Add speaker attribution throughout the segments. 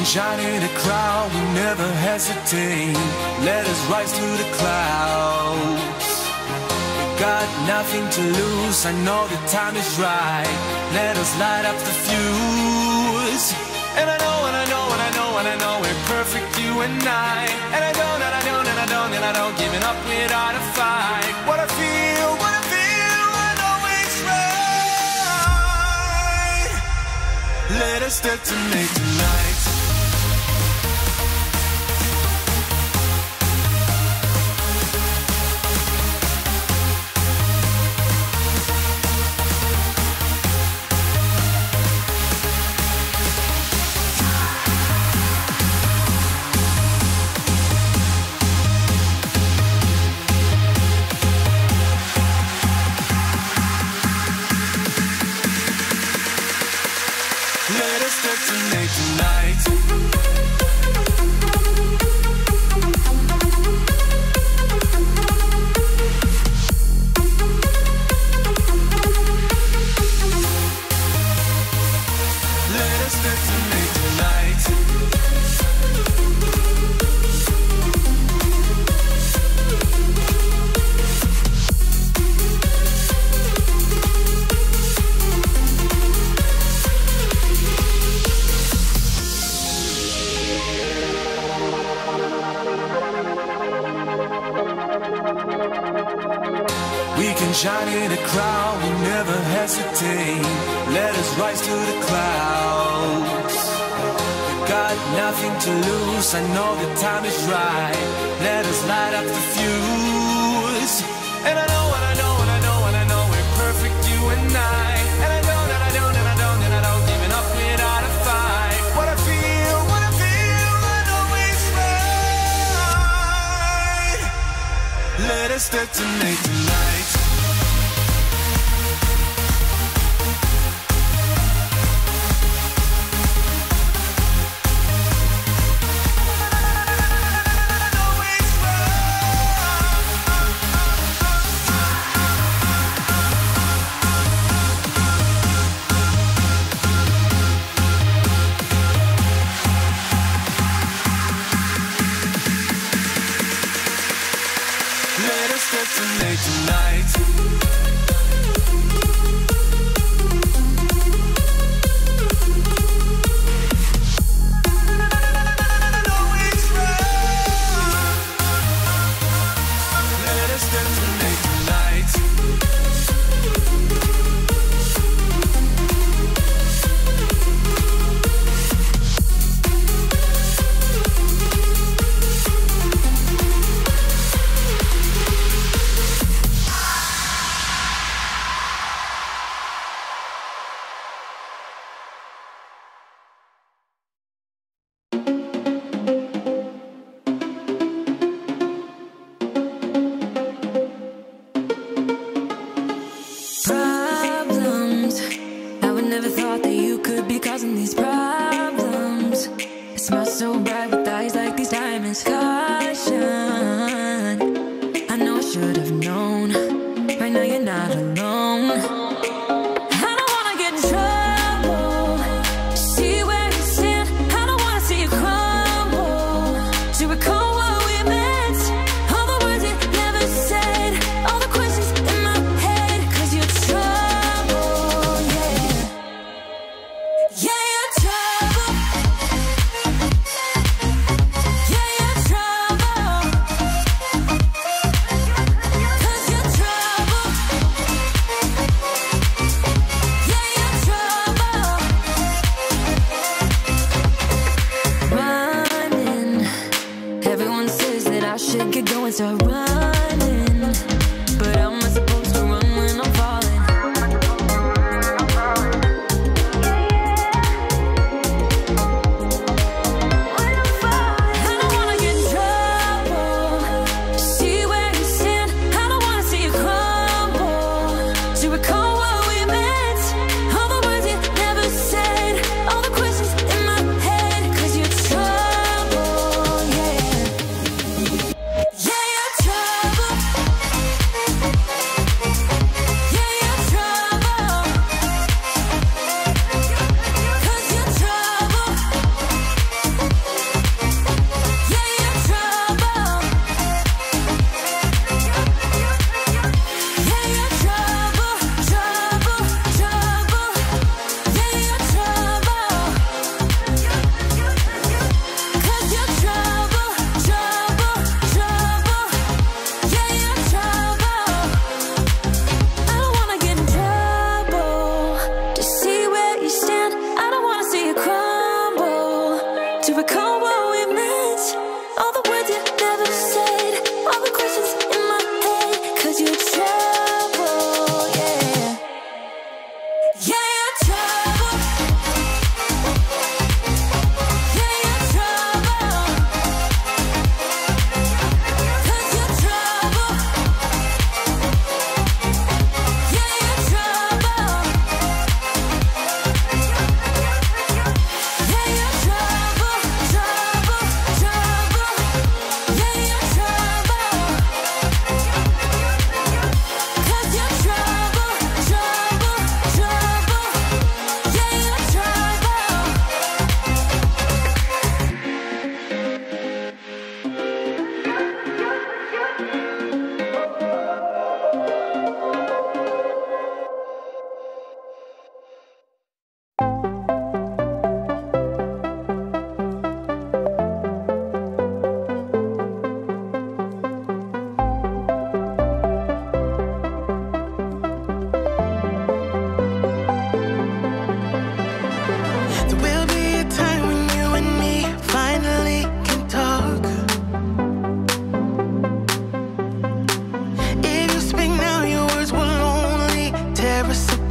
Speaker 1: shine in a crowd, we never hesitate. Let us rise to the clouds. We got nothing to lose, I know the time is right. Let us light up the fuse. And I know, and I know, and I know, and I know we're perfect, you and I. And I don't, and I don't, and I don't, and I don't giving up without a fight. What I feel, I know it's right. Let us detonate tonight. Let us detonate tonight. Let us detonate tonight. We can shine in a crowd, we never hesitate. Let us rise to the clouds. We got nothing to lose, I know the time is right. Let us light up the fuse. And I know, and I know, and I know, and I know we're perfect, you and I. And I don't, and I don't, and I don't, and I don't giving up without a fight. What I feel, I know it's right. Let us detonate tonight. Let us detonate tonight. Let us detonate tonight.
Speaker 2: Never thought that you could be causing these problems. It smells so bright with eyes like these diamonds. Caution, I know I should have known. Right now you're not alone. I don't wanna get in trouble. See where you stand. I don't wanna see you crumble. To recall what we meant, all the words you never said, all the questions in my head, 'cause you're trouble, yeah. Yeah, you're trouble. Yeah, you're trouble. 'Cause you're trouble. Yeah, you're trouble. Running. Everyone says that I should get going, start running. But how am I supposed to run when I'm falling? I don't wanna get in trouble. See where you stand. I don't wanna see you crumble. To recall what we meant, all the words you never said, all the questions in my head, 'cause you're trouble, yeah. Yeah, you're trouble. Yeah, you're trouble. 'Cause you're trouble.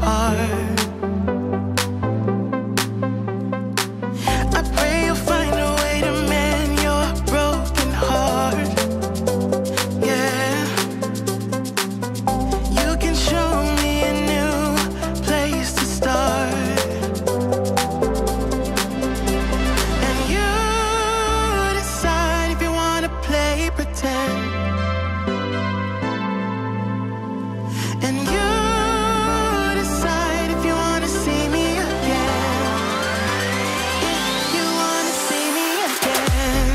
Speaker 1: heart. I pray you'll find a way to mend your broken heart. Yeah, you can show me a new place to start. And you decide if you want to play pretend. And you decide if you want to see me again. If you want to see me again.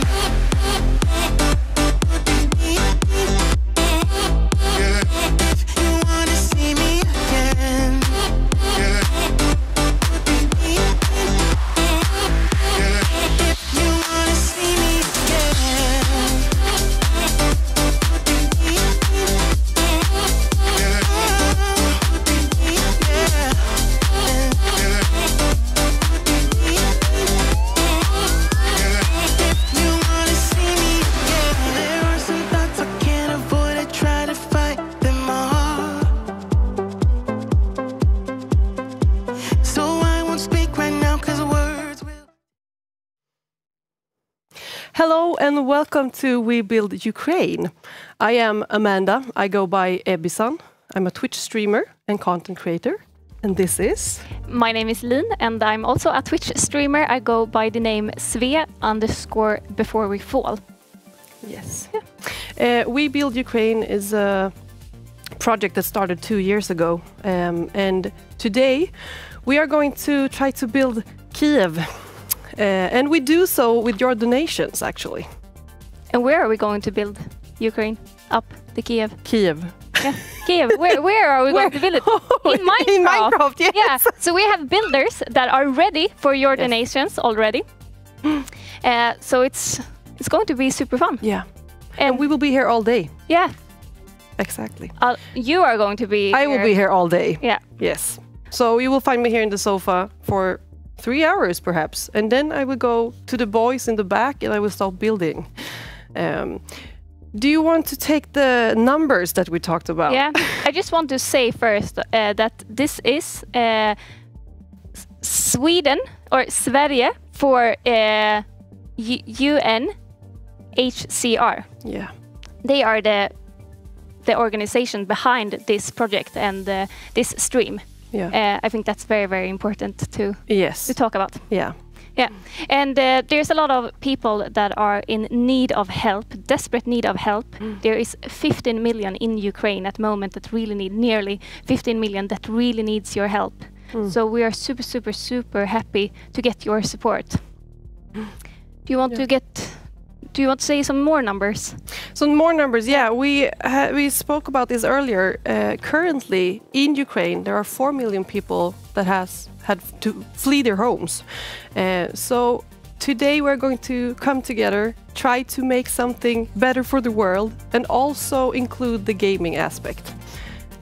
Speaker 1: If you want to see me again. If you want to see me There are some thoughts I can't avoid. I try to fight them all, so I won't speak right now, 'cause words will.
Speaker 3: Hello and welcome to We Build Ukraine. I am Amanda. I go by Ebisan. I'm a Twitch streamer and content creator. And this is...
Speaker 4: My name is Lin, and I'm also a Twitch streamer. I go by the name Sve_before we fall.
Speaker 3: Yes. We Build Ukraine is a project that started 2 years ago. And today we are going to try to build Kyiv. And we do so with your donations, actually.
Speaker 4: And where are we going to build Ukraine? Up the Kyiv?
Speaker 3: Kyiv.
Speaker 4: Yeah, Kyiv. Where are we going to build it? In Minecraft.
Speaker 3: In Minecraft, yes.
Speaker 4: Yeah, so we have builders that are ready for your donations already. So it's going to be super fun.
Speaker 3: Yeah. And we will be here all day.
Speaker 4: Yeah.
Speaker 3: Exactly.
Speaker 4: You are going to be
Speaker 3: I will be here all day.
Speaker 4: Yeah.
Speaker 3: Yes. So you will find me here in the sofa for 3 hours perhaps. And then I will go to the boys in the back and I will start building. Do you want to take the numbers that we talked about?
Speaker 4: Yeah. I just want to say first that this is Sweden or Sverige for UNHCR.
Speaker 3: Yeah.
Speaker 4: They are the organization behind this project and this stream.
Speaker 3: Yeah.
Speaker 4: I think that's very, very important to talk about.
Speaker 3: Yeah.
Speaker 4: Yeah, and there's a lot of people that are in need of help, desperate need of help. There is 15 million in Ukraine at the moment that really need, nearly 15 million that really needs your help. So we are super, super, super happy to get your support. Do you want to say some more numbers?
Speaker 3: Some more numbers, yeah. We spoke about this earlier. Currently in Ukraine, there are 4 million people that had to flee their homes. So today we're going to come together, try to make something better for the world, and also include the gaming aspect.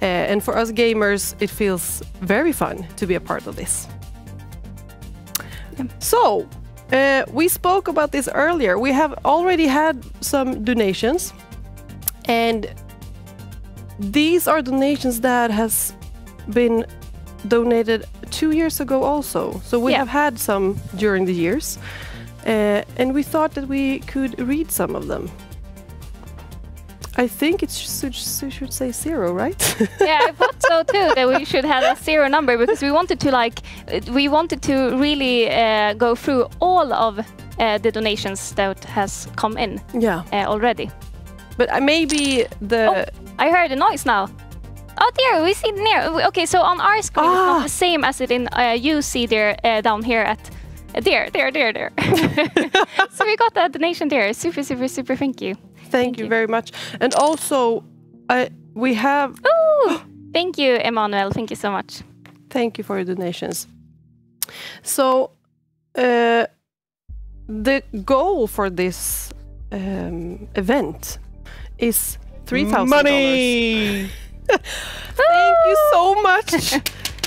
Speaker 3: And for us gamers, it feels very fun to be a part of this. So, we spoke about this earlier. We have already had some donations, and these are donations that has been donated 2 years ago also. So we have had some during the years, and we thought that we could read some of them. I think it should say 0, right?
Speaker 4: Yeah, I thought so too, that we should have a 0 number, because we wanted to really go through all of the donations that has come in already.
Speaker 3: But maybe
Speaker 4: I heard a noise now. Oh dear, we see near. Okay, so on our screen it's not the same as it in you see there down here at there. So we got that donation there. Super, super, super. Thank you.
Speaker 3: Thank you very much. And also, we have...
Speaker 4: Oh, thank you, Emmanuel. Thank you so much.
Speaker 3: Thank you for your donations. So, the goal for this event is $3,000.
Speaker 5: Money!
Speaker 3: Thank you so much,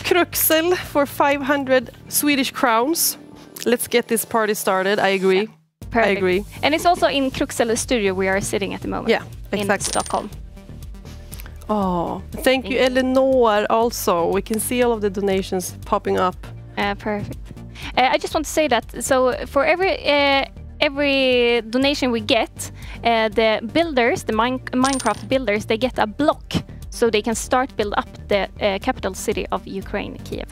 Speaker 3: Kruxel, for 500 Swedish crowns. Let's get this party started. I agree.
Speaker 4: Perfect.
Speaker 3: I agree.
Speaker 4: And it's also in Kruxel studio we are sitting at the moment.
Speaker 3: Yeah, exactly.
Speaker 4: In Stockholm.
Speaker 3: Oh, thank you, Eleanor. Also, we can see all of the donations popping up.
Speaker 4: Perfect. I just want to say that, so for every donation we get, the builders, the Minecraft builders, they get a block so they can start build up the capital city of Ukraine, Kyiv.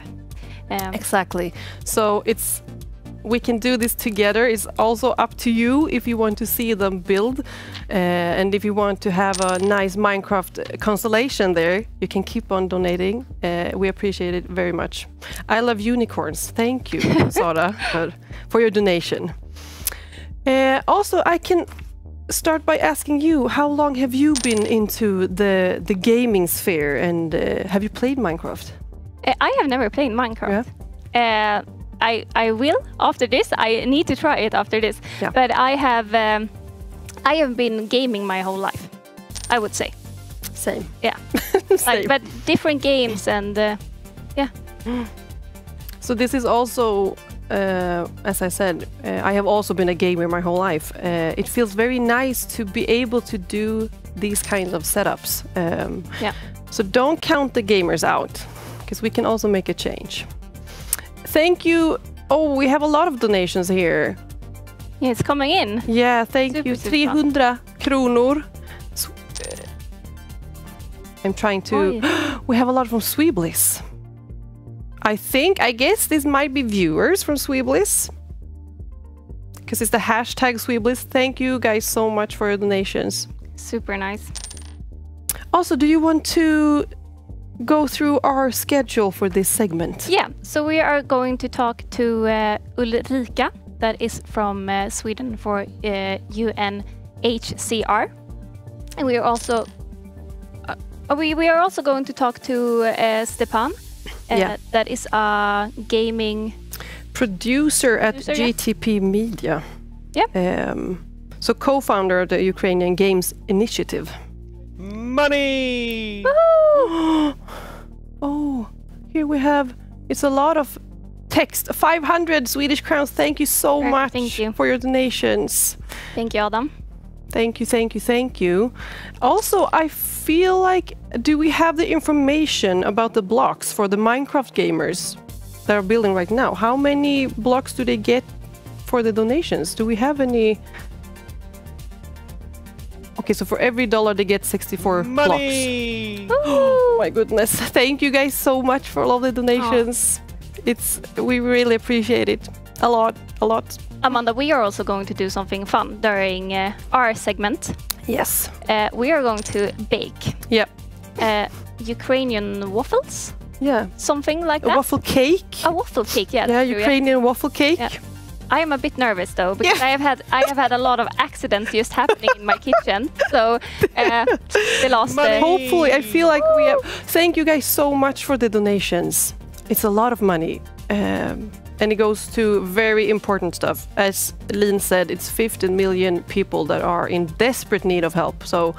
Speaker 3: Exactly. So we can do this together. It's also up to you if you want to see them build, and if you want to have a nice Minecraft constellation there, you can keep on donating. We appreciate it very much. I love unicorns. Thank you, Sara, for your donation. Also, I can start by asking you, how long have you been into the gaming sphere, and have you played Minecraft?
Speaker 4: I have never played Minecraft. Yeah. I will after this. I need to try it after this. Yeah. But I have been gaming my whole life, I would say.
Speaker 3: Same.
Speaker 4: Yeah.
Speaker 3: Same.
Speaker 4: But different games and yeah.
Speaker 3: So this is also, as I said, I have also been a gamer my whole life. It feels very nice to be able to do these kinds of setups.
Speaker 4: Yeah.
Speaker 3: So don't count the gamers out, because we can also make a change. Thank you. Oh, we have a lot of donations here.
Speaker 4: Yeah, it's coming in.
Speaker 3: Yeah, thank you. 300 kronor. I'm trying to... We have a lot from Sweebliss. I guess this might be viewers from Sweebliss, because it's the hashtag Sweebliss. Thank you guys so much for your donations.
Speaker 4: Super nice.
Speaker 3: Also, do you want to go through our schedule for this segment?
Speaker 4: Yeah, so we are going to talk to Ulrika, that is from Sweden for UNHCR, and we are also going to talk to Stepan, that is a gaming producer at GTP Media. Yeah. So co-founder of the Ukrainian Games Initiative.
Speaker 5: Money!
Speaker 3: Oh, here we have, it's a lot of text. 500 Swedish crowns. Thank you so much for your donations.
Speaker 4: Thank you, Adam.
Speaker 3: Thank you, thank you, thank you. Also, I feel like, do we have the information about the blocks for the Minecraft gamers that are building right now? How many blocks do they get for the donations? Do we have any? Okay, so for every $1 they get 64
Speaker 5: Money!
Speaker 3: blocks. Oh my goodness. Thank you guys so much for all the donations. We really appreciate it. A lot.
Speaker 4: Amanda, we are also going to do something fun during our segment.
Speaker 3: Yes.
Speaker 4: We are going to bake.
Speaker 3: Yeah.
Speaker 4: Ukrainian waffles.
Speaker 3: Yeah.
Speaker 4: Something like that.
Speaker 3: A waffle cake.
Speaker 4: A waffle cake, yeah.
Speaker 3: Yeah, Ukrainian waffle cake. Yeah.
Speaker 4: I am a bit nervous though, because I have had a lot of accidents just happening in my kitchen. So the last.
Speaker 3: Hopefully, I feel like we have. Thank you guys so much for the donations. It's a lot of money, and it goes to very important stuff. As Lin said, it's 15 million people that are in desperate need of help. So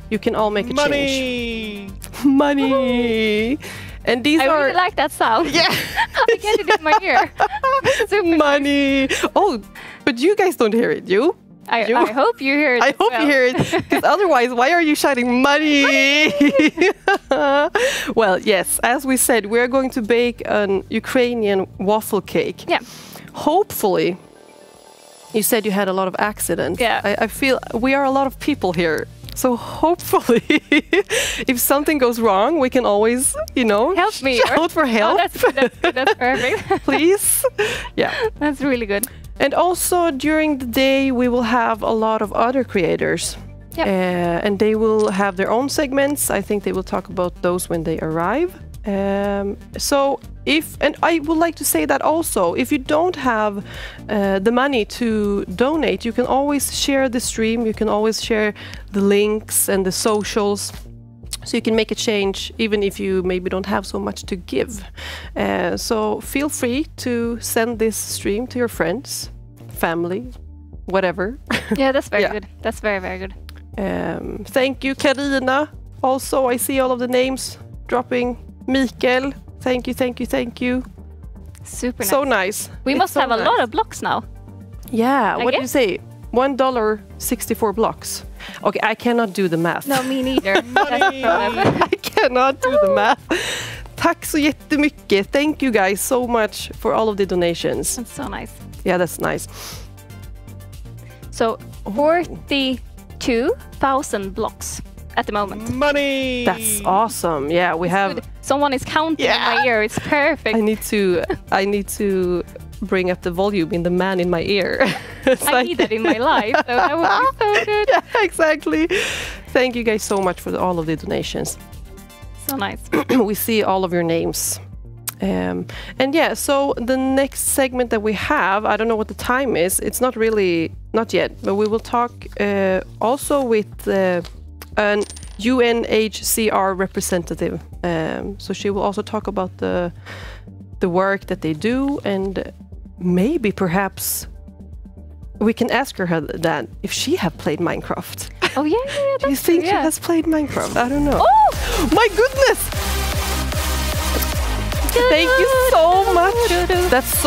Speaker 3: you can all make a change. Money. And these
Speaker 4: I really like that sound.
Speaker 3: Yeah.
Speaker 4: I get it in my ear. Super
Speaker 3: money. Oh, but you guys don't hear it, you?
Speaker 4: I hope you hear it.
Speaker 3: I hope you hear it, because otherwise, why are you shouting money? Well, yes, as we said, we're going to bake an Ukrainian waffle cake.
Speaker 4: Yeah.
Speaker 3: Hopefully, you said you had a lot of accidents.
Speaker 4: Yeah.
Speaker 3: I feel we are a lot of people here. So hopefully, if something goes wrong, we can always,
Speaker 4: help me.
Speaker 3: Shout for help.
Speaker 4: Oh, that's good. That's perfect.
Speaker 3: Please. Yeah.
Speaker 4: That's really good.
Speaker 3: And also during the day, we will have a lot of other creators.
Speaker 4: Yep.
Speaker 3: And they will have their own segments. I think they will talk about those when they arrive. And I would like to say that also, if you don't have the money to donate, you can always share the stream. You can always share the links and the socials, so you can make a change even if you maybe don't have so much to give. So feel free to send this stream to your friends, family, whatever.
Speaker 4: Yeah, that's very good. That's very, very good.
Speaker 3: Thank you, Karina. Also, I see all of the names dropping. Mikael, thank you.
Speaker 4: Super nice.
Speaker 3: So nice.
Speaker 4: We must have a lot of blocks now.
Speaker 3: Yeah, what do you say? $1, 64 blocks. Okay, I cannot do the math.
Speaker 4: No, me neither. That's the problem.
Speaker 3: I cannot do the math. Tack så jättemycket. Thank you guys so much for all of the donations.
Speaker 4: That's so nice.
Speaker 3: Yeah, that's nice.
Speaker 4: So 42,000 blocks at the moment.
Speaker 5: Money!
Speaker 3: That's awesome. Yeah, we have.
Speaker 4: Good. Someone is counting in my ear. It's perfect.
Speaker 3: I need to bring up the volume in the man in my ear.
Speaker 4: I need that in my life. So that would be so good.
Speaker 3: Yeah, exactly. Thank you guys so much for all of the donations.
Speaker 4: So nice.
Speaker 3: We see all of your names. And yeah, so the next segment that we have, I don't know what the time is. It's not yet, but we will talk also with an UNHCR representative. So she will also talk about the work that they do, and maybe perhaps we can ask her that if she have played Minecraft.
Speaker 4: Oh yeah,
Speaker 3: Do you think she has played Minecraft? I don't know.
Speaker 4: Oh
Speaker 3: My goodness! Thank you so much. That's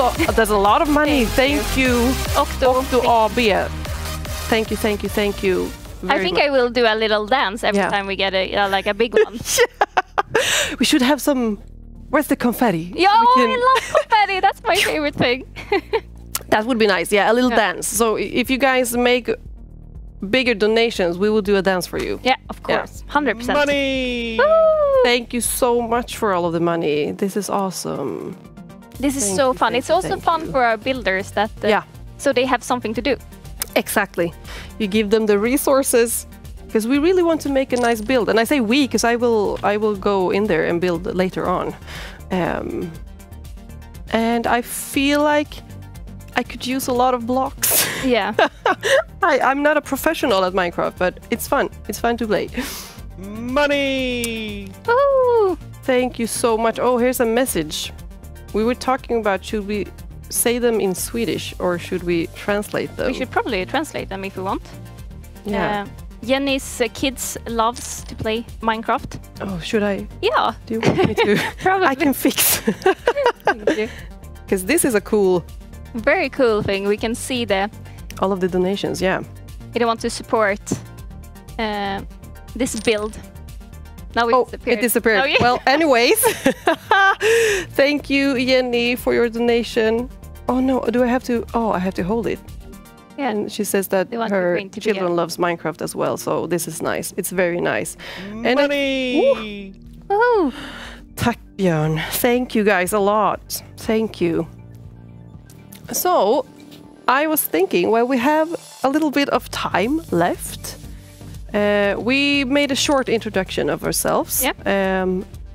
Speaker 3: a lot of money. Thank you. Octo AB. Thank you.
Speaker 4: I think I will do a little dance every time we get a big one.
Speaker 3: We should have some. Where's the confetti?
Speaker 4: Yeah, I love confetti. That's my favorite thing.
Speaker 3: That would be nice. Yeah, a little dance. So if you guys make bigger donations, we will do a dance for you.
Speaker 4: Yeah, of course. 100%.
Speaker 5: Money!
Speaker 4: Woo!
Speaker 3: Thank you so much for all of the money. This is awesome.
Speaker 4: This is so fun. It's also fun for our builders that so they have something to do.
Speaker 3: Exactly. You give them the resources because we really want to make a nice build. And I say we because I will go in there and build later on. And I feel like I could use a lot of blocks.
Speaker 4: Yeah.
Speaker 3: I'm not a professional at Minecraft, but it's fun. It's fun to play.
Speaker 5: Money!
Speaker 4: Ooh.
Speaker 3: Thank you so much. Oh, here's a message. We were talking about should we say them in Swedish or should we translate them?
Speaker 4: We should probably translate them if we want.
Speaker 3: Yeah.
Speaker 4: Jenny's kids loves to play Minecraft.
Speaker 3: Oh, should I?
Speaker 4: Yeah.
Speaker 3: Do you want me to?
Speaker 4: Probably.
Speaker 3: I can fix.
Speaker 4: Thank you.
Speaker 3: Because this is a cool...
Speaker 4: Very cool thing. We can see
Speaker 3: all of the donations, yeah.
Speaker 4: They want to support this build. Now
Speaker 3: it disappeared.
Speaker 4: Oh, yeah.
Speaker 3: Well, anyways, thank you, Jenny, for your donation. Oh no, do I have to? Oh, I have to hold it.
Speaker 4: Yeah.
Speaker 3: And she says that her children loves Minecraft as well, so this is nice. It's very nice.
Speaker 5: Money!
Speaker 4: Woohoo!
Speaker 3: Tack, Björn. Thank you guys a lot. Thank you. So, I was thinking, well, we have a little bit of time left. We made a short introduction of ourselves.
Speaker 4: Yep.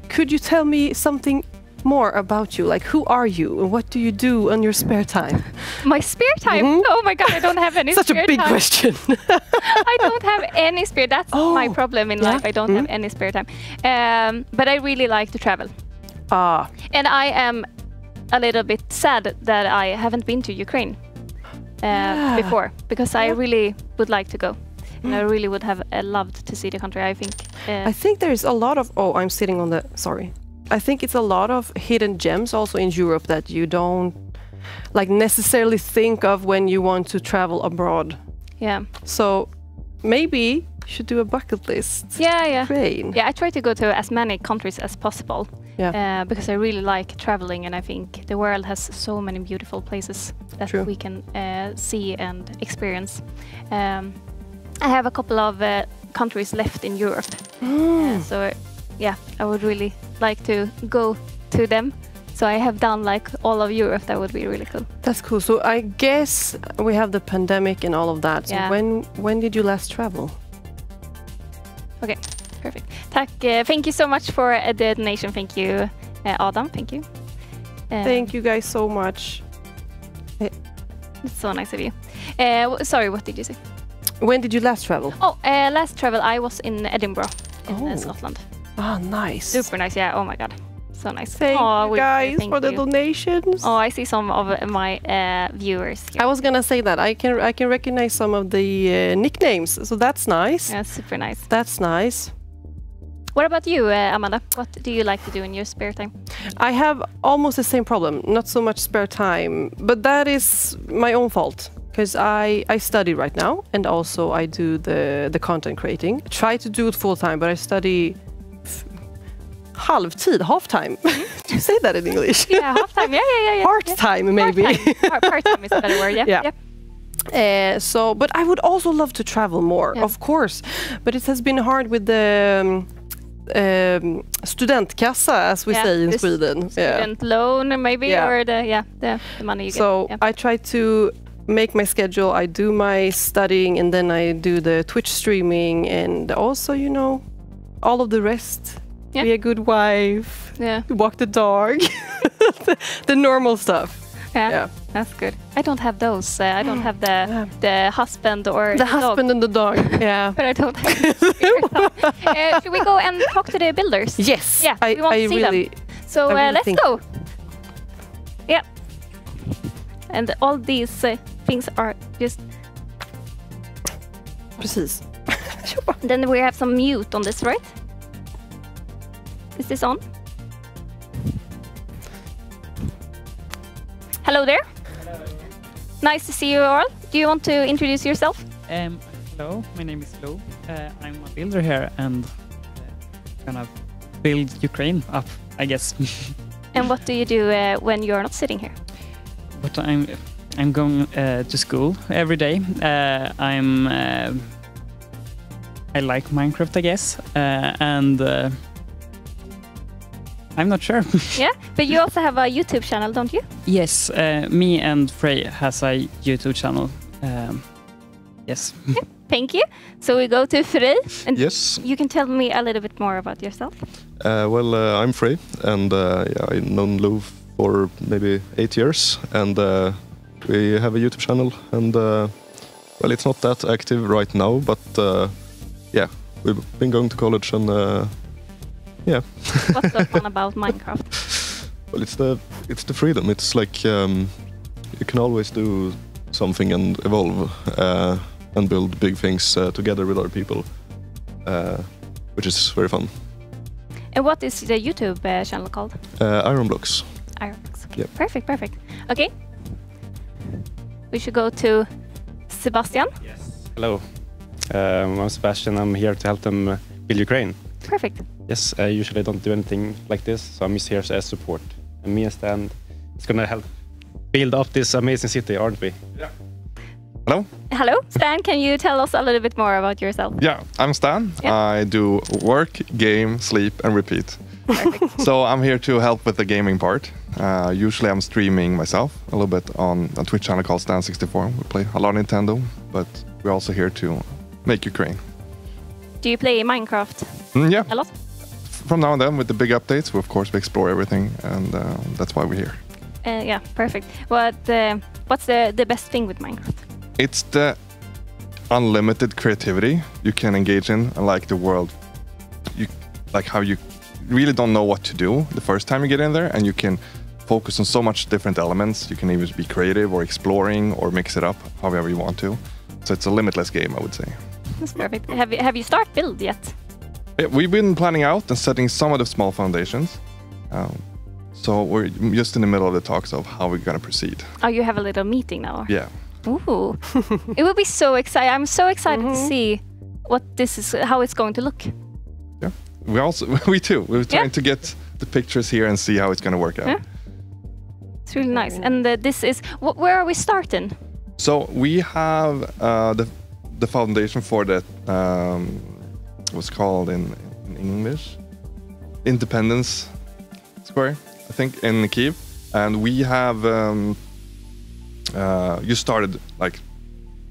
Speaker 3: Could you tell me something more about you? Like, who are you and what do you do on your spare time?
Speaker 4: My spare time? Oh my god, I don't have any
Speaker 3: spare time. Such a big
Speaker 4: time.
Speaker 3: question.
Speaker 4: I don't have any spare. That's my problem in life. I don't have any spare time. But I really like to travel. And I am a little bit sad that I haven't been to Ukraine before, because I really would like to go. And I really would have loved to see the country, I think.
Speaker 3: I think there's a lot of... Oh, I'm sitting on the... Sorry. I think it's a lot of hidden gems also in Europe that you don't necessarily think of when you want to travel abroad.
Speaker 4: Yeah.
Speaker 3: So maybe you should do a bucket list.
Speaker 4: Yeah.
Speaker 3: Ukraine.
Speaker 4: Yeah, I try to go to as many countries as possible. Yeah. Because I really like traveling, and I think the world has so many beautiful places that we can see and experience. I have a couple of countries left in Europe. So yeah, I would really like to go to them. So I have done all of Europe. That would be really cool.
Speaker 3: That's cool. So I guess we have the pandemic and all of that. So
Speaker 4: Yeah.
Speaker 3: when did you last travel?
Speaker 4: Okay, perfect. Thank you so much for the donation. Thank you, Adam. Thank you.
Speaker 3: Thank you guys so much.
Speaker 4: It's so nice of you. Sorry, what did you say?
Speaker 3: When did you last travel?
Speaker 4: Oh, last travel I was in Edinburgh in Scotland.
Speaker 3: Ah, nice.
Speaker 4: Super nice. Yeah. Oh my god, so nice.
Speaker 3: Thank you guys for the donations.
Speaker 4: Oh, I see some of my viewers here.
Speaker 3: I was gonna say that I can recognize some of the nicknames, so that's nice.
Speaker 4: Yeah, super nice.
Speaker 3: That's nice.
Speaker 4: What about you, Amanda? What do you like to do in your spare time?
Speaker 3: I have almost the same problem. Not so much spare time, but that is my own fault. because I study right now, and also I do the content creating. I try to do it full time, but I study half time. Do you say that in English?
Speaker 4: Yeah, half time. Yeah.
Speaker 3: Part time, maybe.
Speaker 4: Part time is a better word. Yeah.
Speaker 3: So, but I would also love to travel more,
Speaker 4: Yeah.
Speaker 3: of course. But it has been hard with the studentkassa, as we say in
Speaker 4: the
Speaker 3: Sweden.
Speaker 4: Student loan, maybe,
Speaker 3: Yeah.
Speaker 4: or the money you
Speaker 3: So
Speaker 4: get.
Speaker 3: I try to make my schedule. I do my studying, and then I do the Twitch streaming, and also, all of the rest.
Speaker 4: Yeah.
Speaker 3: Be a good wife.
Speaker 4: Yeah.
Speaker 3: Walk the dog. The normal stuff.
Speaker 4: Yeah, that's good. I don't have those. I don't have the husband or
Speaker 3: The
Speaker 4: dog.
Speaker 3: husband and the dog. Yeah.
Speaker 4: But I don't have should we go and talk to the builders?
Speaker 3: Yes.
Speaker 4: Yeah, we want to see
Speaker 3: really,
Speaker 4: them. So
Speaker 3: I really
Speaker 4: let's
Speaker 3: think-
Speaker 4: go. Yeah. And all these things are just...
Speaker 3: Precis.
Speaker 4: Then we have some mute on this, right? Is this on? Hello there. Hello. Nice to see you all. Do you want to introduce yourself?
Speaker 6: Hello, my name is Lo. I'm a builder here and gonna build Ukraine up, I guess.
Speaker 4: And what do you do when you're not sitting here?
Speaker 6: But I'm going to school every day. I like Minecraft, I guess, and I'm not sure.
Speaker 4: Yeah, but you also have a YouTube channel, don't you?
Speaker 6: Yes, me and Frey has a YouTube channel. Yes.
Speaker 4: Yeah, thank you. So we go to Frey, and
Speaker 7: Yes.
Speaker 4: you can tell me a little bit more about yourself.
Speaker 7: I'm Frey, and I've known Lou for maybe 8 years, and we have a YouTube channel, and it's not that active right now, but we've been going to college, and
Speaker 4: What's so fun about Minecraft?
Speaker 7: Well, it's the freedom. It's like you can always do something and evolve and build big things together with other people, which is very fun.
Speaker 4: And what is the YouTube channel called?
Speaker 7: Iron Blocks.
Speaker 4: Ironbox. Okay.
Speaker 7: Yep.
Speaker 4: Perfect. Okay. We should go to Sebastian.
Speaker 8: Hello, I'm Sebastian. I'm here to help them build Ukraine.
Speaker 4: Perfect.
Speaker 8: Yes, I usually don't do anything like this, so I'm just here as support. And me and Stan is gonna help build up this amazing city, aren't we?
Speaker 9: Yeah.
Speaker 8: Hello?
Speaker 4: Hello, Stan. Can you tell us a little bit more about yourself?
Speaker 9: Yeah, I'm Stan.
Speaker 4: Yeah.
Speaker 9: I do work, game, sleep, and repeat.
Speaker 4: Perfect.
Speaker 9: So I'm here to help with the gaming part. Usually I'm streaming myself a little bit on a Twitch channel called Stan64. We play a lot of Nintendo, but we're also here to make Ukraine.
Speaker 4: Do you play Minecraft
Speaker 9: Yeah,
Speaker 4: a lot?
Speaker 9: from now and then with the big updates, we of course explore everything, and that's why we're here.
Speaker 4: Yeah, perfect. What's the best thing with Minecraft?
Speaker 9: It's the unlimited creativity you can engage in, and like the world, how you really don't know what to do the first time you get in there, and you can focus on so much different elements. You can either be creative or exploring or mix it up however you want to. So it's a limitless game, I would say.
Speaker 4: That's perfect. Have you started build yet?
Speaker 9: Yeah, we've been planning out and setting some of the small foundations. So we're just in the middle of the talks of how we're going to proceed.
Speaker 4: Oh, you have a little meeting now.
Speaker 9: Yeah.
Speaker 4: Ooh, it will be so exciting. I'm so excited to see what this is, how it's going to look.
Speaker 9: Yeah. We too. We're trying to get the pictures here and see how it's going to work out.
Speaker 4: Yeah. It's really nice. And this is, where are we starting?
Speaker 9: So we have the foundation for that, what's called in English? Independence Square, I think, in Kyiv. And we have you started like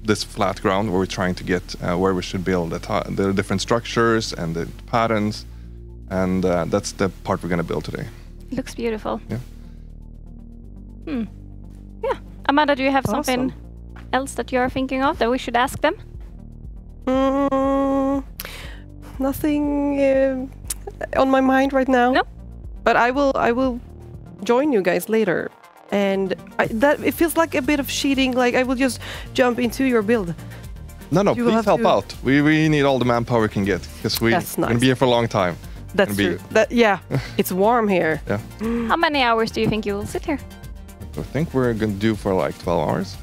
Speaker 9: this flat ground where we're trying to get where we should build the different structures and the patterns, and that's the part we're going to build today.
Speaker 4: It looks beautiful.
Speaker 9: Yeah.
Speaker 4: Yeah. Amanda, do you have something else that you're thinking of that we should ask them?
Speaker 3: Nothing on my mind right now.
Speaker 4: No.
Speaker 3: But I will join you guys later. And it feels like a bit of cheating. Like I will just jump into your build.
Speaker 9: No,
Speaker 3: You will
Speaker 9: please
Speaker 3: have
Speaker 9: help
Speaker 3: to-
Speaker 9: out. We need all the manpower we can get, because we're
Speaker 3: That's
Speaker 9: going to
Speaker 3: nice.
Speaker 9: be here for a long time.
Speaker 3: That's
Speaker 9: Gonna
Speaker 3: true. Yeah, it's warm here.
Speaker 9: Yeah.
Speaker 4: How many hours do you think you will sit here?
Speaker 9: I think we're going to do for like 12 hours.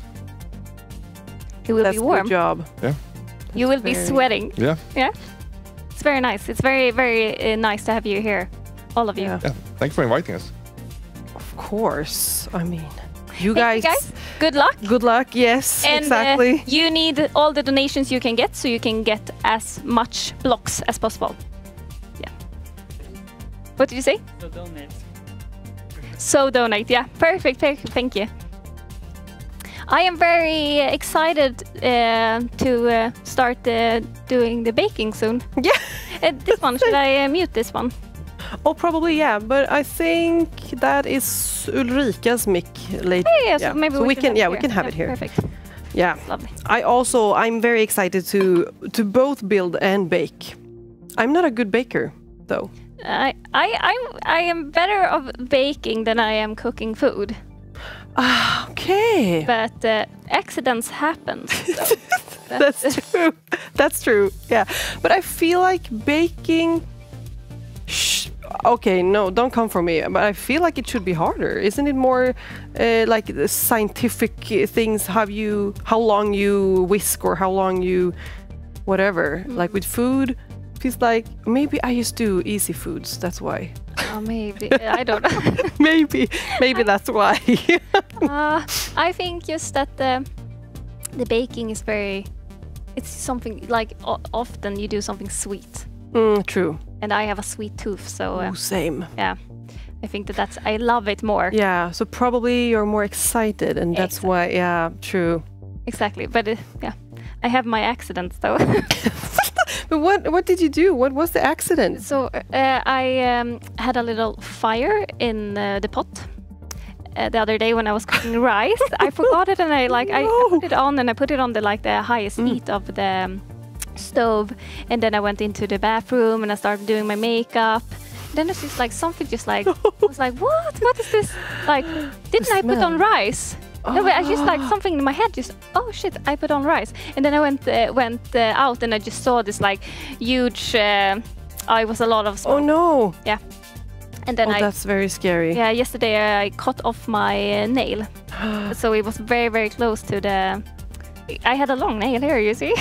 Speaker 4: It will
Speaker 3: That's
Speaker 4: be
Speaker 3: a
Speaker 4: warm.
Speaker 3: good job.
Speaker 9: Yeah.
Speaker 4: You will be
Speaker 3: very-
Speaker 4: sweating.
Speaker 9: Yeah.
Speaker 4: Yeah. It's very nice. It's very, very nice to have you here, all of you.
Speaker 3: Yeah.
Speaker 9: Yeah. Thank you for inviting us.
Speaker 3: Of course. I mean, you
Speaker 4: Thank
Speaker 3: guys.
Speaker 4: you guys. Good luck.
Speaker 3: Good luck. Yes,
Speaker 4: And
Speaker 3: exactly.
Speaker 4: you need all the donations you can get, so you can get as much blocks as possible. Yeah. What did you say?
Speaker 6: So donate.
Speaker 4: So donate. Yeah. Perfect. Perfect. Thank you. I am very excited to start doing the baking soon.
Speaker 3: Yeah.
Speaker 4: This one. Should I mute this one?
Speaker 3: Oh, probably, yeah. But I think that is Ulrika's mic later.
Speaker 4: Yeah. So maybe we can.
Speaker 3: Yeah, we can have it here.
Speaker 4: Perfect.
Speaker 3: Yeah.
Speaker 4: Lovely.
Speaker 3: I'm very excited to both build and bake. I'm not a good baker, though.
Speaker 4: I am better of baking than I am cooking food,
Speaker 3: Okay.
Speaker 4: but accidents happen. So
Speaker 3: That's true. That's true. Yeah. But I feel like baking. Okay, no, don't come for me. But I feel like it should be harder. Isn't it more like the scientific things? How long you whisk or how long you, whatever. Like with food, it feels like maybe I just do easy foods. That's why.
Speaker 4: Maybe I don't know.
Speaker 3: maybe that's why.
Speaker 4: I think just that the baking is very. It's something like often you do something sweet,
Speaker 3: True.
Speaker 4: and I have a sweet tooth, so
Speaker 3: Oh, same.
Speaker 4: yeah, I think that's I love it more.
Speaker 3: Yeah. So probably you're more excited, and that's why. Yeah. True.
Speaker 4: Exactly, but yeah, I have my accidents though.
Speaker 3: But what did you do? What was the accident?
Speaker 4: So I had a little fire in the pot the other day when I was cooking rice. I forgot it, and I put it on, and I put it on the highest heat of the stove, and then I went into the bathroom and I started doing my makeup. Then it's just like something just like I was like, what is this? Like, didn't I put on rice? No, but I just like something in my head just, oh shit, I put on rice. And then I went out and I just saw this like huge, it was a lot of smoke.
Speaker 3: Oh no.
Speaker 4: Yeah. And then
Speaker 3: that's very scary.
Speaker 4: Yeah, yesterday I cut off my nail. So it was very, very close to I had a long nail here, you see?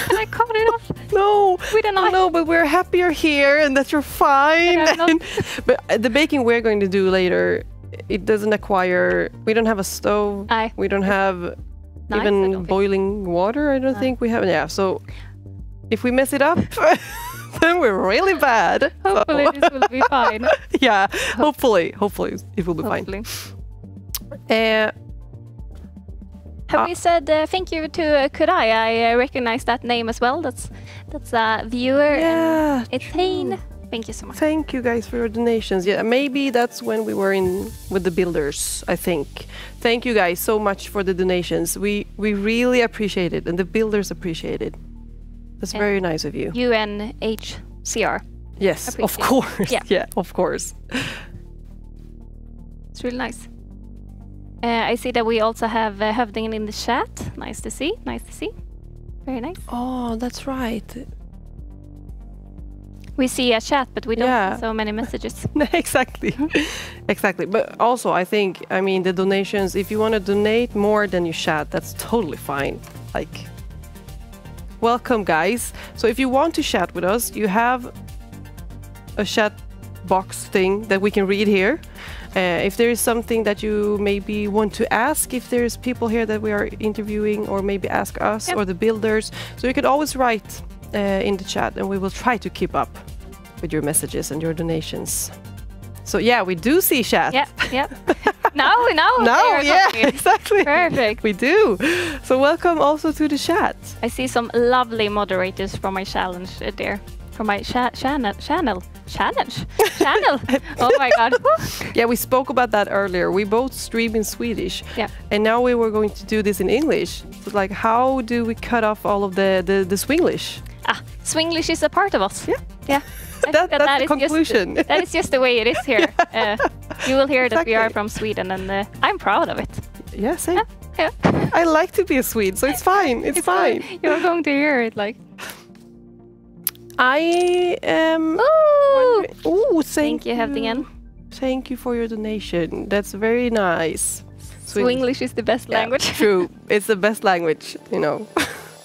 Speaker 4: And I cut it off.
Speaker 3: No,
Speaker 4: with a knife.
Speaker 3: No, but we're happy you're here and that you're fine. But the baking we're going to do later, it doesn't acquire. We don't have a stove. We don't have even boiling water. I don't think we have. Yeah, so if we mess it up, then we're really bad.
Speaker 4: Hopefully this will be fine.
Speaker 3: Yeah, hopefully it will be fine.
Speaker 4: Have we said thank you to Kurai? I recognize that name as well. That's a viewer.
Speaker 3: Yeah,
Speaker 4: Ethane. Thank you so much.
Speaker 3: Thank you guys for your donations. Yeah, maybe that's when we were in with the builders, I think. Thank you guys so much for the donations. We really appreciate it, and the builders appreciate it. That's very nice of you.
Speaker 4: UNHCR.
Speaker 3: Yes, of course. Yeah, of course.
Speaker 4: It's really nice. I see that we also have Hövdingen in the chat. Nice to see. Nice to see. Very nice.
Speaker 3: Oh, that's right.
Speaker 4: We see a chat, but we don't see so many messages.
Speaker 3: Exactly. Exactly. But also, I think, I mean, the donations, if you want to donate more than you chat, that's totally fine. Like, welcome, guys. So if you want to chat with us, you have a chat box thing that we can read here. If there is something that you maybe want to ask, if there's people here that we are interviewing, or maybe ask us or the builders, so you can always write in the chat, and we will try to keep up with your messages and your donations. So yeah, we do see chat.
Speaker 4: Yeah. now,
Speaker 3: yeah, exactly.
Speaker 4: Perfect.
Speaker 3: We do. So welcome also to the chat.
Speaker 4: I see some lovely moderators from my challenge there. From my channel. Oh my god.
Speaker 3: Yeah, we spoke about that earlier. We both stream in Swedish.
Speaker 4: Yeah.
Speaker 3: And now we were going to do this in English. So like, how do we cut off all of the Swinglish?
Speaker 4: Swinglish is a part of us.
Speaker 3: Yeah. That's the conclusion.
Speaker 4: That is just the way it is here. You will hear that we are from Sweden, and I'm proud of it.
Speaker 3: Yeah, same.
Speaker 4: Yeah.
Speaker 3: I like to be a Swede, so it's fine. It's fine.
Speaker 4: You're going to hear it like.
Speaker 3: I am.
Speaker 4: Thank you, Hövdingen.
Speaker 3: Thank you for your donation. That's very nice.
Speaker 4: So English is the best
Speaker 3: Yeah,
Speaker 4: language.
Speaker 3: True. It's the best language, you know.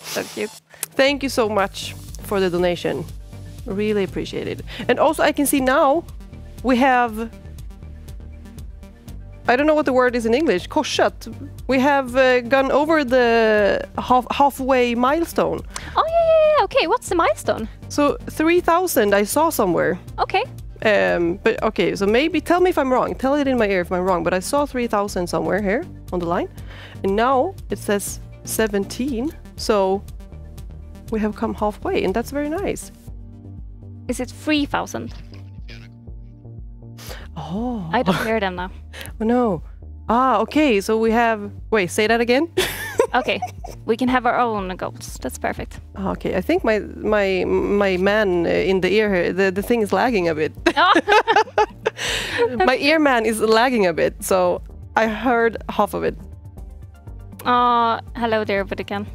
Speaker 4: So cute.
Speaker 3: Thank you so much for the donation. Really appreciate it. And also I can see now we have, I don't know what the word is in English, korsat. We have gone over the halfway milestone.
Speaker 4: Oh yeah. Okay, what's the milestone?
Speaker 3: So 3,000 I saw somewhere.
Speaker 4: Okay.
Speaker 3: But okay, so maybe tell me if I'm wrong. Tell it in my ear if I'm wrong. But I saw 3,000 somewhere here on the line. And now it says 17. So we have come halfway and that's very nice.
Speaker 4: Is it 3,000?
Speaker 3: Oh.
Speaker 4: I don't hear them now.
Speaker 3: Oh no. Ah, okay. So we have. Wait, say that again.
Speaker 4: Okay, we can have our own goals. That's perfect.
Speaker 3: Okay, I think my man in the ear here, the thing is lagging a bit. My ear man is lagging a bit, so I heard half of it.
Speaker 4: Hello there, Budikan.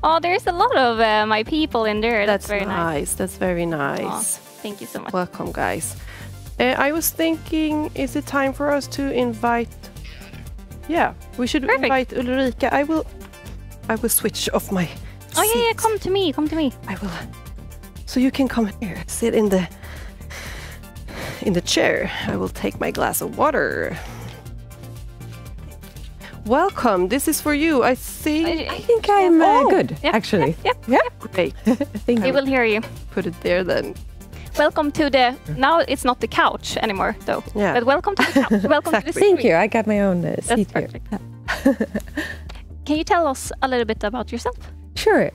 Speaker 4: Oh, there's a lot of my people in there. That's very nice.
Speaker 3: That's very nice.
Speaker 4: Thank you so much.
Speaker 3: Welcome, guys. I was thinking, is it time for us to invite? Yeah, we should invite Ulrika. I will switch off my.
Speaker 4: Oh yeah, come to me. Come to me.
Speaker 3: I will. So you can come here, sit in the chair. I will take my glass of water. Welcome. This is for you. I
Speaker 10: think I'm good, actually.
Speaker 4: Yep.
Speaker 3: Great.
Speaker 4: We will hear you.
Speaker 3: Put it there then.
Speaker 4: Welcome to the. Now it's not the couch anymore, though.
Speaker 3: Yeah.
Speaker 4: But welcome to the couch. Welcome to the
Speaker 10: Thank
Speaker 4: street.
Speaker 10: you. I got my own seat here.
Speaker 4: Can you tell us a little bit about yourself?
Speaker 10: Sure.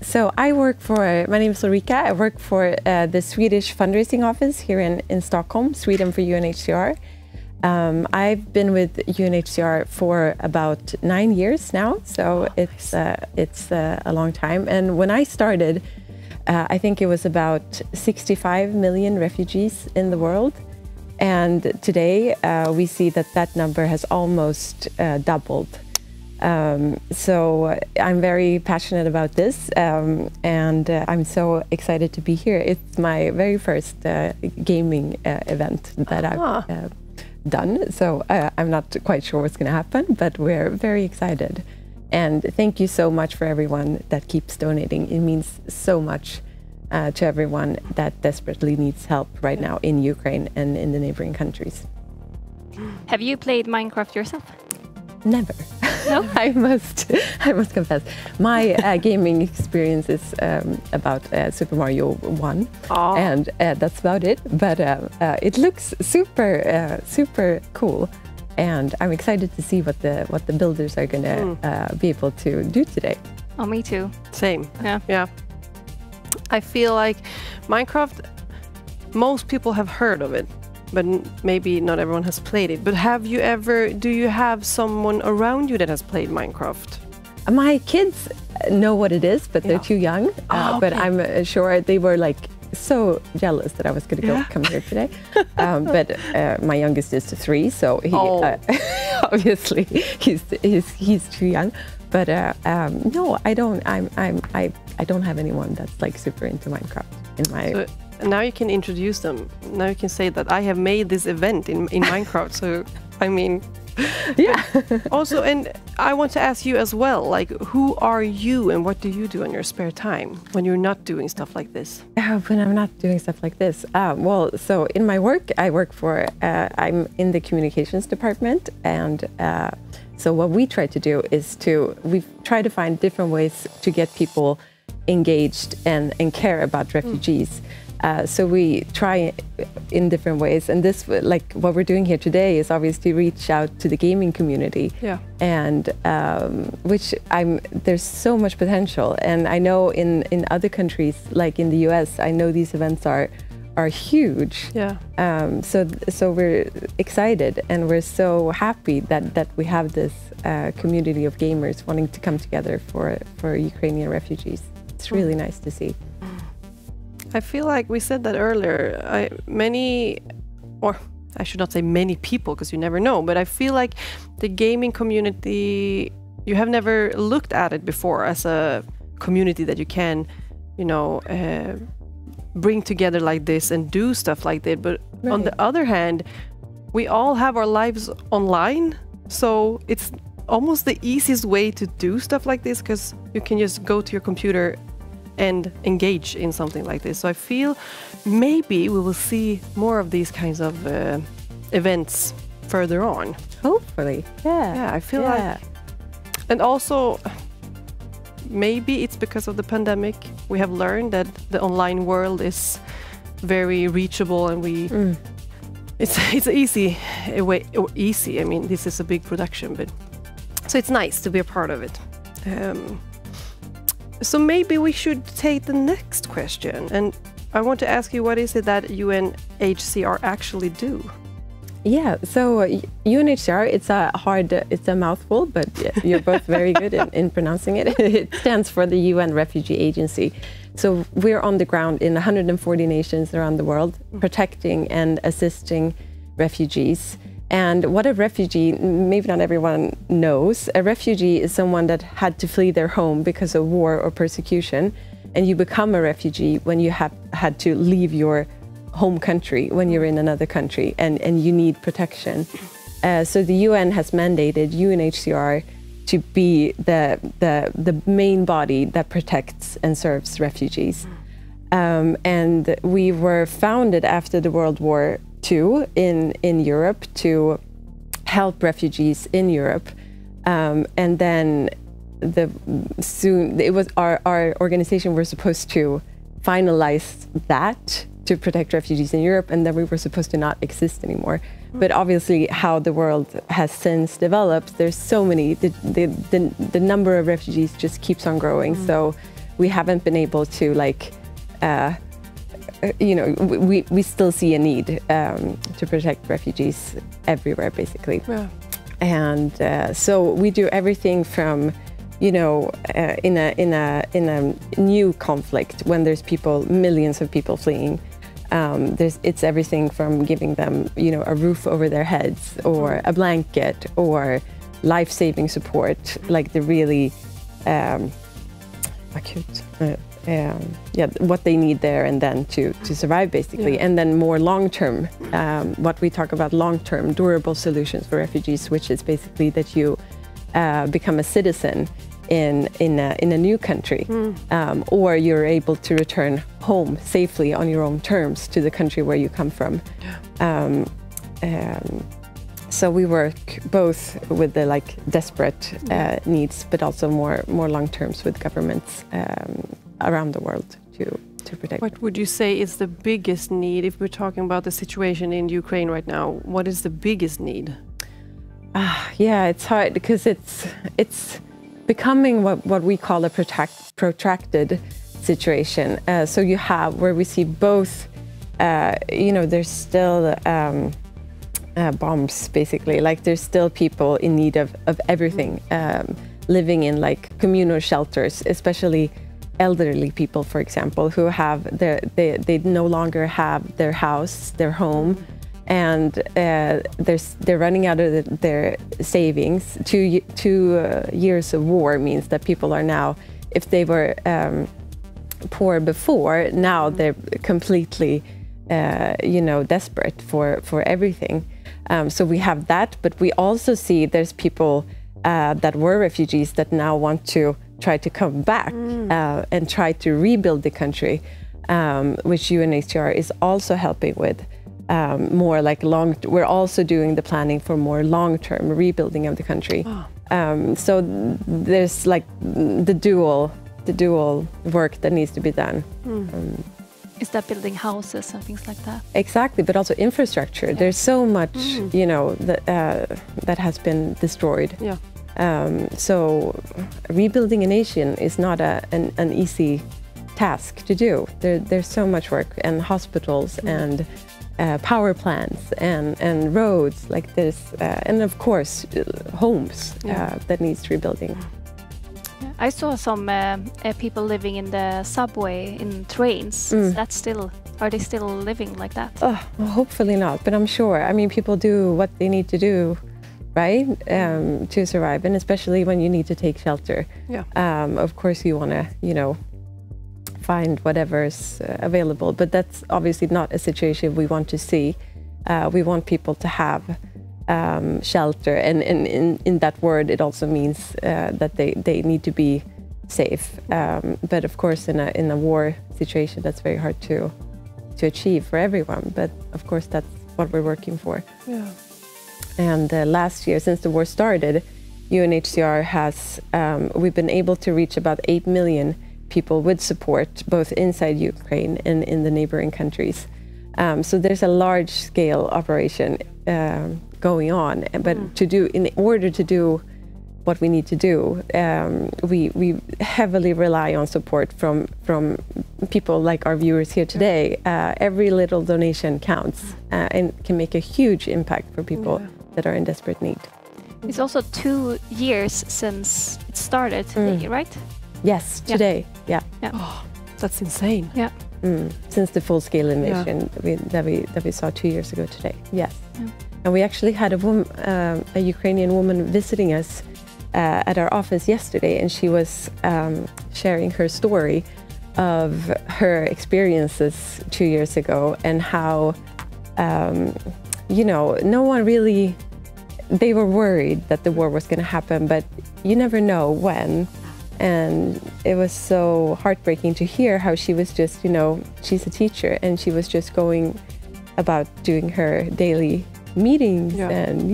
Speaker 10: So I work for. My name is Ulrika. I work for the Swedish fundraising office here in Stockholm, Sweden, for UNHCR. I've been with UNHCR for about 9 years now, so it's a long time. And when I started, I think it was about 65 million refugees in the world. And today we see that number has almost doubled. So I'm very passionate about this, and I'm so excited to be here. It's my very first gaming event that I've done, so I'm not quite sure what's going to happen, but we're very excited. And thank you so much for everyone that keeps donating. It means so much to everyone that desperately needs help right now in Ukraine and in the neighboring countries.
Speaker 4: Have you played Minecraft yourself?
Speaker 10: Never. No, I must confess. My gaming experience is about Super Mario 1, and that's about it. But it looks super cool, and I'm excited to see what the builders are going to be able to do today.
Speaker 4: Oh, me too.
Speaker 3: Same.
Speaker 4: Yeah.
Speaker 3: I feel like Minecraft. Most people have heard of it, but maybe not everyone has played it. But do you have someone around you that has played Minecraft?
Speaker 10: My kids know what it is, but they're too young. But I'm sure they were like so jealous that I was going to come here today. But my youngest is 3, so he obviously he's too young. But no, I don't. I don't have anyone that's like super into Minecraft in my.
Speaker 3: So now you can introduce them. Now you can say that I have made this event in Minecraft. So I mean,
Speaker 10: yeah.
Speaker 3: Also, and I want to ask you as well. Like, who are you, and what do you do in your spare time when you're not doing stuff like this?
Speaker 10: When I'm not doing stuff like this, well, so in my work, I work for. I'm in the communications department, and. So what we try to do is we try to find different ways to get people engaged and care about refugees. So we try in different ways. And this, like what we're doing here today, is obviously reach out to the gaming community.
Speaker 3: Yeah.
Speaker 10: And there's so much potential. And I know in other countries, like in the US, I know these events are huge.
Speaker 3: Yeah.
Speaker 10: So we're excited and we're so happy that we have this community of gamers wanting to come together for Ukrainian refugees. It's really nice to see.
Speaker 3: I feel like we said that earlier. I should not say many people, because you never know, but I feel like the gaming community, you have never looked at it before as a community that you can, bring together like this and do stuff like that. But on the other hand, we all have our lives online, So it's almost the easiest way to do stuff like this, because you can just go to your computer and engage in something like this. So I feel maybe we will see more of these kinds of events further on.
Speaker 10: Hopefully, yeah.
Speaker 3: Yeah, I feel like, and also maybe it's because of the pandemic we have learned that the online world is very reachable, and it's easy way, or easy. I mean, this is a big production, but so it's nice to be a part of it. So maybe we should take the next question, and I want to ask you, what is it that UNHCR actually do?
Speaker 10: Yeah, so UNHCR, it's a mouthful, but you're both very good in pronouncing it. It stands for the UN Refugee Agency. So we're on the ground in 140 nations around the world, protecting and assisting refugees. And what a refugee, maybe not everyone knows, a refugee is someone that had to flee their home because of war or persecution. And you become a refugee when you have had to leave your home country, when you're in another country and you need protection. So the UN has mandated UNHCR to be the main body that protects and serves refugees. And we were founded after the World War II in Europe to help refugees in Europe. And then it was our organization were supposed to finalize that to protect refugees in Europe, and then we were supposed to not exist anymore. But obviously, how the world has since developed, there's so many, the number of refugees just keeps on growing. So we haven't been able to, like, we still see a need to protect refugees everywhere, basically. Yeah. And so we do everything from, in a new conflict, when there's millions of people fleeing. It's everything from giving them, a roof over their heads, or a blanket, or life-saving support, like the really acute, what they need there and then to survive, basically. And then more long-term, what we talk about, long-term durable solutions for refugees, which is basically that you become a citizen in a new country, or you're able to return home safely on your own terms to the country where you come from. So we work both with the desperate needs, but also more long terms with governments around the world to protect.
Speaker 3: What would you say is the biggest need, if we're talking about the situation in Ukraine right now? What is the biggest need?
Speaker 10: Yeah, it's hard because it's becoming what we call a protracted situation. So you have where we see both, there's still bombs, basically. Like, there's still people in need of everything, living in communal shelters, especially elderly people, for example, who have they no longer have their house, their home. And they're running out of their savings. Two years of war means that people are now, if they were poor before, now they're completely, desperate for everything. So we have that, but we also see there's people that were refugees that now want to try to come back and try to rebuild the country, which UNHCR is also helping with. More we're also doing the planning for more long-term rebuilding of the country. So there's the dual work that needs to be done.
Speaker 4: Is that building houses and things like that?
Speaker 10: Exactly, but also infrastructure. Yeah. There's so much, that has been destroyed. Yeah. So rebuilding a nation is not an easy task to do. There's so much work, and hospitals and power plants and roads like this, and of course homes that needs rebuilding.
Speaker 4: I saw some people living in the subway, in trains. Are they still living like that?
Speaker 10: Oh, well, hopefully not, but I'm sure. I mean, people do what they need to do, right, to survive, and especially when you need to take shelter. Yeah. Of course, you want to, find whatever's available, but that's obviously not a situation we want to see. We want people to have shelter, and in that word it also means that they need to be safe. But of course, in a war situation, that's very hard to achieve for everyone. But of course, that's what we're working for.
Speaker 3: Yeah.
Speaker 10: And last year, since the war started, UNHCR has we've been able to reach about 8 million people with support, both inside Ukraine and in the neighboring countries. So there's a large-scale operation going on. But in order to do what we need to do, we heavily rely on support from people like our viewers here today. Every little donation counts and can make a huge impact for people that are in desperate need.
Speaker 4: It's also 2 years since it started today, right?
Speaker 10: Yes, today. Yeah.
Speaker 3: Oh, that's insane.
Speaker 4: Yeah.
Speaker 10: Since the full-scale invasion that we saw 2 years ago today. Yes. And we actually had a Ukrainian woman visiting us at our office yesterday, and she was sharing her story of her experiences 2 years ago, and how no one really, they were worried that the war was going to happen, but you never know when. And it was so heartbreaking to hear how she was just, she's a teacher, and she was just going about doing her daily meetings and,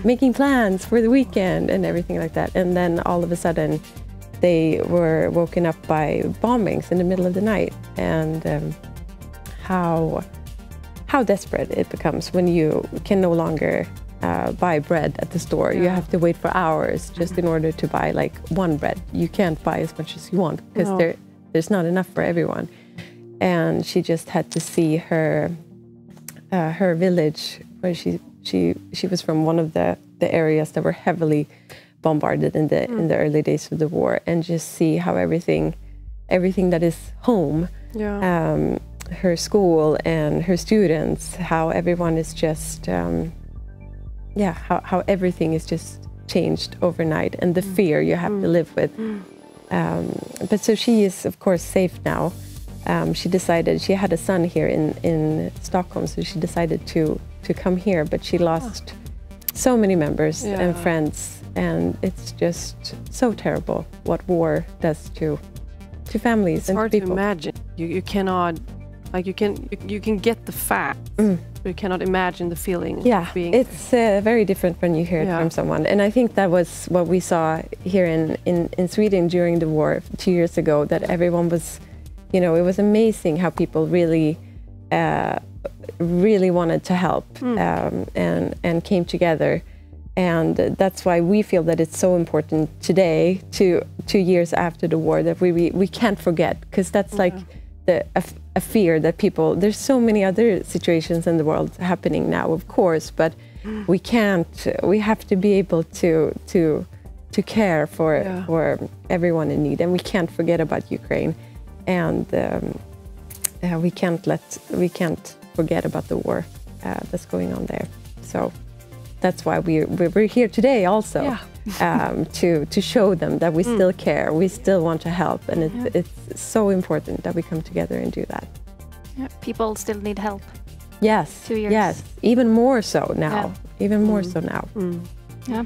Speaker 10: making plans for the weekend and everything like that. And then all of a sudden they were woken up by bombings in the middle of the night, and how desperate it becomes when you can no longer buy bread at the store. You have to wait for hours just in order to buy like one bread. You can't buy as much as you want because there's not enough for everyone. And she just had to see her village, where she was from, one of the areas that were heavily bombarded in the early days of the war, and just see how everything that is home, her school and her students, how everyone is just how everything is just changed overnight, and the fear you have to live with. But so she is, of course, safe now. She decided, she had a son here in Stockholm, so she decided to come here, but she lost so many members and friends, and it's just so terrible what war does to families and
Speaker 3: hard
Speaker 10: people.
Speaker 3: to imagine. You cannot, like, you can get the fact, but you cannot imagine the feeling.
Speaker 10: Yeah,
Speaker 3: of being
Speaker 10: it's very different when you hear it from someone. And I think that was what we saw here in Sweden during the war 2 years ago, that everyone was, it was amazing how people really wanted to help and came together. And that's why we feel that it's so important today, 2 years after the war, that we can't forget, because that's like a fear that people, there's so many other situations in the world happening now, of course, but we have to be able to care for everyone in need, and we can't forget about Ukraine, and we can't forget about the war that's going on there. So that's why we're here today also, to show them that we still care, we still want to help, and it's so important that we come together and do that.
Speaker 4: Yeah, people still need help.
Speaker 10: Yes,
Speaker 4: 2 years.
Speaker 10: yes, even more so now. Even more so now.
Speaker 4: Yeah.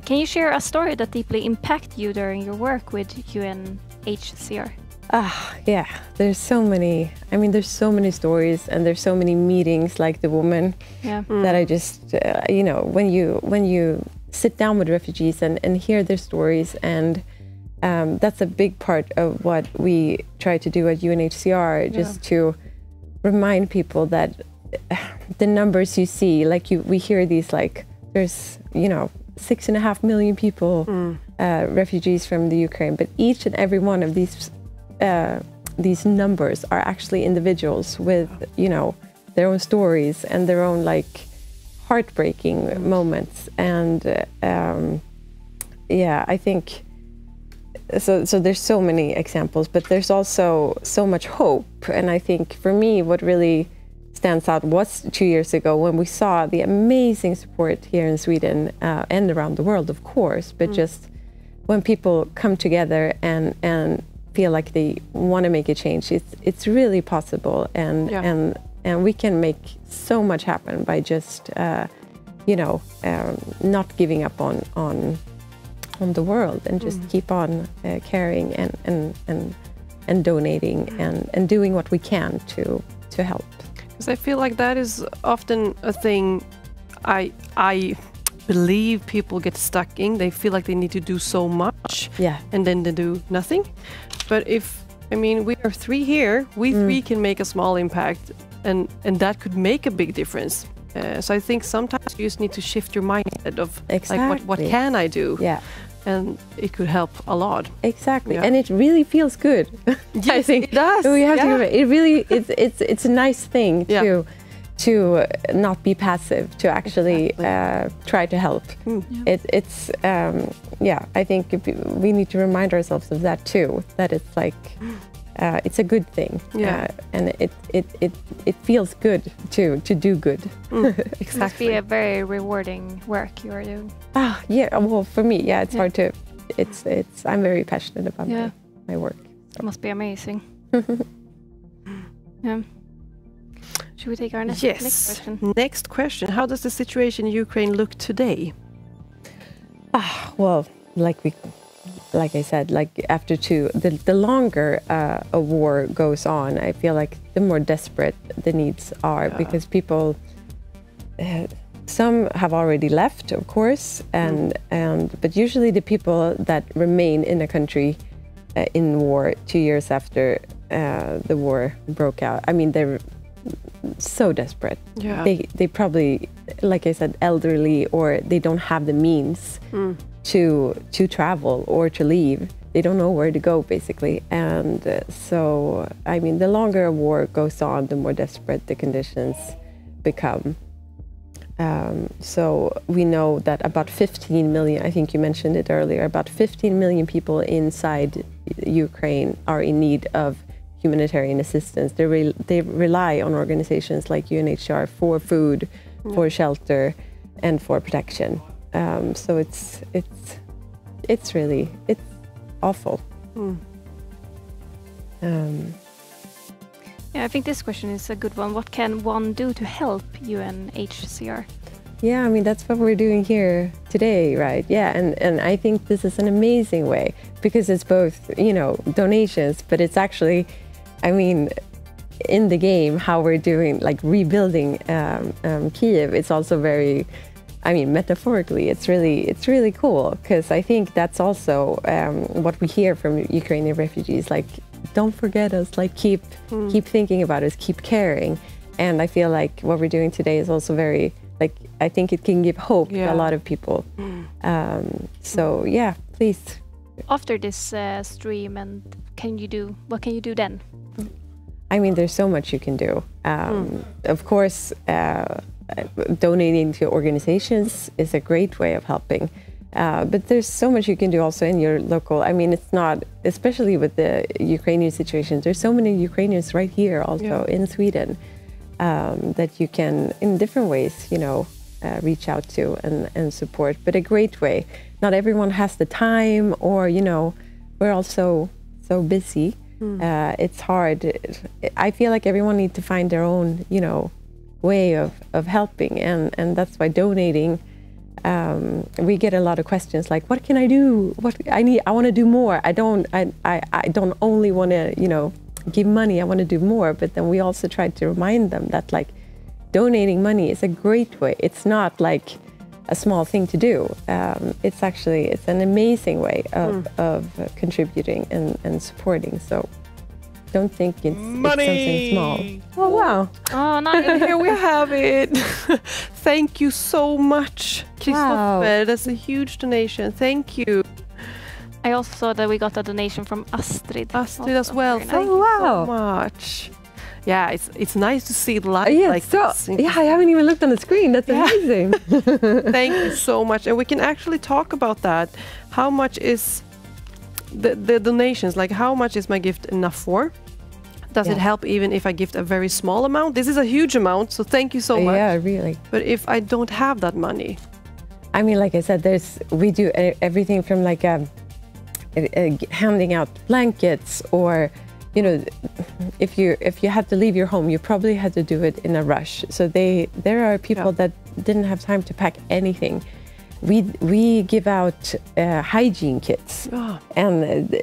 Speaker 4: Can you share a story that deeply impacted you during your work with UNHCR?
Speaker 10: Yeah, there's so many. I mean, there's so many stories, and there's so many meetings like the woman that I just, when you sit down with refugees and hear their stories, and that's a big part of what we try to do at UNHCR, just to remind people that the numbers you see, like we hear these, like there's 6.5 million people, refugees from the Ukraine, but each and every one of these numbers are actually individuals with their own stories and their own like heartbreaking moments, and I think so there's so many examples, but there's also so much hope. And I think for me what really stands out was 2 years ago when we saw the amazing support here in Sweden and around the world, of course, but just when people come together and feel like they want to make a change, it's really possible, and and we can make so much happen by just not giving up on the world, and just keep on caring and donating and doing what we can to help.
Speaker 3: Because I feel like that is often a thing I believe people get stuck in. They feel like they need to do so much, and then they do nothing. But we are 3 here, we 3 can make a small impact, and that could make a big difference. So I think sometimes you just need to shift your mindset of like, what can I do?
Speaker 10: Yeah.
Speaker 3: And it could help a lot.
Speaker 10: Exactly,
Speaker 3: Yeah.
Speaker 10: and it really feels good.
Speaker 3: Yes,
Speaker 10: I think
Speaker 3: it does.
Speaker 10: we have to. It really, it's a nice thing to not be passive, to actually try to help. I think we need to remind ourselves of that too. That it's like it's a good thing, and it feels good to do good.
Speaker 4: Exactly. It must be a very rewarding work you are doing.
Speaker 10: Well, for me, it's hard to. It's. I'm very passionate about my work.
Speaker 4: It must be amazing. Should we take our next question?
Speaker 3: Next question. How does the situation in Ukraine look today?
Speaker 10: Well, like I said, after the longer a war goes on, I feel like the more desperate the needs are, because people, some have already left, of course, but usually the people that remain in a country in war 2 years after the war broke out, they're so desperate.
Speaker 3: Yeah.
Speaker 10: They probably, like I said, elderly, or they don't have the means to travel or to leave. They don't know where to go, basically. And so, the longer a war goes on, the more desperate the conditions become. So we know that about 15 million, I think you mentioned it earlier, about 15 million people inside Ukraine are in need of humanitarian assistance. They rely on organizations like UNHCR for food, for shelter, and for protection. So it's really awful.
Speaker 4: I think this question is a good one. What can one do to help UNHCR?
Speaker 10: Yeah, that's what we're doing here today, right? Yeah, and I think this is an amazing way, because it's both, donations, but it's actually, in the game, how we're doing, like rebuilding Kyiv. It's also very, metaphorically, it's really cool, because I think that's also what we hear from Ukrainian refugees, like, don't forget us, like keep thinking about us, keep caring. And I feel like what we're doing today is also very, like, I think it can give hope to a lot of people. So yeah, please.
Speaker 4: After this stream, and what can you do then?
Speaker 10: There's so much you can do. Of course, donating to organizations is a great way of helping. But there's so much you can do also in your local. It's not, especially with the Ukrainian situation, there's so many Ukrainians right here also in Sweden that you can, in different ways, reach out to and support. But a great way. Not everyone has the time, or, we're also so busy. It's hard. I feel like everyone needs to find their own, way of helping. And that's why donating, we get a lot of questions like, what can I do? I want to do more. I don't only want to, give money. I want to do more. But then we also try to remind them that, like, donating money is a great way. It's not like a small thing to do. It's an amazing way of contributing and supporting. So don't think it's something small. Oh, wow.
Speaker 4: Oh, nice.
Speaker 3: And here we have it. Thank you so much, Christopher. Wow. That's a huge donation. Thank you.
Speaker 4: I also saw that we got a donation from Astrid.
Speaker 3: Astrid as well. Thank you so much. Yeah, it's nice to see it live like this.
Speaker 10: Yeah, I haven't even looked on the screen. That's amazing.
Speaker 3: Thank you so much. And we can actually talk about that. How much is the donations? Like, how much is my gift enough for? Does it help even if I gift a very small amount? This is a huge amount, so thank you so much.
Speaker 10: Yeah, really.
Speaker 3: But if I don't have that money?
Speaker 10: Like I said, we do everything from like handing out blankets, or if you had to leave your home, you probably had to do it in a rush. So there are people that didn't have time to pack anything. We give out hygiene kits, and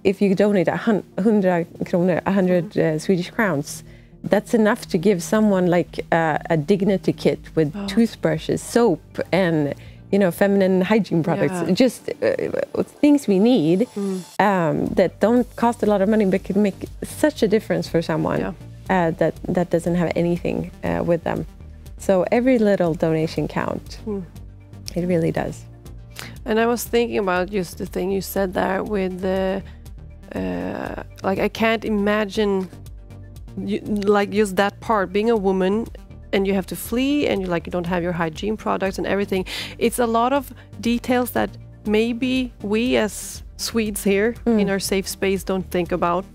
Speaker 10: if you donate 100 kronor, 100 Swedish crowns, that's enough to give someone like a dignity kit with toothbrushes, soap, and feminine hygiene products. Just things we need that don't cost a lot of money, but can make such a difference for someone that doesn't have anything with them. So every little donation counts. It really does.
Speaker 3: And I was thinking about just the thing you said there with the, like, I can't imagine, like, just that part, being a woman and you have to flee and you don't have your hygiene products and everything. It's a lot of details that maybe we as Swedes here in our safe space don't think about.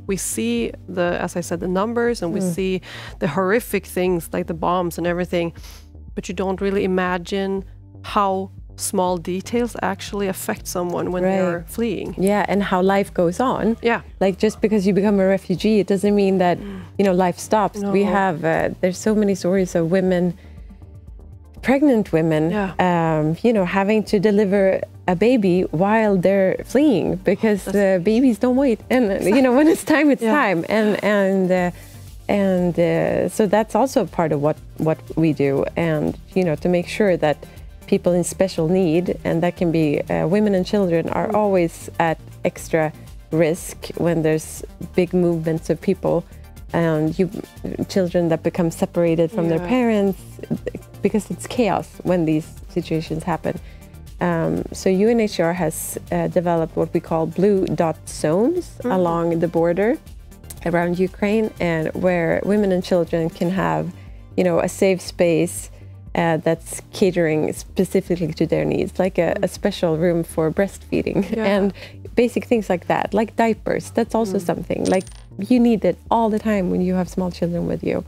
Speaker 3: We see as I said, the numbers, and we see the horrific things like the bombs and everything, but you don't really imagine how small details actually affect someone when they're fleeing.
Speaker 10: Yeah, and how life goes on.
Speaker 3: Yeah.
Speaker 10: Like, just because you become a refugee, it doesn't mean that, life stops.
Speaker 3: No.
Speaker 10: We have, there's so many stories of women, pregnant women, having to deliver a baby while they're fleeing because the babies don't wait. And, when it's time, it's time. And so that's also part of what we do, and to make sure that people in special need, and that can be women and children, are always at extra risk when there's big movements of people, and children that become separated from their parents, because it's chaos when these situations happen. So UNHCR has developed what we call blue dot zones along the border around Ukraine, and where women and children can have, a safe space that's catering specifically to their needs, like a special room for breastfeeding and basic things like that, like diapers. That's also something, like, you need it all the time when you have small children with you.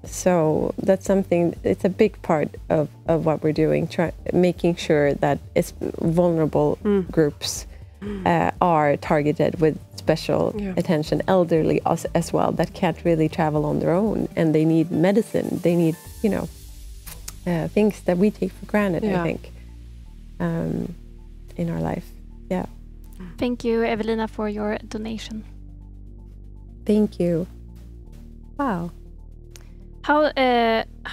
Speaker 10: So that's something, it's a big part of what we're doing, making sure that vulnerable groups are targeted with special attention, elderly as well, that can't really travel on their own, and they need medicine, they need, things that we take for granted, I think, in our life. Yeah.
Speaker 4: Thank you, Evelina, for your donation.
Speaker 10: Thank you. Wow.
Speaker 4: How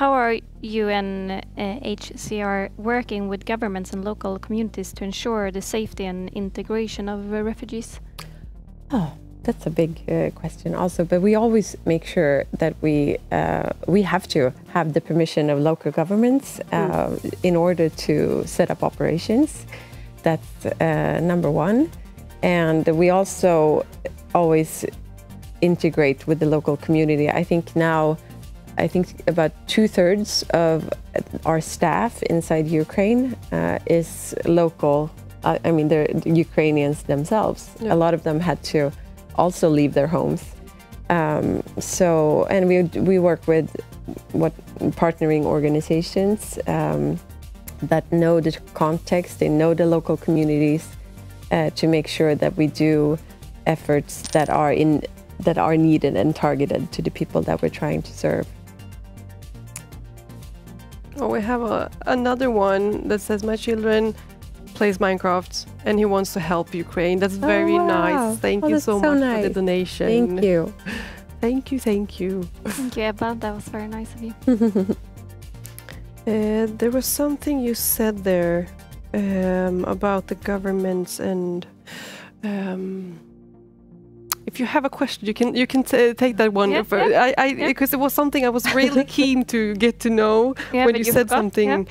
Speaker 4: are UNHCR working with governments and local communities to ensure the safety and integration of refugees?
Speaker 10: Oh, that's a big question also, but we always make sure that we have to have the permission of local governments in order to set up operations. That's number one. And we also always integrate with the local community. I think about 2/3 of our staff inside Ukraine is local. I mean, they're Ukrainians themselves. A lot of them had to also leave their homes. And we work with partnering organizations that know the context, they know the local communities, to make sure that we do efforts that are needed and targeted to the people that we're trying to serve.
Speaker 3: Oh, we have another one that says, my children plays Minecraft and he wants to help Ukraine. That's very nice. Thank you so much for the donation.
Speaker 10: Thank you.
Speaker 3: Thank you.
Speaker 4: Thank you, Ebba. That was very nice of you.
Speaker 3: There was something you said there about the governments, and if you have a question, you can take that one. Because it was something I was really keen to get to know when you said something.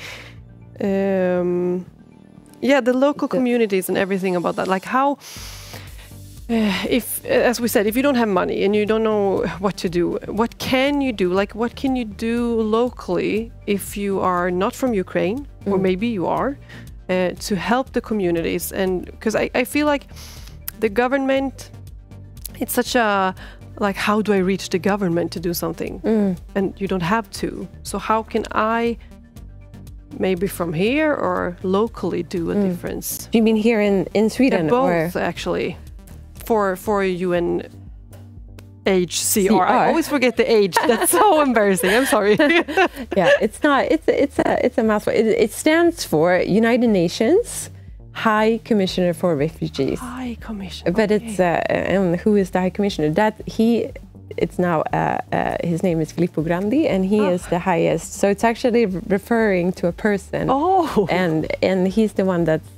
Speaker 3: The local communities and everything about that. Like how, as we said, if you don't have money and you don't know what to do, what can you do? Like, what can you do locally if you are not from Ukraine, or maybe you are, to help the communities? And because I feel like the government, it's such a, like, how do I reach the government to do something? And you don't have to. So how can I, maybe from here or locally, do a difference?
Speaker 10: Do you mean here in Sweden?
Speaker 3: Both, actually. for UNHCR.
Speaker 10: CR.
Speaker 3: I always forget the age. That's so embarrassing. I'm sorry.
Speaker 10: Yeah, it's not. It's a mouthful. It stands for United Nations High Commissioner for Refugees.
Speaker 3: High Commissioner.
Speaker 10: But it's and who is the High Commissioner? It's now his name is Filippo Grandi, and he is the highest. So it's actually referring to a person.
Speaker 3: Oh.
Speaker 10: And he's the one that's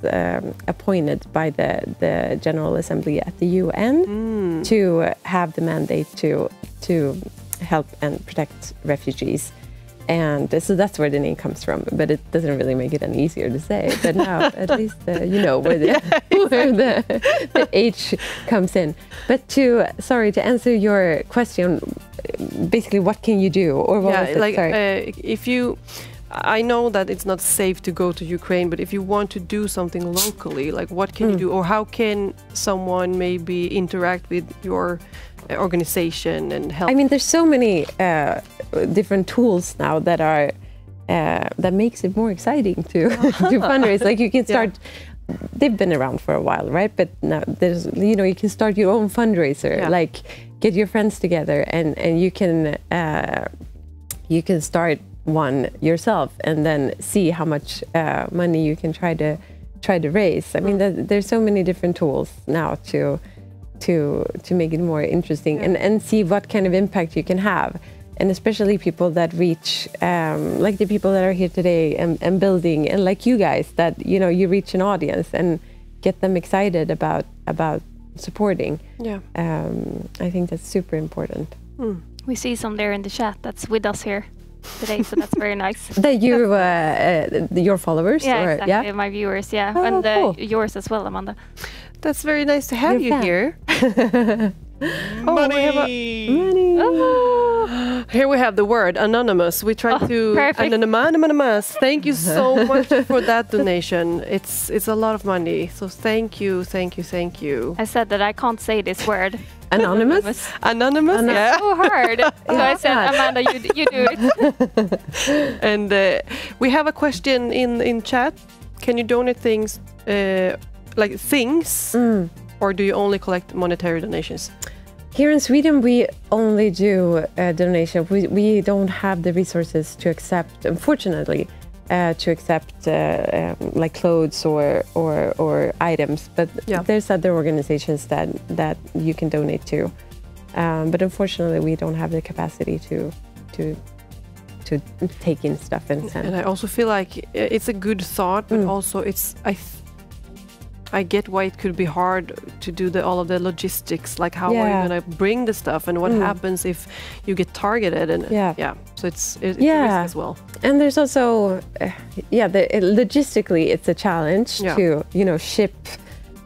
Speaker 10: appointed by the General Assembly at the UN to have the mandate to help and protect refugees. And so that's where the name comes from, but it doesn't really make it any easier to say. But now at least you know where the H comes in. But to answer your question, basically, what can you do, or what was it?
Speaker 3: Like
Speaker 10: Sorry.
Speaker 3: if you, I know that it's not safe to go to Ukraine, but if you want to do something locally, like what can you do, or how can someone maybe interact with your organization and help?
Speaker 10: I mean, there's so many different tools now that are that makes it more exciting to fundraise. Like you can start. They've been around for a while, right? But now there's, you can start your own fundraiser. Like get your friends together, and you can start one yourself, and then see how much money you can try to raise. I mean, there's so many different tools now to make it more interesting and see what kind of impact you can have. And especially people that reach, like the people that are here today and building, and like you guys, that, you reach an audience and get them excited about supporting. Yeah. I think that's super important.
Speaker 4: We see some there in the chat that's with us here today, so that's very nice.
Speaker 10: That you, your followers?
Speaker 4: Yeah,
Speaker 10: or,
Speaker 4: exactly,
Speaker 10: yeah?
Speaker 4: My viewers, yeah.
Speaker 10: Oh,
Speaker 4: and
Speaker 10: cool.
Speaker 4: Yours as well, Amanda.
Speaker 3: That's very nice to have you here.
Speaker 5: Money!
Speaker 3: Oh. Here we have the word anonymous. We try to anonymous. Thank you so much for that donation. It's a lot of money. So thank you.
Speaker 4: I said that I can't say this word.
Speaker 10: Anonymous?
Speaker 3: Anonymous?
Speaker 4: Yeah. It's so hard. So I said, Amanda, you do it.
Speaker 3: And we have a question in chat. Can you donate things like things, or do you only collect monetary donations?
Speaker 10: Here in Sweden, we only do donation. We don't have the resources to accept, unfortunately, like clothes or items. But there's other organizations that you can donate to. But unfortunately, we don't have the capacity to take in stuff and send.
Speaker 3: And I also feel like it's a good thought, but also I get why it could be hard to do all of the logistics, like how are you going to bring the stuff, and what happens if you get targeted, and so it's a risk as well.
Speaker 10: And there's also logistically it's a challenge to ship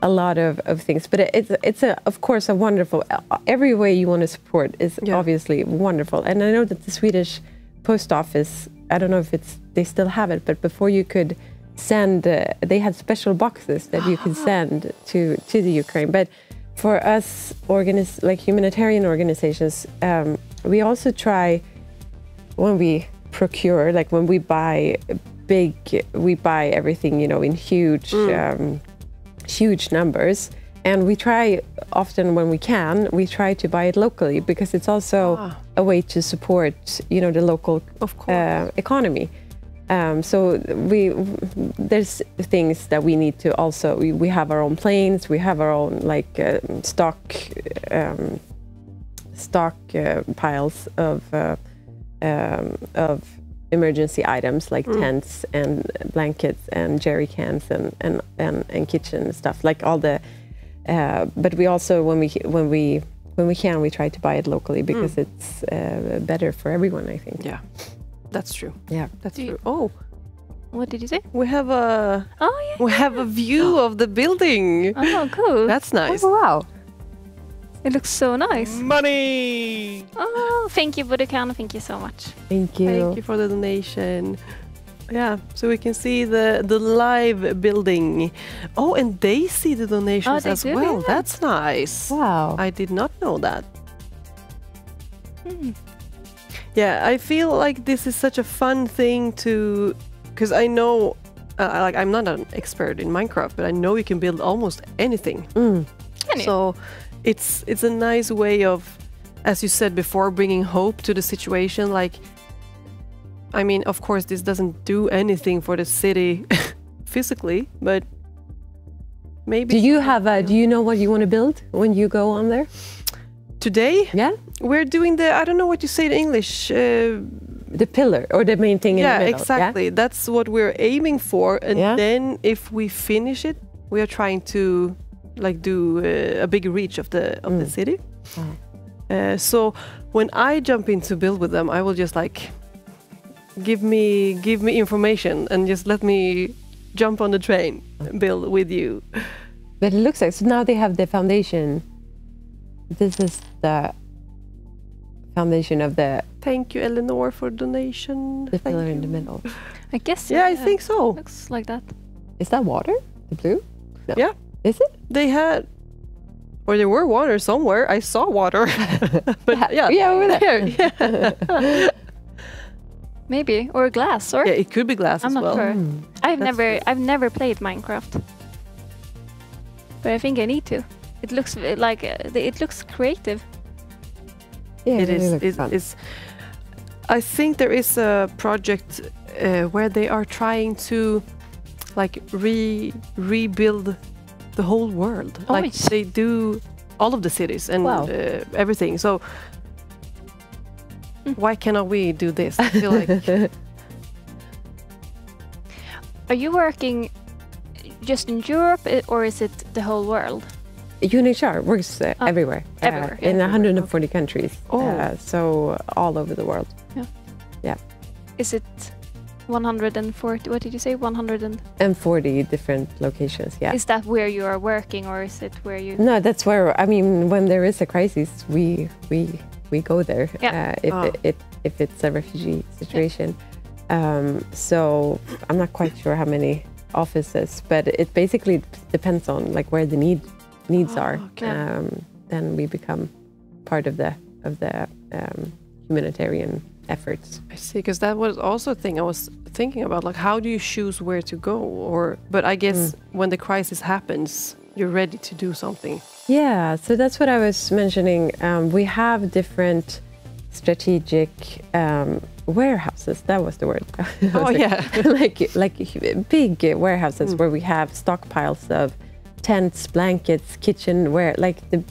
Speaker 10: a lot of things, but it's of course a wonderful, every way you want to support is obviously wonderful. And I know that the Swedish post office, I don't know if they still have it, but before you could send, they had special boxes that you could send to the Ukraine. But for us, like humanitarian organizations, we also try, when we procure, like when we buy everything, in huge numbers. And we try often, when we can, we try to buy it locally, because it's also a way to support, the local economy. So there's things that we need to also, we have our own planes, we have our own stock piles of emergency items like tents and blankets and jerry cans and kitchen stuff, like all the. But we also, when we can, we try to buy it locally, because it's better for everyone, I think.
Speaker 3: Yeah. That's true.
Speaker 10: Yeah,
Speaker 3: that's true. Oh,
Speaker 4: what did you say?
Speaker 3: We have a view of the building.
Speaker 4: Oh, cool.
Speaker 3: That's nice.
Speaker 10: Oh, wow.
Speaker 4: It looks so nice.
Speaker 5: Money!
Speaker 4: Oh, thank you, Budokan. Thank you so much.
Speaker 10: Thank you.
Speaker 3: Thank you for the donation. Yeah, so we can see the live building. Oh, and they see the donations as well. Yeah. That's nice.
Speaker 10: Wow.
Speaker 3: I did not know that. Yeah, I feel like this is such a fun thing to, because I know, I'm not an expert in Minecraft, but I know you can build almost anything. So it's a nice way of, as you said before, bringing hope to the situation. Like, I mean, of course, this doesn't do anything for the city physically, but maybe.
Speaker 11: Do you know what you want to build when you go on there?
Speaker 3: Today?
Speaker 11: Yeah.
Speaker 3: We're doing I don't know what you say in English.
Speaker 11: The pillar or the main thing in the middle.
Speaker 3: Exactly.
Speaker 11: Yeah?
Speaker 3: That's what we're aiming for. And then if we finish it, we are trying to like do a big reach of the city. So when I jump in to build with them, I will just like give me information and just let me jump on the train and build with you.
Speaker 11: But it looks like, so now they have the foundation. This is the foundation of the...
Speaker 3: Thank you, Eleanor, for donation.
Speaker 11: The pillar in the middle.
Speaker 4: I guess.
Speaker 3: Yeah, I think so.
Speaker 4: Looks like that.
Speaker 11: Is that water? The blue? No.
Speaker 3: Yeah.
Speaker 11: Is it?
Speaker 3: They had... Or there were water somewhere. I saw water. But
Speaker 11: yeah, over there.
Speaker 3: Yeah.
Speaker 4: Maybe, or glass, or
Speaker 3: yeah, it could be glass
Speaker 4: I'm
Speaker 3: as well.
Speaker 4: not sure. I've never played Minecraft, but I think I need to. It looks like it looks creative.
Speaker 11: Yeah,
Speaker 3: it is.
Speaker 11: Really fun.
Speaker 3: It's. I think there is a project where they are trying to, like, rebuild the whole world.
Speaker 4: Oh,
Speaker 3: like they do all of the cities and everything. So. Why cannot we do this? I feel like.
Speaker 4: Are you working just in Europe, or is it the whole world?
Speaker 11: UNHCR works everywhere.
Speaker 4: Everywhere.
Speaker 11: In 140 countries.
Speaker 3: Oh.
Speaker 11: So all over the world.
Speaker 4: Yeah.
Speaker 11: Yeah.
Speaker 4: Is it 140? What did you say?
Speaker 11: 140 different locations. Yeah.
Speaker 4: Is that where you are working, or is it where you?
Speaker 11: No, that's where. I mean, when there is a crisis, we go there.
Speaker 4: Yeah.
Speaker 11: If it's a refugee situation. So I'm not quite sure how many offices, but it basically depends on like where the needs are.
Speaker 3: Okay.
Speaker 11: Then we become part of the humanitarian efforts.
Speaker 3: I see, because that was also a thing I was thinking about. Like, how do you choose where to go? But I guess when the crisis happens, you're ready to do something.
Speaker 11: Yeah, so that's what I was mentioning. We have different strategic warehouses. That was the word.
Speaker 3: Oh yeah,
Speaker 11: like big warehouses where we have stockpiles of tents, blankets, kitchenware, like the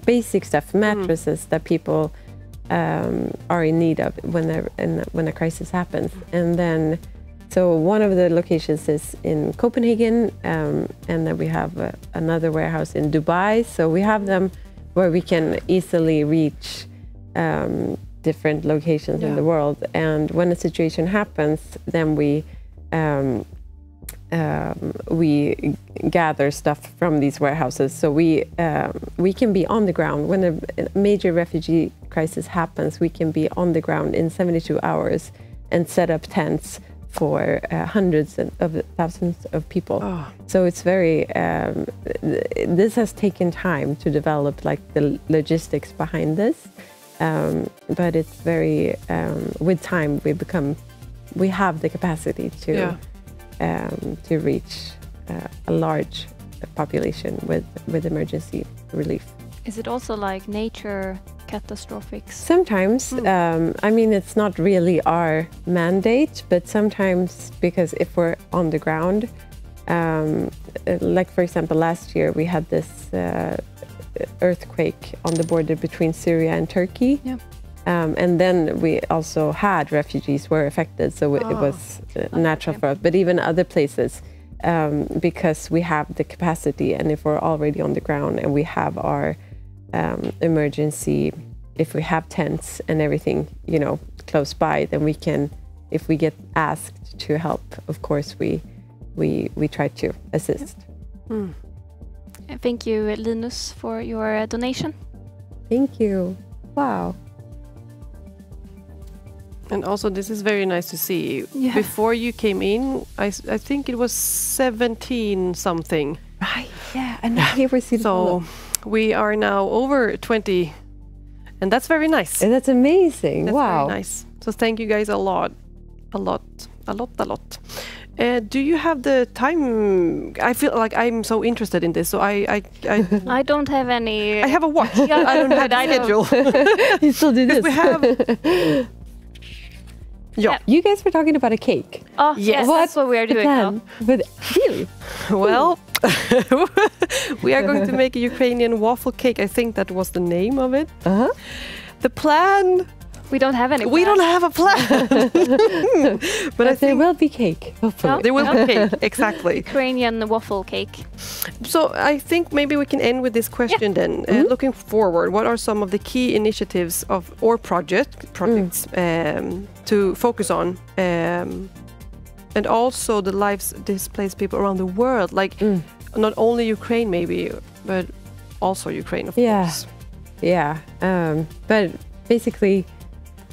Speaker 11: basic stuff, mattresses that people are in need of when a crisis happens. And then, so one of the locations is in Copenhagen, and then we have another warehouse in Dubai. So we have them where we can easily reach different locations in the world. And when a situation happens, then we gather stuff from these warehouses. So we can be on the ground when a major refugee crisis happens. We can be on the ground in 72 hours and set up tents for hundreds of thousands of people. Oh. So it's very. This has taken time to develop, like the logistics behind this, but it's very. With time, we have the capacity to reach a large population with emergency relief.
Speaker 4: Is it also like nature catastrophics?
Speaker 11: Sometimes. I mean, it's not really our mandate, but sometimes, because if we're on the ground, like for example, last year we had this earthquake on the border between Syria and Turkey.
Speaker 4: Yeah.
Speaker 11: And then we also had refugees were affected, so it was natural for us. But even other places, because we have the capacity, and if we're already on the ground and we have our emergency, if we have tents and everything, close by, then we can, if we get asked to help, of course, we try to assist.
Speaker 4: Mm. Thank you, Linus, for your donation.
Speaker 11: Thank you. Wow.
Speaker 3: And also, this is very nice to see.
Speaker 4: Yeah.
Speaker 3: Before you came in, I think it was 17 something.
Speaker 11: Right, yeah. And here we see
Speaker 3: so we are now over 20. And that's very nice.
Speaker 11: And that's amazing.
Speaker 3: That's
Speaker 11: wow.
Speaker 3: very nice. So thank you guys a lot. A lot. Do you have the time? I feel like I'm so interested in this, so I
Speaker 4: I don't have any.
Speaker 3: I have a watch.
Speaker 4: Yeah,
Speaker 3: I don't have
Speaker 4: but I
Speaker 3: a
Speaker 4: don't.
Speaker 3: schedule.
Speaker 11: You still do this.
Speaker 3: We have. Yeah.
Speaker 11: You guys were talking about a cake.
Speaker 4: Oh, yes, that's what we are doing now.
Speaker 11: But really?
Speaker 3: Well, we are going to make a Ukrainian waffle cake. I think that was the name of it.
Speaker 11: Uh-huh.
Speaker 3: The plan.
Speaker 4: We don't have any.
Speaker 3: We don't have a plan. But I
Speaker 11: there
Speaker 3: think
Speaker 11: will be cake. Hopefully.
Speaker 4: No.
Speaker 3: there will be cake. Exactly.
Speaker 4: Ukrainian waffle cake.
Speaker 3: So I think maybe we can end with this question then. Looking forward, what are some of the key initiatives or projects to focus on, and also the lives displaced people around the world, like not only Ukraine maybe, but also Ukraine, of course.
Speaker 11: Yeah. But basically,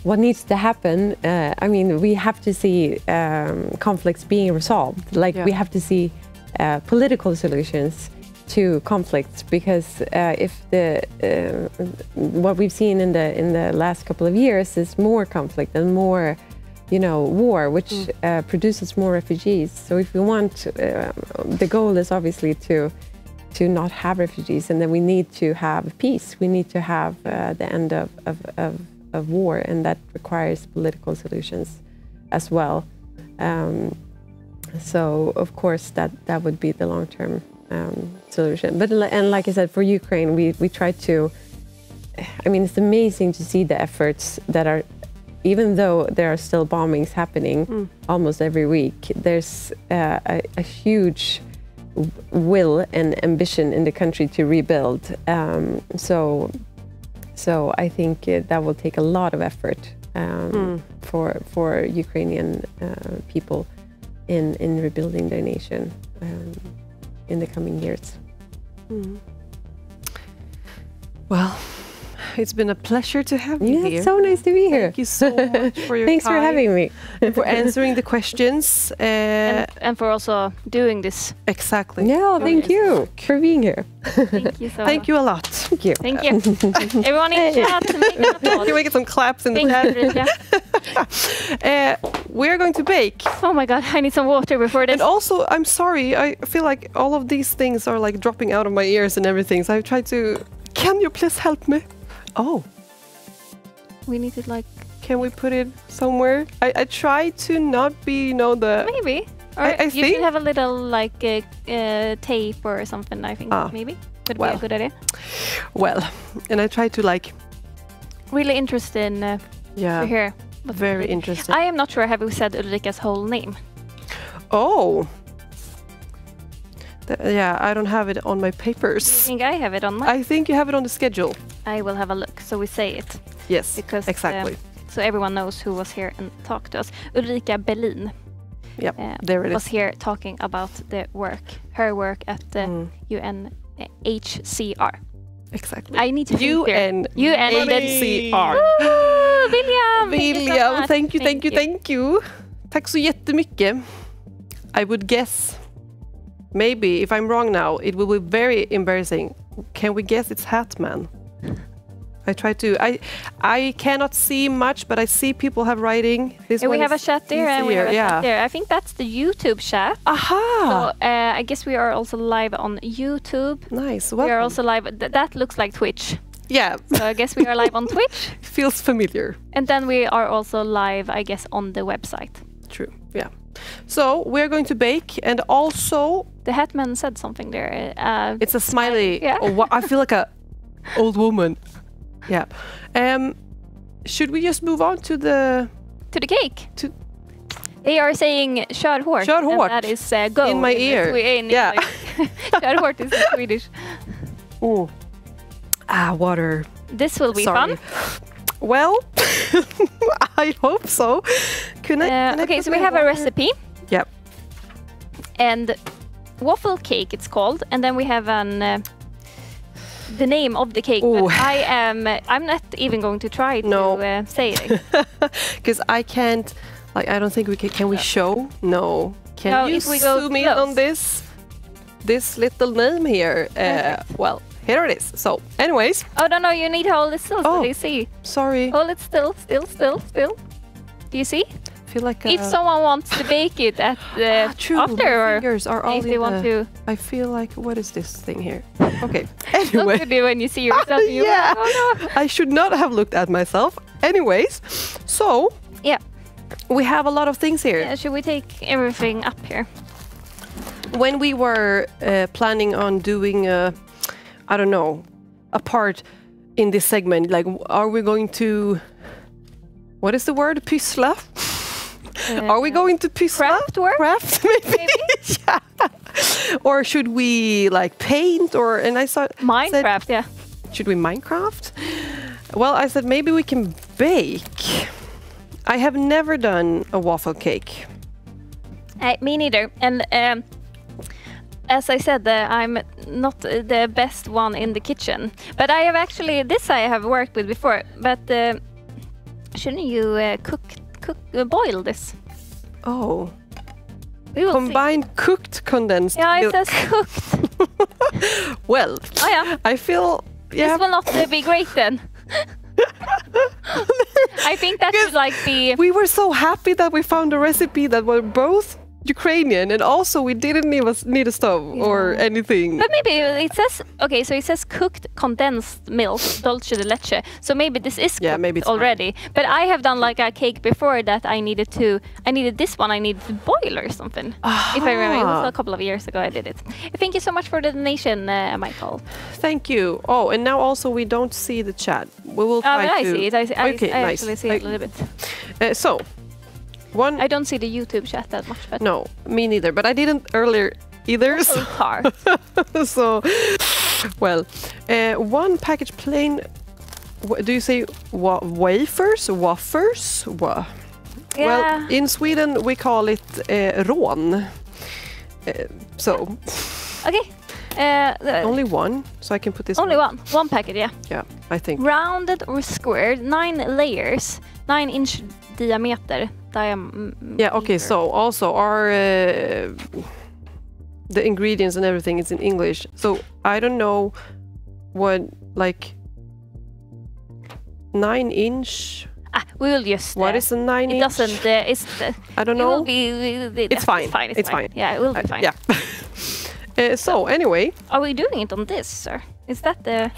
Speaker 11: what needs to happen? I mean, we have to see conflicts being resolved. Like we have to see political solutions to conflicts, because if what we've seen in the last couple of years is more conflict and more, war, which produces more refugees. So if we want, the goal is obviously to not have refugees, and then we need to have peace. We need to have the end of war, and that requires political solutions as well. So of course that would be the long-term solution. But and like I said, for Ukraine, we try to. I mean, it's amazing to see the efforts that are, even though there are still bombings happening almost every week. There's a huge will and ambition in the country to rebuild. So I think that will take a lot of effort for Ukrainian people in rebuilding their nation in the coming years.
Speaker 3: Well, it's been a pleasure to have you here.
Speaker 11: It's so nice to be here.
Speaker 3: Thank you so much for your
Speaker 11: Thanks
Speaker 3: time.
Speaker 11: for having me.
Speaker 3: For answering the questions.
Speaker 4: And for also doing this.
Speaker 3: Exactly.
Speaker 11: No, thank you for being here.
Speaker 4: Thank you so much.
Speaker 3: Thank you a lot.
Speaker 11: Thank you.
Speaker 4: Thank you. Everyone in chat, make an applause.
Speaker 3: Can we get some claps in the
Speaker 4: Thank
Speaker 3: chat? We're going to bake.
Speaker 4: Oh my god, I need some water before this.
Speaker 3: And also, I'm sorry, I feel like all of these things are like dropping out of my ears and everything. So I've tried to... Can you please help me? Oh.
Speaker 4: We need to like...
Speaker 3: Can we put it somewhere? I try to not be, the...
Speaker 4: Maybe. Or
Speaker 3: I
Speaker 4: you
Speaker 3: think...
Speaker 4: could have a little like tape or something, I think, maybe. Could be a good idea.
Speaker 3: Well, and I try to like...
Speaker 4: Really interested in to hear.
Speaker 3: Very interesting.
Speaker 4: I am not sure, have we said Ulrika's whole name?
Speaker 3: Oh. Yeah, I don't have it on my papers.
Speaker 4: I think I have it on mine.
Speaker 3: I think you have it on the schedule.
Speaker 4: I will have a look, so we say it.
Speaker 3: Yes,
Speaker 4: because,
Speaker 3: exactly.
Speaker 4: So everyone knows who was here and talked to us. Ulrika Berlin
Speaker 3: there it
Speaker 4: was
Speaker 3: is.
Speaker 4: here talking about her work at the UNHCR.
Speaker 3: Exactly.
Speaker 4: I need to
Speaker 3: UNHCR. William, thank you. Tack så jättemycket. I would guess, maybe if I'm wrong now, it will be very embarrassing. Can we guess it's Hatman? I try to. I cannot see much, but I see people have writing.
Speaker 4: We have a chat there, and we have a chat there. I think that's the YouTube chat.
Speaker 3: Aha!
Speaker 4: So I guess we are also live on YouTube.
Speaker 3: Nice.
Speaker 4: We are also live. That looks like Twitch.
Speaker 3: Yeah.
Speaker 4: So I guess we are live on Twitch.
Speaker 3: Feels familiar.
Speaker 4: And then we are also live, I guess, on the website.
Speaker 3: True. Yeah. So we're going to bake, and also
Speaker 4: the Hetman said something there.
Speaker 3: It's a smiley.
Speaker 4: Yeah.
Speaker 3: Oh, I feel like a old woman. Yeah. Should we just move on to the
Speaker 4: cake? They are saying "kör hårt."
Speaker 3: Kör hårt.
Speaker 4: That is go
Speaker 3: in my ear.
Speaker 4: Yeah. Kör hårt is in Swedish.
Speaker 3: Oh. Water.
Speaker 4: This will be fun.
Speaker 3: Well, I hope so.
Speaker 4: Okay, so we have a recipe.
Speaker 3: Yep.
Speaker 4: And waffle cake, it's called, and then we have the name of the cake. But I'm not even going to try to say it
Speaker 3: because I can't. Like, I don't think we can. Can we show? No. Can you zoom in on this little name here? Well. Here it is. So, anyways.
Speaker 4: Oh, no, you need to hold it still so they see.
Speaker 3: Sorry.
Speaker 4: Hold it still. Do you see?
Speaker 3: feel like
Speaker 4: if someone wants to bake it at
Speaker 3: true.
Speaker 4: after,
Speaker 3: My
Speaker 4: or
Speaker 3: fingers are all
Speaker 4: if they want to.
Speaker 3: I feel like, what is this thing here? Okay.
Speaker 4: Don't
Speaker 3: Anyway.
Speaker 4: you do when you see yourself. You
Speaker 3: Yeah.
Speaker 4: oh, no.
Speaker 3: I should not have looked at myself. Anyways, so
Speaker 4: Yeah.
Speaker 3: we have a lot of things here.
Speaker 4: Yeah, should we take everything up here?
Speaker 3: When we were planning on doing I don't know, a part in this segment, like, are we going to, what is the word? Pyssla? Are we going to pyssla?
Speaker 4: Craft work?
Speaker 3: Craft, maybe? Yeah. Or should we like paint, or, and I thought,
Speaker 4: Minecraft, yeah.
Speaker 3: should we Minecraft? Well, I said maybe we can bake. I have never done a waffle cake.
Speaker 4: Me neither. And as I said, I'm not the best one in the kitchen. But I have actually, this I have worked with before. But shouldn't you boil this?
Speaker 3: Oh.
Speaker 4: We will
Speaker 3: Combined
Speaker 4: see.
Speaker 3: cooked condensed
Speaker 4: Yeah, it
Speaker 3: milk.
Speaker 4: says cooked.
Speaker 3: Well,
Speaker 4: Oh yeah.
Speaker 3: I feel, yeah.
Speaker 4: This will not be great then. I think that should like be.
Speaker 3: We were so happy that we found a recipe that were both Ukrainian, and also we didn't need a stove or anything.
Speaker 4: But maybe it says, okay, so it says cooked condensed milk, dolce de leche. So maybe this is cooked
Speaker 3: maybe it's
Speaker 4: already. But I have done like a cake before that I needed this one I needed to boil or something. If I remember, it was a couple of years ago I did it. Thank you so much for the donation, Michael.
Speaker 3: Thank you. Oh, and now also we don't see the chat. We will try
Speaker 4: I
Speaker 3: to...
Speaker 4: see it.
Speaker 3: Okay,
Speaker 4: I
Speaker 3: nice.
Speaker 4: actually see it a little bit.
Speaker 3: So, one...
Speaker 4: I don't see the YouTube chat that much, but
Speaker 3: No, me neither. But I didn't earlier either.
Speaker 4: so hard.
Speaker 3: So, well, one package plain... Do you say wafers? Wafers?
Speaker 4: Yeah.
Speaker 3: Well, in Sweden we call it rån. So,
Speaker 4: Okay.
Speaker 3: only one, so I can put this...
Speaker 4: Only one packet, yeah.
Speaker 3: Yeah, I think.
Speaker 4: Rounded or squared, 9 layers, 9-inch diameter.
Speaker 3: Yeah, okay, so also our the ingredients and everything is in English. So I don't know what, like, 9-inch.
Speaker 4: We will just.
Speaker 3: What is a 9-inch?
Speaker 4: It doesn't.
Speaker 3: I don't
Speaker 4: It will
Speaker 3: know.
Speaker 4: be.
Speaker 3: It's fine.
Speaker 4: It's fine. Yeah, it will be fine.
Speaker 3: Yeah. So anyway,
Speaker 4: Are we doing it on this, sir? Is that the?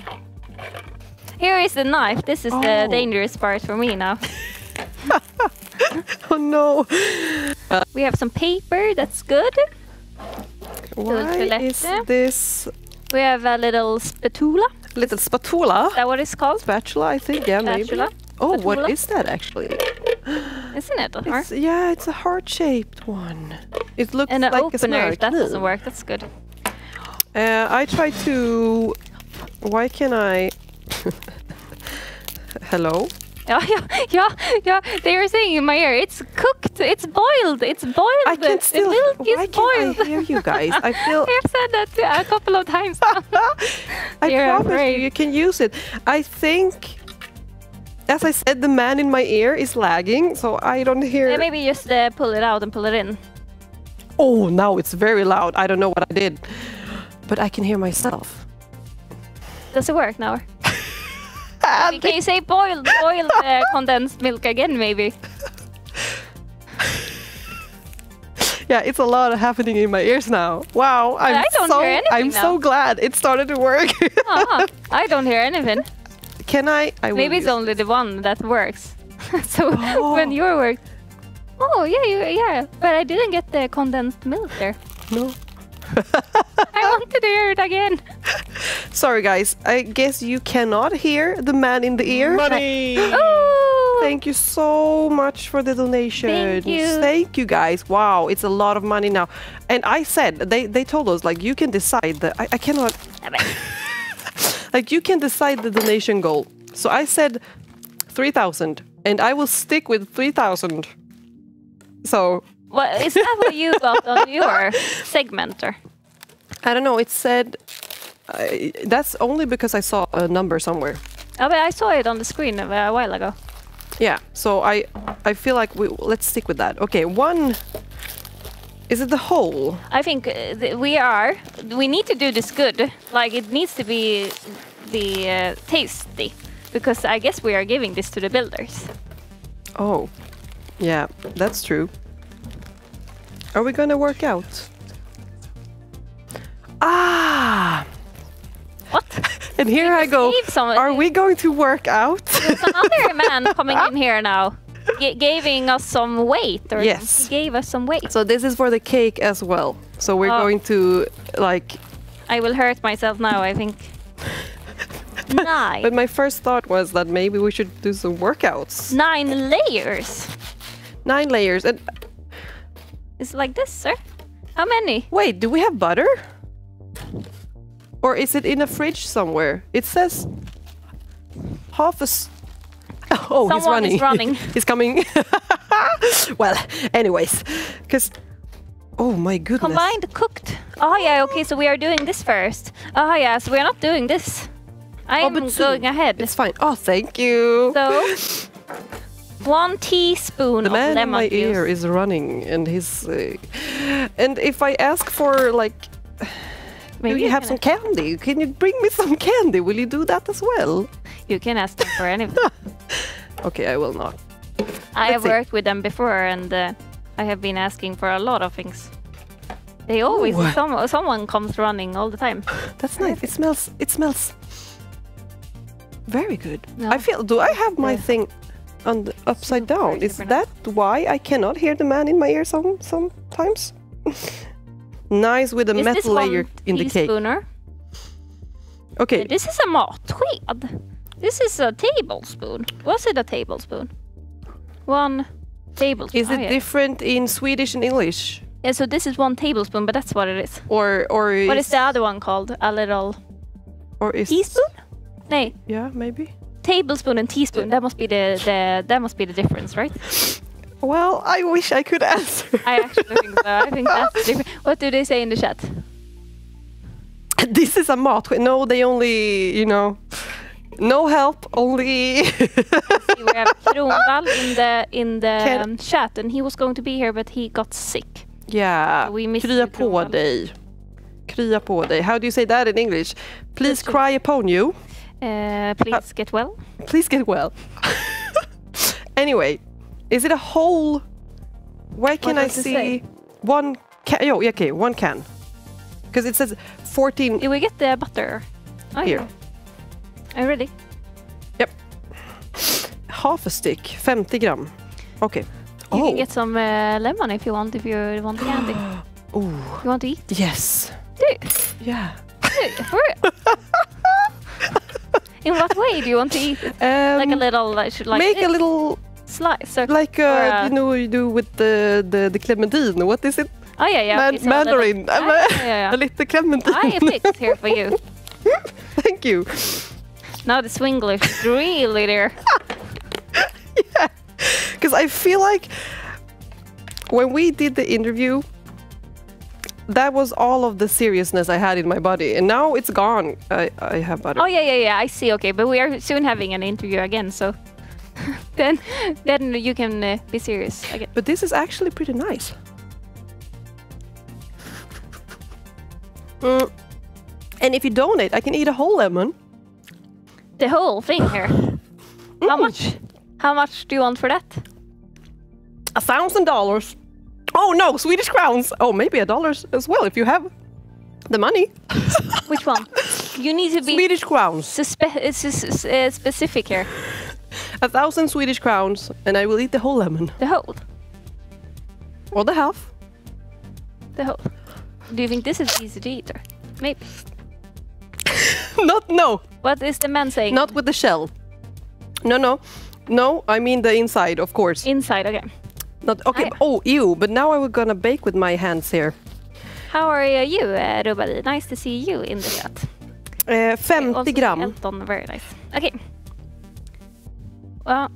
Speaker 4: Here is the knife. This is the
Speaker 3: Oh.
Speaker 4: dangerous part for me now.
Speaker 3: oh no,
Speaker 4: We have some paper. That's good.
Speaker 3: why is this
Speaker 4: We have a little spatula.
Speaker 3: little spatula?
Speaker 4: Is that what it's called?
Speaker 3: Spatula, I think. Yeah,
Speaker 4: Spatula.
Speaker 3: maybe. Oh,
Speaker 4: Spatula.
Speaker 3: what is that actually?
Speaker 4: Isn't it?
Speaker 3: It's a heart-shaped one. It looks
Speaker 4: And an
Speaker 3: like a
Speaker 4: opener. If that
Speaker 3: smörkniv.
Speaker 4: doesn't work, that's good.
Speaker 3: I try to... Why can I... Hello?
Speaker 4: Yeah. They were saying in my ear, it's cooked, it's boiled, it's boiled.
Speaker 3: I can still...
Speaker 4: The milk
Speaker 3: Why
Speaker 4: is
Speaker 3: can't
Speaker 4: boiled.
Speaker 3: I hear you guys? I feel...
Speaker 4: I've said that a couple of times.
Speaker 3: I
Speaker 4: You're
Speaker 3: promise
Speaker 4: afraid.
Speaker 3: you can use it. I think... As I said, the man in my ear is lagging, so I don't hear...
Speaker 4: Maybe just pull it out and pull it in.
Speaker 3: Oh, now it's very loud. I don't know what I did. But I can hear myself.
Speaker 4: Does it work now? Can you say boiled condensed milk again, maybe?
Speaker 3: Yeah, it's a lot happening in my ears now. Wow,
Speaker 4: I don't hear anything
Speaker 3: I'm
Speaker 4: now.
Speaker 3: so glad it started to work.
Speaker 4: I don't hear anything.
Speaker 3: Can I will
Speaker 4: Maybe it's
Speaker 3: use
Speaker 4: only the one that works. So
Speaker 3: Oh.
Speaker 4: when your work. Oh yeah. But I didn't get the condensed milk there.
Speaker 3: No.
Speaker 4: I wanted to hear it again.
Speaker 3: Sorry, guys. I guess you cannot hear the man in the ear.
Speaker 5: Money!
Speaker 4: Oh!
Speaker 3: Thank you so much for the donation.
Speaker 4: Thank you.
Speaker 3: Thank you, guys. Wow, it's a lot of money now. And I said, they told us, like, you can decide that I cannot... Like, you can decide the donation goal. So I said 3,000, and I will stick with 3,000. So...
Speaker 4: Well, is that what you got on your segment? Or?
Speaker 3: I don't know, it said... that's only because I saw a number somewhere.
Speaker 4: Oh, but I saw it on the screen a while ago.
Speaker 3: Yeah, so I feel like let's stick with that. Okay, one... Is it the whole?
Speaker 4: I think we need to do this good. Like, it needs to be tasty. Because I guess we are giving this to the builders.
Speaker 3: Oh. Yeah, that's true. Are we gonna work out? Ah!
Speaker 4: What?
Speaker 3: And here I go. Are we going to work out?
Speaker 4: There's another man coming in here now, giving us some weight. Or
Speaker 3: Yes.
Speaker 4: he gave us some weight.
Speaker 3: So this is for the cake as well. So we're going to like...
Speaker 4: I will hurt myself now, I think. 9.
Speaker 3: But my first thought was that maybe we should do some workouts.
Speaker 4: 9 layers.
Speaker 3: 9 layers. And
Speaker 4: it's like this, sir. How many?
Speaker 3: wait, do we have butter? Or is it in a fridge somewhere? It says half a... Oh, he's
Speaker 4: Someone
Speaker 3: running.
Speaker 4: is running.
Speaker 3: He's coming. Well, anyways, because... Oh my goodness.
Speaker 4: Combined cooked. Oh yeah, okay, so we are doing this first. Oh yeah, so we are not doing this. I'm going ahead.
Speaker 3: It's fine. Oh, thank you.
Speaker 4: So, 1 teaspoon
Speaker 3: The
Speaker 4: of
Speaker 3: man in
Speaker 4: lemon
Speaker 3: my
Speaker 4: juice.
Speaker 3: ear is running, and he's... and if I ask for, like...
Speaker 4: Maybe
Speaker 3: do you have some candy? Can you bring me some candy? Will you do that as well?
Speaker 4: You can ask them for anything.
Speaker 3: Okay, I will not.
Speaker 4: I have
Speaker 3: see.
Speaker 4: worked with them before, and I have been asking for a lot of things. They always...
Speaker 3: Ooh.
Speaker 4: Someone comes running all the time.
Speaker 3: That's nice. It smells very good.
Speaker 4: No.
Speaker 3: I feel... Do I have my thing on the upside down? Is that why I cannot hear the man in my ear sometimes? Nice with a
Speaker 4: Is this
Speaker 3: metal layer
Speaker 4: 1
Speaker 3: in the cake.
Speaker 4: teasponer?
Speaker 3: Okay.
Speaker 4: This is a matsked. This is a tablespoon. Was it a tablespoon? 1 tablespoon.
Speaker 3: Is it different in Swedish and English?
Speaker 4: Yeah, so this is 1 tablespoon, but that's what it is.
Speaker 3: Or
Speaker 4: What is the other one called? A little...
Speaker 3: Or is...
Speaker 4: Teaspoon? No.
Speaker 3: Yeah, maybe.
Speaker 4: Tablespoon and teaspoon. That must be the difference, right?
Speaker 3: Well, I wish I could answer.
Speaker 4: I actually think so. I think that's different. What do they say in the chat?
Speaker 3: This is a mat. No, they only, no help, only...
Speaker 4: We have Kronwall in the chat, and he was going to be here, but he got sick.
Speaker 3: Yeah,
Speaker 4: So we missed
Speaker 3: krya
Speaker 4: you,
Speaker 3: på
Speaker 4: Kronwall.
Speaker 3: dig. Krya på dig. How do you say that in English? Please cry upon you.
Speaker 4: Please get well.
Speaker 3: Please get well. Anyway, is it a whole... Why can
Speaker 4: What
Speaker 3: I
Speaker 4: does it
Speaker 3: see
Speaker 4: say?
Speaker 3: 1 can? Oh, yeah, okay, 1 can. Because it says 14...
Speaker 4: Did we get the butter? Oh,
Speaker 3: Here.
Speaker 4: yeah. Are you ready?
Speaker 3: Yep. Half a stick, 50 gram. Okay.
Speaker 4: You can get some lemon if you want candy.
Speaker 3: Ooh.
Speaker 4: You want to eat?
Speaker 3: Yes.
Speaker 4: Do.
Speaker 3: Yeah.
Speaker 4: For real? In what way do you want to eat it? Like a little,
Speaker 3: make a little
Speaker 4: slice,
Speaker 3: like you do with the clementine. What is it?
Speaker 4: Oh yeah.
Speaker 3: Mandarin.
Speaker 4: Yeah.
Speaker 3: A little clementine.
Speaker 4: I picked here for you.
Speaker 3: Thank you.
Speaker 4: Now the Swinglish is really there.
Speaker 3: Yeah, because I feel like when we did the interview, that was all of the seriousness I had in my body, and now it's gone. I have butter.
Speaker 4: Oh yeah. I see. Okay, but we are soon having an interview again, so then you can be serious again.
Speaker 3: But this is actually pretty nice. And if you donate, I can eat a whole lemon.
Speaker 4: The whole thing here. How much? How much do you want for that?
Speaker 3: $1,000. Oh no, Swedish crowns. Oh, maybe $1 as well if you have the money.
Speaker 4: Which one? You need to be
Speaker 3: Swedish crowns.
Speaker 4: Specific here.
Speaker 3: 1,000 Swedish crowns, and I will eat the whole lemon.
Speaker 4: The whole.
Speaker 3: Or the half.
Speaker 4: The whole. Do you think this is easy to eat, or maybe?
Speaker 3: No.
Speaker 4: What is the man saying?
Speaker 3: Not with the shell. No, I mean the inside, of course.
Speaker 4: Inside, okay.
Speaker 3: Not okay. Oh, ew! But now I was gonna bake with my hands here.
Speaker 4: How are you, Rubali? Nice to see you in the chat.
Speaker 3: 50 gram.
Speaker 4: Elton, very nice. Okay. Well,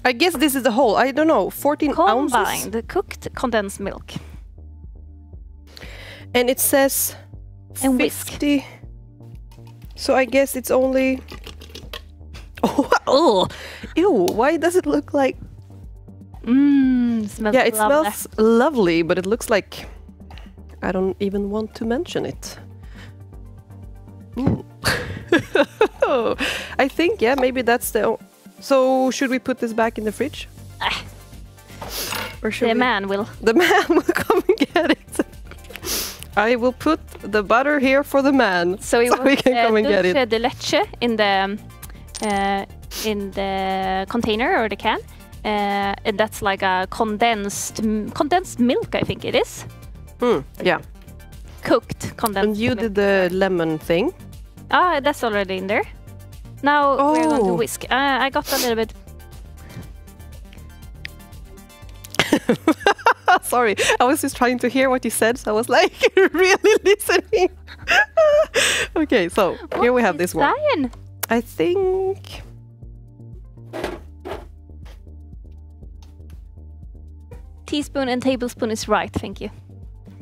Speaker 3: I guess this is the whole. I don't know. 14 ounces.
Speaker 4: combined cooked condensed milk.
Speaker 3: And it says
Speaker 4: And
Speaker 3: 50. So I guess it's only. Oh, ew! Why does it look like?
Speaker 4: Smells
Speaker 3: Yeah, it
Speaker 4: lovely.
Speaker 3: smells lovely, but it looks like I don't even want to mention it. I think, yeah, maybe that's the... So, should we put this back in the fridge? Or should
Speaker 4: The
Speaker 3: we-
Speaker 4: man will.
Speaker 3: The man will come and get it. I will put the butter here for the man,
Speaker 4: So we
Speaker 3: can come and get it.
Speaker 4: dulce de leche in the container or the can. And that's like a condensed milk, I think it is.
Speaker 3: Yeah.
Speaker 4: Cooked condensed
Speaker 3: And you
Speaker 4: milk.
Speaker 3: did the lemon thing.
Speaker 4: Ah, that's already in there. Now we're going to
Speaker 3: Oh.
Speaker 4: whisk. I got a little bit.
Speaker 3: Sorry, I was just trying to hear what you said, so I was like really listening. Okay, so here we have this one.
Speaker 4: Lion.
Speaker 3: I think.
Speaker 4: Teaspoon and tablespoon is right, thank you.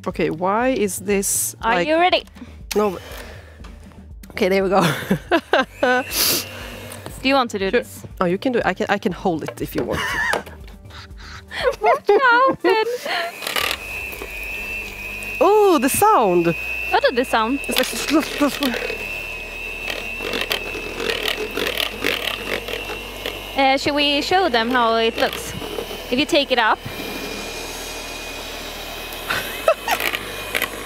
Speaker 3: Okay, why is this?
Speaker 4: Are
Speaker 3: like...
Speaker 4: you ready?
Speaker 3: No. Okay, there we go.
Speaker 4: Do you want to do
Speaker 3: Sure.
Speaker 4: this?
Speaker 3: Oh, you can do it. I can hold it if you want to.
Speaker 4: Watch out, Ben.
Speaker 3: Oh, the sound!
Speaker 4: What did the sound?
Speaker 3: It's like...
Speaker 4: Should we show them how it looks? If you take it up.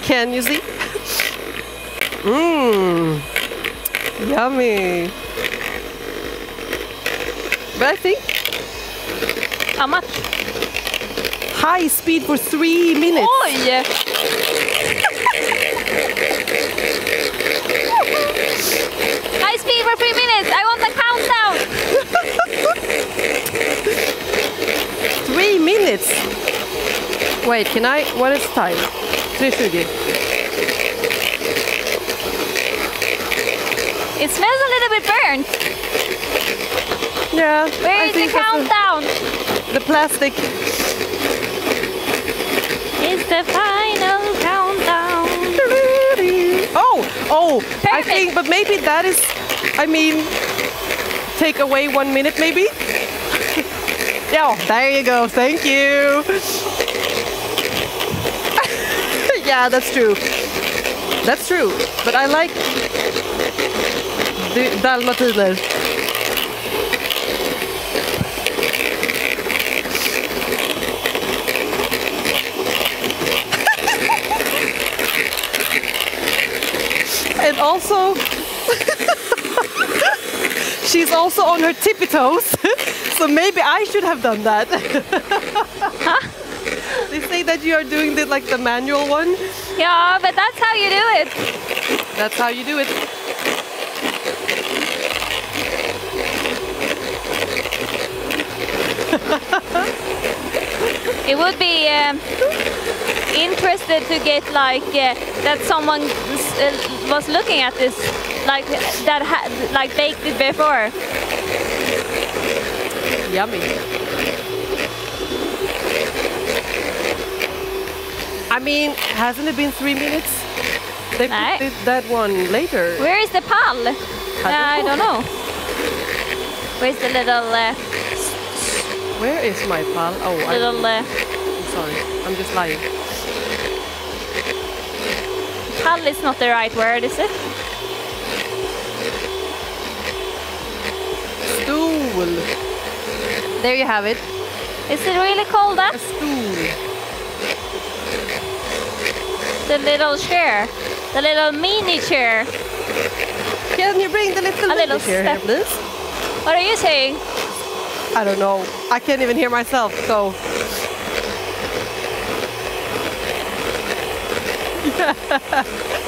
Speaker 3: Can you see? Mmm. Yummy. But I think
Speaker 4: How much?
Speaker 3: high speed for 3 minutes.
Speaker 4: Oj! High speed for 3 minutes. I want the countdown.
Speaker 3: 3 minutes. Wait, can I? What is time? 3:30.
Speaker 4: It smells a little bit burnt.
Speaker 3: Yeah.
Speaker 4: Where
Speaker 3: I
Speaker 4: is the
Speaker 3: think that's
Speaker 4: countdown?
Speaker 3: the plastic.
Speaker 4: It's the final countdown.
Speaker 3: Oh, I
Speaker 4: Perfect.
Speaker 3: think, but maybe that is, I mean, take away 1 minute maybe? Yeah, there you go, thank you. Yeah, that's true. That's true, but I like the dalmatiner. And also, she's also on her tippy toes, so maybe I should have done that. They say that you are doing the manual one.
Speaker 4: Yeah, but that's how you do it.
Speaker 3: That's how you do it.
Speaker 4: It would be interested to get that someone was looking at this, that baked it before.
Speaker 3: Yummy. I mean, hasn't it been 3 minutes? They
Speaker 4: Nej.
Speaker 3: put that one later.
Speaker 4: Where is the pal? I don't know. Where's the little
Speaker 3: Where is my pal? Oh,
Speaker 4: little
Speaker 3: I'm sorry. I'm just lying.
Speaker 4: pal is not the right word, is it?
Speaker 3: Stool. There you have it.
Speaker 4: Is it really called that?
Speaker 3: A stool.
Speaker 4: The little chair, the little mini chair.
Speaker 3: Can you bring the little
Speaker 4: A little
Speaker 3: chair here,
Speaker 4: step.
Speaker 3: please?
Speaker 4: What are you saying?
Speaker 3: I don't know. I can't even hear myself, so.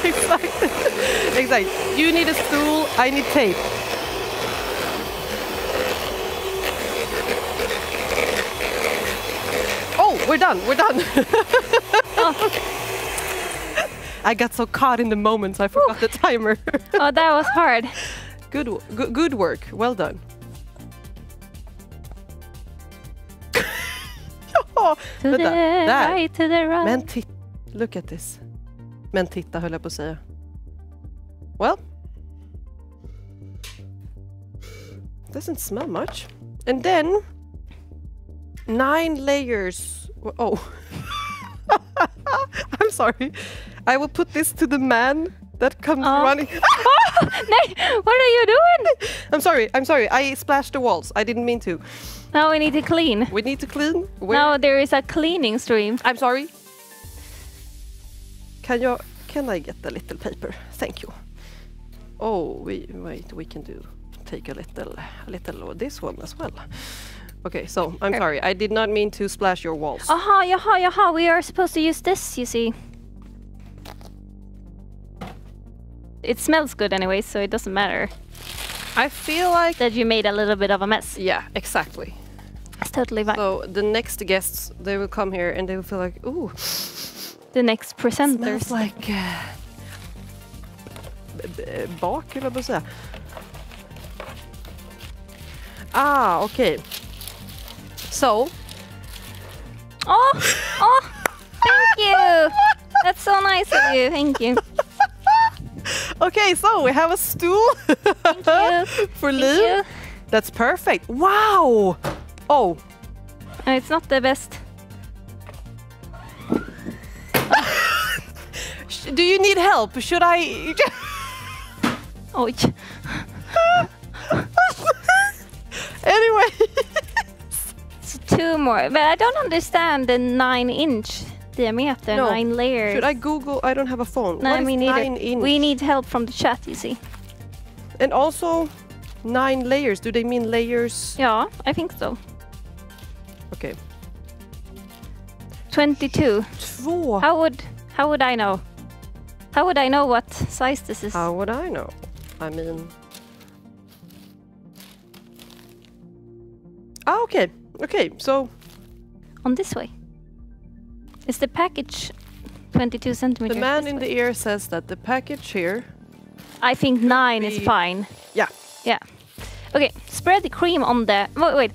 Speaker 3: Exactly. Exactly. You need a stool, I need tape. Oh, we're done, we're done. I got so caught in the moment, I forgot the timer.
Speaker 4: Oh, that was hard.
Speaker 3: Good work, well done. Ja,
Speaker 4: To
Speaker 3: vänta,
Speaker 4: the
Speaker 3: där.
Speaker 4: right, to the right.
Speaker 3: Men look at this. Men titta höll jag på att säga. Well. Doesn't smell much. And then 9 layers. Oh. I'm sorry. I will put this to the man that comes running.
Speaker 4: Nej, what are you doing?
Speaker 3: I'm sorry. I splashed the walls. I didn't mean to.
Speaker 4: Now we need to clean.
Speaker 3: We need to clean. Where?
Speaker 4: Now there is a cleaning stream.
Speaker 3: I'm sorry. Can I get a little paper? Thank you. Oh, we can take a little of this one as well. Okay, so I'm sorry. I did not mean to splash your walls.
Speaker 4: Aha. We are supposed to use this, you see. It smells good anyway, so it doesn't matter.
Speaker 3: I feel like
Speaker 4: that you made a little bit of a mess.
Speaker 3: Yeah, exactly.
Speaker 4: It's totally fine.
Speaker 3: So the next guests, they will come here and they will feel like, ooh.
Speaker 4: The next presenters.
Speaker 3: Smells like bak, eller vad säga. Ah, okay. So.
Speaker 4: Oh, thank you. That's so nice of you. Thank you.
Speaker 3: Okay, so we have a stool for Liv. That's perfect. Wow. Oh.
Speaker 4: It's not the best.
Speaker 3: Do you need help? Should I?
Speaker 4: Oh.
Speaker 3: Anyway.
Speaker 4: So 2 more, but I don't understand the 9-inch diameter,
Speaker 3: No.
Speaker 4: 9 layers.
Speaker 3: Should I Google? I don't have a phone.
Speaker 4: No,
Speaker 3: What is
Speaker 4: me neither.
Speaker 3: 9 inch?
Speaker 4: We need help from the chat, you see.
Speaker 3: And also 9 layers. Do they mean layers?
Speaker 4: Yeah, I think so.
Speaker 3: Okay.
Speaker 4: 22.
Speaker 3: Två.
Speaker 4: How would I know? How would I know what size this is?
Speaker 3: How would I know? I mean. Ah, okay. Okay, so.
Speaker 4: On this way. Is the package 22 centimeters?
Speaker 3: The man in the ear says that the package here.
Speaker 4: I think 9 is fine.
Speaker 3: Yeah.
Speaker 4: Yeah. Okay, spread the cream on the... Wait.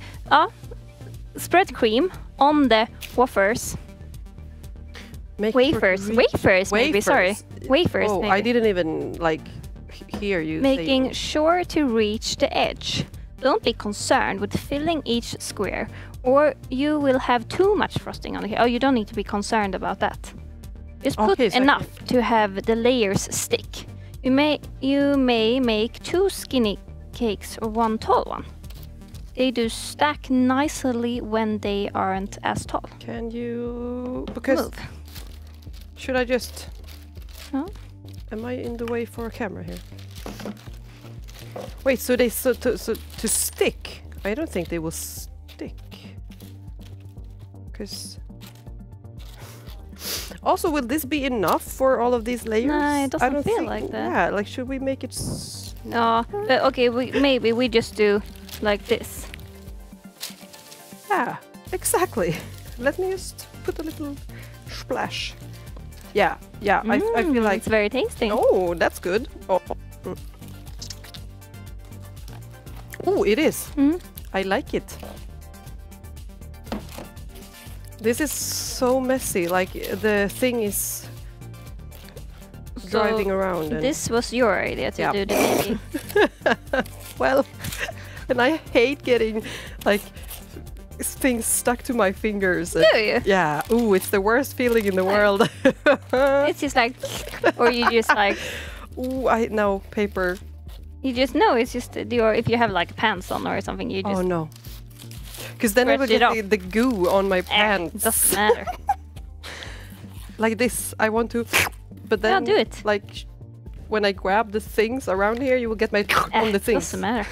Speaker 4: Spread cream on the wafers. Wafers, maybe, sorry. Wafers,
Speaker 3: Oh,
Speaker 4: maybe.
Speaker 3: I didn't even, hear you
Speaker 4: Making
Speaker 3: say.
Speaker 4: sure to reach the edge. Don't be concerned with filling each square, or you will have too much frosting on the cake. Oh, you don't need to be concerned about that. Just put
Speaker 3: Okay, so
Speaker 4: enough to have the layers stick. You may make 2 skinny cakes or 1 tall one. They do stack nicely when they aren't as tall.
Speaker 3: Can you... Because...
Speaker 4: Move.
Speaker 3: Should I just...
Speaker 4: No?
Speaker 3: Am I in the way for a camera here? Wait, so to stick? I don't think they will stick. Because... Also, will this be enough for all of these layers?
Speaker 4: No, it doesn't
Speaker 3: I don't
Speaker 4: feel
Speaker 3: think,
Speaker 4: like that.
Speaker 3: Yeah, should we make it...
Speaker 4: No, okay, maybe we just do like this.
Speaker 3: Yeah, exactly. Let me just put a little splash. Yeah, I feel like...
Speaker 4: It's very tasty.
Speaker 3: Oh, that's good. Oh, it is. I like it. This is so messy. Like, the thing is driving around. And
Speaker 4: This was your idea to do the baking.
Speaker 3: Well, and I hate getting, things stuck to my fingers.
Speaker 4: Do you?
Speaker 3: Yeah. Ooh, it's the worst feeling in the world.
Speaker 4: It's just like, or you just like...
Speaker 3: Ooh, no, paper.
Speaker 4: You just know it's just if you have pants on or something, you just...
Speaker 3: Oh no. Because then I will
Speaker 4: Scratch it
Speaker 3: get the goo on my pants.
Speaker 4: It doesn't matter.
Speaker 3: Like this, I want to... But then,
Speaker 4: do it.
Speaker 3: When I grab the things around here, you will get my on the things.
Speaker 4: Doesn't matter.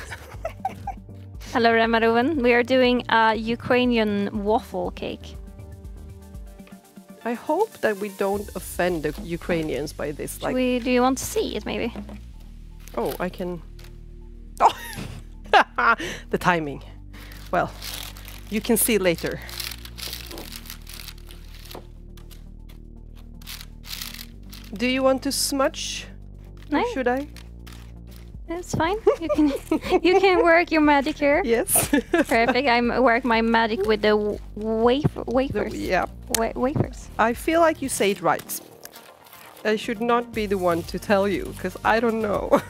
Speaker 4: Hello, Remaruven. We are doing a Ukrainian waffle cake.
Speaker 3: I hope that we don't offend the Ukrainians by this.
Speaker 4: Do you want to see it, maybe?
Speaker 3: Oh, I can... Oh! The timing. Well, you can see later. Do you want to smudge?
Speaker 4: No.
Speaker 3: Or should I?
Speaker 4: It's fine. You can work your magic here.
Speaker 3: Yes.
Speaker 4: Perfect. I work my magic with the wafers.
Speaker 3: Yeah.
Speaker 4: Wafers.
Speaker 3: I feel like you say it right. I should not be the one to tell you, because I don't know.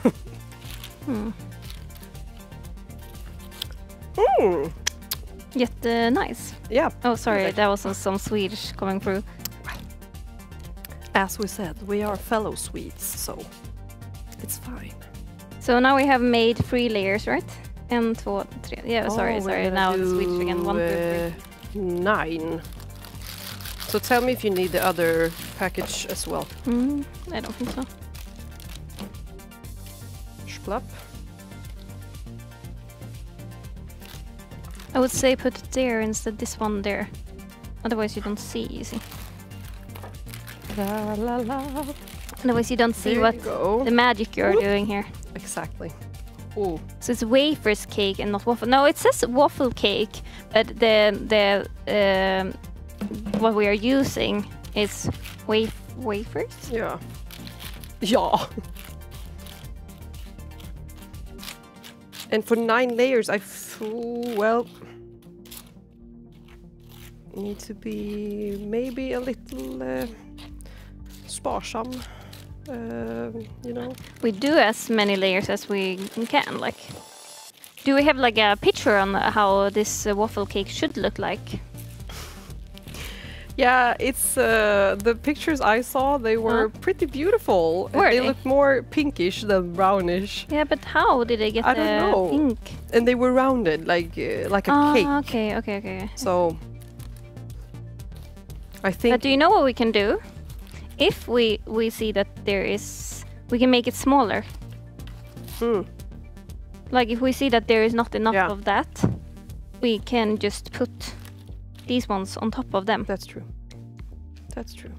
Speaker 4: Nice.
Speaker 3: Yeah.
Speaker 4: Oh, sorry. That was some Swedish coming through.
Speaker 3: As we said, we are fellow Swedes, so it's fine.
Speaker 4: So now we have made 3 layers, right? 1, 2, actually. Yeah, sorry.
Speaker 3: we're gonna
Speaker 4: Now it's switched again.
Speaker 3: do,
Speaker 4: 1, 2, 3.
Speaker 3: 9. So tell me if you need the other package as well.
Speaker 4: I don't think so.
Speaker 3: Splapp.
Speaker 4: I would say put it there instead this one there. Otherwise you don't see, you see.
Speaker 3: La la la.
Speaker 4: Otherwise you don't see
Speaker 3: There
Speaker 4: what
Speaker 3: you go.
Speaker 4: the magic you're doing here.
Speaker 3: Exactly. Oh,
Speaker 4: So it's wafers cake and not waffle. No, it says waffle cake, but the what we are using is wafers.
Speaker 3: yeah. Yeah. And for 9 layers, well, need to be maybe a little sparsam, you know.
Speaker 4: We do as many layers as we can. Like, do we have like a picture on how this waffle cake should look like?
Speaker 3: Yeah, it's the pictures I saw. They were pretty beautiful.
Speaker 4: Were
Speaker 3: They
Speaker 4: they?
Speaker 3: looked more pinkish than brownish,
Speaker 4: Yeah, but how did they get
Speaker 3: I
Speaker 4: the
Speaker 3: don't know.
Speaker 4: pink?
Speaker 3: and they were rounded like a cake.
Speaker 4: Okay.
Speaker 3: So I think
Speaker 4: But do you know what we can do? If we see that there is, we can make it smaller. Like if we see that there is not enough of that, we can just put these ones on top of them.
Speaker 3: that's true. That's true.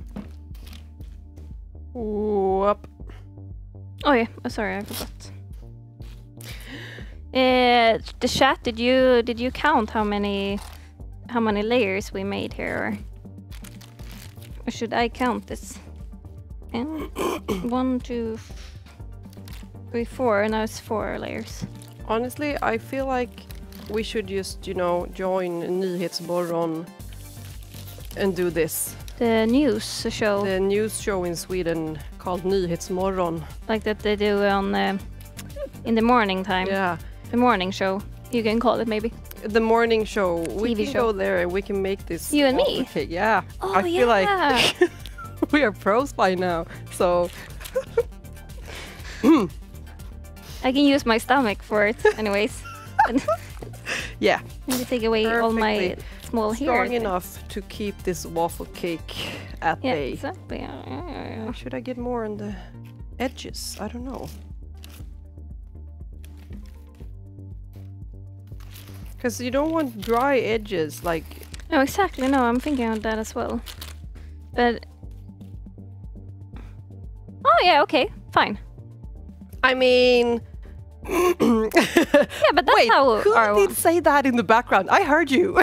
Speaker 3: Whoop.
Speaker 4: Oh yeah, sorry, I forgot. The chat, did you count how many layers we made here, or should I count this? 1, 2, 3, 4. Now it's 4 layers.
Speaker 3: Honestly, I feel like we should just, you know, join Nyhetsmorgon and do this.
Speaker 4: The news show,
Speaker 3: The news show in Sweden called Nyhetsmorgon.
Speaker 4: like that they do on in the morning time.
Speaker 3: Yeah,
Speaker 4: The morning show, you can call it maybe.
Speaker 3: the morning show. We
Speaker 4: TV
Speaker 3: can
Speaker 4: show.
Speaker 3: go there and we can make this.
Speaker 4: You and me?
Speaker 3: waffle cake. Yeah.
Speaker 4: Oh,
Speaker 3: I feel like
Speaker 4: yeah.
Speaker 3: we are pros by now. So
Speaker 4: I can use my stomach for it, anyways.
Speaker 3: yeah,
Speaker 4: Maybe take away all my
Speaker 3: Perfectly
Speaker 4: small hairs.
Speaker 3: strong enough to keep this waffle cake at
Speaker 4: Yeah,
Speaker 3: bay.
Speaker 4: exactly. Yeah.
Speaker 3: Should I get more on the edges? I don't know. Because you don't want dry edges, like...
Speaker 4: No, exactly. No, I'm thinking of that as well. But oh yeah, okay, fine.
Speaker 3: I mean...
Speaker 4: Yeah, but that's
Speaker 3: Wait,
Speaker 4: how
Speaker 3: who
Speaker 4: our
Speaker 3: did say that in the background? I heard you.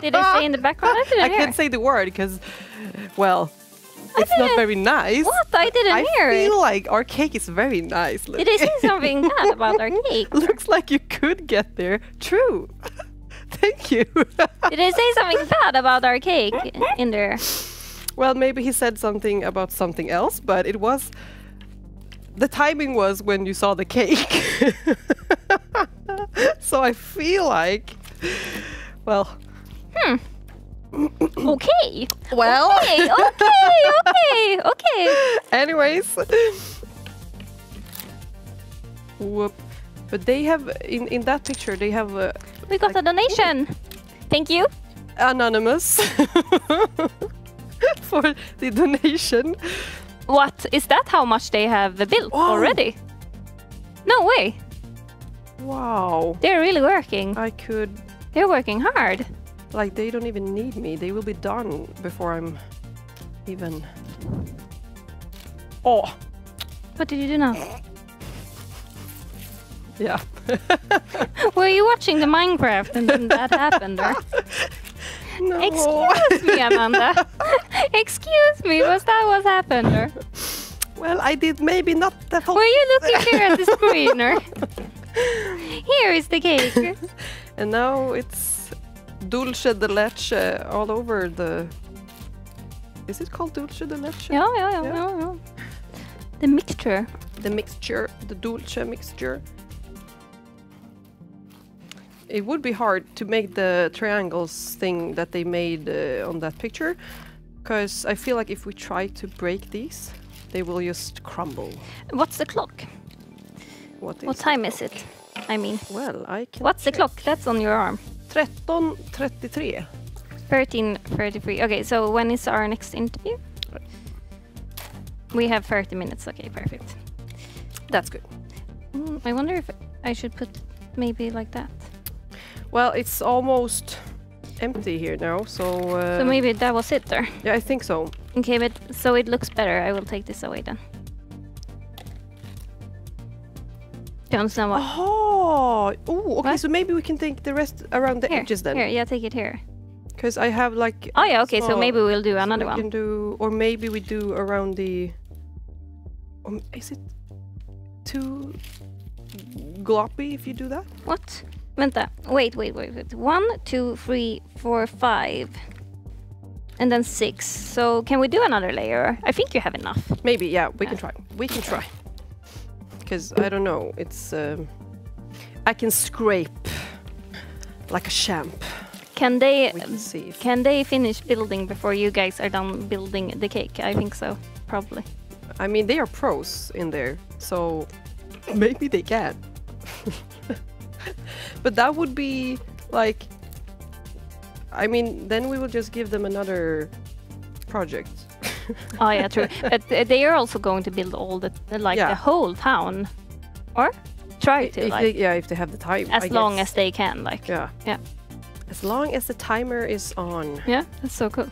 Speaker 4: did I say in the background? I didn't
Speaker 3: I
Speaker 4: hear.
Speaker 3: can't say the word because, well, it's not
Speaker 4: didn't-
Speaker 3: very nice.
Speaker 4: What? I didn't
Speaker 3: I
Speaker 4: hear it.
Speaker 3: feel like our cake is very nice.
Speaker 4: Did I say something bad about our cake?
Speaker 3: Looks like you could get there. True. Thank you.
Speaker 4: Did I say something bad about our cake in there?
Speaker 3: Well, maybe he said something about something else, but it was... The timing was when you saw the cake. So I feel like... Well...
Speaker 4: Okay.
Speaker 3: Well...
Speaker 4: Okay.
Speaker 3: Anyways. Whoop. But they have... In that picture, they have...
Speaker 4: We got a donation. Thank you.
Speaker 3: Anonymous. For the donation.
Speaker 4: What? Is that how much they have built
Speaker 3: Wow.
Speaker 4: already? No way.
Speaker 3: Wow.
Speaker 4: They're really working.
Speaker 3: I could...
Speaker 4: They're working hard.
Speaker 3: Like, they don't even need me. They will be done before I'm even... Oh!
Speaker 4: What did you do now?
Speaker 3: Yeah.
Speaker 4: Were you watching the Minecraft and then that happened? Or?
Speaker 3: No.
Speaker 4: Excuse me, Amanda. Excuse me, was that what happened? Or?
Speaker 3: Well, I did maybe not the whole...
Speaker 4: Were you looking there at the screen? Or? Here is the cake.
Speaker 3: And now it's dulce de leche all over the... Is it called dulce de leche?
Speaker 4: Yeah. The mixture.
Speaker 3: The mixture, the dulce mixture. It would be hard to make the triangles thing that they made on that picture, because I feel like if we try to break these, they will just crumble.
Speaker 4: What's the clock?
Speaker 3: What
Speaker 4: What time is it? I mean.
Speaker 3: Well, I can.
Speaker 4: What's the clock? That's on your arm.
Speaker 3: 13:33.
Speaker 4: 13:33. Okay, so when is our next interview? We have 30 minutes. Okay, perfect.
Speaker 3: That's good.
Speaker 4: I wonder if I should put maybe like that.
Speaker 3: Well, it's almost empty here now, so...
Speaker 4: So maybe that was it there.
Speaker 3: Yeah, I think so.
Speaker 4: Okay, but so it looks better. I will take this away then. Do you understand what?
Speaker 3: Oh, ooh, okay,
Speaker 4: What?
Speaker 3: so maybe we can take the rest around the edges then.
Speaker 4: Here, yeah, take it here.
Speaker 3: Because I have like...
Speaker 4: Oh yeah, okay, so
Speaker 3: small-
Speaker 4: maybe we'll do
Speaker 3: so
Speaker 4: another
Speaker 3: we
Speaker 4: one.
Speaker 3: can do, or maybe we do around the... is it too gloppy if you do that?
Speaker 4: What? Vänta. Wait. 1, 2, 3, 4, 5. And then 6. So can we do another layer? I think you have enough.
Speaker 3: Maybe, yeah, we can try. We can try. Because, I don't know, it's... I can scrape like a champ.
Speaker 4: Can they
Speaker 3: We can see if...
Speaker 4: can they finish building before you guys are done building the cake? I think so, probably.
Speaker 3: I mean, they are pros in there, so maybe they can. But that would be like... I mean, then we will just give them another project.
Speaker 4: Oh yeah, true. But they are also going to build all the the whole town, or try to
Speaker 3: If they have the time.
Speaker 4: as
Speaker 3: I
Speaker 4: long
Speaker 3: guess.
Speaker 4: as they can. Like
Speaker 3: Yeah. As long as the timer is on.
Speaker 4: yeah, that's so cool.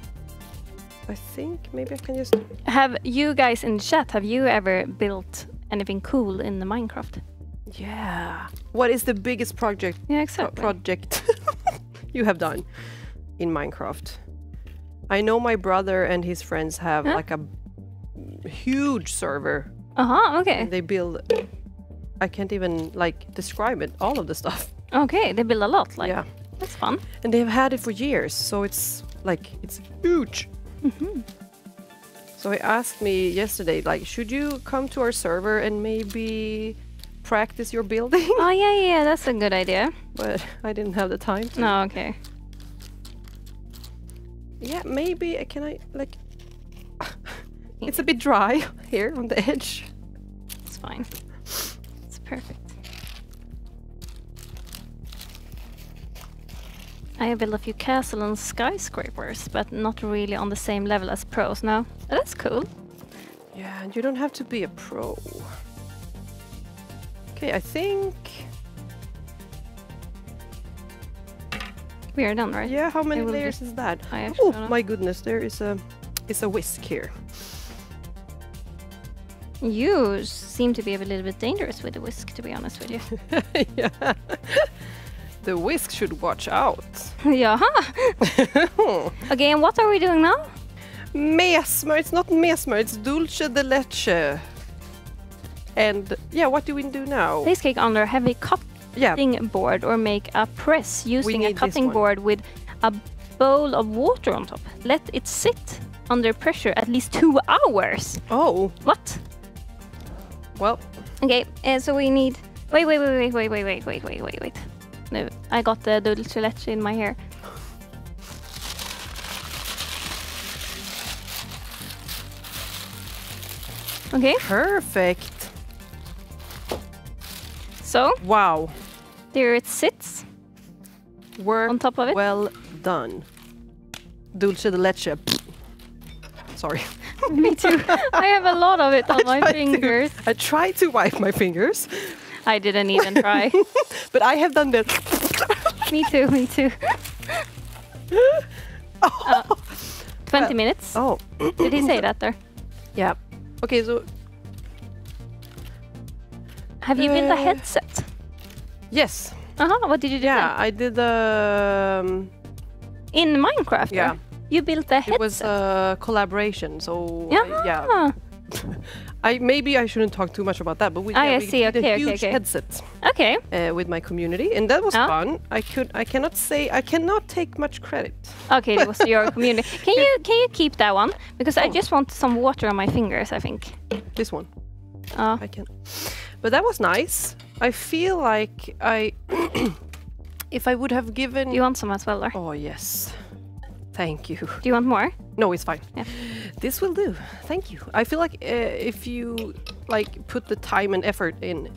Speaker 3: I think maybe I can just...
Speaker 4: Have you guys in the chat? Have you ever built anything cool in the Minecraft?
Speaker 3: Yeah. What is the biggest project?
Speaker 4: Yeah, exactly.
Speaker 3: Project you have done in Minecraft? I know my brother and his friends have like a huge server.
Speaker 4: Okay.
Speaker 3: And they build... I can't even like describe it. All of the stuff.
Speaker 4: Okay, they build a lot. Like
Speaker 3: Yeah.
Speaker 4: that's fun.
Speaker 3: And they've had it for years, so it's like it's huge. So he asked me yesterday, like, should you come to our server and maybe practice your building?
Speaker 4: Oh yeah, that's a good idea.
Speaker 3: But I didn't have the time to.
Speaker 4: No, okay.
Speaker 3: Yeah, maybe can I like? It's a bit dry here on the edge.
Speaker 4: It's fine. It's perfect. I have built a few castles and skyscrapers, but not really on the same level as pros. No, that's cool.
Speaker 3: Yeah, and you don't have to be a pro. Okay, I think.
Speaker 4: We are done, right?
Speaker 3: Yeah, how many
Speaker 4: will
Speaker 3: layers
Speaker 4: just-
Speaker 3: is that?
Speaker 4: I actually
Speaker 3: Oh
Speaker 4: don't know.
Speaker 3: my goodness, there is a whisk here.
Speaker 4: You seem to be a little bit dangerous with the whisk, to be honest with you.
Speaker 3: Yeah. The whisk should watch out.
Speaker 4: Yeah. Okay, and what are we doing now?
Speaker 3: Mesmer, it's not mesmer, it's dulce de leche. And yeah, what do we do now?
Speaker 4: Place cake under heavy cutting board or make a press using a
Speaker 3: need this
Speaker 4: cutting
Speaker 3: one.
Speaker 4: board with a bowl of water on top. Let it sit under pressure at least 2 hours.
Speaker 3: Oh,
Speaker 4: What?
Speaker 3: well,
Speaker 4: Okay, so we need... Wait. No, I got the dulce de leche in my hair. Okay,
Speaker 3: perfect.
Speaker 4: so
Speaker 3: Wow.
Speaker 4: there it sits
Speaker 3: Work
Speaker 4: on top of it.
Speaker 3: well done. Dulce de leche. Sorry.
Speaker 4: Me too. I have a lot of it on my
Speaker 3: tried to-
Speaker 4: fingers.
Speaker 3: I tried to wipe my fingers,
Speaker 4: I didn't even try.
Speaker 3: but I have done that.
Speaker 4: Me too. 20 minutes.
Speaker 3: Oh,
Speaker 4: Did he say that there?
Speaker 3: yeah. Okay, so
Speaker 4: Have you built a headset?
Speaker 3: yes.
Speaker 4: What did you do?
Speaker 3: Yeah, I did
Speaker 4: In Minecraft?
Speaker 3: yeah.
Speaker 4: or? You built a headset?
Speaker 3: It was a collaboration, so
Speaker 4: yeah.
Speaker 3: yeah. Maybe I shouldn't talk too much about that, but we
Speaker 4: I
Speaker 3: we
Speaker 4: see.
Speaker 3: did a
Speaker 4: Okay,
Speaker 3: huge
Speaker 4: okay.
Speaker 3: headset
Speaker 4: Okay.
Speaker 3: with my community, and that was
Speaker 4: Yeah.
Speaker 3: fun. I cannot take much credit.
Speaker 4: Okay, it was your community. Can you keep that one? Because I just want some water on my fingers, I think.
Speaker 3: This one
Speaker 4: Oh.
Speaker 3: I can, but that was nice. I feel like if I would have given.
Speaker 4: Do you want some as well, or?
Speaker 3: Oh yes, thank you.
Speaker 4: Do you want more?
Speaker 3: No, it's fine.
Speaker 4: Yeah.
Speaker 3: This will do. Thank you. I feel like if you like put the time and effort in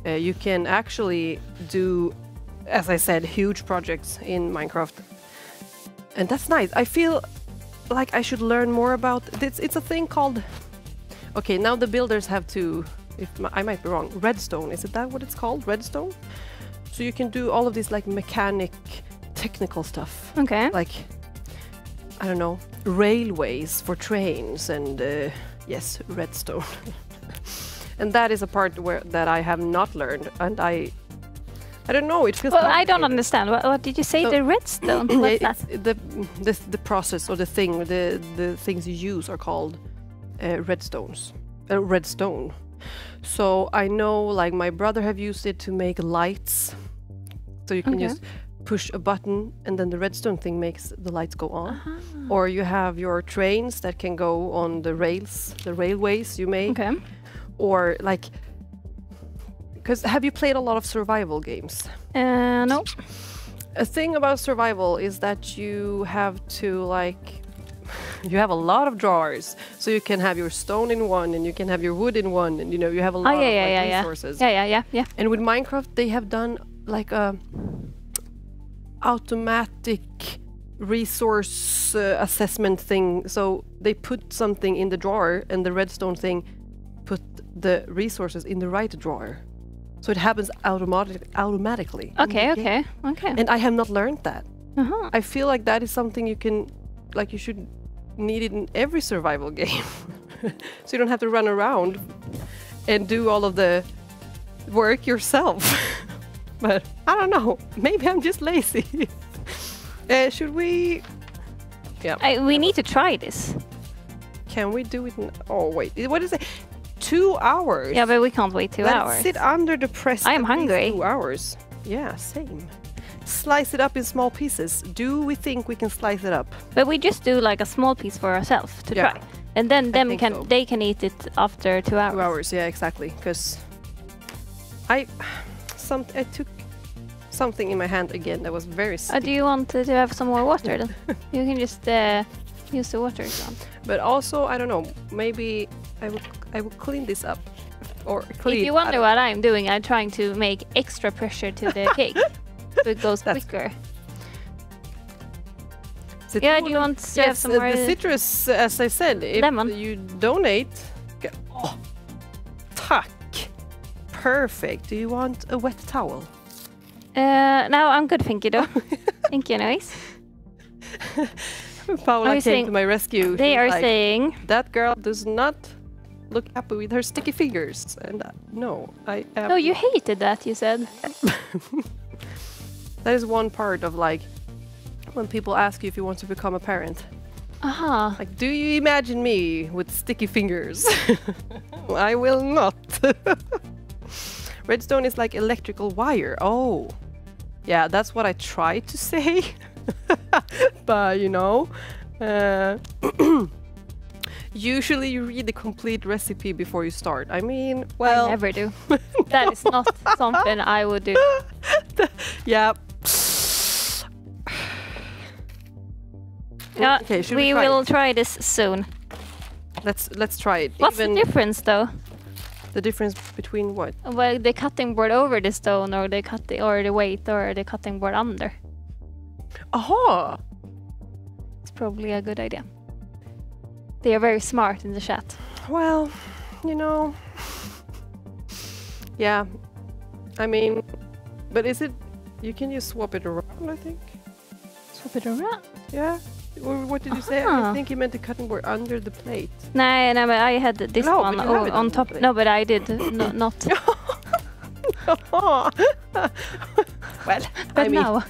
Speaker 3: You can actually do, as I said, huge projects in Minecraft. And that's nice. I feel like I should learn more about this. It's a thing called... Okay, now the builders have to... I might be wrong. Redstone, is it that what it's called? Redstone? So you can do all of this like mechanic, technical stuff.
Speaker 4: Okay.
Speaker 3: Like, I don't know, railways for trains and yes, redstone. And that is a part that I have not learned, and I don't know. It feels.
Speaker 4: Well, I don't understand. What did you say?
Speaker 3: So,
Speaker 4: the redstone? What's that?
Speaker 3: The process or the thing, the things you use are called redstones. Redstone. So I know, like my brother have used it to make lights. So you can just push a button, and then the redstone thing makes the lights go on. Or you have your trains that can go on the rails, the railways you make.
Speaker 4: Okay.
Speaker 3: Or like, because have you played a lot of survival games?
Speaker 4: No.
Speaker 3: A thing about survival is that you have to like, you have a lot of drawers, so you can have your stone in one, and you can have your wood in one, and you know you have a lot of resources.
Speaker 4: Yeah.
Speaker 3: And with Minecraft, they have done like a automatic resource assessment thing. So they put something in the drawer, and the redstone thing put the resources in the right drawer. So it happens automatically.
Speaker 4: Okay.
Speaker 3: And I have not learned that. I feel like that is something you can, like, you should need it in every survival game. So you don't have to run around and do all of the work yourself. But I don't know. Maybe I'm just lazy. Should we? Yeah.
Speaker 4: We need to try this.
Speaker 3: Can we do it? Oh wait, what is it? 2 hours.
Speaker 4: Yeah, but we can't wait 2 hours.
Speaker 3: Let's sit under the press.
Speaker 4: I am hungry.
Speaker 3: 2 hours. Yeah, same. Slice it up in small pieces. Do we think we can slice it up?
Speaker 4: But we just do like a small piece for ourselves to try, and then they can eat it after 2 hours.
Speaker 3: 2 hours, yeah, exactly. Because I took something in my hand again that was very sticky.
Speaker 4: Do you want to have some more water then? You can just use the water if you want.
Speaker 3: But also, I don't know, maybe I will clean this up. Or clean.
Speaker 4: If you wonder what I'm doing, I'm trying to make extra pressure to the cake so it goes quicker. Yeah, do you want to have some more?
Speaker 3: The citrus, as I said, if
Speaker 4: lemon.
Speaker 3: You donate. Tack. Perfect. Do you want a wet towel?
Speaker 4: No, I'm good, thank you though. Thank you, anyways.
Speaker 3: Paula came to my rescue.
Speaker 4: They are saying
Speaker 3: that girl does not look happy with her sticky fingers, and no, I am.
Speaker 4: No, you hated that. You said.
Speaker 3: That is one part of like when people ask you if you want to become a parent. Like, do you imagine me with sticky fingers? I will not. Redstone is like electrical wire. Oh, yeah, that's what I tried to say. But you know, usually you read the complete recipe before you start. I mean, well,
Speaker 4: I never do. That is not something I would do.
Speaker 3: Yeah.
Speaker 4: Yeah,
Speaker 3: okay,
Speaker 4: we will try this soon.
Speaker 3: Let's try it.
Speaker 4: What's the difference though?
Speaker 3: The difference between what?
Speaker 4: Well, the cutting board over the stone, or the weight, or the cutting board under.
Speaker 3: Aha!
Speaker 4: It's probably a good idea. They are very smart in the chat.
Speaker 3: Well, you know. Yeah. I mean, but is it? You can just swap it around, I think.
Speaker 4: Swap it around?
Speaker 3: Yeah. Or what did you say? I think you meant the cutting board under the plate.
Speaker 4: No, but I had this one on top. No, but I did not.
Speaker 3: Well,
Speaker 4: but now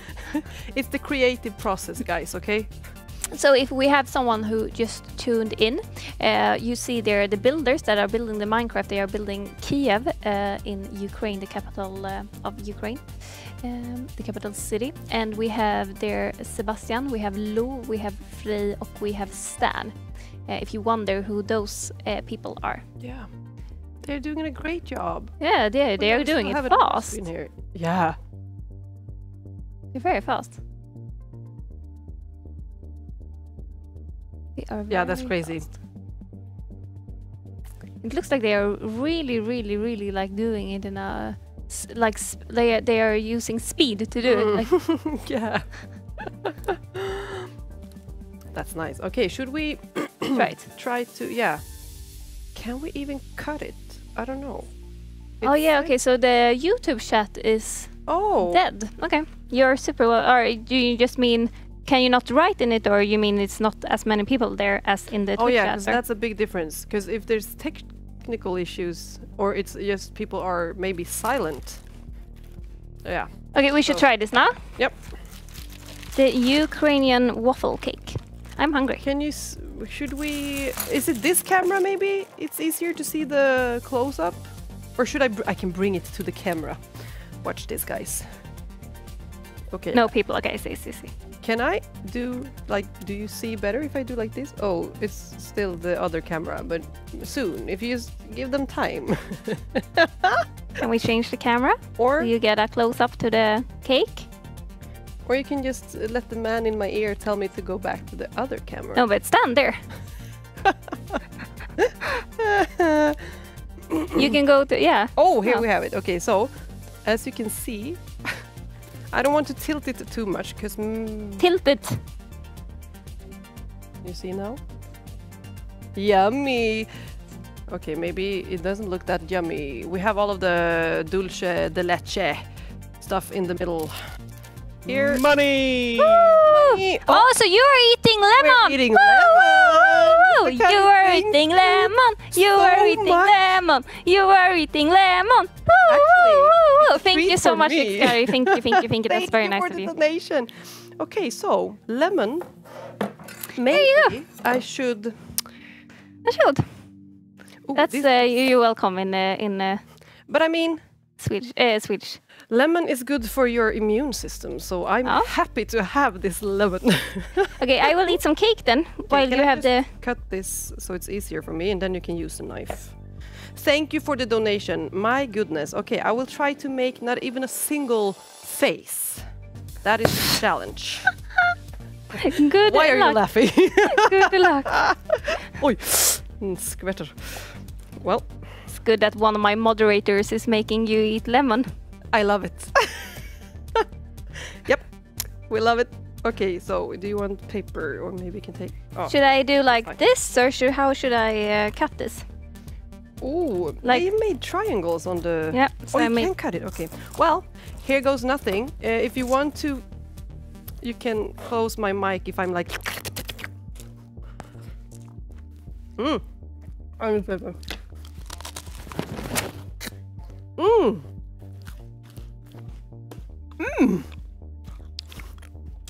Speaker 3: it's the creative process, guys. Okay.
Speaker 4: So if we have someone who just tuned in, you see there the builders that are building the Minecraft. They are building Kyiv in Ukraine, the capital of Ukraine. The capital city, and we have there Sebastian, we have Lo, we have Frey, och we have Stan. If you wonder who those people are.
Speaker 3: Yeah, they're doing a great job.
Speaker 4: Yeah, they are doing it fast.
Speaker 3: In here. Yeah,
Speaker 4: they're very fast. They are
Speaker 3: yeah, that's crazy.
Speaker 4: Fast. It looks like they are really like doing it in a they are using speed to do it. Like,
Speaker 3: Yeah. That's nice. Okay, should we try to, yeah. Can we even cut it? I don't know.
Speaker 4: oh yeah, okay, so the YouTube chat is dead. Okay, you're super well. Or do you just mean, can you not write in it, or you mean it's not as many people there as in the Twitch
Speaker 3: yeah,
Speaker 4: chat?
Speaker 3: 'cause that's a big difference. Because if there's technical issues, or it's just people are maybe silent. Yeah.
Speaker 4: Okay, we should try this now.
Speaker 3: Yep.
Speaker 4: The Ukrainian waffle cake. I'm hungry.
Speaker 3: Can you? Should we? Is it this camera? Maybe it's easier to see the close up, or should I? I can bring it to the camera. Watch this, guys. Okay.
Speaker 4: No people. Okay, see.
Speaker 3: Can I do like? Do you see better if I do like this? Oh, it's still the other camera, but soon. If you just give them time.
Speaker 4: Can we change the camera?
Speaker 3: Or
Speaker 4: do you get a close up to the cake?
Speaker 3: Or you can just let the man in my ear tell me to go back to the other camera.
Speaker 4: No, but stand there. You can go to, yeah.
Speaker 3: Oh, here we have it. Okay, so as you can see, I don't want to tilt it too much because...
Speaker 4: Tilt it.
Speaker 3: You see now? Yummy. Okay, maybe it doesn't look that yummy. We have all of the dulce de leche stuff in the middle. Here.
Speaker 5: Money!
Speaker 3: Money.
Speaker 4: Oh, so you are eating lemon!
Speaker 3: We're eating lemon!
Speaker 4: You are eating lemon! You are eating lemon! You are eating lemon! Thank you so much, Victoria. Thank you. That's very nice of you.
Speaker 3: Thank you for the donation. Okay, so lemon. Maybe I should. Ooh,
Speaker 4: that's you're welcome in.
Speaker 3: But I mean,
Speaker 4: Swedish.
Speaker 3: Lemon is good for your immune system, so I'm happy to have this lemon.
Speaker 4: Okay, I will eat some cake then, while you have the...
Speaker 3: cut this so it's easier for me, and then you can use the knife. Thank you for the donation. My goodness. Okay, I will try to make not even a single face. That is the challenge.
Speaker 4: Good
Speaker 3: Why
Speaker 4: luck.
Speaker 3: are you laughing?
Speaker 4: Good luck.
Speaker 3: Oi, skvätter. Well,
Speaker 4: it's good that one of my moderators is making you eat lemon.
Speaker 3: I love it. Yep, we love it. Okay, so do you want paper, or maybe you can take... Oh,
Speaker 4: should I do like this, or how should I cut this?
Speaker 3: Oh, they made triangles on the...
Speaker 4: Yeah, so
Speaker 3: you can cut it, okay. Well, here goes nothing. If you want to, you can close my mic if I'm like...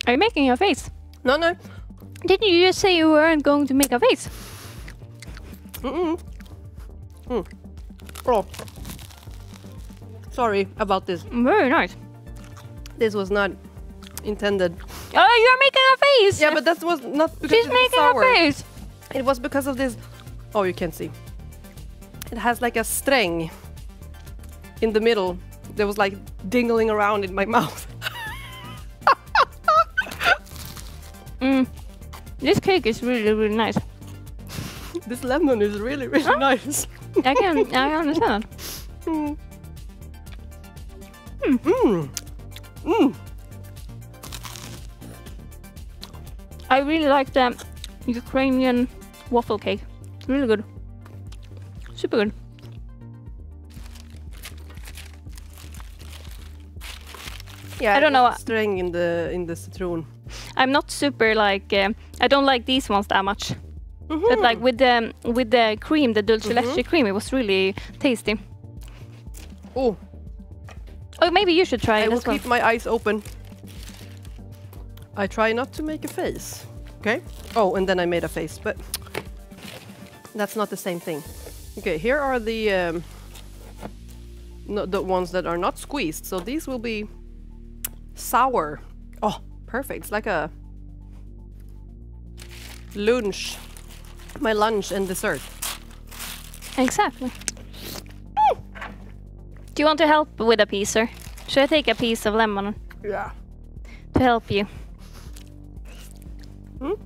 Speaker 4: Are you making a face?
Speaker 3: No.
Speaker 4: Didn't you just say you weren't going to make a face?
Speaker 3: Oh. Sorry about this.
Speaker 4: Very nice.
Speaker 3: This was not intended.
Speaker 4: Oh, you're making a face!
Speaker 3: Yeah, but that was not because
Speaker 4: she's making
Speaker 3: sour.
Speaker 4: a face!
Speaker 3: It was because of this... Oh, you can't see. It has like a string in the middle that was like dingling around in my mouth.
Speaker 4: This cake is really, really nice.
Speaker 3: This lemon is really, really nice.
Speaker 4: I understand. I really like the Ukrainian waffle cake. It's really good. Super good.
Speaker 3: Yeah,
Speaker 4: I don't know.
Speaker 3: String in the citron.
Speaker 4: I'm not super like I don't like these ones that much. But like with the cream, the dulce leche cream, it was really tasty.
Speaker 3: Oh,
Speaker 4: maybe you should try it.
Speaker 3: I will keep my eyes open. I try not to make a face. Okay. Oh, and then I made a face, but that's not the same thing. Okay, here are the ones that are not squeezed. So these will be sour. Oh, perfect. It's like a lunch. My lunch and dessert.
Speaker 4: Exactly. Do you want to help with a piece, or should I take a piece of lemon?
Speaker 3: Yeah.
Speaker 4: To help you.
Speaker 3: But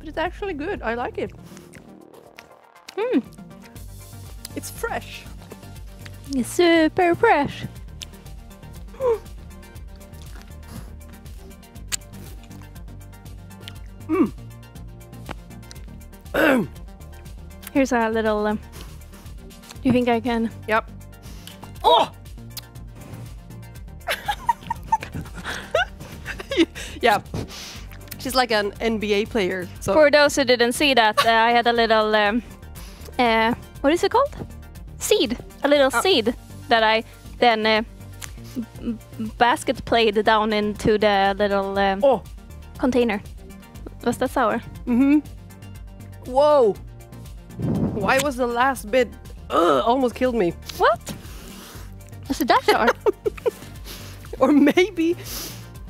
Speaker 3: it's actually good. I like it. It's fresh.
Speaker 4: It's super fresh. Here's a little. Do you think I can?
Speaker 3: Yep. Oh! Yeah. She's like an NBA player. So
Speaker 4: For those who didn't see that, I had a little. What is it called? Seed. A little seed that I then basket played down into the little container. Was that sour?
Speaker 3: Mm-hmm. Whoa! Why was the last bit almost killed me?
Speaker 4: What? Was it that sour?
Speaker 3: Or maybe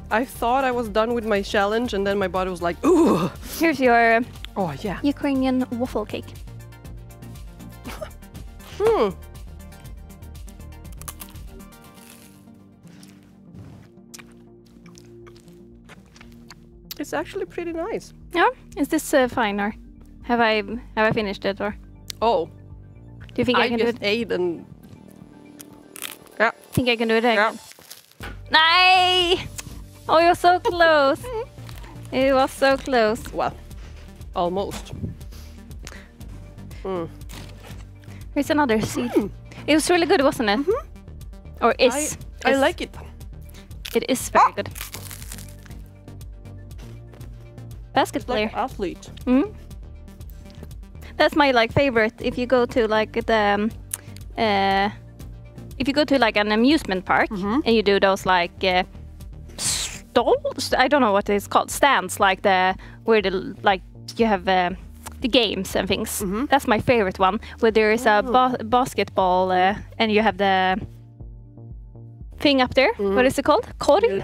Speaker 3: I thought I was done with my challenge and then my body was like, ooh!
Speaker 4: Here's your
Speaker 3: Oh, yeah.
Speaker 4: Ukrainian waffle cake.
Speaker 3: It's actually pretty nice.
Speaker 4: Yeah? Is this fine or have I finished it or
Speaker 3: Oh,
Speaker 4: do you think I can do it?
Speaker 3: ate and yeah.
Speaker 4: Think I can do it again? Nay! Oh, you're so close. It was so close.
Speaker 3: Well, almost.
Speaker 4: Here's another seed. It was really good, wasn't it? Or is?
Speaker 3: I like it.
Speaker 4: It is very good. Basket player.
Speaker 3: Like athlete.
Speaker 4: That's my like favorite. If you go to like the, if you go to like an amusement park and you do those like stalls. I don't know what it's called. Stands like the where the like you have the games and things. That's my favorite one. Where there is a basketball and you have the thing up there. What is it called? Korg?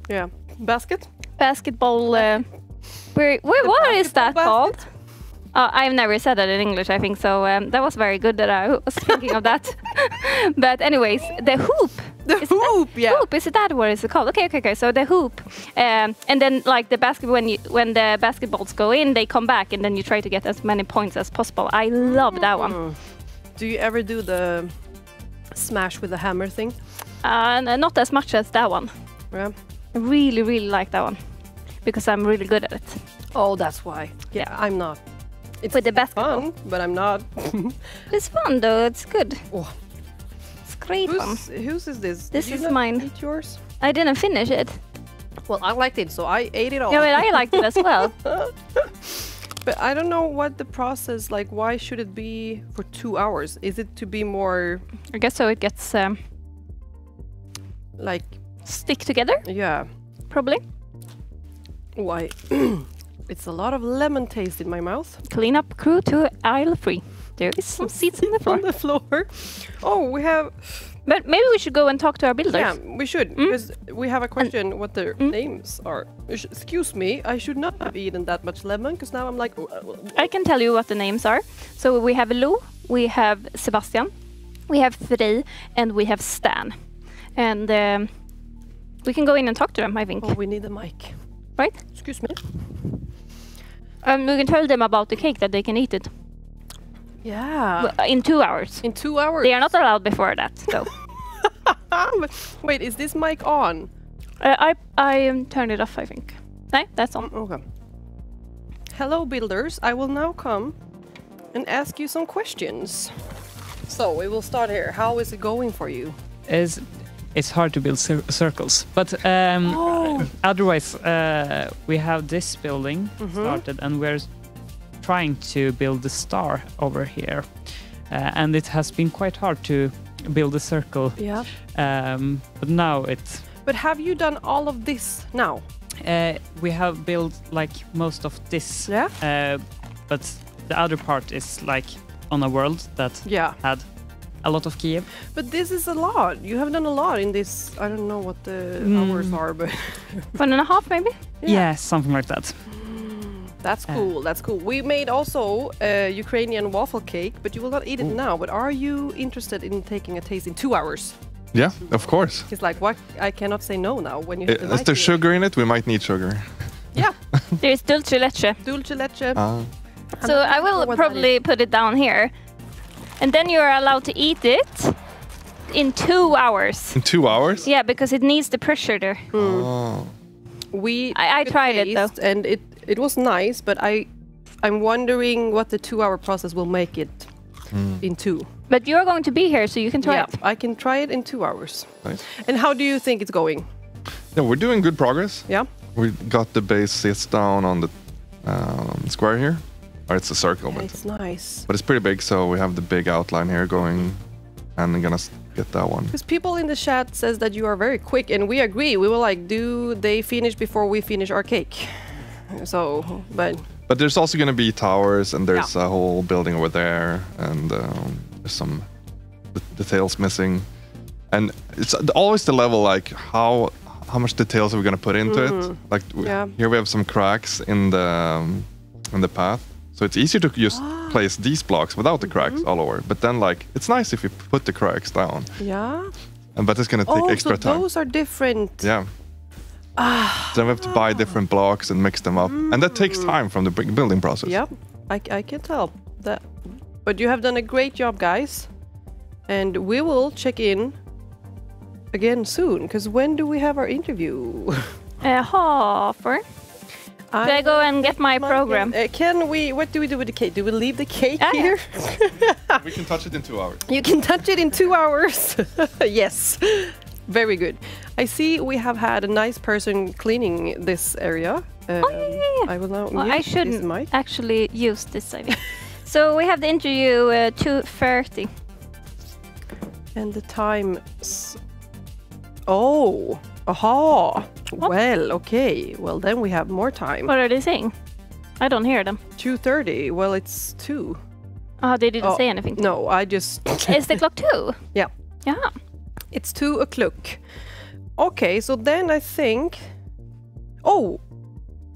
Speaker 3: Yeah. Basket?
Speaker 4: Basketball. What is that called? I've never said that in English, I think, so that was very good that I was thinking of that. But anyways, the hoop. Hoop, is it that what is it called? Okay. So the hoop. And then like the basket, when the basketballs go in, they come back and then you try to get as many points as possible. I love that one.
Speaker 3: Do you ever do the smash with the hammer thing?
Speaker 4: Not as much as that one.
Speaker 3: Yeah.
Speaker 4: I really, really like that one. Because I'm really good at it.
Speaker 3: Oh, that's why. Yeah, I'm not. It's
Speaker 4: with the basketball.
Speaker 3: fun, but I'm not.
Speaker 4: It's fun though, it's good.
Speaker 3: Oh.
Speaker 4: It's great fun.
Speaker 3: Whose is this?
Speaker 4: This
Speaker 3: Did
Speaker 4: is
Speaker 3: you not
Speaker 4: mine.
Speaker 3: eat yours?
Speaker 4: I didn't finish it.
Speaker 3: Well, I liked it, so I ate it all.
Speaker 4: Yeah, but I liked it as well.
Speaker 3: But I don't know what the process, like, why should it be for 2 hours? Is it to be more...
Speaker 4: I guess so it gets...
Speaker 3: like...
Speaker 4: stick together?
Speaker 3: Yeah.
Speaker 4: Probably.
Speaker 3: Why? It's a lot of lemon taste in my mouth.
Speaker 4: Clean up crew to aisle 3. There is some seeds on the floor.
Speaker 3: On the floor. Oh, we have...
Speaker 4: But maybe we should go and talk to our builders.
Speaker 3: Yeah, we should. Because we have a question what their names are. Excuse me, I should not have eaten that much lemon, because now I'm like...
Speaker 4: I can tell you what the names are. So we have Lou, we have Sebastian, we have Frey, and we have Stan. And we can go in and talk to them, I think.
Speaker 3: Oh, we need a mic.
Speaker 4: Right?
Speaker 3: Excuse me.
Speaker 4: We can tell them about the cake that they can eat it.
Speaker 3: Yeah.
Speaker 4: In 2 hours.
Speaker 3: In 2 hours?
Speaker 4: They are not allowed before that, though.
Speaker 3: Wait, is this mic on?
Speaker 4: I turned it off, I think. No, that's on.
Speaker 3: Okay. Hello, builders. I will now come and ask you some questions. So, we will start here. How is it going for you?
Speaker 6: It's hard to build circles, but otherwise we have this building started and we're trying to build the star over here, and it has been quite hard to build a circle.
Speaker 3: Yeah.
Speaker 6: But now it's...
Speaker 3: But have you done all of this now?
Speaker 6: We have built like most of this, but the other part is like on a world that had a lot of Kyiv.
Speaker 3: But this is a lot. You have done a lot in this. I don't know what the hours are, but
Speaker 4: 1.5 maybe?
Speaker 6: Yeah, something like that.
Speaker 3: That's cool. That's cool. We made also a Ukrainian waffle cake, but you will not eat it now. But are you interested in taking a taste in 2 hours?
Speaker 9: Yeah, of course.
Speaker 3: It's like, what? I cannot say no now when you have the
Speaker 9: Is there sugar in it? We might need sugar.
Speaker 3: Yeah.
Speaker 4: There's dulce leche.
Speaker 3: Dulce leche.
Speaker 4: So I will probably put it down here. And then you're allowed to eat it in 2 hours.
Speaker 9: In 2 hours?
Speaker 4: Yeah, because it needs the pressure there.
Speaker 9: Oh.
Speaker 4: I tried it though,
Speaker 3: and it was nice, but I'm wondering what the 2-hour process will make it in 2.
Speaker 4: But you're going to be here, so you can try it.
Speaker 3: I can try it in 2 hours.
Speaker 9: Nice.
Speaker 3: And how do you think it's going?
Speaker 9: Yeah, we're doing good progress.
Speaker 3: Yeah.
Speaker 9: We got the base sits down on the square here, or it's a circle, but
Speaker 3: It's nice.
Speaker 9: it's pretty big. So we have the big outline here going, and I'm gonna get that one.
Speaker 3: Because people in the chat says that you are very quick, and we agree. We were like, do they finish before we finish our cake? So,
Speaker 9: But there's also gonna be towers, and there's a whole building over there, and there's some details missing, and it's always the level like how much details are we gonna put into it? Like here we have some cracks in the path, so it's easier to just place these blocks without the cracks all over. But then like it's nice if you put the cracks down.
Speaker 3: Yeah.
Speaker 9: But it's gonna take extra
Speaker 3: so
Speaker 9: time.
Speaker 3: Those are different.
Speaker 9: Yeah. Then we have to buy different blocks and mix them up, and that takes time from the building process.
Speaker 3: Yep, I can tell that. But you have done a great job, guys, and we will check in again soon. Because when do we have our interview?
Speaker 4: Half-hour. Do I go and get my program?
Speaker 3: Can we? What do we do with the cake? Do we leave the cake here?
Speaker 9: We can touch it in 2 hours.
Speaker 3: You can touch it in 2 hours. Yes. Very good. I see we have had a nice person cleaning this area. I will now mute
Speaker 4: I
Speaker 3: this
Speaker 4: shouldn't
Speaker 3: mic.
Speaker 4: actually use this idea. So we have the interview 2:30.
Speaker 3: And the time... Oh! Aha! Well, okay. Well, then we have more time.
Speaker 4: What are they saying? I don't hear them.
Speaker 3: 2:30. Well, it's 2.
Speaker 4: They didn't say anything.
Speaker 3: No, I just...
Speaker 4: Is the clock 2?
Speaker 3: Yeah.
Speaker 4: Yeah.
Speaker 3: It's 2 o'clock. Okay, so then I think... Oh!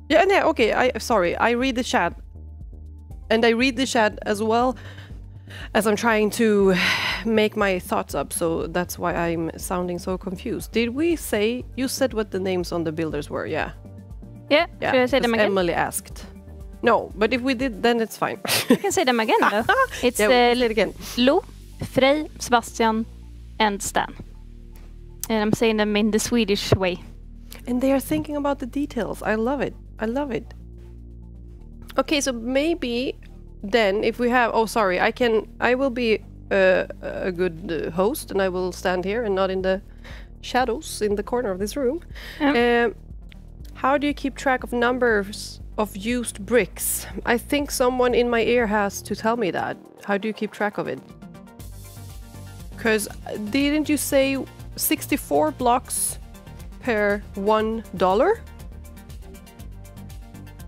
Speaker 3: Yeah, okay, sorry. I read the chat. And I read the chat as well as I'm trying to make my thoughts up, so that's why I'm sounding so confused. Did we say... You said what the names on the builders were, yeah?
Speaker 4: Yeah, should I say them again?
Speaker 3: Emily asked. No, but if we did, then it's fine.
Speaker 4: You can say them again, though. It's
Speaker 3: yeah, we'll say it again.
Speaker 4: Lo, Frey, Sebastian, and Stan. And I'm saying them in the Swedish way.
Speaker 3: And they are thinking about the details. I love it. I love it. Okay, so maybe then if we have... Oh, sorry. I will be a good host, and I will stand here and not in the shadows in the corner of this room. How do you keep track of numbers of used bricks? I think someone in my ear has to tell me that. How do you keep track of it? Because didn't you say 64 blocks per $1?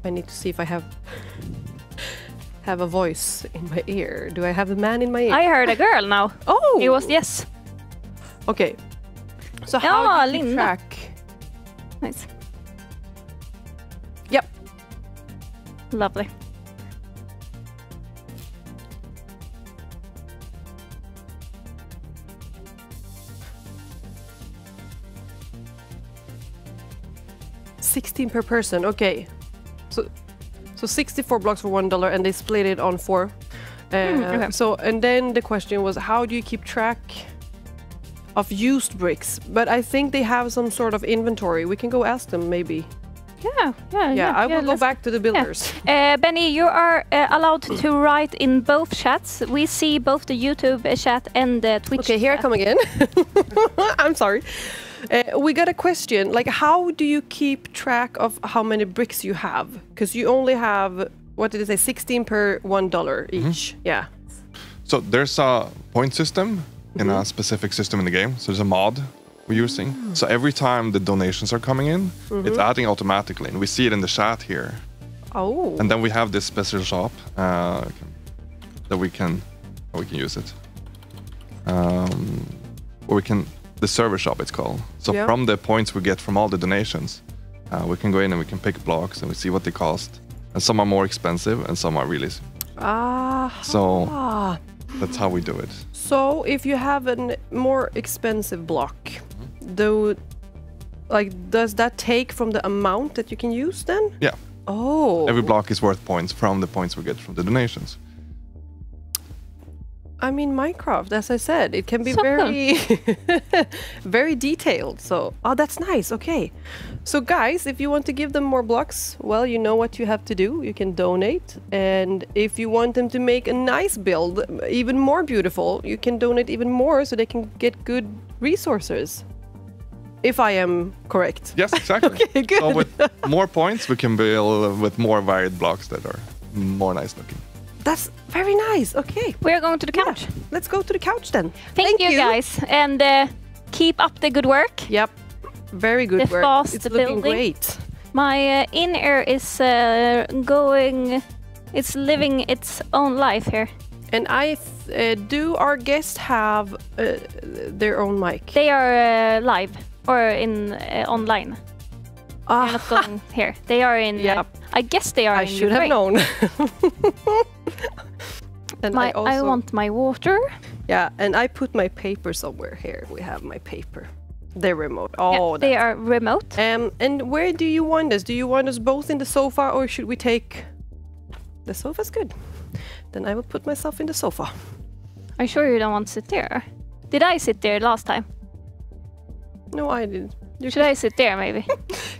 Speaker 3: I need to see if I have a voice in my ear. Do I have a man in my ear?
Speaker 4: I heard a girl now.
Speaker 3: Oh!
Speaker 4: It was yes.
Speaker 3: Okay. So how do you keep
Speaker 4: Linda.
Speaker 3: track?
Speaker 4: Nice.
Speaker 3: Yep.
Speaker 4: Lovely. $16 per person. Okay. So 64 blocks for $1, and they split it on 4.
Speaker 3: Okay. So, and then the question was, how do you keep track of used bricks? But I think they have some sort of inventory. We can go ask them, maybe.
Speaker 4: Yeah,
Speaker 3: I will go back to the builders.
Speaker 4: Yeah. Benny, you are allowed to write in both chats. We see both the YouTube chat and the Twitch
Speaker 3: Okay, here
Speaker 4: chat.
Speaker 3: I come again. I'm sorry. We got a question, like how do you keep track of how many bricks you have? Because you only have, what did it say, 16 per $1 each. Yeah.
Speaker 9: So there's a point system in a specific system in the game. So there's a mod we're using. So every time the donations are coming in, it's adding automatically. And we see it in the chat here.
Speaker 3: Oh.
Speaker 9: And then we have this special shop that we can use it. Or we can, the server shop it's called. So from the points we get from all the donations, we can go in and we can pick blocks and we see what they cost. And some are more expensive and some are really... So that's how we do it.
Speaker 3: So if you have a more expensive block, does that take from the amount that you can use then?
Speaker 9: Yeah.
Speaker 3: Oh.
Speaker 9: Every block is worth points from the points we get from the donations.
Speaker 3: I mean, Minecraft, as I said, it can be
Speaker 4: So
Speaker 3: very, very detailed. So, oh, that's nice. Okay. So, guys, if you want to give them more blocks, well, you know what you have to do. You can donate. And if you want them to make a nice build, even more beautiful, you can donate even more so they can get good resources. If I am correct.
Speaker 9: Yes, exactly.
Speaker 3: Okay, good.
Speaker 9: So with more points, we can build with more varied blocks that are more nice looking.
Speaker 3: That's very nice. Okay.
Speaker 4: We're going to the couch.
Speaker 3: Yeah. Let's go to the couch then.
Speaker 4: Thank you guys, and keep up the good work.
Speaker 3: Yep. Very good
Speaker 4: The
Speaker 3: work.
Speaker 4: fast
Speaker 3: It's looking
Speaker 4: building.
Speaker 3: great.
Speaker 4: My in-ear is it's living its own life here.
Speaker 3: And do our guests have their own mic?
Speaker 4: They are live or in online. They're not going here. They are in.
Speaker 3: Yep.
Speaker 4: I guess they are.
Speaker 3: I
Speaker 4: in
Speaker 3: should have
Speaker 4: Ukraine.
Speaker 3: known. And
Speaker 4: I want my water.
Speaker 3: Yeah, and I put my paper somewhere here. We have my paper. They're remote.
Speaker 4: Yeah,
Speaker 3: Oh,
Speaker 4: they are remote.
Speaker 3: And where do you want us? Do you want us both in the sofa, or should we take? The sofa's good. Then I will put myself in the sofa.
Speaker 4: Are you sure you don't want to sit there? Did I sit there last time?
Speaker 3: No, I didn't.
Speaker 4: Should I sit there maybe?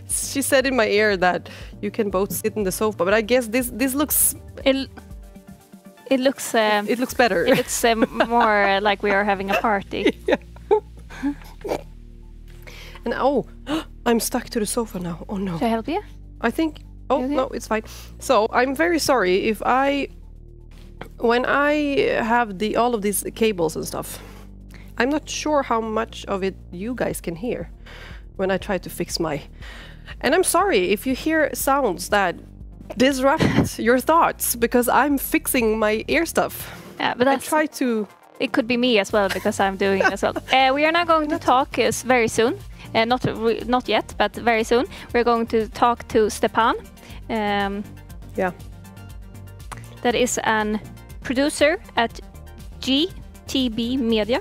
Speaker 3: She said in my ear that you can both sit in the sofa, but I guess this looks.
Speaker 4: It looks.
Speaker 3: It looks better.
Speaker 4: It looks more like we are having a party.
Speaker 3: And I'm stuck to the sofa now. Oh no.
Speaker 4: Should I help you?
Speaker 3: I think. Oh
Speaker 4: Okay.
Speaker 3: no, it's fine. So I'm very sorry if when I have all of these cables and stuff. I'm not sure how much of it you guys can hear when I try to fix my. And I'm sorry if you hear sounds that disrupt your thoughts because I'm fixing my ear stuff.
Speaker 4: Yeah, but
Speaker 3: I try to.
Speaker 4: It could be me as well because I'm doing it as well. We are not going to talk very soon. Not yet, but very soon. We're going to talk to Stepan.
Speaker 3: Yeah.
Speaker 4: That is an producer at GTB Media.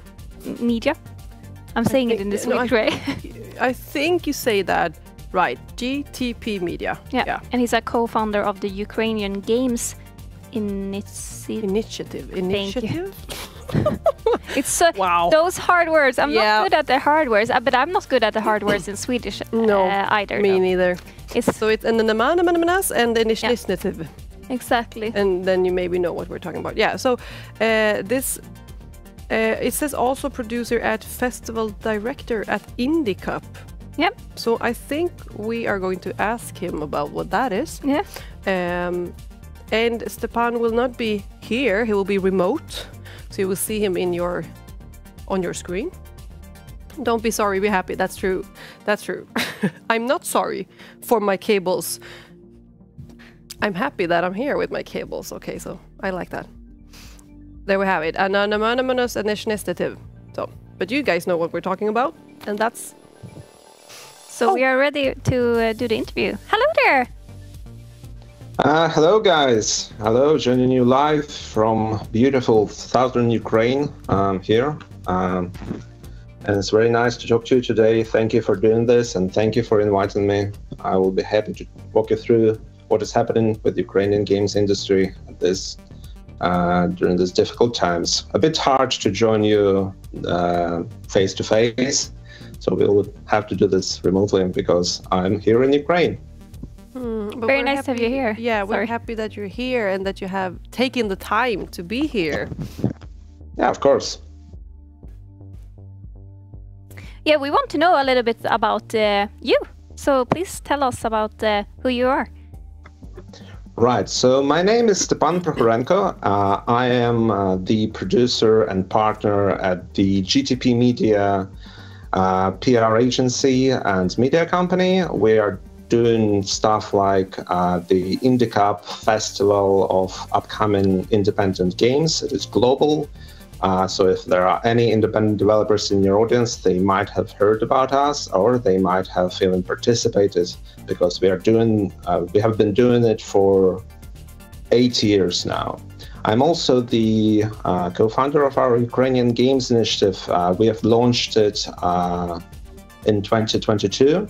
Speaker 4: I'm saying it in the Swedish way.
Speaker 3: I think you say that right. GTP Media.
Speaker 4: Yeah. And he's a co-founder of the Ukrainian Games
Speaker 3: Initiative.
Speaker 4: It's
Speaker 3: wow.
Speaker 4: Those hard words. I'm not good at the hard words, but I'm not good at the hard words in Swedish either.
Speaker 3: Me neither.
Speaker 4: It's
Speaker 3: so it's and then the manamanas and the initiative.
Speaker 4: Exactly.
Speaker 3: And then you maybe know what we're talking about. Yeah. So this it says also producer at festival director at Indie Cup.
Speaker 4: Yep.
Speaker 3: So I think we are going to ask him about what that is.
Speaker 4: Yeah.
Speaker 3: And Stepan will not be here. He will be remote. So you will see him on your screen. Don't be sorry, be happy. That's true. That's true. I'm not sorry for my cables. I'm happy that I'm here with my cables. Okay, so I like that. There we have it. Anonymous initiative. So, but you guys know what we're talking about, and that's.
Speaker 4: So we are ready to do the interview. Hello there.
Speaker 12: Hello guys, hello, joining you live from beautiful southern Ukraine here. And it's very nice to talk to you today. Thank you for doing this and thank you for inviting me. I will be happy to walk you through what is happening with the Ukrainian games industry at this during these difficult times. A bit hard to join you face to face, so we'll have to do this remotely because I'm here in Ukraine.
Speaker 3: But
Speaker 4: very nice to have you here.
Speaker 3: Yeah, we're happy that you're here and that you have taken the time to be here.
Speaker 12: Yeah, of course.
Speaker 4: Yeah, we want to know a little bit about you. So please tell us about who you are.
Speaker 12: Right, so my name is Stepan Prohorenko. I am the producer and partner at the GTP Media PR agency and media company. We are doing stuff like the Indie Cup Festival of upcoming independent games. It is global. So if there are any independent developers in your audience, they might have heard about us or they might have even participated because we have been doing it for 8 years now. I'm also the co-founder of our Ukrainian Games Initiative. We have launched it in 2022.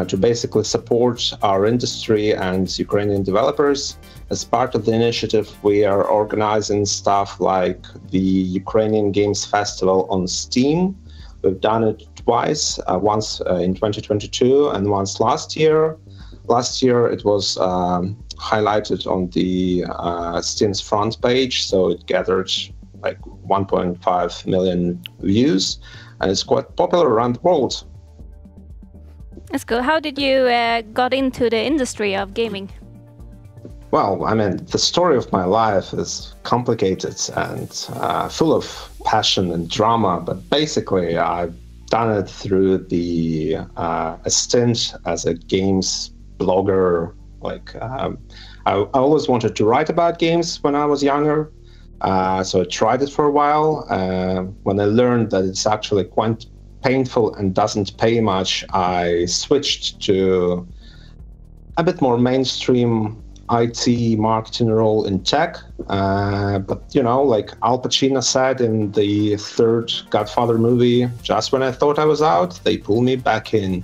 Speaker 12: to basically support our industry and Ukrainian developers. As part of the initiative, we are organizing stuff like the Ukrainian Games Festival on Steam. We've done it twice, once in 2022 and once last year. Last year it was highlighted on the Steam's front page, so it gathered like 1.5 million views, and it's quite popular around the world.
Speaker 4: That's good. How did you got into the industry of gaming?
Speaker 12: Well, I mean, the story of my life is complicated and full of passion and drama, but basically I've done it through a stint as a games blogger. Like, I always wanted to write about games when I was younger, so I tried it for a while. When I learned that it's actually quite painful and doesn't pay much, I switched to a bit more mainstream IT marketing role in tech. But, you know, like Al Pacino said in the third Godfather movie, just when I thought I was out, they pull me back in.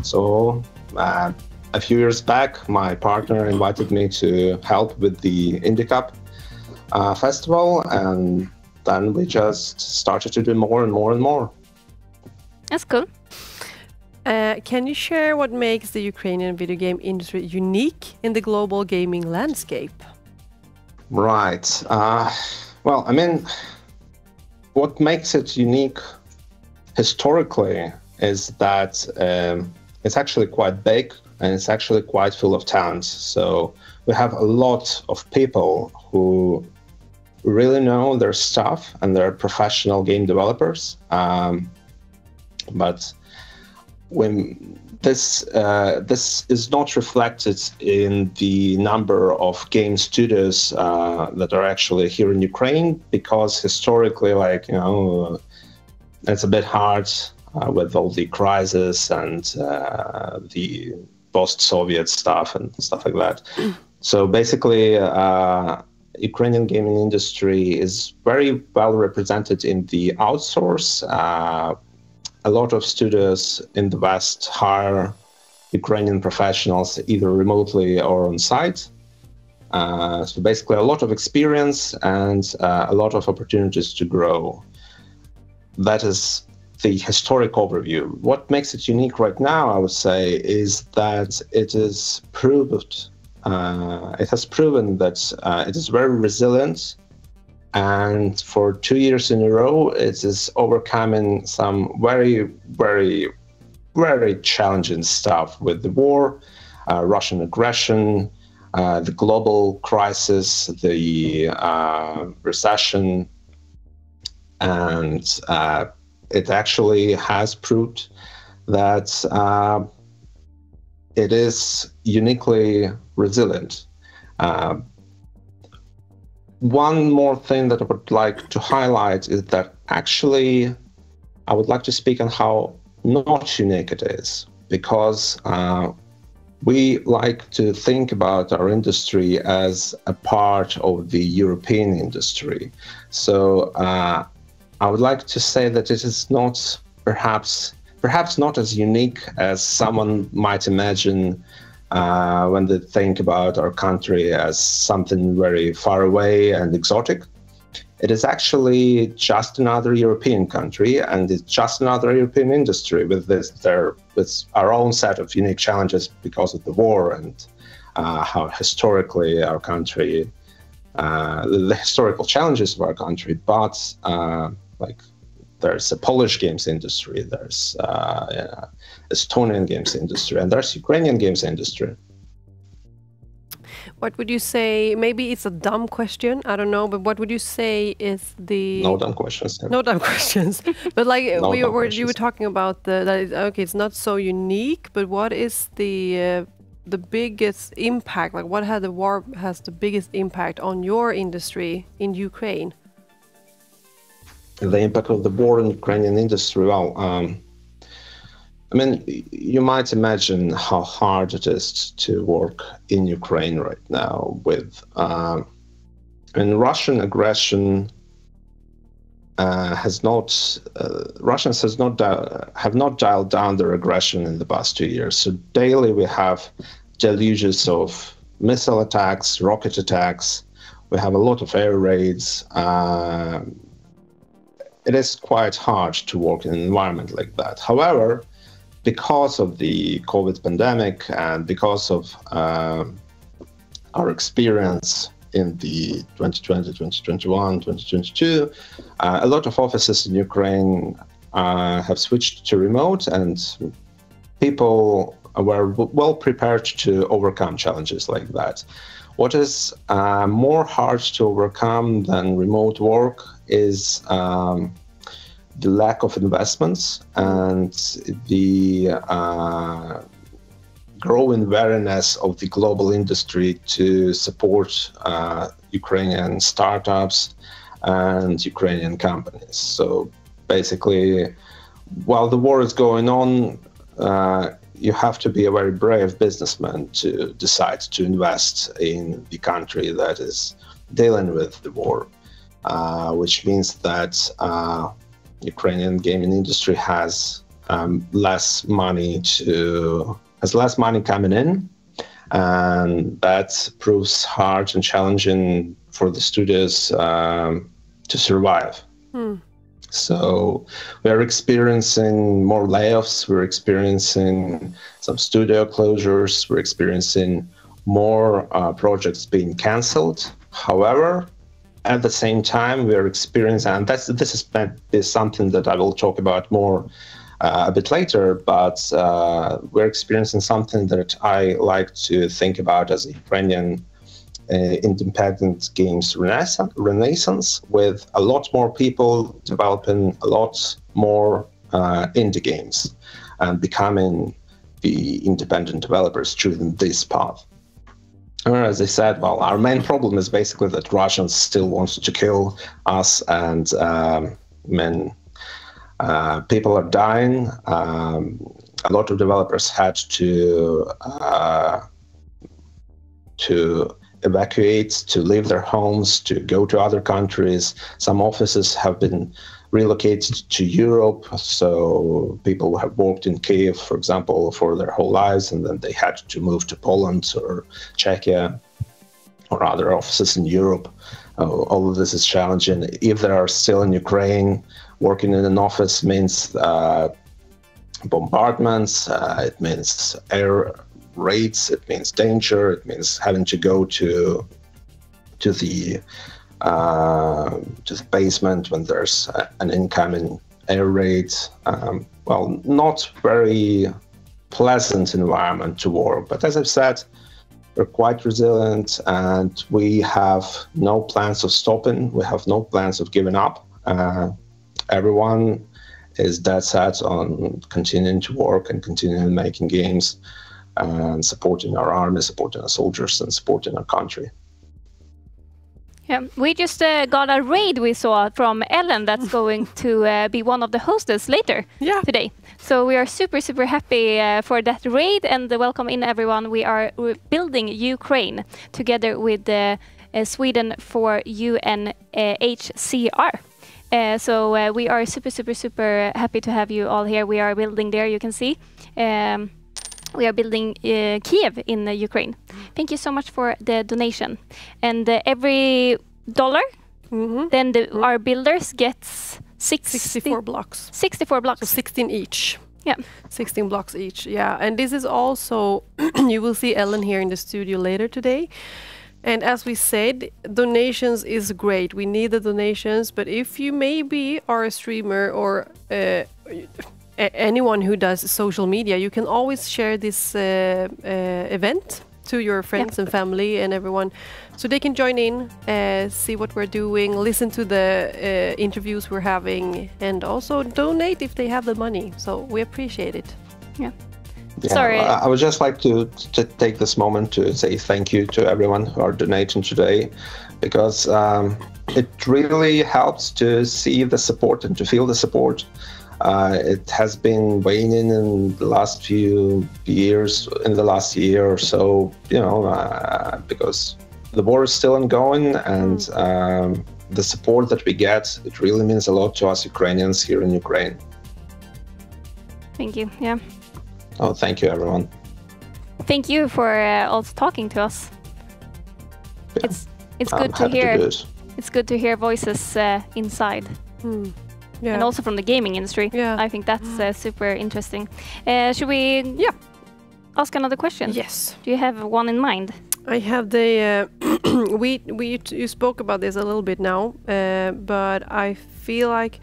Speaker 12: So a few years back, my partner invited me to help with the Indie Cup festival, and then we just started to do more and more and more.
Speaker 4: That's cool.
Speaker 3: Can you share what makes the Ukrainian video game industry unique in the global gaming landscape?
Speaker 12: Right. Well, I mean, what makes it unique historically is that it's actually quite big and it's actually quite full of talent. So we have a lot of people who really know their stuff and they're professional game developers. But when this is not reflected in the number of game studios that are actually here in Ukraine, because historically, like, you know, it's a bit hard with all the crisis and the post-Soviet stuff and stuff like that. So basically, Ukrainian gaming industry is very well represented in the outsource. A lot of studios in the West hire Ukrainian professionals either remotely or on site. So basically a lot of experience and a lot of opportunities to grow. That is the historic overview. What makes it unique right now, I would say, is that it is proved, it has proven that it is very resilient. And for 2 years in a row, it is overcoming some very, very, very challenging stuff with the war, Russian aggression, the global crisis, the recession, and it actually has proved that it is uniquely resilient. One more thing that I would like to highlight is that actually I would like to speak on how not unique it is, because we like to think about our industry as a part of the European industry. So I would like to say that it is not perhaps not as unique as someone might imagine when they think about our country as something very far away and exotic. It is actually just another European country, and it's just another European industry with our own set of unique challenges because of the war and how historically our country, the historical challenges of our country. But like, there's a Polish games industry, there's Estonian games industry, and there's Ukrainian games industry.
Speaker 3: What would you say, maybe it's a dumb question, I don't know, but what would you say is the...
Speaker 12: No dumb questions. Yeah.
Speaker 3: No dumb questions. But like,
Speaker 12: No
Speaker 3: you
Speaker 12: dumb
Speaker 3: were
Speaker 12: questions.
Speaker 3: talking about okay, it's not so unique, but what is the biggest impact? Like, what had the war has the biggest impact on your industry in Ukraine?
Speaker 12: The impact of the war in Ukrainian industry, well, I mean, you might imagine how hard it is to work in Ukraine right now with Russian aggression Russians have not dialed down their aggression in the past 2 years. So daily we have deluges of missile attacks, rocket attacks. We have a lot of air raids. It is quite hard to work in an environment like that. However, because of the COVID pandemic and because of our experience in the 2020, 2021, 2022, a lot of offices in Ukraine have switched to remote, and people were well prepared to overcome challenges like that. What is more hard to overcome than remote work is the lack of investments and the growing awareness of the global industry to support Ukrainian startups and Ukrainian companies. So basically, while the war is going on, you have to be a very brave businessman to decide to invest in the country that is dealing with the war, which means that Ukrainian gaming industry has less money coming in, and that proves hard and challenging for the studios to survive. So we're experiencing more layoffs, we're experiencing some studio closures, we're experiencing more projects being cancelled. However, at the same time, we're experiencing, and this is something that I will talk about more a bit later, but we're experiencing something that I like to think about as a Ukrainian independent games renaissance, with a lot more people developing a lot more indie games and becoming the independent developers choosing this path. As I said, well, our main problem is basically that Russians still want to kill us, and people are dying. A lot of developers had to evacuate, to leave their homes, to go to other countries. Some offices have been relocated to Europe, so people have worked in Kyiv, for example, for their whole lives, and then they had to move to Poland or Czechia or other offices in Europe. All of this is challenging. If they are still in Ukraine, working in an office means bombardments, it means air raids, it means danger, it means having to go to the basement when there's an incoming air raid. Well, not very pleasant environment to work, but as I've said, we're quite resilient, and we have no plans of stopping. We have no plans of giving up. Everyone is dead set on continuing to work and continuing making games and supporting our army, supporting our soldiers, and supporting our country.
Speaker 4: Yeah, we just got a raid we saw from Ellen that's going to be one of the hostess later today. So we are super, super happy for that raid, and welcome in everyone. We're building Ukraine together with Sweden for UNHCR. So we are super, super, super happy to have you all here. We are building there, you can see. We are building Kyiv in Ukraine. Thank you so much for the donation. And every dollar, then our builders gets
Speaker 3: 64 blocks.
Speaker 4: 64 blocks.
Speaker 3: So 16 each.
Speaker 4: Yeah.
Speaker 3: 16 blocks each, yeah. And this is also, you will see Ellen here in the studio later today. And as we said, donations is great. We need the donations, but if you maybe are a streamer or anyone who does social media, you can always share this event to your friends and family and everyone, so they can join in, see what we're doing, listen to the interviews we're having, and also donate if they have the money. So we appreciate it.
Speaker 4: Yeah.
Speaker 12: Sorry. I would just like to take this moment to say thank you to everyone who are donating today, because it really helps to see the support and to feel the support. It has been waning in the last few years, in the last year or so, because the war is still ongoing, and the support that we get, it really means a lot to us Ukrainians here in Ukraine.
Speaker 4: Thank you. Yeah.
Speaker 12: Oh, thank you, everyone.
Speaker 4: Thank you for also talking to us.
Speaker 12: Yeah.
Speaker 4: It's
Speaker 12: I'm
Speaker 4: good to
Speaker 12: happy
Speaker 4: hear.
Speaker 12: do it.
Speaker 4: It's good to hear voices inside,
Speaker 3: Yeah.
Speaker 4: and also from the gaming industry.
Speaker 3: Yeah.
Speaker 4: I think that's super interesting. Should we?
Speaker 3: Yeah.
Speaker 4: Ask another question.
Speaker 3: Yes.
Speaker 4: Do you have one in mind?
Speaker 3: I have the you spoke about this a little bit now, but I feel like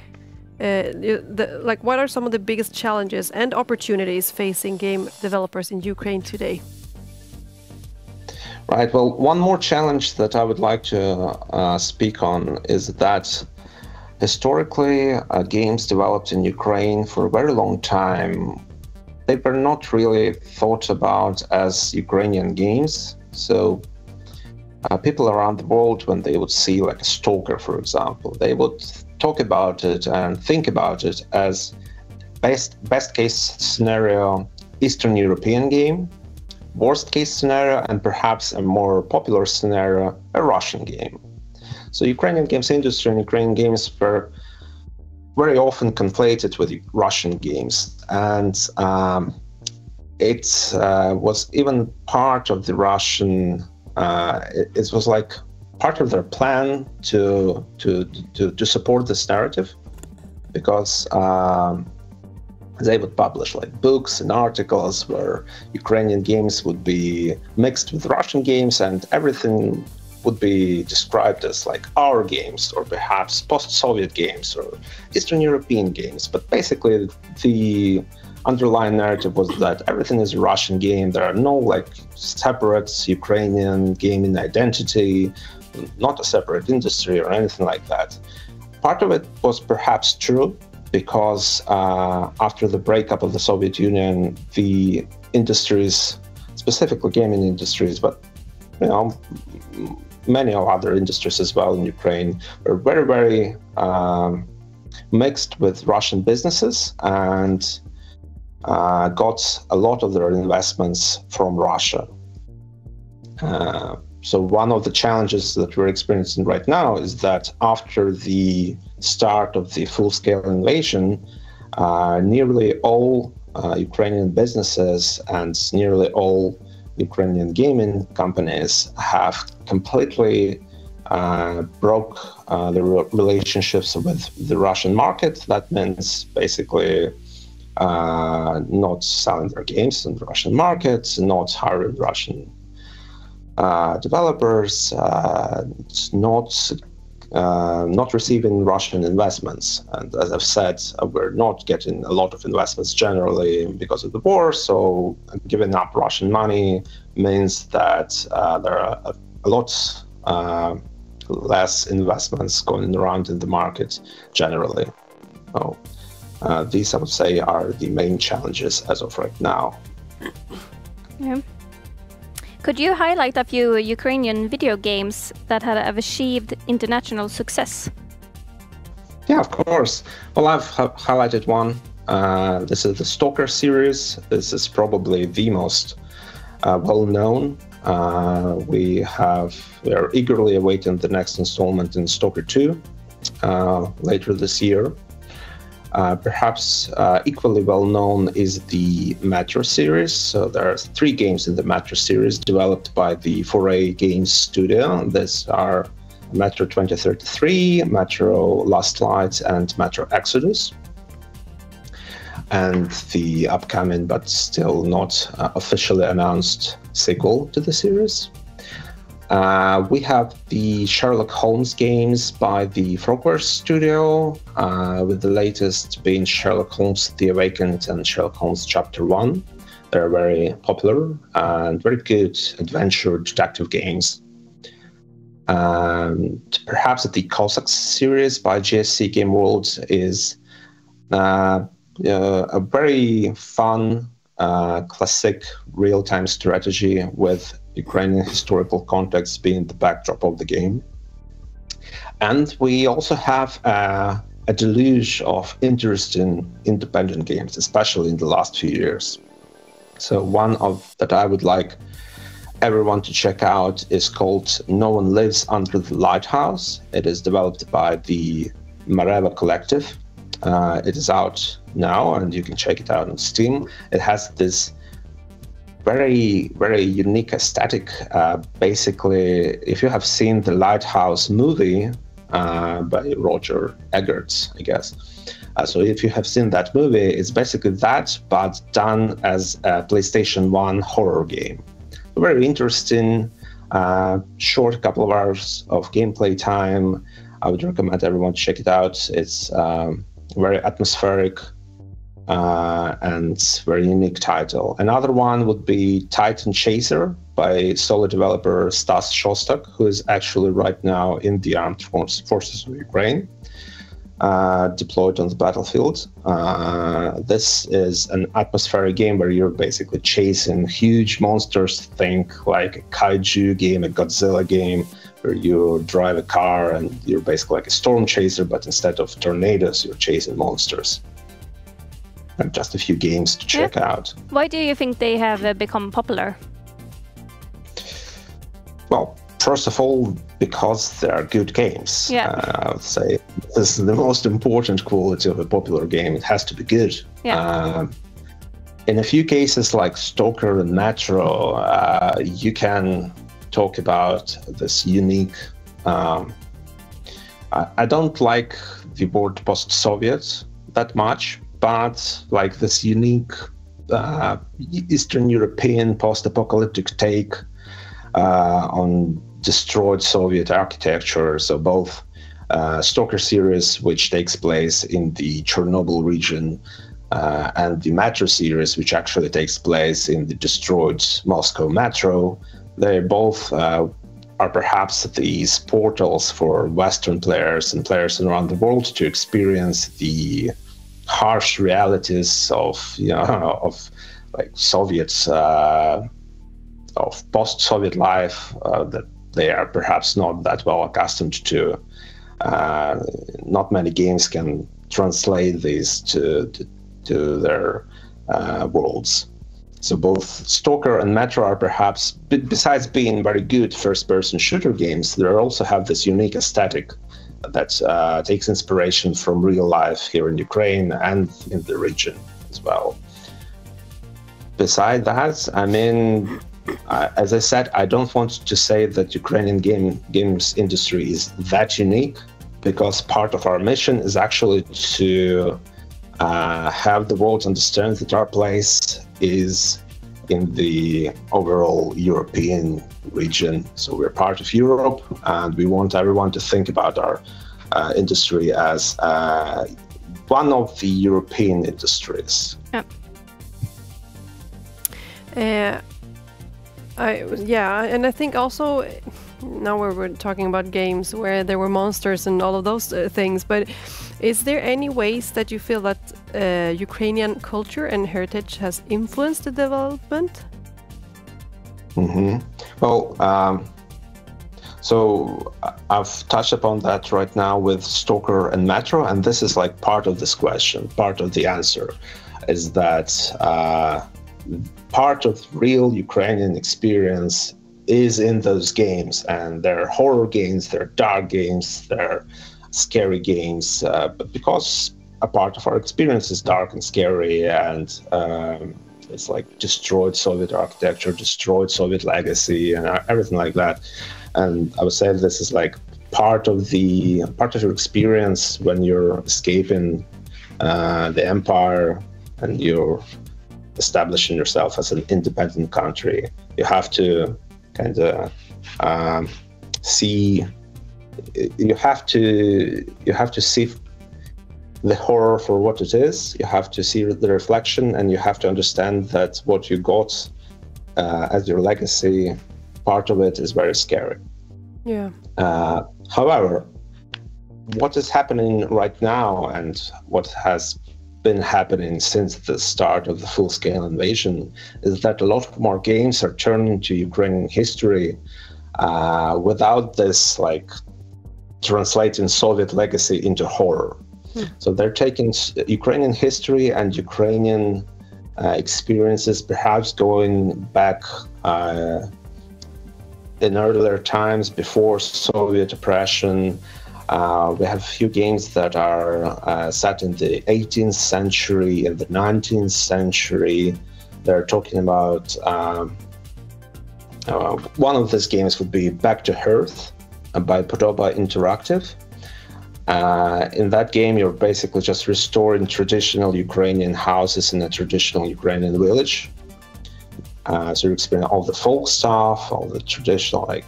Speaker 3: what are some of the biggest challenges and opportunities facing game developers in Ukraine today?
Speaker 12: Right. Well, one more challenge that I would like to speak on is that historically, games developed in Ukraine for a very long time, they were not really thought about as Ukrainian games. So people around the world, when they would see like a Stalker, for example, they would talk about it and think about it as best case scenario Eastern European game, worst case scenario, and perhaps a more popular scenario, a Russian game. So Ukrainian games industry and Ukrainian games were very often conflated with Russian games, and it was even part of the Russian. It was like part of their plan to support this narrative, because they would publish like books and articles where Ukrainian games would be mixed with Russian games, and everything would be described as like our games, or perhaps post-Soviet games, or Eastern European games. But basically the underlying narrative was that everything is a Russian game. There are no like separate Ukrainian gaming identity, not a separate industry or anything like that. Part of it was perhaps true, because after the breakup of the Soviet Union, the industries, specifically gaming industries, but many of other industries as well in Ukraine, were very, very mixed with Russian businesses, and got a lot of their investments from Russia. So one of the challenges that we're experiencing right now is that after the start of the full-scale invasion, nearly all Ukrainian businesses and nearly all Ukrainian gaming companies have completely broke their relationships with the Russian market. That means basically not selling their games in the Russian market, not hiring Russian developers, not receiving Russian investments. And as I've said, we're not getting a lot of investments generally because of the war. So giving up Russian money means that there are a lot less investments going around in the market generally. So these, I would say, are the main challenges as of right now.
Speaker 4: Yeah. Could you highlight a few Ukrainian video games that have achieved international success?
Speaker 12: Yeah, of course. Well, I've highlighted one. This is the Stalker series. This is probably the most well-known. We are eagerly awaiting the next installment in Stalker 2 later this year. Perhaps equally well known is the Metro series. So there are 3 games in the Metro series developed by the 4A Games studio. These are Metro 2033, Metro Last Light, and Metro Exodus. And the upcoming but still not officially announced sequel to the series. We have the Sherlock Holmes games by the Frogwares studio, with the latest being Sherlock Holmes The Awakened and Sherlock Holmes Chapter 1. They're very popular and very good adventure detective games. And perhaps the Cossacks series by GSC Game World is a very fun, classic real-time strategy with Ukrainian historical context being the backdrop of the game. And we also have a deluge of interesting independent games, especially in the last few years. So one of that I would like everyone to check out is called No One Lives Under the Lighthouse. It is developed by the Mareva Collective. It is out now, and you can check it out on Steam. It has this very, very unique aesthetic. Basically, if you have seen the Lighthouse movie by Roger Eggers, I guess. So if you have seen that movie, it's basically that, but done as a PlayStation 1 horror game. Very interesting, short couple of hours of gameplay time. I would recommend everyone to check it out. It's very atmospheric and very unique title. Another one would be Titan Chaser by solo developer Stas Shostak, who is actually right now in the armed forces of Ukraine, deployed on the battlefield. This is an atmospheric game where you're basically chasing huge monsters. Think like a kaiju game, a Godzilla game, where you drive a car and you're basically like a storm chaser, but instead of tornadoes, you're chasing monsters. And just a few games to check out.
Speaker 4: Why do you think they have become popular?
Speaker 12: Well, first of all, because they are good games.
Speaker 4: Yeah.
Speaker 12: I would say this is the most important quality of a popular game. It has to be good.
Speaker 4: Yeah.
Speaker 12: In a few cases like Stalker and Metro, you can talk about this unique... I don't like the word post-Soviet that much, but like this unique Eastern European post-apocalyptic take on destroyed Soviet architecture. So both Stalker series, which takes place in the Chernobyl region, and the Metro series, which actually takes place in the destroyed Moscow Metro, they both are perhaps these portals for Western players and players around the world to experience the harsh realities of, of like Soviets, of post-Soviet life that they are perhaps not that well accustomed to. Not many games can translate these to their worlds. So both Stalker and Metro are perhaps, besides being very good first-person shooter games, they also have this unique aesthetic that takes inspiration from real life here in Ukraine and in the region as well. Besides that, I mean, as I said, I don't want to say that Ukrainian games industry is that unique, because part of our mission is actually to have the world understand that our place is in the overall European region. So we're part of Europe, and we want everyone to think about our industry as one of the European industries.
Speaker 3: Yeah. And I think also now we're talking about games where there were monsters and all of those things, but is there any ways that you feel that Ukrainian culture and heritage has influenced the development?
Speaker 12: Well, so I've touched upon that right now with Stalker and Metro, and this is like part of this question, part of the answer, is that part of real Ukrainian experience is in those games, and they're horror games, they're dark games, they're scary games, but because a part of our experience is dark and scary, and it's like destroyed Soviet architecture, destroyed Soviet legacy, and everything like that. And I would say this is like part of your experience when you're escaping the empire and you're establishing yourself as an independent country. You have to kind of see. You have to see the horror for what it is. You have to see the reflection, and you have to understand that what you got as your legacy, part of it is very scary.
Speaker 3: Yeah.
Speaker 12: However, what is happening right now, and what has been happening since the start of the full-scale invasion, is that a lot more games are turning to Ukrainian history without this like translating Soviet legacy into horror. So they're taking Ukrainian history and Ukrainian experiences, perhaps going back in earlier times before Soviet oppression. We have a few games that are set in the 18th century and the 19th century. They're talking about one of these games would be Back to Earth by Podoba Interactive. In that game, you're basically just restoring traditional Ukrainian houses in a traditional Ukrainian village. So you experience all the folk stuff, all the traditional, like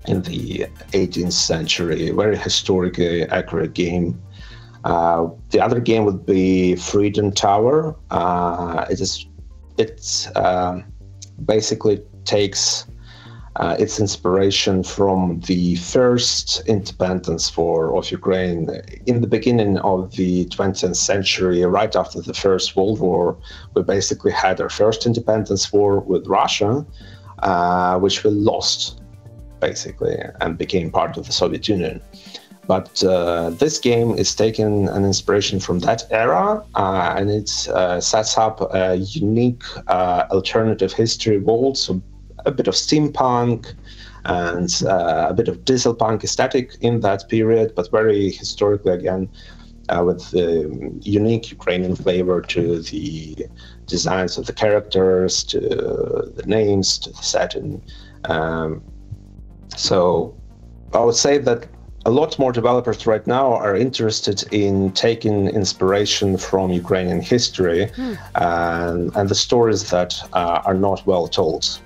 Speaker 12: in the 18th century, very historically accurate game. The other game would be Freedom Tower. It basically takes its inspiration from the first independence war of Ukraine in the beginning of the 20th century, right after the First World War. We basically had our first independence war with Russia, which we lost, basically, and became part of the Soviet Union. But this game is taking an inspiration from that era, and it sets up a unique alternative history world, so a bit of steampunk and a bit of diesel punk aesthetic in that period, but very historically again, with the unique Ukrainian flavor to the designs of the characters, to the names, to the setting. So I would say that a lot more developers right now are interested in taking inspiration from Ukrainian history and the stories that are not well told.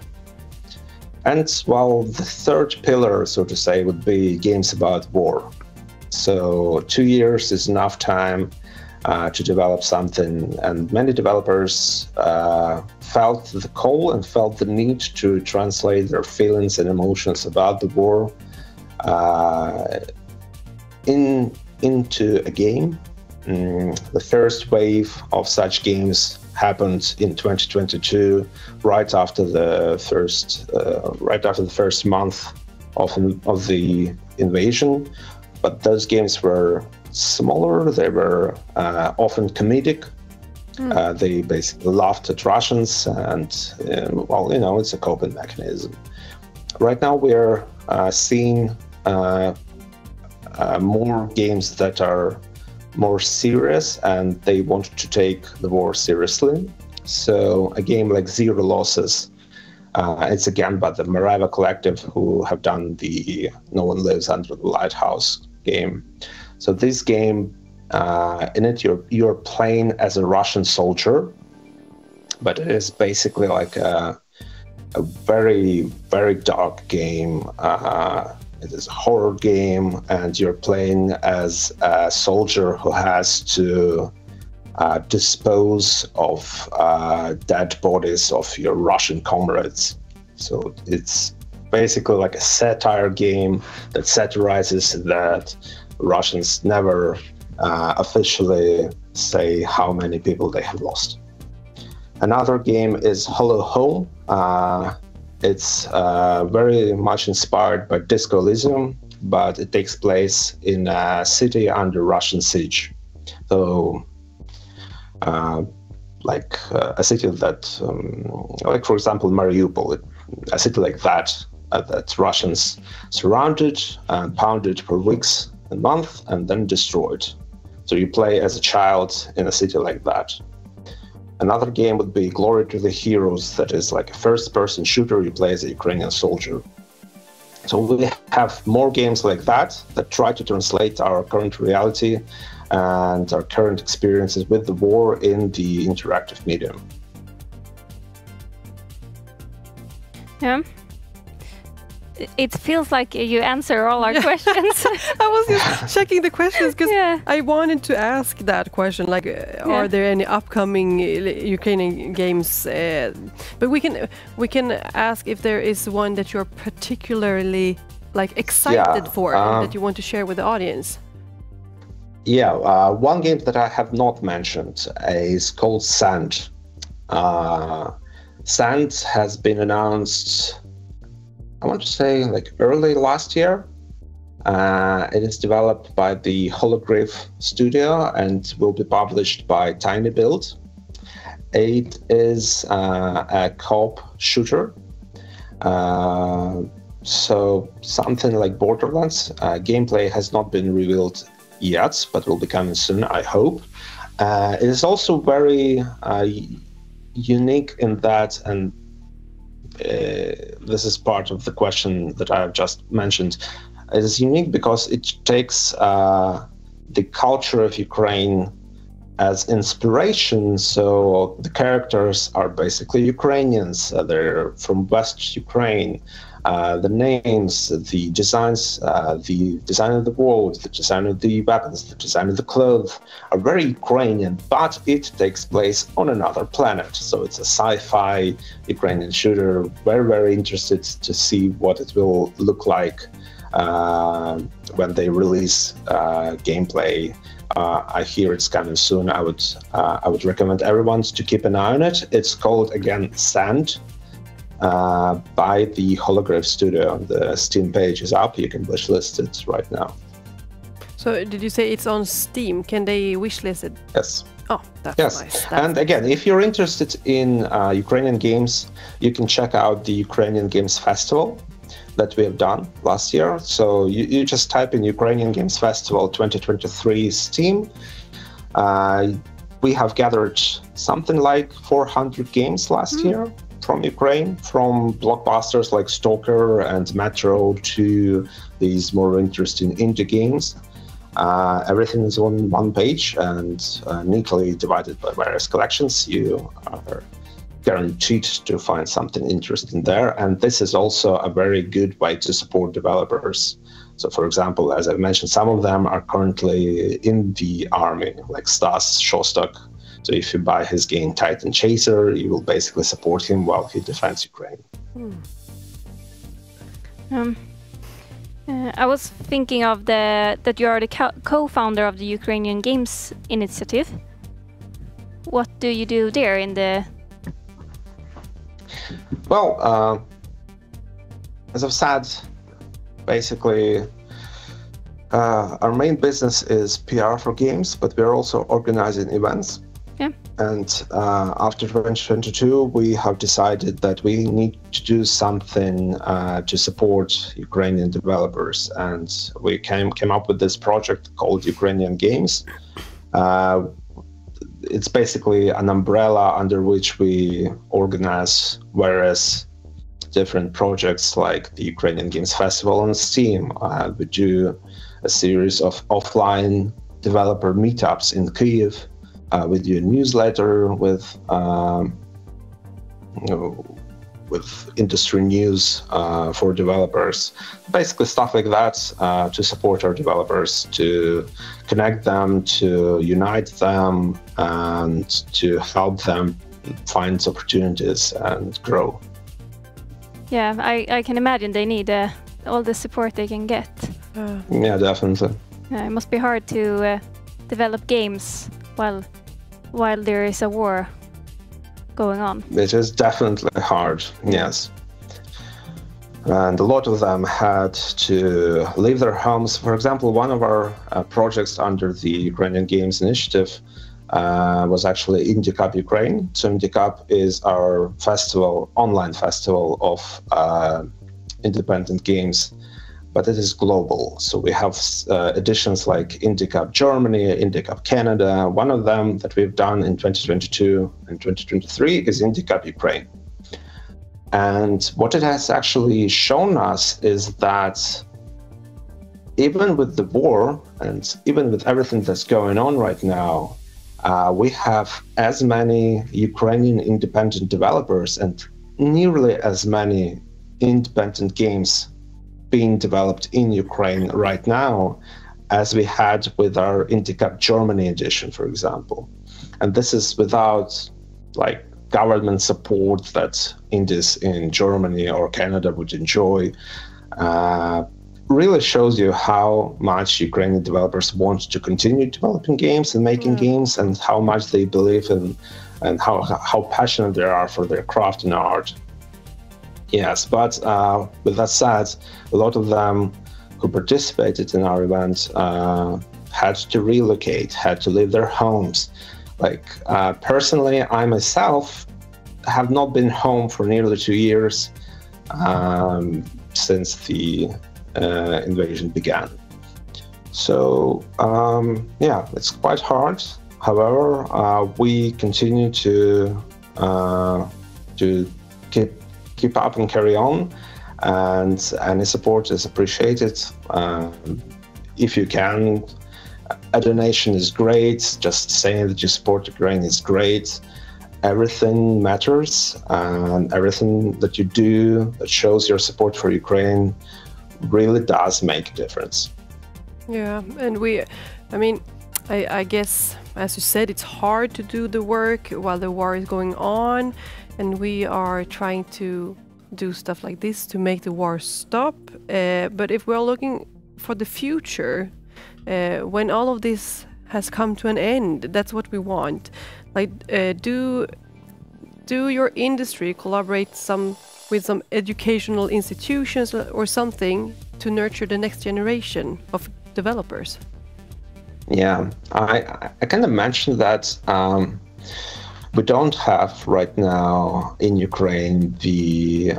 Speaker 12: And while the third pillar, so to say, would be games about war. So 2 years is enough time to develop something, and many developers felt the call and felt the need to translate their feelings and emotions about the war into a game. The first wave of such games happened in 2022, right after the first month of the invasion. But those games were smaller. They were often comedic. They basically laughed at Russians, and it's a coping mechanism. Right now, we're seeing more games that are more serious, and they want to take the war seriously. So a game like Zero Losses, it's again by the Marava Collective, who have done the No One Lives Under the Lighthouse game. So this game, in it you're playing as a Russian soldier, but it is basically like a very, very dark game. It is a horror game, and you're playing as a soldier who has to dispose of dead bodies of your Russian comrades. So it's basically like a satire game that satirizes that Russians never officially say how many people they have lost. Another game is Hollow Home. It's very much inspired by Disco Elysium, but it takes place in a city under Russian siege. So, a city that, like for example, Mariupol, a city like that, that Russians surrounded and pounded for weeks and months and then destroyed. So you play as a child in a city like that. Another game would be Glory to the Heroes, that is like a first-person shooter. You play as a Ukrainian soldier. So we have more games like that try to translate our current reality and our current experiences with the war in the interactive medium.
Speaker 4: Yeah. It feels like you answer all our questions.
Speaker 3: I was just checking the questions because I wanted to ask that question, like, are there any upcoming Ukrainian games? But we can ask if there is one that you're particularly excited for that you want to share with the audience.
Speaker 12: One game that I have not mentioned is called Sand. Sand has been announced, I want to say early last year. It is developed by the Hologlyph studio and will be published by Tiny Build. It is a co-op shooter. So something like Borderlands, gameplay has not been revealed yet, but will be coming soon, I hope. It is also very unique in that, and this is part of the question that I have just mentioned. It is unique because it takes the culture of Ukraine as inspiration. So the characters are basically Ukrainians. They're from West Ukraine. The names, the designs, the design of the world, the design of the weapons, the design of the clothes are very Ukrainian, but it takes place on another planet. So it's a sci-fi Ukrainian shooter. Very, very interested to see what it will look like when they release gameplay. I hear it's coming soon. I would recommend everyone to keep an eye on it. It's called, again, Sand. By the Holograph Studio. The Steam page is up. You can wishlist it right now.
Speaker 3: So did you say it's on Steam? Can they wishlist it?
Speaker 12: Yes.
Speaker 3: Oh, that's
Speaker 12: yes.
Speaker 3: nice.
Speaker 12: And again, if you're interested in Ukrainian games, you can check out the Ukrainian Games Festival that we have done last year. So you just type in Ukrainian Games Festival 2023 Steam. We have gathered something like 400 games last year from Ukraine, from blockbusters like Stalker and Metro to these more interesting indie games. Everything is on one page and neatly divided by various collections. You are guaranteed to find something interesting there. And this is also a very good way to support developers. So, for example, as I mentioned, some of them are currently in the army, like Stas Shostak. So if you buy his game Titan Chaser, you will basically support him while he defends Ukraine.
Speaker 4: I was thinking of that you are the co-founder of the Ukrainian Games Initiative. What do you do there in the...
Speaker 12: Well, as I've said, basically, our main business is PR for games, but we're also organizing events.
Speaker 4: Yeah.
Speaker 12: And after 2022, we have decided that we need to do something to support Ukrainian developers. And we came up with this project called Ukrainian Games. It's basically an umbrella under which we organize various different projects like the Ukrainian Games Festival on Steam. We do a series of offline developer meetups in Kyiv. We do a newsletter with industry news for developers, basically stuff like that to support our developers, to connect them, to unite them, and to help them find opportunities and grow.
Speaker 4: Yeah, I can imagine they need all the support they can get.
Speaker 12: Yeah, definitely.
Speaker 4: It must be hard to develop games while there is a war going on.
Speaker 12: It is definitely hard, yes. And a lot of them had to leave their homes. For example, one of our projects under the Ukrainian Games Initiative was actually Indie Cup Ukraine. So Indie Cup is our festival, online festival of independent games, but it is global. So we have editions like Indie Cup Germany, Indie Cup Canada. One of them that we've done in 2022 and 2023 is Indie Cup Ukraine. And what it has actually shown us is that even with the war and even with everything that's going on right now, we have as many Ukrainian independent developers and nearly as many independent games being developed in Ukraine right now as we had with our Indie Cup Germany edition, for example. And this is without like government support that indies in Germany or Canada would enjoy. Really shows you how much Ukrainian developers want to continue developing games and making games, and how much they believe in and how passionate they are for their craft and art. Yes, but with that said, a lot of them who participated in our event had to relocate, had to leave their homes. Like personally, I myself have not been home for nearly 2 years. since the invasion began. So yeah, it's quite hard. However, we continue to keep up and carry on, and any support is appreciated. If you can, a donation is great. Just saying that you support Ukraine is great. Everything matters, and everything that you do that shows your support for Ukraine really does make a difference.
Speaker 3: Yeah, and I guess, as you said, it's hard to do the work while the war is going on, and we are trying to do stuff like this to make the war stop. But if we're looking for the future, when all of this has come to an end, that's what we want. Like, do your industry collaborate with some educational institutions or something to nurture the next generation of developers?
Speaker 12: Yeah, I kind of mentioned that we don't have right now in Ukraine the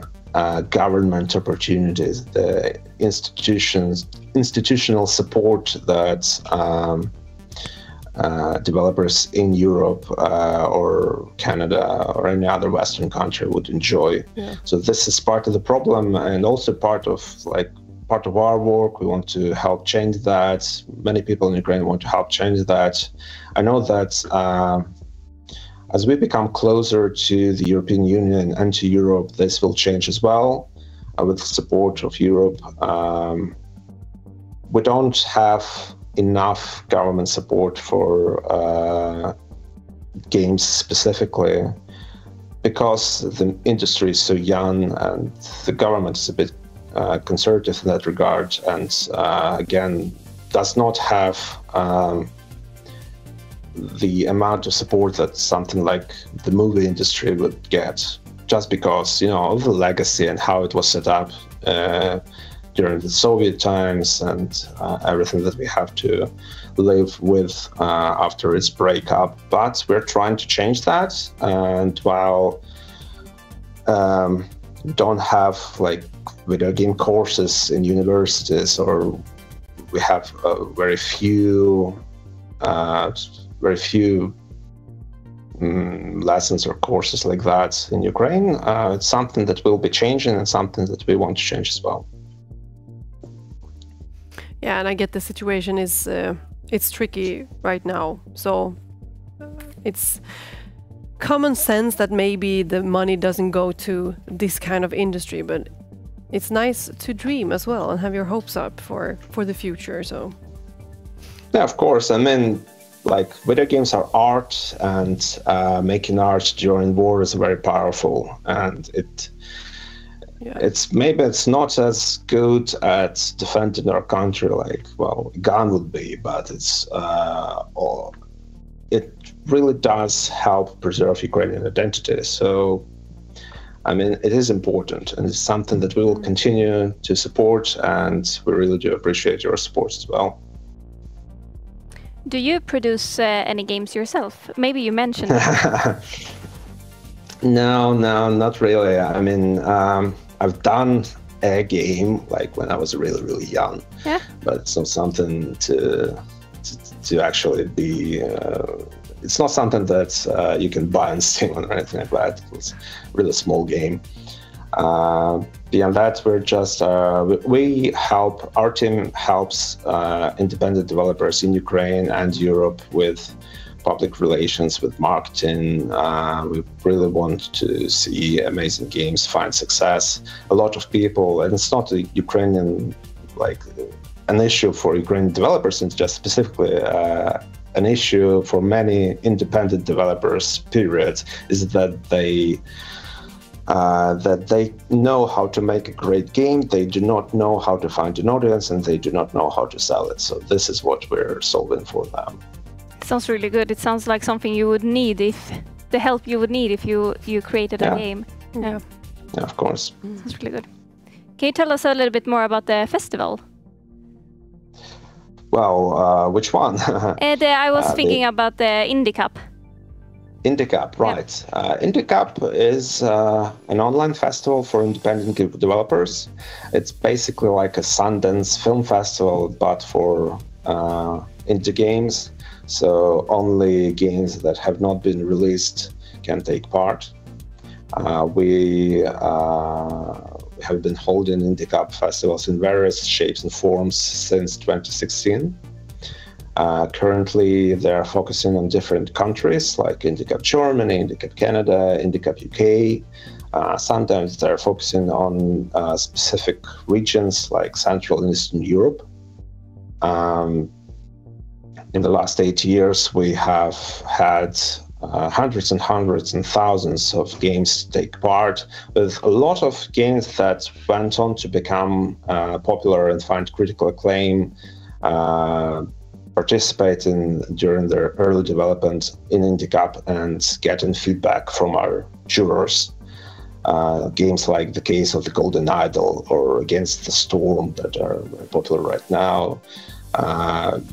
Speaker 12: government opportunities, the institutional support that developers in Europe or Canada or any other Western country would enjoy.
Speaker 3: Yeah.
Speaker 12: So this is part of the problem, and also part of our work. We want to help change that. Many people in Ukraine want to help change that. I know that as we become closer to the European Union and to Europe, this will change as well with the support of Europe. We don't have enough government support for games specifically because the industry is so young and the government is a bit conservative in that regard, and again does not have the amount of support that something like the movie industry would get, just because, you know, of the legacy and how it was set up during the Soviet times and everything that we have to live with after its breakup. But we're trying to change that, and while we don't have like video game courses in universities, or we have very few lessons or courses like that in Ukraine. It's something that will be changing and something that we want to change as well.
Speaker 3: Yeah, and I get the situation is it's tricky right now. So it's common sense that maybe the money doesn't go to this kind of industry, but it's nice to dream as well and have your hopes up for the future. So
Speaker 12: yeah, of course. I mean, like, video games are art, and making art during war is very powerful, and it's not as good at defending our country like, well, a gun would be, but it really does help preserve Ukrainian identity. So I mean, it is important, and it's something that we will continue to support, and we really do appreciate your support as well.
Speaker 4: Do you produce any games yourself? Maybe you mentioned it.
Speaker 12: No, not really. I mean, I've done a game like when I was really, really young. Yeah. But it's not something to actually be. It's not something that you can buy on Steam or anything like that. It's a really small game. Beyond that, we're just our team helps independent developers in Ukraine and Europe with public relations, with marketing. We really want to see amazing games find success. A lot of people, and it's not a Ukrainian, like, an issue for Ukrainian developers, it's just specifically an issue for many independent developers, period, is that they know how to make a great game. They do not know how to find an audience, and they do not know how to sell it. So this is what we're solving for them. It
Speaker 4: sounds really good. It sounds like something you would need the help you would need if you created a game.
Speaker 12: Yeah, of course.
Speaker 4: Sounds really good. Can you tell us a little bit more about the festival?
Speaker 12: Well, which one?
Speaker 4: I was thinking about the Indie Cup.
Speaker 12: Indie Cup, right. Indie Cup is an online festival for independent developers. It's basically like a Sundance film festival, but for indie games. So only games that have not been released can take part. We have been holding Indie Cup festivals in various shapes and forms since 2016. Currently, they're focusing on different countries like Indie Cup Germany, Indie Cup Canada, Indie Cup UK. Sometimes they're focusing on specific regions like Central and Eastern Europe. In the last 8 years, we have had hundreds and hundreds and thousands of games take part, with a lot of games that went on to become popular and find critical acclaim, participating during their early development in Indie Cup and getting feedback from our jurors. Games like The Case of the Golden Idol or Against the Storm that are very popular right now.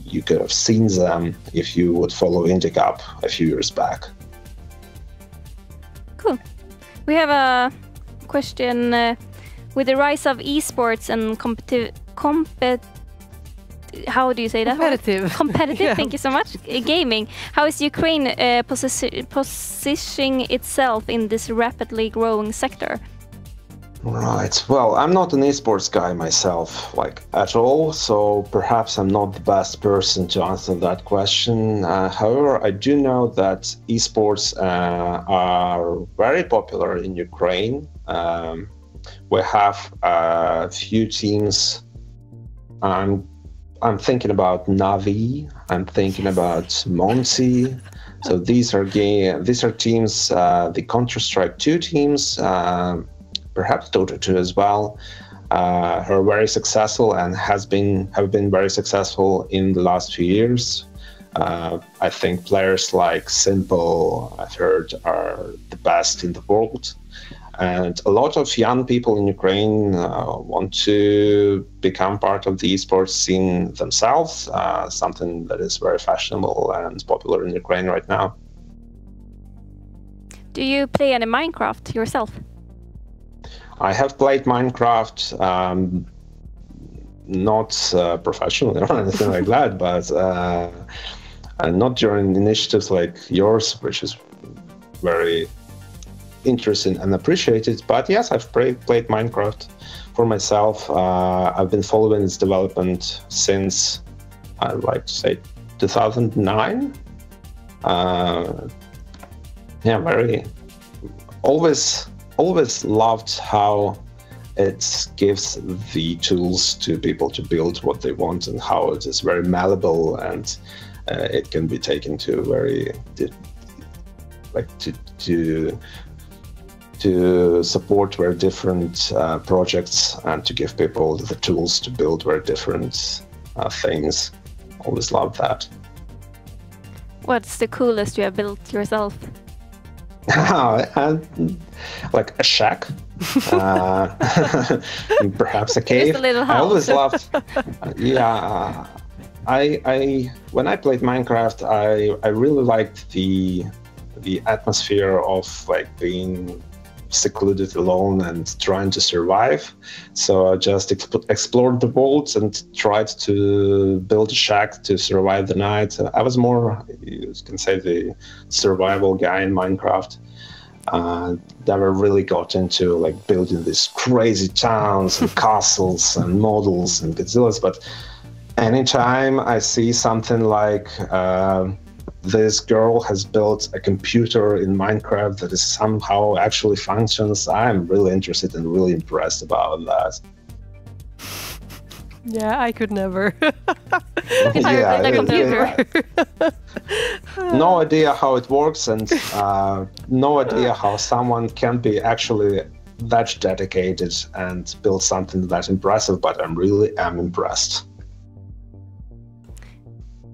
Speaker 12: You could have seen them if you would follow Indie Cup a few years back.
Speaker 4: Cool. We have a question. With the rise of esports and how do you say that? Competitive.
Speaker 3: Yeah.
Speaker 4: Thank you so much. Gaming. How is Ukraine positioning itself in this rapidly growing sector?
Speaker 12: Right. Well, I'm not an esports guy myself, like at all, so perhaps I'm not the best person to answer that question. However, I do know that esports are very popular in Ukraine. We have a few teams. I'm thinking about Navi. I'm thinking about Monty. So these are teams. The Counter-Strike 2 teams. Perhaps Dota 2 as well, are very successful and have been very successful in the last few years. I think players like Simple, I've heard, are the best in the world. And a lot of young people in Ukraine want to become part of the esports scene themselves, something that is very fashionable and popular in Ukraine right now.
Speaker 4: Do you play any Minecraft yourself?
Speaker 12: I have played Minecraft, not professionally or anything like that, but not during initiatives like yours, which is very interesting and appreciated. But yes, I've played Minecraft for myself. I've been following its development since, I'd like to say, 2009. Always loved how it gives the tools to people to build what they want, and how it is very malleable, and it can be taken to very to support very different projects and to give people the tools to build very different things. Always loved that.
Speaker 4: What's the coolest you have built yourself?
Speaker 12: Like a shack, perhaps a cave.
Speaker 4: Just a little house.
Speaker 12: I always loved. I when I played Minecraft, I really liked the atmosphere of like being secluded alone and trying to survive. So I just explored the world and tried to build a shack to survive the night. I was more, you can say, the survival guy in Minecraft. Never really got into like building these crazy towns and castles and models and Godzillas. But anytime I see something like this girl has built a computer in Minecraft that is somehow actually functions, I'm really interested and really impressed about that.
Speaker 3: Yeah, I could never.
Speaker 12: No idea how it works, and no idea how someone can be actually that dedicated and build something that impressive, but I really am impressed.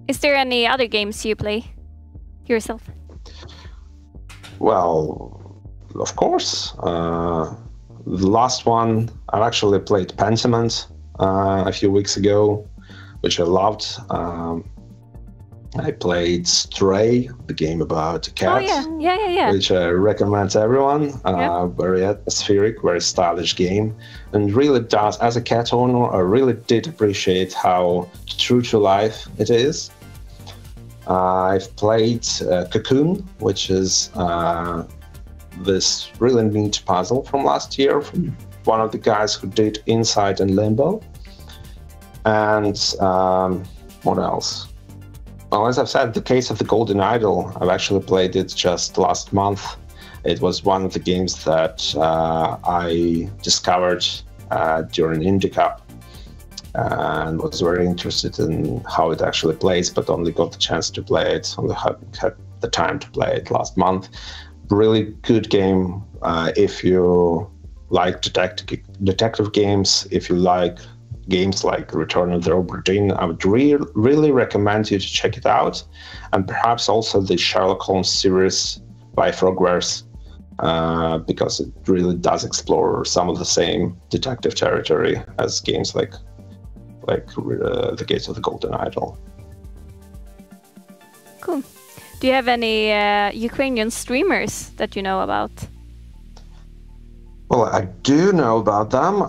Speaker 4: Is there any other games you play yourself?
Speaker 12: Well, of course. The last one, I've actually played Pentiment a few weeks ago, which I loved. I played Stray, the game about a cat.
Speaker 4: Oh yeah.
Speaker 12: Which I recommend to everyone. Very atmospheric, very stylish game, and really does. As a cat owner, I really did appreciate how true to life it is. I've played Cocoon, which is this really neat puzzle from last year from one of the guys who did Inside and Limbo. And what else? Well, as I've said, the case of the Golden Idol, I've actually played it just last month. It was one of the games that I discovered during Indie Cup and was very interested in how it actually plays, but only got the chance to play it, only had the time to play it last month. Really good game if you like detective games, if you like games like Return of the Obra Dinn. I would really recommend you to check it out, and perhaps also the Sherlock Holmes series by Frogwares, because it really does explore some of the same detective territory as games like The Gates of the Golden Idol.
Speaker 4: Cool. Do you have any Ukrainian streamers that you know about?
Speaker 12: Well, I do know about them.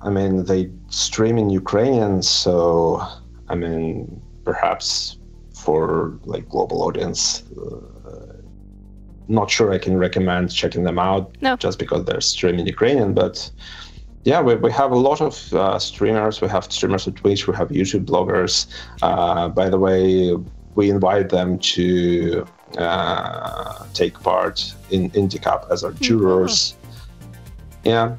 Speaker 12: I mean, they stream in Ukrainian, so I mean, perhaps for like global audience, not sure I can recommend checking them out just because they're streaming Ukrainian. But yeah, we have a lot of streamers. We have streamers on Twitch. We have YouTube bloggers. By the way, we invite them to take part in Indie Cup as our jurors. Yeah.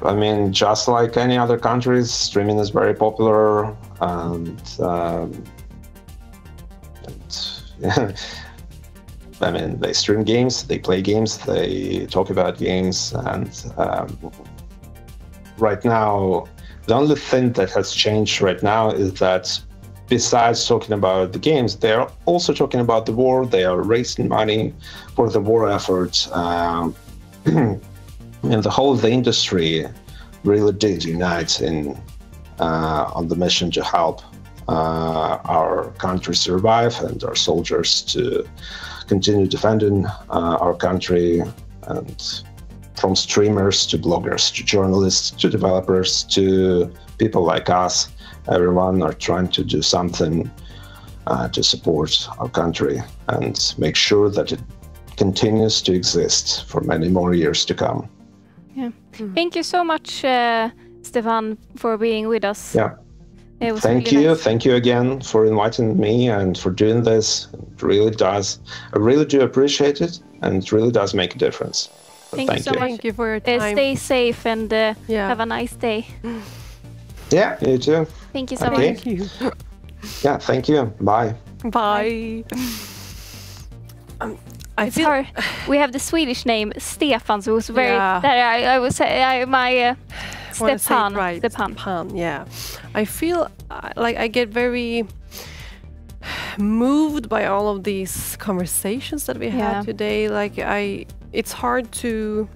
Speaker 12: I mean, just like any other countries, streaming is very popular, and I mean, they stream games, they play games, they talk about games, and right now, the only thing that has changed right now is that besides talking about the games, they are also talking about the war. They are raising money for the war effort. And the industry really did unite on the mission to help our country survive and our soldiers to continue defending our country. And from streamers to bloggers to journalists to developers to people like us, everyone are trying to do something to support our country and make sure that it continues to exist for many more years to come.
Speaker 4: Yeah. Thank you so much, Stefan, for being with us.
Speaker 12: Yeah.
Speaker 4: It was
Speaker 12: Thank
Speaker 4: really
Speaker 12: you.
Speaker 4: nice.
Speaker 12: Thank you again for inviting me and for doing this. It really does. I really do appreciate it, and it really does make a difference.
Speaker 4: Thank you so much.
Speaker 3: Thank you for your time.
Speaker 4: Stay safe and have a nice day.
Speaker 12: Yeah, you too.
Speaker 4: Thank you so much.
Speaker 3: Thank you.
Speaker 12: Yeah, thank you. Bye.
Speaker 3: Bye.
Speaker 4: It's hard. We have the Swedish name Stefan, so it was very.
Speaker 3: Yeah.
Speaker 4: I would say my
Speaker 3: Wanna say it
Speaker 4: Stepan.
Speaker 3: right. Stepan, yeah. I feel like I get very moved by all of these conversations that we had today. Like it's hard to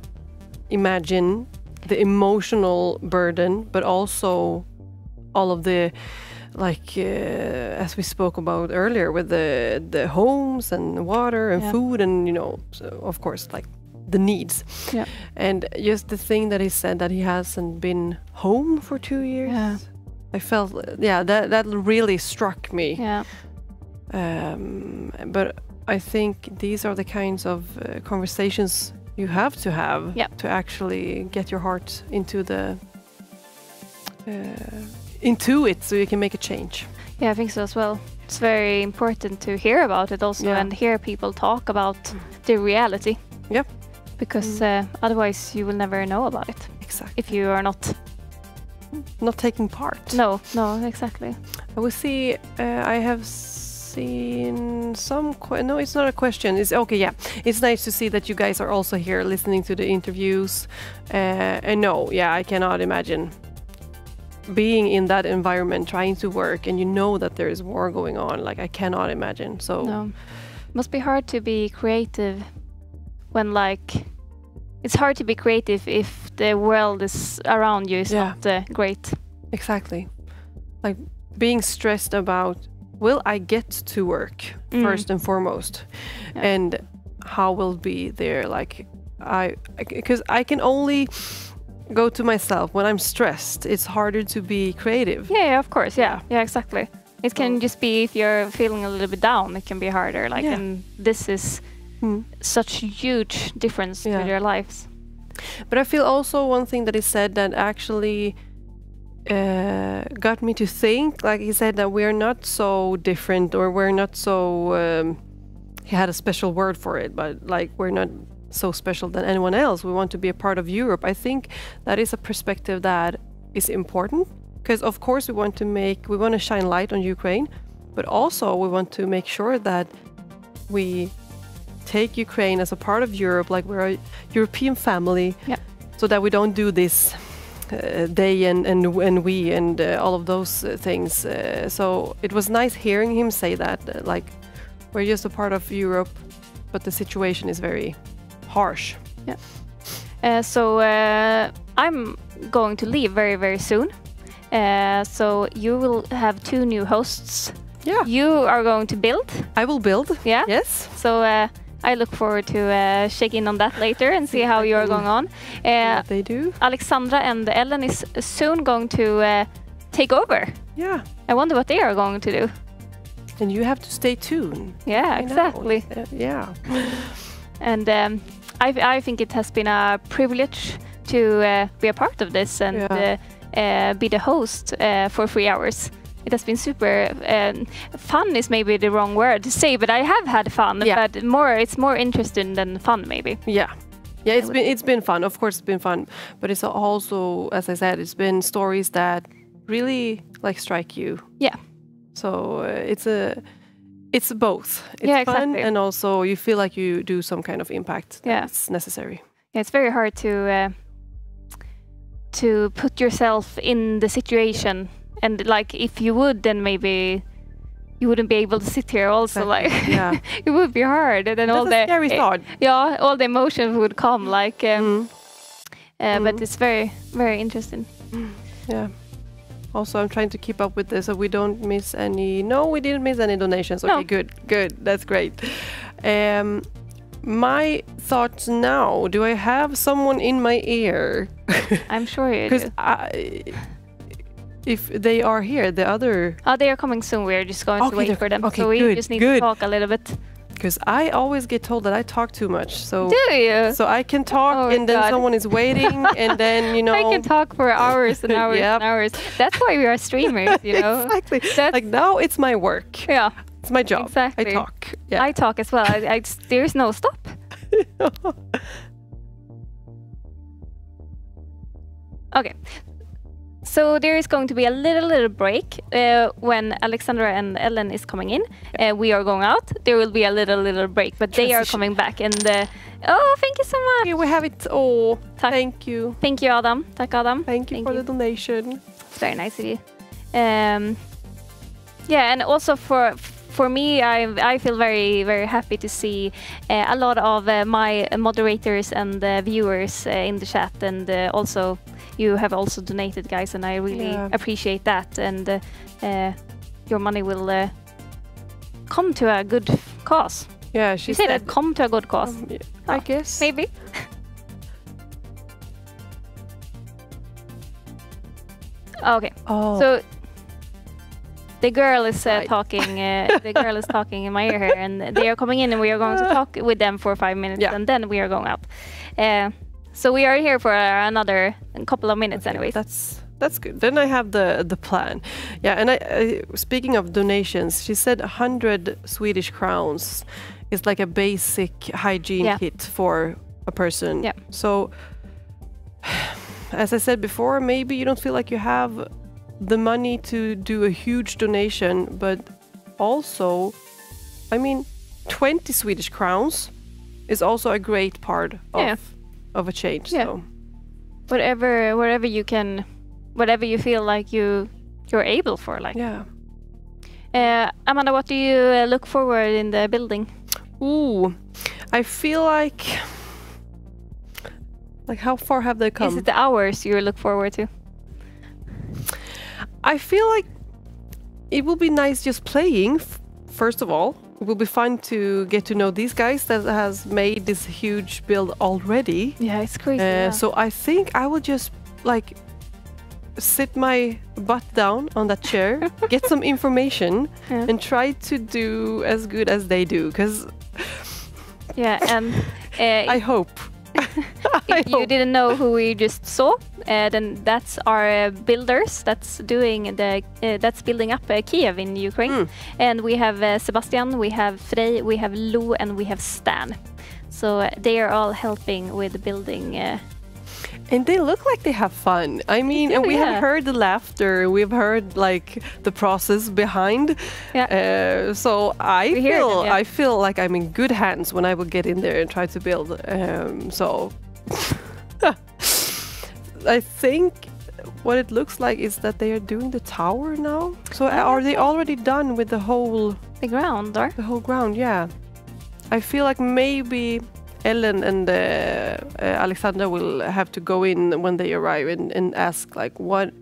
Speaker 3: imagine the emotional burden, but also all of the as we spoke about earlier with the homes and water and food and so of course like the needs.
Speaker 4: Yeah.
Speaker 3: And just the thing that he said that he hasn't been home for 2 years.
Speaker 4: Yeah.
Speaker 3: I felt that really struck me.
Speaker 4: Yeah.
Speaker 3: But I think these are the kinds of conversations you have to actually get your heart into it so you can make a change.
Speaker 4: Yeah, I think so as well. It's very important to hear about it also and hear people talk about the reality.
Speaker 3: Yep.
Speaker 4: Because otherwise you will never know about it.
Speaker 3: Exactly.
Speaker 4: If you are not
Speaker 3: taking part.
Speaker 4: No, exactly.
Speaker 3: I will see. I have seen some. No, it's not a question. It's okay. Yeah, it's nice to see that you guys are also here listening to the interviews. And no, I cannot imagine being in that environment, trying to work, and that there is war going on. Like I cannot imagine. So
Speaker 4: no, it must be hard to be creative when it's hard to be creative if the world is around you is not great.
Speaker 3: Exactly. Like being stressed about, will I get to work first and foremost, and how will be there? Like, because I can only go to myself when I'm stressed. It's harder to be creative.
Speaker 4: Yeah, of course. Yeah, exactly. It can just be if you're feeling a little bit down, it can be harder. Like, and this is such a huge difference with your lives.
Speaker 3: But I feel also one thing that he said that actually got me to think. Like, he said that we're not so different, or we're not so. He had a special word for it, but like, we're not so special than anyone else. We want to be a part of Europe. I think that is a perspective that is important, because of course we want to shine light on Ukraine, but also we want to make sure that we take Ukraine as a part of Europe, like we're a European family, so that we don't do this they and we and all of those things. So it was nice hearing him say that, like, we're just a part of Europe, but the situation is very harsh.
Speaker 4: So I'm going to leave very, very soon. So you will have 2 new hosts.
Speaker 3: Yeah.
Speaker 4: You are going to build.
Speaker 3: I will build.
Speaker 4: Yeah.
Speaker 3: Yes.
Speaker 4: So I look forward to check in on that later and see how you are going on.
Speaker 3: What they do.
Speaker 4: Alexandra and Ellen is soon going to take over.
Speaker 3: Yeah.
Speaker 4: I wonder what they are going to do.
Speaker 3: And you have to stay tuned.
Speaker 4: Yeah, exactly.
Speaker 3: Yeah.
Speaker 4: And I think it has been a privilege to be a part of this and be the host for 3 hours. It has been super fun is maybe the wrong word to say, but I have had fun. But it's more interesting than fun, maybe.
Speaker 3: Yeah, it's been fun. Of course, it's been fun, but it's also, as I said, it's been stories that really like strike you.
Speaker 4: Yeah.
Speaker 3: So it's both. It's fun,
Speaker 4: exactly.
Speaker 3: And also you feel like you do some kind of impact. That's necessary.
Speaker 4: Yeah, it's very hard to put yourself in the situation. And like, if you would, then maybe you wouldn't be able to sit here also. Like, it would be hard. And then
Speaker 3: that's
Speaker 4: all
Speaker 3: a scary thought.
Speaker 4: Yeah, all the emotions would come. Like, but it's very, very interesting.
Speaker 3: Yeah. Also, I'm trying to keep up with this so we don't miss any. No, we didn't miss any donations. Okay, good. That's great. My thoughts now. Do I have someone in my ear?
Speaker 4: I'm sure you do.
Speaker 3: Because if they are here, the other...
Speaker 4: Oh, they are coming soon. We're just going to wait for them.
Speaker 3: Okay,
Speaker 4: so we just need to talk a little bit.
Speaker 3: Because I always get told that I talk too much. So
Speaker 4: do you?
Speaker 3: So I can talk and then someone is waiting and then, you know...
Speaker 4: I can talk for hours and hours and hours. That's why we are streamers, you know?
Speaker 3: Exactly. Like now it's my work.
Speaker 4: Yeah.
Speaker 3: It's my job.
Speaker 4: Exactly.
Speaker 3: I talk. Yeah.
Speaker 4: I talk as well. There's no stop. Okay. So there is going to be a little break when Alexandra and Ellen is coming in. We are going out. There will be a little break, but they are coming back. And thank you so much.
Speaker 3: Here we have it. Oh, thank you.
Speaker 4: Thank you, Adam. Tack, Adam.
Speaker 3: Thank you for the donation.
Speaker 4: Very nice of you. Yeah, and also for me, I feel very, very happy to see a lot of my moderators and viewers in the chat, and also you have also donated, guys, and I really appreciate that. And your money will come to a good cause.
Speaker 3: Yeah, she
Speaker 4: said that, come to a good cause.
Speaker 3: I guess.
Speaker 4: Maybe. Okay.
Speaker 3: Oh.
Speaker 4: So the girl is talking. The girl is talking in my ear here, and they are coming in, and we are going to talk with them for 5 minutes, and then we are going out. So we are here for another couple of minutes, anyways.
Speaker 3: That's good. Then I have the plan. Yeah, and I speaking of donations, she said 100 Swedish crowns is like a basic hygiene kit for a person.
Speaker 4: Yeah.
Speaker 3: So, as I said before, maybe you don't feel like you have the money to do a huge donation, but also, I mean, 20 Swedish crowns is also a great part of a change.
Speaker 4: Yeah.
Speaker 3: So.
Speaker 4: Wherever you can, whatever you feel like you're able for, like.
Speaker 3: Yeah.
Speaker 4: Amanda, what do you look forward in the building?
Speaker 3: Ooh, I feel like how far have they come?
Speaker 4: Is it the hours you look forward to?
Speaker 3: I feel like it will be nice just playing. First of all, it will be fun to get to know these guys that has made this huge build already.
Speaker 4: Yeah, it's crazy.
Speaker 3: So I think I will just like sit my butt down on that chair, get some information, and try to do as good as they do. Because
Speaker 4: and
Speaker 3: I hope.
Speaker 4: if you didn't know who we just saw, then that's our builders. That's doing that's building up Kyiv in Ukraine. And we have Sebastian, we have Frey, we have Lou, and we have Stan. So they are all helping with building.
Speaker 3: And they look like they have fun. I mean, and we have heard the laughter. We've heard like the process behind. So I feel like I'm in good hands when I will get in there and try to build. So I think what it looks like is that they are doing the tower now. So are they already done with the whole
Speaker 4: ground? Or?
Speaker 3: The whole ground, yeah. I feel like maybe Ellen and Alexandra will have to go in when they arrive and ask like what,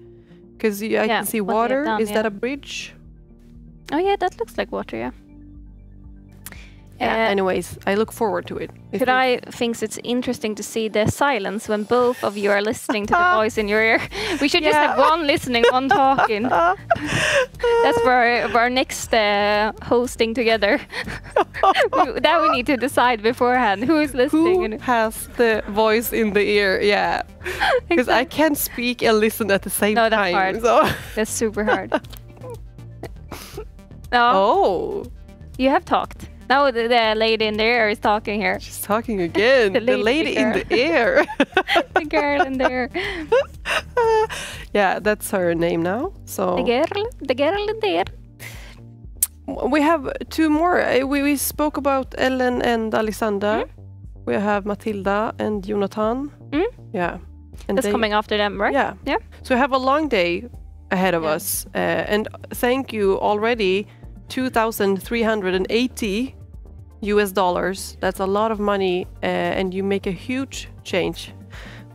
Speaker 3: because I can see water. Is that a bridge?
Speaker 4: Oh yeah, that looks like water. Yeah.
Speaker 3: Anyways, I look forward to it.
Speaker 4: I think it's interesting to see the silence when both of you are listening to the voice in your ear. We should just have one listening, one talking. That's for our next hosting together. That we need to decide beforehand who is listening.
Speaker 3: Who has the voice in the ear? Yeah, because I can't speak and listen at the same time.
Speaker 4: No, that's hard.
Speaker 3: So.
Speaker 4: That's super hard.
Speaker 3: Oh,
Speaker 4: you have talked. Now the lady in the air is talking here.
Speaker 3: She's talking again. the lady in the air.
Speaker 4: The girl in the air.
Speaker 3: Yeah, that's her name now. So
Speaker 4: the girl in the air.
Speaker 3: We have two more. We spoke about Ellen and Alexandra. We have Matilda and Jonathan. Yeah, and
Speaker 4: that's coming after them, right?
Speaker 3: Yeah.
Speaker 4: Yeah.
Speaker 3: So we have a long day ahead of us, and thank you already. $2,380 US. That's a lot of money, and you make a huge change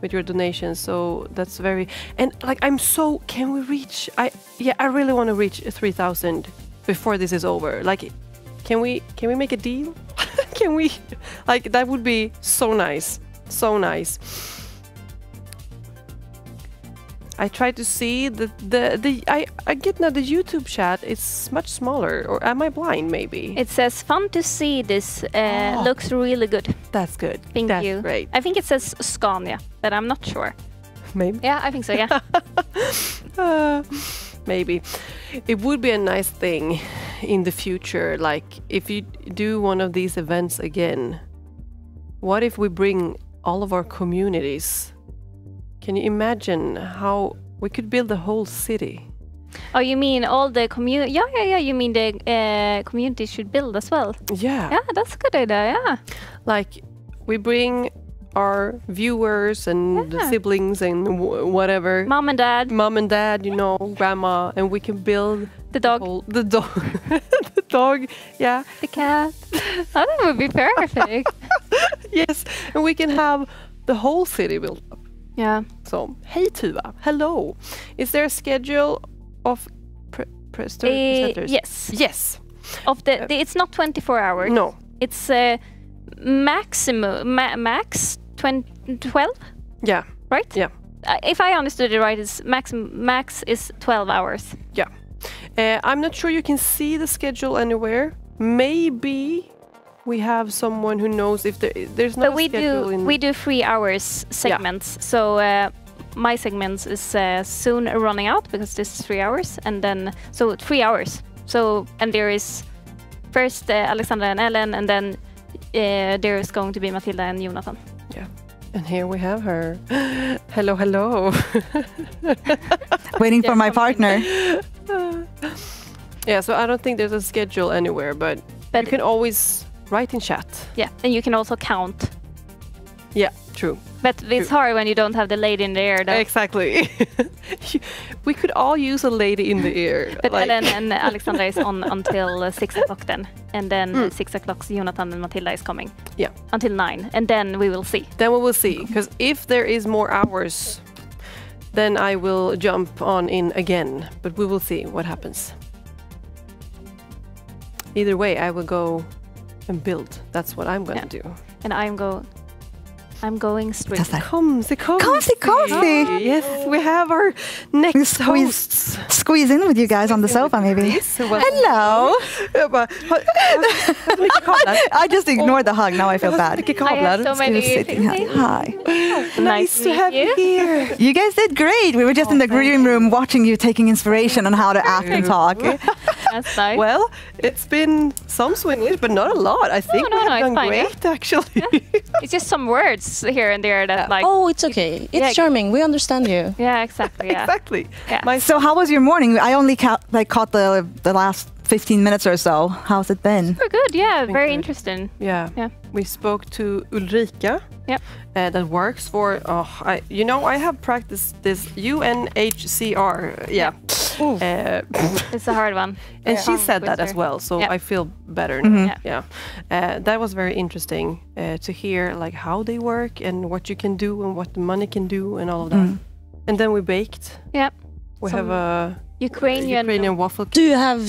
Speaker 3: with your donations. So that's very, and like can we reach? I really want to reach 3,000 before this is over. Like, can we make a deal? Can we? Like, that would be so nice, so nice. I try to see I get now the YouTube chat is much smaller, or am I blind maybe?
Speaker 4: It says fun to see this, looks really good.
Speaker 3: That's good.
Speaker 4: Thank you.
Speaker 3: That's great.
Speaker 4: I think it says Scania, but I'm not sure.
Speaker 3: Maybe.
Speaker 4: Yeah, I think so, yeah.
Speaker 3: Maybe. It would be a nice thing in the future, like if you do one of these events again, what if we bring all of our communities? Can you imagine how we could build a whole city?
Speaker 4: Oh, you mean all the community? Yeah. You mean the community should build as well?
Speaker 3: Yeah.
Speaker 4: Yeah, that's a good idea. Yeah.
Speaker 3: Like we bring our viewers and siblings and whatever.
Speaker 4: Mom and dad,
Speaker 3: you know, grandma, and we can build
Speaker 4: the dog.
Speaker 3: The dog. The dog. Yeah.
Speaker 4: The cat. Oh, that would be perfect.
Speaker 3: Yes, and we can have the whole city built up.
Speaker 4: Yeah.
Speaker 3: So, hey Tuva, hello. Is there a schedule of presenters?
Speaker 4: Yes.
Speaker 3: Yes.
Speaker 4: Of it's not 24 hours.
Speaker 3: No.
Speaker 4: It's max 12.
Speaker 3: Yeah.
Speaker 4: Right.
Speaker 3: Yeah.
Speaker 4: If I understood it right, it's max is 12 hours.
Speaker 3: Yeah. I'm not sure you can see the schedule anywhere. Maybe we have someone who knows if there's no schedule.
Speaker 4: We do 3 hours segments. Yeah. So my segments is soon running out because this is 3 hours, and then 3 hours. So and there is first Alexandra and Ellen, and then there is going to be Matilda and Jonathan.
Speaker 3: Yeah. And here we have her. Hello, hello.
Speaker 13: Waiting for my partner.
Speaker 3: Yeah, so I don't think there's a schedule anywhere, but you can always write in chat.
Speaker 4: Yeah, and you can also count.
Speaker 3: Yeah, true.
Speaker 4: But it's hard when you don't have the lady in the air, though.
Speaker 3: Exactly. We could all use a lady in the air.
Speaker 4: But Ellen and Alexandra is on until 6 o'clock then. And then 6 o'clock, Jonathan and Matilda is coming.
Speaker 3: Yeah.
Speaker 4: Until 9. And then we will see.
Speaker 3: Then we will see. Because if there is more hours, then I will jump on in again. But we will see what happens. Either way, I will go and build. That's what I'm going to do.
Speaker 4: And I'm going straight.
Speaker 13: Just like,
Speaker 3: Comsy. Yes, we have our next hosts.
Speaker 13: Squeeze in with you guys on the sofa, maybe. Hello. I just ignored the hug. Now I feel bad.
Speaker 4: I have so many things.
Speaker 13: Hi.
Speaker 3: Nice to have you here.
Speaker 13: You guys did great. We were just in the green room watching you taking inspiration on how to act and talk.
Speaker 4: That's nice.
Speaker 3: Well, it's been some Swedish, but not a lot. I think we have done great, actually.
Speaker 4: It's just some words here and there that like.
Speaker 5: Oh, it's okay. It's charming. We understand you.
Speaker 4: Yeah, exactly. Yeah.
Speaker 3: Exactly.
Speaker 4: Yeah.
Speaker 13: So how was your morning? I only caught the last 15 minutes or so. How's it been?
Speaker 4: We're good. Yeah, very interesting.
Speaker 3: Yeah. We spoke to Ulrika.
Speaker 4: Yep.
Speaker 3: That works for. I have practiced this UNHCR. Yeah.
Speaker 4: It's a hard one.
Speaker 3: And she said that as well, so I feel better now. Yeah. That was very interesting to hear, like how they work and what you can do and what the money can do and all of that. And then we baked.
Speaker 4: Yeah.
Speaker 3: We have a
Speaker 4: Ukrainian
Speaker 3: waffle.
Speaker 5: Do you have?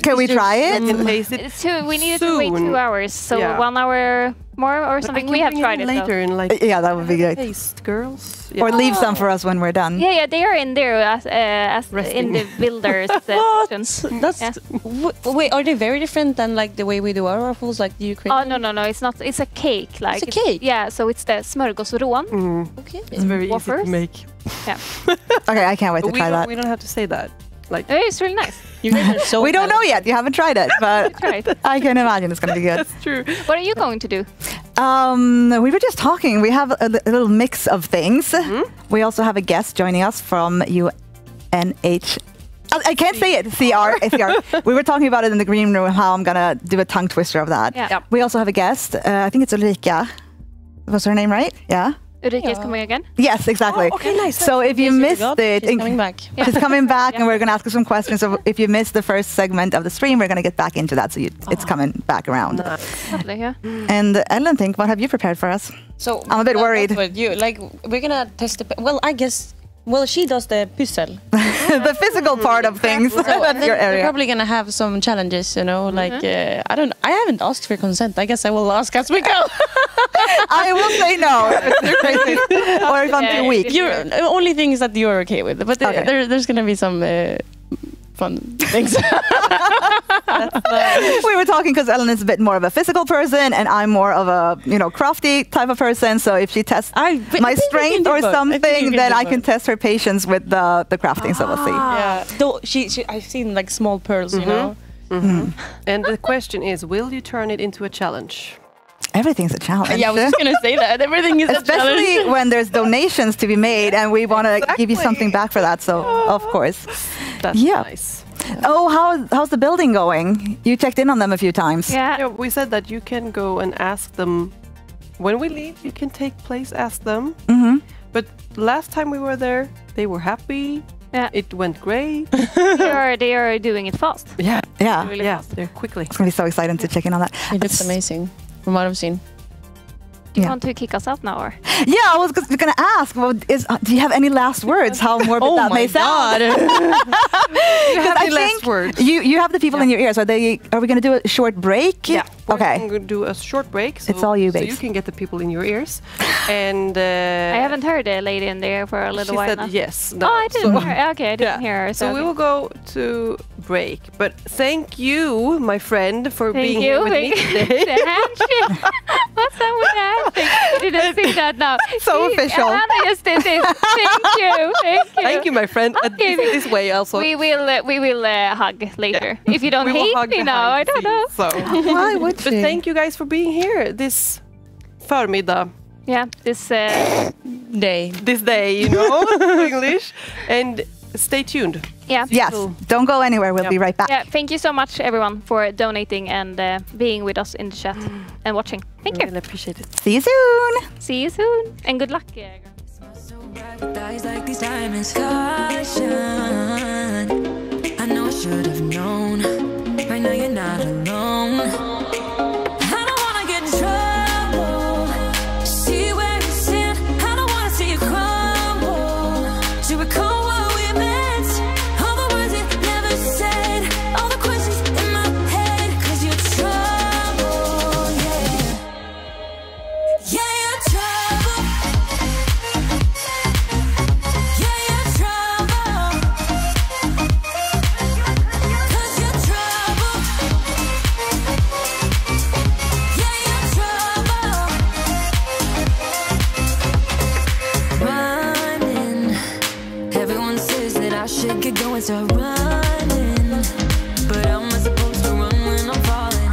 Speaker 13: Can we try it?
Speaker 4: We needed to wait 2 hours, so 1 hour more or something. We have tried it
Speaker 3: later in like.
Speaker 13: Yeah, that would be great.
Speaker 3: Taste, girls.
Speaker 13: Or leave some for us when we're done.
Speaker 4: Yeah, they are in there as in the builders sections.
Speaker 5: Wait, are they very different than like the way we do our waffles, like the Ukrainian?
Speaker 4: Oh no, it's not. It's a cake. Like
Speaker 5: it's a cake.
Speaker 4: Yeah, so it's the smörgåsrån.
Speaker 5: Okay,
Speaker 3: it's very easy to make.
Speaker 4: Yeah.
Speaker 13: Okay, I can't wait to try that.
Speaker 3: We don't have to say that. Like
Speaker 4: it's really nice.
Speaker 5: You guys are so
Speaker 13: we don't know yet. You haven't tried it, but I can imagine it's going to be good.
Speaker 3: That's true.
Speaker 4: What are you going to do?
Speaker 13: We were just talking. We have a little mix of things. We also have a guest joining us from UNH. I can't say it. CR. We were talking about it in the green room. How I'm going to do a tongue twister of that.
Speaker 4: Yeah.
Speaker 13: We also have a guest. I think it's Ulrika. Was her name right? Yeah.
Speaker 4: Ulrika is coming again?
Speaker 13: Yes, exactly.
Speaker 3: Oh, okay, nice.
Speaker 13: So if you missed it,
Speaker 5: she's coming back.
Speaker 13: She's coming back, and we're going to ask her some questions. So if you missed the first segment of the stream, we're going to get back into that. So it's coming back around.
Speaker 4: Lovely, yeah.
Speaker 13: And Ellen, what have you prepared for us?
Speaker 5: So
Speaker 13: I'm a bit worried.
Speaker 5: We're gonna test the. Well, I guess. Well, she does the puzzle.
Speaker 13: The physical part of things.
Speaker 5: So
Speaker 13: That's your area.
Speaker 5: We're probably gonna have some challenges, like I haven't asked for consent. I guess I will ask as we go.
Speaker 13: I will say no. Or if I'm too weak.
Speaker 5: The only thing is that you're okay with it, but there's gonna be some fun things.
Speaker 13: We were talking because Ellen is a bit more of a physical person, and I'm more of a crafty type of person. So if she tests my strength or something, then I can test her patience with the crafting. So we'll see.
Speaker 5: Yeah, though I've seen like small pearls,
Speaker 3: And the question is, will you turn it into a challenge?
Speaker 13: Everything's a challenge.
Speaker 5: Yeah, I was just going to say that. Everything is a challenge.
Speaker 13: Especially when there's donations to be made and we want to give you something back for that. So, of course.
Speaker 3: That's nice.
Speaker 13: Oh, how's the building going? You checked in on them a few times.
Speaker 4: Yeah.
Speaker 3: We said that you can go and ask them. When we leave, you can take place, ask them. But last time we were there, they were happy.
Speaker 4: Yeah.
Speaker 3: It went great.
Speaker 4: They are doing it fast.
Speaker 3: Yeah.
Speaker 4: Really fast.
Speaker 3: They're quickly.
Speaker 13: It's going to be so exciting to check in on that.
Speaker 5: It looks amazing. From what I've seen.
Speaker 4: Do you want to kick us out now, or?
Speaker 13: Yeah, I was going to ask. Well, do you have any last words? How morbid that may sound?
Speaker 3: You have any last words?
Speaker 13: You have the people in your ears. Are we going to do a short break?
Speaker 3: Yeah.
Speaker 13: Okay.
Speaker 3: We're going to do a short break. So,
Speaker 13: it's all you, babes.
Speaker 3: So you can get the people in your ears. And
Speaker 4: I haven't heard a lady in there for a little while now.
Speaker 3: She said yes.
Speaker 4: No, I didn't hear. Okay, I didn't hear her.
Speaker 3: So we will go to break. But thank you, my friend, for being here with me today.
Speaker 4: The handshake. What's that with the handshake? You didn't see that now.
Speaker 13: So official.
Speaker 4: Anna just did this. Thank you.
Speaker 3: Thank you, my friend.
Speaker 4: Okay.
Speaker 3: This way also.
Speaker 4: We will hug later. If you don't hate me now, I don't know.
Speaker 3: So.
Speaker 13: Why would
Speaker 3: But thank you guys for being here this förmiddag.
Speaker 4: Yeah, this
Speaker 5: day.
Speaker 3: This day, English. And stay tuned.
Speaker 4: Yeah.
Speaker 13: Yes. Don't go anywhere. We'll be right back.
Speaker 4: Yeah. Thank you so much, everyone, for donating and being with us in the chat and watching. Thank you.
Speaker 3: Really appreciate it.
Speaker 13: See you soon.
Speaker 4: See you soon. And good luck.
Speaker 2: Eyes like these diamonds shine. I know I should have known. Right now you're not alone. I don't wanna get in trouble. See where you stand. I don't wanna see you crumble. To recall what we meant. All the words you never said. All the questions in my head. 'Cause you should get going, start running. But how am I supposed to run when I'm falling?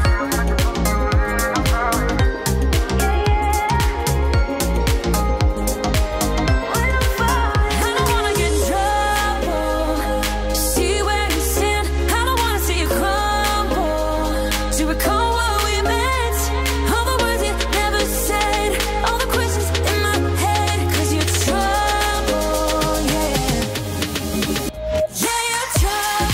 Speaker 2: I don't wanna get in trouble. See where you stand. I don't wanna see you crumble. To recall what we meant, all the words you never said, all the questions in my head, 'cause you're trouble, yeah. Yeah, you're trouble.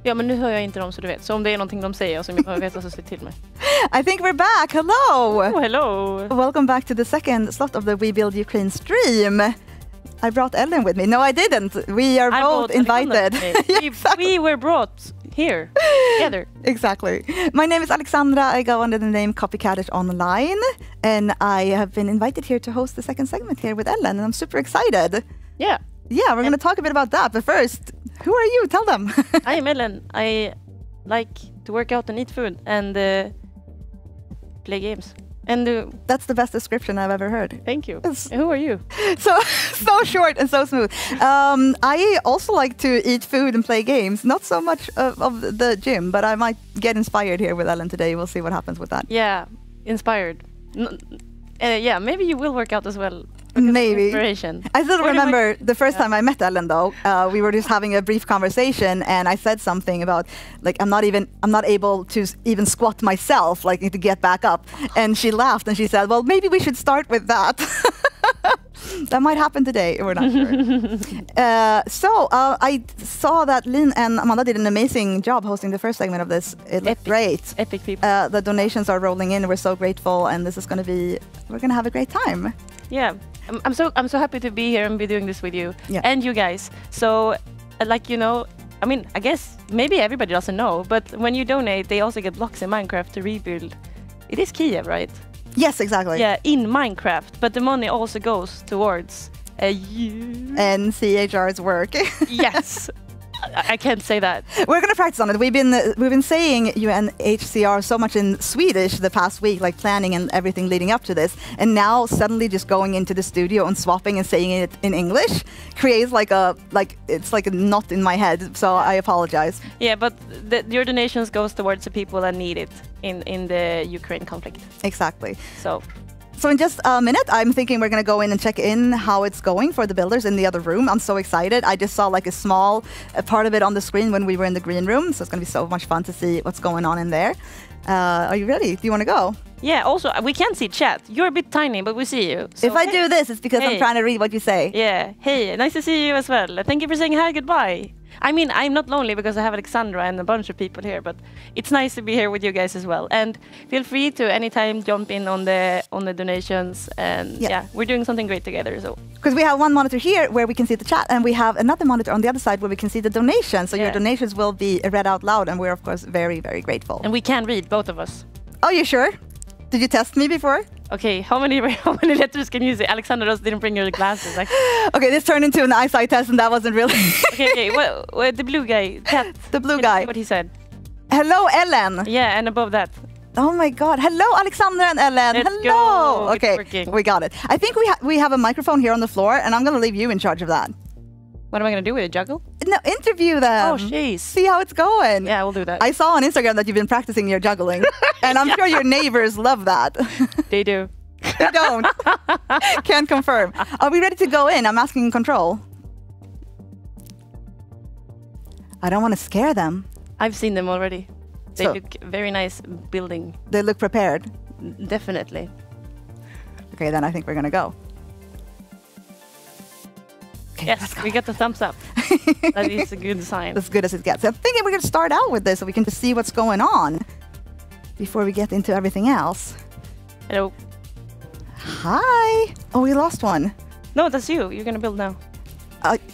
Speaker 14: Ja, men nu hör jag inte dem så du vet. Så om det är någonting de säger som jag behöver veta så säg till mig.
Speaker 13: I think we're back. Hello!
Speaker 14: Oh, hello!
Speaker 13: Welcome back to the second slot of the We Build Ukraine stream. I brought Ellen with me. No, I didn't. We are both invited.
Speaker 14: We were brought here together.
Speaker 13: Exactly. My name is Alexandra. I go under the name Copycatish Online. And I have been invited here to host the second segment here with Ellen. And I'm super excited.
Speaker 14: Yeah.
Speaker 13: Yeah, we're going to talk a bit about that. But first, who are you? Tell them.
Speaker 14: I am Ellen. I like to work out and eat food and play games. And
Speaker 13: that's the best description I've ever heard.
Speaker 14: Thank you. Who are you?
Speaker 13: So short and so smooth. I also like to eat food and play games. Not so much of the gym, but I might get inspired here with Ellen today. We'll see what happens with that.
Speaker 14: Yeah, inspired. Yeah, maybe you will work out as well.
Speaker 13: Maybe.
Speaker 14: Inspiration.
Speaker 13: I still remember the first time I met Ellen though. We were just having a brief conversation and I said something about like I'm not able to even squat myself, like to get back up. And she laughed and she said, well, maybe we should start with that. That might happen today, we're not sure. So I saw that Lynn and Amanda did an amazing job hosting the first segment of this. It looked great.
Speaker 14: Epic people.
Speaker 13: The donations are rolling in. We're so grateful and this is going to be, we're going to have a great time.
Speaker 14: Yeah, I'm so happy to be here and be doing this with you and you guys. So, like, you know, I mean, I guess maybe everybody doesn't know, but when you donate, they also get blocks in Minecraft to rebuild. It is Kyiv, right?
Speaker 13: Yes, exactly.
Speaker 14: Yeah, in Minecraft, but the money also goes towards
Speaker 13: UNHCR's work.
Speaker 14: Yes. I can't say that.
Speaker 13: We're going to practice on it. We've been saying UNHCR so much in Swedish the past week, like planning and everything leading up to this. And now suddenly just going into the studio and swapping and saying it in English creates it's like a knot in my head. So I apologize.
Speaker 14: Yeah, but your donations goes towards the people that need it in the Ukraine conflict.
Speaker 13: Exactly.
Speaker 14: So
Speaker 13: in just a minute, I'm thinking we're going to go in and check in how it's going for the builders in the other room. I'm so excited. I just saw like a small part of it on the screen when we were in the green room. So it's going to be so much fun to see what's going on in there. Are you ready? Do you want to go?
Speaker 14: Yeah, also, we can't see chat. You're a bit tiny, but we see you.
Speaker 13: So, if I do this, it's because I'm trying to read what you say.
Speaker 14: Yeah. Hey, nice to see you as well. Thank you for saying hi, goodbye. I mean, I'm not lonely because I have Alexandra and a bunch of people here, but it's nice to be here with you guys as well. And feel free to anytime jump in on the donations. And yeah, we're doing something great together. So
Speaker 13: because we have one monitor here where we can see the chat, and we have another monitor on the other side where we can see the donations. So your donations will be read out loud, and we're of course very, very grateful.
Speaker 14: And we can read, both of us.
Speaker 13: Oh, you sure? Did you test me before?
Speaker 14: Okay, how many letters can you say? Alexandra just didn't bring your glasses.
Speaker 13: Okay, this turned into an eyesight test, and that wasn't really.
Speaker 14: okay. What the blue guy?
Speaker 13: The blue guy.
Speaker 14: What he said.
Speaker 13: Hello, Ellen.
Speaker 14: Yeah, and above that.
Speaker 13: Oh my God! Hello, Alexandra and Ellen.
Speaker 14: Let's
Speaker 13: Hello.
Speaker 14: Go.
Speaker 13: Okay, we got it. I think we have a microphone here on the floor, and I'm gonna leave you in charge of that.
Speaker 14: What am I going to do with it? Juggle?
Speaker 13: No, interview them.
Speaker 14: Oh, jeez.
Speaker 13: See how it's going.
Speaker 14: Yeah, we'll do that.
Speaker 13: I saw on Instagram that you've been practicing your juggling. And I'm sure your neighbors love that.
Speaker 14: They do.
Speaker 13: They don't. Can't confirm. Are we ready to go in? I'm asking control. I don't want to scare them.
Speaker 14: I've seen them already. They look very nice building.
Speaker 13: They look prepared.
Speaker 14: Definitely.
Speaker 13: Okay, then I think we're going to go. Okay,
Speaker 14: yes, we got the thumbs up. That is a good sign.
Speaker 13: As good as it gets. I'm thinking we're going to start out with this so we can just see what's going on before we get into everything else.
Speaker 14: Hello.
Speaker 13: Hi. Oh, we lost one.
Speaker 14: No, that's you. You're going to build now.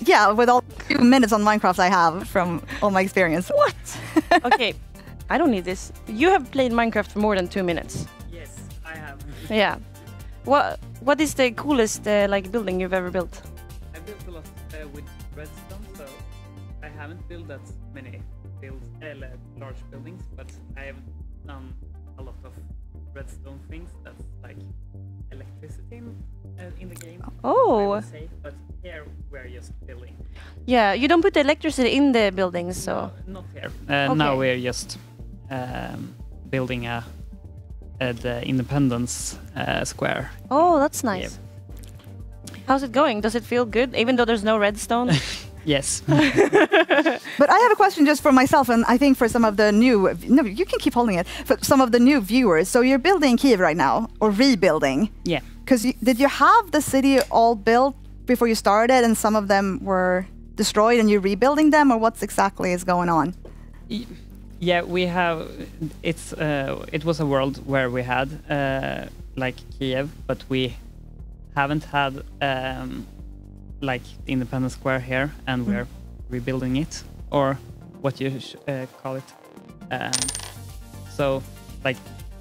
Speaker 13: Yeah, with all 2 minutes on Minecraft I have from all my experience.
Speaker 14: What? Okay, I don't need this. You have played Minecraft for more than 2 minutes.
Speaker 6: Yes, I have.
Speaker 14: Yeah. What is the coolest building you've ever built?
Speaker 6: Built a lot with redstone, so I haven't built that many large buildings, but I have done a lot of redstone things that's like electricity in the game.
Speaker 14: Oh.
Speaker 6: I would say, but here we're just building.
Speaker 14: Yeah, you don't put the electricity in the buildings, so.
Speaker 6: No, not here. Now we're just building the Independence Square.
Speaker 14: Oh, that's nice. Yeah. How's it going? Does it feel good, even though there's no redstone?
Speaker 6: Yes.
Speaker 13: But I have a question just for myself, and I think for some of the new... No, you can keep holding it. For some of the new viewers. So you're building Kyiv right now, or rebuilding.
Speaker 6: Yeah.
Speaker 13: Because did you have the city all built before you started, and some of them were destroyed, and you're rebuilding them, or what's exactly is going on?
Speaker 6: Yeah, we have. It was a world where we had like Kyiv, but we haven't had like the Independence Square here, and we're rebuilding it, or what you call it. So, like,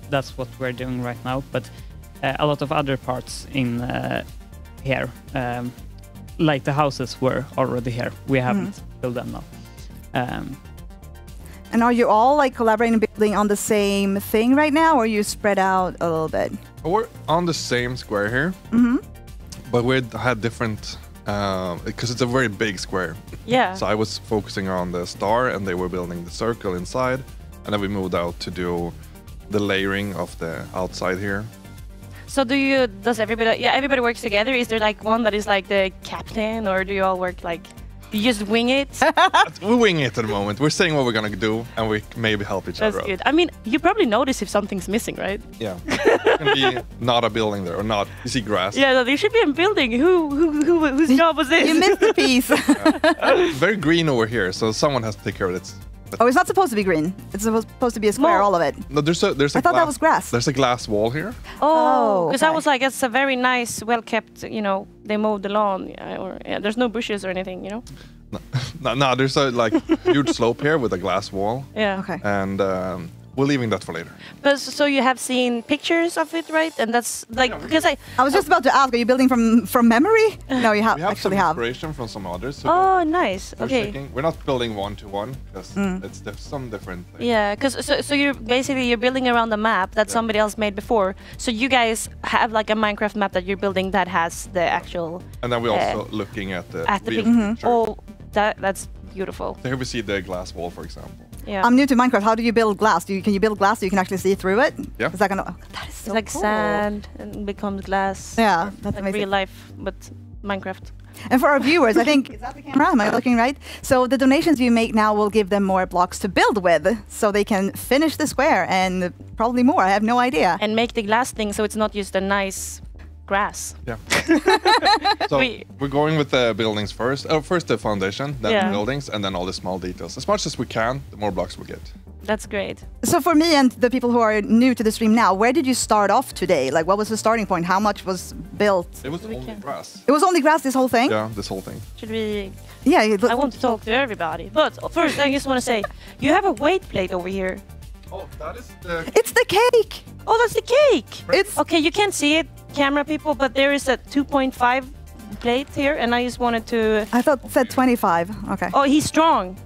Speaker 6: that's what we're doing right now. But a lot of other parts in here, like the houses, were already here. We haven't built them now.
Speaker 13: And are you all like collaborating and building on the same thing right now, or are you spread out a little bit?
Speaker 9: We're on the same square here, but we had different, because it's a very big square.
Speaker 14: Yeah.
Speaker 9: So I was focusing on the star, and they were building the circle inside, and then we moved out to do the layering of the outside here.
Speaker 14: So does everybody, everybody works together? Is there like one that is like the captain, or do you all work like, you just wing it?
Speaker 9: We wing it at the moment. We're saying what we're gonna do, and we maybe help each other
Speaker 14: That's good. I mean, you probably notice if something's missing, right?
Speaker 9: Yeah. It can be not a building there, or not. You see grass.
Speaker 14: Yeah, there should be a building. Whose job was this?
Speaker 13: You missed the piece.
Speaker 9: Very green over here, so someone has to take care of it.
Speaker 13: Oh, it's not supposed to be green. It's supposed to be a square, all of it.
Speaker 9: No, there's a
Speaker 13: I thought that was grass.
Speaker 9: There's a glass wall here.
Speaker 14: Oh, because
Speaker 13: okay.
Speaker 14: I was like, it's a very nice, well kept. They mowed the lawn, there's no bushes or anything,
Speaker 9: No, there's a like huge slope here with a glass wall.
Speaker 14: Yeah.
Speaker 13: Okay.
Speaker 9: And we're leaving that for later.
Speaker 14: But so you have seen pictures of it, right? And that's like because I
Speaker 13: was just about to ask, are you building from memory? No, you have
Speaker 9: we have
Speaker 13: actually
Speaker 9: some
Speaker 13: have.
Speaker 9: inspiration from some others. So
Speaker 14: oh, nice.
Speaker 9: we're
Speaker 14: Okay.
Speaker 9: checking. We're not building one to one because it's some different things.
Speaker 14: Yeah, because so you're building around the map that somebody else made before. So you guys have like a Minecraft map that you're building that has the actual.
Speaker 9: And then we're also looking at the real picture.
Speaker 14: Oh, that's beautiful.
Speaker 9: So here we see the glass wall, for example.
Speaker 14: Yeah.
Speaker 13: I'm new to Minecraft. How do you build glass? Can you build glass so you can actually see through it?
Speaker 9: Yeah.
Speaker 13: Is that gonna? Oh, that is so
Speaker 14: it's like
Speaker 13: cool.
Speaker 14: sand and becomes glass.
Speaker 13: Yeah, that's
Speaker 14: like
Speaker 13: amazing.
Speaker 14: real life, but Minecraft.
Speaker 13: And for our viewers, I think, is that the camera? Am I looking right? So the donations you make now will give them more blocks to build with, so they can finish the square and probably more. I have no idea.
Speaker 14: And make the glass thing so it's not just a nice grass.
Speaker 9: Yeah. So we're going with the buildings first. First the foundation, then the buildings, and then all the small details. As much as we can, the more blocks we get.
Speaker 14: That's great.
Speaker 13: So for me and the people who are new to the stream now, where did you start off today? Like, what was the starting point? How much was built?
Speaker 9: It was only grass.
Speaker 13: It was only grass, this whole thing?
Speaker 9: Yeah, this whole thing.
Speaker 14: Should we?
Speaker 13: Yeah.
Speaker 14: I want to talk to everybody. But first, I just want to say, you have a weight plate over here.
Speaker 9: Oh, that is the...
Speaker 13: It's the cake!
Speaker 14: Oh, that's the cake!
Speaker 13: It's...
Speaker 14: Okay, you can't see it, camera people, but there is a 2.5 plate here, and I just wanted to...
Speaker 13: I thought it said 25. Okay.
Speaker 14: Oh, he's strong.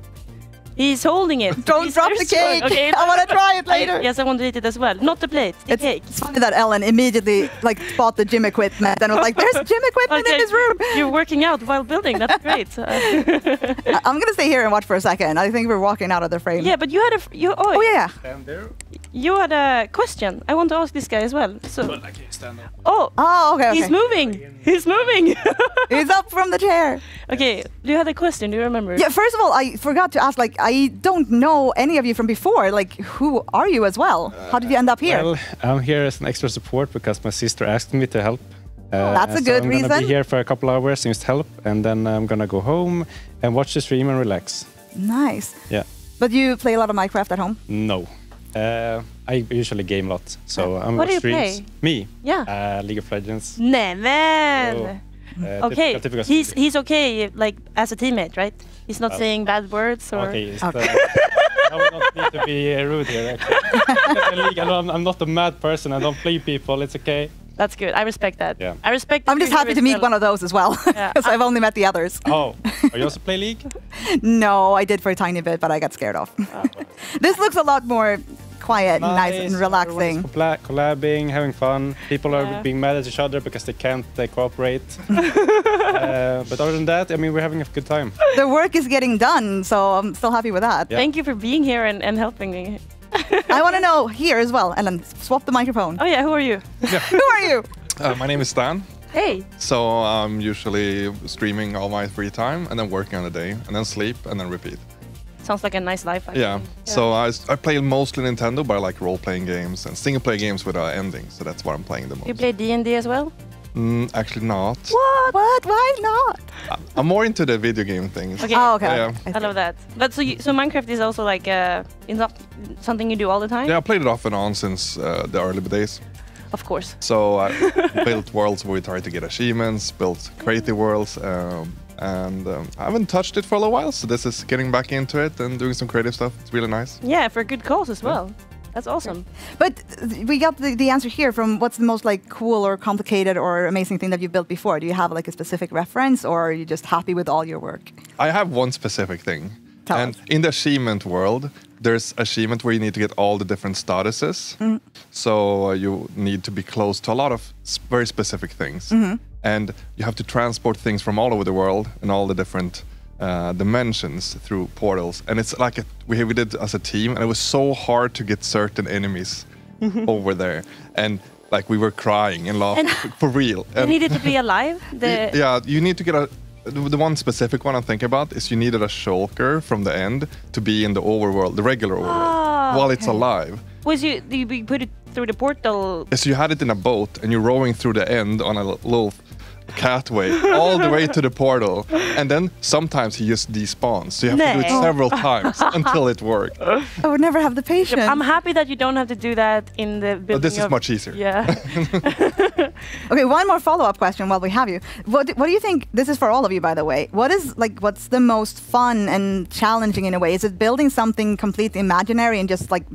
Speaker 14: He's holding it.
Speaker 13: Don't drop the cake!
Speaker 14: Okay.
Speaker 13: I want to try it later!
Speaker 14: Yes, I want to eat it as well. Not the plate, the cake.
Speaker 13: It's funny that Ellen immediately bought the gym equipment and was like, there's gym equipment in this room!
Speaker 14: You're working out while building, that's great.
Speaker 13: I'm going to stay here and watch for a second. I think we're walking out of the frame.
Speaker 14: Yeah, but you had
Speaker 13: Oh, yeah.
Speaker 9: Stand there.
Speaker 14: You had a question. I want to ask this guy as well. So.
Speaker 9: Well, I can't stand up.
Speaker 14: Oh,
Speaker 13: okay.
Speaker 14: He's moving. He's moving.
Speaker 13: He's up from the chair.
Speaker 14: Okay, do you have a question? Do you remember?
Speaker 13: Yeah, first of all, I forgot to ask, I don't know any of you from before. Who are you as well? How did you end up here?
Speaker 8: Well, I'm here as an extra support because my sister asked me to help.
Speaker 13: That's a good reason.
Speaker 8: I'm gonna be here for a couple hours and just help, and then I'm gonna go home and watch the stream and relax.
Speaker 13: Nice.
Speaker 8: Yeah.
Speaker 13: But you play a lot of Minecraft at home?
Speaker 8: No. I usually game a lot, so I'm
Speaker 14: what do you
Speaker 8: streams.
Speaker 14: play?
Speaker 8: Me?
Speaker 14: Yeah.
Speaker 8: League of Legends.
Speaker 14: Nämen! Okay,
Speaker 8: typical
Speaker 14: he's okay, like as a teammate, right? He's not saying bad words or.
Speaker 8: Okay. I would not need to be rude here. Actually. I'm not a mad person. I don't play people. It's okay.
Speaker 14: That's good. I respect that.
Speaker 8: Yeah.
Speaker 14: I respect.
Speaker 13: I'm just happy to meet one of those as well, because I've only met the others.
Speaker 8: Oh, you also play League?
Speaker 13: No, I did for a tiny bit, but I got scared off. This looks a lot more quiet, nice and relaxing.
Speaker 8: Collabing, having fun. People are being mad at each other because they can't cooperate. But other than that, I mean, we're having a good time.
Speaker 13: The work is getting done, so I'm still happy with that.
Speaker 8: Yeah.
Speaker 14: Thank you for being here and helping me.
Speaker 13: I want to know here as well, Ellen, swap the microphone.
Speaker 14: Oh yeah, who are you?
Speaker 13: Who are you?
Speaker 9: My name is Stan.
Speaker 14: Hey.
Speaker 9: So I'm usually streaming all my free time and then working on a day and then sleep and then repeat.
Speaker 14: Sounds like a nice life. Actually.
Speaker 9: Yeah. So I play mostly Nintendo, but I like role-playing games and single-player games with an ending. So that's what I'm playing the most.
Speaker 14: You play D&D as well?
Speaker 9: Actually not.
Speaker 13: What? Why not?
Speaker 9: I'm more into the video game things.
Speaker 14: Okay.
Speaker 13: Oh, okay.
Speaker 9: Yeah.
Speaker 14: I love that. But so Minecraft is also like it's not something you do all the time.
Speaker 9: Yeah, I played it off and on since the early days.
Speaker 14: Of course.
Speaker 9: So I built worlds where we try to get achievements, built creative worlds, and I haven't touched it for a little while. So this is getting back into it and doing some creative stuff. It's really nice.
Speaker 14: Yeah, for a good cause as well. That's awesome.
Speaker 13: But we got the answer here from what's the most like cool or complicated or amazing thing that you've built before. Do you have like a specific reference, or are you just happy with all your work?
Speaker 9: I have one specific thing.
Speaker 13: Tell
Speaker 9: And
Speaker 13: us.
Speaker 9: in the achievement world, there's achievement where you need to get all the different statuses. So you need to be close to a lot of very specific things. And you have to transport things from all over the world and all the different dimensions through portals. And it's like we did as a team, and it was so hard to get certain enemies over there. And like we were crying and laughing for real.
Speaker 14: You needed to be alive.
Speaker 9: Yeah, you need to get the one specific one I'm thinking about is you needed a shulker from the end to be in the overworld, the regular overworld, while it's alive.
Speaker 14: Was you put it through the portal?
Speaker 9: So you had it in a boat and you're rowing through the end on a little catway all the way to the portal, and then sometimes he just despawns, so you have to do it several times until it worked.
Speaker 13: I would never have the patience.
Speaker 14: I'm happy that you don't have to do that in the building.
Speaker 9: This is much easier.
Speaker 14: Yeah.
Speaker 13: Okay, one more follow-up question while we have you. What do you think? This is for all of you, by the way. What's the most fun and challenging in a way? Is it building something completely imaginary and just like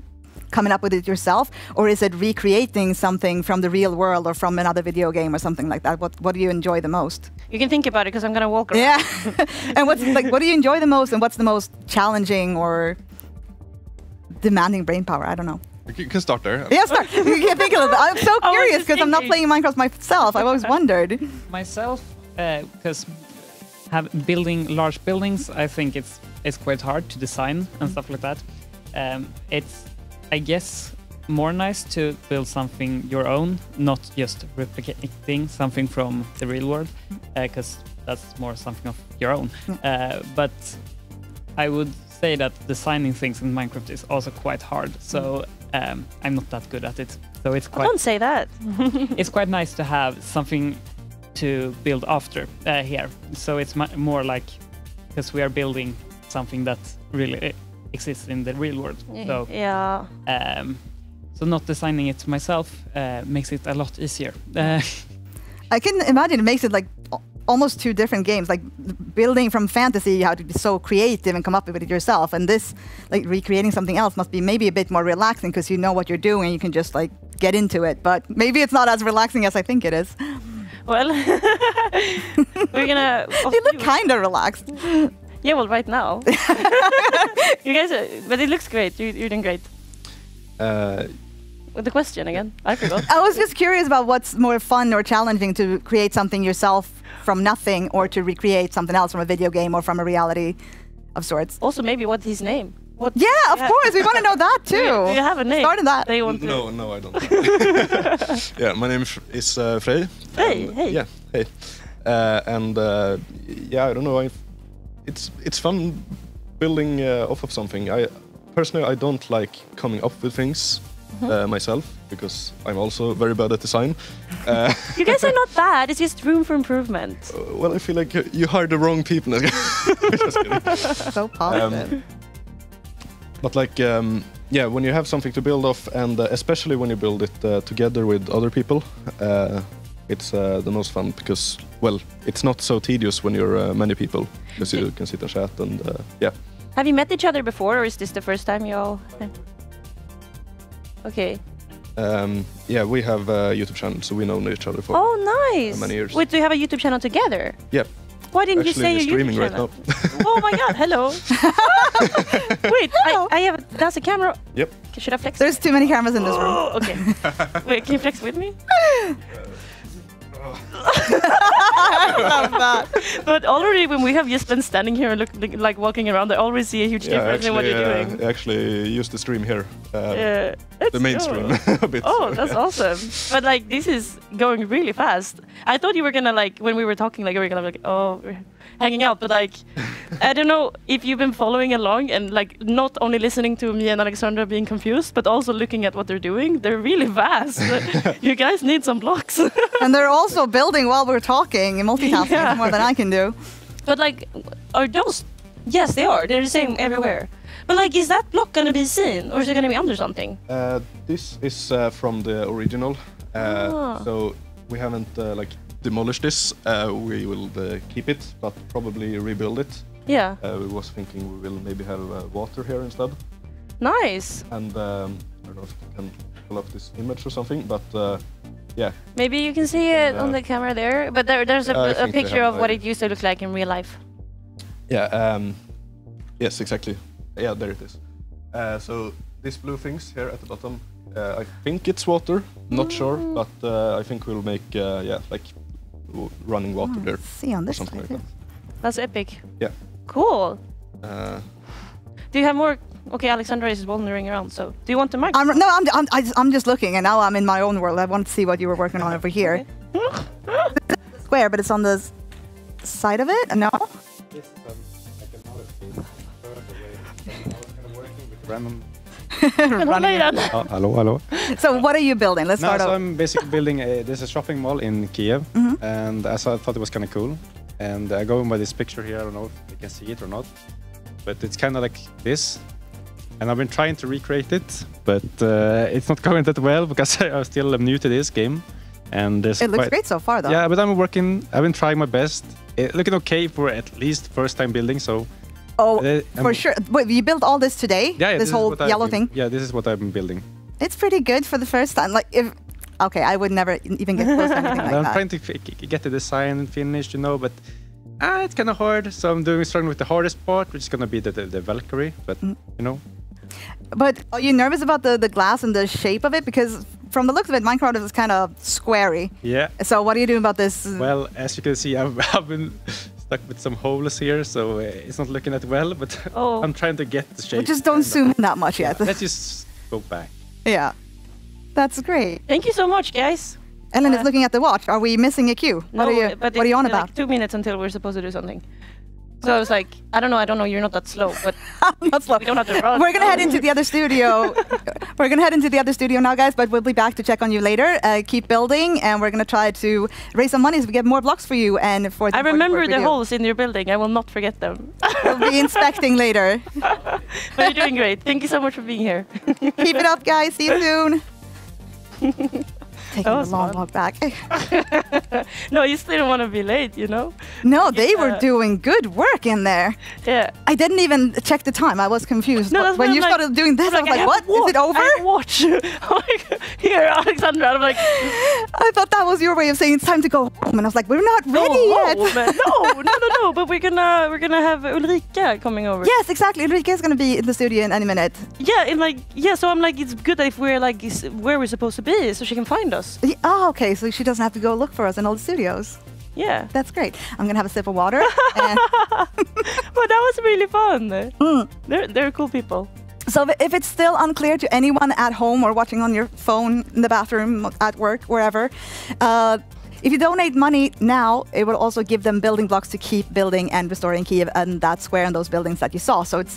Speaker 13: coming up with it yourself, or is it recreating something from the real world or from another video game or something like that? What do you enjoy the most?
Speaker 14: You can think about it because I'm gonna walk around.
Speaker 13: Yeah. And what do you enjoy the most, and what's the most challenging or demanding brain power? I don't know.
Speaker 9: You can start there.
Speaker 13: Yeah, start. You can think a little bit. I'm so curious because I'm not playing Minecraft myself. I've always wondered.
Speaker 6: Myself, because building large buildings, I think it's quite hard to design and stuff like that. It's, I guess, more nice to build something your own, not just replicating something from the real world, because that's more something of your own. But I would say that designing things in Minecraft is also quite hard, so I'm not that good at it. So it's quite.
Speaker 14: Don't say that.
Speaker 6: It's quite nice to have something to build after here. So it's more like, because we are building something that really exists in the real world. So
Speaker 14: yeah.
Speaker 6: So not designing it myself makes it a lot easier.
Speaker 13: I can imagine it makes it like almost two different games. Like building from fantasy, you have to be so creative and come up with it yourself, and this, like recreating something else, must be maybe a bit more relaxing because you know what you're doing and you can just like get into it. But maybe it's not as relaxing as I think it is.
Speaker 14: Well, we're gonna.
Speaker 13: You look kind of relaxed.
Speaker 14: Yeah, well, right now. You guys, but it looks great. You're doing great. With the question again, I forgot.
Speaker 13: I was just curious about what's more fun or challenging, to create something yourself from nothing, or to recreate something else from a video game or from a reality of sorts.
Speaker 14: Also, maybe what's his name? What?
Speaker 13: Yeah, of course, we want to know that too.
Speaker 14: Do you have a name?
Speaker 13: Started that.
Speaker 14: They want to...
Speaker 7: No, I don't. Yeah, my name is Frey.
Speaker 14: Hey, hey.
Speaker 7: Yeah, hey. Yeah, I don't know. It's fun building off of something. Personally, I don't like coming up with things myself, because I'm also very bad at design.
Speaker 14: You guys are not bad. It's just room for improvement.
Speaker 7: Well, I feel like you hired the wrong people. Just kidding.
Speaker 13: So positive.
Speaker 7: But like, yeah, when you have something to build off, and especially when you build it together with other people, it's the most fun, because, well, it's not so tedious when you're many people, because you can sit and chat and yeah.
Speaker 14: Have you met each other before, or is this the first time you all? Okay.
Speaker 7: Yeah, we have a YouTube channel, so we know each other for
Speaker 14: nice.
Speaker 7: many years.
Speaker 14: Wait, do you have a YouTube channel together?
Speaker 7: Yeah.
Speaker 14: Why didn't
Speaker 7: Actually,
Speaker 14: you say your
Speaker 7: streaming
Speaker 14: YouTube
Speaker 7: right
Speaker 14: channel?
Speaker 7: now.
Speaker 14: Oh my God! Hello. Wait,
Speaker 13: Hello.
Speaker 14: I have. That's a camera.
Speaker 7: Yep.
Speaker 14: Should I flex?
Speaker 13: There's too many cameras in this room.
Speaker 14: Oh, okay. Wait, can you flex with me?
Speaker 13: I love that.
Speaker 14: But already when we have just been standing here and like walking around, I always see a huge difference in what you're doing.
Speaker 7: I actually used the stream here.
Speaker 14: The
Speaker 7: main stream a bit.
Speaker 14: Oh,
Speaker 7: so,
Speaker 14: that's awesome. But like, this is going really fast. I thought you were gonna, like, when we were talking, like, we were gonna be like, oh, we're hanging out. But like, I don't know if you've been following along and like not only listening to me and Alexandra being confused, but also looking at what they're doing. They're really fast. You guys need some blocks.
Speaker 13: And they're also building while we're talking and multitasking more than I can do.
Speaker 14: But like, are those? Yes, they are. They're the same everywhere. But like, is that block gonna be seen, or is it gonna be under something?
Speaker 7: This is from the original, so we haven't like demolished this. We will keep it, but probably rebuild it.
Speaker 14: Yeah.
Speaker 7: We was thinking we will maybe have water here instead.
Speaker 14: Nice.
Speaker 7: And I don't know if you can pull up this image or something, but yeah.
Speaker 14: Maybe you can see it on the camera there, but there's a picture of what it used to look like in real life.
Speaker 7: Yeah. Yes, exactly. Yeah, there it is. So these blue things here at the bottom, I think it's water. Not sure, but I think we'll make like running water there.
Speaker 13: See on this
Speaker 7: something like that.
Speaker 14: That's epic.
Speaker 7: Yeah.
Speaker 14: Cool. Do you have more? Okay, Alexandra is wandering around. So, do you want the mic?
Speaker 13: I'm just looking, and now I'm in my own world. I want to see what you were working on over here. Square, but it's on the side of it. No.
Speaker 8: This is like another thing further away. I was kind of working with random. Hello.
Speaker 13: So what are you building? Let's start off.
Speaker 8: So I'm basically building there's a shopping mall in Kyiv, and I thought it was kind of cool. And going by this picture here, I don't know if you can see it or not, but it's kind of like this. And I've been trying to recreate it, but it's not going that well because I'm still new to this game. And
Speaker 13: it looks great so far, though.
Speaker 8: Yeah, but I've been trying my best. It's looking okay for at least first time building, so.
Speaker 13: Oh, for sure. Wait, you built all this today?
Speaker 8: Yeah,
Speaker 13: this whole yellow thing?
Speaker 8: Yeah, this is what I've been building.
Speaker 13: It's pretty good for the first time. Like, okay, I would never even get close to anything like that.
Speaker 8: I'm trying to get the design finished, but it's kind of hard. So I'm starting with the hardest part, which is going to be the Valkyrie, but
Speaker 13: But are you nervous about the glass and the shape of it? Because from the looks of it, Minecraft is kind of squarey.
Speaker 8: Yeah.
Speaker 13: So what are you doing about this?
Speaker 8: Well, as you can see, I've been stuck with some holes here, so it's not looking that well, but I'm trying to get the shape.
Speaker 13: We just don't zoom in that much yet.
Speaker 8: Let's just go back.
Speaker 13: Yeah. That's great.
Speaker 14: Thank you so much, guys.
Speaker 13: Ellen is looking at the watch. Are we missing a cue?
Speaker 14: No,
Speaker 13: what are you on about?
Speaker 14: Like 2 minutes until we're supposed to do something. So I was like, I don't know, you're not that slow, but
Speaker 13: I'm not slow.
Speaker 14: We don't have to run.
Speaker 13: We're gonna head into the other studio. We're gonna head into the other studio now, guys, but we'll be back to check on you later. Keep building, and we're gonna try to raise some money so we get more blocks for you and for the
Speaker 14: I remember the holes in your building. I will not forget them.
Speaker 13: We'll be inspecting later.
Speaker 14: But you're doing great. Thank you so much for being here.
Speaker 13: Keep it up, guys. See you soon. Taking a long walk back.
Speaker 14: No, you still don't want to be late,
Speaker 13: No, they were doing good work in there.
Speaker 14: Yeah.
Speaker 13: I didn't even check the time. I was confused.
Speaker 14: No,
Speaker 13: when you started doing this, I was like, what? Is it over?
Speaker 14: I watch. Here, Alexandra. I'm like...
Speaker 13: I thought that was your way of saying it's time to go home. And I was like, we're not ready yet.
Speaker 14: No. But we're gonna have Ulrika coming over.
Speaker 13: Yes, exactly. Ulrika is gonna be in the studio in any minute.
Speaker 14: Yeah, so I'm like, it's good if we're like where we're supposed to be, so she can find us.
Speaker 13: Oh, okay. So she doesn't have to go look for us in all the studios.
Speaker 14: Yeah.
Speaker 13: That's great. I'm going to have a sip of water.
Speaker 14: Well, that was really fun. They're cool people.
Speaker 13: So if it's still unclear to anyone at home or watching on your phone, in the bathroom, at work, wherever, if you donate money now, it will also give them building blocks to keep building and restoring Kyiv and that square and those buildings that you saw. So it's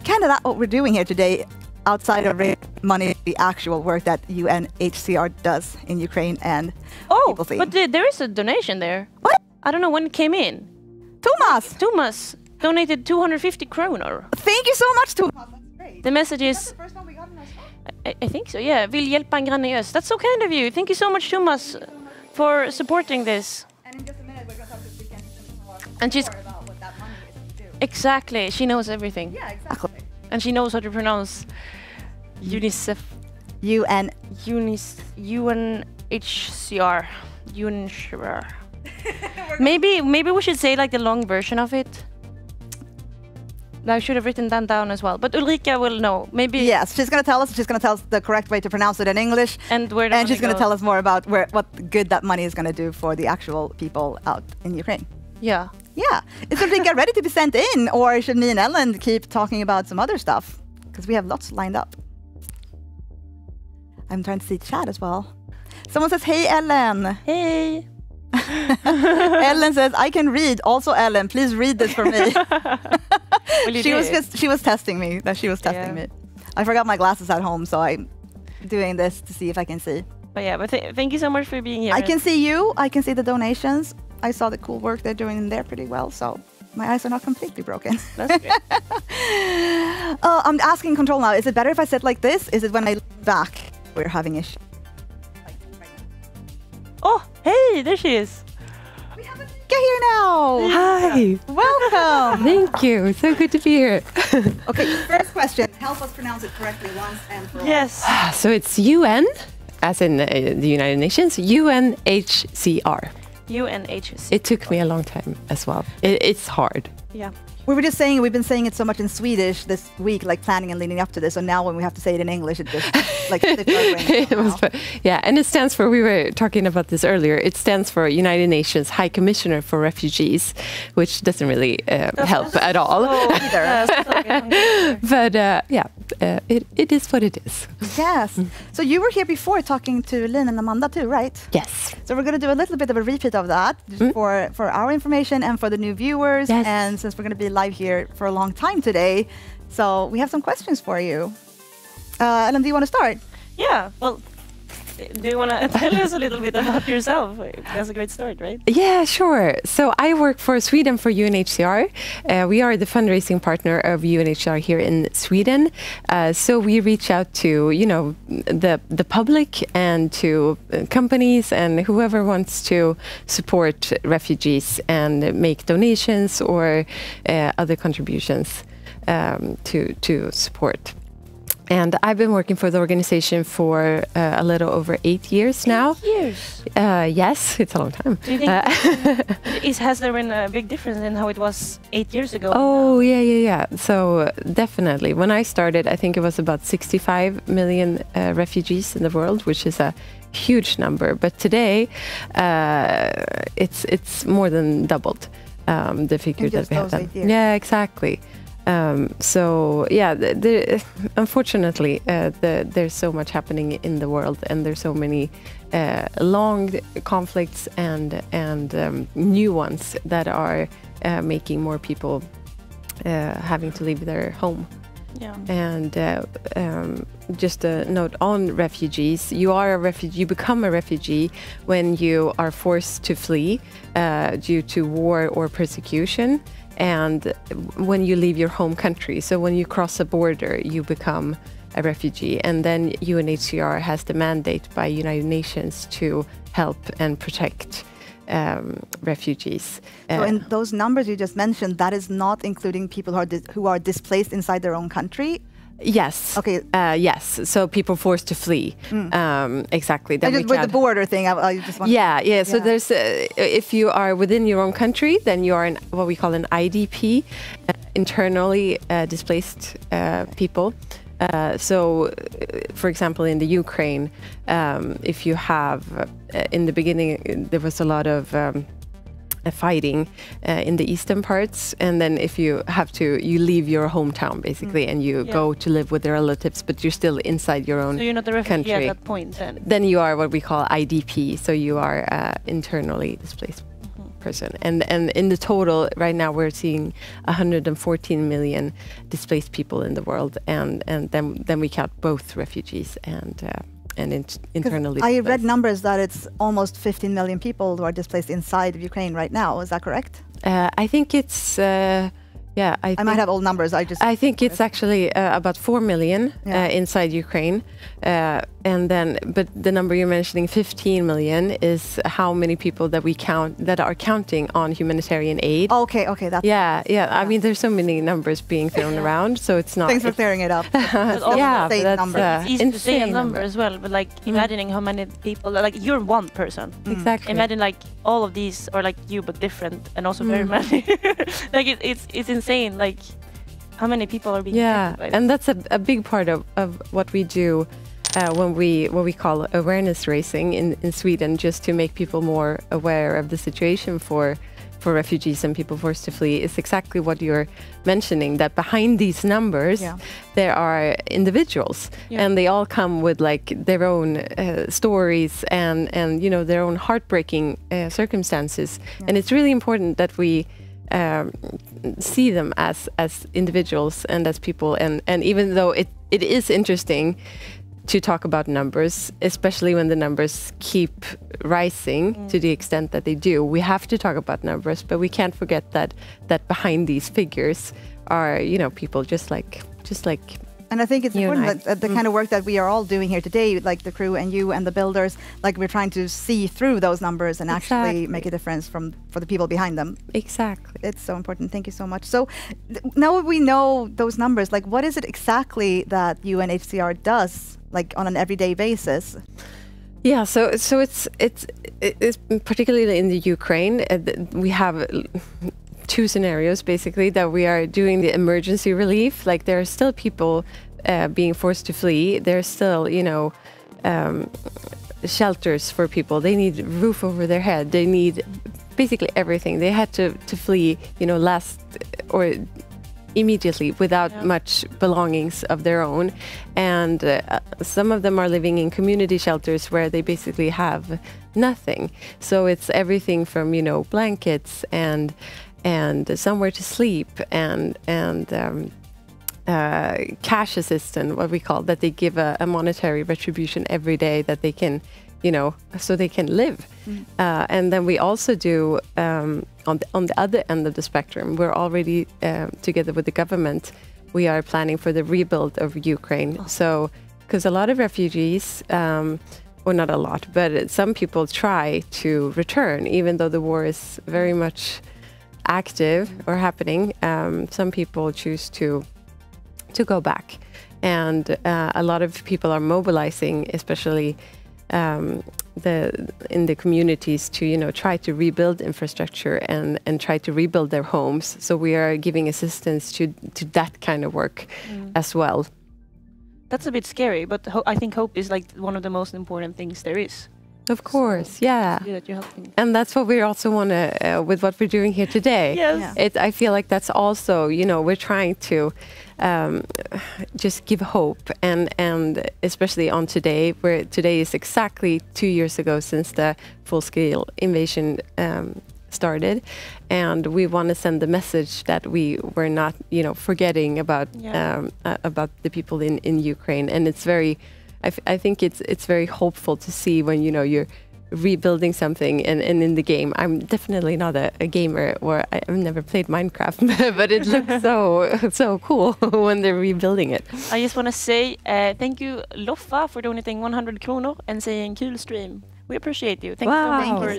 Speaker 13: kind of that what we're doing here today. Outside of money, the actual work that UNHCR does in Ukraine and people see.
Speaker 14: But there is a donation there.
Speaker 13: What?
Speaker 14: I don't know when it came in. Thomas donated 250 kronor.
Speaker 13: Thank you so much, Thomas. That's great.
Speaker 14: The message is...
Speaker 13: That's the first one we got in our
Speaker 14: I think so, yeah. Vill hjälpa en granne i öst. That's so kind of you. Thank you so much, Thomas, for supporting this.
Speaker 13: And in just a minute, we're going to talk to the weekend
Speaker 14: and she's
Speaker 13: about what that money is to do.
Speaker 14: Exactly. She knows everything.
Speaker 13: Yeah, exactly.
Speaker 14: And she knows how to pronounce UNHCR. UNHCR. Maybe we should say like the long version of it. I should have written that down as well. But Ulrika will know. Maybe.
Speaker 13: Yes, she's going to tell us. She's going to tell us the correct way to pronounce it in English.
Speaker 14: And
Speaker 13: she's going to tell us more about what good that money is going to do for the actual people out in Ukraine.
Speaker 14: Yeah.
Speaker 13: Yeah. Is Ulrika ready to be sent in, or should me and Ellen keep talking about some other stuff? Because we have lots lined up. I'm trying to see chat as well. Someone says, "Hey, Ellen."
Speaker 14: Hey.
Speaker 13: Ellen says, "I can read." Also, Ellen, please read this for me. She was testing me. She was testing me. I forgot my glasses at home, so I'm doing this to see if I can see.
Speaker 14: But thank you so much for being here.
Speaker 13: I can see you. I can see the donations. I saw the cool work they're doing in there pretty well. So My eyes are not completely broken.
Speaker 14: That's great.
Speaker 13: I'm asking control now. Is it better if I sit like this? Is it when I look back we're having issues?
Speaker 14: Oh, hey, there she is.
Speaker 13: Get here now.
Speaker 3: Hi.
Speaker 13: Welcome.
Speaker 3: Thank you. So good to be here.
Speaker 13: Okay, first question. Help us pronounce it correctly once and for all.
Speaker 14: Yes.
Speaker 3: So it's UN, as in the United Nations, UNHCR.
Speaker 14: UNHCR.
Speaker 3: It took me a long time as well. It's hard.
Speaker 14: Yeah.
Speaker 13: We were just saying, we've been saying it so much in Swedish this week, like planning and leading up to this. So now when we have to say it in English, it just like slips our brains
Speaker 3: It was
Speaker 13: somehow.
Speaker 3: yeah, and it stands for, we were talking about this earlier, it stands for United Nations High Commissioner for Refugees, which doesn't really help at all. But yeah, it is what it is.
Speaker 13: Yes. So you were here before talking to Lynn and Amanda too, right?
Speaker 3: Yes.
Speaker 13: So we're going to do a little bit of a repeat of that just for our information and for the new viewers.
Speaker 3: Yes.
Speaker 13: And since we're going to be live here for a long time today, so we have some questions for you. Ellen, do you want to start?
Speaker 14: Yeah. Well, do you want to tell us a little bit about yourself? That's a great start, right?
Speaker 3: Yeah, sure. So I work for Sweden for UNHCR. We are the fundraising partner of UNHCR here in Sweden. So we reach out to, you know, the public and to companies and whoever wants to support refugees and make donations or other contributions to support. And I've been working for the organization for a little over 8 years now.
Speaker 14: 8 years?
Speaker 3: Yes, it's a long time.
Speaker 14: Do you think has there been a big difference in how it was 8 years ago?
Speaker 3: Oh, yeah. So definitely. When I started, I think it was about 65 million refugees in the world, which is a huge number. But today, it's more than doubled, the figure that we have done. Yeah, exactly. So yeah, unfortunately, there's so much happening in the world, and there's so many long conflicts and new ones that are making more people having to leave their home.
Speaker 14: Yeah.
Speaker 3: And just a note on refugees: you are a refugee. You become a refugee when you are forced to flee due to war or persecution. And when you leave your home country, so when you cross a border, you become a refugee. And then UNHCR has the mandate by United Nations to help and protect refugees.
Speaker 13: So in those numbers you just mentioned, that is not including people who are displaced inside their own country?
Speaker 3: Yes.
Speaker 13: Okay.
Speaker 3: Yes. So people forced to flee. Exactly.
Speaker 13: Then with the border thing, I just want.
Speaker 3: Yeah. So there's if you are within your own country, then you are what we call an IDP, internally displaced people. So, for example, in the Ukraine, if you have in the beginning there was a lot of fighting in the eastern parts, and then if you leave your hometown basically and you go to live with the relatives, but you're still inside your own
Speaker 14: country. So you're not a refugee
Speaker 3: country.
Speaker 14: at that point then?
Speaker 3: Then you are what we call IDP, so you are internally displaced person. And in the total right now we're seeing 114 million displaced people in the world, and then we count both refugees and internally
Speaker 13: I
Speaker 3: displaced.
Speaker 13: read numbers that it's almost 15 million people who are displaced inside of Ukraine right now. Is that correct?
Speaker 3: I think it's I
Speaker 13: might have old numbers.
Speaker 3: I think it's actually about 4 million inside Ukraine, but the number you're mentioning, 15 million, is how many people that we count that are counting on humanitarian aid.
Speaker 13: Okay, that's
Speaker 3: I mean, there's so many numbers being thrown around, so it's not.
Speaker 13: Thanks for clearing it up.
Speaker 14: It's easy to say a number as well, but like imagining how many people, like you're one person.
Speaker 3: Exactly.
Speaker 14: Imagine like all of these are like you but different, and also very many. Like it's insane, like how many people are being affected by this.
Speaker 3: And that's a big part of what we do what we call awareness raising in Sweden, just to make people more aware of the situation for refugees and people forced to flee. Is exactly what you're mentioning, that behind these numbers there are individuals, and they all come with like their own stories and you know, their own heartbreaking circumstances, and it's really important that we see them as individuals and as people, and even though it is interesting
Speaker 11: to talk about numbers, especially when the numbers keep rising to the extent that they do. We have to talk about numbers, but we can't forget that behind these figures are, people just like.
Speaker 13: And I think it's important that the kind of work that we are all doing here today, like the crew and you and the builders, like we're trying to see through those numbers and actually make a difference for the people behind them.
Speaker 11: Exactly.
Speaker 13: It's so important. Thank you so much. So now we know those numbers, like what is it exactly that UNHCR does, like on an everyday basis?
Speaker 11: Yeah, so it's particularly in the Ukraine, we have 2 scenarios basically that we are doing the emergency relief. Like there are still people being forced to flee. There's still, shelters for people. They need roof over their head. They need basically everything. They had to flee, immediately without much belongings of their own. And some of them are living in community shelters where they basically have nothing. So it's everything from, blankets and somewhere to sleep and cash assistance, what we call that. They give a monetary retribution every day that they can, so they can live. And then we also do on the other end of the spectrum, we're already together with the government, we are planning for the rebuild of Ukraine. So because a lot of refugees, well, not a lot, but some people try to return, even though the war is very much active or happening. Some people choose to go back, and a lot of people are mobilizing, especially in the communities, to try to rebuild infrastructure and try to rebuild their homes. So we are giving assistance to that kind of work as well.
Speaker 14: That's a bit scary, but I think hope is like one of the most important things there is.
Speaker 11: Of course, yeah.
Speaker 14: That you're helping.
Speaker 11: And that's what we also want to, with what we're doing here today.
Speaker 14: Yes.
Speaker 11: I feel like that's also, we're trying to just give hope, and especially on today, where today is exactly 2 years ago since the full-scale invasion started, and we want to send the message that we were not, forgetting about the people in Ukraine. And it's very, I think it's very hopeful to see when you're rebuilding something. And in the game, I'm definitely not a gamer, or I've never played Minecraft, but it looks so cool when they're rebuilding it.
Speaker 14: I just want to say thank you, Loffa, for donating 100 kronor and saying cool stream. We appreciate you. Thank you so much for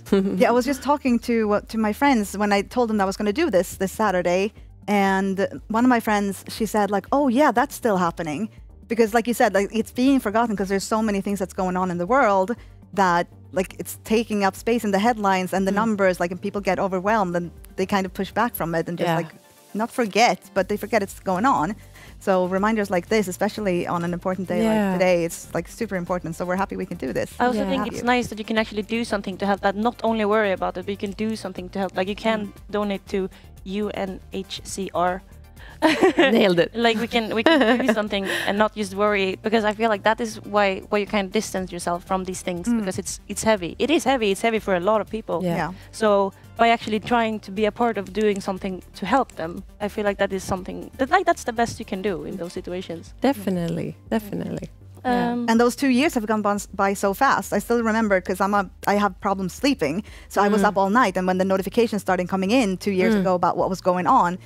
Speaker 14: support.
Speaker 13: Yeah, I was just talking to my friends when I told them that I was going to do this Saturday, and one of my friends, she said like, "Oh yeah, that's still happening," because like you said, like it's being forgotten because there's so many things that's going on in the world that like it's taking up space in the headlines and the numbers, like, and people get overwhelmed and they kind of push back from it and just like not forget, but they forget it's going on. So reminders like this, especially on an important day like today, it's like super important. So we're happy we can do this.
Speaker 14: I also think it's nice that you can actually do something to help, that not only worry about it, but you can do something to help. Like you can donate to UNHCR.
Speaker 11: Nailed it.
Speaker 14: Like we can do something and not just worry, because I feel like that is why you kind of distance yourself from these things, because it's heavy. It is heavy. It's heavy for a lot of people.
Speaker 13: Yeah.
Speaker 14: So by actually trying to be a part of doing something to help them, I feel like that is something that that's the best you can do in those situations.
Speaker 11: Definitely.
Speaker 13: And those 2 years have gone by so fast. I still remember, because I have problems sleeping, so I was up all night, and when the notifications started coming in 2 years ago about what was going on,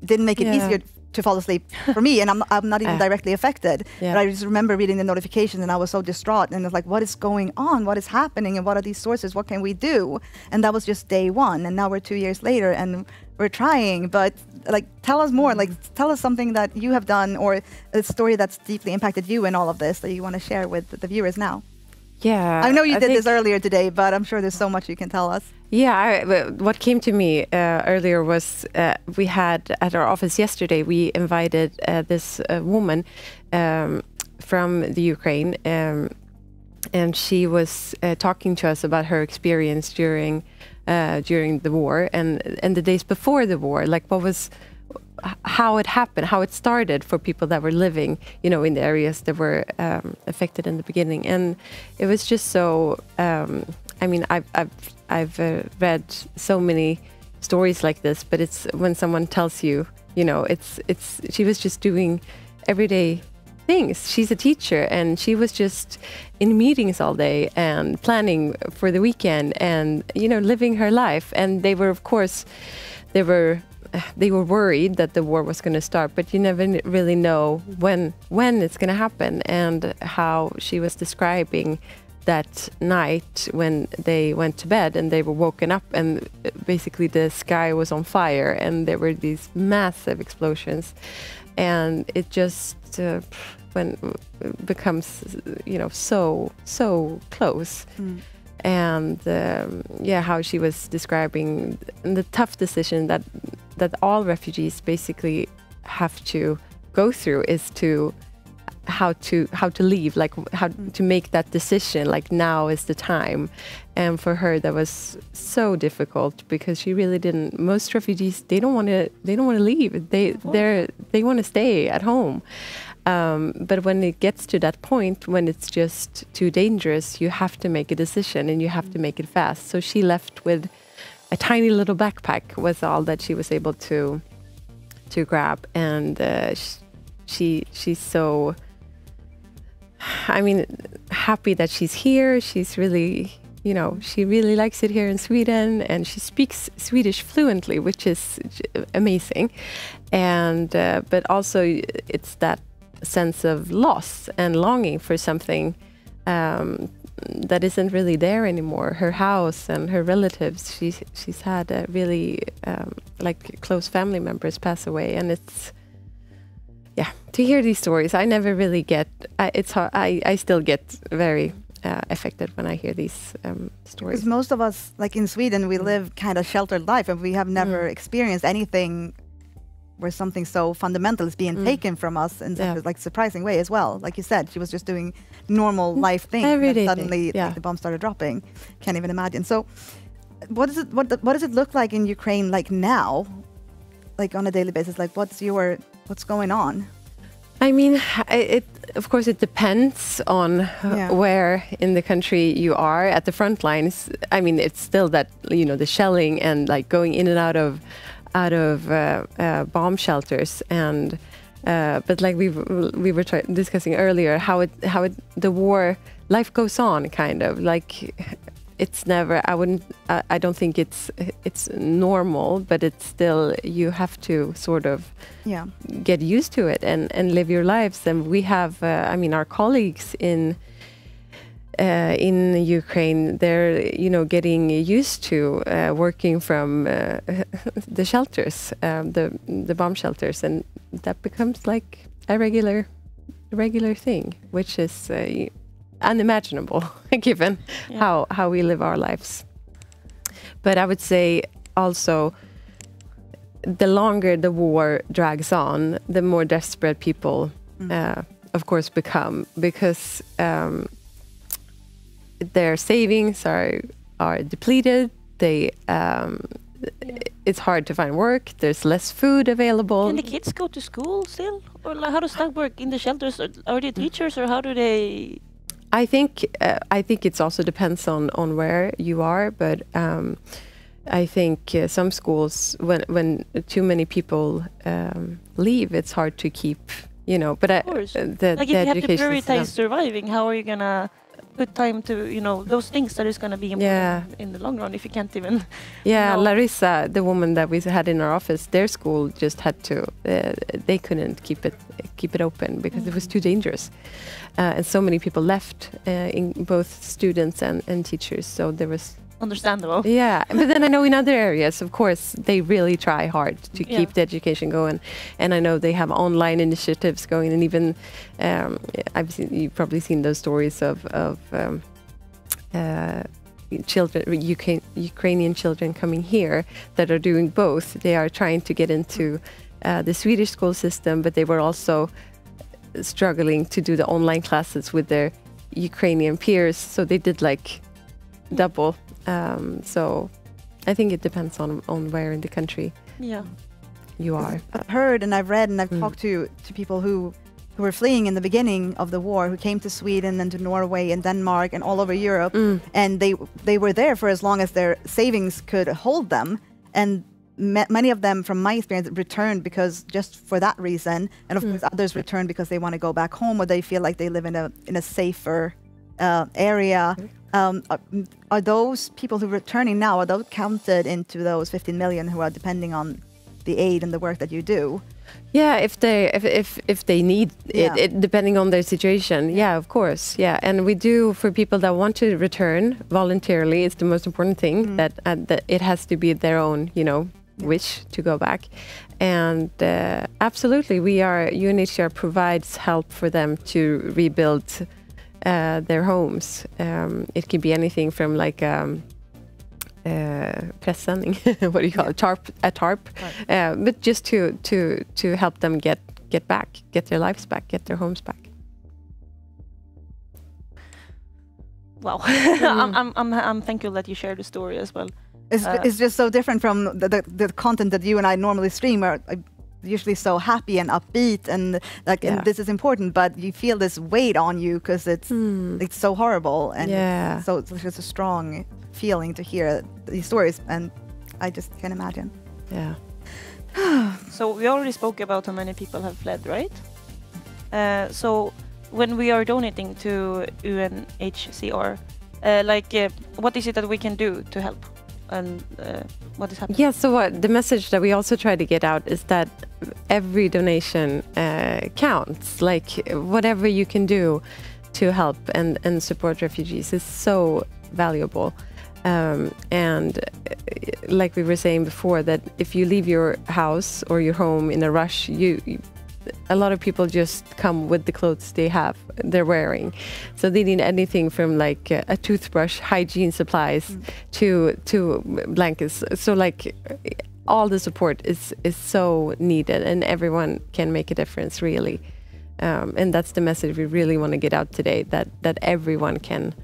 Speaker 13: didn't make it easier to fall asleep for me, and I'm not even directly affected. But I just remember reading the notification, and I was so distraught, and it was like, what is going on? What is happening? And what are these sources? What can we do? And that was just day one, and now we're 2 years later, and we're trying. But like, tell us more. Like, tell us something that you have done, or a story that's deeply impacted you in all of this that you want to share with the viewers now.
Speaker 11: Yeah,
Speaker 13: I know you did this earlier today, but I'm sure there's so much you can tell us.
Speaker 11: Yeah, what came to me earlier was we had at our office yesterday, we invited this woman from the Ukraine, and she was talking to us about her experience during the war and the days before the war, like how it happened, how it started for people that were living, in the areas that were affected in the beginning. And it was just so, I mean, I've read so many stories like this, but it's when someone tells you, she was just doing everyday things. She's a teacher, and she was just in meetings all day and planning for the weekend and, you know, living her life. And they were, of course, they were worried that the war was going to start, but you never really know when it's going to happen. And how she was describing that night when they went to bed and they were woken up and basically the sky was on fire and there were these massive explosions, and it just when becomes, you know, so close. And how she was describing the tough decision that all refugees basically have to go through is how to leave, like how to make that decision, like now is the time. And for her that was so difficult because she really didn't. Most refugees, they don't want to leave. They want to stay at home. But when it gets to that point when it's just too dangerous, you have to make a decision and you have to make it fast. So she left with a tiny little backpack was all that she was able to grab. And she's so, I mean, happy that she's here. She's really, you know, she really likes it here in Sweden, and she speaks Swedish fluently, which is amazing. And but also it's that sense of loss and longing for something that isn't really there anymore. Her house and her relatives, she's had a really like close family members pass away, and it's, yeah, to hear these stories, I never really get, it's hard, I still get very affected when I hear these stories.
Speaker 13: Because most of us, like in Sweden, we live kind of sheltered life, and we have never experienced anything where something so fundamental is being taken from us in such a like surprising way as well. Like you said, she was just doing normal life things, and suddenly like, the bomb started dropping. Can't even imagine. So, what does it look like in Ukraine like now, like on a daily basis? Like what's going on?
Speaker 11: I mean, of course it depends on where in the country you are. At the front lines, I mean, it's still that, you know, the shelling and like going in and out of bomb shelters, and but like we were discussing earlier, how the war life goes on, kind of like it's never, I don't think it's normal, but it's still, you have to sort of get used to it and live your lives. And we have I mean, our colleagues in Ukraine, they're, you know, getting used to working from the shelters, the bomb shelters, and that becomes like a regular thing, which is unimaginable given how we live our lives. But I would say also, the longer the war drags on, the more desperate people of course become, because their savings are depleted. They it's hard to find work. There's less food available.
Speaker 14: Can the kids go to school still, or like, how does that work in the shelters? Are they teachers, or how do they?
Speaker 11: I think it also depends on where you are, but I think some schools, when too many people leave, it's hard to keep, you know. But
Speaker 14: of course, like if you have to prioritize surviving, how are you gonna put time to, you know, those things that is going to be important in the long run if you can't even
Speaker 11: Larissa, the woman that we had in our office, their school just had to they couldn't keep it open because it was too dangerous, and so many people left, in both students and teachers, so there was
Speaker 14: understandable.
Speaker 11: But then I know in other areas, of course, they really try hard to keep the education going, and I know they have online initiatives going, and even you've probably seen those stories of children, Ukrainian children coming here that are doing both. They are trying to get into the Swedish school system, but they were also struggling to do the online classes with their Ukrainian peers, so they did like double. So I think it depends on where in the country you are.
Speaker 13: I've heard and I've read and I've talked to people who were fleeing in the beginning of the war, who came to Sweden and to Norway and Denmark and all over Europe, and they were there for as long as their savings could hold them, and many of them, from my experience, returned because just for that reason, and of course others return because they want to go back home or they feel like they live in a safer area. Are those people who are returning now, are those counted into those 15 million who are depending on the aid and the work that you do?
Speaker 11: Yeah, if they need it, depending on their situation. Yeah, of course. Yeah, and we do for people that want to return voluntarily. It's the most important thing that it has to be their own, wish to go back. And absolutely, UNHCR provides help for them to rebuild their homes. It can be anything from like presenning, what do you call it? A tarp, but just to help them get back, get their lives back, get their homes back.
Speaker 14: Wow, I'm thankful that you shared the story as well.
Speaker 13: It's just so different from the content that you and I normally stream, where usually so happy and upbeat and and this is important, but you feel this weight on you because it's so horrible, and so it's just a strong feeling to hear these stories, and I just can't imagine.
Speaker 11: Yeah.
Speaker 14: So we already spoke about how many people have fled, right? So when we are donating to UNHCR, what is it that we can do to help? And what is happening?
Speaker 11: Yeah, so the message that we also try to get out is that every donation counts. Like whatever you can do to help and support refugees is so valuable. And like we were saying before, that if you leave your house or your home in a rush, a lot of people just come with the clothes they're wearing. So they need anything from like a toothbrush, hygiene supplies, to blankets. So like all the support is so needed, and everyone can make a difference, really. And that's the message we really want to get out today, that everyone can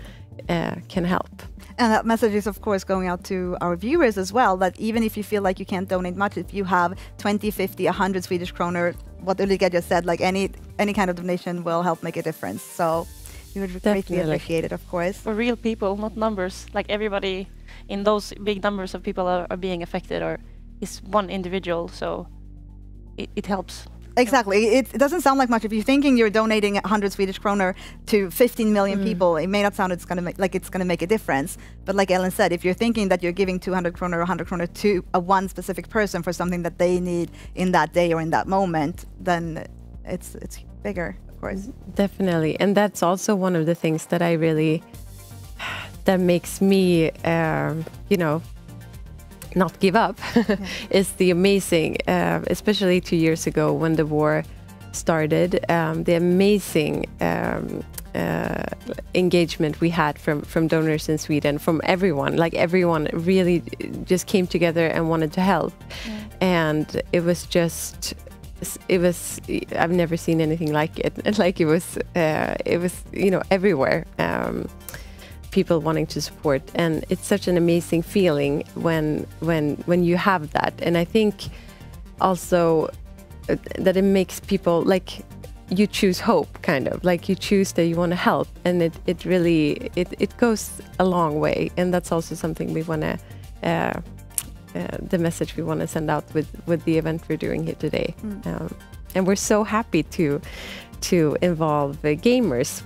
Speaker 11: help.
Speaker 13: And that message is, of course, going out to our viewers as well, that even if you feel like you can't donate much, if you have 20, 50, 100 Swedish kronor, what Ulrika just said, like any kind of donation will help make a difference. So we would greatly appreciate it, of course.
Speaker 14: For real people, not numbers. Like everybody in those big numbers of people are being affected, or is one individual, so it helps.
Speaker 13: Exactly. It doesn't sound like much. If you're thinking you're donating 100 Swedish kronor to 15 million people, it may not sound it's going to make a difference. But like Ellen said, if you're thinking that you're giving 200 kronor or 100 kronor to one specific person for something that they need in that day or in that moment, then it's bigger, of course.
Speaker 11: Definitely. And that's also one of the things that that makes me, not give up, is the amazing, especially 2 years ago when the war started, the amazing engagement we had from donors in Sweden, from everyone. Like everyone really just came together and wanted to help. And it was I've never seen anything like it. And like it was everywhere. People wanting to support, and it's such an amazing feeling when you have that. And I think also that it makes people, like, you choose hope, kind of like you choose that you want to help, and it really goes a long way. And that's also something we want to the message we want to send out with the event we're doing here today. And we're so happy to involve gamers.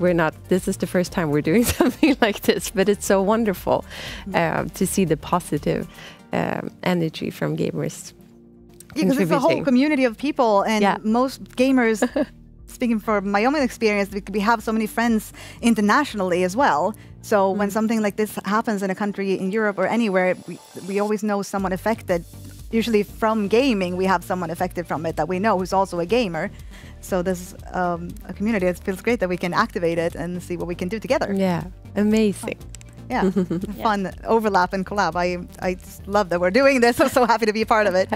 Speaker 11: This is the first time we're doing something like this, but it's so wonderful to see the positive energy from gamers.
Speaker 13: Because it's a whole community of people, and most gamers, speaking from my own experience, we have so many friends internationally as well. So when something like this happens in a country in Europe or anywhere, we always know someone affected. Usually from gaming, we have someone affected from it that we know who's also a gamer. So this a community. It feels great that we can activate it and see what we can do together.
Speaker 11: Yeah, amazing.
Speaker 13: Yeah, fun overlap and collab. I just love that we're doing this. I'm so happy to be a part of it.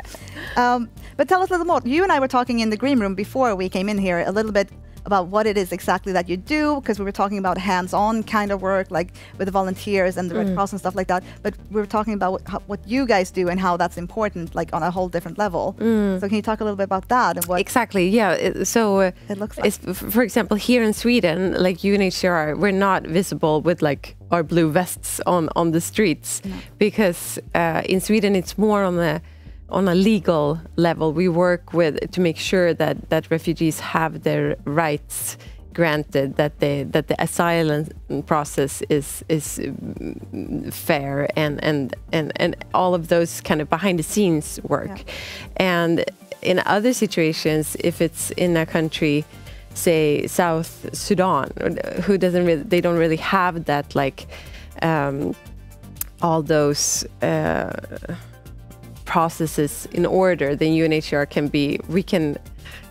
Speaker 13: But tell us a little more. You and I were talking in the green room before we came in here a little bit about what it is exactly that you do, because we were talking about hands-on kind of work, like with the volunteers and the Red Cross and stuff like that. But we were talking about what you guys do and how that's important, like on a whole different level. So can you talk a little bit about that and what
Speaker 11: exactly? Yeah. So
Speaker 13: it looks like.
Speaker 11: For example, here in Sweden, like UNHCR, we're not visible with like our blue vests on the streets, because in Sweden it's more on the on a legal level, we work with to make sure that refugees have their rights granted, that the asylum process is fair, and all of those kind of behind the scenes work. And in other situations, if it's in a country, say South Sudan, who they don't really have that, like all those processes in order, then UNHCR we can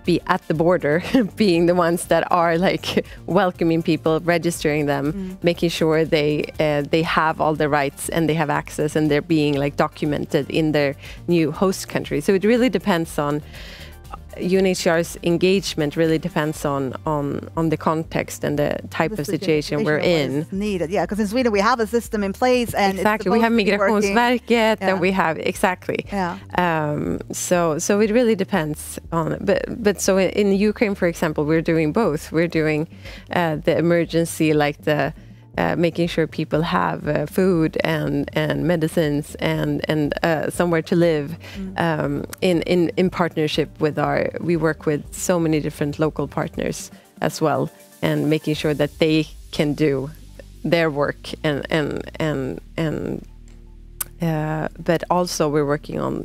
Speaker 11: be at the border, being the ones that are like welcoming people, registering them, making sure they have all the rights and they have access, and they're being like documented in their new host country. So it really depends on UNHCR's engagement. Really depends on the context and the type of situation we're in.
Speaker 13: Needed, yeah, because in Sweden we have a system in place, and
Speaker 11: exactly we have Migrationsverket, and we have so it really depends on. But so in Ukraine, for example, we're doing both. We're doing the emergency, like the making sure people have food and medicines and somewhere to live, in partnership with we work with so many different local partners as well, and making sure that they can do their work, but also we're working on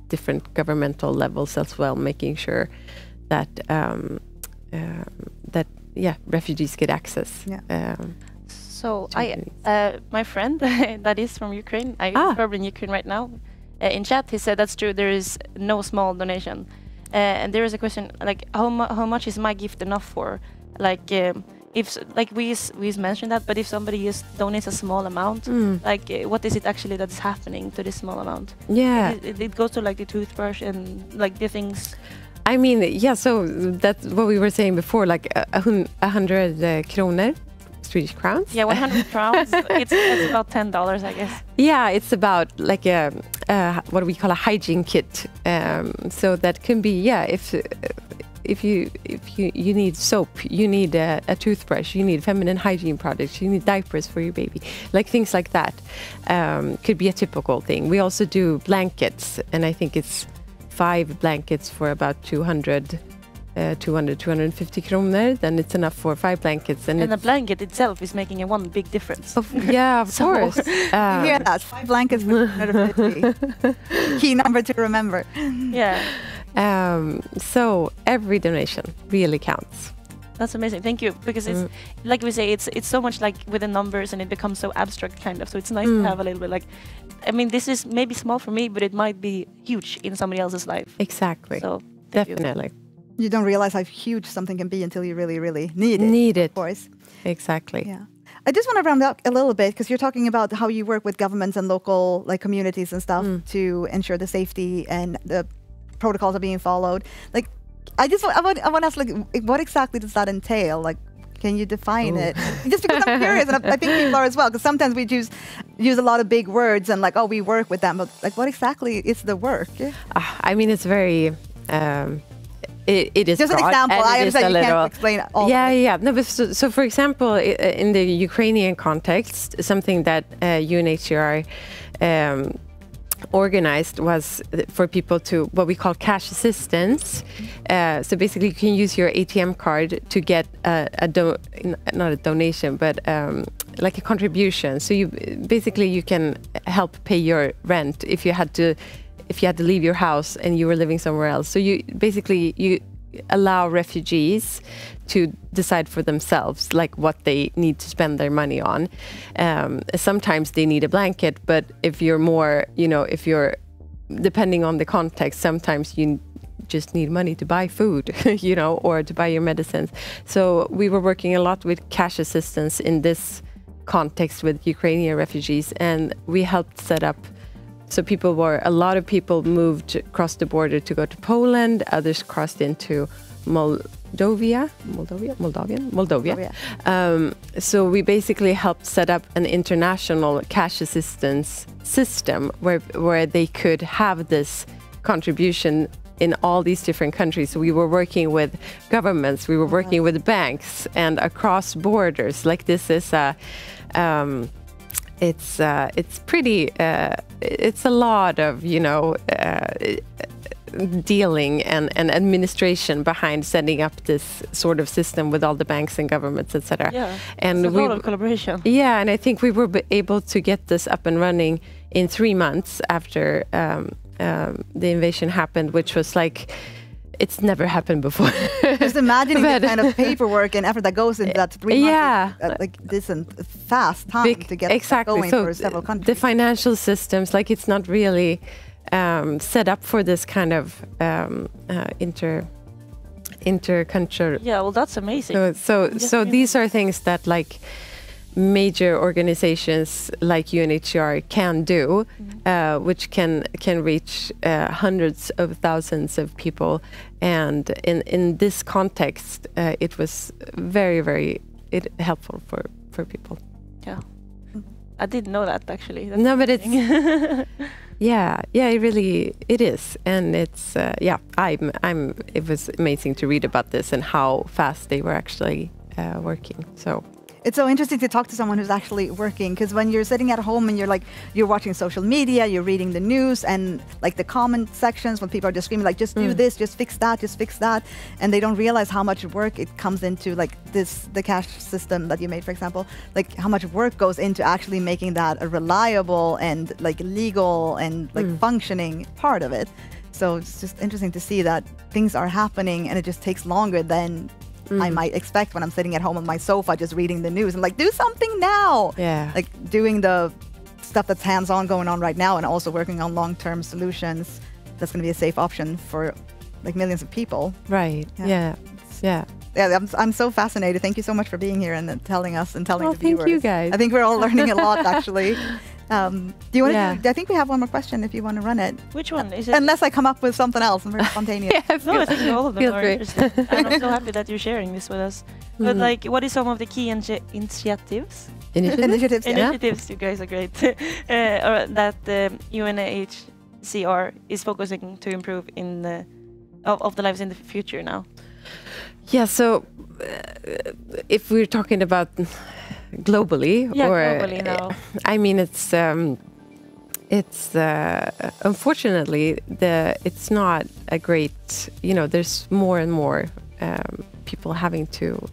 Speaker 11: different governmental levels as well, making sure that refugees get access.
Speaker 14: So my friend that is from Ukraine, I'm probably in Ukraine right now, in chat, he said that's true, there is no small donation. And there is a question, like how much is my gift enough for? Like if like we mentioned that, but if somebody just donates a small amount, like what is it actually that's happening to this small amount?
Speaker 11: Yeah,
Speaker 14: it goes to like the toothbrush and like the things.
Speaker 11: I mean, yeah, so that's what we were saying before, like 100 kronor, Swedish crowns.
Speaker 14: Yeah, 100 crowns. It's about $10, I guess.
Speaker 11: Yeah, it's about like a what we call a hygiene kit. So that can be, if you need soap, you need a toothbrush, you need feminine hygiene products, you need diapers for your baby, like things like that. Could be a typical thing. We also do blankets, and I think it's 5 blankets for about 250 kronor, then it's enough for 5 blankets. And
Speaker 14: the blanket itself is making one big difference.
Speaker 11: Of course.
Speaker 13: Yeah, that's 5 blankets for 250. Key number to remember.
Speaker 14: Yeah.
Speaker 11: So every donation really counts.
Speaker 14: That's amazing. Thank you. Because it's like we say, it's so much like with the numbers, and it becomes so abstract kind of. So it's nice to have a little bit like, I mean, this is maybe small for me, but it might be huge in somebody else's life.
Speaker 11: Exactly.
Speaker 14: So
Speaker 11: definitely.
Speaker 13: You don't realize how huge something can be until you really, really need it. Of course.
Speaker 11: Exactly.
Speaker 13: Yeah. I just want to round up a little bit, because you're talking about how you work with governments and local like communities and stuff to ensure the safety and the protocols are being followed. Like, I want to ask, like, what exactly does that entail? Like, can you define it? Just because I'm curious, and I think people are as well, because sometimes we use a lot of big words and like, oh, we work with them, but like, what exactly is the work?
Speaker 11: I mean, it's very. It is
Speaker 13: just an example. I understand you can't explain all.
Speaker 11: Yeah. No, but so for example, in the Ukrainian context, something that UNHCR organized was for people to what we call cash assistance. So basically, you can use your ATM card to get not a donation, but like a contribution. So you can help pay your rent if you had to leave your house and you were living somewhere else. So you allow refugees to decide for themselves like what they need to spend their money on. Sometimes they need a blanket, but if you're more, if you're depending on the context, sometimes you just need money to buy food, or to buy your medicines. So we were working a lot with cash assistance in this context with Ukrainian refugees, and we helped set up. So a lot of people moved across the border to go to Poland. Others crossed into Moldavia. So we basically helped set up an international cash assistance system where they could have this contribution in all these different countries. So we were working with governments, we were working with banks, and across borders. Like this is it's pretty. It's a lot of dealing and administration behind setting up this sort of system with all the banks and governments, etc.
Speaker 14: Yeah,
Speaker 11: and
Speaker 14: it's a lot of collaboration.
Speaker 11: Yeah, and I think we were able to get this up and running in 3 months after the invasion happened, which was like, it's never happened before.
Speaker 13: Just imagining the kind of paperwork and effort that goes into that 3 months.
Speaker 11: Yeah,
Speaker 13: like this and fast time to get
Speaker 11: exactly
Speaker 13: going
Speaker 11: so
Speaker 13: for several countries.
Speaker 11: The financial systems, like it's not really set up for this kind of intercultural.
Speaker 14: Yeah, well, that's amazing.
Speaker 11: So these are things that like major organizations like UNHCR can do, which can reach hundreds of thousands of people. And in this context, it was very, very helpful for people.
Speaker 14: Yeah, I didn't know that actually. That's
Speaker 11: no, but it's it is, and it's it was amazing to read about this and how fast they were actually working. So.
Speaker 13: It's so interesting to talk to someone who's actually working, because when you're sitting at home and you're watching social media, you're reading the news and like the comment sections when people are just screaming like, just do this, just fix that, and they don't realize how much work it comes into like the cash system that you made, for example, like how much work goes into actually making that a reliable and like legal and like functioning part of it. So it's just interesting to see that things are happening and it just takes longer than I might expect when I'm sitting at home on my sofa just reading the news and like, do something now.
Speaker 11: Yeah.
Speaker 13: Like doing the stuff that's hands-on going on right now and also working on long-term solutions that's going to be a safe option for like millions of people.
Speaker 11: Right. Yeah.
Speaker 13: I'm so fascinated. Thank you so much for being here and telling us and telling the viewers.
Speaker 11: Thank you guys.
Speaker 13: I think we're all learning a lot actually. Do you want to? I think we have one more question if you want to run it.
Speaker 14: Which one is it?
Speaker 13: Unless I come up with something else and we're spontaneous.
Speaker 14: No, I think all of them are interesting. And I'm so happy that you're sharing this with us. But like, what is some of the key initiatives? Initiatives, you guys are great. Or that the UNHCR is focusing to improve in of the lives in the future now.
Speaker 11: Yeah. So, if we're talking about globally,
Speaker 14: globally now.
Speaker 11: I mean, it's unfortunately it's not a great. There's more and more people having to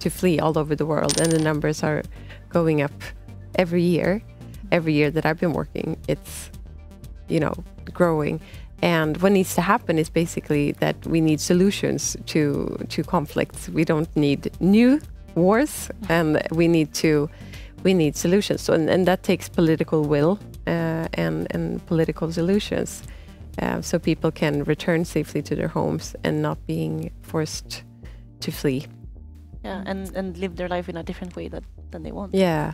Speaker 11: flee all over the world, and the numbers are going up every year. Every year that I've been working, it's growing. And what needs to happen is basically that we need solutions to conflicts. We don't need new wars, and we need solutions. So, and that takes political will and political solutions, so people can return safely to their homes and not being forced to flee.
Speaker 14: Yeah, and live their life in a different way than they want.
Speaker 11: Yeah.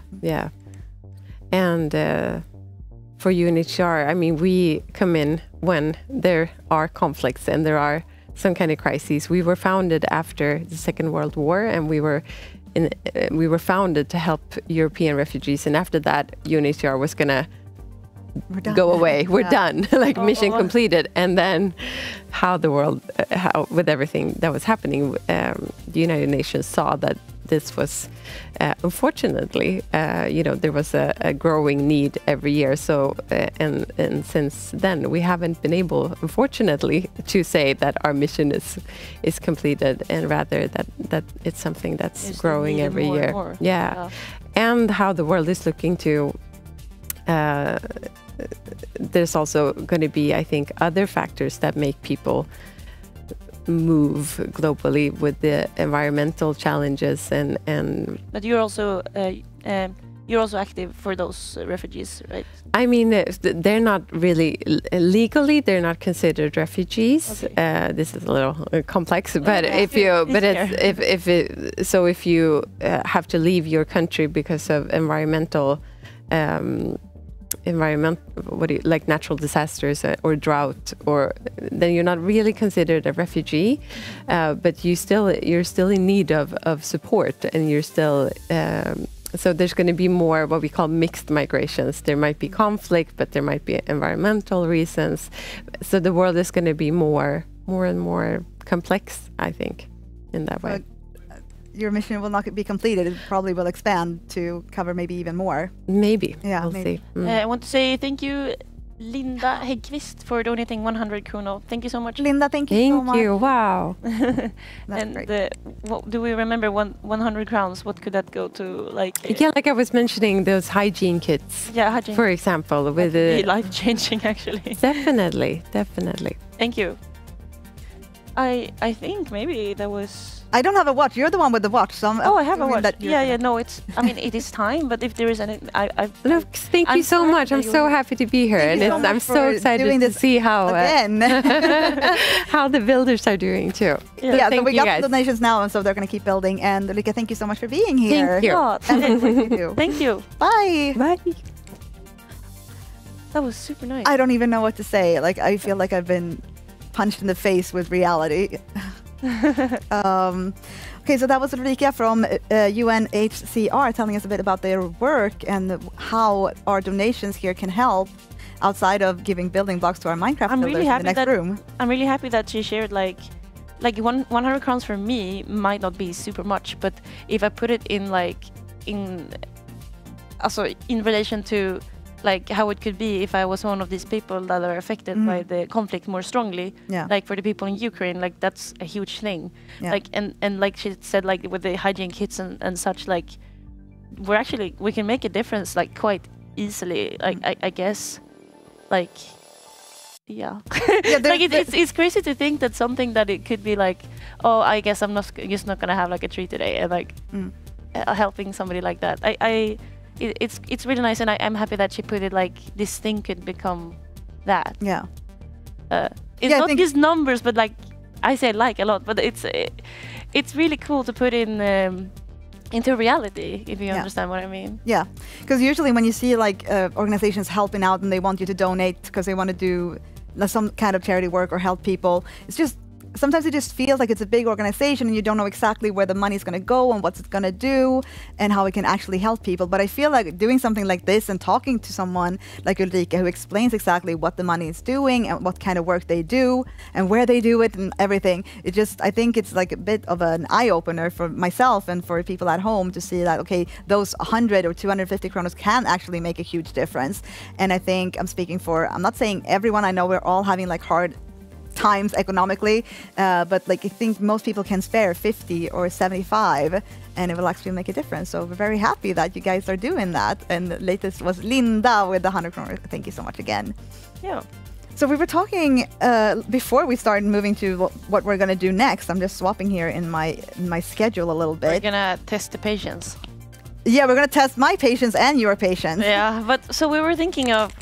Speaker 11: And for UNHCR, I mean, we come in when there are conflicts and there are some kind of crises. We were founded after the Second World War, and we were founded to help European refugees. And after that, UNHCR was gonna go away. We're done. Like mission completed. And then, how with everything that was happening, the United Nations saw that this was, unfortunately, there was a growing need every year. So, and since then, we haven't been able, unfortunately, to say that our mission is completed, and rather that it's something that's growing every year. Yeah, and how the world is looking to. There's also going to be, I think, other factors that make people move globally with the environmental challenges and. But
Speaker 14: you're also active for those refugees, right?
Speaker 11: I mean, they're not really legally. They're not considered refugees. Okay. This is a little complex, but if you have to leave your country because of like natural disasters or drought, or then you're not really considered a refugee, but you're still in need of support, and you're still so there's going to be more what we call mixed migrations. There might be conflict, but there might be environmental reasons. So the world is going to be more and more complex, I think, in that way.
Speaker 13: your mission will not be completed. It probably will expand to cover maybe even more.
Speaker 11: Maybe.
Speaker 13: Yeah,
Speaker 11: we'll
Speaker 13: maybe.
Speaker 11: see.
Speaker 14: I want to say thank you, Linda Häggqvist, for donating 100 kronor. Thank you so much.
Speaker 13: Linda, thank you so much.
Speaker 11: Thank you. Wow.
Speaker 14: And what, do we remember 100 crowns? What could that go to? Like
Speaker 11: Yeah, like I was mentioning, those hygiene kits.
Speaker 14: Yeah, hygiene.
Speaker 11: For example, with
Speaker 14: the life changing actually.
Speaker 11: Definitely.
Speaker 14: Thank you. I think maybe that was.
Speaker 13: I don't have a watch. You're the one with the watch. So
Speaker 14: I have a watch. Yeah. No, it's. I mean, it is time. But if there is any,
Speaker 11: Look, thank you so much. I'm so happy to be here, and I'm so excited to see how how the builders are doing too.
Speaker 13: Yeah, so we got
Speaker 11: guys.
Speaker 13: donations now, and so they're going to keep building. And Ulrika, thank you so much for being here.
Speaker 11: Thank you.
Speaker 14: Oh, thank you.
Speaker 13: Bye.
Speaker 11: Bye.
Speaker 14: That was super nice.
Speaker 13: I don't even know what to say. Like, I feel like I've been punched in the face with reality. Okay, so that was Ulrika from UNHCR telling us a bit about their work and how our donations here can help outside of giving building blocks to our Minecraft builders in the next room.
Speaker 14: I'm really happy that she shared like 100 crowns for me might not be super much, but if I put it in in relation to like how it could be if I was one of these people that are affected by the conflict more strongly.
Speaker 13: Yeah.
Speaker 14: Like for the people in Ukraine, like that's a huge thing.
Speaker 13: Yeah.
Speaker 14: Like and like she said, like with the hygiene kits and such, like we can make a difference like quite easily. Like I guess, like yeah. Like it's crazy to think that something that it could be like, oh, I guess I'm just not gonna have like a tree today, and like helping somebody like that. It's really nice, and I'm happy that she put it like this thing could become that.
Speaker 13: Yeah.
Speaker 14: It's not just numbers, but like I say like a lot, but it's really cool to put in into reality, if you understand what I mean.
Speaker 13: Yeah, because usually when you see like organizations helping out and they want you to donate because they want to do some kind of charity work or help people, it's just sometimes it just feels like it's a big organization and you don't know exactly where the money's going to go and what's it going to do and how it can actually help people. But I feel like doing something like this and talking to someone like Ulrika who explains exactly what the money is doing and what kind of work they do and where they do it and everything, I think it's like a bit of an eye-opener for myself and for people at home to see that, okay, those 100 or 250 kronos can actually make a huge difference. And I think I'm not saying everyone, I know we're all having like hard times economically, but like I think most people can spare 50 or 75 and it will actually make a difference. So we're very happy that you guys are doing that. And the latest was Linda with the 100 kronor. Thank you so much again.
Speaker 14: Yeah.
Speaker 13: So we were talking before we started moving to what we're going to do next. I'm just swapping here in my schedule a little bit.
Speaker 14: We're going to test the patience.
Speaker 13: Yeah, we're going to test my patience and your patience.
Speaker 14: Yeah, but so we were thinking of,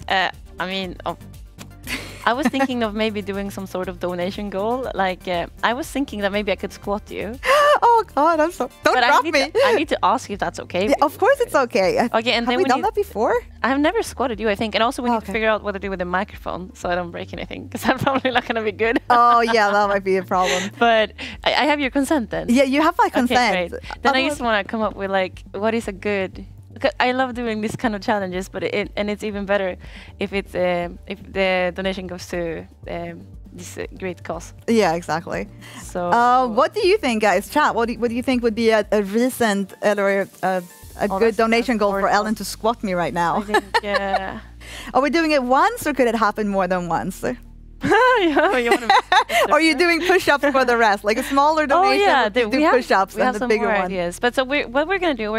Speaker 14: I was thinking of maybe doing some sort of donation goal. Like, I was thinking that maybe I could squat you.
Speaker 13: Oh God, don't drop me.
Speaker 14: I need to ask if that's okay.
Speaker 13: Yeah, of course it's okay.
Speaker 14: Okay, and
Speaker 13: have we done that before?
Speaker 14: I've never squatted you, I think. And also we need to figure out what to do with the microphone so I don't break anything, because I'm probably not going to be good.
Speaker 13: Oh yeah, that might be a problem.
Speaker 14: But I have your consent then.
Speaker 13: Yeah, you have my consent.
Speaker 14: Okay, great. Then I just want to come up with like, what is a good... I love doing this kind of challenges, but it's even better if it's if the donation goes to this great cause.
Speaker 13: Yeah, exactly.
Speaker 14: So,
Speaker 13: what do you think, guys? Chat. What do you think would be a recent or a good donation goal for Ellen to squat me right now?
Speaker 14: I think, yeah.
Speaker 13: Are we doing it once, or could it happen more than once? Are you doing push-ups for the rest? Like a smaller donation?
Speaker 14: Oh yeah,
Speaker 13: do push-ups and the bigger one.
Speaker 14: Ideas. But so what we're gonna do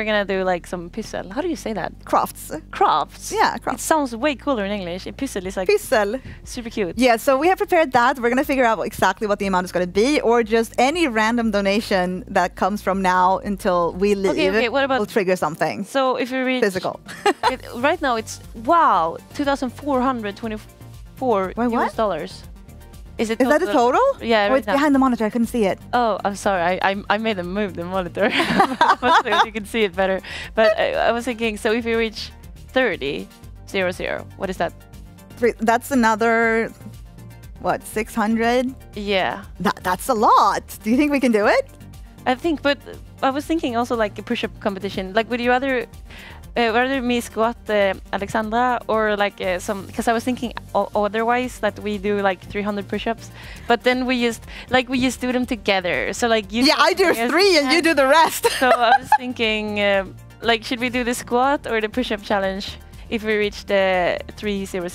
Speaker 14: like some puzzle. How do you say that?
Speaker 13: Crafts.
Speaker 14: Crafts.
Speaker 13: Yeah, crafts.
Speaker 14: It sounds way cooler in English. A puzzle is like super cute.
Speaker 13: Yeah, so we have prepared that. We're gonna figure out exactly what the amount is gonna be, or just any random donation that comes from now until we leave.
Speaker 14: Okay. What about
Speaker 13: will trigger something?
Speaker 14: So if we reach
Speaker 13: physical.
Speaker 14: Right now it's $2,424 US dollars. Is that
Speaker 13: a total?
Speaker 14: Yeah,
Speaker 13: right. It's behind the monitor. I couldn't see it.
Speaker 14: Oh, I'm sorry. I made them move the monitor so you can see it better. But I was thinking, so if you reach 30, what is that?
Speaker 13: That's another, what, 600?
Speaker 14: Yeah.
Speaker 13: That's a lot. Do you think we can do it?
Speaker 14: I think, but I was thinking also like a push-up competition. Like, would you rather whether me squat Alexandra or like some, because I was thinking otherwise that we do like 300 push-ups, but then we just do them together. So like you.
Speaker 13: Yeah, I do 3 and you do the rest.
Speaker 14: So I was thinking, like, should we do the squat or the push-up challenge if we reach the 3000 US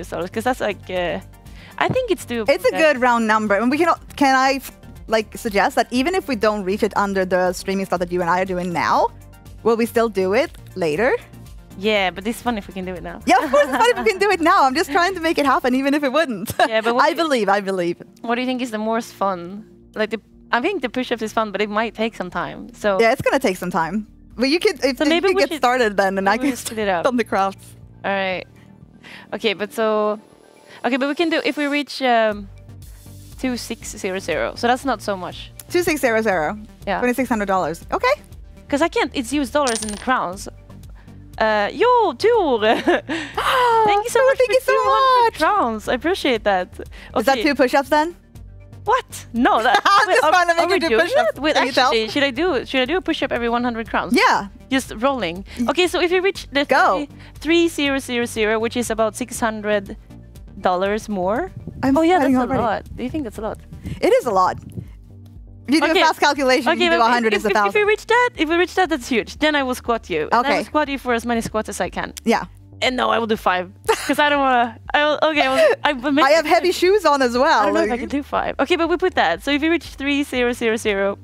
Speaker 14: dollars? Because that's like, I think it's doable.
Speaker 13: It's a good round number, and we can I like suggest that even if we don't reach it under the streaming slot that you and I are doing now, will we still do it later?
Speaker 14: Yeah, but it's fun if we can do it now.
Speaker 13: Yeah, of course it's fun if we can do it now. I'm just trying to make it happen, even if it wouldn't.
Speaker 14: Yeah, but
Speaker 13: I believe.
Speaker 14: What do you think is the most fun? Like I think the push-ups is fun, but it might take some time. So
Speaker 13: yeah, it's gonna take some time. But you could, if maybe you get started then, and I can
Speaker 14: split it up
Speaker 13: on the crafts.
Speaker 14: All right. Okay, but we can do if we reach 2600. So that's not so much.
Speaker 13: 2600.
Speaker 14: Yeah.
Speaker 13: $2,600. Okay.
Speaker 14: Because I can't. It's US dollars and crowns. Yo, Tor! Thank you so much.
Speaker 13: Thank you so much.
Speaker 14: Crowns. I appreciate that. Okay.
Speaker 13: Is that 2 push-ups then?
Speaker 14: What? No, that,
Speaker 13: I'm just trying to make you do push-ups.
Speaker 14: Wait, actually, should I do a push-up every 100 crowns?
Speaker 13: Yeah.
Speaker 14: Just rolling. Okay, so if you reach the 3000, which is about $600 more. Yeah, that's a lot. Do you think that's a lot?
Speaker 13: It is a lot. If you do a fast calculation, you do 100 is 1,000.
Speaker 14: If we reach that, that's huge. Then I will squat you. Okay. I will squat you for as many squats as I can.
Speaker 13: Yeah.
Speaker 14: And no, I will do 5 because I don't want to.
Speaker 13: I have heavy shoes on as well.
Speaker 14: I don't know if I can do 5. Okay, but we put that. So if you reach 3000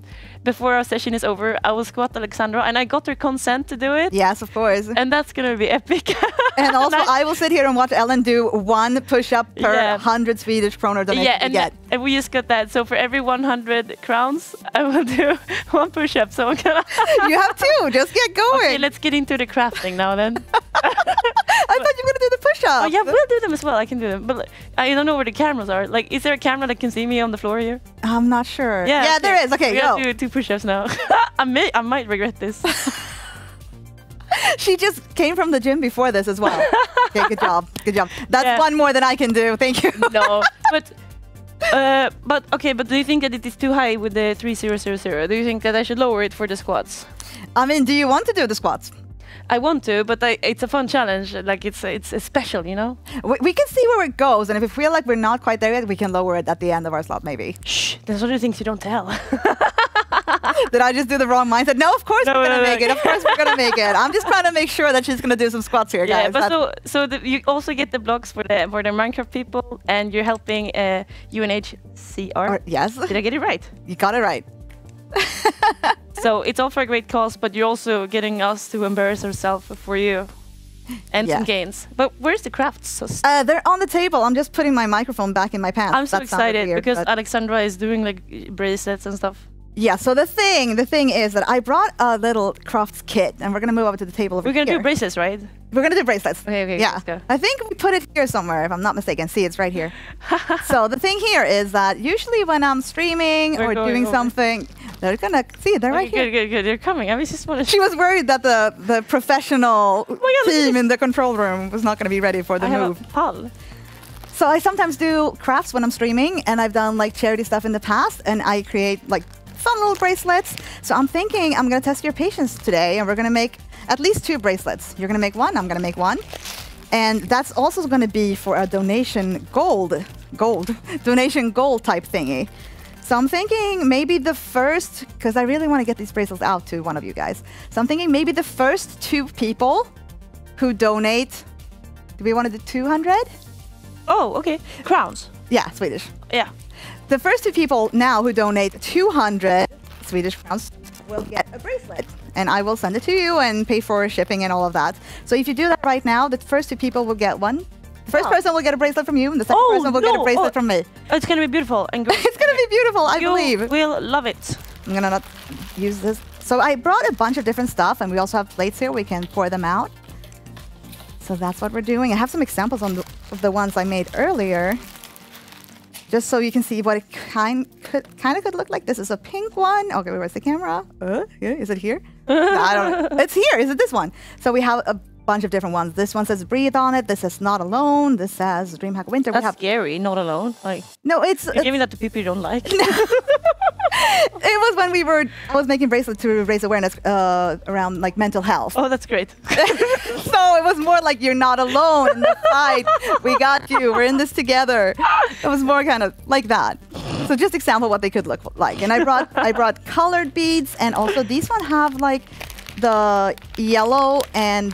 Speaker 14: before our session is over, I will squat Alexandra, and I got her consent to do it.
Speaker 13: Yes, of course.
Speaker 14: And that's gonna be epic.
Speaker 13: And also, I will sit here and watch Ellen do 1 push-up per 100 Swedish kronor donation.
Speaker 14: Yeah, and we just got that. So for every 100 crowns, I will do 1 push-up. So
Speaker 13: you have 2. Just get going.
Speaker 14: Okay, let's get into the crafting now then.
Speaker 13: I thought you were gonna do the push-ups.
Speaker 14: Oh yeah, we'll do them as well. I can do them, but I don't know where the cameras are. Like, is there a camera that can see me on the floor here?
Speaker 13: I'm not sure.
Speaker 14: Yeah,
Speaker 13: there is. Okay,
Speaker 14: we
Speaker 13: go.
Speaker 14: Do 2 push-ups now. I might regret this.
Speaker 13: She just came from the gym before this as well. Okay, good job. That's 1 more than I can do. Thank you.
Speaker 14: No, but do you think that it is too high with the 3000? Do you think that I should lower it for the squats?
Speaker 13: I mean, do you want to do the squats?
Speaker 14: I want to, but it's a fun challenge. Like it's special, you know.
Speaker 13: We can see where it goes, and if we feel like we're not quite there yet, we can lower it at the end of our slot, maybe.
Speaker 14: Shh, there's other things you don't tell.
Speaker 13: Did I just do the wrong mindset? No, of course we're gonna make it. Of course we're gonna make it. I'm just trying to make sure that she's gonna do some squats here, guys.
Speaker 14: Yeah, but you also get the blogs for the Minecraft people, and you're helping UNHCR.
Speaker 13: Yes.
Speaker 14: Did I get it right?
Speaker 13: You got it right.
Speaker 14: So it's all for a great cause, but you're also getting us to embarrass ourselves for you and some gains. But where's the crafts?
Speaker 13: They're on the table. I'm just putting my microphone back in my pants.
Speaker 14: I'm so excited because Alexandra is doing like bracelets and stuff.
Speaker 13: Yeah, so the thing is that I brought a little crafts kit, and we're gonna move over to the table over here.
Speaker 14: We're gonna do bracelets, right?
Speaker 13: We're gonna do bracelets.
Speaker 14: Okay,
Speaker 13: yeah.
Speaker 14: Let's go.
Speaker 13: I think we put it here somewhere, if I'm not mistaken. See, it's right here. So the thing here is that usually when I'm streaming or doing something, they're gonna see. They're right here.
Speaker 14: Good. They're coming. I just wanted.
Speaker 13: She was worried that the professional team in the control room was not gonna be ready for the move.
Speaker 14: I have a pal.
Speaker 13: So I sometimes do crafts when I'm streaming, and I've done like charity stuff in the past, and I create like fun little bracelets. So I'm thinking I'm gonna test your patience today, and we're gonna make at least 2 bracelets. You're gonna make 1, I'm gonna make 1. And that's also gonna be for a donation gold type thingy. So I'm thinking maybe the first, because I really wanna get these bracelets out to one of you guys. So I'm thinking maybe the first 2 people who donate, do we wanna do 200?
Speaker 14: Oh, okay. Crowns.
Speaker 13: Yeah, Swedish.
Speaker 14: Yeah.
Speaker 13: The first 2 people now who donate 200 Swedish crowns will get a bracelet. And I will send it to you and pay for shipping and all of that. So if you do that right now, the first 2 people will get 1. The first person will get a bracelet from you, and the second person will get a bracelet from me.
Speaker 14: It's going to be beautiful. And
Speaker 13: it's going to be beautiful, I believe.
Speaker 14: You will love it.
Speaker 13: I'm going to not use this. So I brought a bunch of different stuff, and we also have plates here. We can pour them out. So that's what we're doing. I have some examples of the ones I made earlier, just so you can see what it kind of could look like. This is a pink one. Okay, where's the camera? Yeah, is it here? No, I don't know. It's here. Is it this one? So we have bunch of different ones. This one says breathe on it. This says not alone. This says DreamHack Winter.
Speaker 14: That's scary. Not alone. Like
Speaker 13: no, it's
Speaker 14: you're giving that to people you don't like.
Speaker 13: It was when I was making bracelets to raise awareness around like mental health.
Speaker 14: Oh, that's great.
Speaker 13: So it was more like you're not alone in the fight. We got you. We're in this together. It was more kind of like that. So just example what they could look like. And I brought colored beads, and also these one have like the yellow and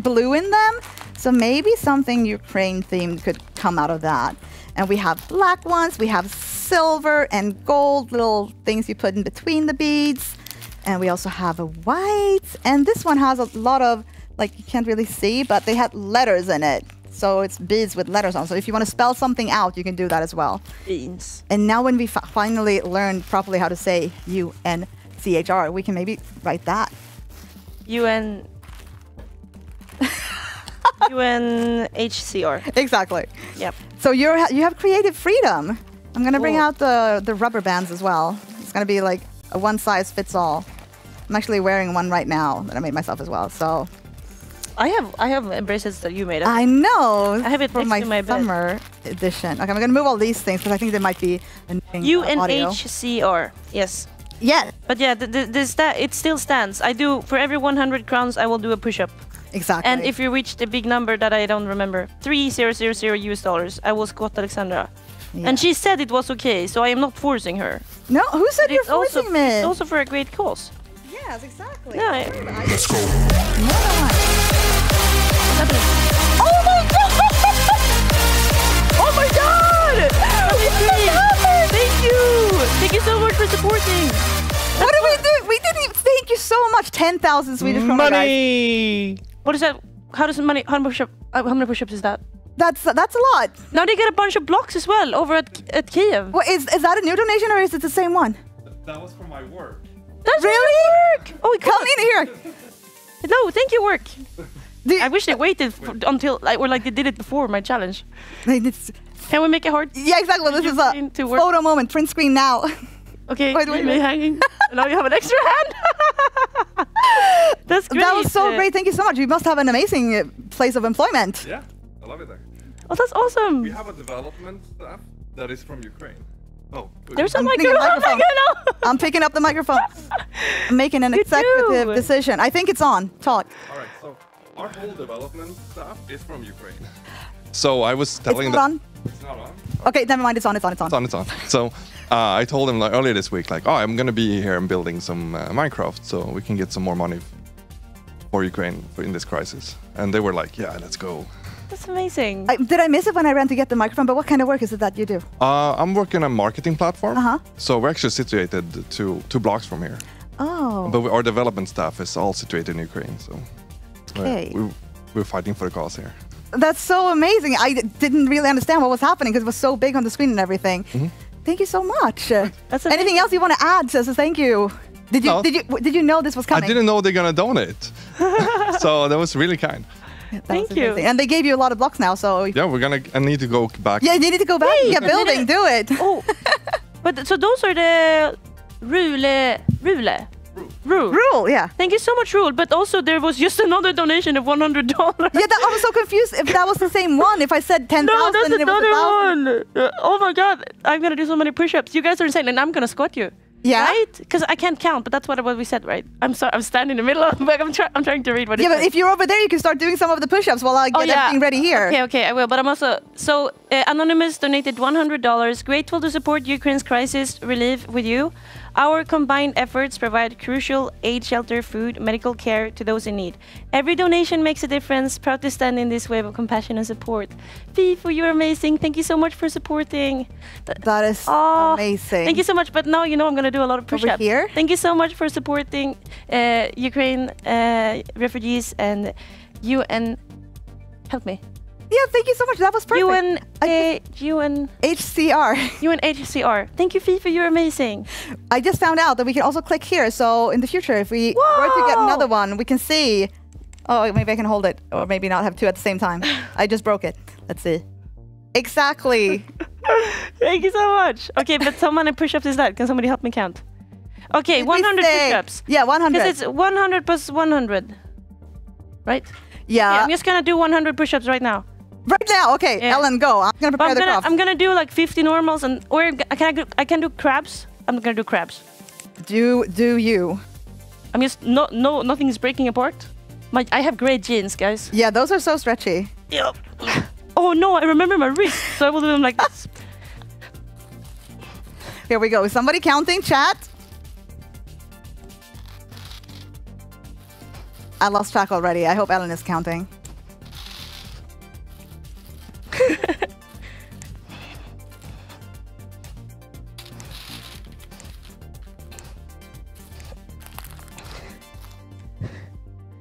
Speaker 13: blue in them. So maybe something Ukraine themed could come out of that. And we have black ones. We have silver and gold little things you put in between the beads. And we also have a white. And this one has a lot of, like, you can't really see, but they had letters in it. So it's beads with letters on. So if you want to spell something out, you can do that as well.
Speaker 14: Beans.
Speaker 13: And now when we finally learned properly how to say UNHCR, we can maybe write that.
Speaker 14: UNHCR.
Speaker 13: Exactly.
Speaker 14: Yep.
Speaker 13: So you have creative freedom. I'm going to bring out the rubber bands as well. It's going to be like a one size fits all. I'm actually wearing one right now that I made myself as well. So
Speaker 14: I have bracelets that you made.
Speaker 13: I know.
Speaker 14: I have it
Speaker 13: for
Speaker 14: next
Speaker 13: my
Speaker 14: to my
Speaker 13: summer edition. Okay, I'm going to move all these things because I think they might be
Speaker 14: UNHCR. Yes.
Speaker 13: Yeah.
Speaker 14: But yeah, it still stands. I do for every 100 crowns, I will do a push-up.
Speaker 13: Exactly.
Speaker 14: And if you reach the big number that I don't remember, $3,000 US, I will squat Alexandra. Yeah. And she said it was okay, so I am not forcing her.
Speaker 13: No, who said you're forcing me?
Speaker 14: It's also for a great cause.
Speaker 13: Yes, exactly.
Speaker 14: Yeah.
Speaker 1: Let's go.
Speaker 13: Oh my god! Oh my god!
Speaker 14: Thank you! Thank you so much for supporting.
Speaker 13: What did we do? We didn't even thank you so much. 10,000 Swedish kronor,
Speaker 6: money.
Speaker 13: Guys.
Speaker 14: What is that? How does money? How many push-ups is that?
Speaker 13: That's a lot.
Speaker 14: Now they get a bunch of blocks as well over at Kyiv.
Speaker 13: Well, is that a new donation or is it the same one?
Speaker 9: That was for my work.
Speaker 14: That's
Speaker 13: really
Speaker 14: work. Oh,
Speaker 13: come in here.
Speaker 14: No, thank you, work. I wish they waited until they did it before my challenge. Can we make it hard?
Speaker 13: Yeah, exactly. This is a photo moment. Print screen now.
Speaker 14: Okay, wait. Hanging. Now you have an extra hand. That's great.
Speaker 13: That was so great. Thank you so much. You must have an amazing place of employment.
Speaker 9: Yeah, I love it there.
Speaker 14: Oh, that's awesome.
Speaker 9: We have a development staff that is from Ukraine. Oh,
Speaker 14: there's a microphone.
Speaker 13: I'm picking up the microphone. I'm making an executive decision. I think it's on. Talk.
Speaker 9: All right, so our whole development staff is from Ukraine. So I was telling
Speaker 13: them.
Speaker 9: It's not on.
Speaker 13: Okay, never mind. It's on.
Speaker 9: So I told them earlier this week, I'm going to be here and building some Minecraft so we can get some more money for Ukraine in this crisis. And they were like, yeah, let's go.
Speaker 14: That's amazing.
Speaker 13: Did I miss it when I ran to get the microphone? But what kind of work is it that you do?
Speaker 9: I'm working on a marketing platform. So we're actually situated two blocks from here.
Speaker 13: Oh.
Speaker 9: But our development staff is all situated in Ukraine. So we're fighting for the cause here.
Speaker 13: That's so amazing. I didn't really understand what was happening because it was so big on the screen and everything. Mm-hmm. Thank you so much.
Speaker 14: That's
Speaker 13: anything else you want to add? So thank you. Did you know this was coming?
Speaker 9: I didn't know they're gonna donate. So that was really kind.
Speaker 14: Thank you.
Speaker 13: And they gave you a lot of blocks now, so
Speaker 9: yeah, I need to go back.
Speaker 13: Yeah, you need to go back. Yeah, building, do it.
Speaker 14: Oh, but so those are the Rule,
Speaker 13: yeah.
Speaker 14: Thank you so much, Rule. But also there was just another donation of $100.
Speaker 13: Yeah, I was so confused if that was the same one. If I said 10,000
Speaker 14: no, that's
Speaker 13: and it was 1,000.
Speaker 14: One. Oh my God, I'm gonna do so many push-ups. You guys are insane, and I'm gonna squat you.
Speaker 13: Yeah.
Speaker 14: Right? Because I can't count, but that's what we said, right? I'm sorry, I'm standing in the middle of I'm trying to read what it says.
Speaker 13: Yeah, but if you're over there, you can start doing some of the push-ups while I get everything ready here.
Speaker 14: Okay, I will. But I'm also... So, Anonymous donated $100. Grateful to support Ukraine's crisis relief with you. Our combined efforts provide crucial aid, shelter, food, medical care to those in need. Every donation makes a difference. Proud to stand in this wave of compassion and support. Fifu, you're amazing. Thank you so much for supporting.
Speaker 13: That is amazing.
Speaker 14: Thank you so much. But now you know I'm going to do a lot of push-ups.
Speaker 13: Over here?
Speaker 14: Thank you so much for supporting Ukraine refugees and UN. Help me.
Speaker 13: Yeah, thank you so much. That was perfect.
Speaker 14: UNHCR. UNHCR. Thank you, Fifa. You're amazing.
Speaker 13: I just found out that we can also click here. So in the future, if we were to get another one, we can see. Oh, maybe I can hold it, or maybe not have two at the same time. I just broke it. Let's see. Exactly.
Speaker 14: Thank you so much. Okay, but how many push-ups is that? Can somebody help me count? Okay, 100 push-ups.
Speaker 13: Yeah, 100.
Speaker 14: Because it's 100 plus 100. right?
Speaker 13: Yeah.
Speaker 14: I'm just gonna do 100 push-ups right now.
Speaker 13: Right now, okay,
Speaker 14: Yeah.
Speaker 13: Ellen, go. I'm gonna prepare the craft.
Speaker 14: I'm gonna do like 50 normals, or I can do crabs. I'm gonna do crabs.
Speaker 13: Do you?
Speaker 14: I'm just nothing is breaking apart. I have great jeans, guys.
Speaker 13: Yeah, those are so stretchy.
Speaker 14: Yep. Oh no, I remember my wrist, so I will do them like this.
Speaker 13: Here we go. Is somebody counting, chat? I lost track already. I hope Ellen is counting.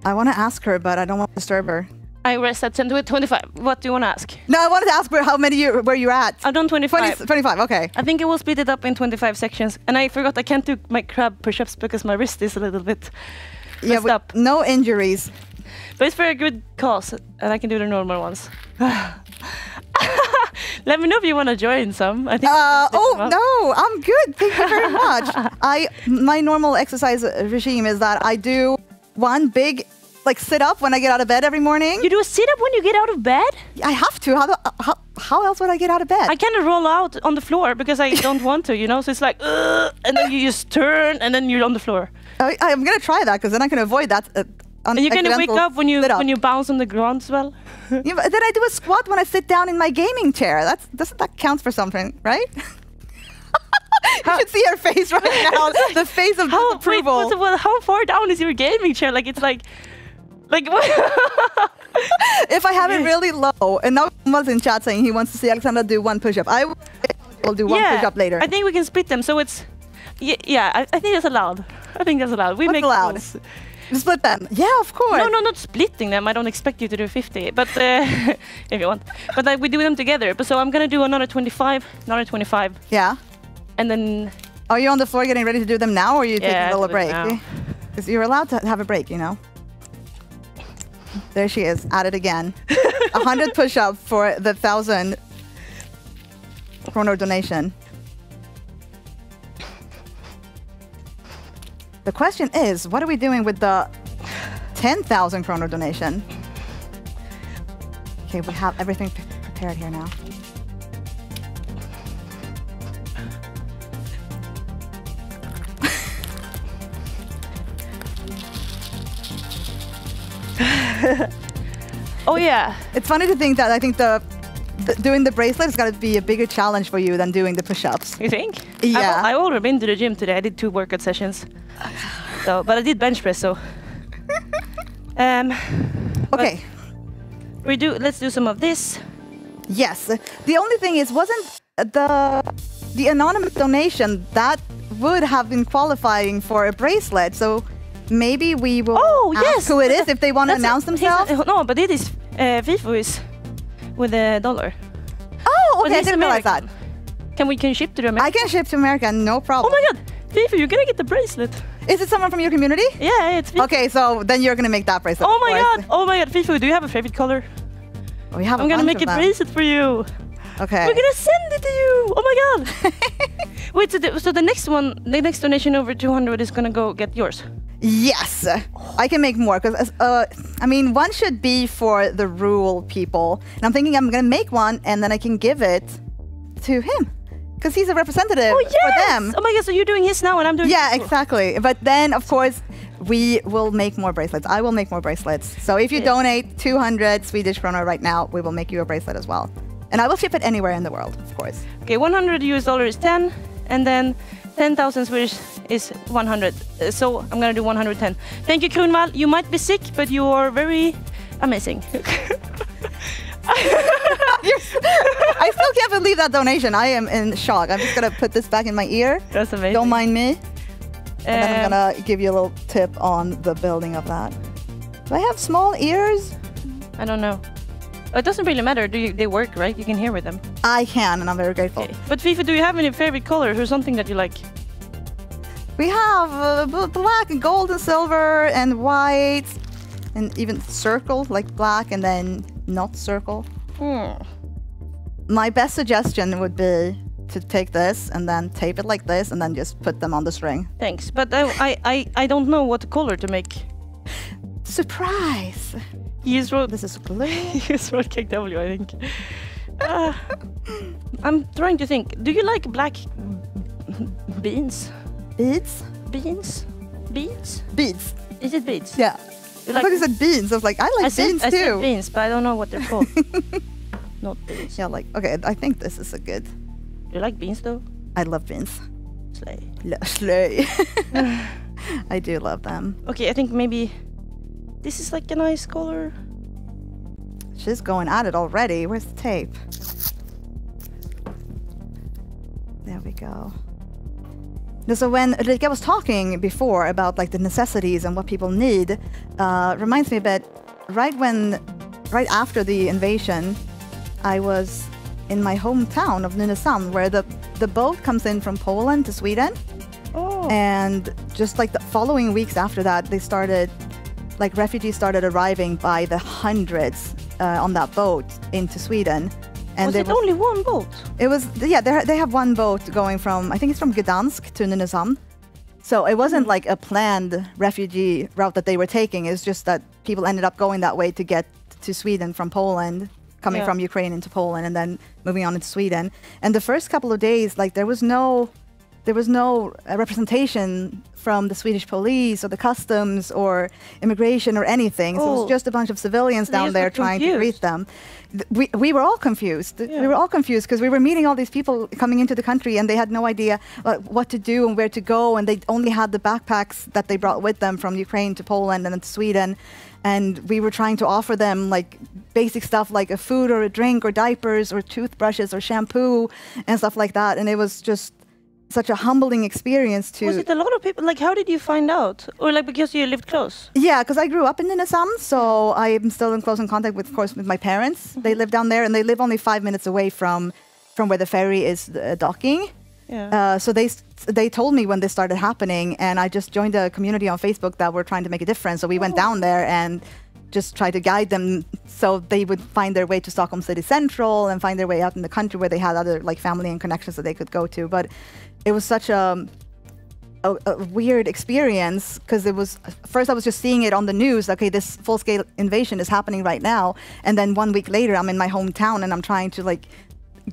Speaker 13: I want to ask her, but I don't want to disturb her.
Speaker 14: I rest at 10 to 25. What do you want to ask?
Speaker 13: No, I wanted to ask her how many where you're at.
Speaker 14: I've done 25.
Speaker 13: 25, okay.
Speaker 14: I think it will split it up in 25 sections. And I forgot I can't do my crab push-ups because my wrist is a little bit messed up.
Speaker 13: No injuries.
Speaker 14: But it's for a good cause, and I can do the normal ones. Let me know if you want to join some. I think.
Speaker 13: No, I'm good. Thank you very much. My normal exercise regime is that I do one big sit up when I get out of bed every morning.
Speaker 14: You do a sit up when you get out of bed?
Speaker 13: I have to. How else would I get out of bed?
Speaker 14: I kind of roll out on the floor because I don't want to, So it's like, and then you just turn, and then you're on the floor.
Speaker 13: I'm gonna try that because then I can avoid that.
Speaker 14: And you kind of wake up when you bounce on the ground as well.
Speaker 13: Yeah, but then I do a squat when I sit down in my gaming chair. Doesn't that count for something, right? You should see her face right now. The face of disapproval.
Speaker 14: Wait, how far down is your gaming chair? Like it's like
Speaker 13: if I have it really low, and now someone's in chat saying he wants to see Alexandra do one push-up. I will do one push-up later.
Speaker 14: I think we can split them. So it's I think that's allowed. We make
Speaker 13: allowed?
Speaker 14: rules.
Speaker 13: Split them. Yeah, of course.
Speaker 14: No, not splitting them. I don't expect you to do 50, but if you want. But we do them together. But so I'm gonna do another 25, another 25.
Speaker 13: Yeah.
Speaker 14: And then.
Speaker 13: Are you on the floor getting ready to do them now, or are you taking a little break?
Speaker 14: Now.
Speaker 13: Because you're allowed to have a break, There she is, at it again. 100 push-ups for the 1,000 kronor donation. The question is, what are we doing with the 10,000 kronor donation? Okay, we have everything prepared here now.
Speaker 14: Oh yeah.
Speaker 13: It's funny to think that I think doing the bracelet is going to be a bigger challenge for you than doing the push-ups.
Speaker 14: You think?
Speaker 13: Yeah.
Speaker 14: I've already been to the gym today. I did 2 workout sessions. But I did bench press, so.
Speaker 13: Okay.
Speaker 14: Let's do some of this.
Speaker 13: Yes. The only thing is, wasn't the anonymous donation that would have been qualifying for a bracelet? So maybe we will ask who it is if they want to announce themselves.
Speaker 14: No, but it is FIFO is with $1.
Speaker 13: Oh, okay. I didn't realize that.
Speaker 14: Can we ship to America?
Speaker 13: I can ship to America, no problem.
Speaker 14: Oh my God, FIFO, you're gonna get the bracelet.
Speaker 13: Is it someone from your community?
Speaker 14: Yeah, it's FIFO.
Speaker 13: Okay, so then you're gonna make that bracelet.
Speaker 14: Oh my God, FIFO, do you have a favorite color?
Speaker 13: We have.
Speaker 14: I'm gonna make a bracelet for you.
Speaker 13: Okay.
Speaker 14: We're gonna send it to you. Oh my God. Wait, so the next one, the next donation over 200 is gonna go get yours.
Speaker 13: Yes, I can make more because one should be for the rural people, and I'm thinking I'm gonna make one and then I can give it to him because he's a representative for them.
Speaker 14: Oh my God, so you're doing his now and I'm doing
Speaker 13: his. Exactly. But then of course we will make more bracelets. I will make more bracelets. So if you donate 200 Swedish krona right now, we will make you a bracelet as well, and I will ship it anywhere in the world, of course.
Speaker 14: Okay, $100 is 10, and then 10,000 Swedish is 100. So I'm gonna do 110. Thank you, Kronwall. You might be sick, but you are very amazing.
Speaker 13: I still can't believe that donation. I am in shock. I'm just gonna put this back in my ear.
Speaker 14: That's amazing.
Speaker 13: Don't mind me. And then I'm gonna give you a little tip on the building of that. Do I have small ears?
Speaker 14: I don't know. It doesn't really matter. They work, right? You can hear with them.
Speaker 13: I can, and I'm very grateful.
Speaker 14: Okay. But FIFA, do you have any favorite colors or something that you like?
Speaker 13: We have black and gold and silver and white and even circle, like black and then not circle. My best suggestion would be to take this and then tape it like this and then just put them on the string.
Speaker 14: Thanks, but I don't know what color to make.
Speaker 13: Surprise!
Speaker 14: You just wrote.
Speaker 13: This is glue.
Speaker 14: You just wrote KW, I think. I'm trying to think. Do you like black beans?
Speaker 13: Beads?
Speaker 14: Beans? Beads?
Speaker 13: Beads.
Speaker 14: Is it beads?
Speaker 13: Yeah. I thought you said beans. I was like, I like beans too.
Speaker 14: I said beans, but I don't know what they're called. Not beans.
Speaker 13: Yeah, like, okay, I think this is a good.
Speaker 14: You like beans though?
Speaker 13: I love beans.
Speaker 14: Slay.
Speaker 13: Slay. I do love them.
Speaker 14: Okay, I think maybe this is like a nice color.
Speaker 13: She's going at it already. Where's the tape? There we go. So when Ulrika was talking before about like the necessities and what people need, reminds me a bit, right after the invasion, I was in my hometown of Nynäshamn, where the boat comes in from Poland to Sweden.
Speaker 14: Oh.
Speaker 13: And just like the following weeks after that, refugees started arriving by the hundreds on that boat into Sweden. And
Speaker 14: was it only one boat?
Speaker 13: It was, yeah, they have one boat going from, I think it's from Gdansk to Nynäshamn. So it wasn't like a planned refugee route that they were taking. It's just that people ended up going that way to get to Sweden from Poland, coming from Ukraine into Poland and then moving on into Sweden. And the first couple of days, like there was no representation from the Swedish police or the customs or immigration or anything. So it was just a bunch of civilians down there trying to greet them. We were all confused. Yeah. We were all confused because we were meeting all these people coming into the country and they had no idea what to do and where to go. And they only had the backpacks that they brought with them from Ukraine to Poland and then to Sweden. And we were trying to offer them like basic stuff like a food or a drink or diapers or toothbrushes or shampoo and stuff like that. And it was just such a humbling experience to...
Speaker 14: Was it a lot of people? Like, how did you find out? Or like, because you lived close?
Speaker 13: Yeah, because I grew up in Nynäshamn, so I'm still in close contact with, of course, with my parents. Mm-hmm. They live down there, and they live only 5 minutes away from where the ferry is docking.
Speaker 14: Yeah.
Speaker 13: So they told me when this started happening, and I just joined a community on Facebook that were trying to make a difference. So we went down there and just tried to guide them so they would find their way to Stockholm City Central and find their way out in the country where they had other like family and connections that they could go to. But it was such a weird experience because it was, first I was just seeing it on the news, okay, this full-scale invasion is happening right now. And then 1 week later, I'm in my hometown and I'm trying to like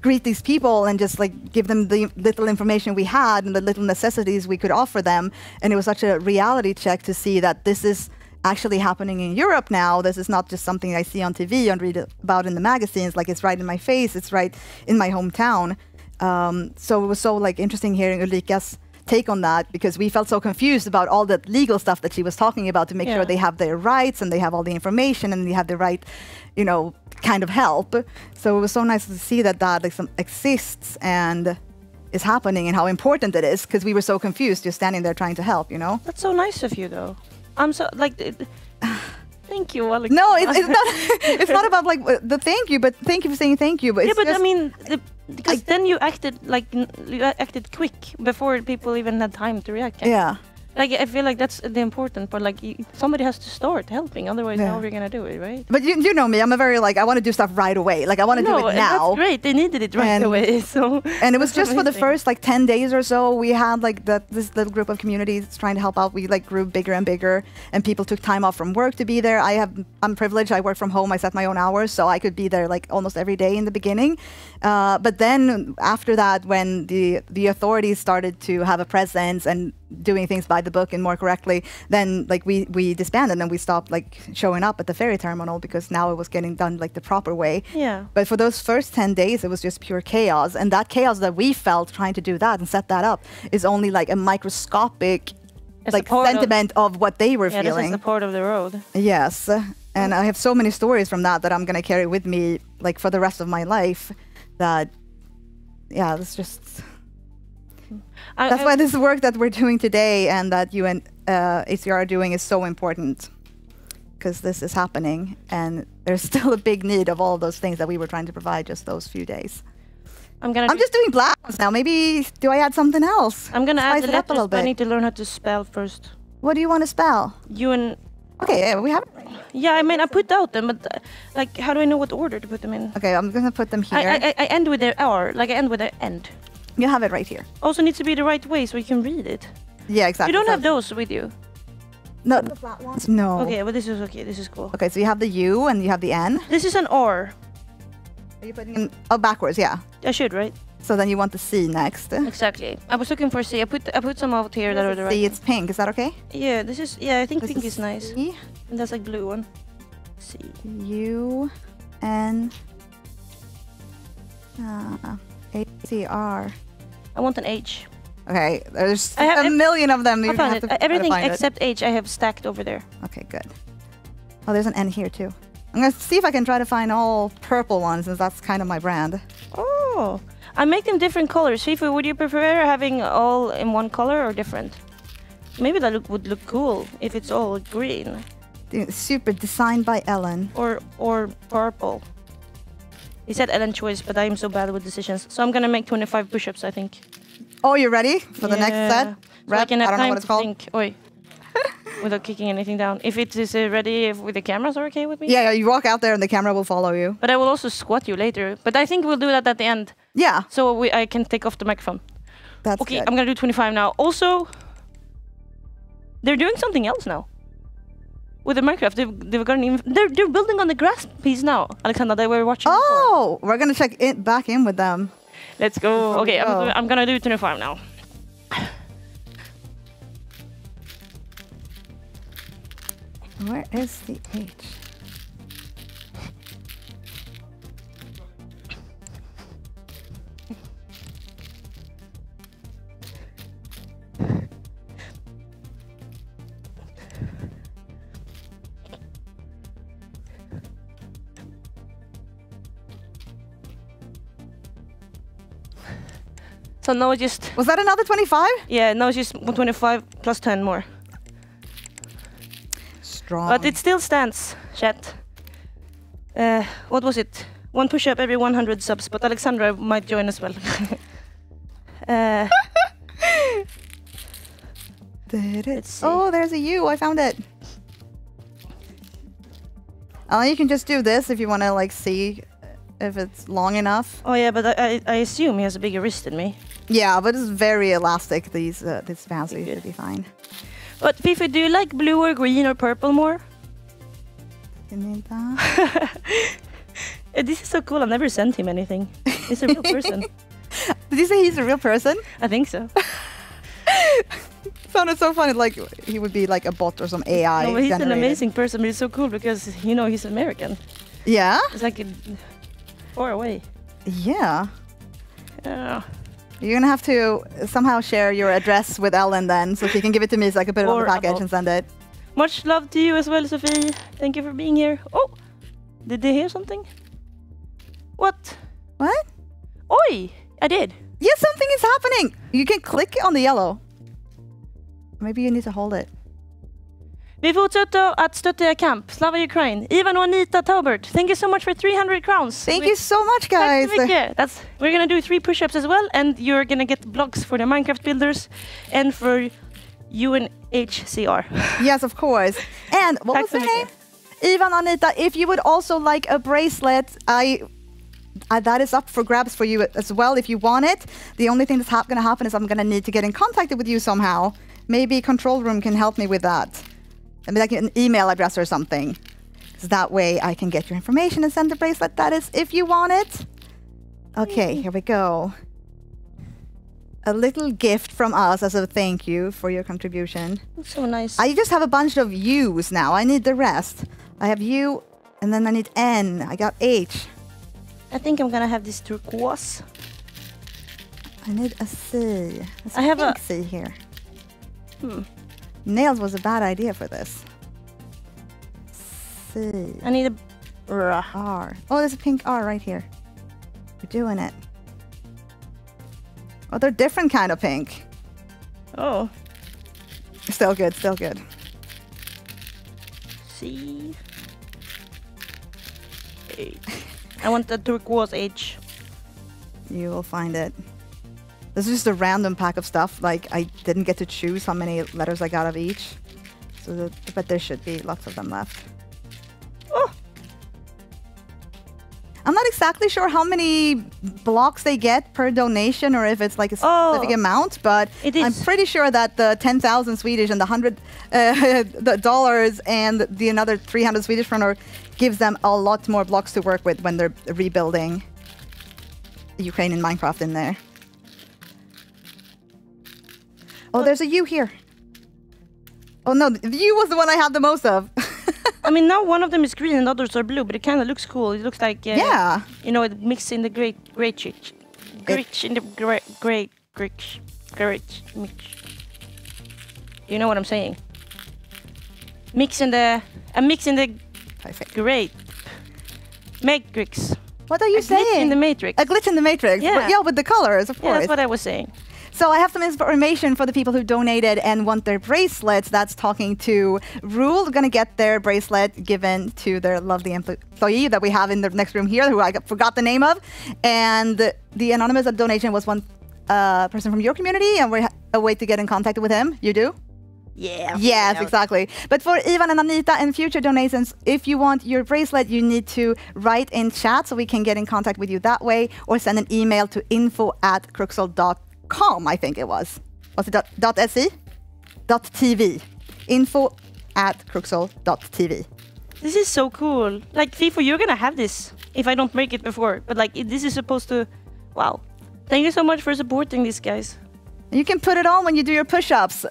Speaker 13: greet these people and just like give them the little information we had and the little necessities we could offer them. And it was such a reality check to see that this is actually happening in Europe now. This is not just something I see on TV and read about in the magazines. Like it's right in my face. It's right in my hometown. So it was so like interesting hearing Ulrika's take on that because we felt so confused about all the legal stuff that she was talking about to make sure they have their rights and they have all the information and they have the right, you know, kind of help. So it was so nice to see that like exists and is happening and how important it is because we were so confused just standing there trying to help, you know?
Speaker 14: That's so nice of you though. I'm so like thank you, Alex.
Speaker 13: No, it's not. It's not about like the thank you, but thank you for saying thank you. But
Speaker 14: yeah, but I mean, because then you acted quick before people even had time to react.
Speaker 13: Yeah.
Speaker 14: Like I feel like that's the important part. Like somebody has to start helping, otherwise how are we gonna do it, right?
Speaker 13: But you know me, I'm a very like I want to do stuff right away. Like I want to do it now.
Speaker 14: That's great. They needed it right away. So
Speaker 13: and it was just for the first like 10 days or so. We had like this little group of communities trying to help out. We like grew bigger and bigger, and people took time off from work to be there. I'm privileged. I work from home. I set my own hours, so I could be there like almost every day in the beginning. But then after that, when the authorities started to have a presence and doing things by the book and more correctly, then like we disbanded and we stopped like showing up at the ferry terminal because now it was getting done like the proper way.
Speaker 14: Yeah.
Speaker 13: But for those first 10 days, it was just pure chaos, and that chaos that we felt trying to do that and set that up is only like a microscopic like sentiment of what they were feeling.
Speaker 14: This is the part of the road.
Speaker 13: Yes, and I have so many stories from that I'm gonna carry with me like for the rest of my life. That it's just. That's why this work that we're doing today and that UNHCR are doing is so important, because this is happening and there's still a big need of all those things that we were trying to provide just those few days. I'm just doing black ones now. Maybe do I add something else?
Speaker 14: I'm gonna add the letters, but I need to learn how to spell first.
Speaker 13: What do you want to spell?
Speaker 14: Okay,
Speaker 13: we have it.
Speaker 14: Yeah, I mean I put out them, but like how do I know what order to put them in?
Speaker 13: Okay, I'm gonna put them here.
Speaker 14: I end with their R, like I end with their end.
Speaker 13: You have it right here.
Speaker 14: Also needs to be the right way so you can read it.
Speaker 13: Yeah, exactly.
Speaker 14: You don't have those with you?
Speaker 13: No, the flat ones? No.
Speaker 14: Okay, but this is okay. This is cool.
Speaker 13: Okay, so you have the U and you have the N.
Speaker 14: This is an R.
Speaker 13: Are you putting in... Oh, backwards, yeah.
Speaker 14: I should, right?
Speaker 13: So then you want the C next.
Speaker 14: Exactly. I was looking for C. I put some out here that are the right.
Speaker 13: C, it's pink. Is that okay?
Speaker 14: Yeah, this is... Yeah, I think
Speaker 13: This
Speaker 14: pink is nice.
Speaker 13: C.
Speaker 14: And that's like blue one. C.
Speaker 13: U, N, A, C, R.
Speaker 14: I want an H.
Speaker 13: Okay, there's
Speaker 14: I have
Speaker 13: a million of them.
Speaker 14: I
Speaker 13: You
Speaker 14: found
Speaker 13: have
Speaker 14: it.
Speaker 13: to
Speaker 14: Everything
Speaker 13: find it.
Speaker 14: except H I have stacked over there.
Speaker 13: Okay, good. Oh, there's an N here too. I'm gonna see if I can try to find all purple ones, since that's kind of my brand.
Speaker 14: Oh, I make them different colors. Fifu, would you prefer having all in one color or different? Maybe that would look cool if it's all green.
Speaker 13: Super, designed by Ellen.
Speaker 14: Or purple. He said Ellen choice, but I am so bad with decisions. So I'm gonna make 25 push-ups, I think.
Speaker 13: Oh, you ready for the next set?
Speaker 14: So
Speaker 13: Rep?
Speaker 14: I can have
Speaker 13: I don't know
Speaker 14: time
Speaker 13: what it's
Speaker 14: to
Speaker 13: called.
Speaker 14: think. Oi. Without kicking anything down. If it is ready, if with the cameras are okay with me?
Speaker 13: Yeah, you walk out there and the camera will follow you.
Speaker 14: But I will also squat you later. But I think we'll do that at the end.
Speaker 13: Yeah.
Speaker 14: So I can take off the microphone.
Speaker 13: That's
Speaker 14: okay,
Speaker 13: good.
Speaker 14: I'm gonna do 25 now. Also, they're doing something else now. With the Minecraft, they've got they're building on the grass piece now, Alexandra. They were watching.
Speaker 13: Oh, we're gonna check it back in with them.
Speaker 14: Let's go. Okay,
Speaker 13: go.
Speaker 14: I'm gonna do 25 now.
Speaker 13: Where is the H?
Speaker 14: So now just...
Speaker 13: Was that another 25?
Speaker 14: Yeah, now it's just 25 plus 10 more.
Speaker 13: Strong.
Speaker 14: But it still stands, chat. What was it? One push-up every 100 subs, but Alexandra might join as well. Let's see.
Speaker 13: Oh, there's a U. I found it. You can just do this if you want to like see if it's long enough.
Speaker 14: Oh yeah, but I assume he has a bigger wrist than me.
Speaker 13: Yeah, but it's very elastic. These bands, so you should be fine.
Speaker 14: But Fifi, do you like blue or green or purple more? This is so cool. I've never sent him anything. He's a real person.
Speaker 13: Did you say he's a real person?
Speaker 14: I think so.
Speaker 13: Sounded so funny, like he would be like a bot or some AI.
Speaker 14: No, but he's
Speaker 13: generated.
Speaker 14: an amazing person. But it's so cool because you know he's American.
Speaker 13: Yeah.
Speaker 14: It's like far away.
Speaker 13: Yeah.
Speaker 14: Yeah.
Speaker 13: You're gonna have to somehow share your address with Ellen then, so she can give it to me so I can put it on the package and send it.
Speaker 14: Much love to you as well, Sophie. Thank you for being here. Oh, did they hear something? What?
Speaker 13: What?
Speaker 14: Oi! I did.
Speaker 13: Yeah, something is happening. You can click on the yellow. Maybe you need to hold it.
Speaker 14: Vi fortsätter att stötta kamp. Slava Ukraine. Ivan och Anita Taubert. Thank you so much for 300 crowns.
Speaker 13: Thank you so much, guys.
Speaker 14: Tack så mycket. We're gonna do 3 push-ups as well, and you're gonna get blocks for the Minecraft builders and for UNHCR.
Speaker 13: Yes, of course. And what was the name? Ivan, Anita, if you would also like a bracelet, that is up for grabs for you as well if you want it. The only thing that's going to happen is I'm going to need to get in contact with you somehow. Maybe control room can help me with that. Maybe like an email address or something. So that way I can get your information and send the bracelet. That is if you want it. Okay, here we go. A little gift from us as a thank you for your contribution.
Speaker 14: That's so nice.
Speaker 13: I just have a bunch of U's now. I need the rest. I have U, and then I need N. I got H.
Speaker 14: I think I'm gonna have this turquoise.
Speaker 13: I need a C. There's
Speaker 14: I have
Speaker 13: pink
Speaker 14: a
Speaker 13: C here. Nails was a bad idea for this. C.
Speaker 14: I need a
Speaker 13: R. Oh, there's a pink R right here. We're doing it. Oh, they're different kind of pink.
Speaker 14: Oh.
Speaker 13: Still good, still good.
Speaker 14: C. H. I want the turquoise H.
Speaker 13: You will find it. This is just a random pack of stuff. Like, I didn't get to choose how many letters I got of each. But there should be lots of them left.
Speaker 14: Oh!
Speaker 13: I'm not exactly sure how many blocks they get per donation or if it's like a specific amount, but I'm pretty sure that the 10,000 Swedish and the $100 the dollars and the another 300 Swedish kronor gives them a lot more blocks to work with when they're rebuilding Ukraine and Minecraft in there. Oh, there's a U here. Oh no, the U was the one I had the most of.
Speaker 14: I mean, now one of them is green and others are blue, but it kind of looks cool. It looks like, you know, it mixed in the great mix. You know what I'm saying? A mix in the great matrix.
Speaker 13: What are you saying?
Speaker 14: Glitch in the matrix.
Speaker 13: A glitch in the matrix.
Speaker 14: Yeah,
Speaker 13: yeah, with the colors, of course.
Speaker 14: Yeah, that's what I was saying.
Speaker 13: So I have some information for the people who donated and want their bracelets. That's talking to Rule. Going to get their bracelet given to their lovely employee that we have in the next room here, who I forgot the name of. And the anonymous donation was one person from your community, and we're a way to get in contact with him. You do?
Speaker 14: Yeah.
Speaker 13: Yes, exactly. But for Ivan and Anita and future donations, if you want your bracelet, you need to write in chat so we can get in contact with you that way, or send an email to info@cruxel.com, I think it was. Was it .se? .tv. info@cruxel.tv.
Speaker 14: This is so cool. Like, FIFO, you're gonna have this if I don't break it before. But like, this is supposed to... Wow. Thank you so much for supporting these guys.
Speaker 13: You can put it on when you do your push-ups.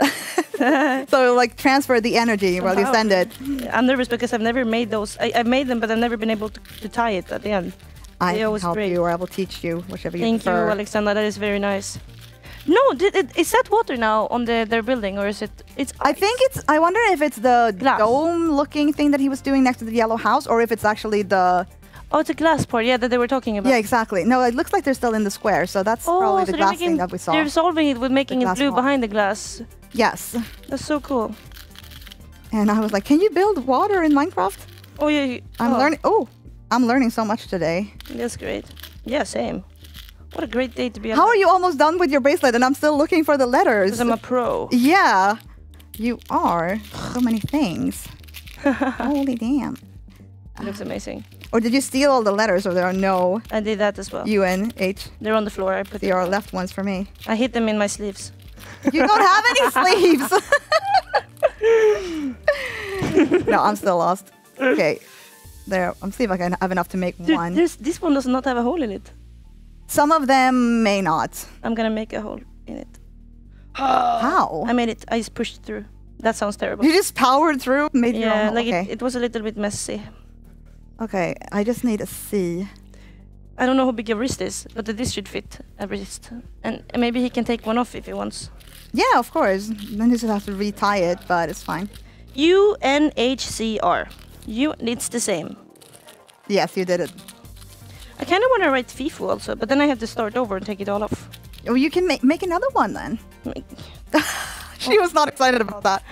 Speaker 13: So like transfer the energy while you send it.
Speaker 14: I'm nervous because I've never made those. I've made them, but I've never been able to tie it at the end.
Speaker 13: I can help you, or I will teach you, whichever you prefer.
Speaker 14: Thank you, Alexandra. That is very nice. No, is that water now on their building, or is it? It's.
Speaker 13: I think it's. I wonder if it's the dome-looking thing that he was doing next to the yellow house, or if it's actually the.
Speaker 14: Oh, it's a glass part, yeah, that they were talking about.
Speaker 13: Yeah, exactly. No, it looks like they're still in the square, so that's probably the glass thing that we saw.
Speaker 14: They're solving it with making it blue behind the glass.
Speaker 13: Yes.
Speaker 14: That's so cool.
Speaker 13: And I was like, can you build water in Minecraft?
Speaker 14: Oh, yeah.
Speaker 13: I'm learning. Oh, I'm learning so much today.
Speaker 14: That's great. Yeah, same. What a great day to be alive.
Speaker 13: How are you almost done with your bracelet and I'm still looking for the letters?
Speaker 14: Because I'm a pro.
Speaker 13: Yeah, you are. So many things. Holy damn.
Speaker 14: It looks amazing.
Speaker 13: Or did you steal all the letters, or there are no?
Speaker 14: I did that as well.
Speaker 13: UNH.
Speaker 14: They're on the floor. I put.
Speaker 13: There are left ones for me.
Speaker 14: I hid them in my sleeves.
Speaker 13: You don't have any sleeves. No, I'm still lost. Okay, there. I'm seeing if I can have enough to make one.
Speaker 14: This one does not have a hole in it.
Speaker 13: Some of them may not.
Speaker 14: I'm gonna make a hole in it.
Speaker 13: How?
Speaker 14: I made it. I just pushed through. That sounds terrible.
Speaker 13: You just powered through? Made your own hole.
Speaker 14: Like
Speaker 13: okay.
Speaker 14: it was a little bit messy.
Speaker 13: Okay, I just need a C.
Speaker 14: I don't know how big a wrist is, but this should fit a wrist. And maybe he can take one off if he wants.
Speaker 13: Yeah, of course. Then he just have to retie it, but it's fine.
Speaker 14: UNHCR. It's the same.
Speaker 13: Yes, you did it.
Speaker 14: I kind of want to write FIFO also, but then I have to start over and take it all off.
Speaker 13: Oh, you can make another one then. She was not excited about that.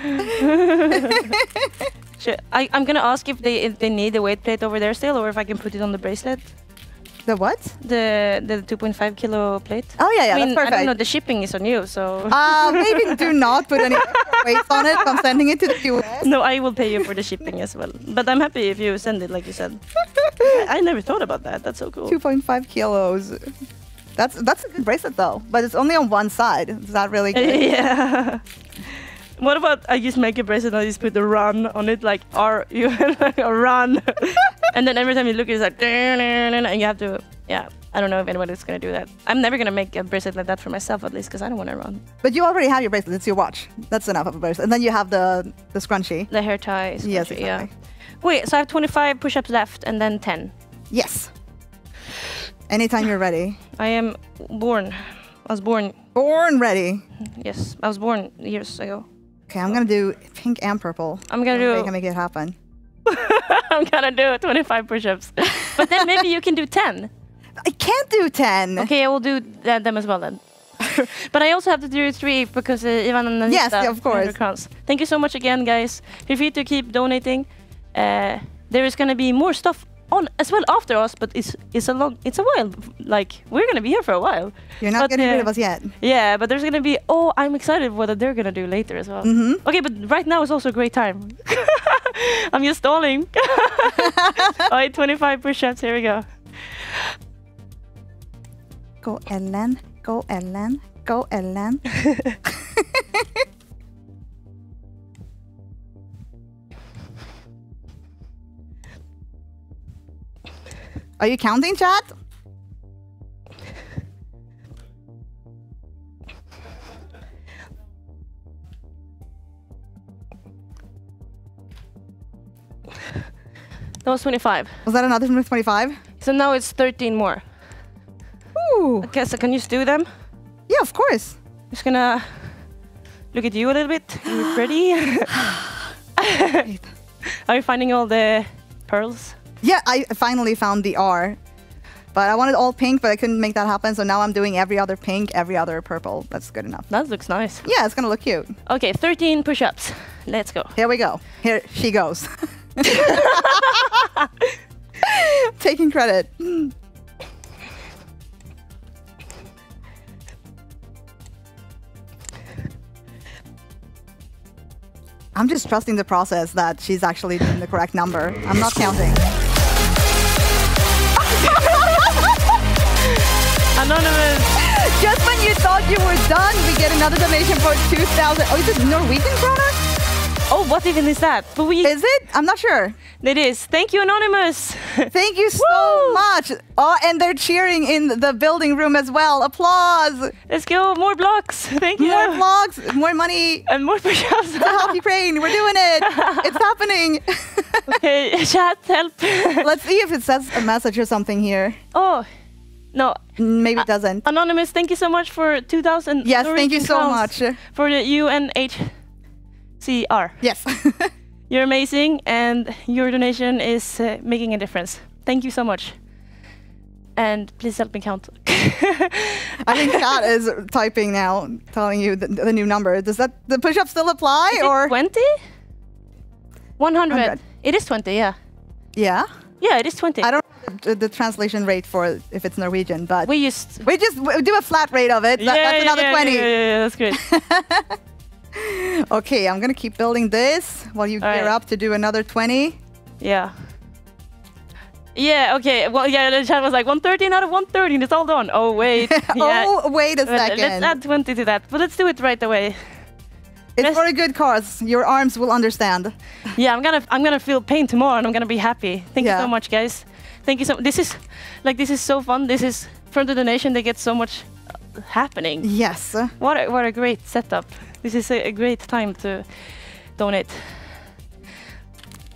Speaker 14: Sure. I'm gonna ask if they need a weight plate over there still, or if I can put it on the bracelet.
Speaker 13: The what?
Speaker 14: The 2.5 kilo plate.
Speaker 13: Oh yeah,
Speaker 14: I mean,
Speaker 13: that's perfect.
Speaker 14: I don't know. The shipping is on you, so.
Speaker 13: Maybe do not put any weights on it. I'm sending it to the US.
Speaker 14: No, I will pay you for the shipping as well. But I'm happy if you send it, like you said. I never thought about that. That's so cool.
Speaker 13: 2.5 kilos. That's a good bracelet though, but it's only on one side. Is that really good?
Speaker 14: Yeah. What about I just make a bracelet and I just put the run on it, like run, and then every time you look, it's like, and you have to, yeah. I don't know if anybody's gonna do that. I'm never gonna make a bracelet like that for myself, at least, because I don't want to run.
Speaker 13: But you already have your bracelet. It's your watch. That's enough of a bracelet. And then you have the scrunchie.
Speaker 14: The hair tie. Scrunchie,
Speaker 13: yes, exactly.
Speaker 14: Yeah. Wait, so I have 25 push-ups left, and then 10.
Speaker 13: Yes. Anytime you're ready.
Speaker 14: I am born. I was born.
Speaker 13: Born ready.
Speaker 14: Yes, I was born years ago.
Speaker 13: Okay, I'm gonna do pink and purple.
Speaker 14: I'm gonna do.
Speaker 13: I can make it happen.
Speaker 14: I'm gonna do 25 push-ups, but then maybe you can do 10.
Speaker 13: I can't do 10.
Speaker 14: Okay, I will do them as well then. But I also have to do 3 because Ivan and Anita.
Speaker 13: Yes, of course.
Speaker 14: Thank you so much again, guys. Feel free to keep donating. There is gonna be more stuff on as well after us, but it's a while. Like, we're gonna be here for a while.
Speaker 13: You're not getting rid of us yet.
Speaker 14: Yeah, but there's gonna be. Oh, I'm excited what they're gonna do later as well. Okay, but right now is also a great time. I'm just stalling. Alright, 25 push-ups. Here we go.
Speaker 13: Go Ellen, go Ellen, go Ellen. Are you counting, chat?
Speaker 14: That was 25.
Speaker 13: Was that another 25?
Speaker 14: So now it's 13 more.
Speaker 13: Ooh.
Speaker 14: Okay, so can you just do them?
Speaker 13: Yeah, of course.
Speaker 14: Just gonna look at you a little bit. You ready? Are you finding all the pearls?
Speaker 13: Yeah, I finally found the R. But I wanted all pink, but I couldn't make that happen. So now I'm doing every other pink, every other purple. That's good enough.
Speaker 14: That looks nice.
Speaker 13: Yeah, it's gonna look cute.
Speaker 14: Okay, 13 push-ups. Let's go.
Speaker 13: Here we go. Here she goes. Taking credit. I'm just trusting the process that she's actually doing the correct number. I'm not counting.
Speaker 14: Anonymous.
Speaker 13: Just when you thought you were done, we get another donation for 2,000. Oh, is it Norwegian kroner?
Speaker 14: Oh, what even is that? But
Speaker 13: is it? I'm not sure.
Speaker 14: It is. Thank you, Anonymous.
Speaker 13: Thank you so much. Oh, and they're cheering in the building room as well. Applause.
Speaker 14: Let's go. More blocks. Thank you.
Speaker 13: More blocks, more money.
Speaker 14: And more push-ups.
Speaker 13: To help Ukraine. We're doing it. It's happening.
Speaker 14: Okay, chat, help.
Speaker 13: Let's see if it says a message or something here.
Speaker 14: Oh, no.
Speaker 13: Maybe it doesn't.
Speaker 14: Anonymous, thank you so much for 2,000.
Speaker 13: Yes, thank you so much.
Speaker 14: For the UNHCR.
Speaker 13: Yes.
Speaker 14: You're amazing, and your donation is making a difference. Thank you so much. And please help me count.
Speaker 13: I think chat is typing now, telling you the new number. Does the push-up still apply?
Speaker 14: Is
Speaker 13: or
Speaker 14: it 20? 100. It is 20, yeah.
Speaker 13: Yeah?
Speaker 14: Yeah, it is 20.
Speaker 13: I don't know the translation rate for if it's Norwegian, but
Speaker 14: we just
Speaker 13: do a flat rate of it. That's another 20.
Speaker 14: Yeah, that's great.
Speaker 13: Okay, I'm gonna keep building this while you gear up to do another 20.
Speaker 14: Yeah. Yeah, okay. Well, yeah, the chat was like 113 out of 113. It's all done. Oh, wait. Yeah.
Speaker 13: Oh, wait a second.
Speaker 14: Let's add 20 to that, but let's do it right away.
Speaker 13: It's for a good cause. Your arms will understand.
Speaker 14: Yeah, I'm gonna feel pain tomorrow, and I'm gonna be happy. Thank you so much, guys. Thank you so. This is so fun. This is from the donation. They get so much happening.
Speaker 13: Yes.
Speaker 14: What a great setup. This is a great time to donate.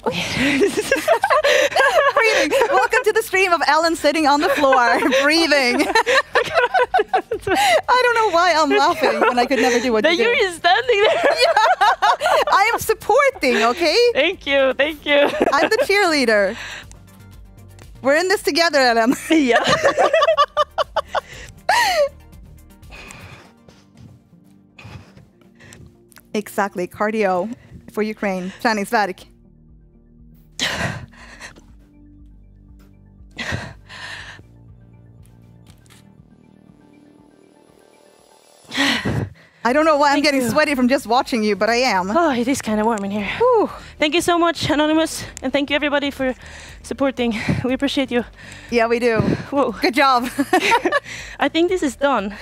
Speaker 14: Okay.
Speaker 13: Breathing. Welcome to the stream of Ellen sitting on the floor, breathing. I don't know why I'm laughing when I could never do what you do.
Speaker 14: You're just standing there.
Speaker 13: Yeah. I am supporting, okay?
Speaker 14: Thank you, thank you.
Speaker 13: I'm the cheerleader. We're in this together, Ellen.
Speaker 14: Yeah.
Speaker 13: Exactly, cardio for Ukraine. Träningsvärk. I don't know why I'm getting sweaty from just watching you, but I am.
Speaker 14: Oh, it is kind of warm in here. Whew. Thank you so much, Anonymous, and thank you everybody for supporting. We appreciate you.
Speaker 13: Yeah, we do.
Speaker 14: Whoa.
Speaker 13: Good job.
Speaker 14: I think this is done.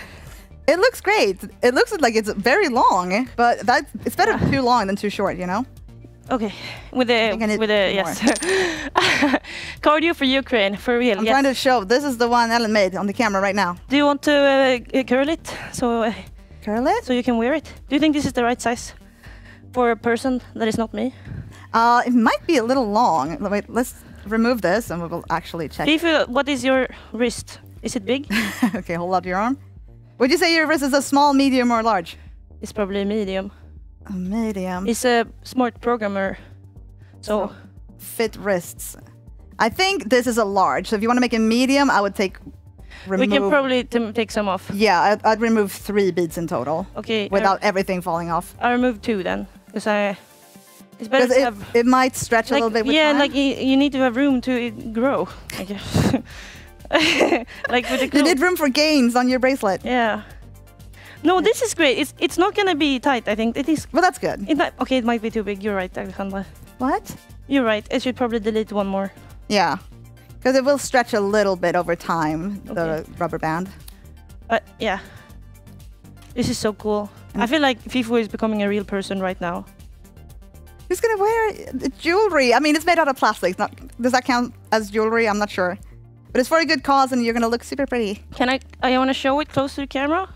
Speaker 13: It looks great. It looks like it's very long, but it's better too long than too short, you know?
Speaker 14: Okay, with the yes. Cardio for Ukraine, for real.
Speaker 13: I'm trying to show. This is the one Ellen made on the camera right now.
Speaker 14: Do you want to curl it? So
Speaker 13: curl it?
Speaker 14: So you can wear it? Do you think this is the right size for a person that is not me?
Speaker 13: It might be a little long. Wait, let's remove this and we will actually check.
Speaker 14: What is your wrist? Is it big?
Speaker 13: Okay, hold up your arm. Would you say your wrist is a small, medium, or large?
Speaker 14: It's probably a medium.
Speaker 13: A medium.
Speaker 14: He's a smart programmer, so
Speaker 13: fit wrists. I think this is a large. So if you want to make a medium, I would remove.
Speaker 14: We can probably take some off.
Speaker 13: Yeah, I'd remove 3 beads in total.
Speaker 14: Okay.
Speaker 13: Without everything falling off.
Speaker 14: I'll remove 2 then, because it's better to have.
Speaker 13: It might stretch a little bit with time.
Speaker 14: like you need to have room to grow, I guess. Like with the
Speaker 13: you need room for gains on your bracelet.
Speaker 14: Yeah. No, this is great. It's not gonna be tight. I think it is.
Speaker 13: Well, that's good.
Speaker 14: Okay, it might be too big. You're right, Alejandra.
Speaker 13: What?
Speaker 14: You're right. I should probably delete one more.
Speaker 13: Yeah. Because it will stretch a little bit over time, the rubber band.
Speaker 14: Yeah. This is so cool. I feel like Fifu is becoming a real person right now.
Speaker 13: Who's gonna wear jewelry? I mean, it's made out of plastic. Does that count as jewelry? I'm not sure. But it's for a good cause and you're gonna look super pretty.
Speaker 14: I want to show it close to the camera?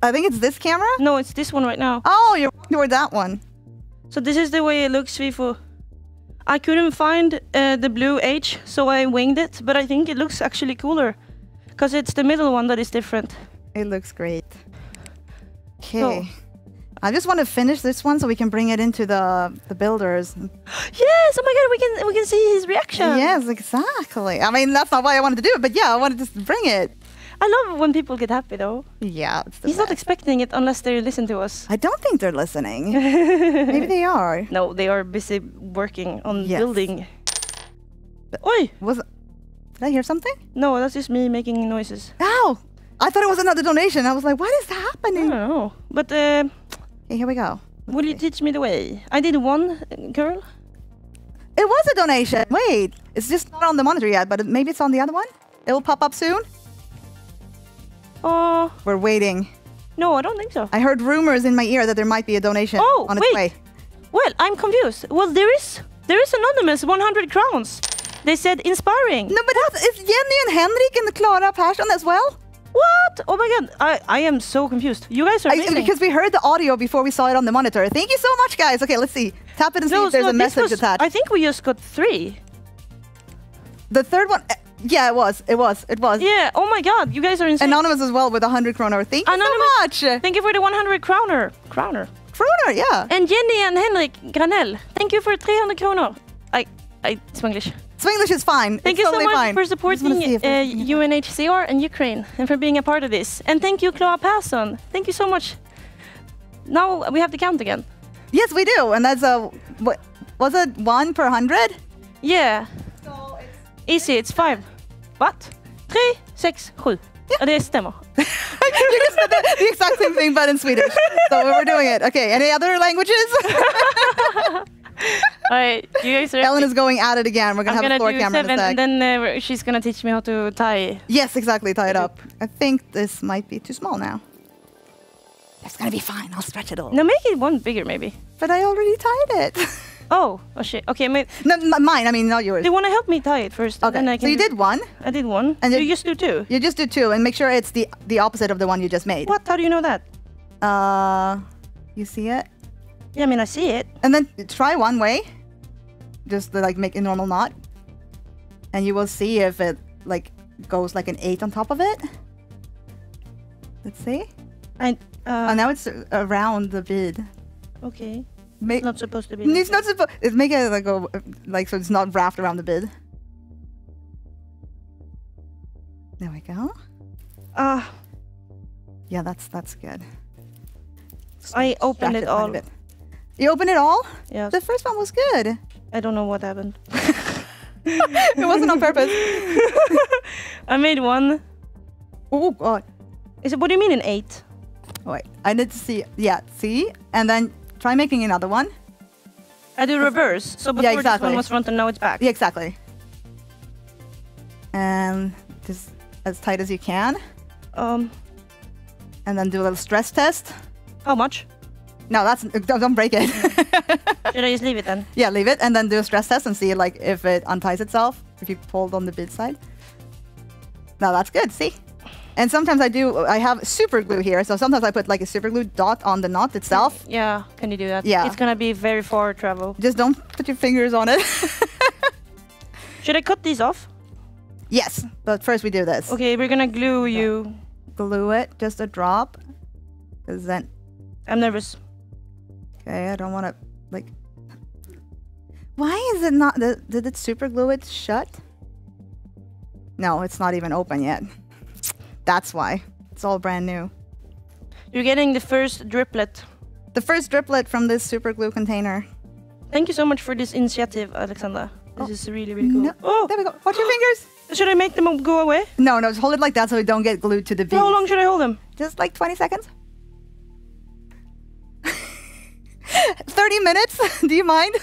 Speaker 13: I think it's this camera?
Speaker 14: No, it's this one right now.
Speaker 13: Oh, you're toward that one.
Speaker 14: So this is the way it looks, Fifu. I couldn't find the blue H, so I winged it, but I think it looks actually cooler. Because it's the middle one that is different.
Speaker 13: It looks great. Okay. I just want to finish this one so we can bring it into the builders.
Speaker 14: Yes! Oh my god, we can see his reaction.
Speaker 13: Yes, exactly. I mean, that's not why I wanted to do it, but yeah, I wanted to bring it.
Speaker 14: I love when people get happy though.
Speaker 13: Yeah, it's the
Speaker 14: He's not expecting it unless they listen to us.
Speaker 13: I don't think they're listening. Maybe they are.
Speaker 14: No, they are busy working on building. Oi!
Speaker 13: Did I hear something?
Speaker 14: No, that's just me making noises.
Speaker 13: Ow! I thought it was another donation. I was like, what is happening?
Speaker 14: I don't know. But
Speaker 13: okay, here we go.
Speaker 14: Will you teach me the way? I did one, girl.
Speaker 13: It was a donation. Wait, it's just not on the monitor yet, but maybe it's on the other one? It will pop up soon?
Speaker 14: Oh.
Speaker 13: We're waiting.
Speaker 14: No, I don't think so.
Speaker 13: I heard rumors in my ear that there might be a donation on its way.
Speaker 14: Well, I'm confused. Well, there is anonymous 100 crowns. They said inspiring.
Speaker 13: No, but it's Jenny and Henrik and Clara Persson as well.
Speaker 14: What? Oh my god, I am so confused. You guys are amazing.
Speaker 13: Because we heard the audio before we saw it on the monitor. Thank you so much, guys. Okay, let's see. Tap it and see if there's a message attached.
Speaker 14: I think we just got 3.
Speaker 13: The third one, yeah, it was.
Speaker 14: Yeah, oh my god, you guys are insane.
Speaker 13: Anonymous as well with 100 kroner. Thank you so much.
Speaker 14: Thank you for the 100 kroner. Kroner,
Speaker 13: yeah.
Speaker 14: And Jenny and Henrik Granell, thank you for 300 kroner. I Spanglish.
Speaker 13: Spanglish is fine.
Speaker 14: Thank you so much for supporting UNHCR and Ukraine and for being a part of this. And thank you, Clara Persson. Thank you so much. Now we have to count again.
Speaker 13: Yes, we do. And that's was it 1 per 100?
Speaker 14: Yeah.
Speaker 13: So it's
Speaker 14: easy, it's 5. What? 3, 6, 7. Ja, det stämmer.
Speaker 13: You just said the exact same thing, but in Swedish. So we're doing it. Okay, any other languages?
Speaker 14: Alright, you guys are
Speaker 13: Ellen is going at it again. We're gonna have a floor camera in a sec.
Speaker 14: And then she's gonna teach me how to tie.
Speaker 13: Yes, exactly. Tie it up. I think this might be too small now. It's gonna be fine. I'll stretch it all.
Speaker 14: No, make it one bigger maybe.
Speaker 13: But I already tied it.
Speaker 14: Oh shit. Okay,
Speaker 13: no, mine. I mean, not yours.
Speaker 14: Do you want to help me tie it first?
Speaker 13: Okay.
Speaker 14: Then
Speaker 13: so you did one.
Speaker 14: I did one. And you just do 2.
Speaker 13: You just do 2, and make sure it's the opposite of the one you just made.
Speaker 14: What? How do you know that?
Speaker 13: You see it?
Speaker 14: Yeah, I mean I see it.
Speaker 13: And then try one way. Just like make a normal knot, and you will see if it like goes like an 8 on top of it. Let's see.
Speaker 14: And
Speaker 13: now it's around the bead.
Speaker 14: Okay. It's not supposed to be.
Speaker 13: It's not supposed. It's make it like go like so it's not wrapped around the bead. There we go. Yeah, that's good.
Speaker 14: I opened it all.
Speaker 13: You opened it all?
Speaker 14: Yeah.
Speaker 13: The first one was good.
Speaker 14: I don't know what happened.
Speaker 13: It wasn't on purpose.
Speaker 14: I made one.
Speaker 13: Oh god.
Speaker 14: What do you mean an 8?
Speaker 13: Oh, wait, I need to see. Yeah, see, and then try making another one.
Speaker 14: I do reverse. So before this one was front and now it's back.
Speaker 13: Yeah, exactly. And just as tight as you can. And then do a little stress test.
Speaker 14: How much?
Speaker 13: No, don't break it.
Speaker 14: Should I just leave it then?
Speaker 13: Yeah, leave it and then do a stress test and see like if it unties itself, if you pulled on the bead side. No, that's good, see? And sometimes I have super glue here, so sometimes I put like a super glue dot on the knot itself.
Speaker 14: Yeah, can you do that?
Speaker 13: Yeah.
Speaker 14: It's gonna be very far travel.
Speaker 13: Just don't put your fingers on it.
Speaker 14: Should I cut these off?
Speaker 13: Yes, but first we do this.
Speaker 14: Okay, we're gonna glue you.
Speaker 13: Glue it, just a drop. Because then...
Speaker 14: I'm nervous.
Speaker 13: Okay, I don't want to, like... Why is it not... Did it super glue it shut? No, it's not even open yet. That's why. It's all brand new.
Speaker 14: You're getting the first driplet.
Speaker 13: The first driplet from this super glue container.
Speaker 14: Thank you so much for this initiative, Alexandra. This is really, really cool.
Speaker 13: No. Oh, there we go. Watch your fingers.
Speaker 14: Should I make them go away?
Speaker 13: No, just hold it like that so it don't get glued to the bead.
Speaker 14: How long should I hold them?
Speaker 13: Just like 20 seconds. 30 minutes? Do you mind?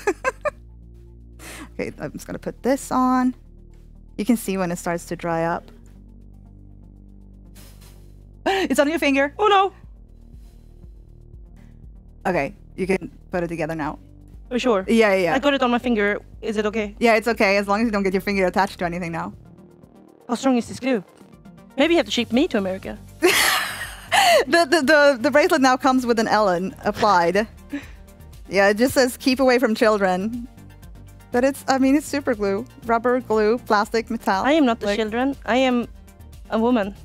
Speaker 13: Okay, I'm just gonna put this on. You can see when it starts to dry up. It's on your finger.
Speaker 14: Oh no!
Speaker 13: Okay, you can put it together now.
Speaker 14: Oh, sure.
Speaker 13: Yeah.
Speaker 14: I got it on my finger. Is it okay?
Speaker 13: Yeah, it's okay as long as you don't get your finger attached to anything now.
Speaker 14: How strong is this glue? Maybe you have to ship me to America.
Speaker 13: The bracelet now comes with an Ellen applied. Yeah, it just says keep away from children. But it's super glue. Rubber, glue, plastic, metal.
Speaker 14: I am not the children. I am a woman.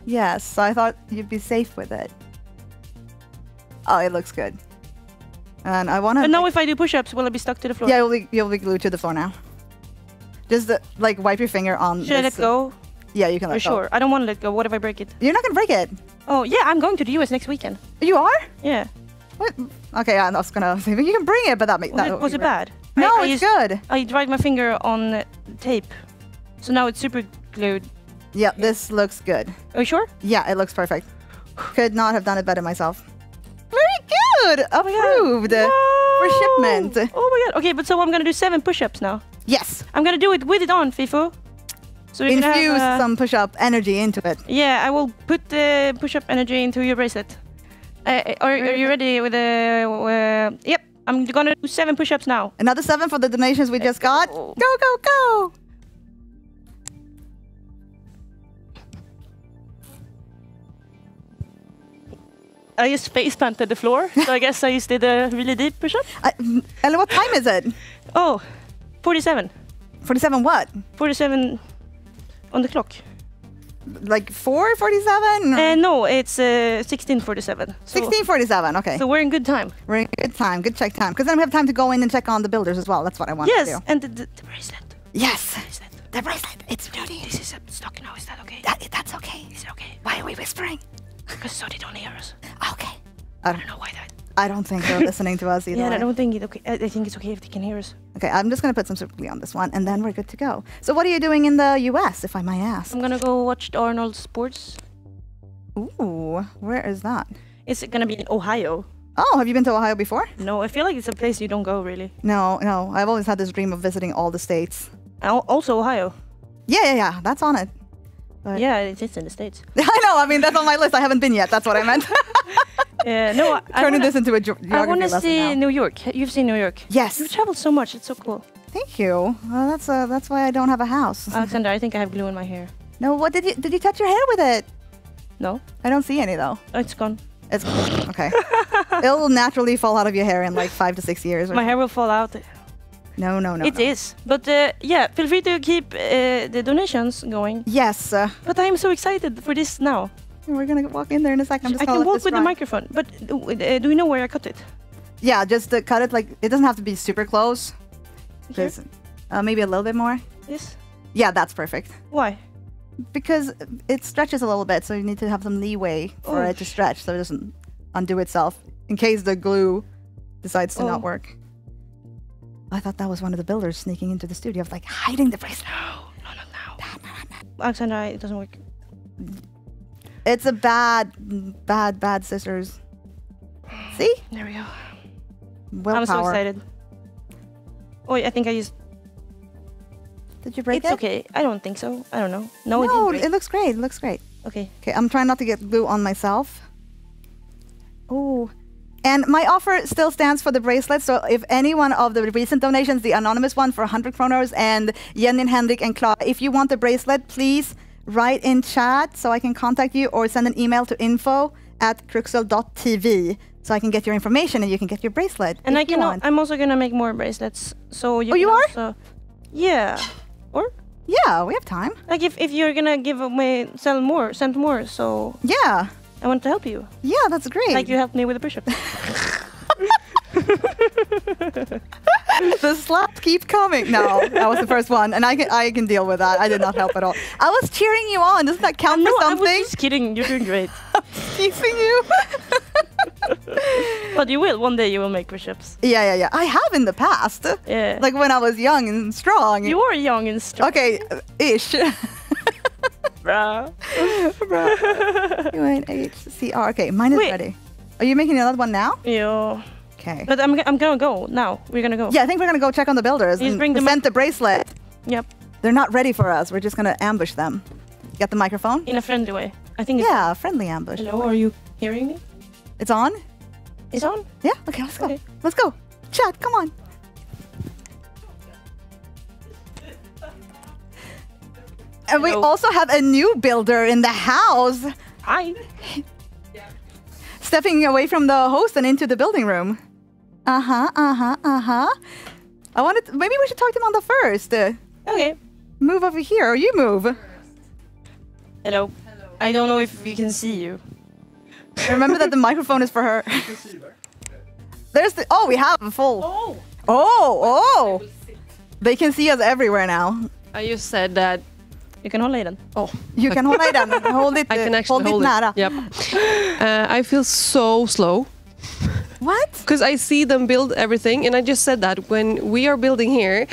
Speaker 13: Yes, so I thought you'd be safe with it. Oh, it looks good. And I want to...
Speaker 14: And now if I do push-ups, will I be stuck to the floor?
Speaker 13: Yeah, you'll be glued to the floor now. Just wipe your finger on
Speaker 14: Should I let go?
Speaker 13: Yeah, you can let go.
Speaker 14: Sure. I don't want to let go. What if I break it?
Speaker 13: You're not going to break it.
Speaker 14: Oh, yeah, I'm going to the US next weekend.
Speaker 13: You are?
Speaker 14: Yeah.
Speaker 13: What? Okay, I was going to say, you can bring it, but that
Speaker 14: was it bad?
Speaker 13: No, it's good.
Speaker 14: I dried my finger on tape. So now it's super glued.
Speaker 13: Yeah, this looks good.
Speaker 14: Are you sure?
Speaker 13: Yeah, it looks perfect. Could not have done it better myself. Very good! Approved for shipment.
Speaker 14: Oh my god. Okay, but so I'm gonna do 7 push-ups now.
Speaker 13: Yes.
Speaker 14: I'm gonna do it with it on, FIFO. So we're gonna
Speaker 13: infuse
Speaker 14: have,
Speaker 13: some push-up energy into it.
Speaker 14: Yeah, I will put the push-up energy into your bracelet. Are you ready with the... yep, I'm gonna do 7 push-ups now.
Speaker 13: Another 7 for the donations we just got. Go, go, go!
Speaker 14: I just face planted the floor, so I guess I just did a really deep push-up.
Speaker 13: Ella, what time is it?
Speaker 14: Oh, 47.
Speaker 13: 47 what?
Speaker 14: 47 on the clock.
Speaker 13: Like 4:47?
Speaker 14: No, it's 16:47.
Speaker 13: 16:47, okay.
Speaker 14: So we're in good time.
Speaker 13: We're in good time, good check time. Because then we have time to go in and check on the builders as well. That's what I want to do.
Speaker 14: Yes, and the bracelet.
Speaker 13: Yes. The bracelet. It's beauty.
Speaker 14: This is stuck now. Is that okay?
Speaker 13: That's okay.
Speaker 14: Is it okay?
Speaker 13: Why are we whispering?
Speaker 14: Because so they don't hear us.
Speaker 13: Okay.
Speaker 14: I don't know why that.
Speaker 13: I don't think they're listening to us either.
Speaker 14: Yeah, I don't think it's okay. I think it's okay if they can hear us.
Speaker 13: Okay, I'm just going to put some super glue on this one, and then we're good to go. So what are you doing in the US, if I may ask?
Speaker 14: I'm going to go watch the Arnold Sports.
Speaker 13: Ooh, where is that?
Speaker 14: It's going to be in Ohio.
Speaker 13: Oh, have you been to Ohio before?
Speaker 14: No, I feel like it's a place you don't go, really.
Speaker 13: No. I've always had this dream of visiting all the states.
Speaker 14: Also Ohio.
Speaker 13: Yeah, that's on it.
Speaker 14: But yeah, it is in the States.
Speaker 13: I know, that's on my list. I haven't been yet. That's what I meant.
Speaker 14: No,
Speaker 13: Turning this into a geography lesson.
Speaker 14: I want to see New York. You've seen New York?
Speaker 13: Yes.
Speaker 14: You've traveled so much. It's so cool.
Speaker 13: Thank you. Well, that's why I don't have a house.
Speaker 14: Alexander, I think I have glue in my hair.
Speaker 13: No, what did you touch your hair with it?
Speaker 14: No.
Speaker 13: I don't see any though.
Speaker 14: Oh, it's gone.
Speaker 13: It's gone. Okay. It'll naturally fall out of your hair in like 5 to 6 years.
Speaker 14: My hair will fall out.
Speaker 13: No.
Speaker 14: It is. But yeah, feel free to keep the donations going.
Speaker 13: Yes.
Speaker 14: But I'm so excited for this now.
Speaker 13: We're going to walk in there in a second.
Speaker 14: I can walk with the microphone. But do you know where I cut it?
Speaker 13: Yeah, just cut it like... It doesn't have to be super close. Maybe a little bit more.
Speaker 14: This?
Speaker 13: Yeah, that's perfect.
Speaker 14: Why?
Speaker 13: Because it stretches a little bit, so you need to have some leeway for it to stretch so it doesn't undo itself in case the glue decides to not work. I thought that was one of the builders sneaking into the studio, like hiding the bracelet.
Speaker 14: No. Alexandra, it doesn't work.
Speaker 13: It's a bad scissors. See?
Speaker 14: There we go.
Speaker 13: Willpower.
Speaker 14: I'm so excited. Oh, I think I used...
Speaker 13: Did you break it?
Speaker 14: It's okay. I don't think so. I don't know. No,
Speaker 13: it looks great. It looks great.
Speaker 14: Okay.
Speaker 13: Okay, I'm trying not to get glue on myself. Oh. And my offer still stands for the bracelet. So if any one of the recent donations, the anonymous one for 100 kronor and Jenny, Henrik, and Clara, if you want the bracelet, please write in chat so I can contact you or send an email to info@cruxel.tv so I can get your information and you can get your bracelet.
Speaker 14: And I'm also going to make more bracelets. So you
Speaker 13: are?
Speaker 14: Also, yeah. Or?
Speaker 13: Yeah, we have time.
Speaker 14: Like if you're going to give away, send more, so...
Speaker 13: Yeah.
Speaker 14: I want to help you.
Speaker 13: Yeah, that's great.
Speaker 14: Like you helped me with the push-up.
Speaker 13: The slaps keep coming. No, that was the first one, and I can deal with that. I did not help at all. I was cheering you on. Doesn't that count for something?
Speaker 14: I was just kidding. You're doing great.
Speaker 13: Teasing you.
Speaker 14: But you will. One day you will make push-ups.
Speaker 13: Yeah. I have in the past.
Speaker 14: Yeah.
Speaker 13: Like when I was young and strong.
Speaker 14: You are young and strong.
Speaker 13: Okay, ish.
Speaker 14: Bruh.
Speaker 13: UNHCR. Okay, mine is ready. Are you making another one now?
Speaker 14: Yeah.
Speaker 13: Okay.
Speaker 14: But I'm gonna go now. We're gonna go.
Speaker 13: Yeah, I think we're gonna go check on the builders and present the bracelet.
Speaker 14: Yep.
Speaker 13: They're not ready for us. We're just gonna ambush them. Get the microphone?
Speaker 14: In a friendly way. I think it's
Speaker 13: Yeah, friendly ambush.
Speaker 14: Hello, are you hearing me?
Speaker 13: It's on?
Speaker 14: It's on?
Speaker 13: Yeah, okay, let's go. Let's go. Chat, come on. And we also have a new builder in the house.
Speaker 14: Hi.
Speaker 13: Stepping away from the host and into the building room. I wanted maybe we should talk to Amanda first.
Speaker 14: Okay.
Speaker 13: Move over here, or you move.
Speaker 14: Hello. I don't know if we can see you.
Speaker 13: Remember that the microphone is for her. There's the we have a full. Oh. They can see us everywhere now.
Speaker 3: I just said that
Speaker 14: you can hold it.
Speaker 3: Oh,
Speaker 13: you can hold it. Hold it.
Speaker 3: I can actually hold it. Yep. I feel so slow.
Speaker 13: What?
Speaker 3: Because I see them build everything, and I just said that when we are building here,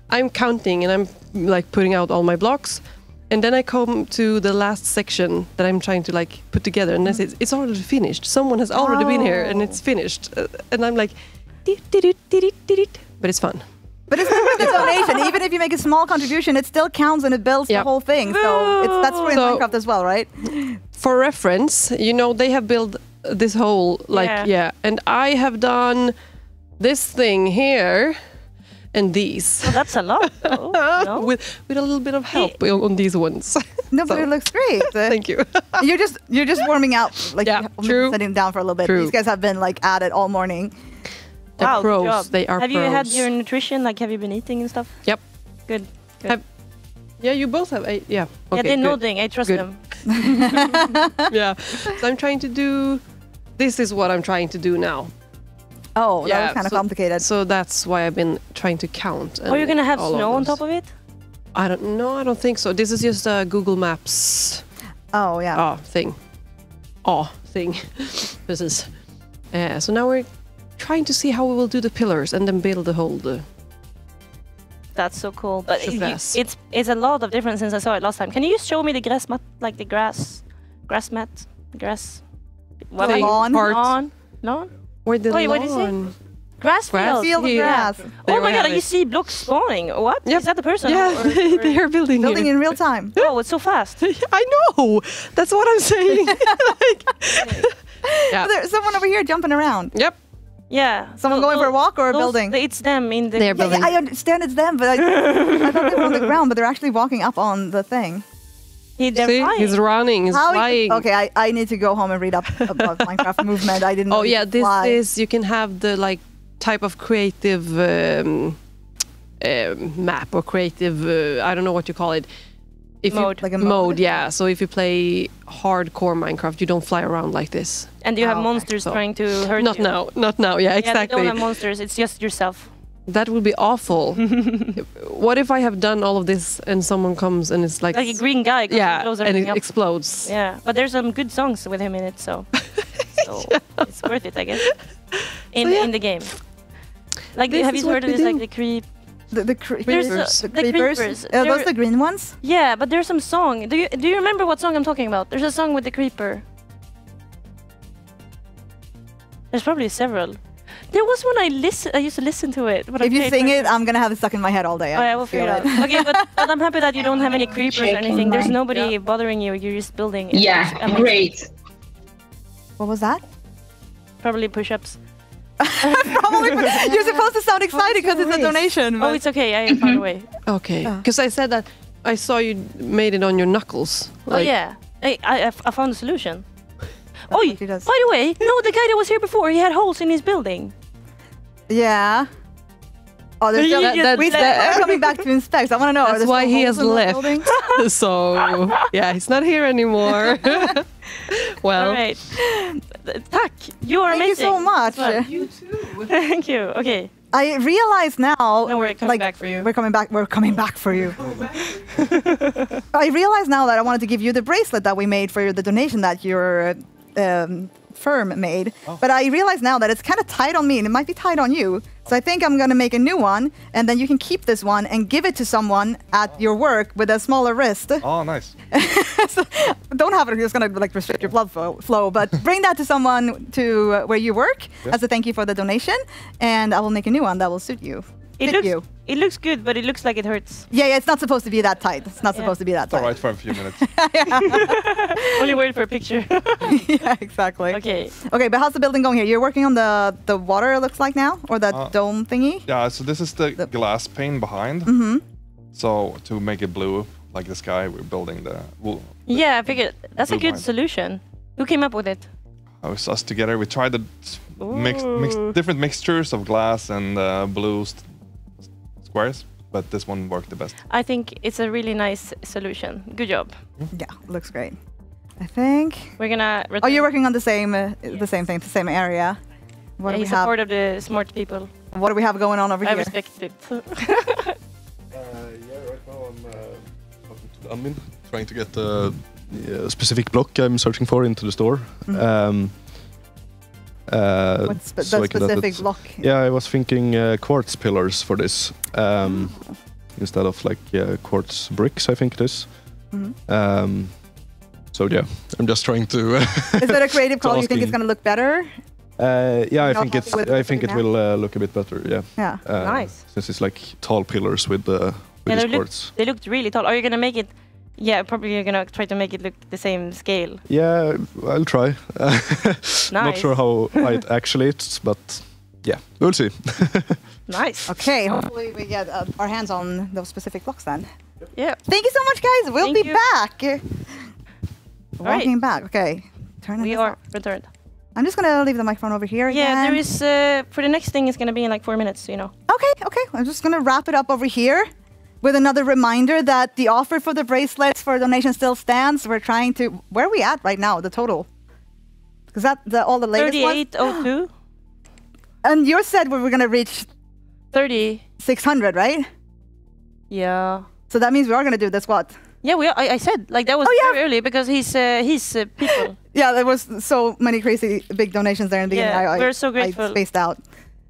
Speaker 3: I'm counting and I'm like putting out all my blocks, and then I come to the last section that I'm trying to like put together, and it's already finished. Someone has already been here, and it's finished, and I'm like, but it's fun.
Speaker 13: But it's not a donation. Even if you make a small contribution, it still counts and it builds the whole thing. So that's for Minecraft as well, right?
Speaker 3: For reference, they have built this whole and I have done this thing here and these.
Speaker 14: Oh, that's a lot, though. No?
Speaker 3: with a little bit of help on these ones.
Speaker 13: No, but it looks great.
Speaker 3: Thank you.
Speaker 13: You're just warming up, like sitting down for a little bit.
Speaker 3: True.
Speaker 13: These guys have been like at it all morning.
Speaker 3: They're pros. They are
Speaker 14: Have
Speaker 3: pros.
Speaker 14: you had your nutrition? Like, have you been eating and stuff?
Speaker 3: Yep.
Speaker 14: Good.
Speaker 3: Yeah, you both have. Okay,
Speaker 14: yeah, they're nodding. I trust them.
Speaker 3: Yeah. So I'm trying to do. This is what I'm trying to do now.
Speaker 13: Oh, that was kind of complicated.
Speaker 3: So that's why I've been trying to count.
Speaker 14: Are you gonna have snow on top of it?
Speaker 3: I don't know. I don't think so. This is just a Google Maps.
Speaker 13: Oh yeah.
Speaker 3: Thing. Thing. Precis. So now we're trying to see how we will do the pillars and then build the whole.
Speaker 14: That's so cool. But it's a lot of difference since I saw it last time. Can you just show me the grass mat, like the grass mat, grass?
Speaker 13: What lawn?
Speaker 14: Lawn?
Speaker 3: Where the
Speaker 14: lawn?
Speaker 3: What
Speaker 14: did you say? Grass field of grass. Oh my god! You see blocks spawning. What? Yep. Is that the person?
Speaker 3: Yeah, they are building
Speaker 13: in real time.
Speaker 14: Oh, it's so fast.
Speaker 3: I know. That's what I'm saying.
Speaker 13: There's someone over here jumping around.
Speaker 3: Yep.
Speaker 14: Yeah.
Speaker 13: Someone going for a walk or a building?
Speaker 14: It's them in the...
Speaker 3: They're building.
Speaker 13: Yeah, I understand it's them, but I thought they were on the ground, but they're actually walking up on the thing.
Speaker 3: See, he's running, he's flying.
Speaker 13: Okay, I need to go home and read up about Minecraft movement. I didn't know
Speaker 3: this is... You can have the type of creative map or creative... I don't know what you call it.
Speaker 14: Mode.
Speaker 13: Like a mode?
Speaker 3: Yeah. So if you play hardcore Minecraft, you don't fly around like this.
Speaker 14: And you have monsters trying to hurt you.
Speaker 3: Not now. Yeah, exactly.
Speaker 14: Yeah, you don't have monsters. It's just yourself.
Speaker 3: That would be awful. What if I have done all of this and someone comes and it's like
Speaker 14: a green guy blows
Speaker 3: and it
Speaker 14: up.
Speaker 3: explodes.
Speaker 14: Yeah, but there's some good songs with him in it, so it's worth it, I guess. In the game. Like, have you heard of this, like the creep?
Speaker 13: The creepers. The creepers. Are those the green ones?
Speaker 14: Yeah, but there's some song. Do you remember what song I'm talking about? There's a song with the creeper. There's probably several. There was one I used to listen to it.
Speaker 13: If you sing it, I'm gonna have it stuck in my head all day.
Speaker 14: Oh, yeah, we'll figure it out. Okay, but I'm happy that you don't have any creepers or anything. There's nobody bothering you. You're just building.
Speaker 15: Yeah, great.
Speaker 13: What was that?
Speaker 14: Probably push-ups.
Speaker 13: Probably. You're supposed to sound excited because it's a donation.
Speaker 14: Oh, it's okay. I found a way.
Speaker 3: Okay. Because I said that I saw you made it on your knuckles.
Speaker 14: Oh, yeah. I found a solution. Oh, by the way, no, the guy that was here before, he had holes in his building.
Speaker 13: Yeah. Oh, we're coming back to inspect. I want to know.
Speaker 3: That's why he has left. So, yeah, he's not here anymore. Well.
Speaker 14: All right. Tack. You are amazing.
Speaker 13: Thank you so much.
Speaker 14: Well, you too. Thank you. Okay.
Speaker 13: I realize now.
Speaker 14: No, we're coming back for you.
Speaker 13: We're coming back for you. I realize now that I wanted to give you the bracelet that we made for the donation that your firm made. But I realize now that it's kind of tight on me and it might be tight on you. So I think I'm going to make a new one, and then you can keep this one and give it to someone at your work with a smaller wrist.
Speaker 9: Oh, nice.
Speaker 13: So don't have it, it's going to restrict your blood flow, but bring that to someone to where you work as a thank you for the donation, and I will make a new one that will suit you.
Speaker 14: It looks good, but it looks like it hurts.
Speaker 13: Yeah, it's not supposed to be that tight. It's not supposed to be that
Speaker 9: It's all
Speaker 13: tight.
Speaker 9: right for a few minutes.
Speaker 14: Only waiting for a picture.
Speaker 13: Yeah, exactly.
Speaker 14: Okay.
Speaker 13: Okay, but how's the building going here? You're working on the water, it looks like now, or that dome thingy?
Speaker 9: Yeah, so this is the glass pane behind.
Speaker 13: Mm-hmm.
Speaker 9: So to make it blue, like the sky, we're building the wool.
Speaker 14: Yeah, I figured that's a good
Speaker 9: behind.
Speaker 14: solution. Who came up with it?
Speaker 9: It was us together. We tried the mixed different mixtures of glass and blue squares, but this one worked the best.
Speaker 14: I think it's a really nice solution. Good job.
Speaker 13: Yeah, looks great. I think
Speaker 14: we're gonna.
Speaker 13: Oh, you're working on the same thing, the same area. What do we
Speaker 14: he's
Speaker 13: have?
Speaker 14: a part of the smart people.
Speaker 13: What do we have going on over
Speaker 14: I
Speaker 13: here?
Speaker 14: respect it.
Speaker 7: Yeah, right now I'm talking to the admin, trying to get a specific block I'm searching for into the store.
Speaker 13: What's the specific block?
Speaker 7: Yeah, I was thinking quartz pillars for this instead of like quartz bricks, I think it is. So yeah, I'm just trying to.
Speaker 13: Is that a creative call? You think it's going to look better?
Speaker 7: Yeah, I think it will look a bit better. Yeah.
Speaker 13: Yeah.
Speaker 14: Nice.
Speaker 7: Since it's like tall pillars with these quartz.
Speaker 14: They looked really tall. Are you gonna make it? Yeah, probably you're gonna try to make it look the same scale.
Speaker 7: Yeah, I'll try.
Speaker 14: Nice.
Speaker 7: Not sure how it actually is, but yeah, we'll see.
Speaker 14: Nice.
Speaker 13: Okay, hopefully we get our hands on those specific blocks then.
Speaker 14: Yeah.
Speaker 13: Thank you so much, guys. We'll
Speaker 14: Thank
Speaker 13: be
Speaker 14: you.
Speaker 13: back. Walking back. Okay. Turn
Speaker 14: We are returned.
Speaker 13: I'm just gonna leave the microphone over here again.
Speaker 14: Yeah, there is for the next thing is gonna be in like 4 minutes, so you know.
Speaker 13: Okay. I'm just gonna wrap it up over here with another reminder that the offer for the bracelets for donation still stands. We're trying to. Where are we at right now? The total? Because all the latest ones?
Speaker 14: 3802.
Speaker 13: And you said we were gonna reach
Speaker 14: 600,
Speaker 13: right?
Speaker 14: Yeah.
Speaker 13: So that means we are gonna do this. What?
Speaker 14: Yeah, I said like that was very early because he's people.
Speaker 13: Yeah, there was so many crazy big donations there in the beginning.
Speaker 14: Yeah, we're so grateful.
Speaker 13: I spaced out.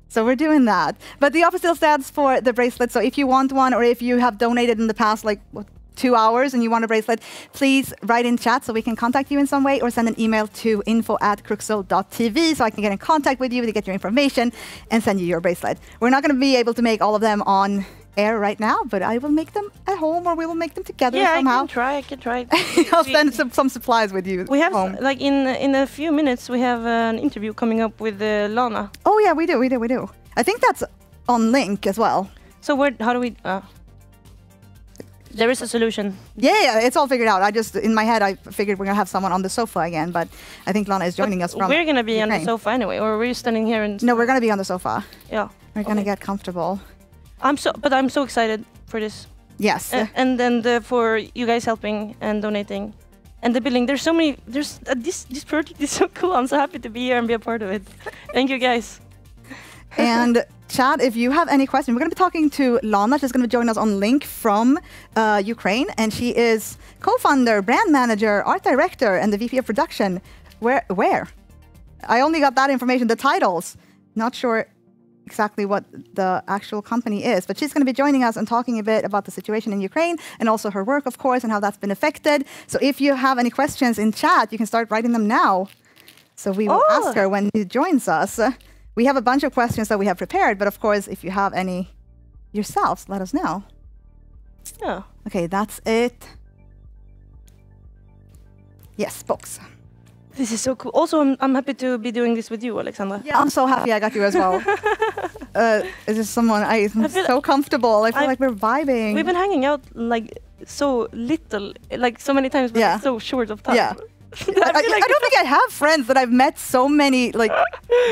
Speaker 13: So we're doing that. But the offer still stands for the bracelet. So if you want one or if you have donated in the past like 2 hours and you want a bracelet, please write in chat so we can contact you in some way or send an email to info@cruxo.tv so I can get in contact with you to get your information and send you your bracelet. We're not going to be able to make all of them on air right now, but I will make them at home or we will make them together somehow.
Speaker 14: I can try.
Speaker 13: I'll send some supplies with you.
Speaker 14: We have
Speaker 13: home.
Speaker 14: like in a few minutes we have an interview coming up with Lana.
Speaker 13: Oh yeah, we do. I think that's on link as well.
Speaker 14: So how do we? There is a solution.
Speaker 13: Yeah, it's all figured out. I just in my head I figured we're gonna have someone on the sofa again, but I think Lana is joining us from.
Speaker 14: We're gonna be
Speaker 13: Ukraine.
Speaker 14: on the sofa anyway, or we're standing here and.
Speaker 13: No, we're gonna be on the sofa.
Speaker 14: Yeah.
Speaker 13: We're gonna get comfortable.
Speaker 14: I'm so excited for this.
Speaker 13: Yes.
Speaker 14: And then for you guys helping and donating, and the building. There's so many. This project is so cool. I'm so happy to be here and be a part of it. Thank you guys.
Speaker 13: And chat, if you have any questions, we're going to be talking to Lana. She's going to join us on link from Ukraine, and she is co-founder, brand manager, art director, and the VP of production. Where? I only got that information, the titles. Not sure exactly what the actual company is, but she's going to be joining us and talking a bit about the situation in Ukraine and also her work, of course, and how that's been affected. So if you have any questions in chat, you can start writing them now. So we will ask her when she joins us. We have a bunch of questions that we have prepared, but of course, if you have any yourselves, let us know.
Speaker 14: Yeah.
Speaker 13: Okay, that's it. Yes, box.
Speaker 14: This is so cool. Also, I'm happy to be doing this with you, Alexandra.
Speaker 13: Yeah, I'm so happy I got you as well. This is someone I'm so comfortable. I feel like we're vibing.
Speaker 14: We've been hanging out like so little, like so many times, but so short of time.
Speaker 13: Yeah. I don't think I have friends that I've met so many like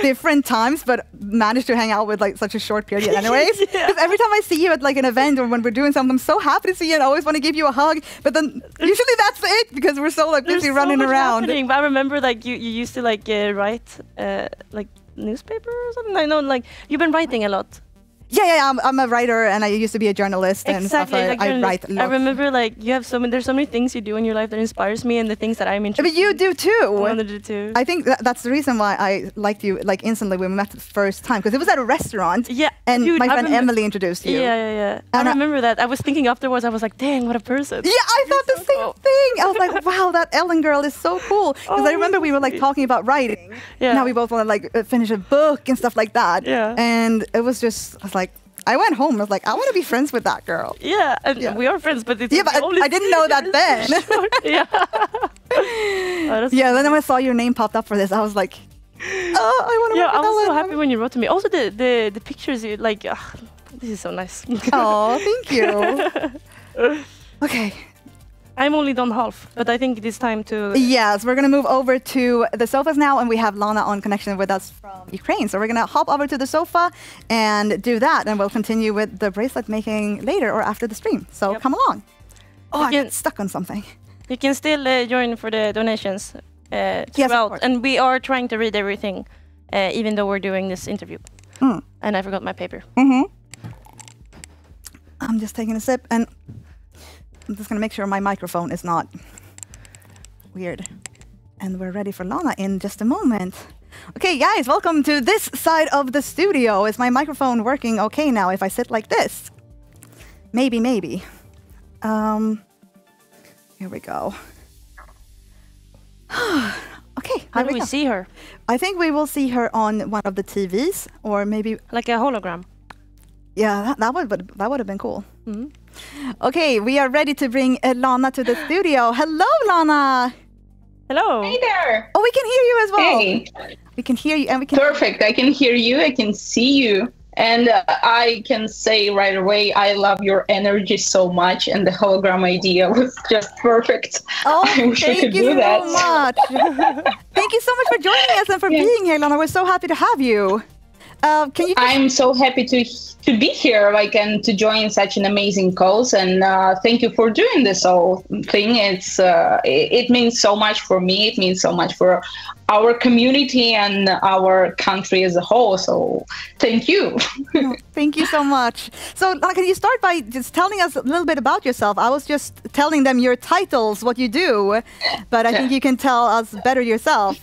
Speaker 13: different times, but managed to hang out with like such a short period. Anyways, because every time I see you at like an event or when we're doing something, I'm so happy to see you and I always want to give you a hug. But then usually that's it because we're so like busy running around.
Speaker 14: But I remember like you used to like write like newspaper or something. I know like you've been writing a lot.
Speaker 13: Yeah, I'm a writer and I used to be a journalist and stuff.
Speaker 14: Like
Speaker 13: I write a lot.
Speaker 14: I remember like you have there's so many things you do in your life that inspires me and the things that I'm interested in.
Speaker 13: But you do too.
Speaker 14: I want to do too.
Speaker 13: I think that's the reason why I liked you like instantly when we met the first time because it was at a restaurant.
Speaker 14: Yeah.
Speaker 13: And
Speaker 14: dude,
Speaker 13: my friend Emily introduced you.
Speaker 14: Yeah. And I remember that. I was thinking afterwards, I was like, dang, what a person.
Speaker 13: Yeah, I thought the same thing. I was like, wow, that Ellen girl is so cool. Because I remember we were like talking about writing. Yeah. Now we both want to like finish a book and stuff like that.
Speaker 14: Yeah.
Speaker 13: And it was just, I was like, I went home. I was like, I want to be friends with that girl.
Speaker 14: Yeah, and we are friends, but it's
Speaker 13: but I didn't know that then.
Speaker 14: Yeah.
Speaker 13: Yeah. Then when I saw your name popped up for this, I was like, oh, I want to.
Speaker 14: Yeah, I was so happy when you wrote to me. Also, the pictures, you like, this is so nice.
Speaker 13: Oh, thank you. Okay.
Speaker 14: I'm only done half, but I think it is time to...
Speaker 13: Yes, we're going to move over to the sofas now, and we have Lana on connection with us from Ukraine. So we're going to hop over to the sofa and do that, and we'll continue with the bracelet making later or after the stream. So come along. Oh, I got stuck on something.
Speaker 14: You can still join for the donations throughout,
Speaker 13: yes,
Speaker 14: and we are trying to read everything, even though we're doing this interview. And I forgot my paper.
Speaker 13: I'm just taking a sip, and I'm just going to make sure my microphone is not weird. And we're ready for Lana in just a moment. Okay, guys, welcome to this side of the studio. Is my microphone working okay now if I sit like this? Maybe. Here we go. Okay.
Speaker 14: How do we see her?
Speaker 13: I think we will see her on one of the TVs, or maybe...
Speaker 14: Like a hologram.
Speaker 13: Yeah, that would have been cool. Okay, we are ready to bring Lana to the studio. Hello, Lana.
Speaker 14: Hello.
Speaker 15: Hey there.
Speaker 13: Oh, we can hear you as well.
Speaker 15: Hey.
Speaker 13: We can hear you, and we can.
Speaker 15: Perfect. I can hear you. I can see you. And I can say right away, I love your energy so much, and the hologram idea was just perfect.
Speaker 13: Oh,
Speaker 15: I wish we could do that.
Speaker 13: So much. Thank you so much for joining us and for being here, Lana. We're so happy to have you. Can you?
Speaker 15: I'm so happy to be here, like, and to join such an amazing cause. And thank you for doing this whole thing. It means so much for me. It means so much for our community and our country as a whole. So thank you.
Speaker 13: Thank you so much. So Lana, can you start by just telling us a little bit about yourself? I was just telling them your titles, what you do, but I think you can tell us better yourself.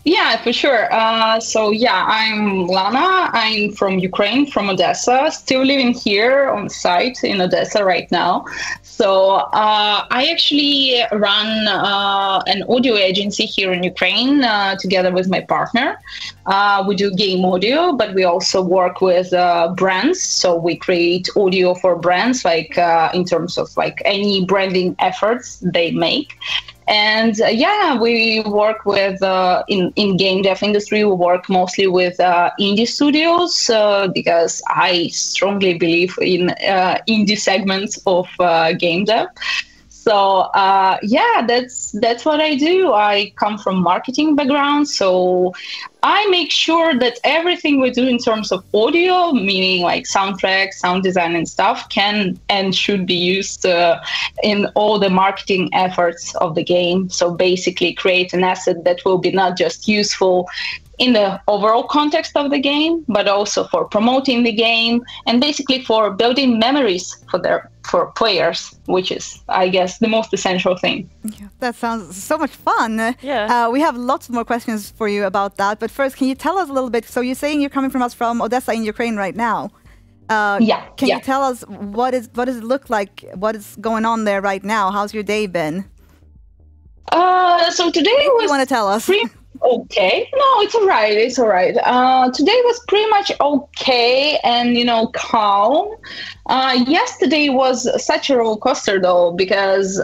Speaker 15: Yeah, for sure. I'm Lana. I'm from Ukraine, from Odessa, still living here on site in Odessa right now. So I actually run an audio agency here in Ukraine together with my partner. We do game audio, but we also work with brands. So we create audio for brands, like in terms of like any branding efforts they make. And we work with in game dev industry. We work mostly with indie studios because I strongly believe in indie segments of game dev. So that's what I do. I come from marketing background, so I make sure that everything we do in terms of audio, meaning like soundtrack, sound design and stuff, can and should be used in all the marketing efforts of the game. So basically create an asset that will be not just useful in the overall context of the game, but also for promoting the game and basically for building memories for players, which is, I guess, the most essential thing.
Speaker 13: Yeah, that sounds so much fun.
Speaker 14: Yeah.
Speaker 13: We have lots more questions for you about that, but first, can you tell us a little bit? So you're saying you're coming from Odessa in Ukraine right now. Can you tell us what does it look like? What is going on there right now? How's your day been?
Speaker 15: So today was.
Speaker 13: You want to tell us?
Speaker 15: Okay. No, it's all right. It's all right. Today was pretty much okay and, calm. Yesterday was such a roller coaster, though, because,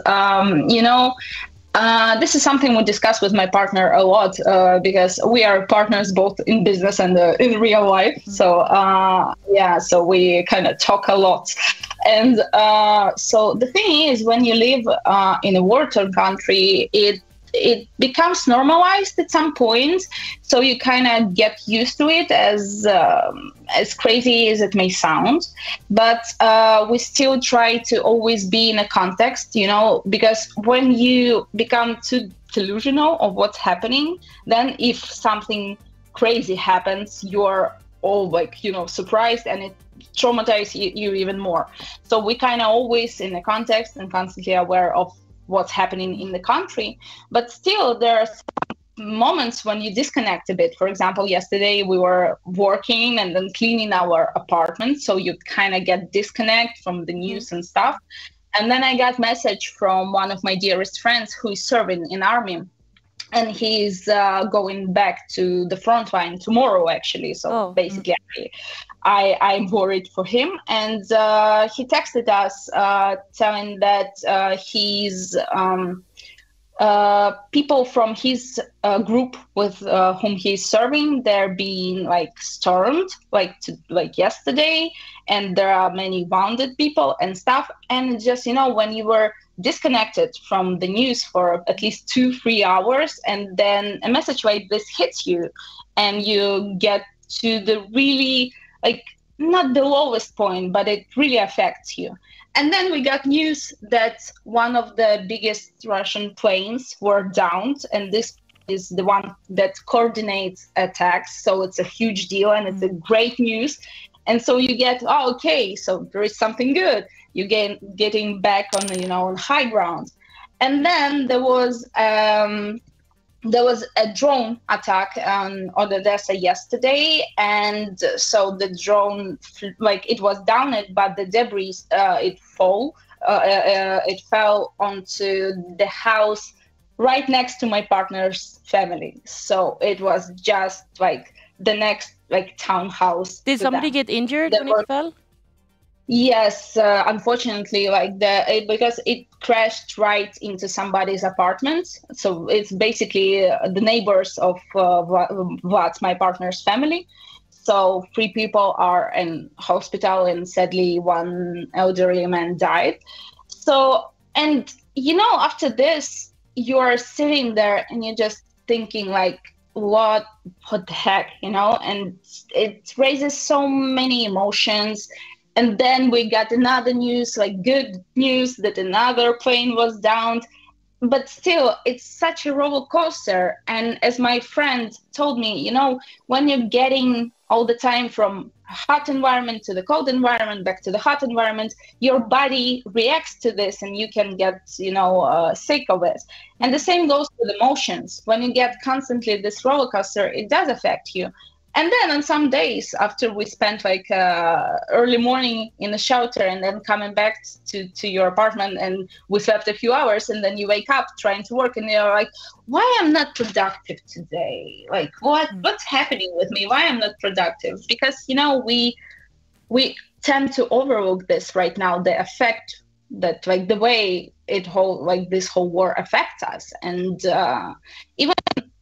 Speaker 15: this is something we discuss with my partner a lot because we are partners both in business and in real life. So, so we kind of talk a lot. And so the thing is, when you live in a war-torn country, it becomes normalized at some point, so you kind of get used to it, as crazy as it may sound. But we still try to always be in a context, because when you become too delusional of what's happening, then if something crazy happens, you're all surprised, and it traumatizes you even more. So we kind of always in the context and constantly aware of what's happening in the country, but still there are some moments when you disconnect a bit. For example, yesterday we were working and then cleaning our apartment, so you kind of get disconnect from the news and stuff. And then I got message from one of my dearest friends who is serving in army, and he's going back to the front line tomorrow, actually. So basically I'm worried for him. And he texted us telling that people from his group with whom he's serving, they're being like stormed like yesterday, and there are many wounded people and stuff. And just, when you were disconnected from the news for at least 2-3 hours, and then a message like this hits you, and you get to the really, like, not the lowest point, but it really affects you. And then we got news that one of the biggest Russian planes were downed, and this is the one that coordinates attacks. So it's a huge deal, and it's a great news. And so you get, okay, so there is something good. You getting back on, on high ground. And then there was a drone attack on Odessa yesterday, and so the drone, it was downed, but the debris it fell onto the house right next to my partner's family. So it was just like the next townhouse.
Speaker 14: Did somebody get injured when it fell?
Speaker 15: Yes, unfortunately, because it crashed right into somebody's apartment. So it's basically the neighbors of Vlad, my partner's family. So 3 people are in hospital, and sadly, one elderly man died. So, and after this, you're sitting there and you're just thinking what the heck, and it raises so many emotions. And then we got another news, good news that another plane was downed. But still, it's such a roller coaster. And as my friend told me, when you're getting all the time from hot environment to the cold environment, back to the hot environment, your body reacts to this, and you can get, sick of it. And the same goes with emotions. When you get constantly this roller coaster, it does affect you. And then on some days, after we spent early morning in the shelter, and then coming back to your apartment, and we slept a few hours, and then you wake up trying to work, and you're like, why I'm not productive today? What's happening with me? Why I'm not productive? Because, we tend to overlook this right now, the effect that the way this whole war affects us. And even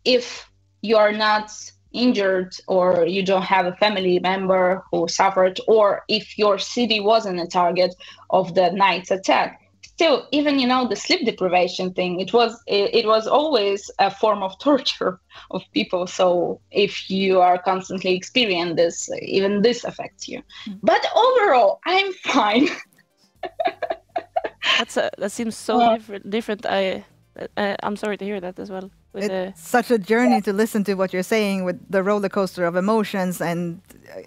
Speaker 15: if you're not injured, or you don't have a family member who suffered, or if your city wasn't a target of the night's attack, still, even the sleep deprivation thing, it was always a form of torture of people. So if you are constantly experiencing this, even this affects you. But overall, I'm fine.
Speaker 14: That seems so different. I'm sorry to hear that as well.
Speaker 13: It's such a journey to listen to what you're saying with the roller coaster of emotions, and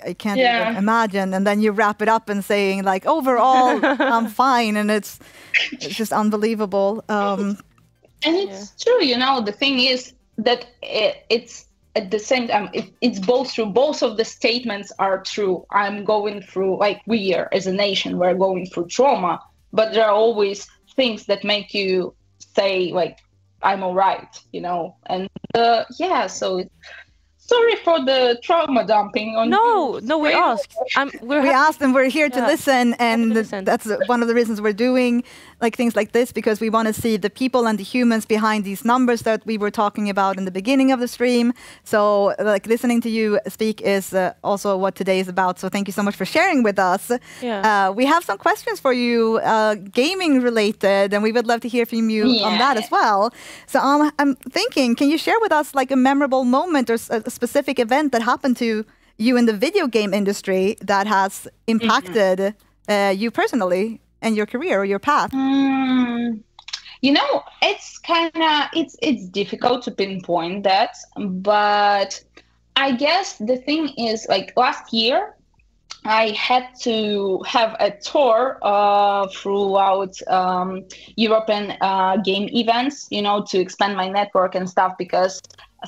Speaker 13: I can't even imagine. And then you wrap it up and saying overall, I'm fine, and it's just unbelievable.
Speaker 15: And it's true, the thing is that it's at the same time, it's both true. Both of the statements are true. I'm going through, we are as a nation, we're going through trauma, but there are always things that make you say I'm all right, and so sorry for the trauma dumping on
Speaker 14: we asked.
Speaker 13: We asked, and we're here to listen, and that's one of the reasons we're doing things like this, because we want to see the people and the humans behind these numbers that we were talking about in the beginning of the stream. So listening to you speak is also what today is about. So thank you so much for sharing with us. We have some questions for you, gaming related, and we would love to hear from you on that as well. So I'm thinking, can you share with us a memorable moment or a specific event that happened to you in the video game industry that has impacted you personally and your career or your path?
Speaker 15: It's it's difficult to pinpoint that, but I guess the thing is, last year I had to have a tour throughout European game events, to expand my network and stuff, because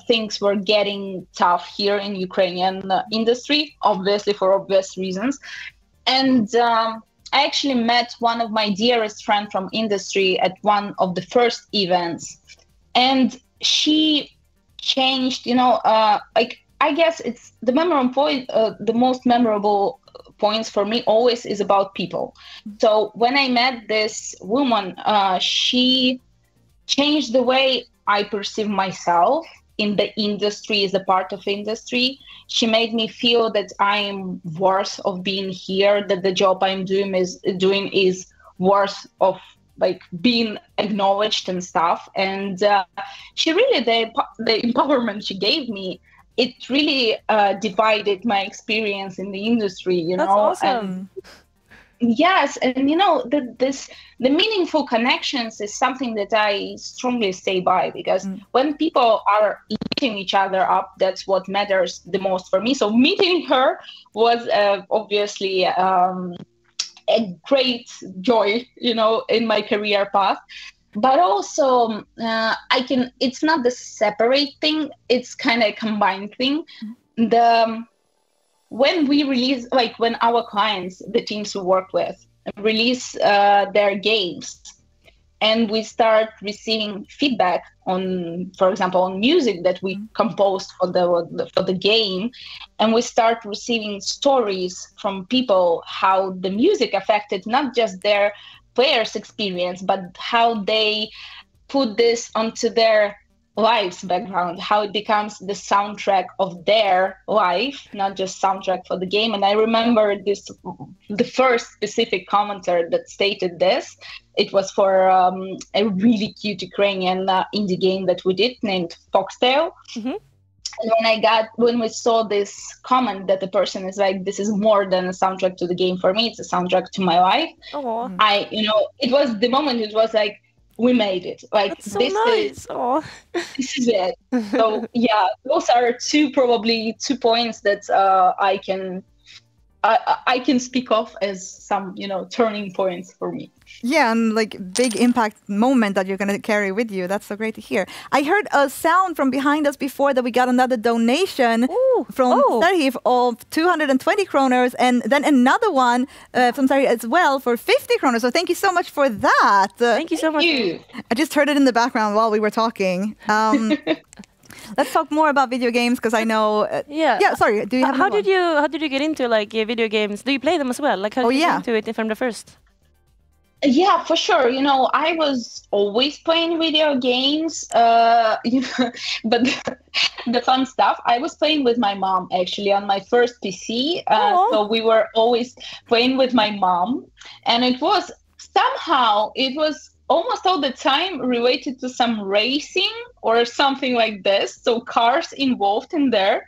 Speaker 15: things were getting tough here in Ukrainian industry, obviously for obvious reasons. And I actually met one of my dearest friends from industry at one of the first events, and she changed, I guess it's the memorable point. The most memorable points for me always is about people. So when I met this woman, she changed the way I perceive myself in the industry, as a part of industry. She made me feel that I am worth of being here, that the job I'm doing is worth of like being acknowledged and stuff. And she really, the empowerment she gave me, it really divided my experience in the industry, you know.
Speaker 14: That's awesome.
Speaker 15: Yes, and you know, the meaningful connections is something that I strongly stay by, because when people are meeting each other up, that's what matters the most for me. So meeting her was obviously a great joy, you know, in my career path. But also, it's not the separate thing; it's kind of a combined thing. When we release, like when our clients, the teams we work with, release their games, and we start receiving feedback on, for example, on music that we composed for the game, and we start receiving stories from people how the music affected not just their players' experience, but how they put this onto their lives background, how it becomes the soundtrack of their life, not just soundtrack for the game. And I remember the first specific commenter that stated this. It was for a really cute Ukrainian indie game that we did named Foxtail. And when we saw this comment that the person is like, this is more than a soundtrack to the game for me, it's a soundtrack to my life. It was the moment, it was like, we made it. Like,
Speaker 14: that's so nice.
Speaker 15: This is it. So yeah, those are probably two points that I can speak of as some, you know, turning points for me.
Speaker 13: Yeah, and like big impact moment that you're going to carry with you. That's so great to hear. I heard a sound from behind us before that we got another donation from Serhiv of 220 kroners, and then another one from Serhiv as well for 50 kroners. So thank you so much for that.
Speaker 14: Thank you so much.
Speaker 13: I just heard it in the background while we were talking. Let's talk more about video games, because I know. Sorry. Do you have?
Speaker 14: How did you get into like video games? Do you play them as well? Like how did you get into it from the first?
Speaker 15: Yeah, for sure. You know, I was always playing video games, but the fun stuff, I was playing with my mom actually on my first PC. So we were always playing with my mom, and it was almost all the time related to some racing or something like this. So cars involved in there.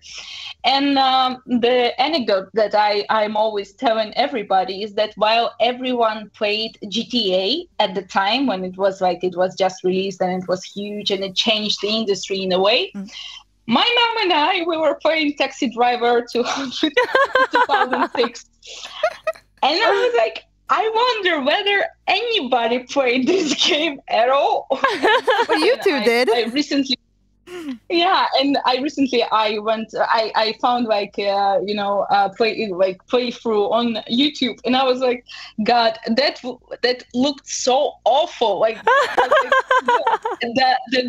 Speaker 15: And the anecdote that I'm always telling everybody is that while everyone played GTA at the time when it was just released and it was huge and it changed the industry in a way, my mom and we were playing Taxi Driver 2006. And I was like, I wonder whether anybody played this game at all.
Speaker 13: Well, you two did.
Speaker 15: I recently, and I found playthrough on YouTube, and I was like, God, that looked so awful. Like the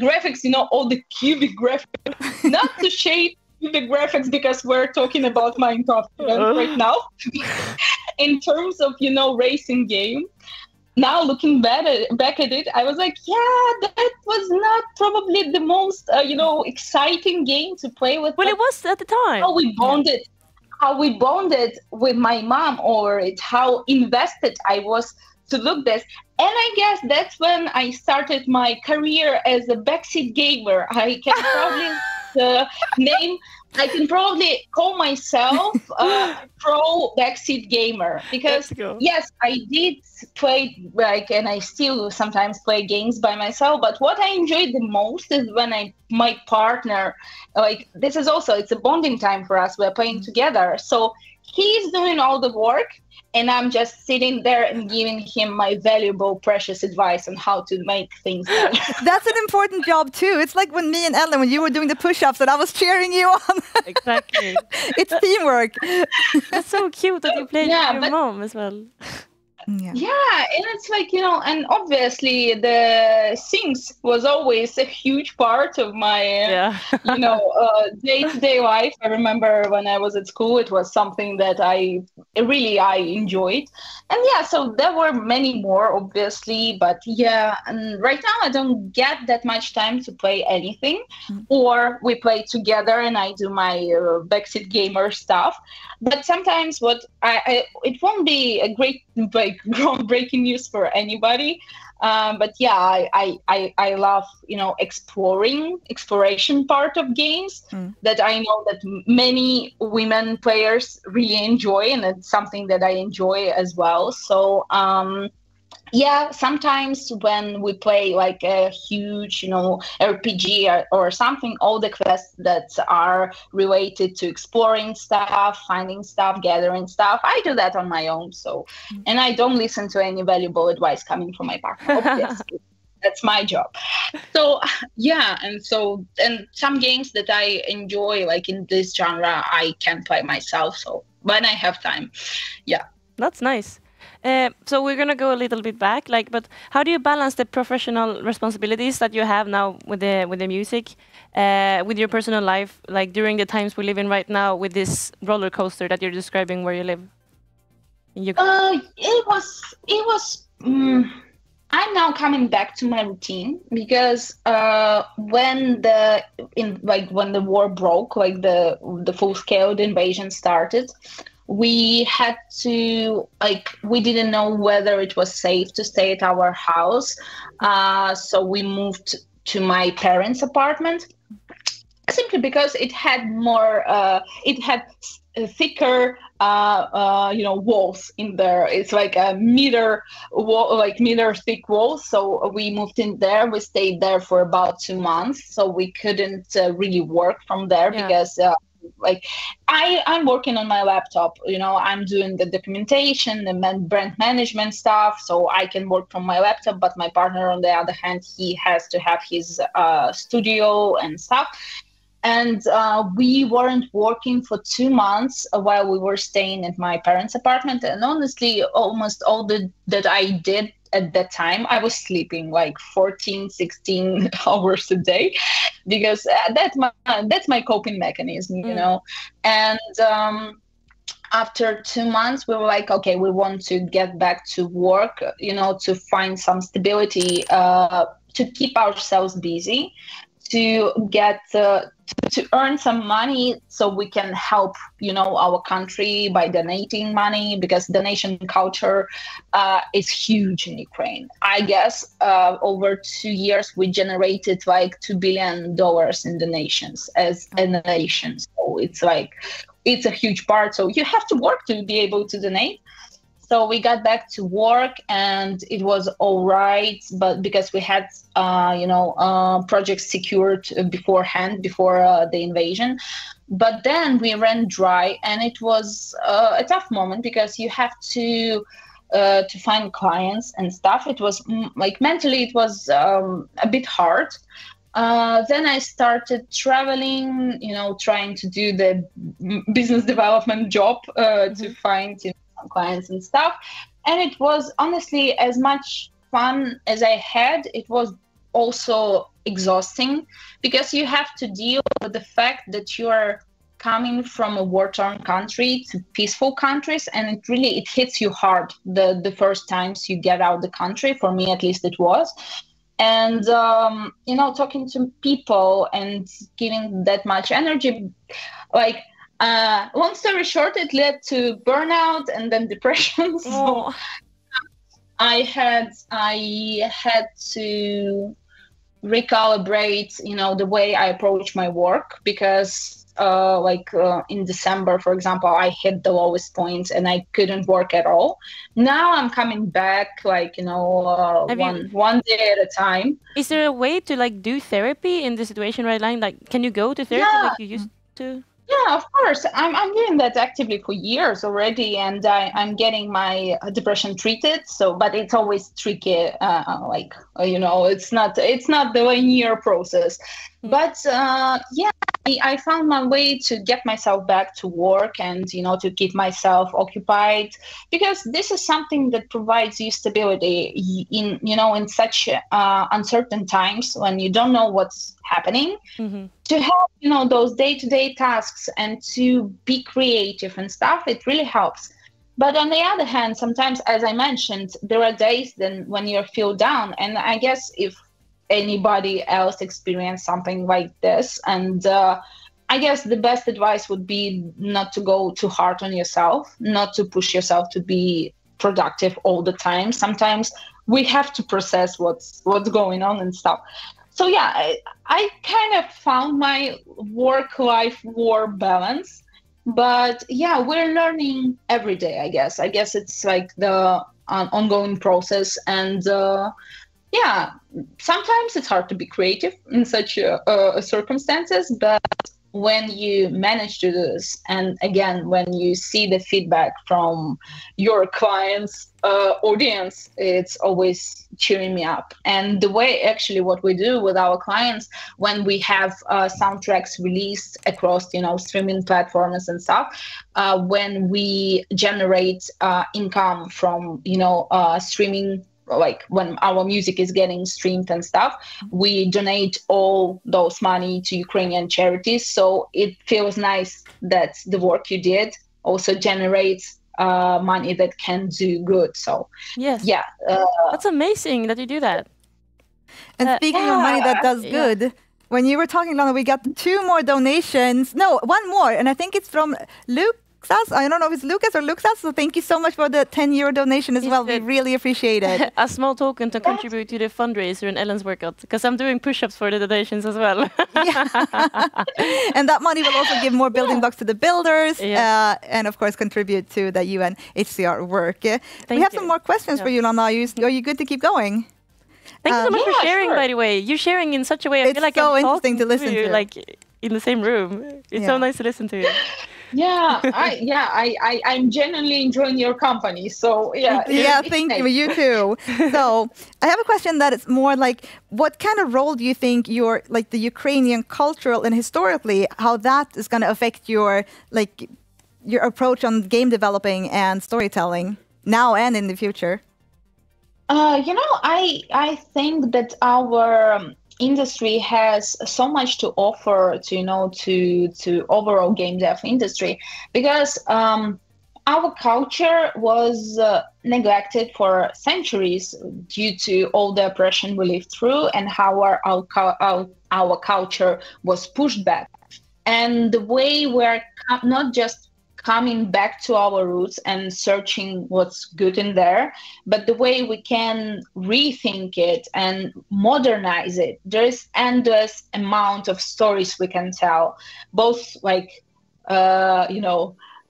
Speaker 15: graphics, you know, all the cubic graphics. Not to shade the graphics because we're talking about Minecraft right now. In terms of, you know, racing game, now looking back at it, I was like, yeah, that was not probably the most, exciting game to play with.
Speaker 14: Well, it was at the time.
Speaker 15: How we bonded with my mom over it, how invested I was to look this. And I guess that's when I started my career as a backseat gamer. I can probably call myself a pro backseat gamer, because yes, I did play and I still sometimes play games by myself. But what I enjoyed the most is when my partner, this is also, it's a bonding time for us. We're playing together. So he's doing all the work, and I'm just sitting there and giving him my valuable, precious advice on how to make things better.
Speaker 13: That's an important job too. It's like when me and Ellen, when you were doing the push-ups and I was cheering you on.
Speaker 14: Exactly.
Speaker 13: It's teamwork.
Speaker 14: That's so cute that you played with your mom as well.
Speaker 15: Yeah, and it's like, and obviously the Sims was always a huge part of my, day-to-day life. I remember when I was at school, it was something that I enjoyed. And yeah, so there were many more, obviously, but yeah, and right now I don't get that much time to play anything, or we play together and I do my backseat gamer stuff. But sometimes it won't be a great groundbreaking news for anybody, but yeah, I love exploration part of games that I know that many women players really enjoy, and it's something that I enjoy as well. So yeah, sometimes when we play like a huge, RPG or something, all the quests that are related to exploring stuff, finding stuff, gathering stuff, I do that on my own. So, and I don't listen to any valuable advice coming from my partner. Obviously. That's my job. So yeah, and some games that I enjoy, like in this genre, I can play myself. So when I have time, yeah.
Speaker 14: That's nice. So we're gonna go a little bit back, but how do you balance the professional responsibilities that you have now with the music, with your personal life, like during the times we live in right now with this roller coaster that you're describing where you live?
Speaker 15: It was. I'm now coming back to my routine because when the war broke, like the full scale invasion started, we had to we didn't know whether it was safe to stay at our house, so we moved to my parents' apartment simply because it had thicker walls in there. It's like a meter thick walls. So we moved in there. We stayed there for about 2 months. So we couldn't really work from there because I'm working on my laptop. I'm doing the documentation, the brand management stuff. So I can work from my laptop. But my partner, on the other hand, he has to have his studio and stuff. And we weren't working for 2 months while we were staying at my parents' apartment. And honestly, almost all that I did at that time, I was sleeping like 14, 16 hours a day, because that's my coping mechanism, And after 2 months, we were like, okay, we want to get back to work, to find some stability, to keep ourselves busy, to get to earn some money so we can help our country by donating money, because donation culture is huge in Ukraine. I guess over 2 years we generated like $2 billion in donations as a nation. So it's a huge part. So you have to work to be able to donate. So we got back to work and it was all right, but because we had, projects secured beforehand, before the invasion. But then we ran dry, and it was a tough moment because you have to find clients and stuff. It was mentally, it was a bit hard. Then I started traveling, trying to do the business development job to find clients and stuff. And it was honestly as much fun as I had. It was also exhausting because you have to deal with the fact that you are coming from a war-torn country to peaceful countries, and it hits you hard the first times you get out of the country. For me, at least, it was. And talking to people and giving that much energy, long story short, it led to burnout and then depression. So I had to recalibrate, the way I approach my work, because in December, for example, I hit the lowest point and I couldn't work at all. Now I'm coming back, one day at a time.
Speaker 14: Is there a way to do therapy in the situation right now? Can you go to therapy like you used to?
Speaker 15: Yeah, of course. I'm doing that actively for years already, and I'm getting my depression treated. So, but it's always tricky. It's not the linear process. But yeah, I found my way to get myself back to work and to keep myself occupied, because this is something that provides you stability in such uncertain times when you don't know what's happening. To have those day-to-day tasks and to be creative and stuff, it really helps. But on the other hand, sometimes, as I mentioned, there are days then when you feel down, and I guess if anybody else experience something like this, and I guess the best advice would be not to go too hard on yourself, not to push yourself to be productive all the time. Sometimes we have to process what's going on and stuff. So yeah, I kind of found my work-life war balance, but yeah, we're learning every day, I guess. I guess it's like the ongoing process, and yeah, sometimes it's hard to be creative in such circumstances, but when you manage to do this, and again, when you see the feedback from your clients' audience, it's always cheering me up. And the way actually what we do with our clients when we have soundtracks released across streaming platforms and stuff, when we generate income from streaming, like when our music is getting streamed and stuff, we donate all those money to Ukrainian charities. So it feels nice that the work you did also generates money that can do good. So
Speaker 14: yes,
Speaker 15: yeah,
Speaker 14: that's amazing that you do that.
Speaker 13: And speaking of money that does good, when you were talking, Lana, we got 2 more donations. No, 1 more, and I think it's from Luke. I don't know if it's Lucas or Luxas, so thank you so much for the €10 donation as well. We really appreciate it.
Speaker 14: A small token to contribute to the fundraiser in Ellen's workout, because I'm doing push-ups for the donations as well.
Speaker 13: And that money will also give more building blocks to the builders, and of course contribute to the UNHCR work. We have some more questions for you, Lana. Are you good to keep going?
Speaker 14: Thank you so much for sharing, by the way. You're sharing in such a way I feel like
Speaker 13: so
Speaker 14: I'm
Speaker 13: interesting to listen
Speaker 14: you,
Speaker 13: to.
Speaker 14: like in the same room. It's so nice to listen to you.
Speaker 15: Yeah, I'm genuinely enjoying your company. So yeah.
Speaker 13: Thank you. You too. So I have a question that is more like, what kind of role do you think the Ukrainian cultural and historically, how that is going to affect your approach on game developing and storytelling now and in the future?
Speaker 15: I think that our industry has so much to offer to overall game dev industry, because our culture was neglected for centuries due to all the oppression we lived through and how our culture was pushed back. And the way we're not just coming back to our roots and searching what's good in there, but the way we can rethink it and modernize it. There's endless amount of stories we can tell, both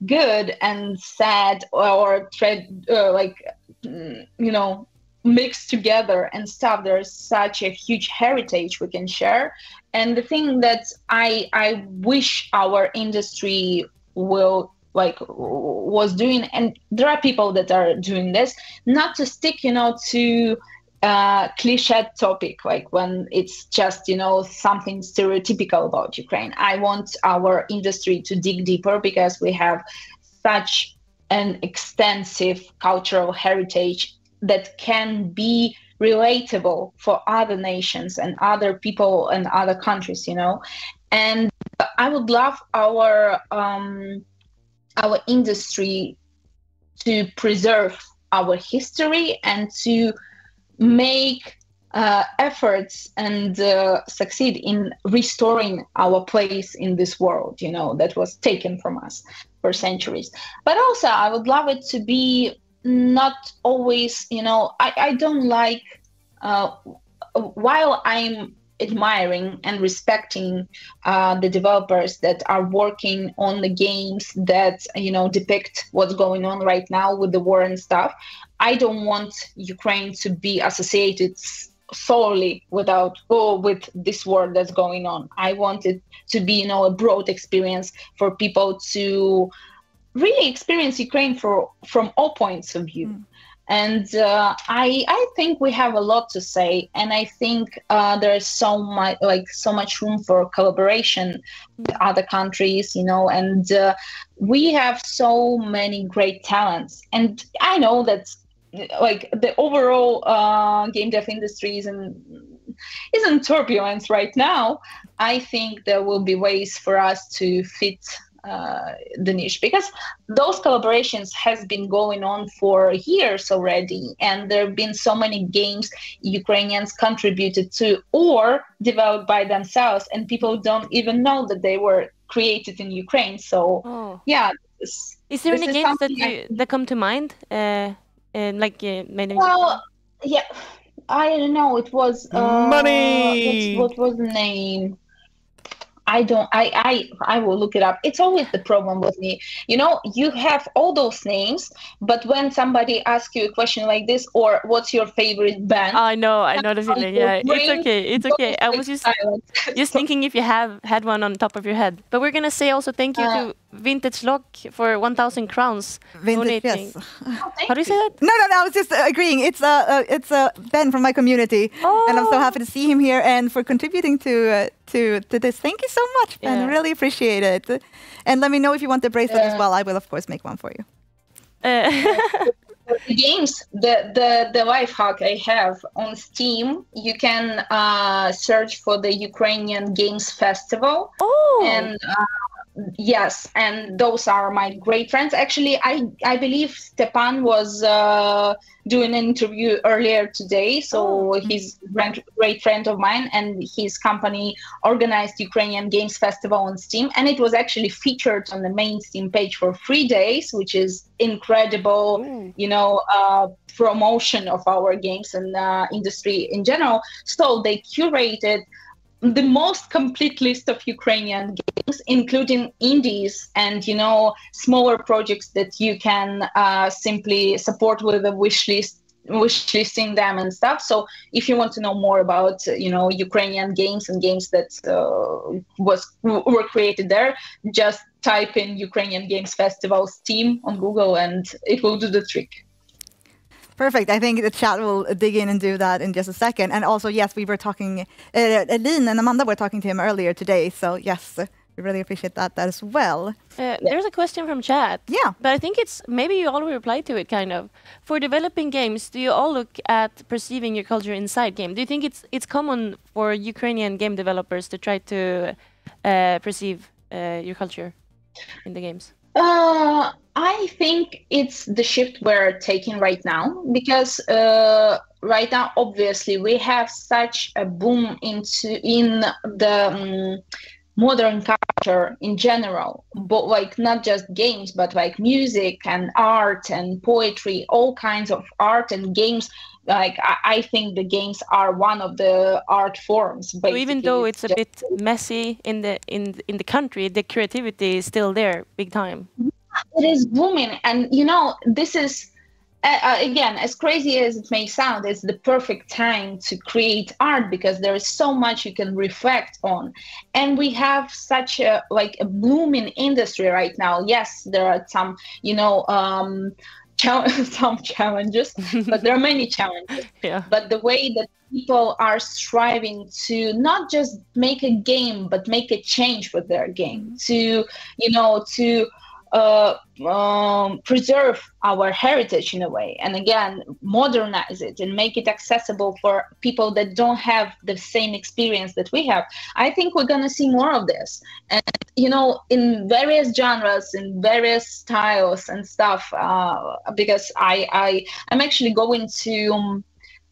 Speaker 15: good and sad, or mixed together and stuff. There's such a huge heritage we can share. And the thing that I wish our industry was doing, and there are people that are doing this, not to stick to cliched topic, like when it's just something stereotypical about Ukraine. I want our industry to dig deeper, because we have such an extensive cultural heritage that can be relatable for other nations and other people and other countries, and I would love our industry to preserve our history and to make efforts and succeed in restoring our place in this world, that was taken from us for centuries. But also, I would love it to be not always, I don't like, while I'm admiring and respecting the developers that are working on the games that depict what's going on right now with the war and stuff, I don't want Ukraine to be associated solely with this work that's going on. I want it to be, you know, a broad experience for people to really experience Ukraine from all points of view. And I think we have a lot to say, and I think there's so much room for collaboration with other countries, you know, and we have so many great talents. And I know that like the overall game dev industry is in turbulence right now. I think there will be ways for us to fit the niche, because those collaborations has been going on for years already, and there have been so many games Ukrainians contributed to or developed by themselves, and people don't even know that they were created in Ukraine. So yeah,
Speaker 14: is there any games that come to mind? Maybe.
Speaker 15: Well, yeah, I don't know. It was
Speaker 3: Money.
Speaker 15: What was the name? I will look it up. It's always the problem with me. You know, you have all those names, but when somebody asks you a question like this, or what's your favorite band?
Speaker 14: I know the feeling. Yeah, it's okay. I was just thinking if you have had one on top of your head. But we're gonna say also thank you to Vintage Lock for 1,000 crowns donating.
Speaker 13: Yes.
Speaker 14: How do you say that?
Speaker 13: No. I was just agreeing. It's Ben from my community, and I'm so happy to see him here and for contributing to this. Thank you so much, Ben.
Speaker 14: Yeah.
Speaker 13: Really appreciate it. And let me know if you want the bracelet as well. I will of course make one for you.
Speaker 15: The games, the life hack I have on Steam, you can search for the Ukrainian Games Festival. And yes, and those are my great friends. Actually, I believe Stepan was doing an interview earlier today, so he's a great friend of mine, and his company organized Ukrainian Games Festival on Steam, and it was actually featured on the main Steam page for 3 days, which is incredible, you know, promotion of our games and industry in general. So they curated the most complete list of Ukrainian games, including indies and, you know, smaller projects that you can simply support with a wishlisting them and stuff. So if you want to know more about, you know, Ukrainian games and games that were created there, just type in Ukrainian Games Festival Steam on Google and it will do the trick.
Speaker 13: Perfect. I think the chat will dig in and do that in just a second. And also, yes, we were talking, Eileen and Amanda were talking to him earlier today. So yes, we really appreciate that as well.
Speaker 14: There's a question from chat.
Speaker 13: Yeah.
Speaker 14: But I think it's, maybe you already replied to it kind of. For developing games, do you all look at perceiving your culture inside game? Do you think it's common for Ukrainian game developers to try to perceive your culture in the games?
Speaker 15: I think it's the shift we're taking right now, because right now, obviously, we have such a boom in the modern culture in general, but like not just games, but like music and art and poetry, all kinds of art and games. Like I think the games are one of the art forms.
Speaker 14: So even though it's a bit messy in the country, the creativity is still there, big time.
Speaker 15: It is booming, and you know, this is again, as crazy as it may sound, it's the perfect time to create art, because there is so much you can reflect on, and we have such a booming industry right now. Yes, there are some, you know, some challenges, but there are many challenges.
Speaker 14: Yeah.
Speaker 15: But the way that people are striving to not just make a game, but make a change with their game, to, you know, to preserve our heritage in a way, and again, modernize it and make it accessible for people that don't have the same experience that we have. I think we're gonna see more of this, and you know, in various genres, in various styles and stuff. Because I'm actually going to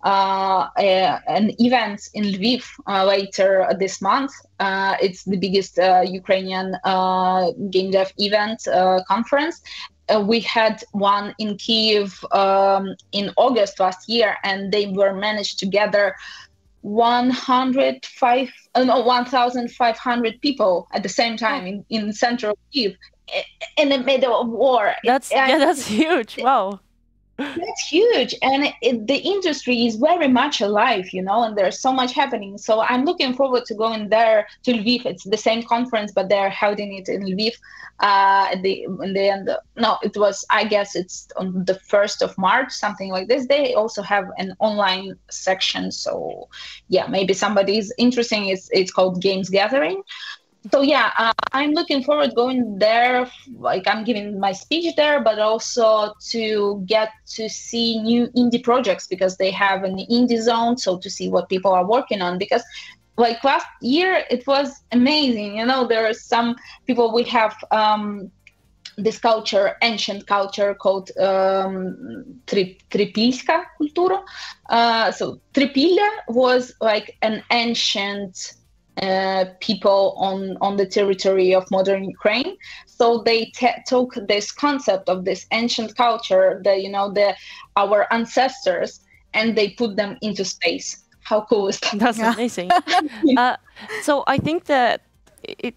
Speaker 15: an event in Lviv later this month. It's the biggest Ukrainian game dev event conference. We had one in Kyiv in August last year, and they were managed to gather 1,500 people at the same time in central Kyiv in the middle of war.
Speaker 14: That's huge. Wow.
Speaker 15: That's huge, and the industry is very much alive, and there's so much happening. So I'm looking forward to going there to Lviv. It's the same conference, but they're holding it in Lviv. In the end, no, it was. I guess it's on the 1st of March, something like this. They also have an online section. So yeah, maybe somebody's interesting. It's called Games Gathering. So yeah, I'm looking forward going there. Like I'm giving my speech there, but also to get to see new indie projects because they have an indie zone. So to see what people are working on, because like last year it was amazing. There are some people. We have this culture, ancient culture called Tripilska kultura. So Tripilya was like an ancient people on the territory of modern Ukraine. So they took this concept of this ancient culture, our ancestors, and they put them into space. How cool is that?
Speaker 14: That's amazing. So I think that
Speaker 13: you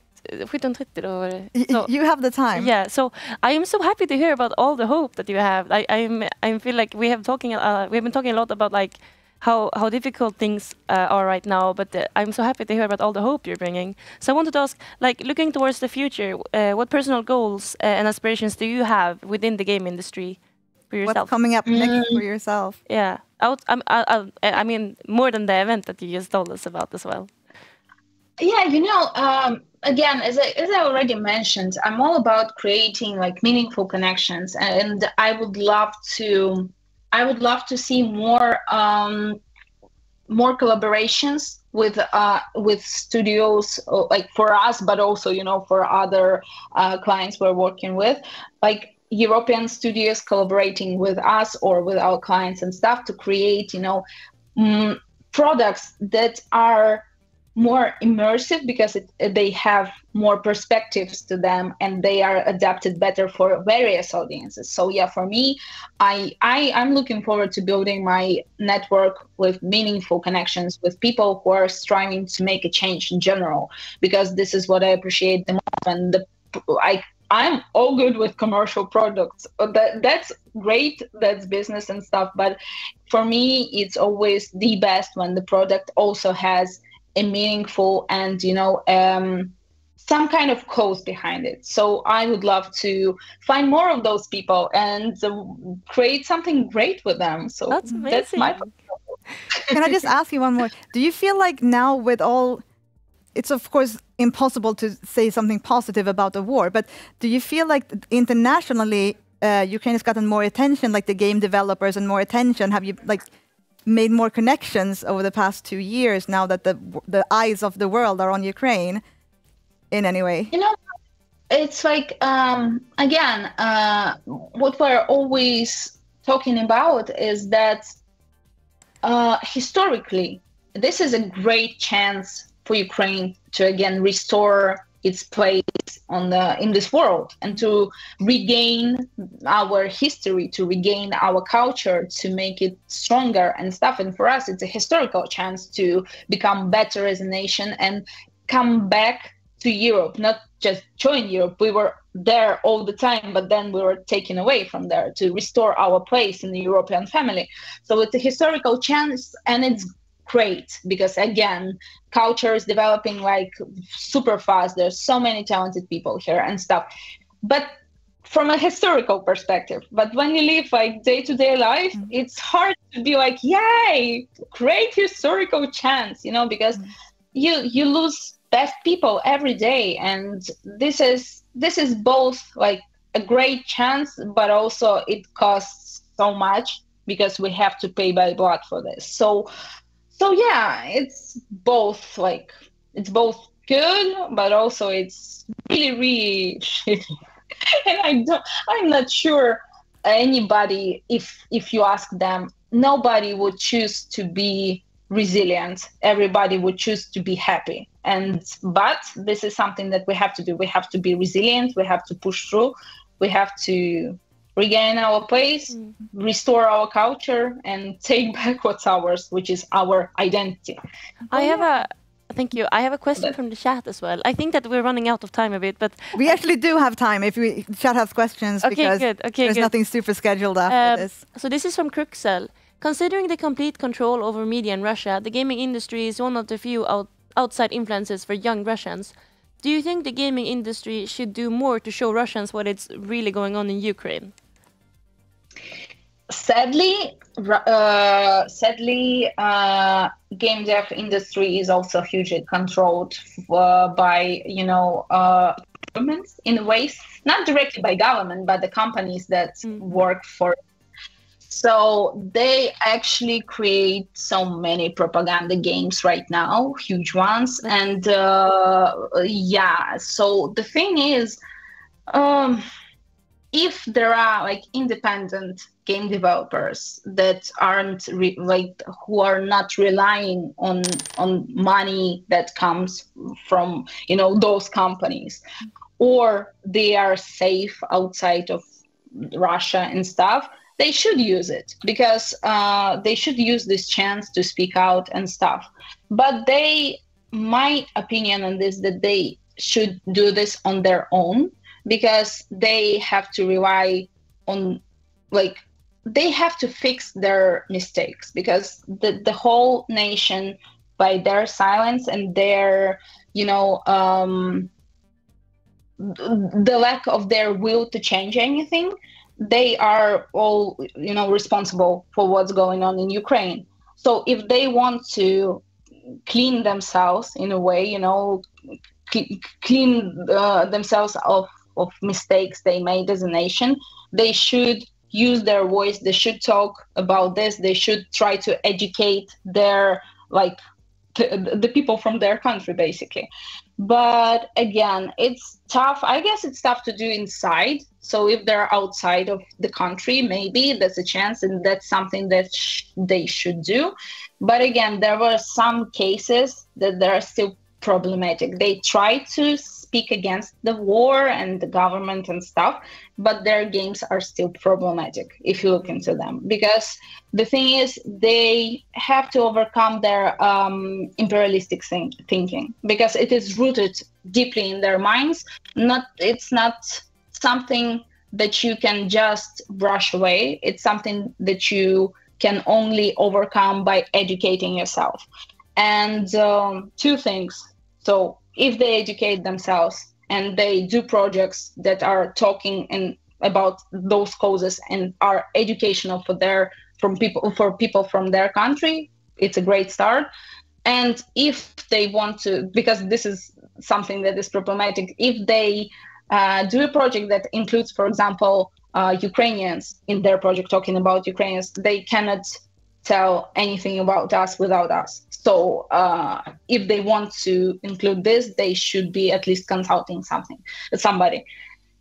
Speaker 13: have the time.
Speaker 14: Yeah, so I am so happy to hear about all the hope that you have. I feel like we have been talking a lot about like how difficult things are right now, but I'm so happy to hear about all the hope you're bringing. So I wanted to ask, like, looking towards the future, what personal goals and aspirations do you have within the game industry for yourself?
Speaker 13: What's coming up next for yourself?
Speaker 14: Yeah, I mean, more than the event that you just told us about as well.
Speaker 15: Yeah, again, as I already mentioned, I'm all about creating like meaningful connections, and I would love to see more collaborations with studios, like for us, but also for other clients we're working with, like European studios collaborating with us or with our clients and stuff to create products that are more immersive because they have more perspectives to them and they are adapted better for various audiences. So yeah, for me, I'm looking forward to building my network with meaningful connections with people who are striving to make a change in general, because this is what I appreciate the most. And I'm all good with commercial products. That's great, that's business and stuff, but for me, it's always the best when the product also has a meaningful and some kind of cause behind it. So I would love to find more of those people and create something great with them. So
Speaker 14: that's amazing.
Speaker 15: That's my
Speaker 13: Can I just ask you one more? Do you feel like now with all, it's of course impossible to say something positive about the war, but do you feel like internationally Ukraine has gotten more attention, like the game developers and more attention? Have you like made more connections over the past 2 years now that the eyes of the world are on Ukraine in any way?
Speaker 15: It's like, again, what we're always talking about is that historically, this is a great chance for Ukraine to again restore its place in this world and to regain our history, to regain our culture, to make it stronger and stuff. And for us, it's a historical chance to become better as a nation and come back to Europe, not just join Europe. We were there all the time, but then we were taken away from there to restore our place in the European family. So it's a historical chance, and it's great because again, culture is developing like super fast. There's so many talented people here and stuff, but from a historical perspective. But when you live like day-to-day life, it's hard to be like, yay, great historical chance, because you lose best people every day, and this is both like a great chance, but also it costs so much because we have to pay by blood for this. So yeah, it's both good, but also it's really, really shitty. And I'm not sure anybody, if you ask them, nobody would choose to be resilient. Everybody would choose to be happy. But this is something that we have to do. We have to be resilient. We have to push through. We have to regain our place, restore our culture, and take back what's ours, which is our identity.
Speaker 14: I have Thank you. I have a question from the chat as well. I think that we're running out of time a bit, but
Speaker 13: we actually do have time if we chat has questions.
Speaker 14: Okay,
Speaker 13: because
Speaker 14: good. Okay,
Speaker 13: there's
Speaker 14: good.
Speaker 13: nothing super scheduled after this.
Speaker 14: So this is from Cruxel. Considering the complete control over media in Russia, the gaming industry is one of the few outside influences for young Russians. Do you think the gaming industry should do more to show Russians what is really going on in Ukraine?
Speaker 15: Sadly, game dev industry is also hugely controlled by governments in ways, not directly by government, but the companies that work for it. So they actually create so many propaganda games right now, huge ones. And so the thing is, if there are like independent game developers that aren't who are not relying on money that comes from those companies, or they are safe outside of Russia and stuff, they should use it, because they should use this chance to speak out and stuff. But my opinion on this, that they should do this on their own, because they have to rely on, they have to fix their mistakes, because the whole nation, by their silence and their, the lack of their will to change anything, they are all, responsible for what's going on in Ukraine. So if they want to clean themselves in a way, clean themselves of mistakes they made as a nation, they should use their voice. They should talk about this. They should try to educate their, the people from their country, basically. But again, it's tough. I guess it's tough to do inside. So if they're outside of the country, maybe there's a chance, and that's something that they should do. But again, there were some cases that are still problematic. They try to speak against the war and the government and stuff, but their games are still problematic if you look into them, because the thing is, they have to overcome their imperialistic thinking, because it is rooted deeply in their minds. It's not something that you can just brush away. It's something that you can only overcome by educating yourself. And two things. So if they educate themselves and they do projects that are talking about those causes and are educational for people from their country, it's a great start. And if they want to, because this is something that is problematic, if they do a project that includes, for example, Ukrainians in their project, talking about Ukrainians, they cannot tell anything about us without us. So if they want to include this, they should be at least consulting somebody.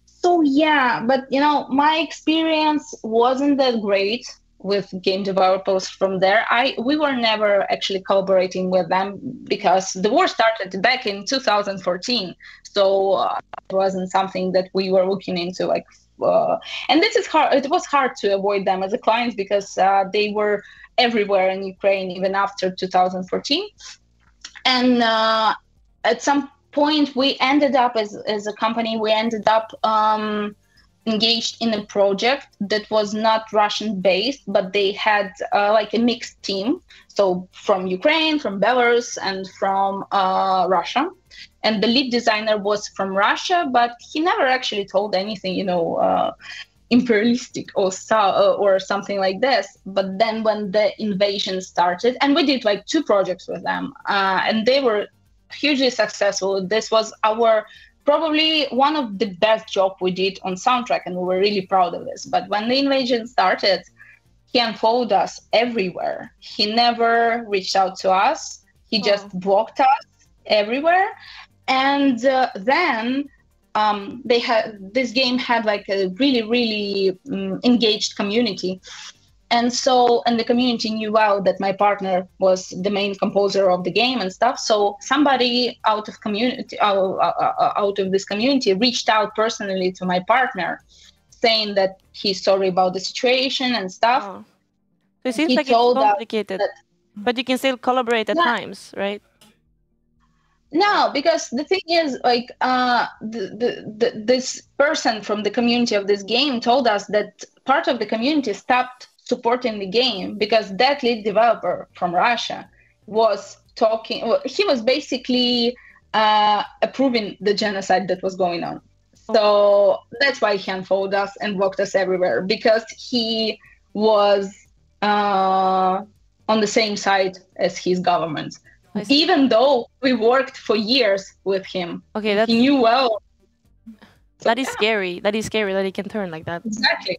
Speaker 15: So yeah, but my experience wasn't that great with game developers from there. We were never actually collaborating with them, because the war started back in 2014. So it wasn't something that we were looking into, and this is hard. It was hard to avoid them as a client, because they were everywhere in Ukraine, even after 2014. And at some point, we ended up as a company, we ended up engaged in a project that was not Russian based, but they had a mixed team. So from Ukraine, from Belarus, and from Russia. And the lead designer was from Russia, but he never actually told anything, imperialistic or something like this. But then when the invasion started, and we did 2 projects with them, and they were hugely successful. This was probably one of the best job we did on soundtrack, and we were really proud of this. But when the invasion started, he unfollowed us everywhere. He never reached out to us. He just blocked us everywhere. And then this game had a really, really engaged community. And the community knew well that my partner was the main composer of the game and stuff. So somebody out of this community reached out personally to my partner, saying that he's sorry about the situation and stuff.
Speaker 14: So it seems like it's complicated, but you can still collaborate at times, right?
Speaker 15: No, because the thing is, like, this person from the community of this game told us that part of the community stopped supporting the game because that lead developer from Russia was talking. Well, he was basically approving the genocide that was going on. So that's why he unfollowed us and blocked us everywhere, because he was on the same side as his government. Even though we worked for years with him.
Speaker 14: Okay,
Speaker 15: he knew well.
Speaker 14: That is scary. That is scary that he can turn like that.
Speaker 15: Exactly.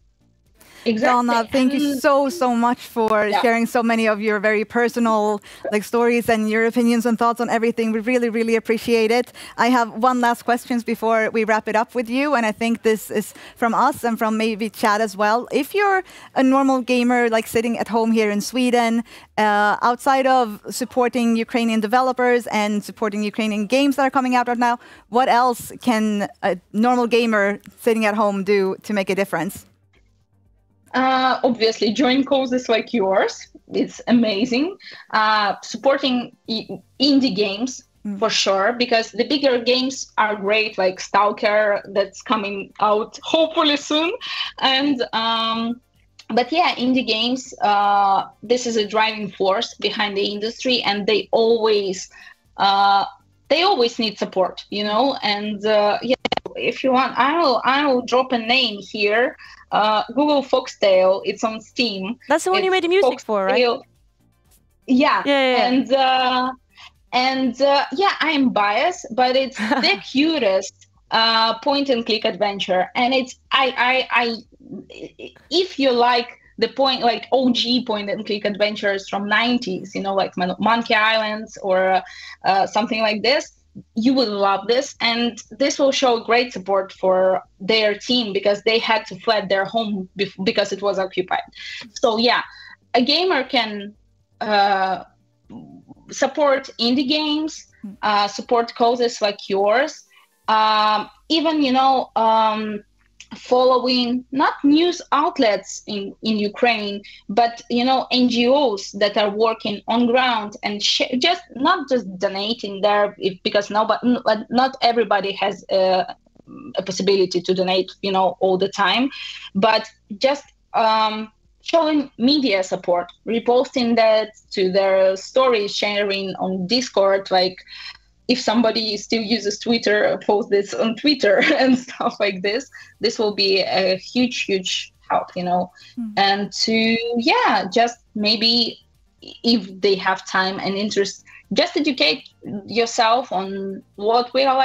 Speaker 13: Donna, thank you so much for sharing so many of your very personal stories and your opinions and thoughts on everything. We really appreciate it. I have one last question before we wrap it up with you, and I think this is from us and from maybe Chad as well. If you're a normal gamer sitting at home here in Sweden, outside of supporting Ukrainian developers and supporting Ukrainian games that are coming out right now, what else can a normal gamer sitting at home do to make a difference?
Speaker 15: Obviously, join causes like yours. It's amazing. Supporting indie games for sure, because the bigger games are great, like Stalker, that's coming out hopefully soon. And but yeah, indie games. This is a driving force behind the industry, and they always need support, And yeah, if you want, I will drop a name here. Google Foxtail. It's on Steam.
Speaker 14: That's the one you made the music for, right?
Speaker 15: Yeah. And I'm biased, but it's the cutest point-and-click adventure, and it's if you like the OG point-and-click adventures from 90s, like Monkey Island or something like this, you will love this, and this will show great support for their team because they had to flee their home because it was occupied. So yeah, a gamer can support indie games, support causes like yours, even following not news outlets in Ukraine, but NGOs that are working on ground and just not just donating there because not everybody has a possibility to donate all the time, but just showing media support, reposting that to their stories, sharing on Discord, if somebody still uses Twitter, post this on Twitter and stuff like this. This will be a huge help, And to, just maybe if they have time and interest, just educate yourself on what we are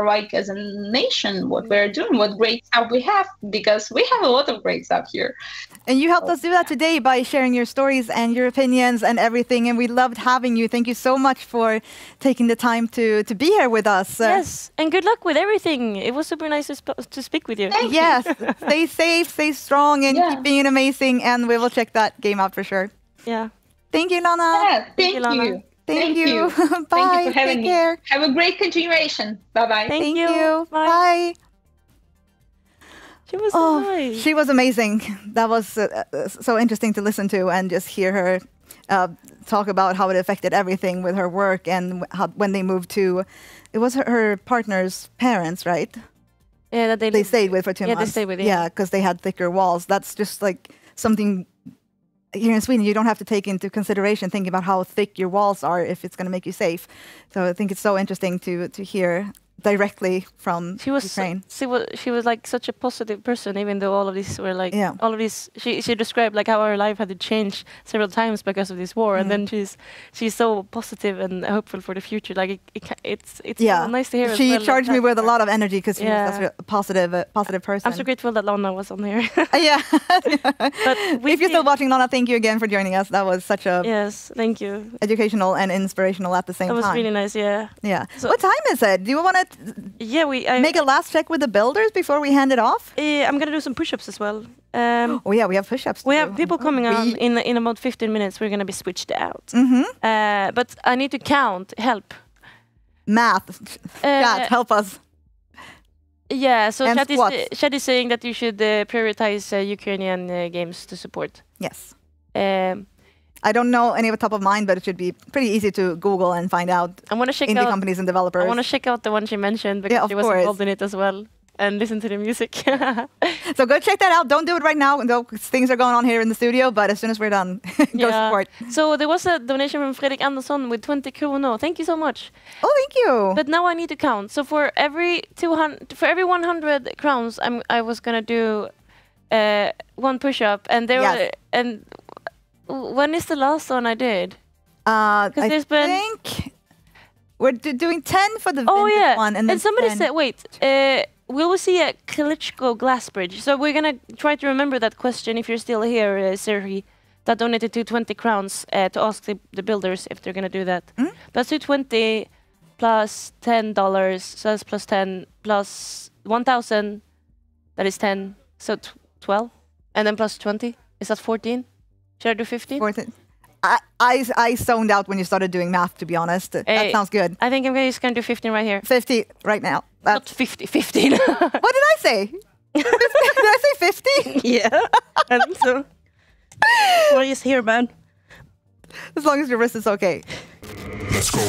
Speaker 15: like as a nation, what we're doing, what great stuff we have, because we have a lot of great stuff here.
Speaker 13: And you helped us do that today by sharing your stories and your opinions and everything, and we loved having you. Thank you so much for taking the time to be here with us.
Speaker 14: Yes, and good luck with everything. It was super nice to speak with you.
Speaker 13: Yes, stay safe, stay strong, and keep being amazing, and we will check that game out for sure.
Speaker 14: Yeah.
Speaker 13: Thank you, Lana.
Speaker 15: Yeah, thank you.
Speaker 13: Thank you. Bye.
Speaker 15: Thank you for having
Speaker 13: Take
Speaker 15: me.
Speaker 13: care.
Speaker 15: Have a great continuation. Bye-bye.
Speaker 14: Thank you.
Speaker 13: Bye.
Speaker 14: She was so nice.
Speaker 13: She was amazing. That was so interesting to listen to and just hear her talk about how it affected everything with her work and when they moved to, it was her partner's parents, right?
Speaker 14: Yeah, that
Speaker 13: they stayed with for 2 months.
Speaker 14: Yeah, they stayed with him.
Speaker 13: Yeah, because they had thicker walls. That's just something here in Sweden you don't have to take into consideration thinking about how thick your walls are if it's going to make you safe. So I think it's so interesting to hear directly from Ukraine.
Speaker 14: She was such a positive person, even though all of these were all of this. She described how her life had to change several times because of this war, and then she's so positive and hopeful for the future. It's so nice to hear.
Speaker 13: She charged me with a lot of energy because she was such a positive person.
Speaker 14: I'm so grateful that Lana was on here.
Speaker 13: Yeah.
Speaker 14: But
Speaker 13: if you're still watching, Lana, thank you again for joining us. That was such a
Speaker 14: thank you.
Speaker 13: Educational and inspirational at the same time.
Speaker 14: That was really nice. Yeah.
Speaker 13: Yeah. So, what time is it? Do you want to make a last check with the builders before we hand it off?
Speaker 14: I'm gonna do some push-ups as well.
Speaker 13: We have push-ups.
Speaker 14: We have people coming on in about 15 minutes. We're gonna be switched out. But I need to count. Help.
Speaker 13: Math. Chat, help us.
Speaker 14: Yeah. So Chat is saying that you should prioritize Ukrainian games to support.
Speaker 13: Yes. I don't know any of the top of mind, but it should be pretty easy to Google and find out.
Speaker 14: I want to check
Speaker 13: indie
Speaker 14: out
Speaker 13: companies and developers.
Speaker 14: I want to check out the one she mentioned because she was involved in it as well, and listen to the music.
Speaker 13: So go check that out. Don't do it right now, though things are going on here in the studio. But as soon as we're done, go support.
Speaker 14: So there was a donation from Fredrik Andersson with 20 kronor. Thank you so much.
Speaker 13: Oh, thank you.
Speaker 14: But now I need to count. So for every 100 crowns, I was gonna do one push-up, and there were, and when is the last one I did?
Speaker 13: I think we're doing 10 for the vintage one, and then
Speaker 14: somebody
Speaker 13: 10.
Speaker 14: said, wait, will we see a Klitschko glass bridge? So we're gonna try to remember that question if you're still here, Serhi, that donated to 20 crowns to ask the builders if they're gonna do that. Let's do 20 plus $10, so that's plus 10 plus 1,000, that is 10, so 12, and then plus 20, is that 14? Should I do 15?
Speaker 13: 14. I zoned out when you started doing math, to be honest. That sounds good.
Speaker 14: I think I'm just going to do 15 right here.
Speaker 13: 50 right now.
Speaker 14: Not 50, 15.
Speaker 13: What did I say? Did I say 50?
Speaker 14: Yeah, I think so. Well, just here, man.
Speaker 13: As long as your wrist is okay.
Speaker 1: Let's go.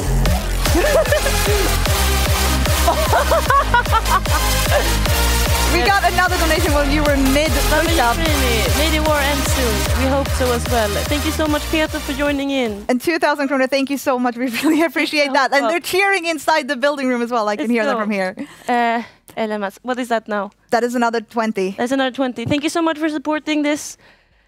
Speaker 13: We got another donation while you were mid-push-up.
Speaker 14: May the war end soon. We hope so as well. Thank you so much, Peter, for joining in.
Speaker 13: And 2,000 kronor, thank you so much. We really appreciate that. And they're cheering inside the building room as well. I can hear them from here.
Speaker 14: LMS. What is that now?
Speaker 13: That is another 20.
Speaker 14: That's another 20. Thank you so much for supporting this.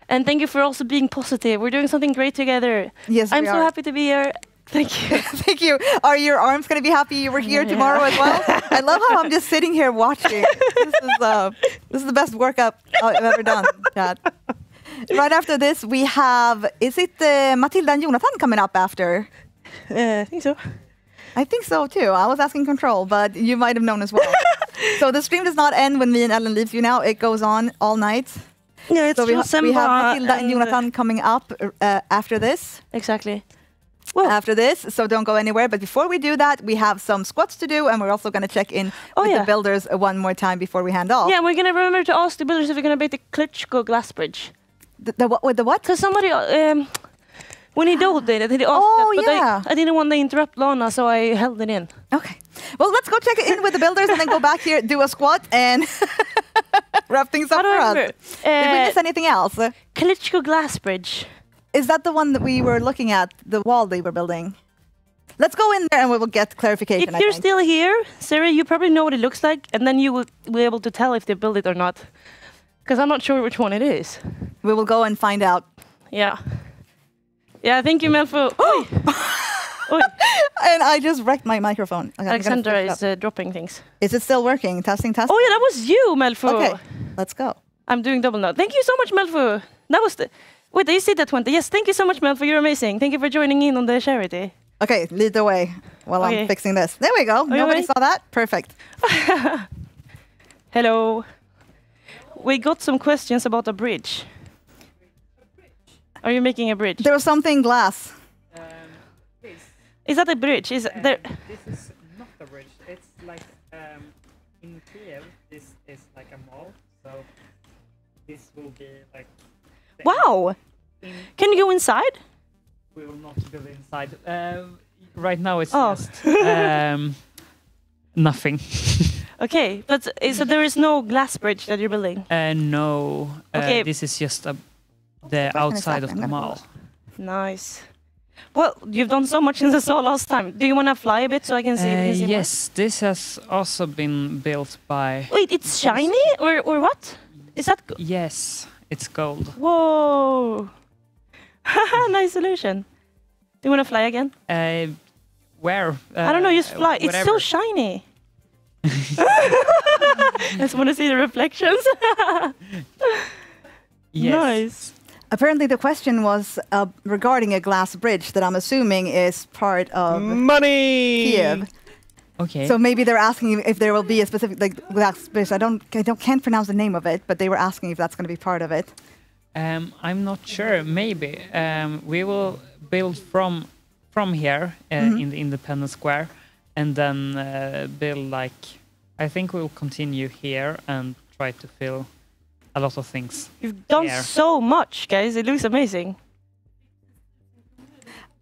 Speaker 14: And thank you for also being positive. We're doing something great together.
Speaker 13: Yes,
Speaker 14: I'm so happy to be here. Thank you.
Speaker 13: Thank you. Are your arms going to be happy you were here tomorrow as well? I love how I'm just sitting here watching. This is the best workout I've ever done, Chad. Right after this, we have, is it Matilda and Jonathan coming up after?
Speaker 14: I think so.
Speaker 13: I think so too. I was asking Control, but you might have known as well. So the stream does not end when me and Ellen leaves you now. It goes on all night.
Speaker 14: Yeah, it's
Speaker 13: so we have Matilda and Jonathan coming up after this.
Speaker 14: Exactly.
Speaker 13: Well, after this, so don't go anywhere. But before we do that, we have some squats to do, and we're also going to check in with the builders one more time before we hand off.
Speaker 14: Yeah, we're going to remember to ask the builders if we're going to make the Klitschko glass bridge.
Speaker 13: With the what?
Speaker 14: Because somebody, when he donated, he asked that, but I didn't want to interrupt Lana, so I held it in.
Speaker 13: Okay. Well, let's go check in with the builders and then go back here, do a squat, and wrap things up for us. Did we miss anything else?
Speaker 14: Klitschko glass bridge.
Speaker 13: Is that the one that we were looking at, the wall they were building? Let's go in there and we will get clarification.
Speaker 14: If you're still here, Sarah, you probably know what it looks like, and then you will be able to tell if they build it or not. Because I'm not sure which one it is.
Speaker 13: We will go and find out.
Speaker 14: Yeah. Yeah, thank you, Melfo. Oi.
Speaker 13: And I just wrecked my microphone. Okay,
Speaker 14: Alexandra is dropping things.
Speaker 13: Is it still working? Testing.
Speaker 14: Oh yeah, that was you, Melfo.
Speaker 13: Okay, let's go.
Speaker 14: I'm doing double now. Thank you so much, Melfo. That was the... Wait, you see that 20? Yes, thank you so much, Melfo. You're amazing. Thank you for joining in on the charity.
Speaker 13: Okay, lead the way while I'm fixing this. There we go. Nobody saw that? Perfect.
Speaker 14: Hello. We got some questions about a bridge. Are you making a bridge?
Speaker 13: There was something glass.
Speaker 14: Is that a bridge? Is there?
Speaker 6: This is not a bridge. It's like in Kyiv. This is like a mall. So this will be like.
Speaker 14: Wow! Can you go inside?
Speaker 6: We will not go inside. Right now it's just nothing.
Speaker 14: Okay, but so there is no glass bridge that you're building?
Speaker 6: No.
Speaker 14: Okay.
Speaker 6: This is just the outside of the mall.
Speaker 14: Nice. Well, you've done so much since I saw last time. Do you want to fly a bit so I can see?
Speaker 6: Yes, this has also been built by...
Speaker 14: Wait, it's shiny or what? Is that...
Speaker 6: Yes, it's gold.
Speaker 14: Whoa! Nice solution. Do you want to fly again?
Speaker 6: Where?
Speaker 14: I don't know, just fly.
Speaker 6: Whatever.
Speaker 14: It's so shiny. I just want to see the reflections.
Speaker 6: Yes.
Speaker 14: Nice.
Speaker 13: Apparently the question was regarding a glass bridge that I'm assuming is part of
Speaker 8: money
Speaker 13: Kyiv.
Speaker 6: Okay.
Speaker 13: So maybe they're asking if there will be a specific glass bridge. I can't pronounce the name of it, but they were asking if that's going to be part of it.
Speaker 6: I'm not sure. Maybe we will build from here in the Independence Square, and then build like. I think we'll continue here and try to fill a lot of things.
Speaker 14: You've done so much, guys. It looks amazing.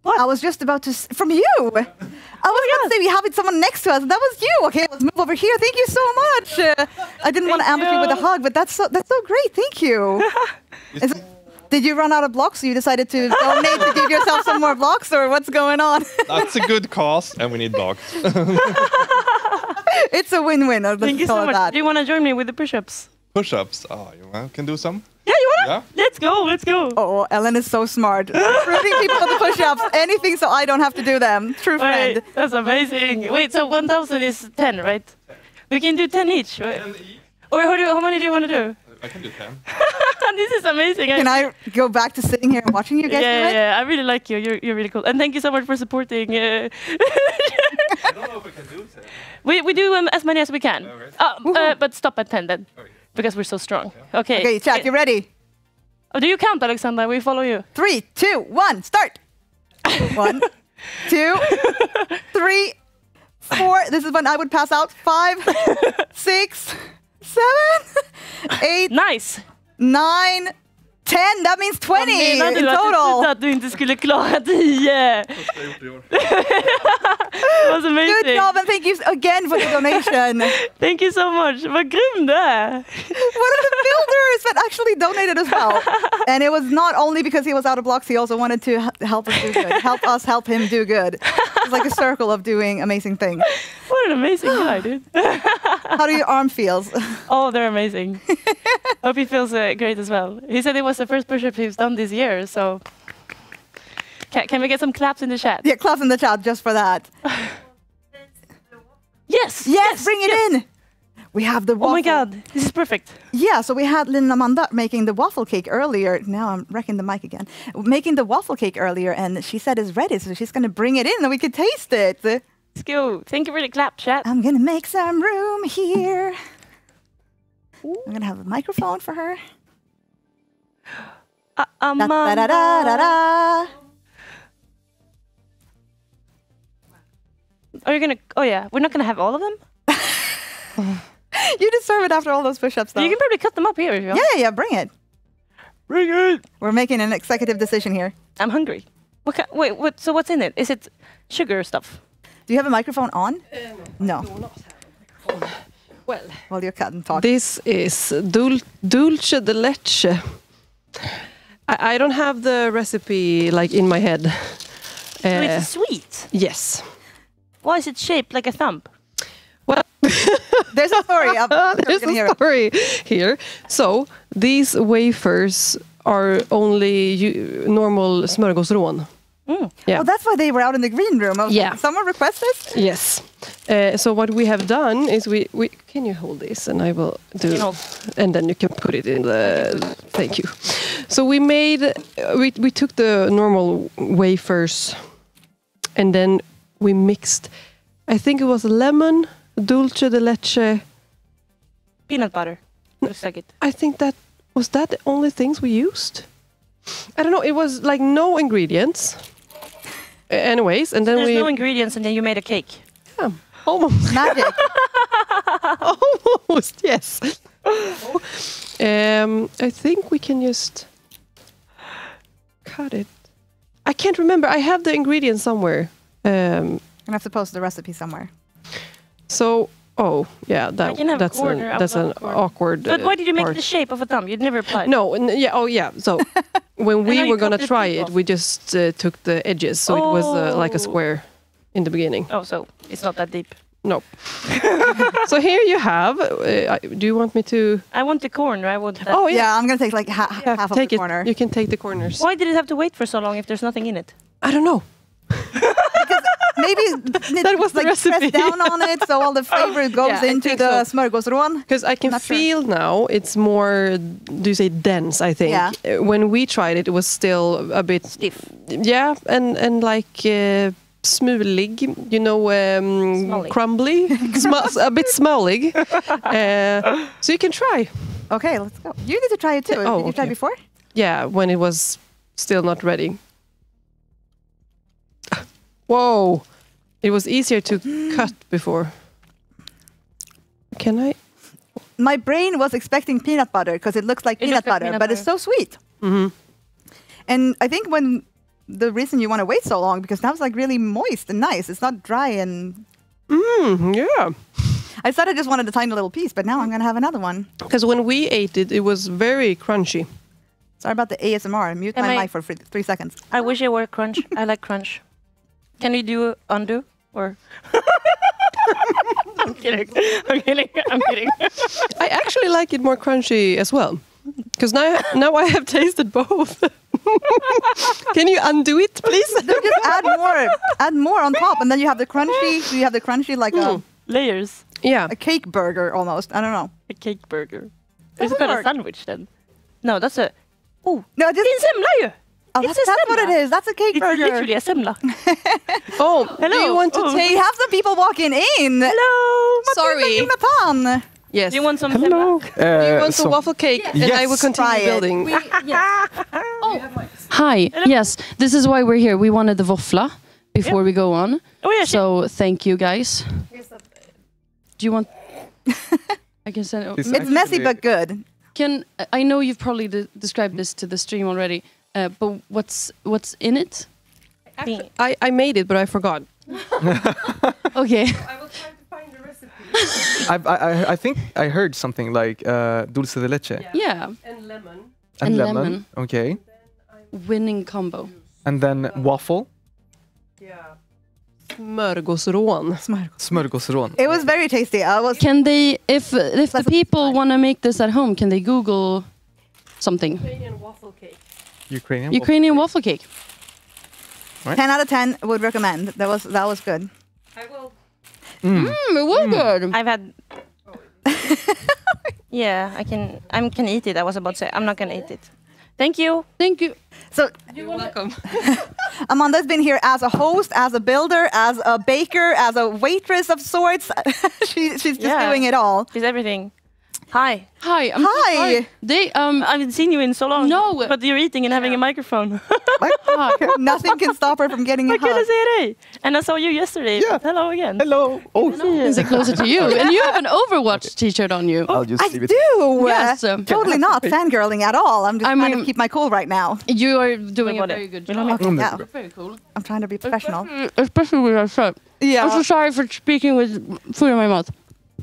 Speaker 13: What? I was just about to from you. I was about to say we have someone next to us. That was you. Okay, let's move over here. Thank you so much. I didn't want to ambush you with a hug, but that's so great. Thank you. Did you run out of blocks? So you decided to donate to give yourself some more blocks, or what's going on?
Speaker 9: That's a good cause, and we need blocks.
Speaker 13: It's a win-win.
Speaker 14: Thank you so much. Do you want to join me with the push-ups?
Speaker 9: Push-ups. Oh, you can do some.
Speaker 14: Yeah, you wanna?
Speaker 9: Yeah.
Speaker 14: Let's go.
Speaker 13: Oh, Ellen is so smart. Recruiting people for the push-ups, anything so I don't have to do them. True friend.
Speaker 14: That's amazing. Wait, so 1,000 is 10, right? We can do 10 each, right?
Speaker 9: 10 each.
Speaker 14: Or how many do you want to do?
Speaker 9: I can do 10.
Speaker 14: This is amazing.
Speaker 13: Can I go back to sitting here and watching you guys do it?
Speaker 14: Yeah, I really like you. You're really cool. And thank you so much for supporting.
Speaker 9: I don't know if we can do 10.
Speaker 14: We do as many as we can. Right. But stop at 10 then.
Speaker 9: Okay.
Speaker 14: Because we're so strong. Okay.
Speaker 13: Okay, chat, you ready?
Speaker 14: Oh, do you count, Alexandra? We follow you.
Speaker 13: 3, 2, 1, start. 1, 2, 3, 4. This is when I would pass out. 5, 6, 7, 8.
Speaker 14: Nice.
Speaker 13: 9, 10. That means 20 in total.
Speaker 14: Att du inte skulle klara 10. It was amazing.
Speaker 13: Good job, and thank you again for the donation.
Speaker 14: Thank you so much. Vad grym du är.
Speaker 13: One of the builders that actually donated as well. And it was not only because he was out of blocks, he also wanted to help us do good. Help us help him do good. It's like a circle of doing amazing things.
Speaker 14: What an amazing guy, dude.
Speaker 13: How do your arm feels?
Speaker 14: Oh, they're amazing. Hope he feels great as well. He said it was the first push-up he's done this year, so... Can we get some claps in the chat?
Speaker 13: Yeah, claps in the chat just for that.
Speaker 14: Yes!
Speaker 13: Bring it in! We have the waffle.
Speaker 14: Oh my god, this is perfect.
Speaker 13: Yeah, so we had Lynn Amanda making the waffle cake earlier. Now I'm wrecking the mic again. Making the waffle cake earlier, and she said it's ready, so she's going to bring it in and we can taste it.
Speaker 14: Let's go. Thank you for the clap, chat.
Speaker 13: I'm going to make some room here. I'm going to have a microphone for her.
Speaker 14: Amanda.
Speaker 13: Da-da-da-da-da.
Speaker 14: Are you gonna? Oh yeah, we're not gonna have all of them.
Speaker 13: You deserve it after all those push-ups, though.
Speaker 14: You can probably cut them up here if you want.
Speaker 13: Yeah, bring it.
Speaker 14: Bring it.
Speaker 13: We're making an executive decision here.
Speaker 14: I'm hungry. Wait, what? So what's in it? Is it sugar stuff?
Speaker 13: Do you have a microphone on? No. Well, you can talk.
Speaker 3: This is dulce de leche. I don't have the recipe like in my head.
Speaker 14: So it's sweet.
Speaker 3: Yes.
Speaker 14: Why is it shaped like a thumb?
Speaker 3: Well,
Speaker 13: there's a story.
Speaker 3: There's a story here. So these wafers are only normal smörgåsrån.
Speaker 13: Yeah. Oh, that's why they were out in the green room.
Speaker 3: Yeah.
Speaker 13: Someone request this?
Speaker 3: Yes. So what we have done is we can you hold this and I will do and then you can put it in the thank you. So we made we took the normal wafers and then we mixed I think it was lemon, dulce de leche,
Speaker 14: peanut butter. Looks like it.
Speaker 3: I think that was that the only things we used. I don't know. It was like no ingredients. Anyways, and then
Speaker 14: there's no ingredients, and then you made a cake.
Speaker 3: Yeah, almost
Speaker 13: magic.
Speaker 3: Almost, yes. I think we can just cut it. I can't remember. I have the ingredients somewhere.
Speaker 13: I'm gonna have to post the recipe somewhere.
Speaker 3: So, oh yeah, that's an awkward.
Speaker 14: But why did you make
Speaker 3: part.
Speaker 14: the shape of a thumb? You'd never applied.
Speaker 3: No, yeah, oh yeah. So when we were gonna try it, we just took the edges, so it was like a square in the beginning.
Speaker 14: Oh, so it's not that deep.
Speaker 3: No. So here you have. Do you want me to?
Speaker 14: I want the corner. I want.
Speaker 3: Oh yeah.
Speaker 13: I'm gonna take like half of the corner.
Speaker 3: You can take the corners.
Speaker 14: Why did it have to wait for so long if there's nothing in it?
Speaker 3: I don't know.
Speaker 13: Maybe
Speaker 3: that was the recipe.
Speaker 13: Press down on it so all the flavor goes into the smörgåsrån.
Speaker 3: Because I can feel now it's more, do you say dense, I think.
Speaker 13: Yeah.
Speaker 3: When we tried it, it was still a bit...
Speaker 14: stiff.
Speaker 3: Yeah, and like smulig, you know, crumbly, a bit smellig. So you can try.
Speaker 13: Okay, let's go. You need to try it too. Did you try before?
Speaker 3: Yeah, when it was still not ready. Whoa! It was easier to cut before. Can I?
Speaker 13: My brain was expecting peanut butter because it looks like peanut butter, but it's so sweet.
Speaker 3: Mm-hmm.
Speaker 13: And I think when the reason you want to wait so long, because now it's like really moist and nice. It's not dry and...
Speaker 3: Yeah.
Speaker 13: I said I just wanted a tiny little piece, but now I'm going to have another one.
Speaker 3: Because when we ate it, it was very crunchy.
Speaker 13: Sorry about the ASMR. Mute my mic for 3 seconds.
Speaker 14: I wish it were crunch. I like crunch. Can you do undo or? I'm kidding. I'm kidding. I'm kidding.
Speaker 3: I actually like it more crunchy as well. Because now I have tasted both. Can you undo it, please?
Speaker 13: Just add more on top, and then you have the crunchy. So you have the crunchy like
Speaker 14: layers.
Speaker 3: Yeah,
Speaker 13: a cake burger almost. I don't know.
Speaker 14: A cake burger. Is it a sandwich then? No, that's a. Oh
Speaker 13: no,
Speaker 14: det är en semla ju.
Speaker 13: Oh, that's what it is. That's a cake burger.
Speaker 14: It's literally a semla.
Speaker 3: Oh,
Speaker 13: hello.
Speaker 3: Do you want to taste?
Speaker 13: We have some people walking in.
Speaker 14: Hello.
Speaker 3: Sorry.
Speaker 13: Jonathan.
Speaker 3: Yes.
Speaker 14: Do you want some
Speaker 3: Hello.
Speaker 14: semla?
Speaker 3: Do you want some waffle cake?
Speaker 16: Yes.
Speaker 3: And I will continue building.
Speaker 16: Hi. Yes, this is why we're here. We wanted the våffla before we go on.
Speaker 14: Oh yeah.
Speaker 16: So thank you guys. Do you want? I can send it.
Speaker 13: It's messy but good.
Speaker 16: I know you've probably described this to the stream already, but what's in it?
Speaker 3: Actually, I made it, but I forgot.
Speaker 16: Okay.
Speaker 3: I will try to find the recipe.
Speaker 17: I think I heard something like dulce de leche.
Speaker 16: Yeah.
Speaker 3: And lemon.
Speaker 17: And lemon. Okay.
Speaker 16: Winning combo.
Speaker 17: And then waffle.
Speaker 3: Yeah. Smörgåsrån.
Speaker 17: Smörgåsrån.
Speaker 13: It was very tasty.
Speaker 16: Can they, if the people want to make this at home, can they Google something?
Speaker 3: Ukrainian waffle cake.
Speaker 16: Ukrainian waffle cake.
Speaker 17: Right.
Speaker 13: 10 out of 10 would recommend. That was good.
Speaker 3: I will.
Speaker 16: It was good.
Speaker 14: I've had. Yeah, I can eat it. I was about to say I'm not gonna eat it. Thank you.
Speaker 16: Thank you.
Speaker 13: So
Speaker 3: you're welcome.
Speaker 13: Amanda's been here as a host, as a builder, as a baker, as a waitress of sorts. she's just doing it all.
Speaker 14: She's everything. Hi.
Speaker 16: Hi. I'm
Speaker 13: Hi.
Speaker 16: So sorry.
Speaker 14: I haven't seen you in so long.
Speaker 16: No.
Speaker 14: But you're eating and having a microphone.
Speaker 13: Nothing can stop her from getting a hug.
Speaker 14: Hey. And I saw you yesterday.
Speaker 17: Yeah.
Speaker 14: Hello again.
Speaker 17: Hello. Oh,
Speaker 16: is it closer to you? And you have an Overwatch t-shirt on you.
Speaker 17: I'll just
Speaker 13: I
Speaker 17: leave it.
Speaker 13: do.
Speaker 16: Yes.
Speaker 13: Totally not fangirling at all. I'm just trying to keep my cool right now.
Speaker 16: You are doing a very good job.
Speaker 13: Okay, yeah.
Speaker 16: Very cool.
Speaker 13: I'm trying to be professional.
Speaker 16: Especially with our shirt.
Speaker 13: Yeah.
Speaker 16: I'm so sorry for speaking with food in my mouth.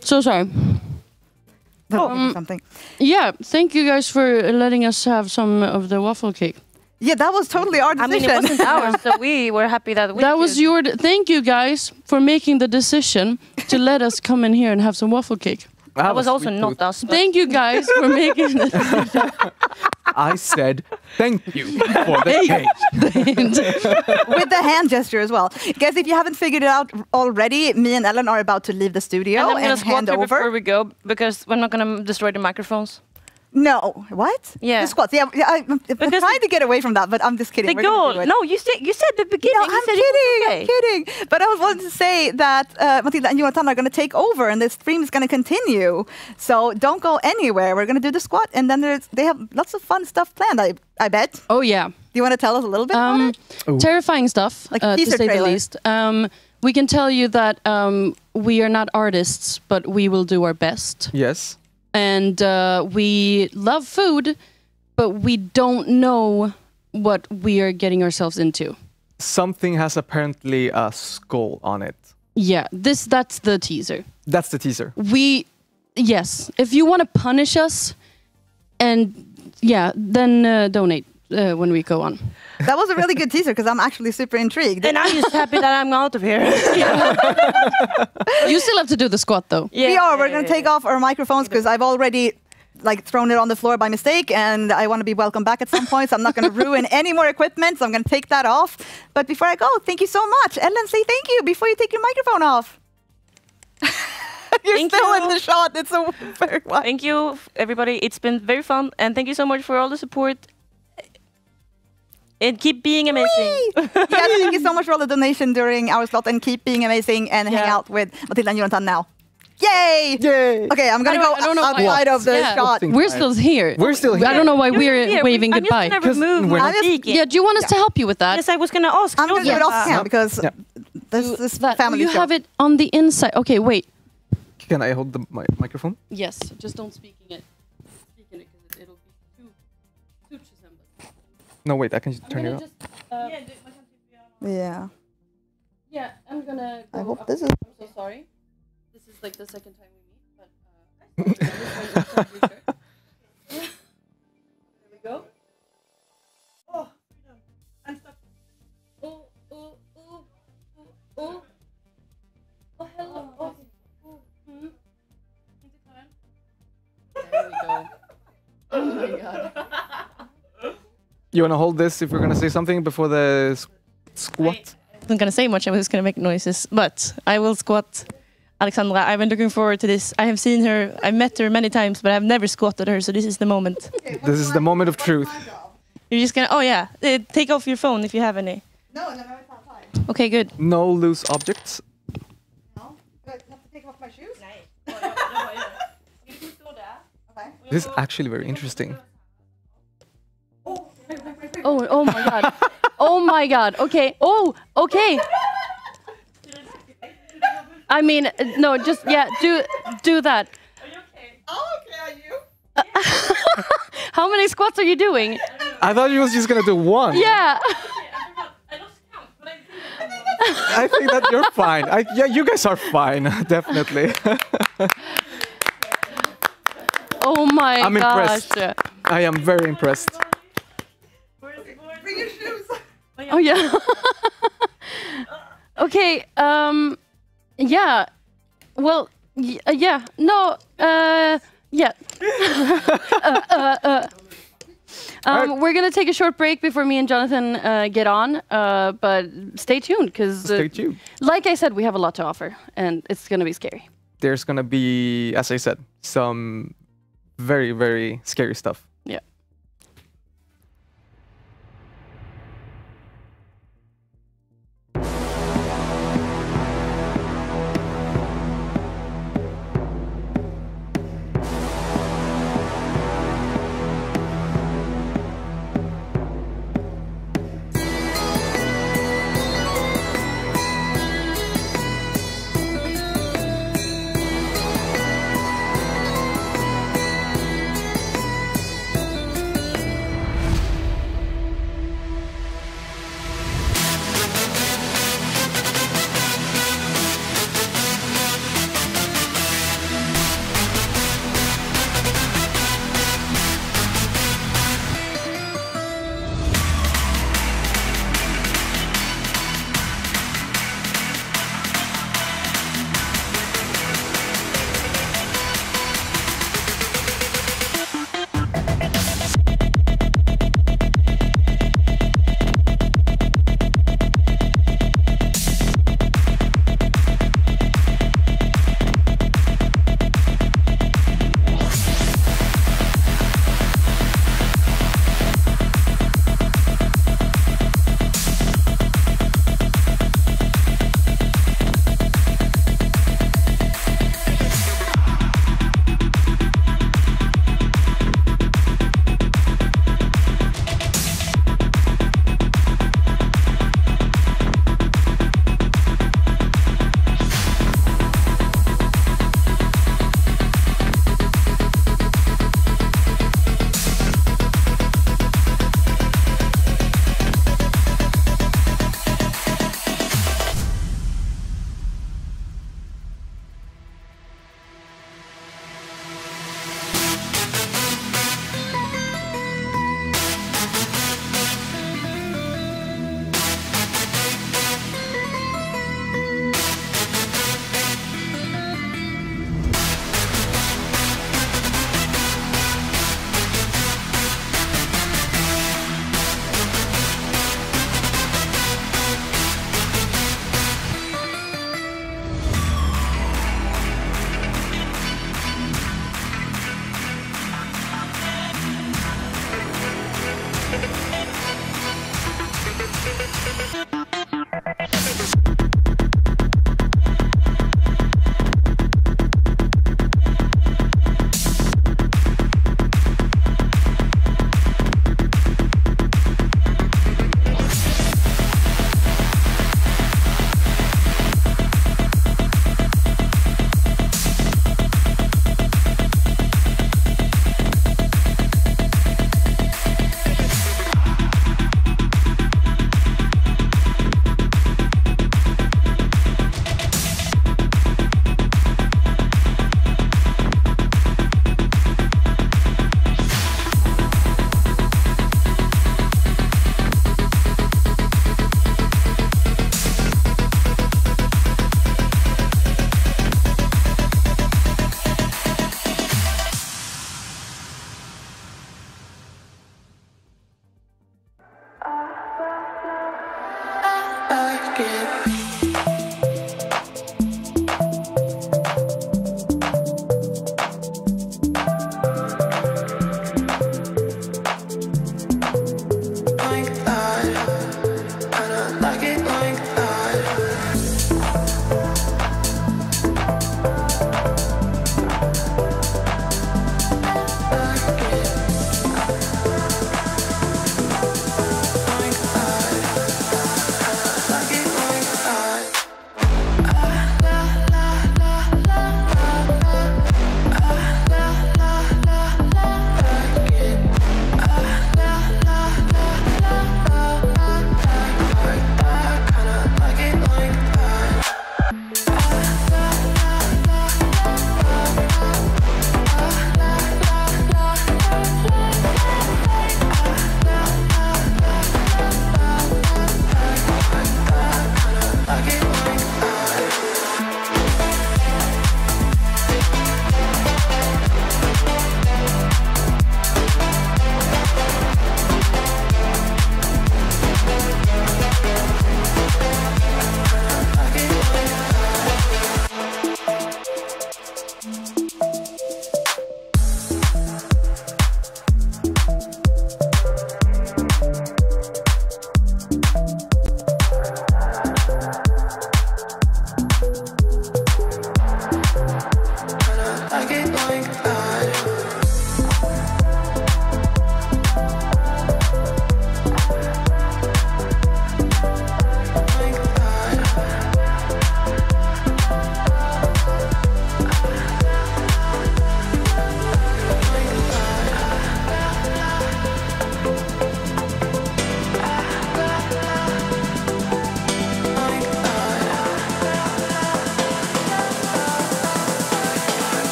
Speaker 16: So sorry.
Speaker 13: Something.
Speaker 16: Yeah, thank you guys for letting us have some of the waffle cake.
Speaker 13: Yeah, that was totally our decision.
Speaker 14: I mean, it wasn't ours, so we were happy that we
Speaker 16: That was your... Thank you guys for making the decision to let us come in here and have some waffle cake.
Speaker 14: That was also not us.
Speaker 16: Thank you guys for making the decision.
Speaker 17: I said thank you for the cake.
Speaker 13: With the hand gesture as well. Guys, if you haven't figured it out already, me and Ellen are about to leave the studio
Speaker 14: and I'm gonna
Speaker 13: and hand
Speaker 14: squat
Speaker 13: over.
Speaker 14: before we go, because we're not gonna destroy the microphones.
Speaker 13: No, what?
Speaker 14: Yeah.
Speaker 13: The squats. Yeah, I'm trying to get away from that, but I'm just kidding.
Speaker 14: The goal. No, you said the beginning.
Speaker 13: No, I'm kidding. But I was wanting to say that Matilda and Jonathan are going to take over, and the stream is going to continue. So don't go anywhere. We're going to do the squat, and then they have lots of fun stuff planned. I bet.
Speaker 16: Oh yeah.
Speaker 13: Do you want to tell us a little bit about it?
Speaker 16: Terrifying stuff,
Speaker 13: like
Speaker 16: to
Speaker 13: teaser
Speaker 16: say
Speaker 13: trailer.
Speaker 16: the least. We can tell you that we are not artists, but we will do our best.
Speaker 17: Yes.
Speaker 16: And we love food, but we don't know what we are getting ourselves into.
Speaker 17: Something has apparently a skull on it.
Speaker 16: Yeah, that's the teaser.
Speaker 17: That's the teaser.
Speaker 16: Yes, if you want to punish us, and yeah, then donate when we go on.
Speaker 13: That was a really good teaser because I'm actually super intrigued.
Speaker 14: And I'm just happy that I'm out of here.
Speaker 16: You still have to do the squat though.
Speaker 13: Yeah, we're going to take off our microphones because I've already thrown it on the floor by mistake, and I want to be welcome back at some point, so I'm not going to ruin any more equipment, so I'm going to take that off. But before I go, thank you so much. Ellen, say thank you before you take your microphone off. You're still in the shot. It's so very wide.
Speaker 14: Thank you, everybody. It's been very fun, and thank you so much for all the support. And keep being amazing.
Speaker 13: Yes, thank you so much for all the donation during our slot, and keep being amazing and hang out with Matilda and Jonathan now. Yay!
Speaker 17: Yay!
Speaker 13: Okay, I'm gonna go outside of the shot.
Speaker 16: We're still here.
Speaker 17: We're still here.
Speaker 16: I don't know why we're waving goodbye.
Speaker 14: I'm just gonna remove
Speaker 16: Yeah, do you want us to help you with that?
Speaker 14: Yes, I was gonna ask.
Speaker 13: I'm gonna do it off camera because this is family
Speaker 16: You
Speaker 13: show.
Speaker 16: have it on the inside. Okay, wait.
Speaker 17: Can I hold the microphone?
Speaker 16: Yes, just don't speak in it. Speak in it because it'll be too
Speaker 17: No, wait, I can turn it off.
Speaker 13: Yeah.
Speaker 16: Yeah, I'm gonna.
Speaker 13: I hope this is.
Speaker 16: I'm so sorry. This is like the second time we meet, but there we go. Oh, I'm stuck. Oh, oh, oh, oh, oh. Oh, hello. Oh. There we go. Oh my god.
Speaker 17: You want to hold this if we're going to say something before the squat?
Speaker 5: I wasn't gonna say much. I was just gonna make noises, but I will squat. Alexandra, I've been looking forward to this. I have seen her. I've met her many times, but I've never squatted her. So this is the moment.
Speaker 17: This is the moment of truth.
Speaker 5: You're just gonna. Oh yeah. Take off your phone if you have any.
Speaker 13: No, it's outside.
Speaker 5: Okay, good.
Speaker 17: No loose objects.
Speaker 13: No, I have to take off my shoes.
Speaker 17: This is actually very interesting.
Speaker 16: Oh my god. Oh my god. Okay. Oh, okay. I mean, no, just do that.
Speaker 13: Are you okay? Oh, okay. Are you?
Speaker 16: How many squats are you doing?
Speaker 17: I thought you was just gonna do one.
Speaker 16: Yeah.
Speaker 17: I think that you're fine. Yeah, you guys are fine, definitely.
Speaker 16: Oh my
Speaker 17: I'm
Speaker 16: gosh.
Speaker 17: impressed. I am very impressed.
Speaker 13: Bring your shoes.
Speaker 16: Oh yeah. Okay. Yeah. Well. Yeah. No. Yeah. We're gonna take a short break before me and Jonathan get on. But stay tuned, because
Speaker 17: Stay tuned.
Speaker 16: like I said, we have a lot to offer, and it's gonna be scary.
Speaker 17: There's gonna be, as I said, some very, very scary stuff.
Speaker 16: Yeah.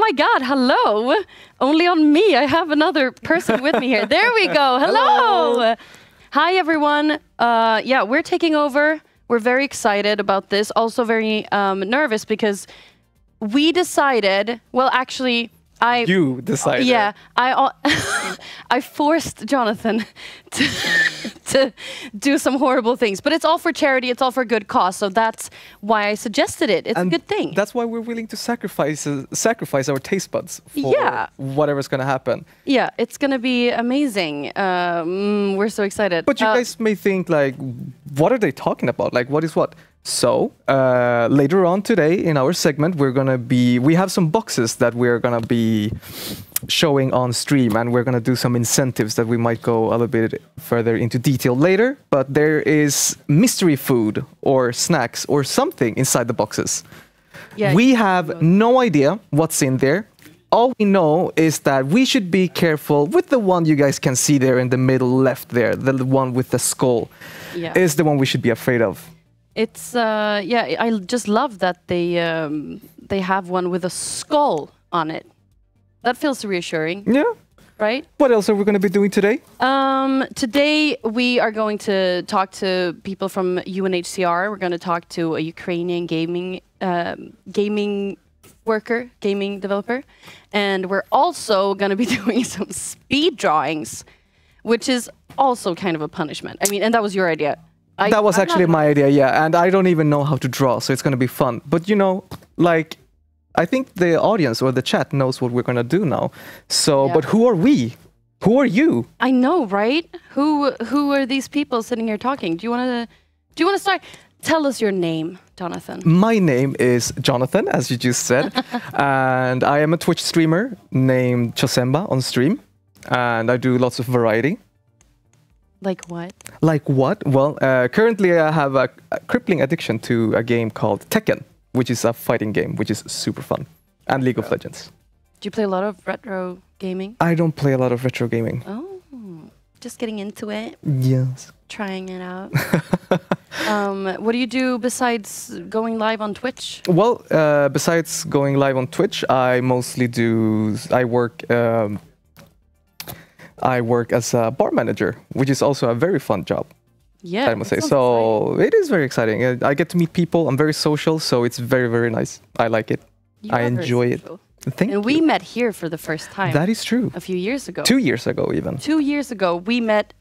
Speaker 18: my God, hello. Only on me. I have another person with me here. There we go. Hello. Hi, everyone. Yeah, we're taking over. We're very excited about this. Also very nervous because we decided, well, actually,
Speaker 17: You decided.
Speaker 18: Yeah, I forced Jonathan to do some horrible things, but it's all for charity. It's all for good cause. So that's why I suggested it. It's a good thing.
Speaker 17: That's why we're willing to sacrifice our taste buds for whatever's going to happen.
Speaker 18: Yeah, it's going to be amazing. We're so excited.
Speaker 17: But you guys may think, like, what are they talking about? Like, what is what? So later on today in our segment, we have some boxes that we're gonna be showing on stream, and we're gonna do some incentives that we might go a little bit further into detail later. But there is mystery food or snacks or something inside the boxes. Yeah, we have no idea what's in there. All we know is that we should be careful with the one you guys can see there in the middle left there, the one with the skull, is the one we should be afraid of.
Speaker 18: It's I just love that they have one with a skull on it. That feels reassuring.
Speaker 17: Yeah.
Speaker 18: Right?
Speaker 17: What else are we going to be doing today?
Speaker 18: Today we are going to talk to people from UNHCR. We're going to talk to a Ukrainian gaming developer, and we're also going to be doing some speed drawings, which is also kind of a punishment. I mean, and that was your idea.
Speaker 17: That was actually my idea, yeah. And I don't even know how to draw, so it's going to be fun. But, you know, like, I think the audience or the chat knows what we're going to do now. So, but who are we? Who are you?
Speaker 18: I know, right? Who are these people sitting here talking? Do you want to start? Tell us your name, Jonathan.
Speaker 17: My name is Jonathan, as you just said. And I am a Twitch streamer named Chosemba on stream. And I do lots of variety.
Speaker 18: Like what?
Speaker 17: Like what? Well, currently I have a crippling addiction to a game called Tekken, which is a fighting game, which is super fun. And League of Legends.
Speaker 18: Do you play a lot of retro gaming?
Speaker 17: I don't play a lot of retro gaming.
Speaker 18: Oh, just getting into it?
Speaker 17: Yes.
Speaker 18: Trying it out. What do you do besides going live on Twitch?
Speaker 17: Well, besides going live on Twitch, I mostly I work as a bar manager, which is also a very fun job.
Speaker 18: Yeah,
Speaker 17: I must say. So it is very exciting. I get to meet people. I'm very social, so it's very, very nice. I like it. I enjoy it. Thank you.
Speaker 18: And we met here for the first time.
Speaker 17: That is true.
Speaker 18: A few years ago.
Speaker 17: 2 years ago, even.
Speaker 18: 2 years ago, we met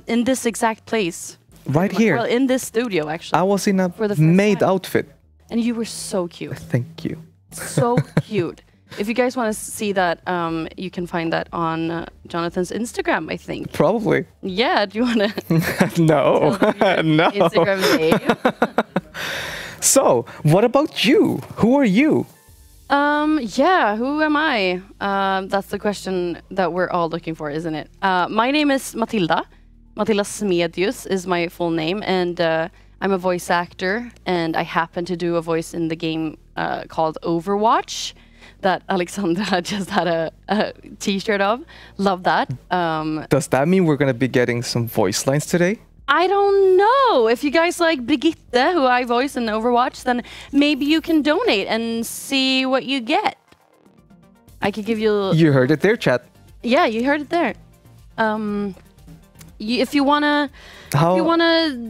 Speaker 18: in this exact place.
Speaker 17: Right here.
Speaker 18: Well, in this studio, actually.
Speaker 17: I was in a maid outfit.
Speaker 18: And you were so cute.
Speaker 17: Thank you.
Speaker 18: So cute. If you guys want to see that, you can find that on Jonathan's Instagram, I think.
Speaker 17: Probably.
Speaker 18: Yeah, do you want to?
Speaker 17: No. No.
Speaker 18: Instagram name.
Speaker 17: So, what about you? Who are you?
Speaker 18: Yeah, who am I? That's the question that we're all looking for, isn't it? My name is Matilda. Matilda Smedius is my full name, and I'm a voice actor, and I happen to do a voice in the game called Overwatch that Alexandra just had a t-shirt of. Love that.
Speaker 17: Does that mean we're going to be getting some voice lines today?
Speaker 18: I don't know. If you guys like Brigitte, who I voice in Overwatch, then maybe you can donate and see what you get. I could give you...
Speaker 17: You heard it there, chat.
Speaker 18: Yeah, you heard it there. If you wanna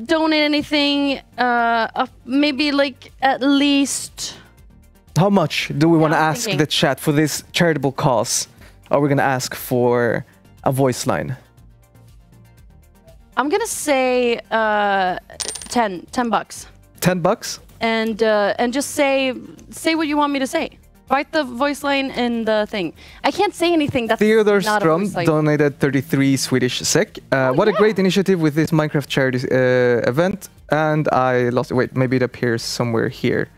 Speaker 18: donate anything, maybe like at least...
Speaker 17: How much do we want to ask the chat for this charitable cause? Are we going to ask for a voice line?
Speaker 18: I'm gonna say 10 bucks.
Speaker 17: 10 bucks?
Speaker 18: And just say what you want me to say. Write the voice line in the thing. I can't say anything that's
Speaker 17: Theodore
Speaker 18: not
Speaker 17: Strom
Speaker 18: a voice line.
Speaker 17: donated 33 Swedish SEK. What a great initiative with this Minecraft charity event. And I lost it. Wait, maybe it appears somewhere here.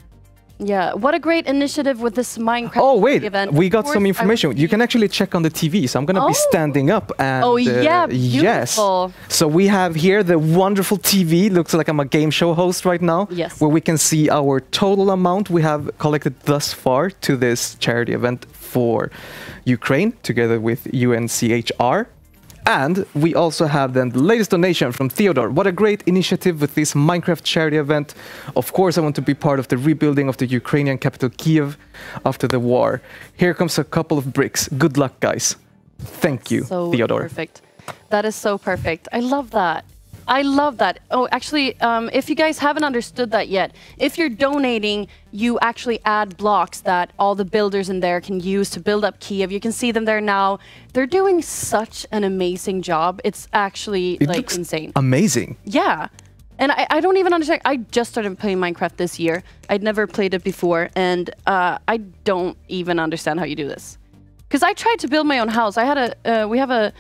Speaker 18: Yeah, what a great initiative with this Minecraft event.
Speaker 17: We got some information. You can actually check on the TV, so I'm going to be standing up. And,
Speaker 18: yeah, beautiful.
Speaker 17: Yes. So we have here the wonderful TV. Looks like I'm a game show host right now.
Speaker 18: Yes.
Speaker 17: Where we can see our total amount we have collected thus far to this charity event for Ukraine, together with UNHCR. And we also have then the latest donation from Theodore. What a great initiative with this Minecraft charity event. Of course, I want to be part of the rebuilding of the Ukrainian capital Kyiv after the war. Here comes a couple of bricks. Good luck, guys. Thank you,
Speaker 18: So
Speaker 17: Theodore.
Speaker 18: perfect. That is so perfect. I love that. I love that. Oh, actually, if you guys haven't understood that yet, if you're donating, you actually add blocks that all the builders in there can use to build up Kyiv. You can see them there now. They're doing such an amazing job. It's actually like insane.
Speaker 17: Amazing.
Speaker 18: Yeah. And I don't even understand. I just started playing Minecraft this year. I'd never played it before, and I don't even understand how you do this. Because I tried to build my own house. I had we have a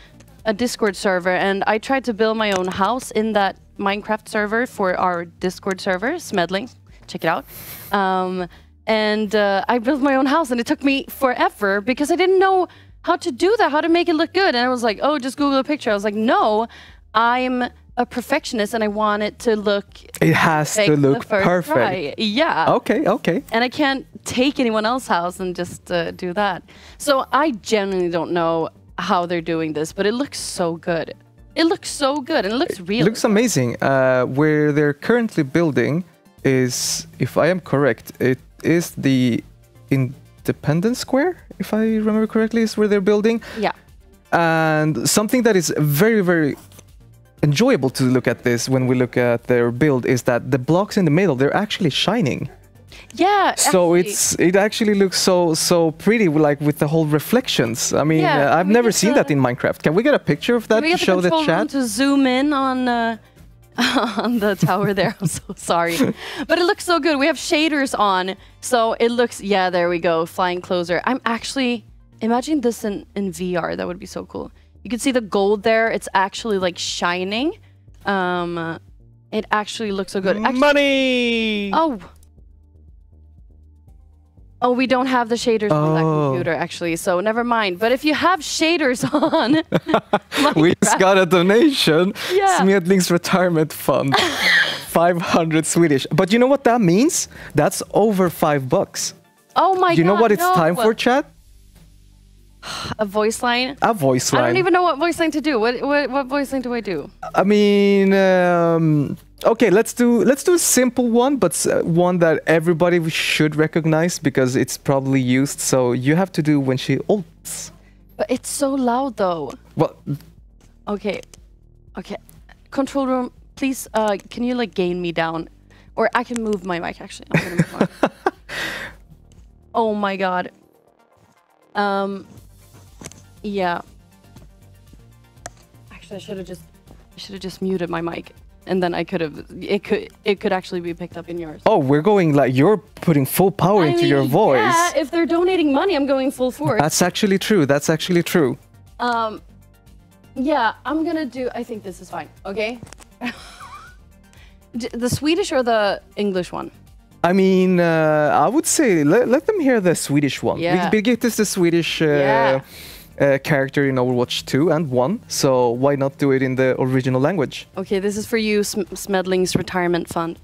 Speaker 18: Discord server, and I tried to build my own house in that Minecraft server for our Discord server, Smedlings. Check it out. I built my own house, and it took me forever because I didn't know how to do that, how to make it look good. And I was like, oh, just Google a picture. I was like, no, I'm a perfectionist, and I want it to look.
Speaker 17: It has to look perfect.
Speaker 18: Try. Yeah.
Speaker 17: Okay, okay.
Speaker 18: And I can't take anyone else's house and just do that. So I genuinely don't know how they're doing this, but it looks so good. It looks so good, and it looks real.
Speaker 17: It looks amazing. Where they're currently building is, if I am correct, it is the Independence Square, if I remember correctly, is where they're building.
Speaker 18: Yeah.
Speaker 17: And something that is very, very enjoyable to look at this when we look at their build is that the blocks in the middle, they're actually shining.
Speaker 18: Yeah.
Speaker 17: So it actually looks so pretty, like with the whole reflections. I mean,
Speaker 18: Yeah,
Speaker 17: I've never seen that in Minecraft. Can we get a picture of that to show the chat?
Speaker 18: To zoom in on on the tower there. I'm so sorry, but it looks so good. We have shaders on, so it looks. Yeah, there we go. Flying closer. I'm actually imagine this in VR. That would be so cool. You can see the gold there. It's actually like shining. It actually looks so good. Actually,
Speaker 17: money.
Speaker 18: Oh, we don't have the shaders on that computer, actually, so never mind. But if you have shaders on...
Speaker 17: We just got a donation.
Speaker 18: Yeah.
Speaker 17: Smedlings Retirement Fund. 500 Swedish. But you know what that means? That's over $5.
Speaker 18: Oh my god,
Speaker 17: Do you know what it's time for, chat?
Speaker 18: A voice line?
Speaker 17: A voice line.
Speaker 18: I don't even know what voice line to do. What voice line do I do?
Speaker 17: I mean... okay, let's do a simple one, but one that everybody should recognize because it's probably used. So you have to do when she ults.
Speaker 18: But it's so loud, though.
Speaker 17: Well.
Speaker 18: Okay. Control room, please. Can you like gain me down, or I can move my mic. Actually, I'm gonna move on. Oh my god. Yeah. Actually, I should have just muted my mic. And then I could have, it could actually be picked up in yours.
Speaker 17: Oh, we're going like, you're putting full power into your voice.
Speaker 18: Yeah, if they're donating money, I'm going full force.
Speaker 17: That's actually true. That's actually true.
Speaker 18: Yeah, I'm gonna do, I think this is fine, okay? The Swedish or the English one?
Speaker 17: I mean, I would say, let them hear the Swedish one.
Speaker 18: Yeah.
Speaker 17: Birgit is the Swedish character in Overwatch 2 and 1, so why not do it in the original language?
Speaker 18: Okay, this is for you, Smedlings Retirement Fund.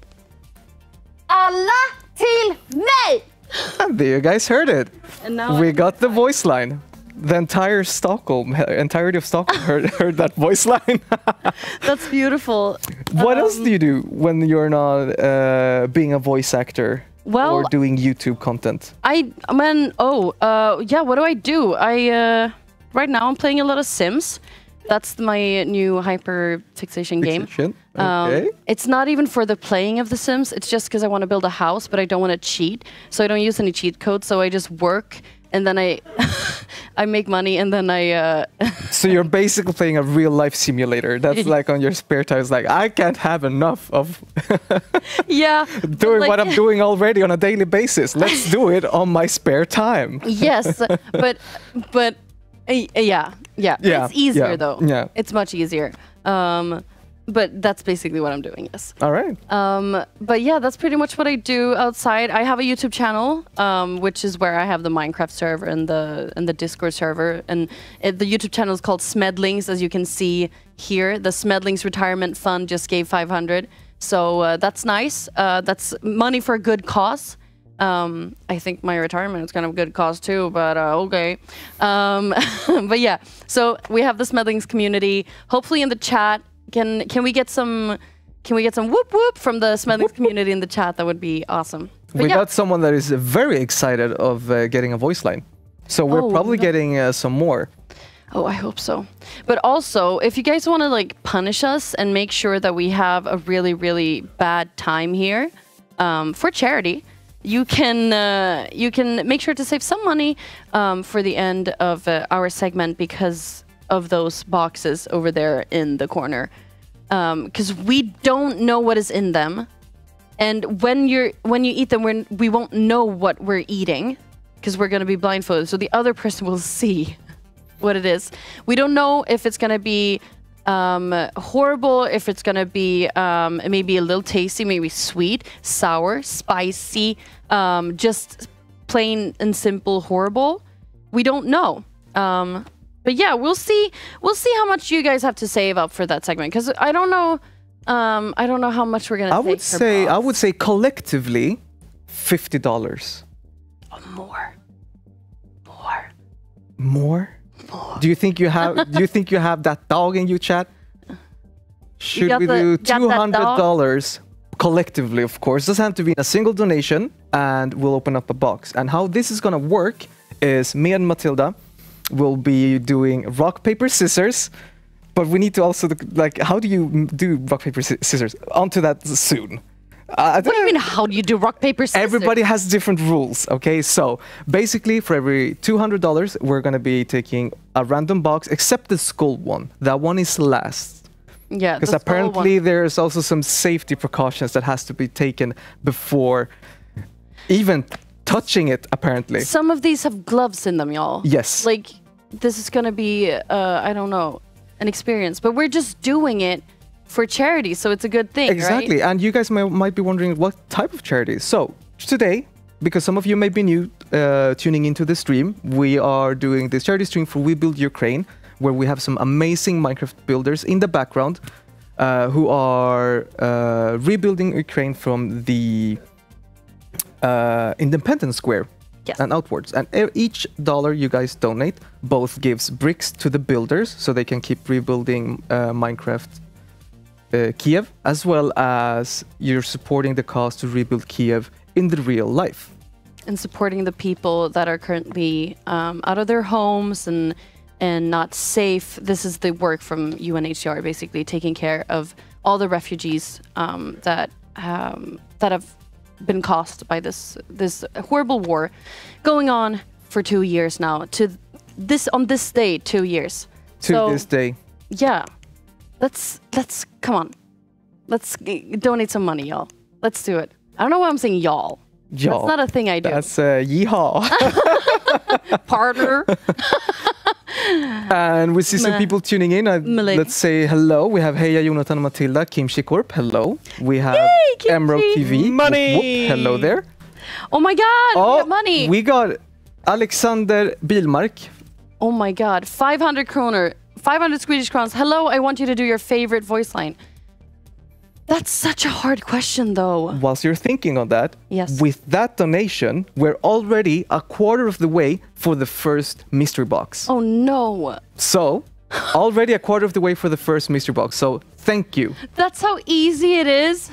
Speaker 18: Alla till mig!
Speaker 17: And there you guys heard it.
Speaker 18: And now
Speaker 17: we got the voice line. The entirety of Stockholm heard that voice line.
Speaker 18: That's beautiful.
Speaker 17: What else do you do when you're not being a voice actor?
Speaker 18: Well,
Speaker 17: or doing YouTube content?
Speaker 18: Yeah, what do I do? Right now I'm playing a lot of Sims. That's my new hyper-fixation game.
Speaker 17: Okay.
Speaker 18: It's not even for the playing of the Sims, it's just because I want to build a house, but I don't want to cheat. So I don't use any cheat codes, so I just work, and then I make money, and then I...
Speaker 17: So you're basically playing a real-life simulator. That's like on your spare time. It's like, I can't have enough of
Speaker 18: yeah,
Speaker 17: doing what I'm doing already on a daily basis. Let's do it on my spare time.
Speaker 18: Yes, but yeah, it's easier though.
Speaker 17: Yeah,
Speaker 18: it's much easier. But that's basically what I'm doing. Yes.
Speaker 17: All right.
Speaker 18: But yeah, that's pretty much what I do outside. I have a YouTube channel, which is where I have the Minecraft server and the Discord server, and the YouTube channel is called Smedlings, as you can see here. The Smedlings Retirement Fund just gave 500, so that's nice. That's money for a good cause. I think my retirement is kind of a good cause too, but okay. But yeah, so we have the Smedlings community. Hopefully in the chat, can we get some whoop whoop from the Smedlings community in the chat? That would be awesome. But
Speaker 17: We
Speaker 18: yeah.
Speaker 17: got someone that is very excited of getting a voice line. So we're probably getting some more.
Speaker 18: Oh, I hope so. But also, if you guys want to like punish us and make sure that we have a really, really bad time here for charity, you can make sure to save some money for the end of our segment because of those boxes over there in the corner. Because we don't know what is in them, and when you eat them, we won't know what we're eating because we're going to be blindfolded. So the other person will see what it is. We don't know if it's going to be horrible, if it's going to be maybe a little tasty, maybe sweet, sour, spicy, just plain and simple horrible. We don't know. But yeah, we'll see how much you guys have to save up for that segment because I don't know how much we're gonna.
Speaker 17: I would say collectively $50. More. Do you think you have that dog in you, chat? Should we do $200 collectively? Of course, doesn't have to be a single donation, and we'll open up a box. And how this is gonna work is me and Matilda will be doing rock paper scissors, but we need to also how do you do rock paper scissors? Onto that soon.
Speaker 18: What do you mean? How do you do rock paper scissors?
Speaker 17: Everybody has different rules. Okay, so basically for every $200, we're gonna be taking a random box, except the skull one. That one is last.
Speaker 18: Yeah,
Speaker 17: because apparently there's also some safety precautions that has to be taken before even touching it. Apparently,
Speaker 18: some of these have gloves in them, y'all.
Speaker 17: Yes.
Speaker 18: Like this is gonna be I don't know, an experience, but we're just doing it for charity, so it's a good thing.
Speaker 17: Exactly,
Speaker 18: right?
Speaker 17: And you guys might be wondering what type of charity. So today, because some of you may be new tuning into the stream, we are doing this charity stream for We Build Ukraine, where we have some amazing Minecraft builders in the background who are rebuilding Ukraine from the Independence Square and outwards. And each dollar you guys donate both gives bricks to the builders so they can keep rebuilding Minecraft Kyiv, as well as you're supporting the cause to rebuild Kyiv in the real life.
Speaker 18: And supporting the people that are currently out of their homes and not safe. This is the work from UNHCR, basically taking care of all the refugees that have been caused by this horrible war going on for 2 years now. On this day, 2 years.
Speaker 17: This day.
Speaker 18: Yeah. Let's come on. Let's donate some money, y'all. Let's do it. I don't know why I'm saying y'all. That's not a thing I do.
Speaker 17: That's yeehaw.
Speaker 18: Partner.
Speaker 17: And we see some people tuning in. Let's say hello. We have Heya, Jonathan, Matilda, Kim Shikorp. Hello. We have Emerald TV.
Speaker 6: Money.
Speaker 17: Whoop, hello there.
Speaker 18: Oh my God. We got money.
Speaker 17: We got Alexander Bilmark.
Speaker 18: Oh my God. 500 kroner. 500 Swedish crowns. Hello, I want you to do your favorite voice line. That's such a hard question, though.
Speaker 17: Whilst you're thinking on that, with that donation, we're already a quarter of the way for the first mystery box.
Speaker 18: Oh, no.
Speaker 17: So, already a quarter of the way for the first mystery box. So, thank you.
Speaker 18: That's how easy it is?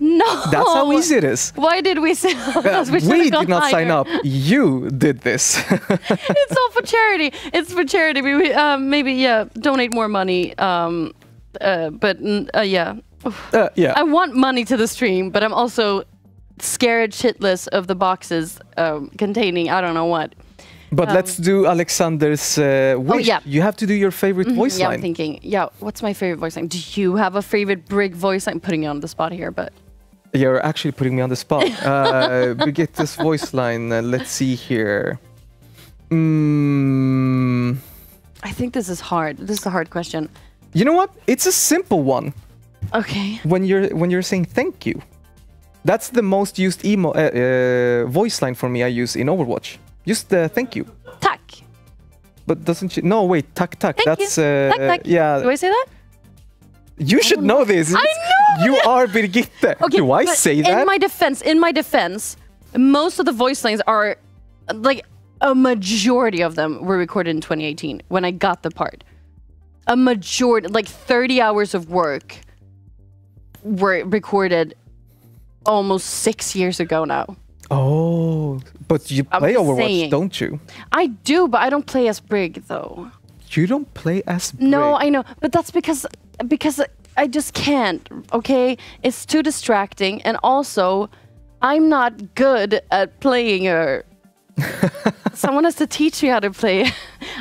Speaker 18: No.
Speaker 17: That's how easy it is.
Speaker 18: Why did we say
Speaker 17: we did not sign up. You did this.
Speaker 18: It's all for charity. It's for charity. We maybe donate more money. Yeah. I want money to the stream, but I'm also scared shitless of the boxes containing I don't know what.
Speaker 17: But let's do Alexander's wish.
Speaker 18: Oh, yeah.
Speaker 17: You have to do your favorite voice line.
Speaker 18: Yeah, I'm thinking. Yeah, what's my favorite voice line? Do you have a favorite Brig voice line? I'm putting you on the spot here, but...
Speaker 17: You're actually putting me on the spot. We get this voice line. Let's see here.
Speaker 18: I think this is hard. This is a hard question.
Speaker 17: You know what? It's a simple one.
Speaker 18: Okay.
Speaker 17: When you're saying thank you, that's the most used voice line for me. I use in Overwatch. Just thank you.
Speaker 18: Tack.
Speaker 17: But doesn't she? No, wait. Tack. That's
Speaker 18: tack, tack.
Speaker 17: Yeah.
Speaker 18: Do I say that?
Speaker 17: You should know this.
Speaker 18: I know.
Speaker 17: You are Birgitte.
Speaker 18: Okay,
Speaker 17: Do I say that?
Speaker 18: In my defense, Most of the voice lines are like a majority of them were recorded in 2018 when I got the part. A majority, like 30 hours of work were recorded almost 6 years ago now.
Speaker 17: Oh, but you play Overwatch, don't you?
Speaker 18: I do, but I don't play as Brig though.
Speaker 17: You don't play as Brig?
Speaker 18: No, I know, but that's because I just can't, okay? It's too distracting, and also, I'm not good at playing her. Someone has to teach me how to play.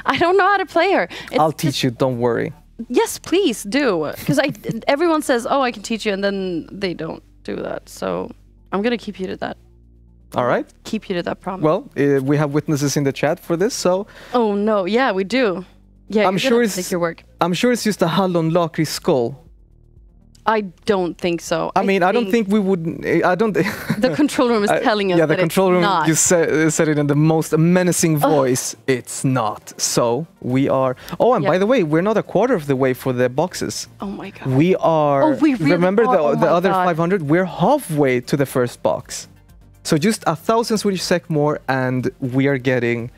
Speaker 18: I don't know how to play her.
Speaker 17: I'll teach you, don't worry.
Speaker 18: Yes, please do. Because everyone says, oh, I can teach you, and then they don't do that. So I'm going to keep you to that.
Speaker 17: All right.
Speaker 18: Keep you to that promise.
Speaker 17: Well, we have witnesses in the chat for this, so...
Speaker 18: Oh, no. Yeah, we do. Yeah,
Speaker 17: I'm sure it's
Speaker 18: take your work.
Speaker 17: I'm sure it's just a hallon lakrits skull.
Speaker 18: I don't think so.
Speaker 17: I mean, I don't think we would. I don't.
Speaker 18: The control room is telling us.
Speaker 17: Yeah, the
Speaker 18: that
Speaker 17: control room
Speaker 18: not.
Speaker 17: just said it in the most menacing voice. It's not. So we are. Oh, and by the way, we're not a quarter of the way for the boxes.
Speaker 18: Oh my god.
Speaker 17: We are.
Speaker 18: Oh, we really
Speaker 17: remember
Speaker 18: are.
Speaker 17: the
Speaker 18: Oh
Speaker 17: other
Speaker 18: god.
Speaker 17: 500? We're halfway to the first box. So just 1,000 Swedish SEK more, and we are getting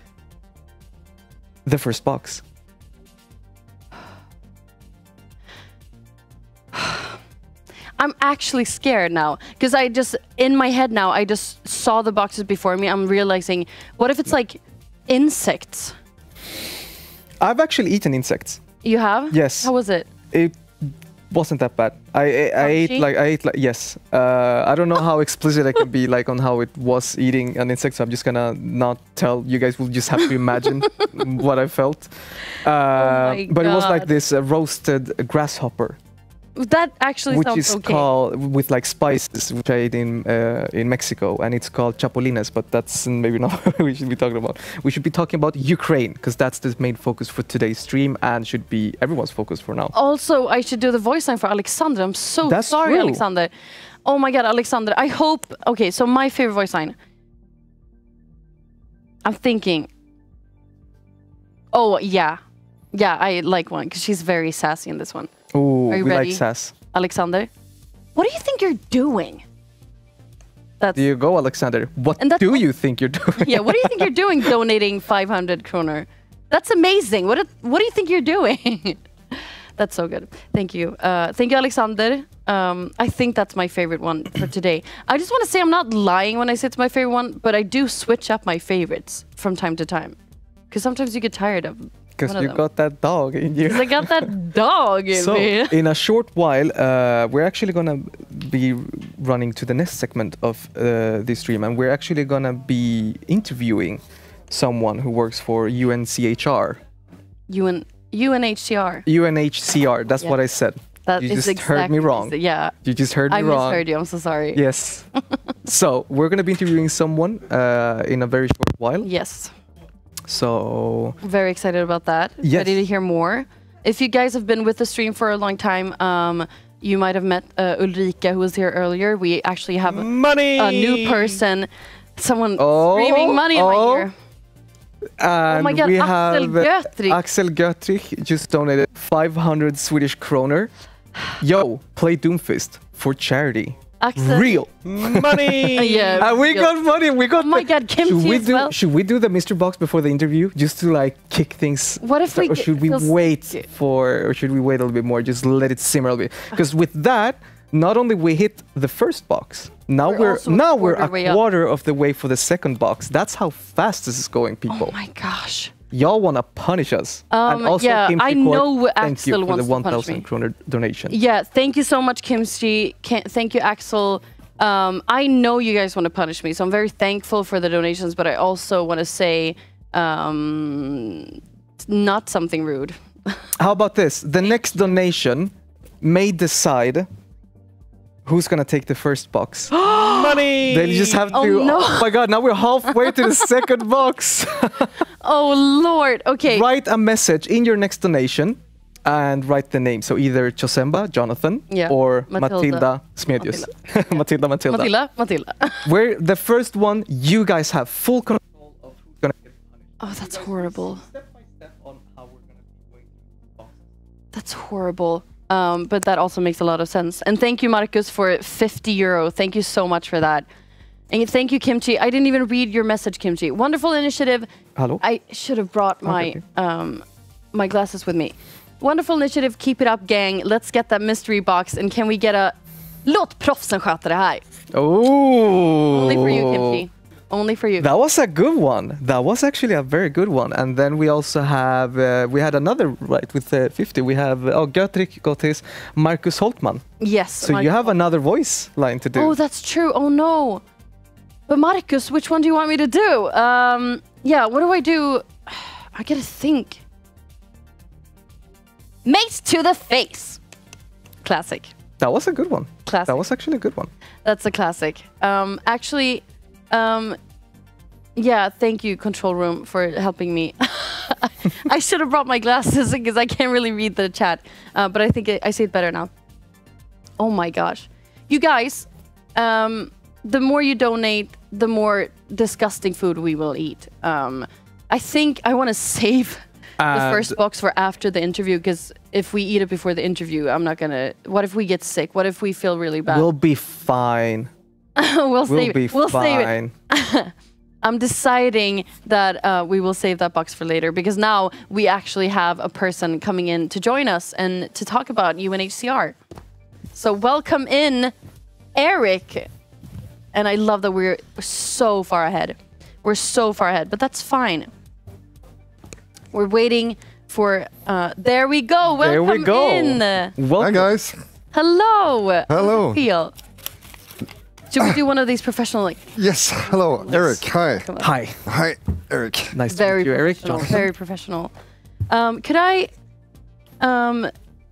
Speaker 17: the first box.
Speaker 18: I'm actually scared now because in my head now, I just saw the boxes before me. I'm realizing, what if it's like insects?
Speaker 17: I've actually eaten insects.
Speaker 18: You have?
Speaker 17: Yes.
Speaker 18: How was it?
Speaker 17: It wasn't that bad. I ate like yes. I don't know how explicit I can be like on how it was eating an insect. So I'm just gonna not tell. You guys will just have to imagine what I felt. But it was like this roasted grasshopper.
Speaker 18: That actually
Speaker 17: which
Speaker 18: sounds
Speaker 17: is
Speaker 18: okay.
Speaker 17: called with like spices, which I ate in Mexico, and it's called chapulines. But that's maybe not what we should be talking about. We should be talking about Ukraine because that's the main focus for today's stream and should be everyone's focus for now.
Speaker 18: Also, I should do the voice line for Alexander. I'm so
Speaker 17: That's
Speaker 18: sorry,
Speaker 17: true.
Speaker 18: Alexander. Oh my god, Alexander. I hope. Okay, so my favorite voice line. I'm thinking. Oh yeah, I like one because she's very sassy in this one.
Speaker 17: Ooh,
Speaker 18: Are you
Speaker 17: we
Speaker 18: ready?
Speaker 17: like sass.
Speaker 18: Alexander, what do you think you're doing?
Speaker 17: There you go, Alexander. What do you think you're doing?
Speaker 18: Yeah, what do you think you're doing donating 500 kroner? That's amazing. What do you think you're doing? That's so good. Thank you. Thank you, Alexander. I think that's my favorite one for today. I just want to say I'm not lying when I say it's my favorite one, but I do switch up my favorites from time to time. Because sometimes you get tired of
Speaker 17: Because you got that dog in you.
Speaker 18: 'Cause I got that dog in
Speaker 17: So,
Speaker 18: me.
Speaker 17: in a short while, we're actually going to be running to the next segment of this stream, and we're actually going to be interviewing someone who works for UNHCR.
Speaker 18: UNHCR.
Speaker 17: UNHCR, that's what I said.
Speaker 18: That
Speaker 17: you
Speaker 18: is
Speaker 17: just heard me
Speaker 18: exactly-
Speaker 17: wrong.
Speaker 18: Yeah.
Speaker 17: You just heard me
Speaker 18: I
Speaker 17: wrong.
Speaker 18: misheard you. I'm so sorry.
Speaker 17: Yes. So, we're going to be interviewing someone in a very short while.
Speaker 18: Yes.
Speaker 17: So,
Speaker 18: Very excited about that.
Speaker 17: Yes.
Speaker 18: Ready to hear more. If you guys have been with the stream for a long time, you might have met Ulrika, who was here earlier. We actually have a new person, someone screaming money in my ear.
Speaker 17: And
Speaker 18: my God,
Speaker 17: we
Speaker 18: Axel
Speaker 17: have
Speaker 18: Göttrich.
Speaker 17: Axel Göttrich just donated 500 Swedish kroner. Yo, play Doomfist for charity.
Speaker 18: Axel.
Speaker 17: Real money.
Speaker 18: Yeah,
Speaker 17: And we
Speaker 18: real.
Speaker 17: got money. We got.
Speaker 18: Oh my God, Kim
Speaker 17: should
Speaker 18: T
Speaker 17: we
Speaker 18: as
Speaker 17: do?
Speaker 18: well.
Speaker 17: Should we do the mystery box before the interview, just to like kick things?
Speaker 18: What if we
Speaker 17: or
Speaker 18: get-
Speaker 17: should we
Speaker 18: feels-
Speaker 17: wait for? Or should we wait a little bit more? Just let it simmer a little bit. Because with that, not only we hit the first box, now we're
Speaker 18: also a quarter way
Speaker 17: a
Speaker 18: up.
Speaker 17: quarter of the way for the second box. That's how fast this is going, people.
Speaker 18: Oh my gosh.
Speaker 17: Y'all wanna punish us? And also,
Speaker 18: yeah,
Speaker 17: Kim
Speaker 18: I
Speaker 17: T. Court,
Speaker 18: know
Speaker 17: thank
Speaker 18: Axel
Speaker 17: you for
Speaker 18: wants
Speaker 17: the
Speaker 18: to punish me.
Speaker 17: 1,000 kroner donation.
Speaker 18: Yeah, thank you so much, Kimchi. Thank you, Axel. I know you guys want to punish me, so I'm very thankful for the donations, but I also want to say not something rude.
Speaker 17: How about this? The next donation may decide who's gonna take the first box.
Speaker 18: Money!
Speaker 17: They just have to.
Speaker 18: Oh, no.
Speaker 17: Oh my god! Now we're halfway to the second box.
Speaker 18: Oh Lord! Okay.
Speaker 17: Write a message in your next donation and write the name. So either Chosemba, Jonathan,
Speaker 18: Yeah.
Speaker 17: or
Speaker 18: Matilda.
Speaker 17: Matilda Smedius. Matilda.
Speaker 18: Matilda.
Speaker 17: We're the first one. You guys have full control of who's gonna get punished.
Speaker 18: Oh, that's horrible. That's horrible. But that also makes a lot of sense. And thank you, Marcus, for €50. Thank you so much for that. And thank you, Kimchi. I didn't even read your message, Kimchi. Wonderful initiative.
Speaker 17: Hello.
Speaker 18: I should have brought my my glasses with me. Wonderful initiative. Keep it up, gang. Let's get that mystery box. And can we get a... Låt proffsen sköta det här.
Speaker 17: Oh.
Speaker 18: Only for you, Kimchi. Only for you.
Speaker 17: That was a good one. That was actually a very good one. And then we also have, we had another, right, with 50. We have, Götrik got his Marcus Holtman.
Speaker 18: Yes.
Speaker 17: So you have another voice line to do.
Speaker 18: Oh, that's true. Oh, no. But Marcus, which one do you want me to do? Yeah, what do I do? I gotta think. Mace to the face. Classic.
Speaker 17: That was a good one.
Speaker 18: Classic.
Speaker 17: That was actually a good one.
Speaker 18: That's a classic. Actually, yeah, thank you, Control Room, for helping me. I should have brought my glasses because I can't really read the chat. But I think I see it better now. Oh my gosh. You guys, the more you donate, the more disgusting food we will eat. I think I want to save the first box for after the interview, because if we eat it before the interview, I'm not gonna... What if we get sick? What if we feel really bad?
Speaker 17: We'll be fine.
Speaker 18: We'll save it. We'll save
Speaker 17: fine.
Speaker 18: it. I'm deciding that we will save that box for later, because now we actually have a person coming in to join us and to talk about UNHCR. So welcome in, Eric. And I love that we're so far ahead. We're so far ahead, but that's fine. We're waiting for... there we go. Welcome
Speaker 17: there we go.
Speaker 18: in.
Speaker 17: Welcome.
Speaker 19: Hi, guys.
Speaker 18: Hello.
Speaker 19: Hello.
Speaker 18: How do you feel? Should we do one of these professional, like...
Speaker 19: Yes. Hello, Eric. Hi.
Speaker 17: Hi.
Speaker 19: Hi, Eric.
Speaker 17: Nice
Speaker 18: Very
Speaker 17: to meet you, Eric.
Speaker 18: professional, very professional. Could I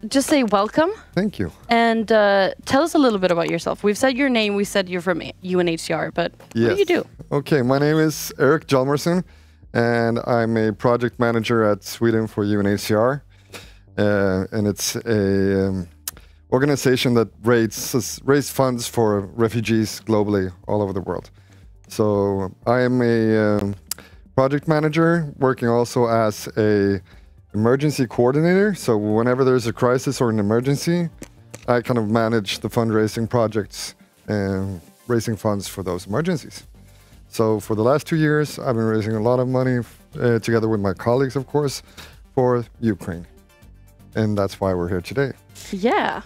Speaker 18: just say welcome?
Speaker 19: Thank you.
Speaker 18: And tell us a little bit about yourself. We've said your name. We said you're from UNHCR, but what do you do?
Speaker 19: Okay, my name is Eric Hjalmarsson, and I'm a project manager at Sweden for UNHCR. And it's a organization that raises funds for refugees globally, all over the world. So I am a project manager, working also as a emergency coordinator. So whenever there's a crisis or an emergency, I kind of manage the fundraising projects and raising funds for those emergencies. So for the last 2 years, I've been raising a lot of money together with my colleagues, of course, for Ukraine. And that's why we're here today.
Speaker 18: Yeah.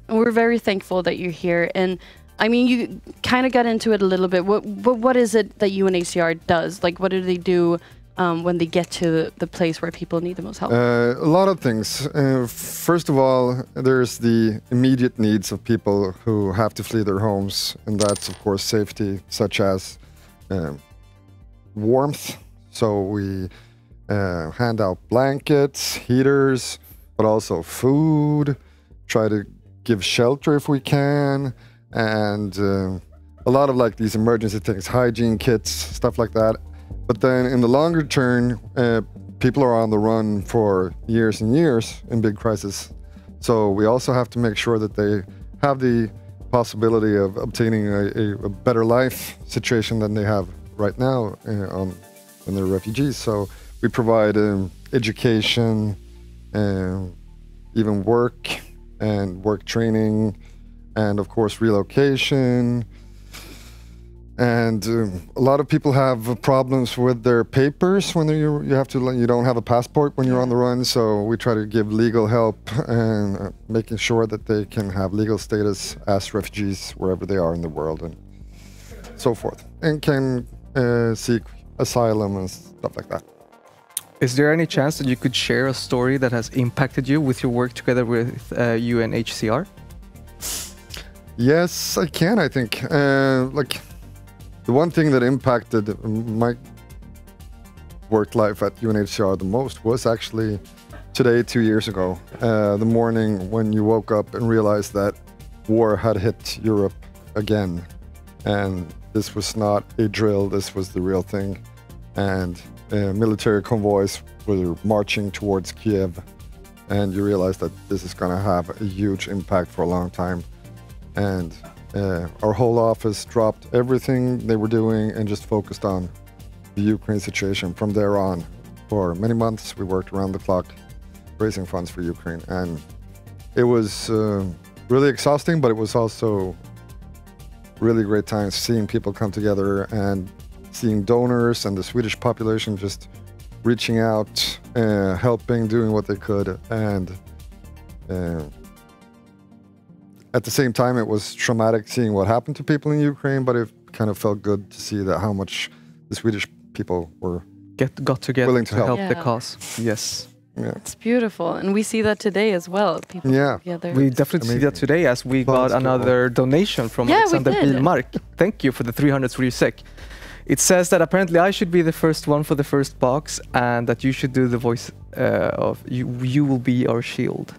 Speaker 18: And we're very thankful that you're here. And I mean, you kind of got into it a little bit. What is it that UNHCR does? Like, what do they do when they get to the place where people need the most help?
Speaker 19: A lot of things. First of all, there's the immediate needs of people who have to flee their homes. And that's, of course, safety, such as warmth. So we hand out blankets, heaters, but also food, try to give shelter if we can, and a lot of like these emergency things, hygiene kits, stuff like that. But then in the longer term, people are on the run for years and years in big crisis. So we also have to make sure that they have the possibility of obtaining a better life situation than they have right now when they're refugees. So we provide education, even work and work training, and of course relocation. And a lot of people have problems with their papers when you don't have a passport when you're on the run. So we try to give legal help and making sure that they can have legal status as refugees wherever they are in the world and so forth, and can seek asylum and stuff like that.
Speaker 17: Is there any chance that you could share a story that has impacted you with your work together with UNHCR?
Speaker 19: Yes, I can, I think. Like, the one thing that impacted my work life at UNHCR the most was actually today, 2 years ago. The morning when you woke up and realized that war had hit Europe again. And this was not a drill, this was the real thing. And military convoys were marching towards Kyiv, and you realize that this is going to have a huge impact for a long time. And our whole office dropped everything they were doing and just focused on the Ukraine situation. From there on, for many months, we worked around the clock raising funds for Ukraine. And it was really exhausting, but it was also really great times seeing people come together and seeing donors and the Swedish population just reaching out, helping, doing what they could. And at the same time, it was traumatic seeing what happened to people in Ukraine, but it kind of felt good to see that how much the Swedish people were
Speaker 17: got together
Speaker 19: willing to help
Speaker 17: the cause. Yes.
Speaker 19: Yeah.
Speaker 18: It's beautiful, and we see that today as well. People together.
Speaker 17: We definitely see that today as we got another donation from Alexander Bilmark. Thank you for the 300 Swedish SEK. It says that apparently I should be the first one for the first box, and that you should do the voice of you will be our shield.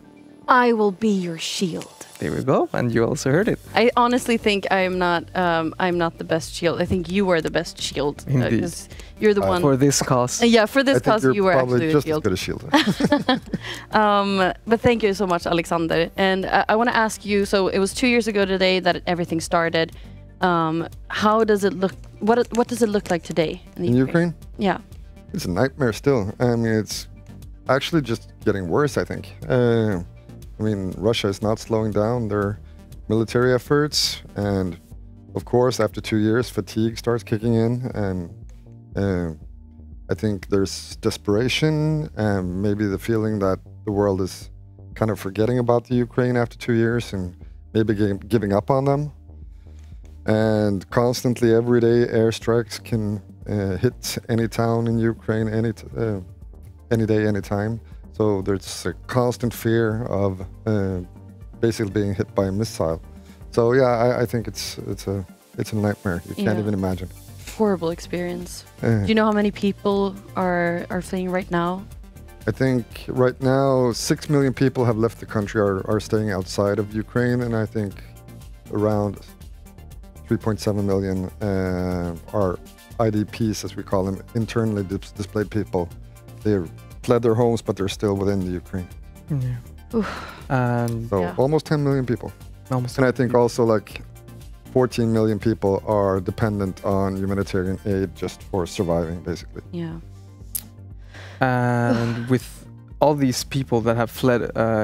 Speaker 18: I will be your shield.
Speaker 17: There we go, and you also heard it.
Speaker 18: I honestly think I'm not the best shield. I think you are the best shield.
Speaker 17: Indeed.
Speaker 18: You're the one
Speaker 17: for this cause.
Speaker 18: Yeah, for this cause you were
Speaker 19: probably
Speaker 18: actually
Speaker 19: just
Speaker 18: the shield.
Speaker 19: as good a shield.
Speaker 18: But thank you so much, Alexander. And I want to ask you. So it was 2 years ago today that everything started. How does it look? What does it look like today
Speaker 19: in Ukraine?
Speaker 18: Yeah,
Speaker 19: it's a nightmare still. I mean, it's actually just getting worse, I think. I mean, Russia is not slowing down their military efforts, and of course, after 2 years, fatigue starts kicking in, and I think there's desperation and maybe the feeling that the world is kind of forgetting about the Ukraine after 2 years and maybe giving up on them. And constantly, every day, airstrikes can hit any town in Ukraine, any day, any time. So there's a constant fear of basically being hit by a missile. So yeah, I think it's a nightmare. You can't even imagine.
Speaker 18: Horrible experience. Do you know how many people are fleeing right now?
Speaker 19: I think right now 6 million people have left the country, are staying outside of Ukraine, and I think around 3.7 million are IDPs, as we call them, internally displaced people. They're fled their homes, but they're still within the Ukraine.
Speaker 17: Yeah. And
Speaker 19: so almost 10 million people. And I think also like 14 million people are dependent on humanitarian aid just for surviving, basically.
Speaker 18: Yeah.
Speaker 17: And with all these people that have fled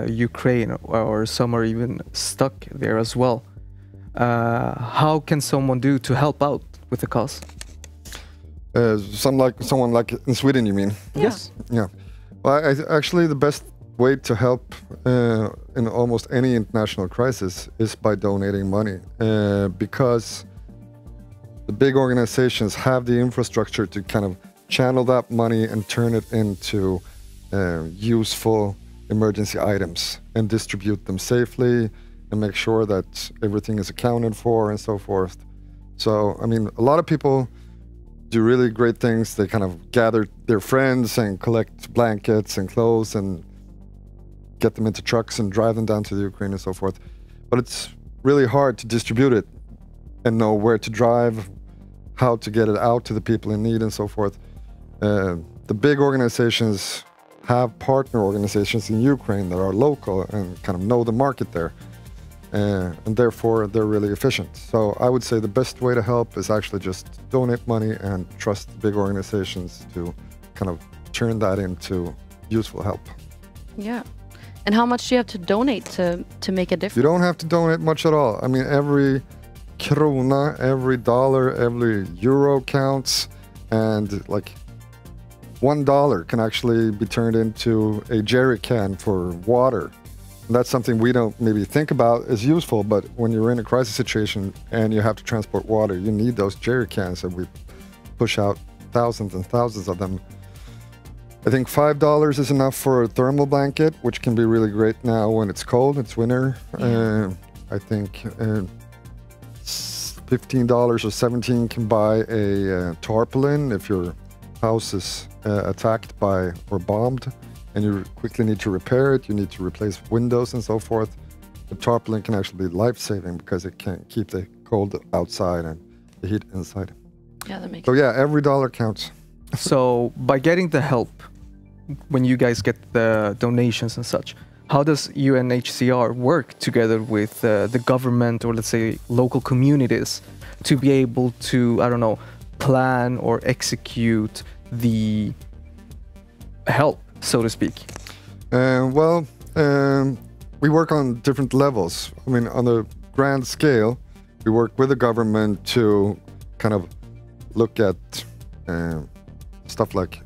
Speaker 17: Ukraine, or some are even stuck there as well, how can someone do to help out with the cause?
Speaker 19: Someone like in Sweden, you mean?
Speaker 17: Yes.
Speaker 19: Yeah. Well, actually, the best way to help in almost any international crisis is by donating money, because the big organizations have the infrastructure to kind of channel that money and turn it into useful emergency items and distribute them safely and make sure that everything is accounted for and so forth. So, I mean, a lot of people do really great things. They kind of gather their friends and collect blankets and clothes and get them into trucks and drive them down to the Ukraine and so forth. But it's really hard to distribute it and know where to drive, how to get it out to the people in need and so forth. The big organizations have partner organizations in Ukraine that are local and kind of know the market there. And therefore they're really efficient. So I would say the best way to help is actually just donate money and trust big organizations to kind of turn that into useful help.
Speaker 18: Yeah. And how much do you have to donate to make a difference?
Speaker 19: You don't have to donate much at all. I mean, every krona, every dollar, every euro counts, and like $1 can actually be turned into a jerry can for water. That's something we don't maybe think about as useful, but when you're in a crisis situation and you have to transport water, you need those jerry cans, and we push out thousands and thousands of them. I think $5 is enough for a thermal blanket, which can be really great now when it's cold, it's winter. I think $15 or $17 can buy a tarpaulin if your house is attacked by or bombed, and you quickly need to repair it, you need to replace windows and so forth. The tarpaulin can actually be life-saving because it can keep the cold outside and the heat inside.
Speaker 18: Yeah, that makes
Speaker 19: sense. So yeah, every dollar counts.
Speaker 17: So by getting the help, when you guys get the donations and such, how does UNHCR work together with the government, or let's say local communities, to be able to, I don't know, plan or execute the help, so to speak?
Speaker 19: We work on different levels. I mean, on the grand scale, we work with the government to kind of look at stuff like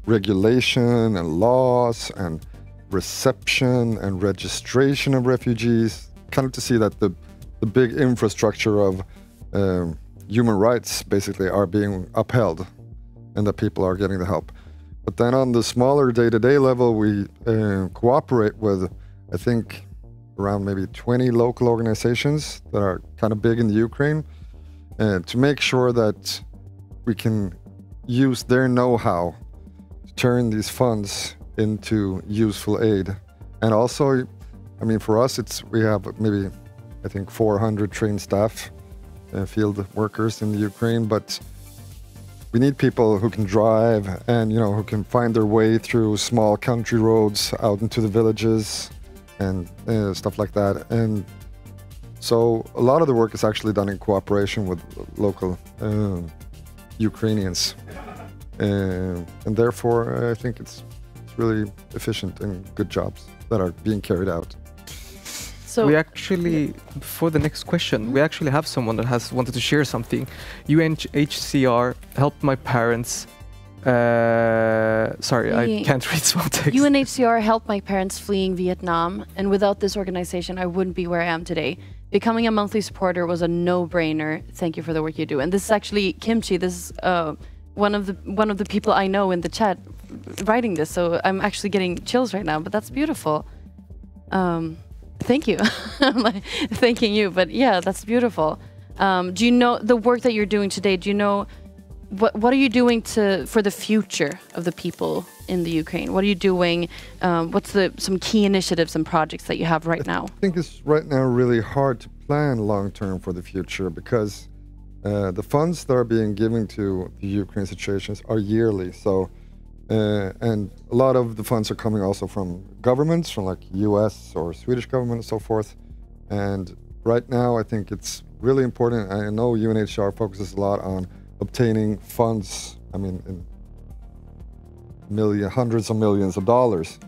Speaker 19: regulation and laws and reception and registration of refugees, kind of to see that the big infrastructure of human rights basically are being upheld and that people are getting the help. But then on the smaller day-to-day level, we cooperate with, I think, around maybe 20 local organizations that are kind of big in the Ukraine to make sure that we can use their know-how to turn these funds into useful aid. And also, I mean, for us, we have maybe, I think, 400 trained staff, field workers in the Ukraine, but we need people who can drive and, who can find their way through small country roads out into the villages and stuff like that. And so a lot of the work is actually done in cooperation with local Ukrainians. And therefore, I think it's really efficient and good jobs that are being carried out.
Speaker 17: So we actually, for the next question, we actually have someone that has wanted to share something. UNHCR helped my parents. Sorry, I can't read small text.
Speaker 18: UNHCR helped my parents fleeing Vietnam, and without this organization, I wouldn't be where I am today. Becoming a monthly supporter was a no-brainer. Thank you for the work you do. And this is actually Kimchi. This is one of the people I know in the chat writing this. So I'm actually getting chills right now. But that's beautiful. Thank you. I'm like, thanking you, but yeah, that's beautiful. Do you know the work that you're doing today? Do you know what are you doing for the future of the people in the Ukraine? What are you doing? What's some key initiatives and projects that you have right now?
Speaker 19: I think it's right now really hard to plan long term for the future because the funds that are being given to the Ukraine situations are yearly. So. And a lot of the funds are coming also from governments, from like US or Swedish government and so forth. And right now, I think it's really important. I know UNHCR focuses a lot on obtaining funds, I mean, in hundreds of millions of dollars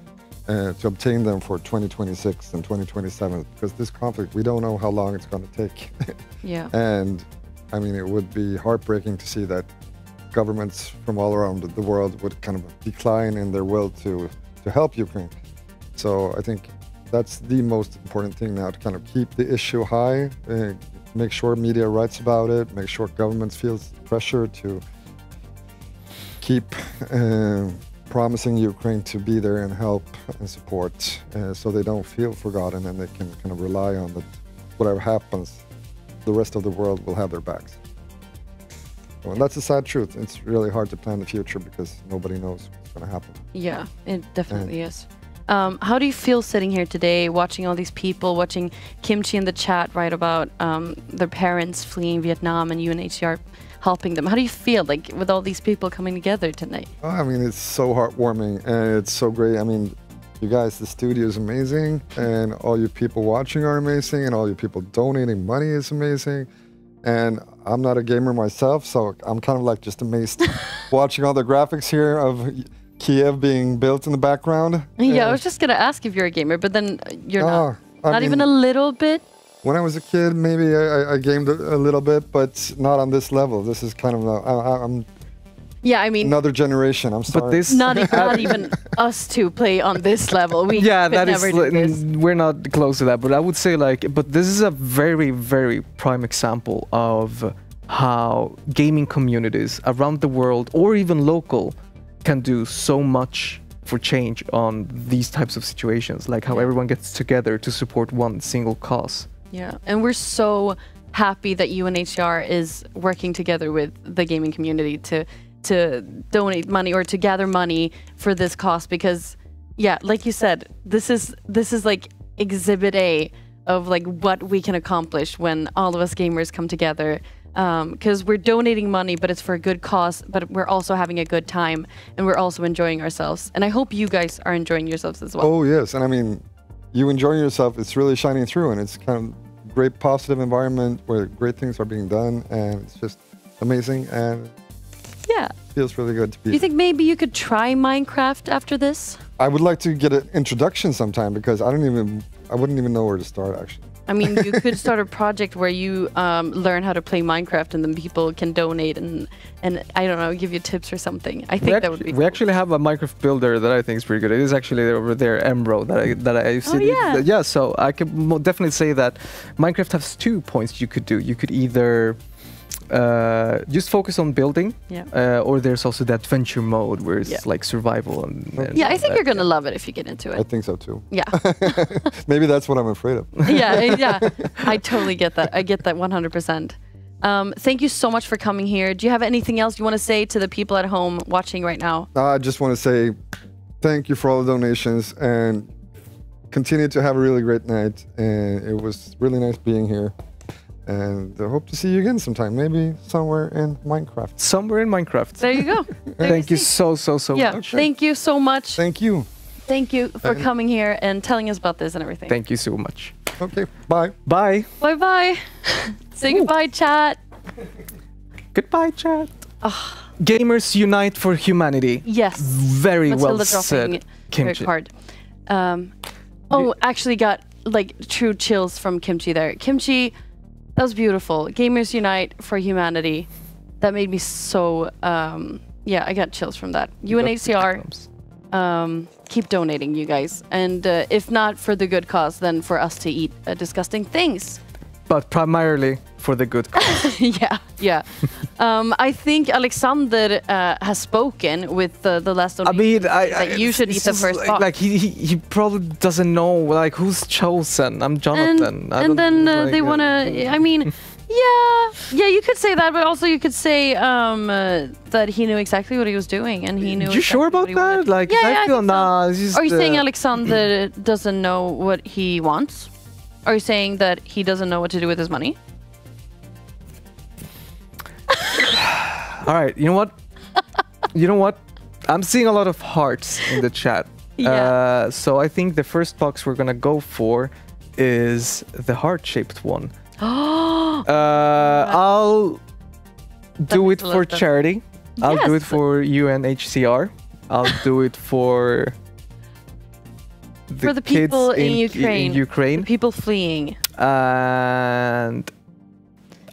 Speaker 19: to obtain them for 2026 and 2027. Because this conflict, we don't know how long it's going to take.
Speaker 18: Yeah.
Speaker 19: And I mean, it would be heartbreaking to see that governments from all around the world would kind of decline in their will to help Ukraine. So I think that's the most important thing now, to kind of keep the issue high, make sure media writes about it, make sure governments feel pressure to keep promising Ukraine to be there and help and support so they don't feel forgotten and they can kind of rely on that whatever happens, the rest of the world will have their backs. And that's a sad truth. It's really hard to plan the future because nobody knows what's going to happen.
Speaker 18: Yeah, it definitely is. How do you feel sitting here today, watching all these people, watching Kimchi in the chat write about their parents fleeing Vietnam and UNHCR helping them? How do you feel like with all these people coming together tonight?
Speaker 19: Oh, I mean, it's so heartwarming and it's so great. I mean, you guys, the studio is amazing and all you people watching are amazing and all you people donating money is amazing. And I'm not a gamer myself, so I'm kind of like just amazed watching all the graphics here of Kyiv being built in the background.
Speaker 18: Yeah, I was just going to ask if you're a gamer, but then you're not. Not even a little bit?
Speaker 19: When I was a kid, maybe I gamed a little bit, but not on this level. This is kind of, I'm
Speaker 18: yeah, I mean,
Speaker 19: another generation. I'm sorry.
Speaker 17: But this
Speaker 18: not even us two play on this level. We
Speaker 17: yeah, that
Speaker 18: never
Speaker 17: is.
Speaker 18: do this.
Speaker 17: We're not close to that. But I would say but this is a very, very prime example of how gaming communities around the world or even local can do so much for change on these types of situations. Like how everyone gets together to support one single cause.
Speaker 18: Yeah, and we're so happy that UNHCR is working together with the gaming community to donate money or to gather money for this cause because yeah, like you said, this is like exhibit A of like what we can accomplish when all of us gamers come together because we're donating money but it's for a good cause, but we're also having a good time and we're also enjoying ourselves, and I hope you guys are enjoying yourselves as well.
Speaker 19: Oh yes, and I mean, you enjoying yourself, it's really shining through and it's kind of great positive environment where great things are being done and it's just amazing and
Speaker 18: yeah,
Speaker 19: feels really good to be.
Speaker 18: Do you think maybe you could try Minecraft after this?
Speaker 19: I would like to get an introduction sometime because I wouldn't even know where to start actually.
Speaker 18: I mean, you could start a project where you learn how to play Minecraft, and then people can donate and I don't know, give you tips or something. I think that would be.
Speaker 17: We actually have a Minecraft builder that I think is pretty good. It is actually over there, Embro, that I see.
Speaker 18: Oh, yeah.
Speaker 17: Yeah. So I can definitely say that Minecraft has 2 points you could do. You could either just focus on building, or there's also the adventure mode where it's like survival and
Speaker 18: I think you're gonna love it if you get into it.
Speaker 19: I think so too.
Speaker 18: Yeah.
Speaker 19: Maybe that's what I'm afraid of.
Speaker 18: yeah. I totally get that. I get that 100%. Thank you so much for coming here. Do you have anything else you want to say to the people at home watching right now?
Speaker 19: I just want to say thank you for all the donations and continue to have a really great night. And it was really nice being here. And I hope to see you again sometime, maybe somewhere in Minecraft.
Speaker 17: Somewhere in Minecraft.
Speaker 18: There you go.
Speaker 17: Thank you so much.
Speaker 18: Thank you so much.
Speaker 19: Thank you.
Speaker 18: Thank you for coming here and telling us about this and everything.
Speaker 17: Thank you so much.
Speaker 19: Okay, bye.
Speaker 17: Bye.
Speaker 18: Bye. Say goodbye, chat.
Speaker 17: Goodbye, chat. Gamers unite for humanity.
Speaker 18: Yes.
Speaker 17: Very
Speaker 18: Matilda
Speaker 17: well said,
Speaker 18: dropping
Speaker 17: Kimchi.
Speaker 18: her card. Actually got like true chills from Kimchi there. Kimchi, that was beautiful. Gamers unite for humanity. That made me so, I got chills from that. UNHCR, keep donating, you guys. And if not for the good cause, then for us to eat disgusting things.
Speaker 17: But primarily for the good cause.
Speaker 18: yeah. I think Alexander has spoken with the last donation.
Speaker 17: I mean,
Speaker 18: that you should eat the first box.
Speaker 17: Like he probably doesn't know like who's chosen. I'm Jonathan.
Speaker 18: And then they want to. I mean, yeah. You could say that, but also you could say that he knew exactly what he was doing, and he knew.
Speaker 17: You sure about that? Like, I feel
Speaker 18: Are you saying Alexander doesn't know what he wants? Are you saying that he doesn't know what to do with his money?
Speaker 17: All right, you know what? I'm seeing a lot of hearts in the chat.
Speaker 18: Yeah.
Speaker 17: So I think the first box we're gonna go for is the heart-shaped one. I'll do it for charity. I'll do it for UNHCR. I'll do it for
Speaker 18: the people in
Speaker 17: Ukraine.
Speaker 18: The people fleeing.
Speaker 17: And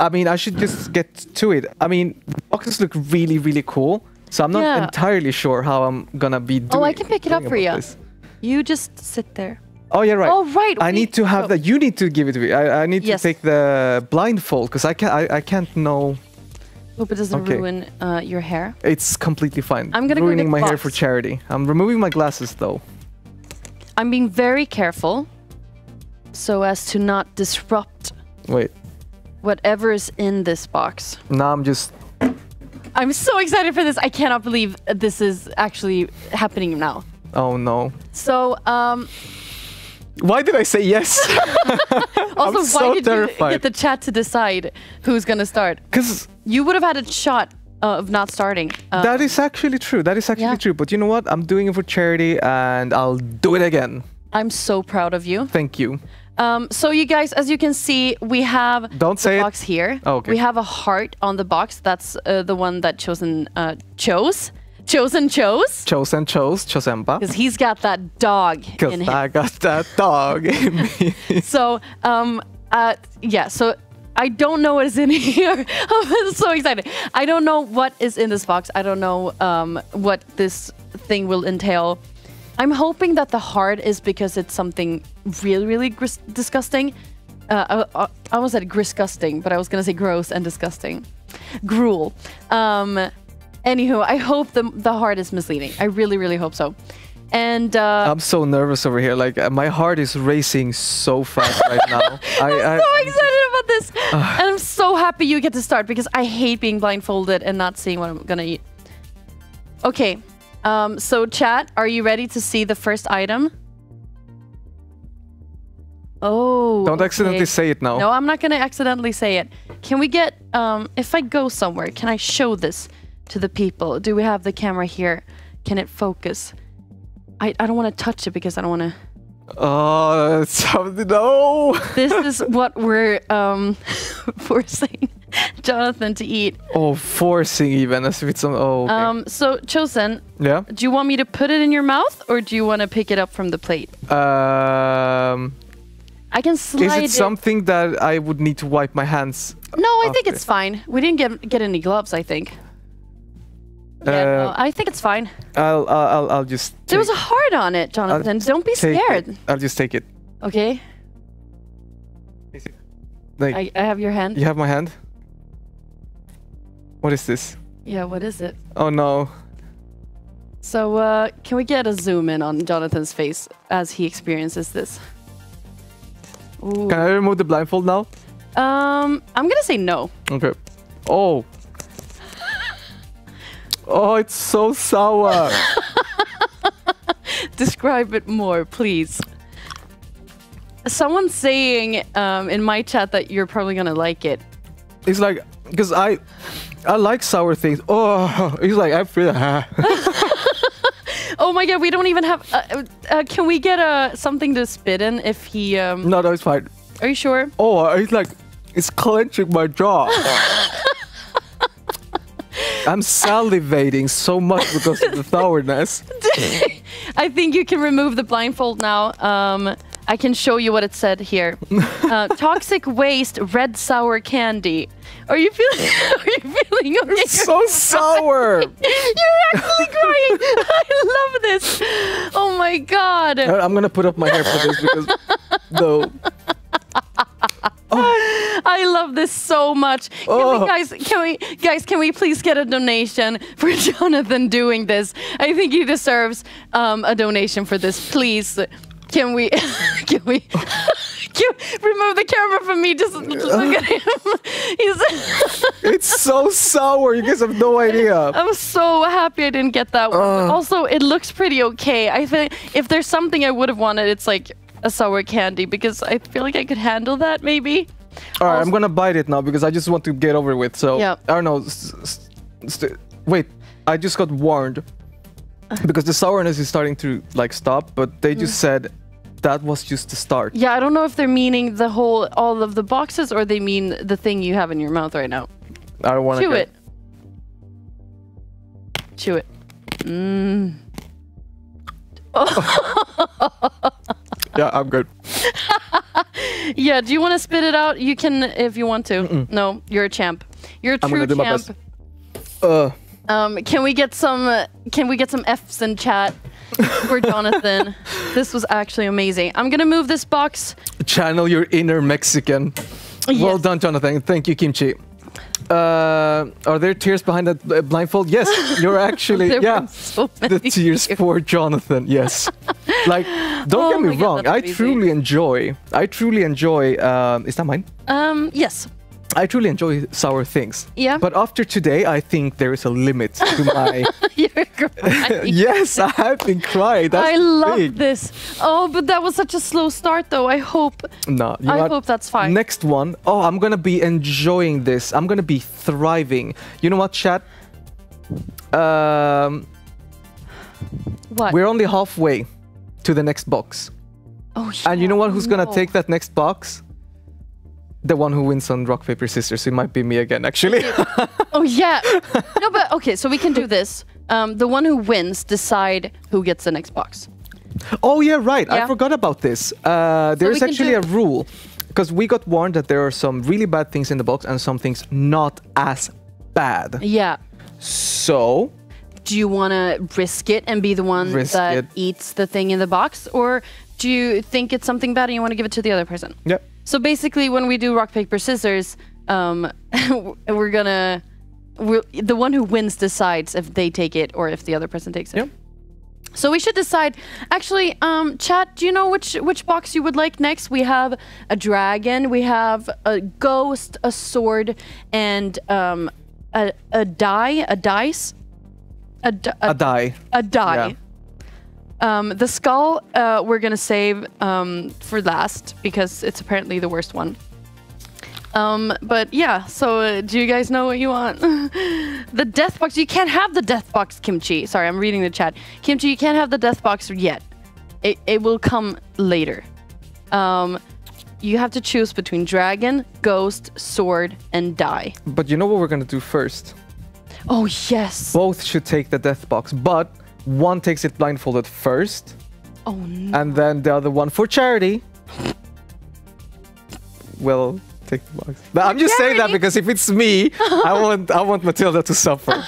Speaker 17: I mean, I should just get to it. I mean, the boxes look really, really cool. So I'm not entirely sure how I'm gonna be doing.
Speaker 18: Oh, I can pick it up for you.
Speaker 17: This.
Speaker 18: You just sit there.
Speaker 17: Oh, yeah, right.
Speaker 18: Oh, right.
Speaker 17: I need to have that. You need to give it to me. I need to take the blindfold because I can't know.
Speaker 18: Hope it doesn't ruin your hair.
Speaker 17: It's completely fine.
Speaker 18: I'm gonna
Speaker 17: ruining
Speaker 18: go
Speaker 17: my
Speaker 18: get
Speaker 17: hair for charity. I'm removing my glasses though.
Speaker 18: I'm being very careful so as to not disrupt whatever is in this box.
Speaker 17: Now
Speaker 18: I'm so excited for this. I cannot believe this is actually happening now.
Speaker 17: Oh no.
Speaker 18: So
Speaker 17: why did I say yes?
Speaker 18: Also,
Speaker 17: I'm
Speaker 18: why did you get the chat to decide who's gonna start?
Speaker 17: Because
Speaker 18: you would have had a shot of not starting.
Speaker 17: That is actually true. True. But you know what? I'm doing it for charity, and I'll do it again.
Speaker 18: I'm so proud of you.
Speaker 17: Thank you.
Speaker 18: So you guys, as you can see, we have the box here.
Speaker 17: Oh, okay.
Speaker 18: We have a heart on the box. That's the one that Chosen chose. Chosenba. Because he's got that dog in him.
Speaker 17: I got that dog in me.
Speaker 18: So, so I don't know what is in here. I'm so excited. I don't know what is in this box. I don't know what this thing will entail. I'm hoping that the heart is because it's something really, really disgusting. I almost said disgusting, but I was going to say gross and disgusting. Gruel. Anywho, I hope the heart is misleading. I really, really hope so. And
Speaker 17: I'm so nervous over here. Like my heart is racing so fast right now.
Speaker 18: I'm so excited about this. And I'm so happy you get to start because I hate being blindfolded and not seeing what I'm gonna eat. Okay. So chat, are you ready to see the first item? Oh.
Speaker 17: Don't accidentally say it now.
Speaker 18: No, I'm not gonna accidentally say it. Can we get if I go somewhere, can I show this to the people? Do we have the camera here? Can it focus? I don't want to touch it because I don't want to.
Speaker 17: Oh, no!
Speaker 18: This is what we're forcing Jonathan to eat.
Speaker 17: Oh, forcing even as if it's some. Oh. Okay.
Speaker 18: So Chosen.
Speaker 17: Yeah.
Speaker 18: Do you want me to put it in your mouth or do you want to pick it up from the plate? I can slide
Speaker 17: Is it something that I would need to wipe my hands?
Speaker 18: No, I think
Speaker 17: after?
Speaker 18: it's fine. We didn't get any gloves, I think. Yeah, no, I think it's fine.
Speaker 17: I'll just.
Speaker 18: There was a heart on it, Jonathan. Don't be scared.
Speaker 17: I'll just take it.
Speaker 18: Okay.
Speaker 17: Like,
Speaker 18: I have your hand.
Speaker 17: You have my hand? What is this?
Speaker 18: Yeah, what is it?
Speaker 17: Oh no.
Speaker 18: So, can we get a zoom in on Jonathan's face as he experiences this? Ooh.
Speaker 17: Can I remove the blindfold now?
Speaker 18: I'm gonna say no.
Speaker 17: Okay. Oh. Oh, it's so sour.
Speaker 18: Describe it more, please. Someone's saying in my chat that you're probably gonna like it.
Speaker 17: It's like, because I like sour things. Oh, he's like, I feel
Speaker 18: Oh my god, we don't even have. Can we get something to spit in if he?
Speaker 17: No, it's fine.
Speaker 18: Are you sure?
Speaker 17: Oh, it's like, it's clenching my jaw. I'm salivating so much because of the sourness.
Speaker 18: I think you can remove the blindfold now. I can show you what it said here. Toxic waste, red sour candy. Are you feeling? Are you feeling okay?
Speaker 17: It's so sour.
Speaker 18: You're actually crying. I love this. Oh my god.
Speaker 17: I'm gonna put up my hair for this because no.
Speaker 18: I love this so much. Can we please get a donation for Jonathan doing this? I think he deserves a donation for this. Please, can we remove the camera from me? Just look at him.
Speaker 17: It's so sour. You guys have no idea.
Speaker 18: I'm so happy I didn't get that one. Also, it looks pretty okay. I think if there's something I would have wanted, it's like a sour candy because I feel like I could handle that maybe.
Speaker 17: All right, I'm gonna bite it now because I just want to get over with. So
Speaker 18: yeah.
Speaker 17: I don't know. Wait, I just got warned because the sourness is starting to like stop, but they just said that was just the start.
Speaker 18: Yeah, I don't know if they're meaning all of the boxes or they mean the thing you have in your mouth right now.
Speaker 17: I don't want to
Speaker 18: chew it. Chew it. Mmm. Oh.
Speaker 17: Yeah, I'm good.
Speaker 18: Yeah, do you want to spit it out? You can if you want to. No, you're a champ. You're a true champ.
Speaker 17: My best.
Speaker 18: Can we get some F's in chat for Jonathan? This was actually amazing. I'm gonna move this box.
Speaker 17: Channel your inner Mexican.
Speaker 18: Yes.
Speaker 17: Well done, Jonathan. Thank you, Kimchi. Are there tears behind that blindfold? Yes, you're actually
Speaker 18: so
Speaker 17: the tears for Jonathan. Yes, like don't get me wrong. I truly enjoy. Is that mine?
Speaker 18: Yes.
Speaker 17: I truly enjoy sour things.
Speaker 18: Yeah.
Speaker 17: But after today, I think there is a limit to my.
Speaker 18: You're crying.
Speaker 17: Yes, I have been crying. That's
Speaker 18: I love this. Oh, but that was such a slow start, though. I hope.
Speaker 17: No,
Speaker 18: I hope that's fine.
Speaker 17: Next one. Oh, I'm gonna be enjoying this. I'm gonna be thriving. You know what, chat?
Speaker 18: What?
Speaker 17: We're only halfway to the next box.
Speaker 18: Oh, yeah.
Speaker 17: And you know what? Who's gonna take that next box? The one who wins on rock, paper, scissors. It might be me again, actually.
Speaker 18: Oh, yeah. No, but okay, so we can do this. The one who wins decide who gets the next box.
Speaker 17: Oh, yeah, right.
Speaker 18: Yeah.
Speaker 17: I forgot about this. There's actually a rule. Because we got warned that there are some really bad things in the box and some things not as bad.
Speaker 18: Yeah.
Speaker 17: So...
Speaker 18: Do you want to risk it and be the one that eats the thing in the box? Or do you think it's something bad and you want to give it to the other person?
Speaker 17: Yeah.
Speaker 18: So basically, when we do rock, paper, scissors, the one who wins decides if they take it or if the other person takes it.
Speaker 17: Yeah.
Speaker 18: So we should decide. Actually, chat, do you know which box you would like next? We have a dragon, we have a ghost, a sword, and a die, a dice. A die. A die. Yeah. The skull we're gonna save for last because it's apparently the worst one. But yeah, so do you guys know what you want? The death box. You can't have the death box, Kimchi. Sorry, I'm reading the chat. Kimchi, you can't have the death box yet. It will come later. You have to choose between dragon, ghost, sword, and die.
Speaker 17: But you know what we're gonna do first?
Speaker 18: Oh, yes.
Speaker 17: Both should take the death box, but one takes it blindfolded first.
Speaker 18: Oh, no.
Speaker 17: And then the other one for charity will take the box. But I'm just saying that because if it's me, I want Matilda to suffer.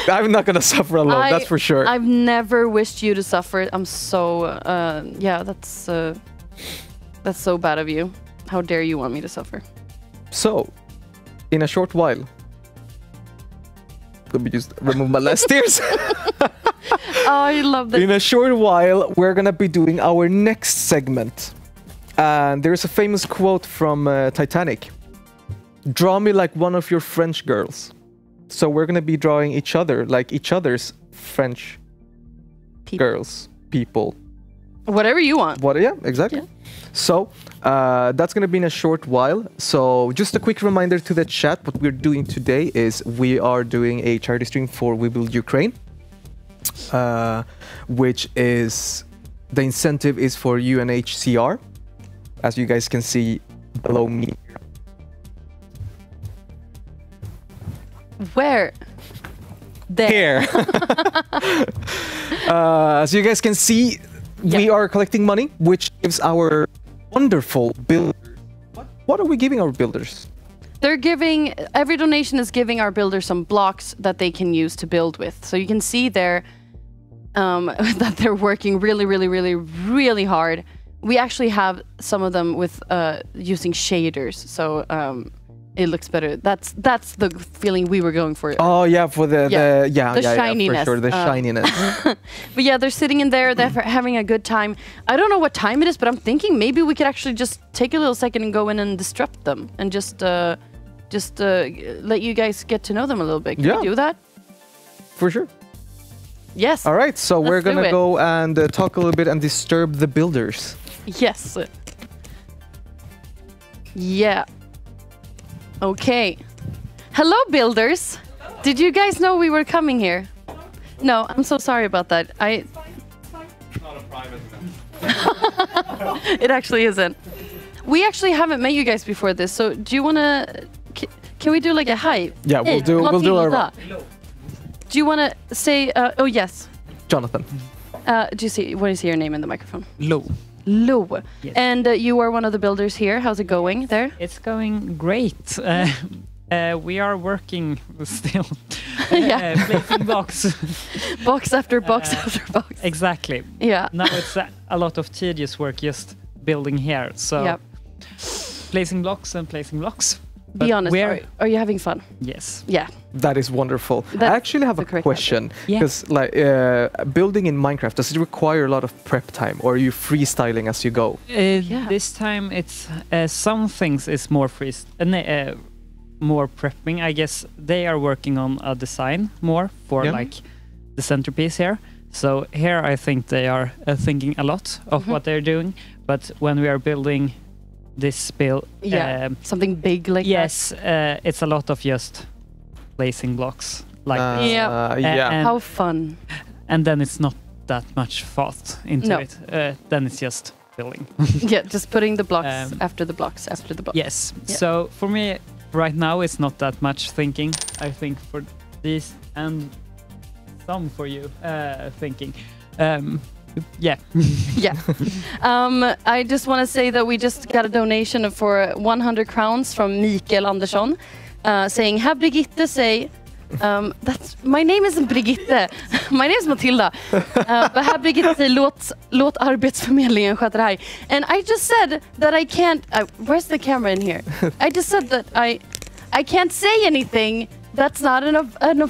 Speaker 17: I'm not gonna suffer alone. That's for sure.
Speaker 18: I've never wished you to suffer. I'm so yeah. That's so bad of you. How dare you want me to suffer?
Speaker 17: So, in a short while, let me just remove my last tears.
Speaker 18: Oh, I love that.
Speaker 17: In a short while, we're gonna be doing our next segment. And there's a famous quote from Titanic. Draw me like one of your French girls. So we're gonna be drawing each other like each other's French girls, people.
Speaker 18: Whatever you want.
Speaker 17: Yeah, exactly. Yeah. So that's gonna be in a short while. So just a quick reminder to the chat, what we're doing today is we are doing a charity stream for We Build Ukraine. Which is, the incentive is for UNHCR, as you guys can see below me.
Speaker 18: Where? There.
Speaker 17: Here. As you guys can see, we are collecting money, which gives our wonderful builders. What are we giving our builders?
Speaker 18: They're giving, every donation is giving our builders some blocks that they can use to build with. So you can see there that they're working really, really, really, really hard. We actually have some of them with using shaders, so it looks better. That's the feeling we were going for.
Speaker 17: Oh yeah, for the
Speaker 18: shininess.
Speaker 17: For sure, the shininess.
Speaker 18: But yeah, they're sitting in there, they're having a good time. I don't know what time it is, but I'm thinking maybe we could actually just take a little second and go in and disrupt them and just let you guys get to know them a little bit. Can we do that?
Speaker 17: For sure.
Speaker 18: Yes.
Speaker 17: All right, so we're gonna go and talk a little bit and disturb the builders.
Speaker 18: Yes. Yeah. Okay. Hello, builders. Did you guys know we were coming here? No, I'm so sorry about that.
Speaker 9: It's not a private event.
Speaker 18: It actually isn't. We actually haven't met you guys before this, so do you want to... Can we do like a hi?
Speaker 17: Yeah, we'll do our...
Speaker 18: Do you want to say... oh, yes.
Speaker 17: Jonathan.
Speaker 18: Do you see... What is your name in the microphone?
Speaker 6: Lo.
Speaker 18: Lo.
Speaker 6: Yes.
Speaker 18: And you are one of the builders here. How's it going there?
Speaker 6: It's going great. We are working still. Placing blocks.
Speaker 18: Box after box after box.
Speaker 6: Exactly.
Speaker 18: Yeah.
Speaker 6: Now it's a lot of tedious work just building here. So placing blocks and placing blocks.
Speaker 18: Be honest, are you having fun?
Speaker 6: Yes.
Speaker 18: Yeah.
Speaker 17: That is wonderful. I actually have a question. Because like building in Minecraft, does it require a lot of prep time, or are you freestyling as you go?
Speaker 6: This time it's some things is more more prepping. I guess they are working on a design more for like the centerpiece here. So here I think they are thinking a lot of what they're doing. But when we are building this build,
Speaker 18: something big like
Speaker 6: that. It's a lot of just placing blocks like this.
Speaker 18: And how fun.
Speaker 6: And then it's not that much thought into it. Then it's just building.
Speaker 18: Just putting the blocks after the blocks after the blocks.
Speaker 6: Yes. So for me right now it's not that much thinking. I think for this and some for you thinking. Yeah.
Speaker 18: I just want to say that we just got a donation for 100 crowns from Mikael Andersson saying, have Brigitte say, my name isn't Brigitte, my name is Matilda. But have Brigitte say, låt Arbetsförmedlingen sköta det här. And I just said that I can't, where's the camera in here? I just said that I can't say anything. That's not an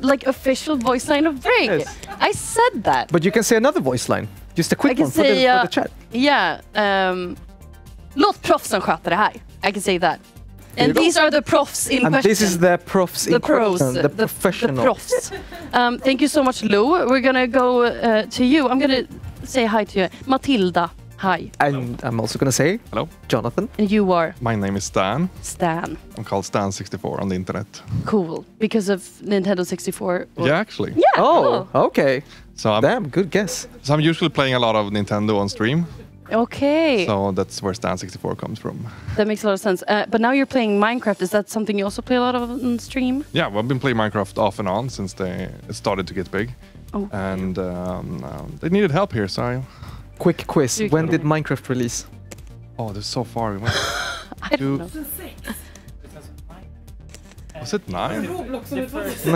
Speaker 18: like official voice line of Brig. Yes. I said that.
Speaker 17: But you can say another voice line. Just a quick one for the chat.
Speaker 18: Yeah. Låt proffsen sköta det här. I can say that. And these are the profs in question.
Speaker 17: And this is the profs in question. The
Speaker 18: The
Speaker 17: professionals.
Speaker 18: profs. Thank you so much, Lou. We're going to go to you. I'm going to say hi to you. Matilda. Hi.
Speaker 17: And I'm also going to say
Speaker 9: hello,
Speaker 17: Jonathan.
Speaker 18: And you are?
Speaker 9: My name is Stan.
Speaker 18: Stan.
Speaker 9: I'm called Stan64 on the internet.
Speaker 18: Cool. Because of Nintendo 64?
Speaker 9: Yeah, actually.
Speaker 18: Yeah.
Speaker 17: Oh, okay.
Speaker 9: So
Speaker 17: damn, good guess.
Speaker 9: So I'm usually playing a lot of Nintendo on stream.
Speaker 18: Okay.
Speaker 9: So that's where Stan64 comes from.
Speaker 18: That makes a lot of sense. But now you're playing Minecraft. Is that something you also play a lot of on stream?
Speaker 9: Yeah, well, I've been playing Minecraft off and on since it started to get big.
Speaker 18: Oh.
Speaker 9: And they needed help here, so
Speaker 17: Quick quiz. When did Minecraft release?
Speaker 9: Oh, this is so far. We went.
Speaker 14: I don't know.
Speaker 9: Was it 9?
Speaker 6: The first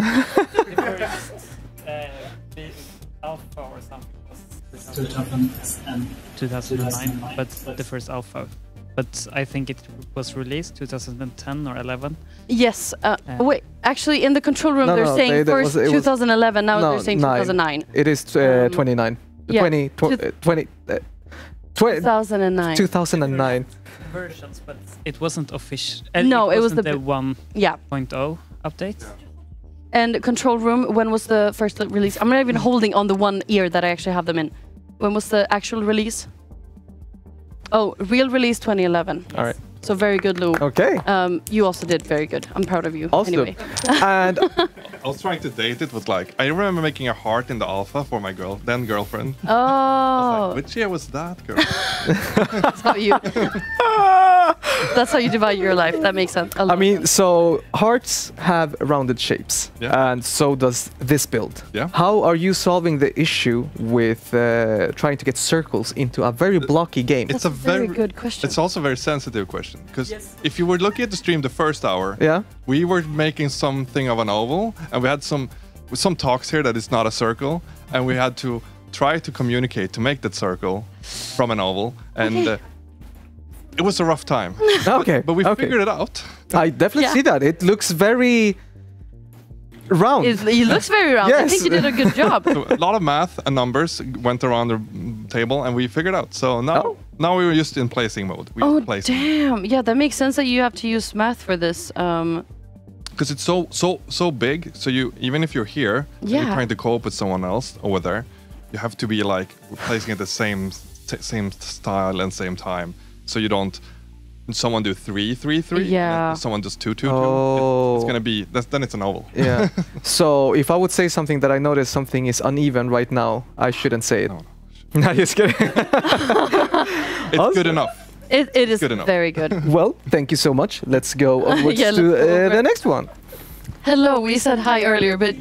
Speaker 6: alpha or something was 2009, but the first alpha. But I think it was released 2010 or 11.
Speaker 14: Yes. Wait, actually, in the control room, they're saying first 2011. Now they're saying 2009.
Speaker 17: It is 29.
Speaker 14: Yeah.
Speaker 17: 2009. 2009.
Speaker 6: Versions, but it wasn't official.
Speaker 14: No, it was the
Speaker 6: 1.0 update.
Speaker 14: And control room, when was the first release? I'm not even holding on the one ear that I actually have them in. When was the actual release? Oh, real release 2011.
Speaker 17: All right.
Speaker 14: So very good, Lou.
Speaker 17: Okay.
Speaker 14: You also did very good. I'm proud of you.
Speaker 17: Awesome.
Speaker 14: Anyway.
Speaker 17: And
Speaker 9: I was trying to date it with like, I remember making a heart in the alpha for my girlfriend.
Speaker 14: Oh.
Speaker 9: Which year was that, girl?
Speaker 14: That's how you divide your life. That makes sense.
Speaker 17: I mean, so hearts have rounded shapes, and so does this build.
Speaker 9: Yeah.
Speaker 17: How are you solving the issue with trying to get circles into a very blocky game?
Speaker 9: It's a very
Speaker 14: good question.
Speaker 9: It's also a very sensitive question because if you were looking at the stream the first hour, we were making something of an oval, and we had some talks here that it's not a circle, and we had to try to communicate to make that circle from an oval, and it was a rough time. but we figured it out.
Speaker 17: I definitely see that. It looks very round.
Speaker 14: It looks very round. I think you did a good job.
Speaker 9: So a lot of math and numbers went around the table, and we figured out. So now we were just in placing mode.
Speaker 14: Damn. Yeah, that makes sense that you have to use math for this.
Speaker 9: Because it's so big. So you, even if you're here and you're trying to cope with someone else over there, you have to be like placing it the same style and same time. So you don't. Someone do 3, 3, 3.
Speaker 14: Yeah.
Speaker 9: And someone does 2, 2, 2.
Speaker 17: Oh.
Speaker 9: It's gonna be. Then it's an oval.
Speaker 17: Yeah. So if I would say something that I notice something is uneven right now, I shouldn't say it. No, just kidding.
Speaker 9: It's good enough.
Speaker 14: It is
Speaker 9: good enough.
Speaker 14: Very good.
Speaker 17: Well, thank you so much. Let's go onwards to the next one.
Speaker 14: Hello, we said hi earlier, but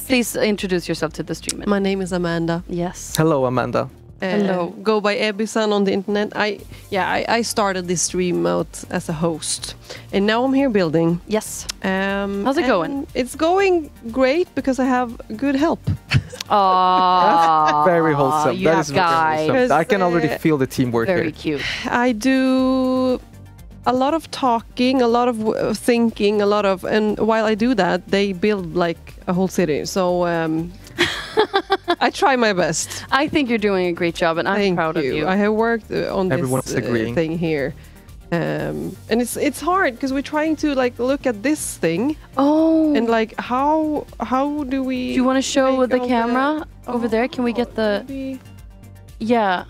Speaker 14: please introduce yourself to the stream.
Speaker 3: My name is Amanda.
Speaker 14: Yes.
Speaker 17: Hello, Amanda.
Speaker 3: Hello. Go by Ebisan on the internet. I started this stream out as a host, and now I'm here building.
Speaker 14: Yes. How's it going?
Speaker 3: It's going great because I have good help.
Speaker 14: Oh,
Speaker 17: very wholesome. That is very wholesome. I can already feel the teamwork here.
Speaker 14: Very cute.
Speaker 3: I do a lot of talking, a lot of thinking, and while I do that, they build like a whole city. So I try my best.
Speaker 14: I think you're doing a great job, and I'm proud of you.
Speaker 3: I have worked on
Speaker 17: Everyone's
Speaker 3: this
Speaker 17: agreeing.
Speaker 3: thing here. And it's hard because we're trying to like look at this thing.
Speaker 14: Oh.
Speaker 3: And like how do we?
Speaker 14: Do you want to show the camera over there? Can we get the?
Speaker 3: Maybe.
Speaker 14: Yeah.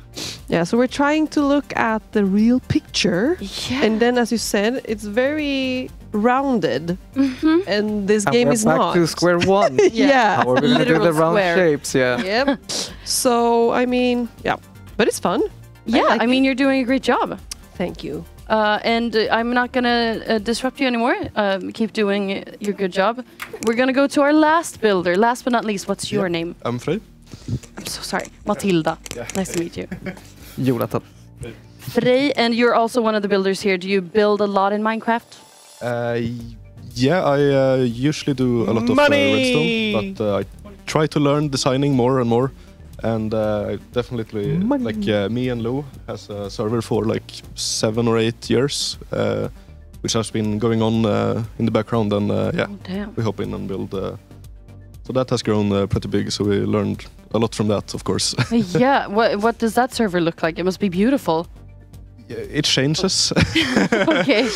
Speaker 3: Yeah. So we're trying to look at the real picture.
Speaker 14: Yeah.
Speaker 3: And then, as you said, it's very rounded. And this game is
Speaker 17: back
Speaker 3: not.
Speaker 17: to square one.
Speaker 3: Yeah.
Speaker 17: How are we gonna do the round
Speaker 14: square.
Speaker 17: shapes? Yeah.
Speaker 3: Yep. So I mean, yeah, but it's fun.
Speaker 14: Yeah. I mean, you're doing a great job.
Speaker 3: Thank you.
Speaker 14: And I'm not gonna disrupt you anymore. Keep doing your good job. We're gonna go to our last builder. Last but not least, what's your name?
Speaker 7: I'm Frey.
Speaker 14: I'm so sorry, Matilda. Nice to meet you.
Speaker 17: Jonathan.
Speaker 14: Frey, and you're also one of the builders here. Do you build a lot in Minecraft?
Speaker 7: Yeah, I usually do a lot of redstone, but I try to learn designing more and more. And I definitely, me and Lou has a server for like 7 or 8 years, which has been going on in the background. And we hop in and build. So that has grown pretty big. So we learned a lot from that, of course.
Speaker 14: Yeah. What does that server look like? It must be beautiful.
Speaker 7: It changes.
Speaker 14: Okay.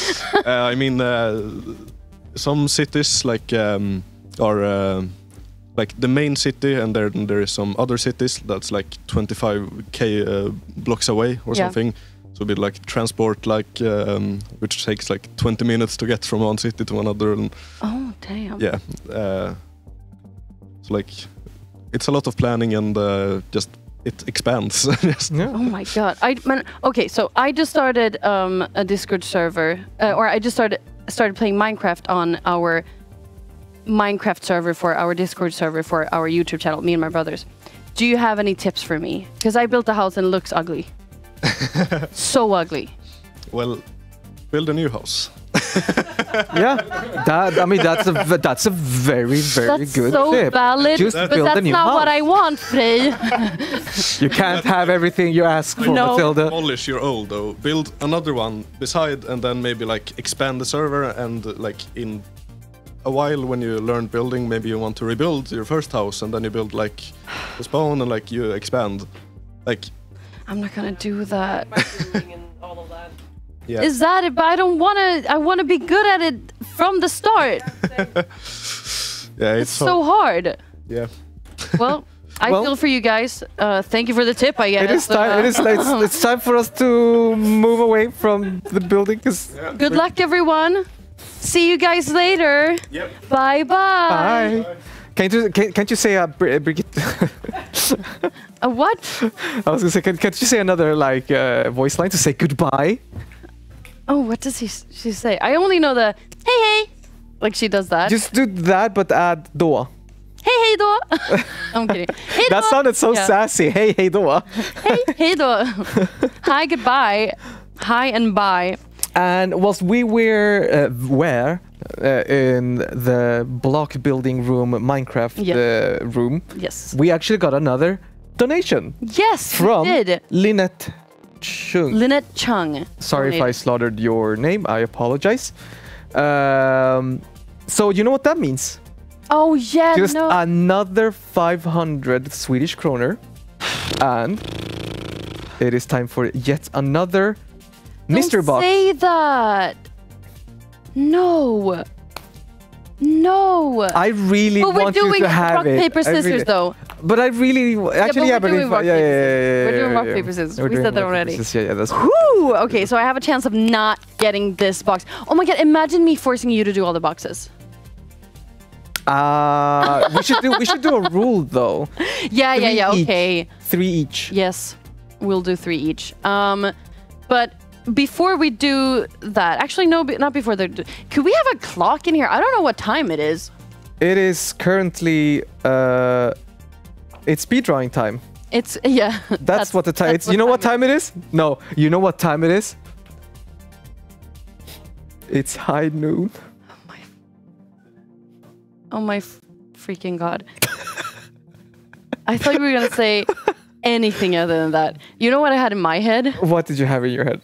Speaker 7: I mean, some cities are. Like the main city, and then there is some other cities that's like 25k blocks away or something. So a bit like transport, which takes like 20 minutes to get from one city to another. And
Speaker 14: oh damn!
Speaker 7: Yeah, so like it's a lot of planning and just it expands.
Speaker 14: Oh my god! Okay, so I just started a Discord server, or I just started playing Minecraft on our Minecraft server for our Discord server for our YouTube channel, me and my brothers. Do you have any tips for me? Because I built a house and it looks ugly. So ugly.
Speaker 7: Well, build a new house.
Speaker 17: Yeah, that's a very
Speaker 18: That's
Speaker 17: good
Speaker 18: so
Speaker 17: tip.
Speaker 18: valid,
Speaker 17: Just
Speaker 18: but
Speaker 17: build a
Speaker 18: that's
Speaker 17: new
Speaker 18: not
Speaker 17: house.
Speaker 18: what I want, Frey.
Speaker 17: You can't have everything you ask for,
Speaker 18: No.
Speaker 17: Matilda.
Speaker 7: Demolish your old though. Build another one beside, and then maybe like expand the server. And like in a while, when you learn building, maybe you want to rebuild your first house, and then you build like the spawn, and like you expand. Like
Speaker 18: I'm not gonna do that.
Speaker 7: yeah.
Speaker 18: Is that it? But I don't wanna. I wanna be good at it from the start.
Speaker 7: Yeah,
Speaker 18: It's so hard.
Speaker 7: Yeah.
Speaker 18: Well, I
Speaker 17: Well-
Speaker 18: feel for you guys. Thank you for the tip, I guess.
Speaker 17: It is time. It's time for us to move away from the building.
Speaker 18: Good luck, everyone. See you guys later.
Speaker 7: Yep.
Speaker 18: Bye bye.
Speaker 17: Bye. Can't you say Brigitte?
Speaker 18: A what?
Speaker 17: I was gonna say, can't you say another like voice line to say goodbye?
Speaker 18: Oh, what does she say? I only know the hey hey, like she does that.
Speaker 17: Just do that, but add då.
Speaker 18: Hey då. I'm kidding. Hey
Speaker 17: That
Speaker 18: då.
Speaker 17: sounded so
Speaker 18: Yeah.
Speaker 17: sassy. Hey då.
Speaker 18: Hey då. Hi, goodbye. Hi and bye.
Speaker 17: And whilst we were in the block building room, Minecraft room,
Speaker 18: Yes.
Speaker 17: we actually got another donation.
Speaker 18: Yes,
Speaker 17: from
Speaker 18: we did.
Speaker 17: Lynette Chung.
Speaker 18: Lynette Chung.
Speaker 17: Sorry if I
Speaker 18: donated.
Speaker 17: slaughtered your name. I apologize. So you know what that means?
Speaker 18: Oh yeah,
Speaker 17: Just
Speaker 18: no.
Speaker 17: another 500 Swedish kroner, and it is time for yet another mystery
Speaker 18: Don't
Speaker 17: box.
Speaker 18: say that. No. No.
Speaker 17: I really
Speaker 18: But we're
Speaker 17: want you
Speaker 18: doing
Speaker 17: to have
Speaker 18: rock,
Speaker 17: it.
Speaker 18: paper,
Speaker 17: I
Speaker 18: scissors,
Speaker 17: really-
Speaker 18: though.
Speaker 17: But I really, actually,
Speaker 18: we're doing rock, paper, scissors. We're doing rock,
Speaker 17: yeah.
Speaker 18: paper, scissors.
Speaker 17: We're
Speaker 18: We
Speaker 17: doing
Speaker 18: said that
Speaker 17: rock, paper,
Speaker 18: already.
Speaker 17: scissors. Yeah, that's.
Speaker 18: Whew! Okay, so I have a chance of not getting this box. Oh my god! Imagine me forcing you to do all the boxes.
Speaker 17: We should do a rule though.
Speaker 18: Yeah.
Speaker 17: Three each.
Speaker 18: Okay.
Speaker 17: 3 each.
Speaker 18: Yes, we'll do 3 each. But before we do that, actually no, not before that. Could we have a clock in here? I don't know what time it is.
Speaker 17: It is currently it's speed drawing time.
Speaker 18: It's yeah.
Speaker 17: That's what the time.
Speaker 18: that's
Speaker 17: It's. You know what time it is? No. You know what time it is? It's high noon.
Speaker 18: Oh my freaking god! I thought you were gonna say anything other than that. You know what I had in my head?
Speaker 17: What did you have in your head?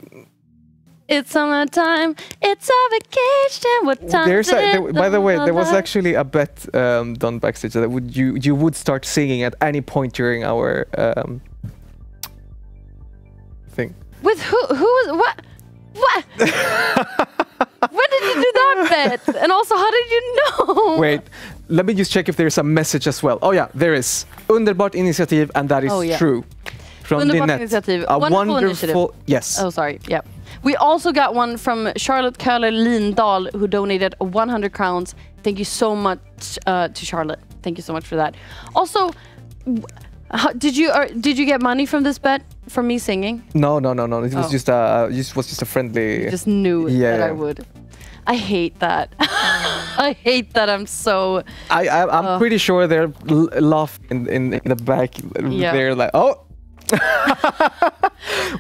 Speaker 18: It's summertime. It's a vacation. What time
Speaker 17: There's
Speaker 18: is
Speaker 17: a,
Speaker 18: it?
Speaker 17: by the way, there was
Speaker 18: La, la.
Speaker 17: actually a bet done backstage that you would start singing at any point during our thing.
Speaker 18: With who? Who was what? What? When did you do that bet? And also, how did you know?
Speaker 17: Wait, let me just check if there's a message as well. Oh yeah, there is. Underbart initiativ, and that is
Speaker 18: Oh, yeah.
Speaker 17: true. From
Speaker 18: Wonderful
Speaker 17: Lynette.
Speaker 18: initiative.
Speaker 17: A
Speaker 18: Wonderful initiative.
Speaker 17: Yes.
Speaker 18: Oh, sorry. Yeah. We also got one from Charlotte Köhler Lindahl, who donated 100 crowns. Thank you so much to Charlotte. Thank you so much for that. Also, did you get money from this bet from me singing?
Speaker 17: No. It was
Speaker 18: Oh.
Speaker 17: just a friendly.
Speaker 18: You just knew
Speaker 17: Yeah.
Speaker 18: that I would. I hate that. I hate that. I'm so.
Speaker 17: I'm pretty sure they're laughing in the back.
Speaker 18: Yeah.
Speaker 17: They're like, oh.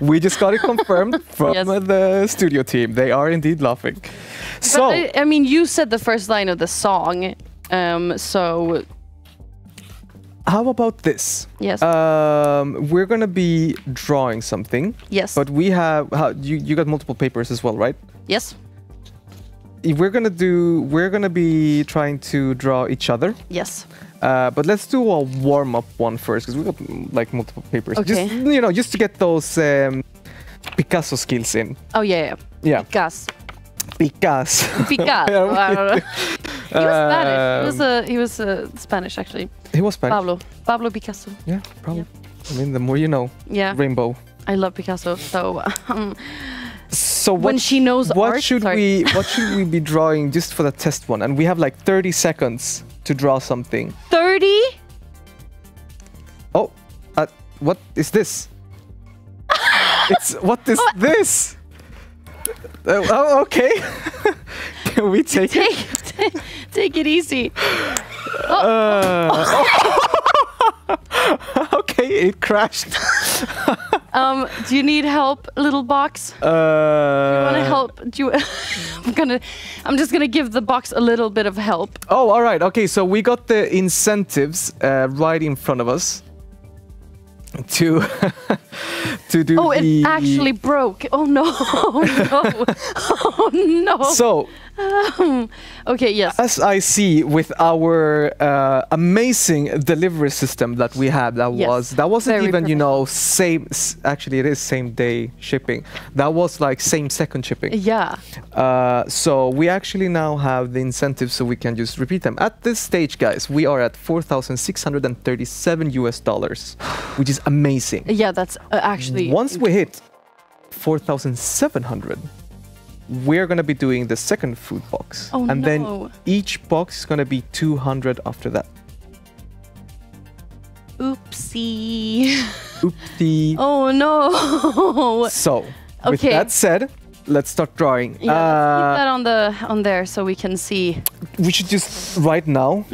Speaker 17: We just got it confirmed from
Speaker 18: Yes.
Speaker 17: the studio team. They are indeed laughing. So
Speaker 18: But I mean, you said the first line of the song, so
Speaker 17: how about this?
Speaker 18: Yes.
Speaker 17: We're gonna be drawing something.
Speaker 18: Yes.
Speaker 17: But we have you got multiple papers as well, right?
Speaker 18: Yes.
Speaker 17: We're gonna be trying to draw each other.
Speaker 18: Yes.
Speaker 17: But let's do a warm-up one first, because we got like multiple papers.
Speaker 18: Okay.
Speaker 17: Just to get those Picasso skills in.
Speaker 18: Oh yeah.
Speaker 17: Yeah.
Speaker 18: Picasso.
Speaker 17: Picasso.
Speaker 18: Picasso. I don't know. He was Spanish.
Speaker 17: Um,
Speaker 18: He was Spanish actually.
Speaker 17: He was Spanish.
Speaker 18: Pablo Picasso.
Speaker 17: Yeah, probably. I mean, the more you know.
Speaker 18: Yeah.
Speaker 17: Rainbow.
Speaker 18: I love Picasso. So.
Speaker 17: So
Speaker 18: when she knows
Speaker 17: what
Speaker 18: art,
Speaker 17: should
Speaker 18: sorry.
Speaker 17: what should we be drawing just for the test one? And we have like 30 seconds to draw something.
Speaker 18: 30?
Speaker 17: Oh, what is this? What is this? Oh, okay. Can we take it?
Speaker 18: Take it easy.
Speaker 17: Okay, it crashed.
Speaker 18: Do you need help, little box? Do you want to help? I'm just gonna give the box a little bit of help.
Speaker 17: Oh, all right. Okay, so we got the incentives right in front of us to do.
Speaker 18: Oh, it actually broke. Oh no! Oh no! Oh no!
Speaker 17: So.
Speaker 18: Okay, yes.
Speaker 17: As I see with our amazing delivery system that we had, that wasn't
Speaker 18: very
Speaker 17: even same. Actually, it is same day shipping. That was like same second shipping.
Speaker 18: Yeah.
Speaker 17: So we actually now have the incentives, so we can just repeat them. At this stage, guys, we are at $4,637 which is amazing.
Speaker 18: Yeah, that's actually.
Speaker 17: Once we hit 4,700. We're going to be doing the second food box.
Speaker 18: Oh,
Speaker 17: and
Speaker 18: no.
Speaker 17: then each box is going to be 200 after that.
Speaker 18: Oopsie.
Speaker 17: Oopsie.
Speaker 18: Oh no.
Speaker 17: So, with that said, let's start drawing.
Speaker 18: Yeah, let's keep that on there so we can see.
Speaker 17: We should just right now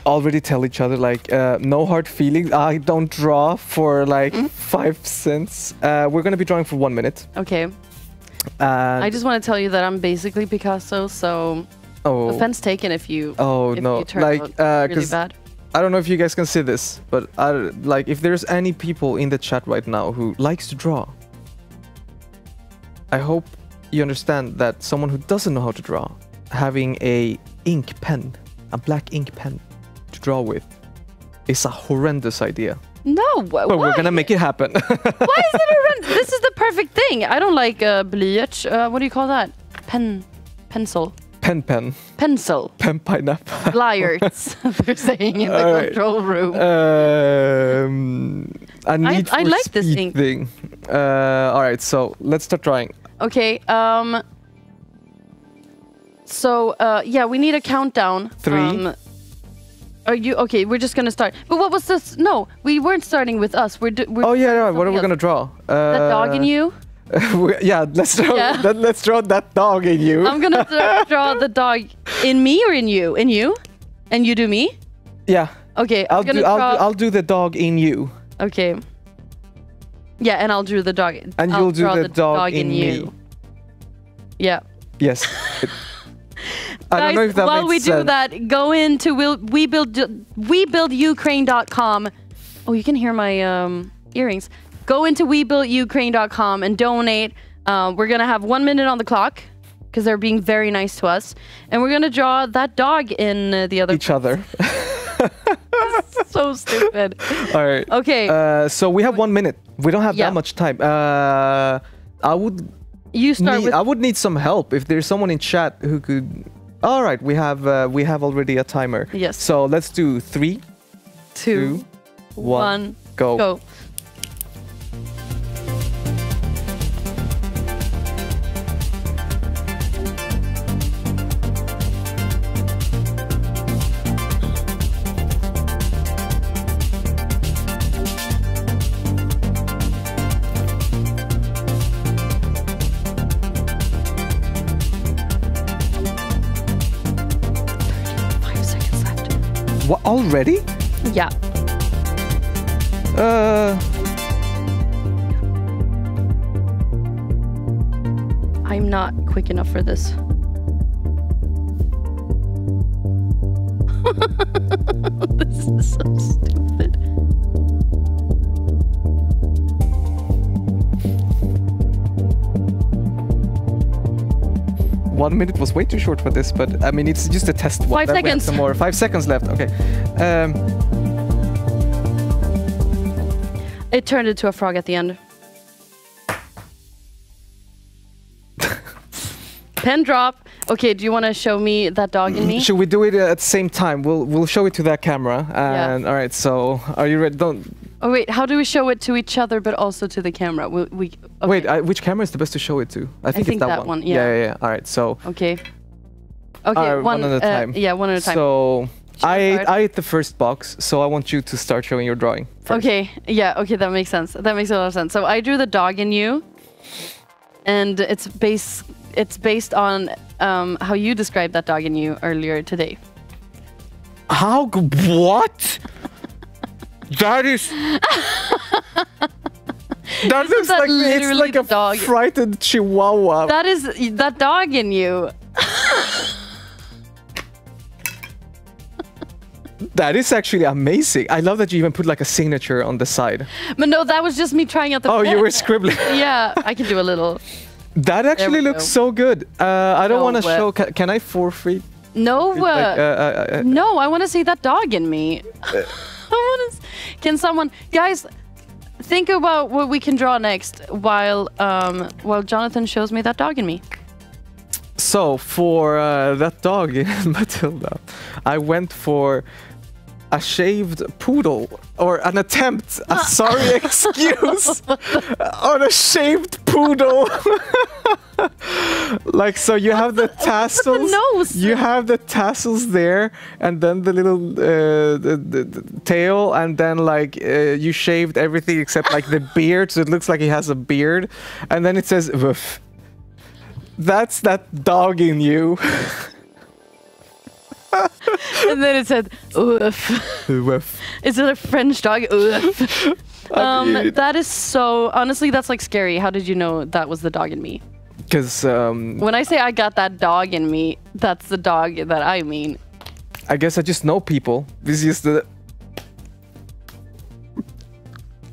Speaker 17: already tell each other like no hard feelings. I don't draw for like 5 cents. We're going to be drawing for 1 minute.
Speaker 18: Okay. I just want to tell you that I'm basically Picasso, so offense taken if you turn out really bad.
Speaker 17: I don't know if you guys can see this, but like if there's any people in the chat right now who likes to draw, I hope you understand that someone who doesn't know how to draw, having a black ink pen to draw with, is a horrendous idea.
Speaker 18: No,
Speaker 17: but we're gonna make it happen.
Speaker 18: Why is it horrendous? This is the perfect thing. I don't like blyerts. What do you call that? Pencil.
Speaker 17: Pen.
Speaker 18: Pencil.
Speaker 17: Pen pineapple.
Speaker 18: Blyerts. They're saying in the control room.
Speaker 17: I
Speaker 18: like this ink
Speaker 17: thing. All right, so let's start drawing.
Speaker 18: Okay. So yeah, we need a countdown.
Speaker 17: 3.
Speaker 18: Are you okay? We're just gonna start. But what was this? No, we weren't starting with us. We're
Speaker 17: oh yeah, what are we gonna draw?
Speaker 18: That dog in you.
Speaker 17: Yeah, let's draw. Yeah. Let's draw that dog in you.
Speaker 18: I'm gonna draw the dog in me or in you? In you, and you do me.
Speaker 17: Yeah.
Speaker 18: Okay.
Speaker 17: I'll do the dog in you.
Speaker 18: Okay. Yeah, and I'll do the dog.
Speaker 17: And you'll do the dog in you.
Speaker 18: Yeah.
Speaker 17: Yes. I
Speaker 18: Guys,
Speaker 17: don't know if that
Speaker 18: while we
Speaker 17: makes sense.
Speaker 18: do that, go into webuildukraine.com. Oh, you can hear my earrings. Go into webuildukraine.com and donate. We're going to have 1 minute on the clock because they're being very nice to us. And we're going to draw that dog in the other...
Speaker 17: Each other.
Speaker 18: So stupid.
Speaker 17: All right.
Speaker 18: Okay.
Speaker 17: So we have 1 minute. We don't have that much time. I would need some help if there's someone in chat who could... All right, we have already a timer.
Speaker 18: Yes.
Speaker 17: So let's do 3, 2, 1, go.
Speaker 18: 5 seconds left.
Speaker 17: What, already?
Speaker 18: Yeah. I'm not quick enough for this. This is so stupid.
Speaker 17: One minute was way too short for this, but I mean, it's just a test.
Speaker 18: 5
Speaker 17: Then we have
Speaker 18: seconds.
Speaker 17: some more. 5 seconds left. Okay.
Speaker 18: It turned into a frog at the end. Pen drop. Okay, do you want to show me that dog in me?
Speaker 17: Should we do it at the same time? We'll show it to that camera. And all right, so are you ready? Don't.
Speaker 18: Oh wait, how do we show it to each other but also to the camera? Okay.
Speaker 17: Wait, which camera is the best to show it to? I think it's that one.
Speaker 18: Yeah.
Speaker 17: All right, so.
Speaker 18: Okay. Okay,
Speaker 17: one at a time.
Speaker 18: Yeah, one at a time.
Speaker 17: So I ate the first box, so I want you to start showing your drawing first.
Speaker 18: Okay, yeah, okay, that makes sense. That makes a lot of sense. So I drew the dog in you, and it's based on how you described that dog in you earlier today.
Speaker 17: What? That is... That looks
Speaker 18: that
Speaker 17: like it's
Speaker 18: literally
Speaker 17: like a
Speaker 18: dog?
Speaker 17: frightened chihuahua.
Speaker 18: That is that dog in you.
Speaker 17: That is actually amazing. I love that you even put like a signature on the side.
Speaker 18: But no, that was just me trying out the
Speaker 17: Oh,
Speaker 18: pen.
Speaker 17: you were scribbling.
Speaker 18: Yeah, I can do a little.
Speaker 17: That actually looks so good. I don't
Speaker 18: No,
Speaker 17: want to show. Can I forfeit?
Speaker 18: No, no, I want to see that dog in me. I want to. Can someone, guys, think about what we can draw next while Jonathan shows me that dog in me.
Speaker 17: So for that dog in Matilda, I went for a shaved poodle, or an attempt, a sorry excuse, on a shaved poodle. Like, so you have the tassels, you have the tassels there, and then the little the tail, and then like you shaved everything except like the beard, so it looks like he has a beard, and then it says woof. That's that dog in you.
Speaker 18: And then it said, oof.
Speaker 17: Woof.
Speaker 18: Is it a French dog? Oof. That is so, honestly, that's like scary. How did you know that was the dog in me?
Speaker 17: Because
Speaker 18: when I say I got that dog in me, that's the dog that I mean.
Speaker 17: I guess I just know people. This is the...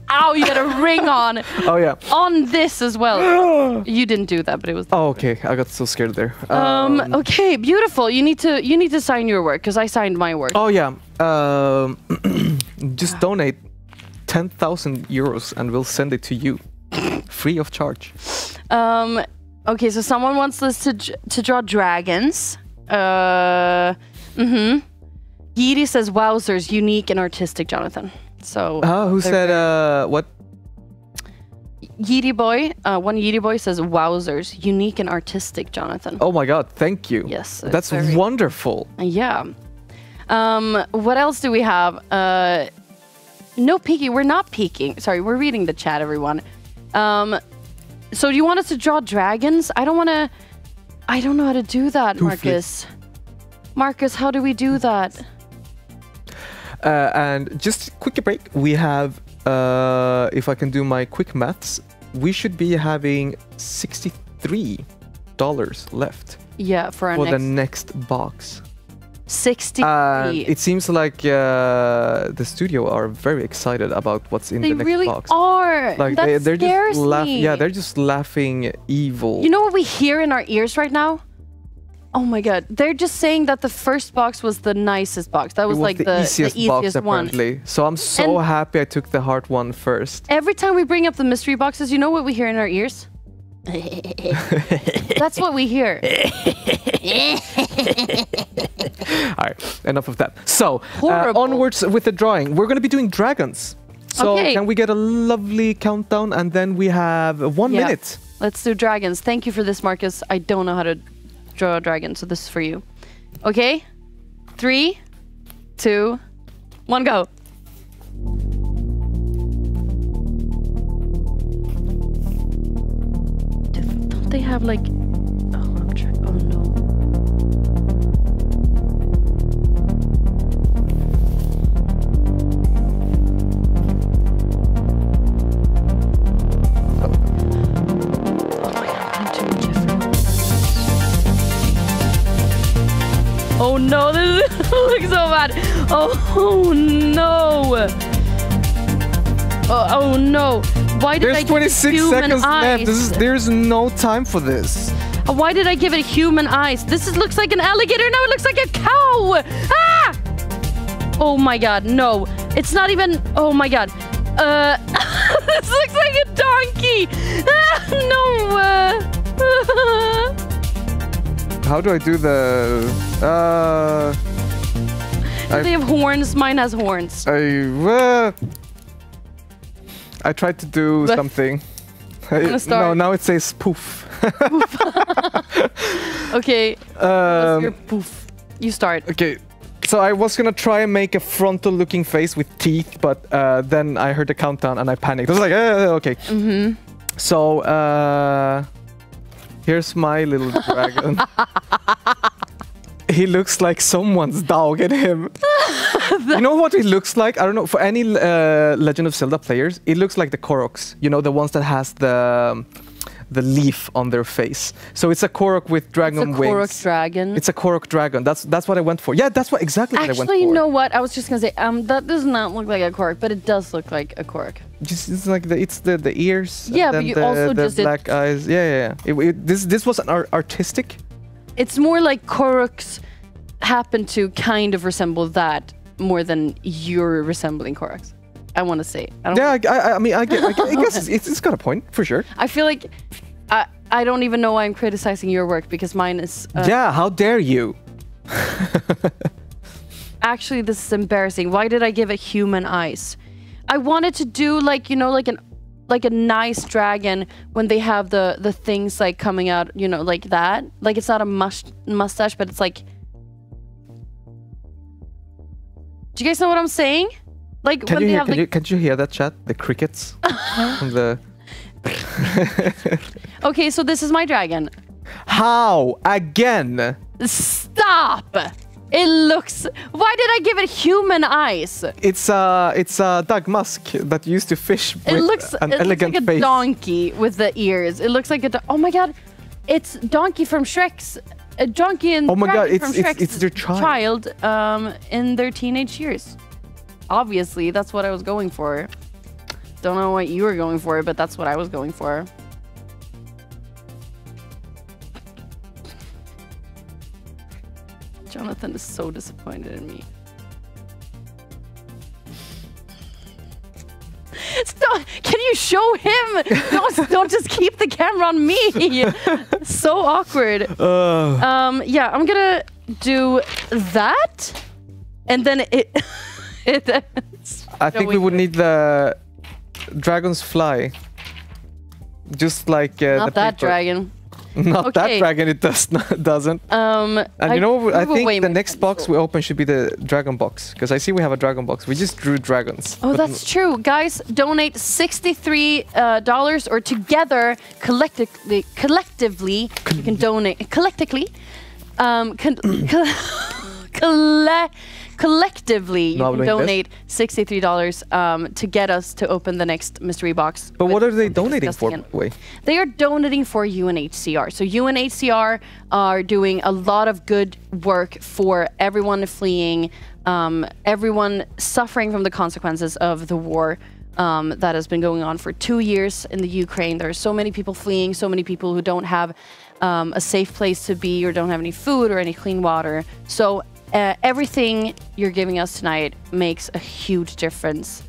Speaker 18: Ow, you had a ring on.
Speaker 17: Oh, yeah.
Speaker 18: On this as well. You didn't do that, but it was...
Speaker 17: Oh, okay. I got so scared there.
Speaker 18: Okay, beautiful. You need to sign your work, because I signed my work.
Speaker 17: Oh, yeah. Just donate 10,000 euros and we'll send it to you. Free of charge.
Speaker 18: Okay, so someone wants us to draw dragons. Giri says, wowzers, unique and artistic, Jonathan. So
Speaker 17: who said what?
Speaker 18: Yeety Boy, one Yeety Boy says, wowzers, unique and artistic, Jonathan.
Speaker 17: Oh my god, thank you.
Speaker 18: Yes.
Speaker 17: That's wonderful.
Speaker 18: Yeah. What else do we have? No peeking. We're not peeking. Sorry, we're reading the chat, everyone. So do you want us to draw dragons? I don't know how to do that, Marcus. Marcus, how do we do that?
Speaker 17: And just quick break. We have, if I can do my quick maths, we should be having $63 left.
Speaker 18: Yeah, for
Speaker 17: the next box.
Speaker 18: 63.
Speaker 17: It seems like the studio are very excited about what's in the next box.
Speaker 18: They really are.
Speaker 17: Like
Speaker 18: that
Speaker 17: they're
Speaker 18: scares
Speaker 17: just
Speaker 18: me.
Speaker 17: Yeah, they're just laughing evil.
Speaker 18: You know what we hear in our ears right now? Oh my god, they're just saying that the first box was the nicest box. That was like the easiest
Speaker 17: box,
Speaker 18: one.
Speaker 17: apparently. So I'm so happy I took the heart one first.
Speaker 18: Every time we bring up the mystery boxes, you know what we hear in our ears? That's what we hear.
Speaker 17: All right, enough of that. So onwards with the drawing. We're going to be doing dragons. So can we get a lovely countdown, and then we have 1 minute.
Speaker 18: Let's do dragons. Thank you for this, Marcus. I don't know how to draw a dragon, so this is for you. Okay, 3, 2, 1, go. Don't they have like... Oh, I'm trying... Oh no. Oh no, this looks so bad. Oh no. Oh no. Why did I give it human
Speaker 17: 26 seconds
Speaker 18: eyes?
Speaker 17: left. There's no time for this.
Speaker 18: Why did I give it human eyes? Looks like an alligator. Now it looks like a cow. Ah! Oh my god, no. It's not even... Oh my god. This looks like a donkey. Ah, no.
Speaker 17: How do I do the...
Speaker 18: They have horns. Mine has horns.
Speaker 17: I tried to do something. No, now it says poof.
Speaker 18: Okay. What's your poof? You start.
Speaker 17: Okay. So I was gonna try and make a frontal-looking face with teeth, but then I heard the countdown and I panicked. I was like, okay.
Speaker 18: Mm-hmm.
Speaker 17: So here's my little dragon. he looks like someone's dog in him. You know what he looks like? I don't know. For any Legend of Zelda players, it looks like the Koroks. You know, the ones that has the leaf on their face. So it's a Korok with dragon wings.
Speaker 18: Korok dragon.
Speaker 17: It's a Korok dragon. That's what I went for. Yeah, that's what exactly what I went for.
Speaker 18: Actually, you know what? I was just gonna say that does not look like a Korok, but it does look like a Korok.
Speaker 17: Just it's like the ears.
Speaker 18: Yeah,
Speaker 17: and
Speaker 18: but
Speaker 17: then
Speaker 18: you
Speaker 17: the,
Speaker 18: also
Speaker 17: the
Speaker 18: just did-
Speaker 17: black eyes. Yeah. This was an artistic.
Speaker 18: It's more like Koroks happen to kind of resemble that more than you're resembling Koroks. I want to say. I
Speaker 17: mean, I guess it's got a point for sure.
Speaker 18: I feel like I don't even know why I'm criticizing your work because mine is.
Speaker 17: Yeah, how dare you?
Speaker 18: Actually, this is embarrassing. Why did I give it human eyes? I wanted to do like a nice dragon when they have the things like coming out, like that. Like it's not a mustache, but it's like. Do you guys know what I'm saying? Like
Speaker 17: Can
Speaker 18: when
Speaker 17: you
Speaker 18: they
Speaker 17: hear,
Speaker 18: have
Speaker 17: can you hear that chat? The crickets from the.
Speaker 18: Okay, so this is my dragon.
Speaker 17: How again?
Speaker 18: Stop! It looks. Why did I give it human eyes?
Speaker 17: It's a Doug Musk that used to fish with
Speaker 18: It looks
Speaker 17: elegant
Speaker 18: like a
Speaker 17: face.
Speaker 18: donkey with the ears. It looks like a. Oh my god, it's Donkey from Shrek's. A donkey and
Speaker 17: Oh my god,
Speaker 18: dragon from Shrek's
Speaker 17: it's their child.
Speaker 18: in their teenage years. Obviously, that's what I was going for. Don't know what you were going for, but that's what I was going for. Jonathan is so disappointed in me. Stop! Can you show him? Don't just keep the camera on me. So awkward. Yeah, I'm gonna do that, and then it.
Speaker 17: I think we would need the dragon's fly. Just like
Speaker 18: Not
Speaker 17: the
Speaker 18: that
Speaker 17: paper.
Speaker 18: dragon.
Speaker 17: Not that
Speaker 18: Okay.
Speaker 17: dragon. It doesn't. And I think the next box we open should be the dragon box because I see we have a dragon box. We just drew dragons.
Speaker 18: Oh,
Speaker 17: but
Speaker 18: that's true. Guys, donate $63 or together, collectively, you can donate. Collectively, you
Speaker 17: No,
Speaker 18: can
Speaker 17: I'm doing
Speaker 18: donate $63 to get us to open the next mystery box.
Speaker 17: But what are they donating for, by the way?
Speaker 18: They are donating for UNHCR. So UNHCR are doing a lot of good work for everyone fleeing, everyone suffering from the consequences of the war that has been going on for 2 years in the Ukraine. There are so many people fleeing, so many people who don't have a safe place to be or don't have any food or any clean water. So everything you're giving us tonight makes a huge difference.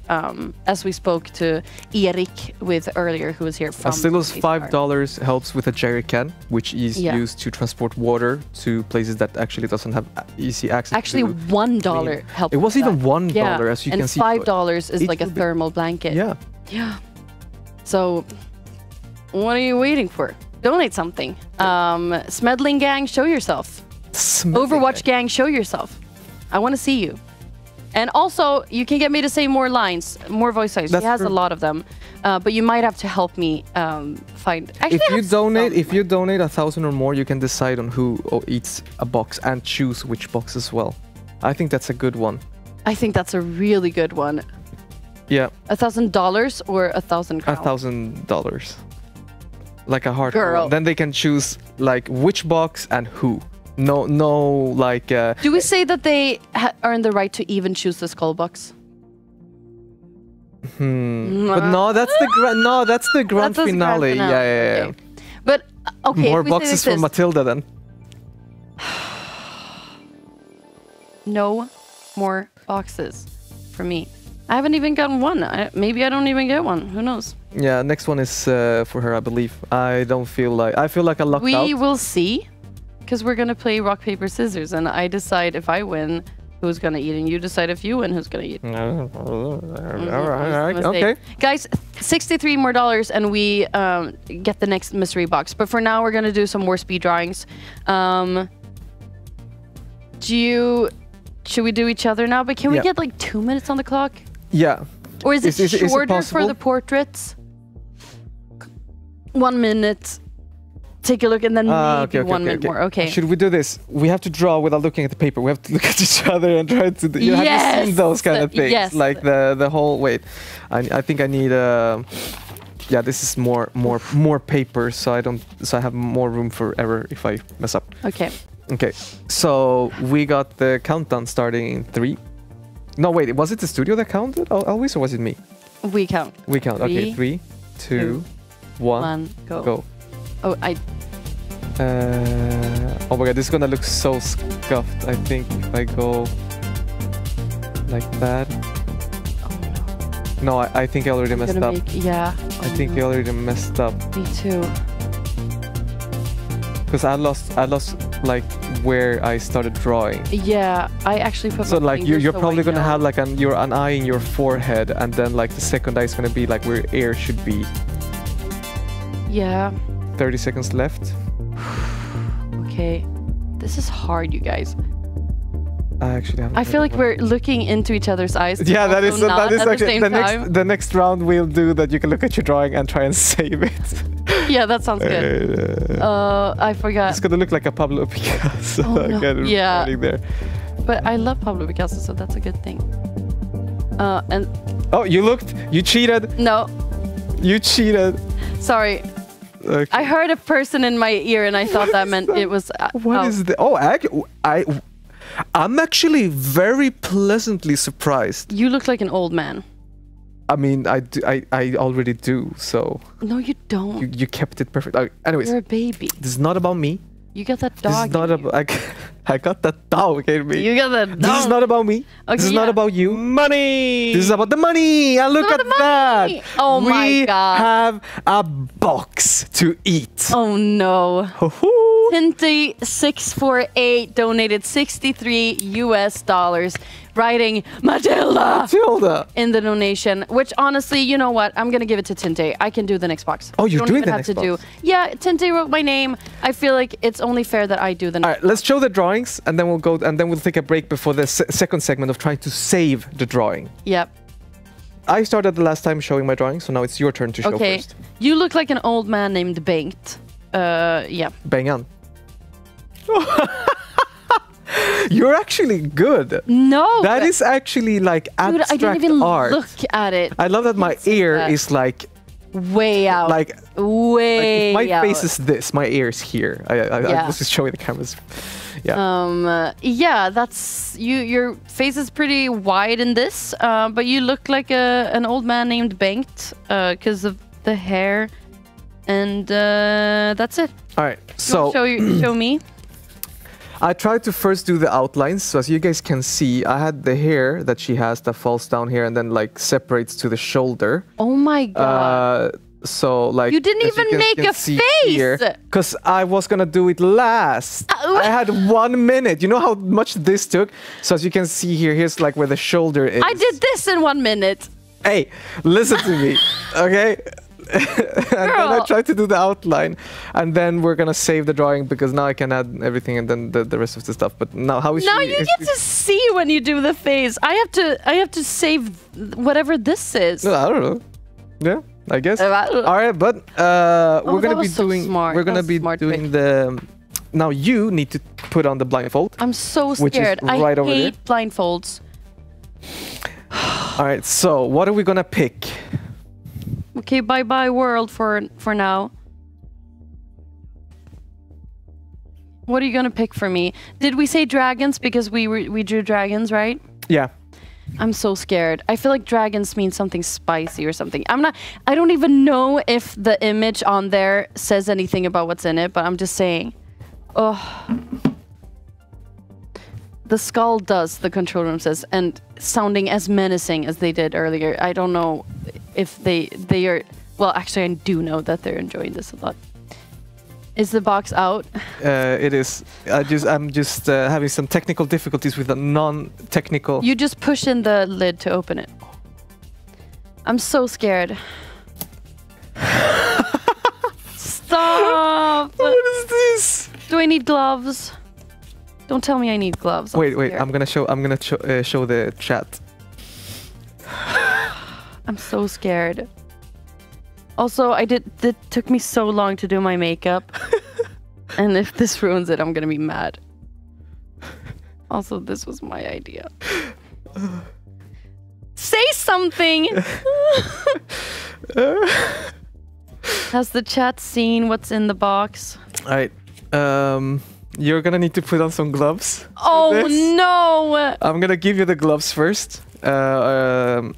Speaker 18: As we spoke to Erik with earlier, who was here from.
Speaker 17: As little as $5 helps with a jerry can, which is used to transport water to places that actually doesn't have easy access.
Speaker 18: Actually,
Speaker 17: to
Speaker 18: $1 helps.
Speaker 17: It was
Speaker 18: with
Speaker 17: even
Speaker 18: that.
Speaker 17: $1, as you
Speaker 18: and
Speaker 17: can see.
Speaker 18: $5 is
Speaker 17: Each
Speaker 18: like a
Speaker 17: would be-
Speaker 18: thermal blanket.
Speaker 17: Yeah.
Speaker 18: Yeah. So, what are you waiting for? Donate something. Smedling gang, show yourself. Overwatch gang, show yourself. I want to see you. And also, you can get me to say more lines, more voice lines. He has a lot of them, but you might have to help me find. Actually,
Speaker 17: If you donate 1,000 or more, you can decide on who eats a box and choose which box as well. I think that's a good one.
Speaker 18: I think that's a really good one.
Speaker 17: Yeah.
Speaker 18: $1,000 or 1,000 crowns?
Speaker 17: $1,000. Like a hard
Speaker 18: Girl.
Speaker 17: one. Then they can choose like which box and who. No, like.
Speaker 18: Do we say that they earn the right to even choose the skull box?
Speaker 17: But no, that's the grand
Speaker 18: That's the grand
Speaker 17: finale.
Speaker 18: finale.
Speaker 17: Yeah.
Speaker 18: But okay,
Speaker 17: More
Speaker 18: if we say
Speaker 17: boxes
Speaker 18: this,
Speaker 17: for Matilda then.
Speaker 18: No more boxes for me. I haven't even gotten one. Maybe I don't even get one. Who knows?
Speaker 17: Yeah, next one is for her, I believe. I feel like I lucked out.
Speaker 18: We will see, because we're gonna play rock paper scissors, and I decide if I win, who's gonna eat, and you decide if you win, who's gonna eat.
Speaker 17: All right, okay.
Speaker 18: Guys, $63 more, and we get the next mystery box. But for now, we're gonna do some more speed drawings. Should we do each other now? But can we get like 2 minutes on the clock?
Speaker 17: Yeah.
Speaker 18: Or is it shorter for
Speaker 17: possible?
Speaker 18: the portraits? 1 minute. take a look and then maybe
Speaker 17: okay,
Speaker 18: 1 minute more. Okay.
Speaker 17: Should we do this? We have to draw without looking at the paper. We have to look at each other and try to. Have you seen those kind of things?
Speaker 18: Yes.
Speaker 17: Like the whole. Wait, I think I need. Yeah, this is more paper, so I have more room for error if I mess up.
Speaker 18: Okay.
Speaker 17: Okay. So we got the countdown starting in 3. No, wait. Was it the studio that counted always, or was it me?
Speaker 18: We count.
Speaker 17: We count. Okay. 3, 2, 1, go.
Speaker 18: Oh,
Speaker 17: oh my god, this is gonna look so scuffed. I think if I go like that. Oh no. No, I think I already messed up.
Speaker 18: Yeah.
Speaker 17: I think I already messed up.
Speaker 18: Me too.
Speaker 17: Because I lost like where I started drawing.
Speaker 18: Yeah, I actually put.
Speaker 17: So
Speaker 18: my
Speaker 17: like you're
Speaker 18: fingers
Speaker 17: probably
Speaker 18: away
Speaker 17: gonna
Speaker 18: now.
Speaker 17: have like an eye in your forehead, and then like the second eye is gonna be like where air should be.
Speaker 18: Yeah.
Speaker 17: 30 seconds left.
Speaker 18: Okay. This is hard, you guys.
Speaker 17: I actually haven't.
Speaker 18: I feel like we're looking into each other's eyes.
Speaker 17: Yeah, that is actually the
Speaker 18: next.
Speaker 17: next round we'll do that. You can look at your drawing and try and save it.
Speaker 18: Yeah, that sounds good. I forgot.
Speaker 17: It's gonna look like a Pablo Picasso.
Speaker 18: Oh, no. Yeah.
Speaker 17: There.
Speaker 18: But I love Pablo Picasso, so that's a good thing. And
Speaker 17: oh, you cheated.
Speaker 18: No.
Speaker 17: You cheated.
Speaker 18: Sorry.
Speaker 17: Okay.
Speaker 18: I heard a person in my ear, and I thought that meant it was.
Speaker 17: What is the? Oh, I'm actually very pleasantly surprised.
Speaker 18: You look like an old man.
Speaker 17: I mean, I already do. So.
Speaker 18: No, you don't.
Speaker 17: You kept it perfect. Anyways.
Speaker 18: You're a baby.
Speaker 17: This is not about me.
Speaker 18: You got that dog.
Speaker 17: This is not about. I got that dog in me.
Speaker 18: You got that dog.
Speaker 17: This is not about me.
Speaker 18: Okay,
Speaker 17: this is not about you.
Speaker 6: Money.
Speaker 17: This is about the money. And look at that.
Speaker 18: Oh my god.
Speaker 17: We have a box to eat.
Speaker 18: Oh no. Tinty648 donated $63 US, writing Matilda in the donation. Which honestly, you know what? I'm gonna give it to Tinte. I can do the next box.
Speaker 17: Oh, you're
Speaker 18: you don't
Speaker 17: doing
Speaker 18: even
Speaker 17: the
Speaker 18: have
Speaker 17: next
Speaker 18: to
Speaker 17: box.
Speaker 18: Yeah, Tinte wrote my name. I feel like it's only fair that I do the next.
Speaker 17: All right, let's show the drawings, and then we'll go, and then we'll take a break before the second segment of trying to save the drawing.
Speaker 18: Yep.
Speaker 17: I started the last time showing my drawing, so now it's your turn to show first.
Speaker 18: You look like an old man named Bengt. Yeah.
Speaker 17: Bengan. You're actually good.
Speaker 18: No.
Speaker 17: That is actually like abstract
Speaker 18: Dude, I didn't even
Speaker 17: art.
Speaker 18: look at it.
Speaker 17: I love that my ear is like
Speaker 18: way out.
Speaker 17: Like
Speaker 18: way
Speaker 17: like if my
Speaker 18: out.
Speaker 17: face is this, my ear is here. I was just showing the cameras. Yeah.
Speaker 18: Yeah, that's you. Your face is pretty wide in this, but you look like an old man named Bengt because of the hair, and that's it.
Speaker 17: All right. So
Speaker 18: show me.
Speaker 17: I tried to first do the outlines, so as you guys can see, I had the hair that she has that falls down here and then like separates to the shoulder.
Speaker 18: Oh my god.
Speaker 17: So like
Speaker 18: you didn't even make a face.
Speaker 17: Because I was gonna do it last. I had 1 minute. You know how much this took? So as you can see here, here's like where the shoulder is.
Speaker 18: I did this in 1 minute.
Speaker 17: Hey, listen to me, okay? And then I tried to do the outline, and then we're gonna save the drawing because now I can add everything and then the rest of the stuff. But now how is
Speaker 18: now you get to see when you do the face. I have to save whatever this is.
Speaker 17: No, I don't know. Yeah, I guess. All right, but we're gonna be doing the. Now you need to put on the blindfold.
Speaker 18: I'm so scared.
Speaker 17: Which is right
Speaker 18: I
Speaker 17: over
Speaker 18: hate blindfolds.
Speaker 17: All right, so what are we gonna pick?
Speaker 18: Okay, bye world for now. What are you gonna pick for me? Did we say dragons because we drew dragons, right?
Speaker 17: Yeah.
Speaker 18: I'm so scared. I feel like dragons mean something spicy or something. I don't even know if the image on there says anything about what's in it, but I'm just saying. Oh. The skull does, the control room says, and sounding as menacing as they did earlier. I don't know if they are... Well, actually, I do know that they're enjoying this a lot. Is the box out?
Speaker 17: It is. I'm just having some technical difficulties with a non-technical...
Speaker 18: You just push in the lid to open it. I'm so scared. Stop!
Speaker 17: What is this?
Speaker 18: Do I need gloves? Don't tell me I need gloves.
Speaker 17: Wait. I'm gonna show the chat.
Speaker 18: I'm so scared. Also, it took me so long to do my makeup. And if this ruins it, I'm gonna be mad. Also, this was my idea. Say something! Has the chat seen what's in the box?
Speaker 17: Alright. You're gonna need to put on some gloves.
Speaker 18: Oh no!
Speaker 17: I'm gonna give you the gloves first.
Speaker 18: I'm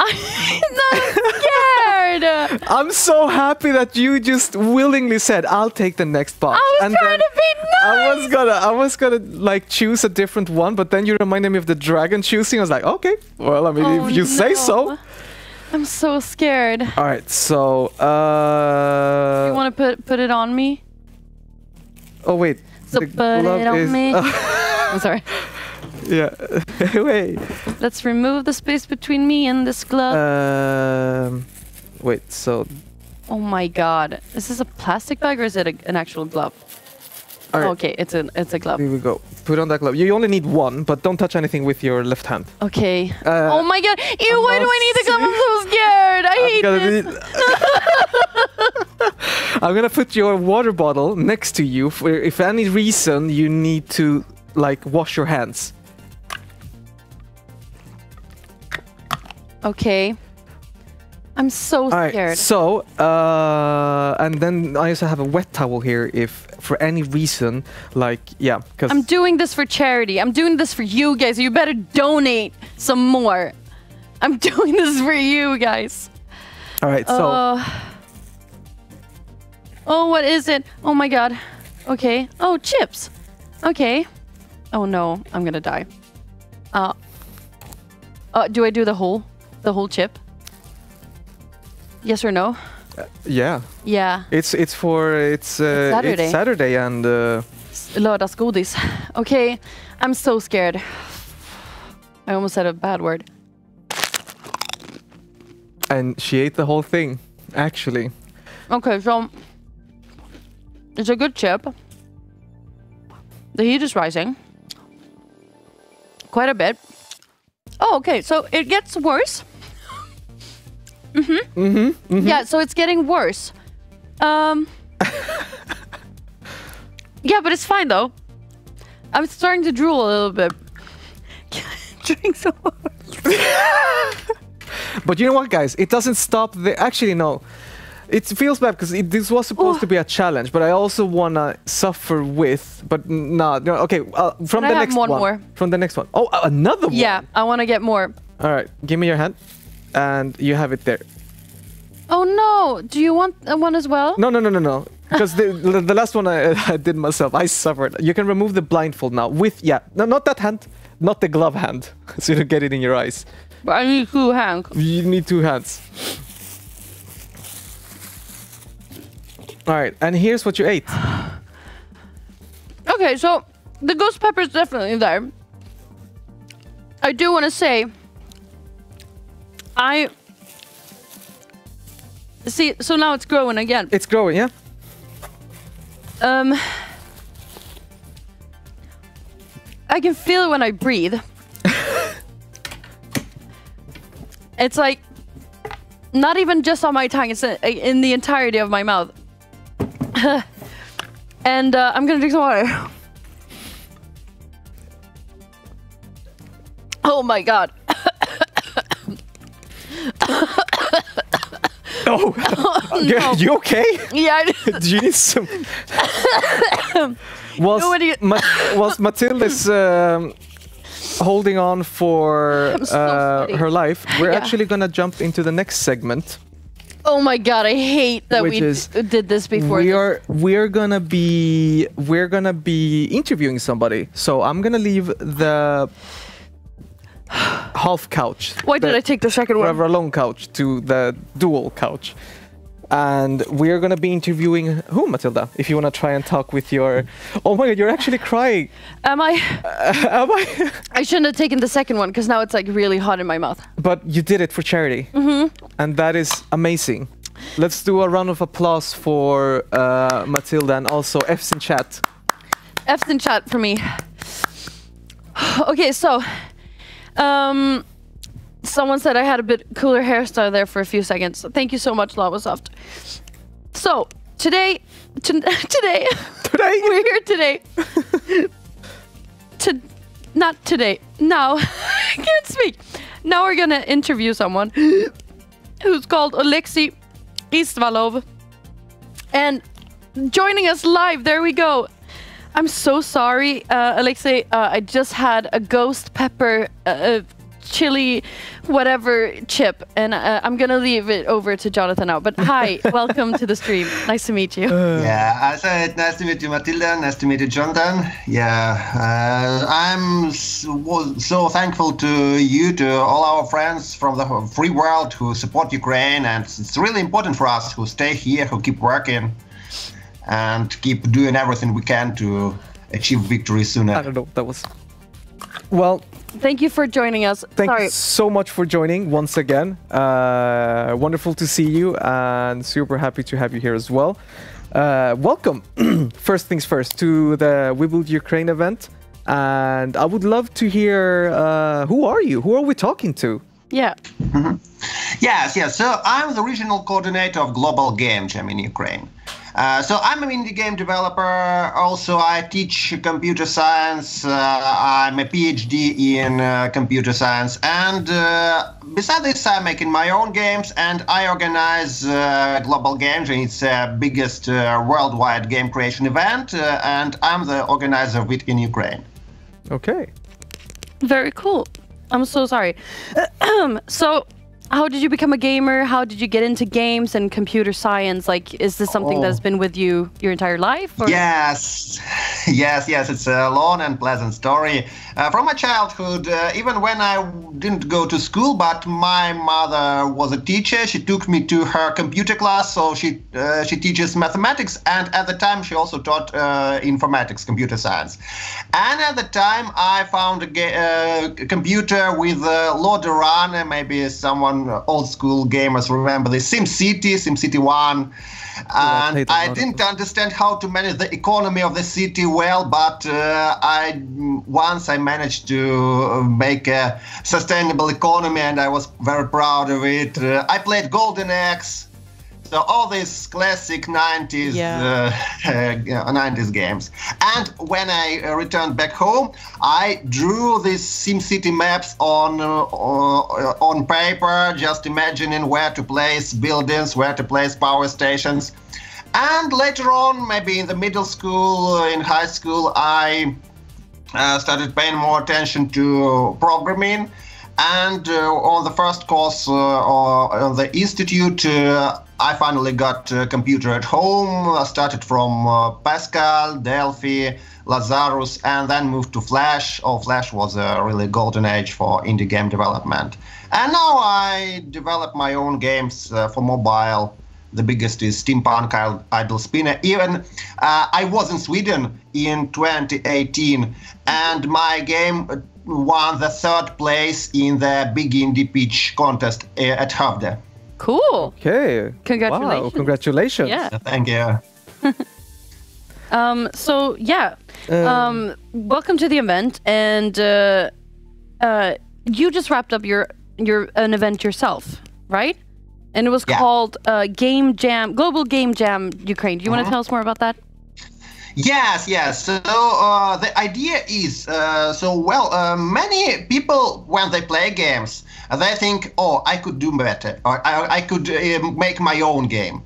Speaker 18: not scared!
Speaker 17: I'm so happy that you just willingly said, I'll take the next box.
Speaker 18: I was trying to be nice!
Speaker 17: I was gonna like choose a different one, but then you reminded me of the dragon choosing. I was like, okay, well, I mean, if you say so.
Speaker 18: I'm so scared.
Speaker 17: Alright, so
Speaker 18: You wanna put it on me?
Speaker 17: Oh wait.
Speaker 18: So
Speaker 17: the
Speaker 18: put
Speaker 17: glove
Speaker 18: it on
Speaker 17: is,
Speaker 18: me. I'm sorry.
Speaker 17: Yeah. Wait.
Speaker 18: Let's remove the space between me and this glove.
Speaker 17: Wait, so...
Speaker 18: Oh my god. Is this a plastic bag or is it an actual glove?
Speaker 17: All right.
Speaker 18: Okay, it's a glove.
Speaker 17: Here we go. Put on that glove. You only need one, but don't touch anything with your left hand.
Speaker 18: Okay. Oh my god. Ew, why do I need the glove? I'm so scared. I hate this.
Speaker 17: I'm gonna put your water bottle next to you for if any reason you need to like wash your hands.
Speaker 18: Okay. I'm so scared.
Speaker 17: So, and then I also have a wet towel here if for any reason, like, yeah, because...
Speaker 18: I'm doing this for charity. I'm doing this for you guys. You better donate some more. I'm doing this for you guys.
Speaker 17: All right, so...
Speaker 18: Oh, what is it? Oh my god. Okay. Oh, chips. Okay. Oh no, I'm gonna die. Do I do the whole chip? Yes or no?
Speaker 17: Yeah.
Speaker 18: Yeah.
Speaker 17: It's Saturday. It's Saturday and
Speaker 18: lördagsgodis. Okay, I'm so scared. I almost said a bad word.
Speaker 17: And she ate the whole thing, actually.
Speaker 18: Okay, so it's a good chip. The heat is rising quite a bit. Oh, okay, so it gets worse. Yeah, so it's getting worse. Yeah, but it's fine though. I'm starting to drool a little bit. Drink so hard.
Speaker 17: But you know what, guys? It doesn't stop the... Actually, no. It feels bad because this was supposed to be a challenge, but I also want to suffer with... But no, okay, from the next one.
Speaker 18: More.
Speaker 17: From the next one. Oh, another one?
Speaker 18: Yeah, I want to get more.
Speaker 17: All right, give me your hand. And you have it there.
Speaker 18: Oh no! Do you want one as well?
Speaker 17: No. Because the last one I did myself, I suffered. You can remove the blindfold now with... Yeah, no, not that hand. Not the glove hand. So you don't get it in your eyes.
Speaker 18: But I need 2 hands.
Speaker 17: You need 2 hands. Alright, and here's what you ate.
Speaker 18: Okay, so the ghost pepper is definitely there. I do want to say... See, so now it's growing again.
Speaker 17: It's growing, yeah?
Speaker 18: I can feel it when I breathe. It's like not even just on my tongue, it's in the entirety of my mouth. And I'm gonna drink some water. Oh my god.
Speaker 17: Oh,
Speaker 18: no.
Speaker 17: You okay?
Speaker 18: Yeah.
Speaker 17: Do you need some? Was Matilda's holding on for her life? We're actually gonna jump into the next segment.
Speaker 18: Oh my god, I hate that we did this before.
Speaker 17: We're gonna be interviewing somebody. So I'm gonna leave the half couch.
Speaker 18: Why did I take the second one?
Speaker 17: Forever alone couch to the dual couch. And we're gonna be interviewing who, Matilda? If you wanna try and talk with your... Oh my god, you're actually crying.
Speaker 18: Am I?
Speaker 17: Am I?
Speaker 18: I shouldn't have taken the second one because now it's like really hot in my mouth.
Speaker 17: But you did it for charity. And that is amazing. Let's do a round of applause for Matilda and also F's in chat.
Speaker 18: F's in chat for me. Okay, so... someone said I had a bit cooler hairstyle there for a few seconds. Thank you so much, Lava Soft. So, today...
Speaker 17: today?
Speaker 18: We're here today. Not today. Now, I can't speak. Now we're gonna interview someone who's called Alexei Istvalov. And joining us live, there we go. I'm so sorry, Alexei. I just had a ghost pepper chili whatever chip, and I'm gonna leave it over to Jonathan now. But hi, welcome to the stream. Nice to meet you.
Speaker 20: Yeah, I said nice to meet you, Matilda. Nice to meet you, Jonathan. Yeah, I'm so thankful to you, to all our friends from the free world who support Ukraine, and it's really important for us who stay here, who keep working, and keep doing everything we can to achieve victory sooner.
Speaker 17: I don't know. That was well.
Speaker 18: Thank you for joining us.
Speaker 17: Thank you so much for joining once again. Wonderful to see you, and super happy to have you here as well. Welcome, first things first, to the We Build Ukraine event. And I would love to hear, who are you? Who are we talking to?
Speaker 18: Yeah.
Speaker 20: Yes. So I'm the regional coordinator of Global Game Jam in Ukraine. So I'm an indie game developer. Also, I teach computer science. I'm a PhD in computer science. And besides this, I'm making my own games, and I organize Global Game Jam. It's the biggest worldwide game creation event, and I'm the organizer of it in Ukraine.
Speaker 17: Okay.
Speaker 18: Very cool. I'm so sorry. So, how did you become a gamer? How did you get into games and computer science? Like, is this something that's been with you your entire life? Or?
Speaker 20: Yes. It's a long and pleasant story. From my childhood, even when I didn't go to school, but my mother was a teacher. She took me to her computer class, so she teaches mathematics, and at the time she also taught informatics, computer science. And at the time I found a computer with loader runner, maybe someone old school gamers remember the SimCity 1. And I didn't understand how to manage the economy of the city well, but once I managed to make a sustainable economy, and I was very proud of it. I played Golden Axe, so all these classic 90s 90s games. And when I returned back home, I drew these SimCity maps on paper, just imagining where to place buildings, where to place power stations. And later on, maybe in the middle school, in high school, I started paying more attention to programming. And on the first course on the institute, I finally got a computer at home. I started from Pascal, Delphi, Lazarus, and then moved to Flash. Flash was a really golden age for indie game development. And now I develop my own games for mobile. The biggest is Steampunk Idle Spinner. Even I was in Sweden in 2018, and my game won the 3rd place in the Big Indie Pitch contest at Havde.
Speaker 18: Cool.
Speaker 17: Okay.
Speaker 18: Congratulations.
Speaker 17: Wow, congratulations.
Speaker 18: Yeah.
Speaker 20: Thank you.
Speaker 18: Welcome to the event, and you just wrapped up an event yourself, right? And it was called Game Jam, Global Game Jam Ukraine. Do you want to tell us more about that?
Speaker 20: Yes. So the idea is, many people, when they play games, they think, I could do better, or I could make my own game.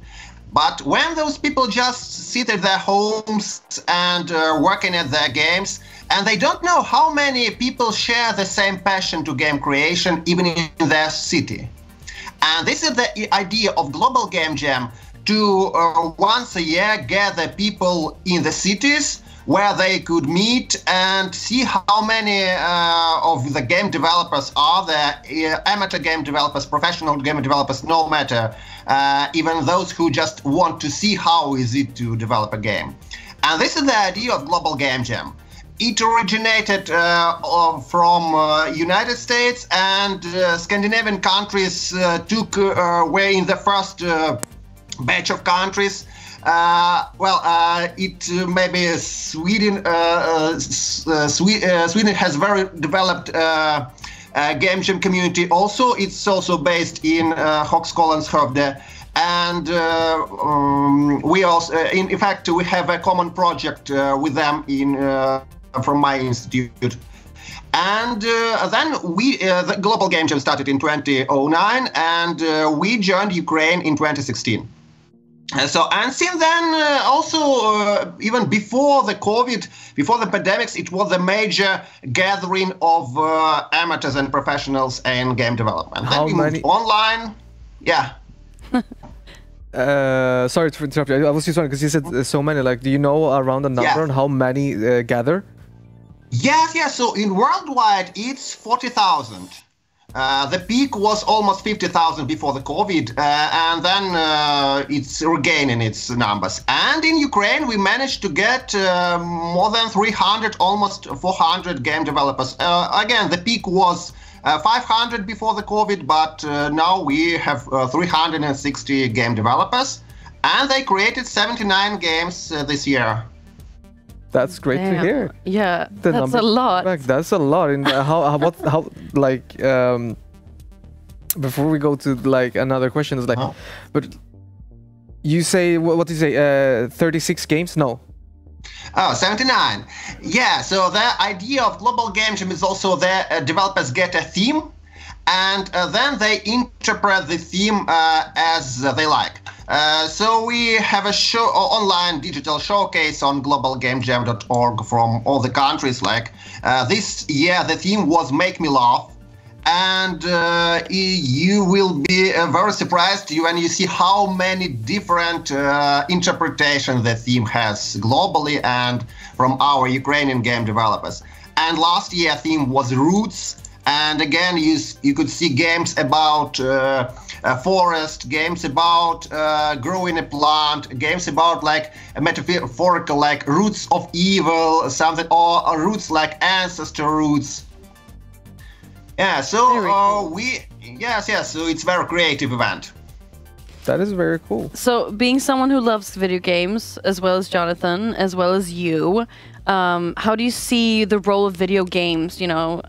Speaker 20: But when those people just sit at their homes and working at their games, and they don't know how many people share the same passion to game creation, even in their city. And this is the idea of Global Game Jam, to once a year gather people in the cities where they could meet and see how many of the game developers are there, amateur game developers, professional game developers, no matter, even those who just want to see how is it to develop a game. And this is the idea of Global Game Jam. It originated from United States, and Scandinavian countries were in the first batch of countries. Maybe Sweden. Sweden has very developed game jam community. Also, it's also based in Högskolan Skövde. And we also, in fact, we have a common project with them from my institute. And then the Global Game Jam started in 2009, and we joined Ukraine in 2016. And since then, also even before the COVID, before the pandemics, it was a major gathering of amateurs and professionals in game development.
Speaker 17: How
Speaker 20: then we moved online. Yeah.
Speaker 17: Sorry to interrupt you. I was just wondering because you said so many. Like, do you know around the number on how many gather?
Speaker 20: Yes. So in worldwide, it's 40,000. The peak was almost 50,000 before the COVID, and then it's regaining its numbers. And in Ukraine, we managed to get more than 300, almost 400 game developers. Again, the peak was 500 before the COVID, but now we have 360 game developers, and they created 79 games this year.
Speaker 17: That's great to hear.
Speaker 18: Yeah, that's a lot.
Speaker 17: Like, that's a lot. And how like before we go to like another question is like, but you say what do you say? 36 games? No.
Speaker 20: Oh, 79. Yeah. So the idea of Global Game Jam is also that developers get a theme, and then they interpret the theme as they like. So we have a show, online digital showcase on globalgamejam.org from all the countries. Like this year, the theme was "Make Me Laugh," and you will be very surprised when you see how many different interpretations the theme has globally and from our Ukrainian game developers. And last year, theme was "Roots." And again, you could see games about a forest, games about growing a plant, games about like a metaphorical like roots of evil, something, or roots like ancestor roots. Yeah, so so it's very creative event.
Speaker 17: That is very cool.
Speaker 18: So being someone who loves video games, as well as Jonathan, as well as you, how do you see the role of video games, you know,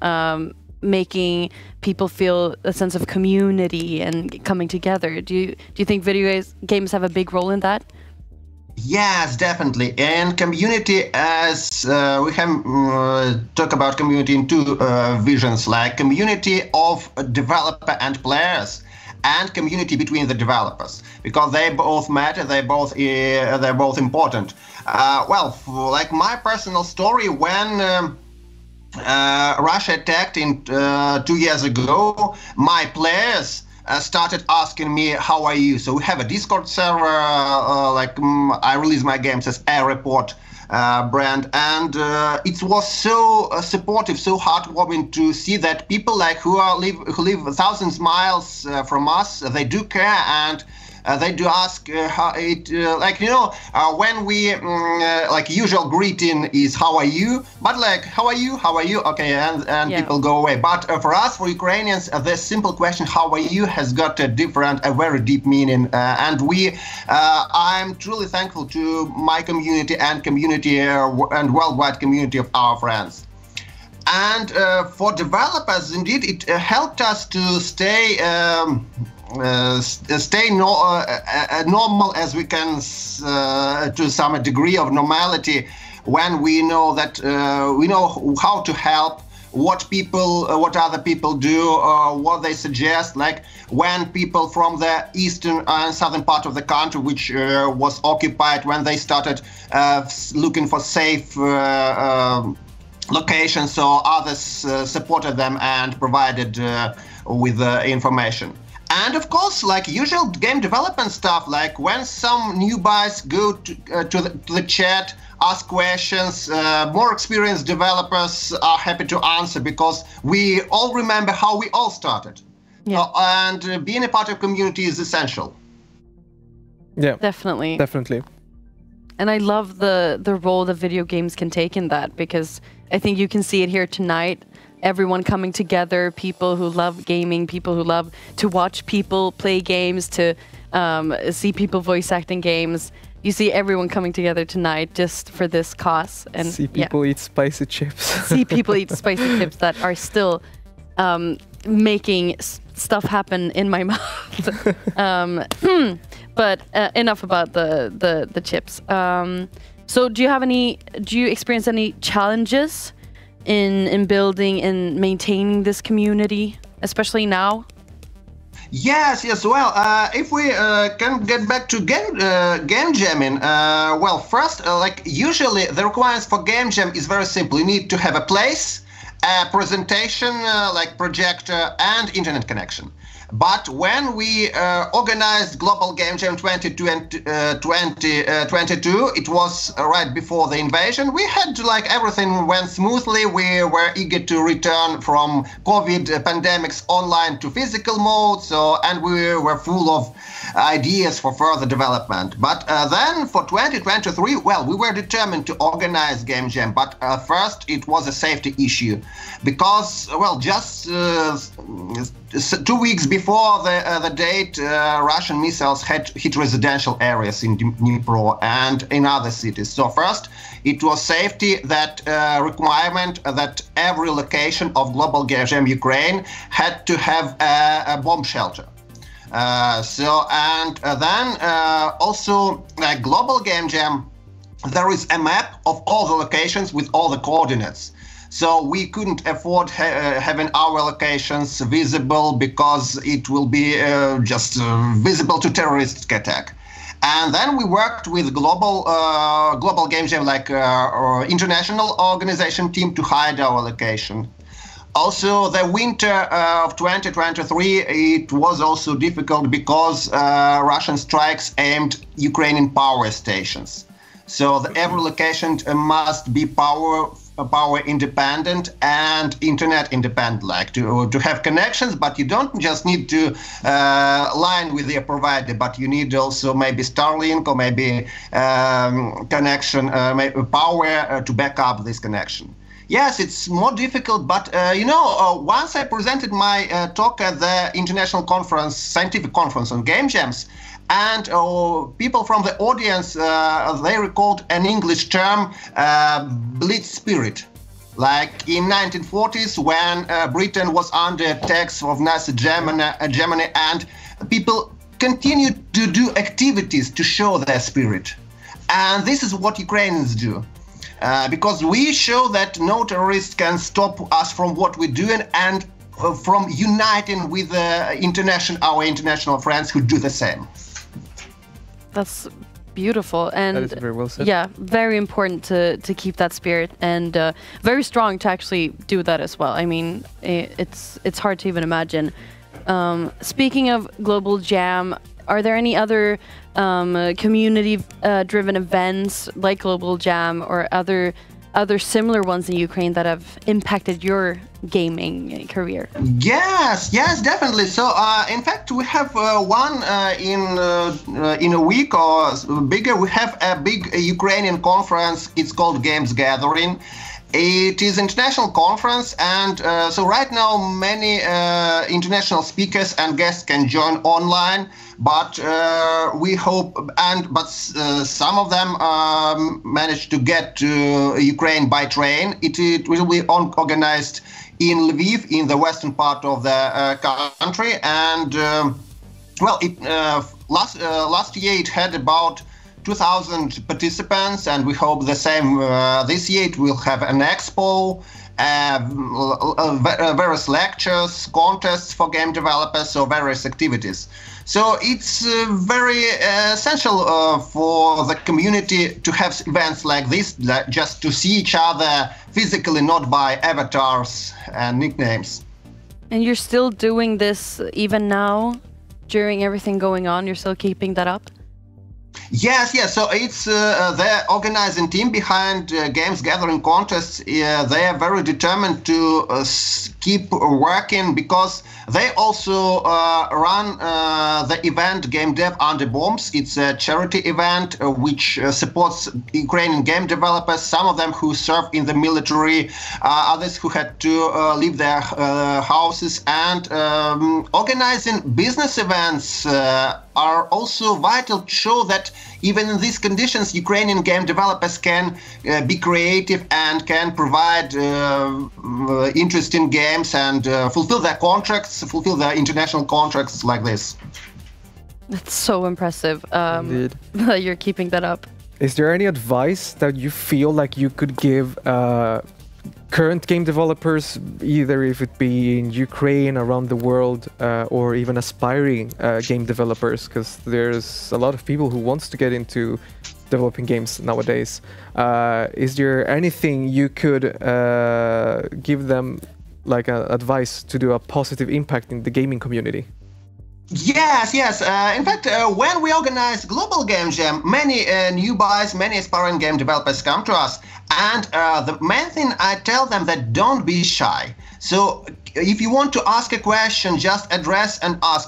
Speaker 18: making people feel a sense of community and coming together? Do you think video games have a big role in that?
Speaker 20: Yes, definitely. And community, as we can talk about community in two visions, like community of developer and players, and community between the developers, because they both matter. They're both important. Well, like my personal story, when Russia attacked 2 years ago, my players started asking me, how are you? So we have a Discord server, I release my games as a report brand, and it was so supportive, so heartwarming to see that people like who live thousands miles from us, they do care, and they do ask how it, when we, like usual greeting is how are you, but like how are you, okay, and yeah. People go away. But for us, for Ukrainians, the simple question how are you has got a very deep meaning, and I'm truly thankful to my community and and worldwide community of our friends. And for developers, indeed, it helped us to stay normal as we can, to some degree of normality, when we know that we know how to help, what other people do, what they suggest. Like when people from the eastern and southern part of the country, which was occupied, when they started looking for safe locations, so others supported them and provided with information. And of course, like usual game development stuff, like when some newbies go to the chat, ask questions, more experienced developers are happy to answer, because we all remember how we all started. Yeah. And being a part of community is essential.
Speaker 17: Yeah,
Speaker 18: definitely. And I love the role that video games can take in that, because I think you can see it here tonight. Everyone coming together, people who love gaming, people who love to watch people play games, to see people voice acting games. You see everyone coming together tonight just for this cause. And
Speaker 17: see people eat spicy chips.
Speaker 18: See people eat spicy chips that are still making stuff happen in my mouth. But enough about the chips. So do you experience any challenges in building and maintaining this community, especially now?
Speaker 20: Yes. Well, if we can get back to game jamming, well, first, like usually the requirements for game jam is very simple. You need to have a place, a presentation like projector, and internet connection. But when we organized Global Game Jam 2022, it was right before the invasion. We had like everything went smoothly. We were eager to return from COVID pandemics online to physical mode. And we were full of ideas for further development. But then for 2023, well, we were determined to organize Game Jam. But first, it was a safety issue because, well, just 2 weeks before the date, Russian missiles had hit residential areas in Dnipro and in other cities. So first, it was safety that requirement that every location of Global Game Jam Ukraine had to have a bomb shelter. Then also Global Game Jam, there is a map of all the locations with all the coordinates. So we couldn't afford having our locations visible because it will be just visible to terrorist attack. And then we worked with Global Game Jam, like international organization team, to hide our location. Also, the winter of 2023, it was also difficult because Russian strikes aimed Ukrainian power stations. So every location must be power independent and internet independent, like to have connections, but you don't just need to line with their provider, but you need also maybe Starlink or maybe connection, maybe power to back up this connection. Yes, it's more difficult, but once I presented my talk at the international conference, scientific conference on game jams, and people from the audience, they recalled an English term, blitz spirit. Like in 1940s, when Britain was under attacks of Nazi Germany, and people continued to do activities to show their spirit. And this is what Ukrainians do. Because we show that no terrorist can stop us from what we're doing and from uniting with our international friends who do the same.
Speaker 18: That's beautiful, and
Speaker 17: that is very well said.
Speaker 18: Yeah, very important to keep that spirit, and very strong to actually do that as well. I mean, it's hard to even imagine. Speaking of Global Jam, are there any other community-driven events like Global Jam or other similar ones in Ukraine that have impacted your gaming career?
Speaker 20: Yes, definitely. So, in fact, we have one in a week or bigger. We have a big Ukrainian conference. It's called Games Gathering. It is an international conference, and so right now many international speakers and guests can join online. But we hope, but some of them managed to get to Ukraine by train. It will be organized in Lviv, in the western part of the country, and last year it had about 2,000 participants, and we hope the same this year. It will have an expo, various lectures, contests for game developers, so various activities. So it's very essential for the community to have events like this, just to see each other physically, not by avatars and nicknames.
Speaker 18: And you're still doing this even now, during everything going on? You're still keeping that up?
Speaker 20: Yes. So it's the organizing team behind Games Gathering contests. They are very determined to keep working because they also run the event Game Dev Under Bombs. It's a charity event which supports Ukrainian game developers, some of them who serve in the military, others who had to leave their houses. And organizing business events are also vital to show that even in these conditions, Ukrainian game developers can be creative and can provide interesting games games and fulfill their contracts, fulfill their international contracts like this.
Speaker 18: That's so impressive.
Speaker 17: Indeed.
Speaker 18: That you're keeping that up.
Speaker 17: Is there any advice that you feel like you could give current game developers, either if it be in Ukraine, around the world, or even aspiring game developers? Because there's a lot of people who wants to get into developing games nowadays. Is there anything you could give them, like advice to do a positive impact in the gaming community?
Speaker 20: Yes. In fact, when we organize Global Game Jam, many newbies, many aspiring game developers come to us. And the main thing I tell them that don't be shy. So if you want to ask a question, just address and ask.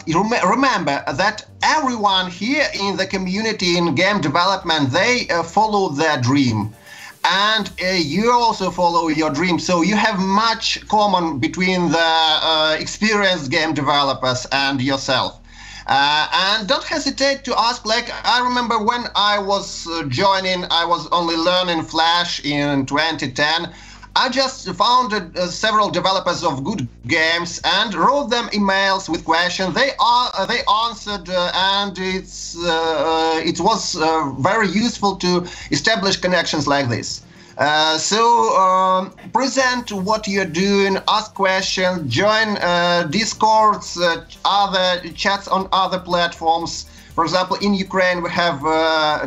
Speaker 20: Remember that everyone here in the community in game development, they follow their dream. And you also follow your dream. So you have much common between the experienced game developers and yourself. And don't hesitate to ask. Like, I remember when I was joining, I was only learning Flash in 2010. I just found several developers of good games and wrote them emails with questions. They answered, and it was very useful to establish connections like this. So present what you're doing, ask questions, join Discords, other chats on other platforms. For example, in Ukraine, we have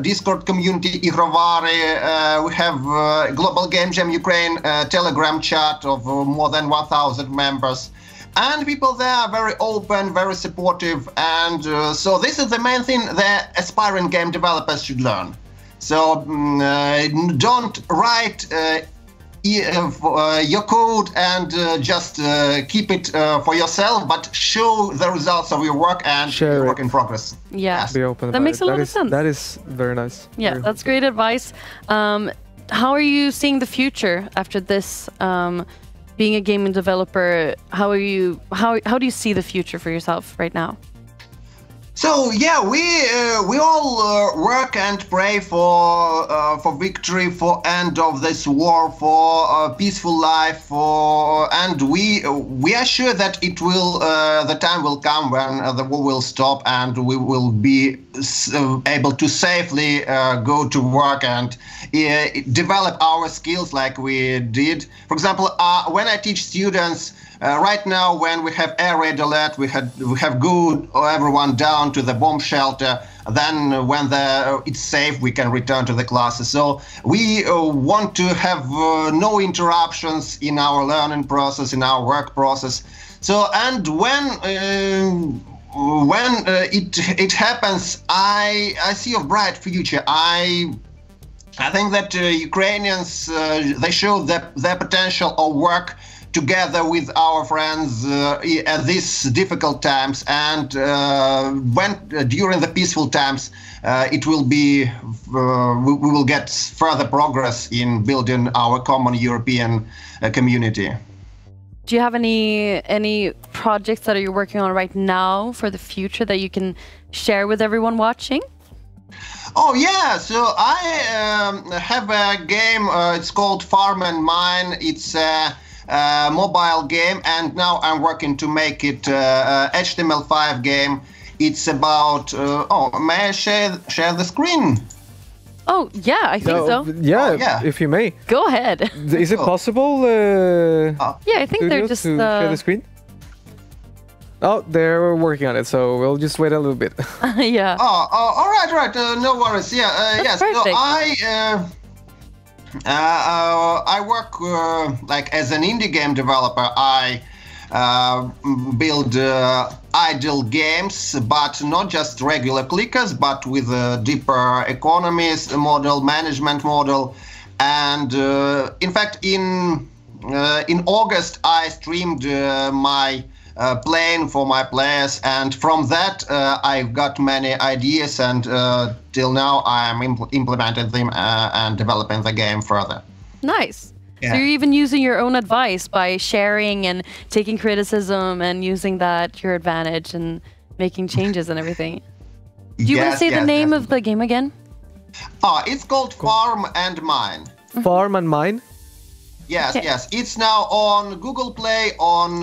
Speaker 20: Discord community Igrovary, we have Global Game Jam Ukraine Telegram chat of more than 1,000 members. And people there are very open, very supportive. And so this is the main thing that aspiring game developers should learn. So don't write your code and just keep it for yourself, but show the results of your work and your work in progress.
Speaker 18: Yeah,
Speaker 17: be open
Speaker 18: that makes a lot of sense.
Speaker 17: That is very nice.
Speaker 18: Yeah,
Speaker 17: very
Speaker 18: that's great advice. How are you seeing the future after this? Being a gaming developer, how do you see the future for yourself right now?
Speaker 20: So yeah, we all work and pray for victory, for end of this war, for a peaceful life, and we are sure that it will the time will come when the war will stop and we will be able to safely go to work and develop our skills like we did. For example, when I teach students. Right now, when we have air raid alert, we have good everyone down to the bomb shelter. Then, when it's safe, we can return to the classes. So we want to have no interruptions in our learning process, in our work process. So, and when it happens, I see a bright future. I think that Ukrainians they show their potential of work together with our friends at these difficult times, and when during the peaceful times it will be we will get further progress in building our common European community.
Speaker 18: Do you have any projects that you're working on right now for the future that you can share with everyone watching?
Speaker 20: Oh yeah, so I have a game. It's called Farm and Mine. It's mobile game, and now I'm working to make it HTML5 game. It's about may I share the screen?
Speaker 18: Oh yeah, I think so.
Speaker 17: Yeah, if you may.
Speaker 18: Go ahead.
Speaker 17: Is it possible?
Speaker 18: Yeah, I think they're just
Speaker 17: to share the screen. Oh, they're working on it, so we'll just wait a little bit.
Speaker 18: Yeah.
Speaker 20: All right. No worries. Yeah, yes. So I work like as an indie game developer. I build idle games, but not just regular clickers, but with a deeper economies model, management model. And in fact, in August, I streamed my playing for my players, and from that I've got many ideas, and till now I'm implementing them and developing the game further.
Speaker 18: Nice.
Speaker 20: Yeah.
Speaker 18: So you're even using your own advice by sharing and taking criticism and using that to your advantage and making changes and everything. Do you want to say the name of the game again?
Speaker 20: It's called Farm and Mine.
Speaker 17: Farm and Mine?
Speaker 20: Yes,
Speaker 4: Okay.
Speaker 20: yes. It's now on Google Play, on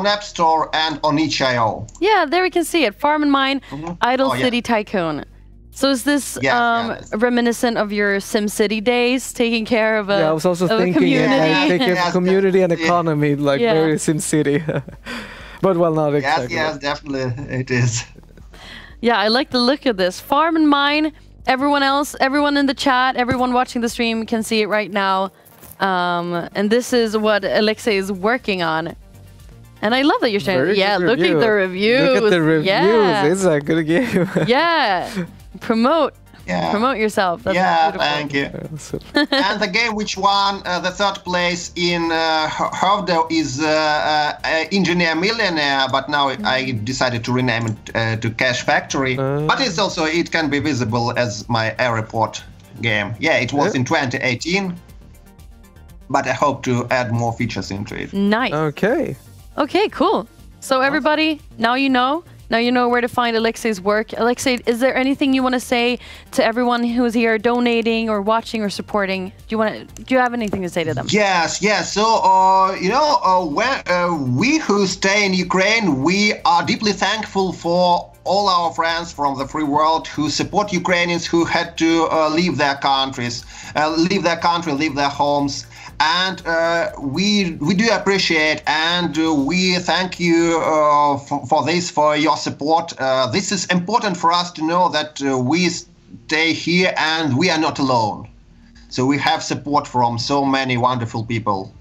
Speaker 20: App Store, and on itch.io.
Speaker 18: Yeah, there we can see it. Farm and Mine, Idle
Speaker 20: Oh, yeah.
Speaker 18: City Tycoon. So is this
Speaker 20: Yes,
Speaker 18: reminiscent of your SimCity days, taking care of a,
Speaker 17: Yeah, I was also
Speaker 18: of a
Speaker 17: thinking
Speaker 18: community?
Speaker 17: thinking of community and economy, like
Speaker 18: Yeah.
Speaker 17: very SimCity. But well, not
Speaker 20: Yes,
Speaker 17: exactly.
Speaker 20: yes, definitely it is.
Speaker 18: Yeah, I like the look of this. Farm and Mine. Everyone else, everyone in the chat, everyone watching the stream can see it right now. And this is what Alexei is working on. And I love that you're sharing.
Speaker 17: Very
Speaker 18: Yeah,
Speaker 17: good
Speaker 18: look
Speaker 17: review.
Speaker 18: at the reviews.
Speaker 17: Look at the reviews.
Speaker 18: Yeah.
Speaker 17: It's a good game.
Speaker 18: Yeah. Promote.
Speaker 20: Yeah.
Speaker 18: Promote yourself. That's
Speaker 20: Yeah,
Speaker 18: beautiful.
Speaker 20: thank you. And the game which won the third place in Hovdo is Engineer Millionaire, but now I decided to rename it to Cash Factory. But it's also, it can be visible as my airport game. Yeah, it was in 2018, but I hope to add more features into it.
Speaker 18: Nice.
Speaker 17: Okay.
Speaker 18: Okay, cool. So everybody, now you know. Now you know where to find Alexei's work. Alexei, is there anything you want to say to everyone who's here donating or watching or supporting? Do you have anything to say to them?
Speaker 20: Yes, yes. So, when we who stay in Ukraine, we are deeply thankful for all our friends from the free world who support Ukrainians who had to leave their countries, leave their homes. And we do appreciate and we thank you for this, for your support. This is important for us to know that we stay here and we are not alone. So we have support from so many wonderful people.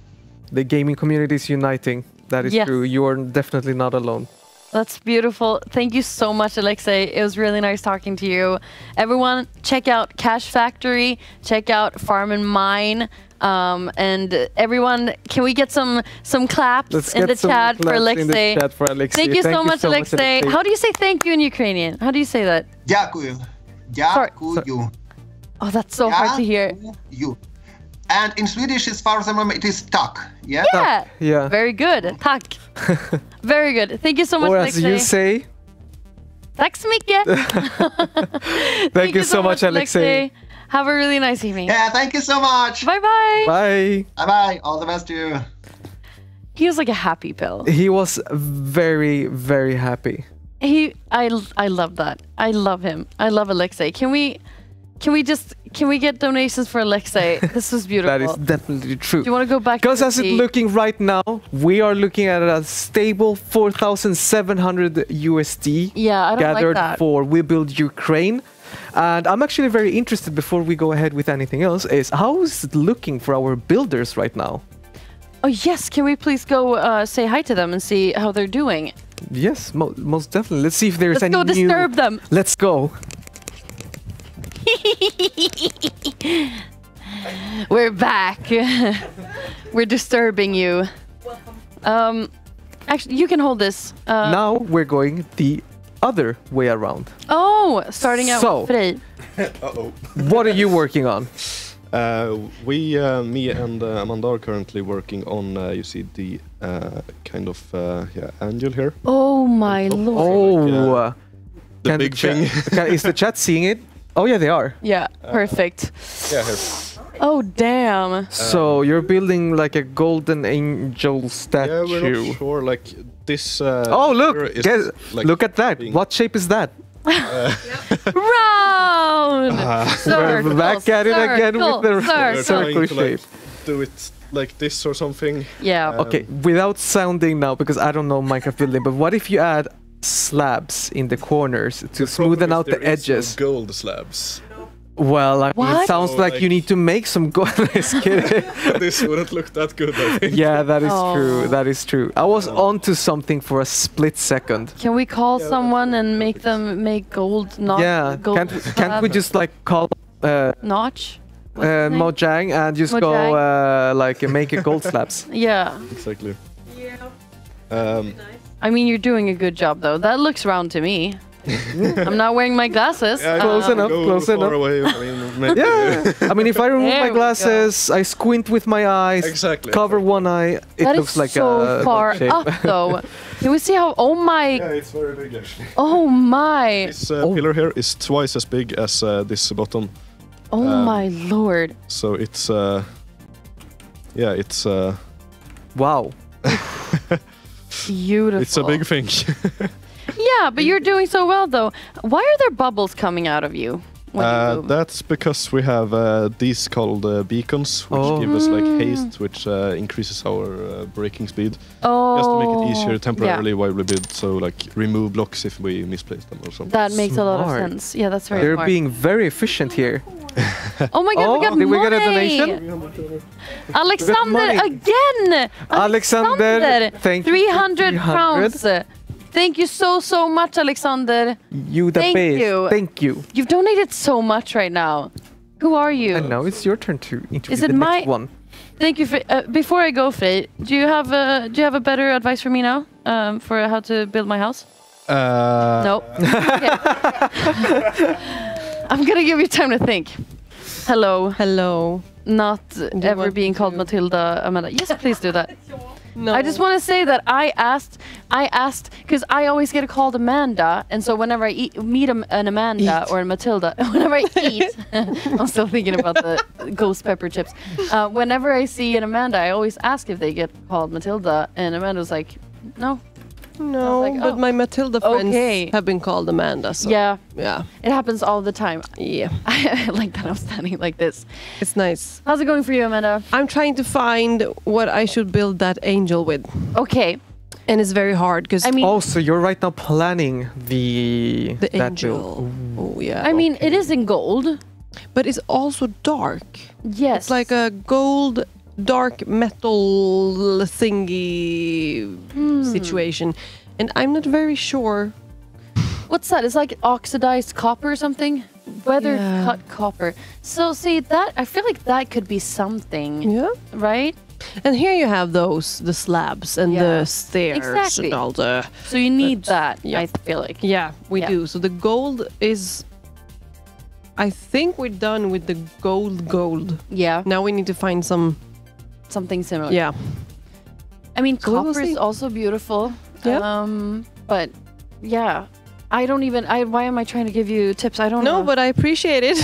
Speaker 17: The gaming community is uniting. That is
Speaker 18: Yes.
Speaker 17: true. You are definitely not alone.
Speaker 18: That's beautiful. Thank you so much, Alexei. It was really nice talking to you. Everyone, check out Cash Factory. Check out Farm and Mine. And everyone, can we get some claps
Speaker 17: Let's
Speaker 18: in
Speaker 17: get
Speaker 18: the
Speaker 17: some
Speaker 18: chat for
Speaker 17: claps in the
Speaker 18: Alexei?
Speaker 17: chat for Alexei.
Speaker 18: Thank you so much, Alexei. How do you say thank you in Ukrainian? How do you say that?
Speaker 20: Дякую. Дякую.
Speaker 18: Oh, that's so hard to hear.
Speaker 20: You. And in Swedish, as far as I remember, it is tack. Yeah?
Speaker 18: Yeah.
Speaker 17: Yeah.
Speaker 18: Very good. Tack. Very good. Thank you so much,
Speaker 17: Or as
Speaker 18: Alexei.
Speaker 17: you say,
Speaker 18: Tack så mycket.
Speaker 17: thank you so much, Alexei.
Speaker 18: Have a really nice evening.
Speaker 20: Yeah, thank you so much.
Speaker 18: Bye-bye.
Speaker 17: Bye.
Speaker 20: Bye-bye. All the best to you.
Speaker 18: He was like a happy pill.
Speaker 17: He was very, very happy.
Speaker 18: I love that. I love him. I love Alexei. Can we get donations for Alexei? This was beautiful.
Speaker 17: That is definitely true.
Speaker 18: Do you want to go back?
Speaker 17: Because
Speaker 18: to
Speaker 17: as it's looking right now, we are looking at a stable 4,700 USD
Speaker 18: Yeah, I don't like
Speaker 17: gathered
Speaker 18: that.
Speaker 17: for We Build Ukraine. And I'm actually very interested, before we go ahead with anything else, is how is it looking for our builders right now?
Speaker 18: Oh yes, can we please go say hi to them and see how they're doing?
Speaker 17: Yes, most definitely. Let's see if there's
Speaker 18: Let's
Speaker 17: any
Speaker 18: go
Speaker 17: new...
Speaker 18: disturb them.
Speaker 17: Let's go.
Speaker 18: We're back. We're disturbing you. Actually, you can hold this.
Speaker 17: Now we're going the other way around.
Speaker 18: Oh, starting out
Speaker 17: So-
Speaker 18: with Frej.
Speaker 7: Uh-oh.
Speaker 17: What are you working on?
Speaker 7: Me and Amanda are currently working on, you see the kind of angel here.
Speaker 18: Oh my lord.
Speaker 17: Oh,
Speaker 7: The
Speaker 17: can
Speaker 7: big
Speaker 17: the
Speaker 7: thing.
Speaker 17: is the chat seeing it? Oh yeah, they are.
Speaker 18: Yeah, perfect.
Speaker 7: Yeah, here.
Speaker 18: Oh damn.
Speaker 17: So you're building like a golden angel statue.
Speaker 7: Yeah, we're not sure. Like this.
Speaker 17: Oh look!
Speaker 7: here is, like,
Speaker 17: look at that. What shape is that?
Speaker 18: Round.
Speaker 17: We're back at it again with the
Speaker 7: We're
Speaker 17: circle
Speaker 7: trying to, like,
Speaker 17: shape.
Speaker 7: do it like this or something.
Speaker 18: Yeah.
Speaker 17: Okay, without sounding now, because I don't know Minecraft building, but what if you add slabs in the corners to smoothen out the edges?
Speaker 7: Gold slabs.
Speaker 17: Well, I mean, it
Speaker 18: What?
Speaker 17: sounds like you need to make some gold. Just kidding.
Speaker 7: This wouldn't look that good, I think.
Speaker 17: Yeah, that is
Speaker 18: Oh.
Speaker 17: true. That is true. I was onto something for a split second.
Speaker 18: Can we call someone and make them make gold notch?
Speaker 17: Yeah,
Speaker 18: gold
Speaker 17: can't we just like call
Speaker 18: notch? What's his name?
Speaker 17: Mojang and just go like make a gold slabs?
Speaker 18: Yeah.
Speaker 7: Exactly.
Speaker 18: I mean, you're doing a good job though. That looks round to me. I'm not wearing my glasses.
Speaker 17: Close enough.
Speaker 7: Go
Speaker 17: Close
Speaker 7: far
Speaker 17: enough.
Speaker 7: away. I mean, maybe.
Speaker 17: Yeah, I mean, if I remove
Speaker 18: There
Speaker 17: my
Speaker 18: we go.
Speaker 17: glasses, I squint with my eyes,
Speaker 7: Exactly.
Speaker 17: cover one eye, it
Speaker 18: That
Speaker 17: looks
Speaker 18: is
Speaker 17: like
Speaker 18: so
Speaker 17: a
Speaker 18: far
Speaker 17: shape.
Speaker 18: up though. Can we see how? Oh my!
Speaker 7: Yeah, it's very big actually.
Speaker 18: Oh my!
Speaker 7: This pillar here is twice as big as this bottom.
Speaker 18: Oh my lord!
Speaker 7: So it's yeah, it's
Speaker 17: wow.
Speaker 18: Beautiful.
Speaker 7: It's a big thing.
Speaker 18: Yeah, but you're doing so well though. Why are there bubbles coming out of you? When you move?
Speaker 7: That's because we have these called beacons, which give us like haste, which increases our braking speed. Just to make it easier temporarily while we build, so like remove blocks if we misplace them or something.
Speaker 18: That makes a lot of sense. Yeah, that's very
Speaker 17: They're
Speaker 18: smart.
Speaker 17: being very efficient here.
Speaker 18: Oh my god, we got
Speaker 17: did we
Speaker 18: money!
Speaker 17: get a donation?
Speaker 18: Alexander again!
Speaker 17: Alexander, thank you.
Speaker 18: 300 crowns. Thank you so much, Alexander.
Speaker 17: You the
Speaker 18: Thank
Speaker 17: best.
Speaker 18: you.
Speaker 17: Thank you.
Speaker 18: You've donated so much right now. Who are you?
Speaker 17: And now it's your turn to interview
Speaker 18: Is it
Speaker 17: the
Speaker 18: my-
Speaker 17: next one.
Speaker 18: Thank you. Before I go, Frey, do you have a better advice for me now for how to build my house? No. Okay. I'm gonna give you time to think. Hello.
Speaker 3: Hello.
Speaker 18: Not ever being called Matilda Amanda. Yes, please do that.
Speaker 3: No.
Speaker 18: I just want to say that I asked because I always get called Amanda, and so whenever I meet an Amanda or a Matilda, whenever I eat, I'm still thinking about the ghost pepper chips. Whenever I see an Amanda, I always ask if they get called Matilda, and Amanda's like, no.
Speaker 3: No,
Speaker 18: like,
Speaker 3: but my Matilda friends
Speaker 18: Okay.
Speaker 3: have been called Amanda. So
Speaker 18: Yeah.
Speaker 3: yeah,
Speaker 18: It happens all the time.
Speaker 3: yeah.
Speaker 18: I like that I'm standing like this.
Speaker 3: It's nice.
Speaker 18: How's it going for you, Amanda?
Speaker 3: I'm trying to find what I should build that angel with,
Speaker 18: Okay.
Speaker 3: and it's very hard because
Speaker 18: I mean,
Speaker 17: Oh, so you're right now planning the
Speaker 3: the
Speaker 17: that
Speaker 3: angel.
Speaker 17: build.
Speaker 3: Oh yeah.
Speaker 18: I mean, it is in gold.
Speaker 3: but it's also dark.
Speaker 18: Yes.
Speaker 3: It's like a gold, dark metal thingy situation, and I'm not very sure.
Speaker 18: What's that? It's like oxidized copper or something? Weather cut copper. So see that I feel like that could be something.
Speaker 3: Yeah.
Speaker 18: Right?
Speaker 3: And here you have the slabs and the stairs
Speaker 18: Exactly.
Speaker 3: and all the.
Speaker 18: So you need that,
Speaker 3: yeah.
Speaker 18: I feel like.
Speaker 3: Yeah, we
Speaker 18: Yeah.
Speaker 3: do. So the gold is. I think we're done with the gold.
Speaker 18: Yeah.
Speaker 3: Now we need to find
Speaker 18: Something similar.
Speaker 3: Yeah.
Speaker 18: I mean,
Speaker 3: So we will
Speaker 18: copper is
Speaker 3: see.
Speaker 18: also beautiful.
Speaker 3: Yeah.
Speaker 18: But yeah. I don't even why am I trying to give you tips? I don't know.
Speaker 3: No, but I appreciate it.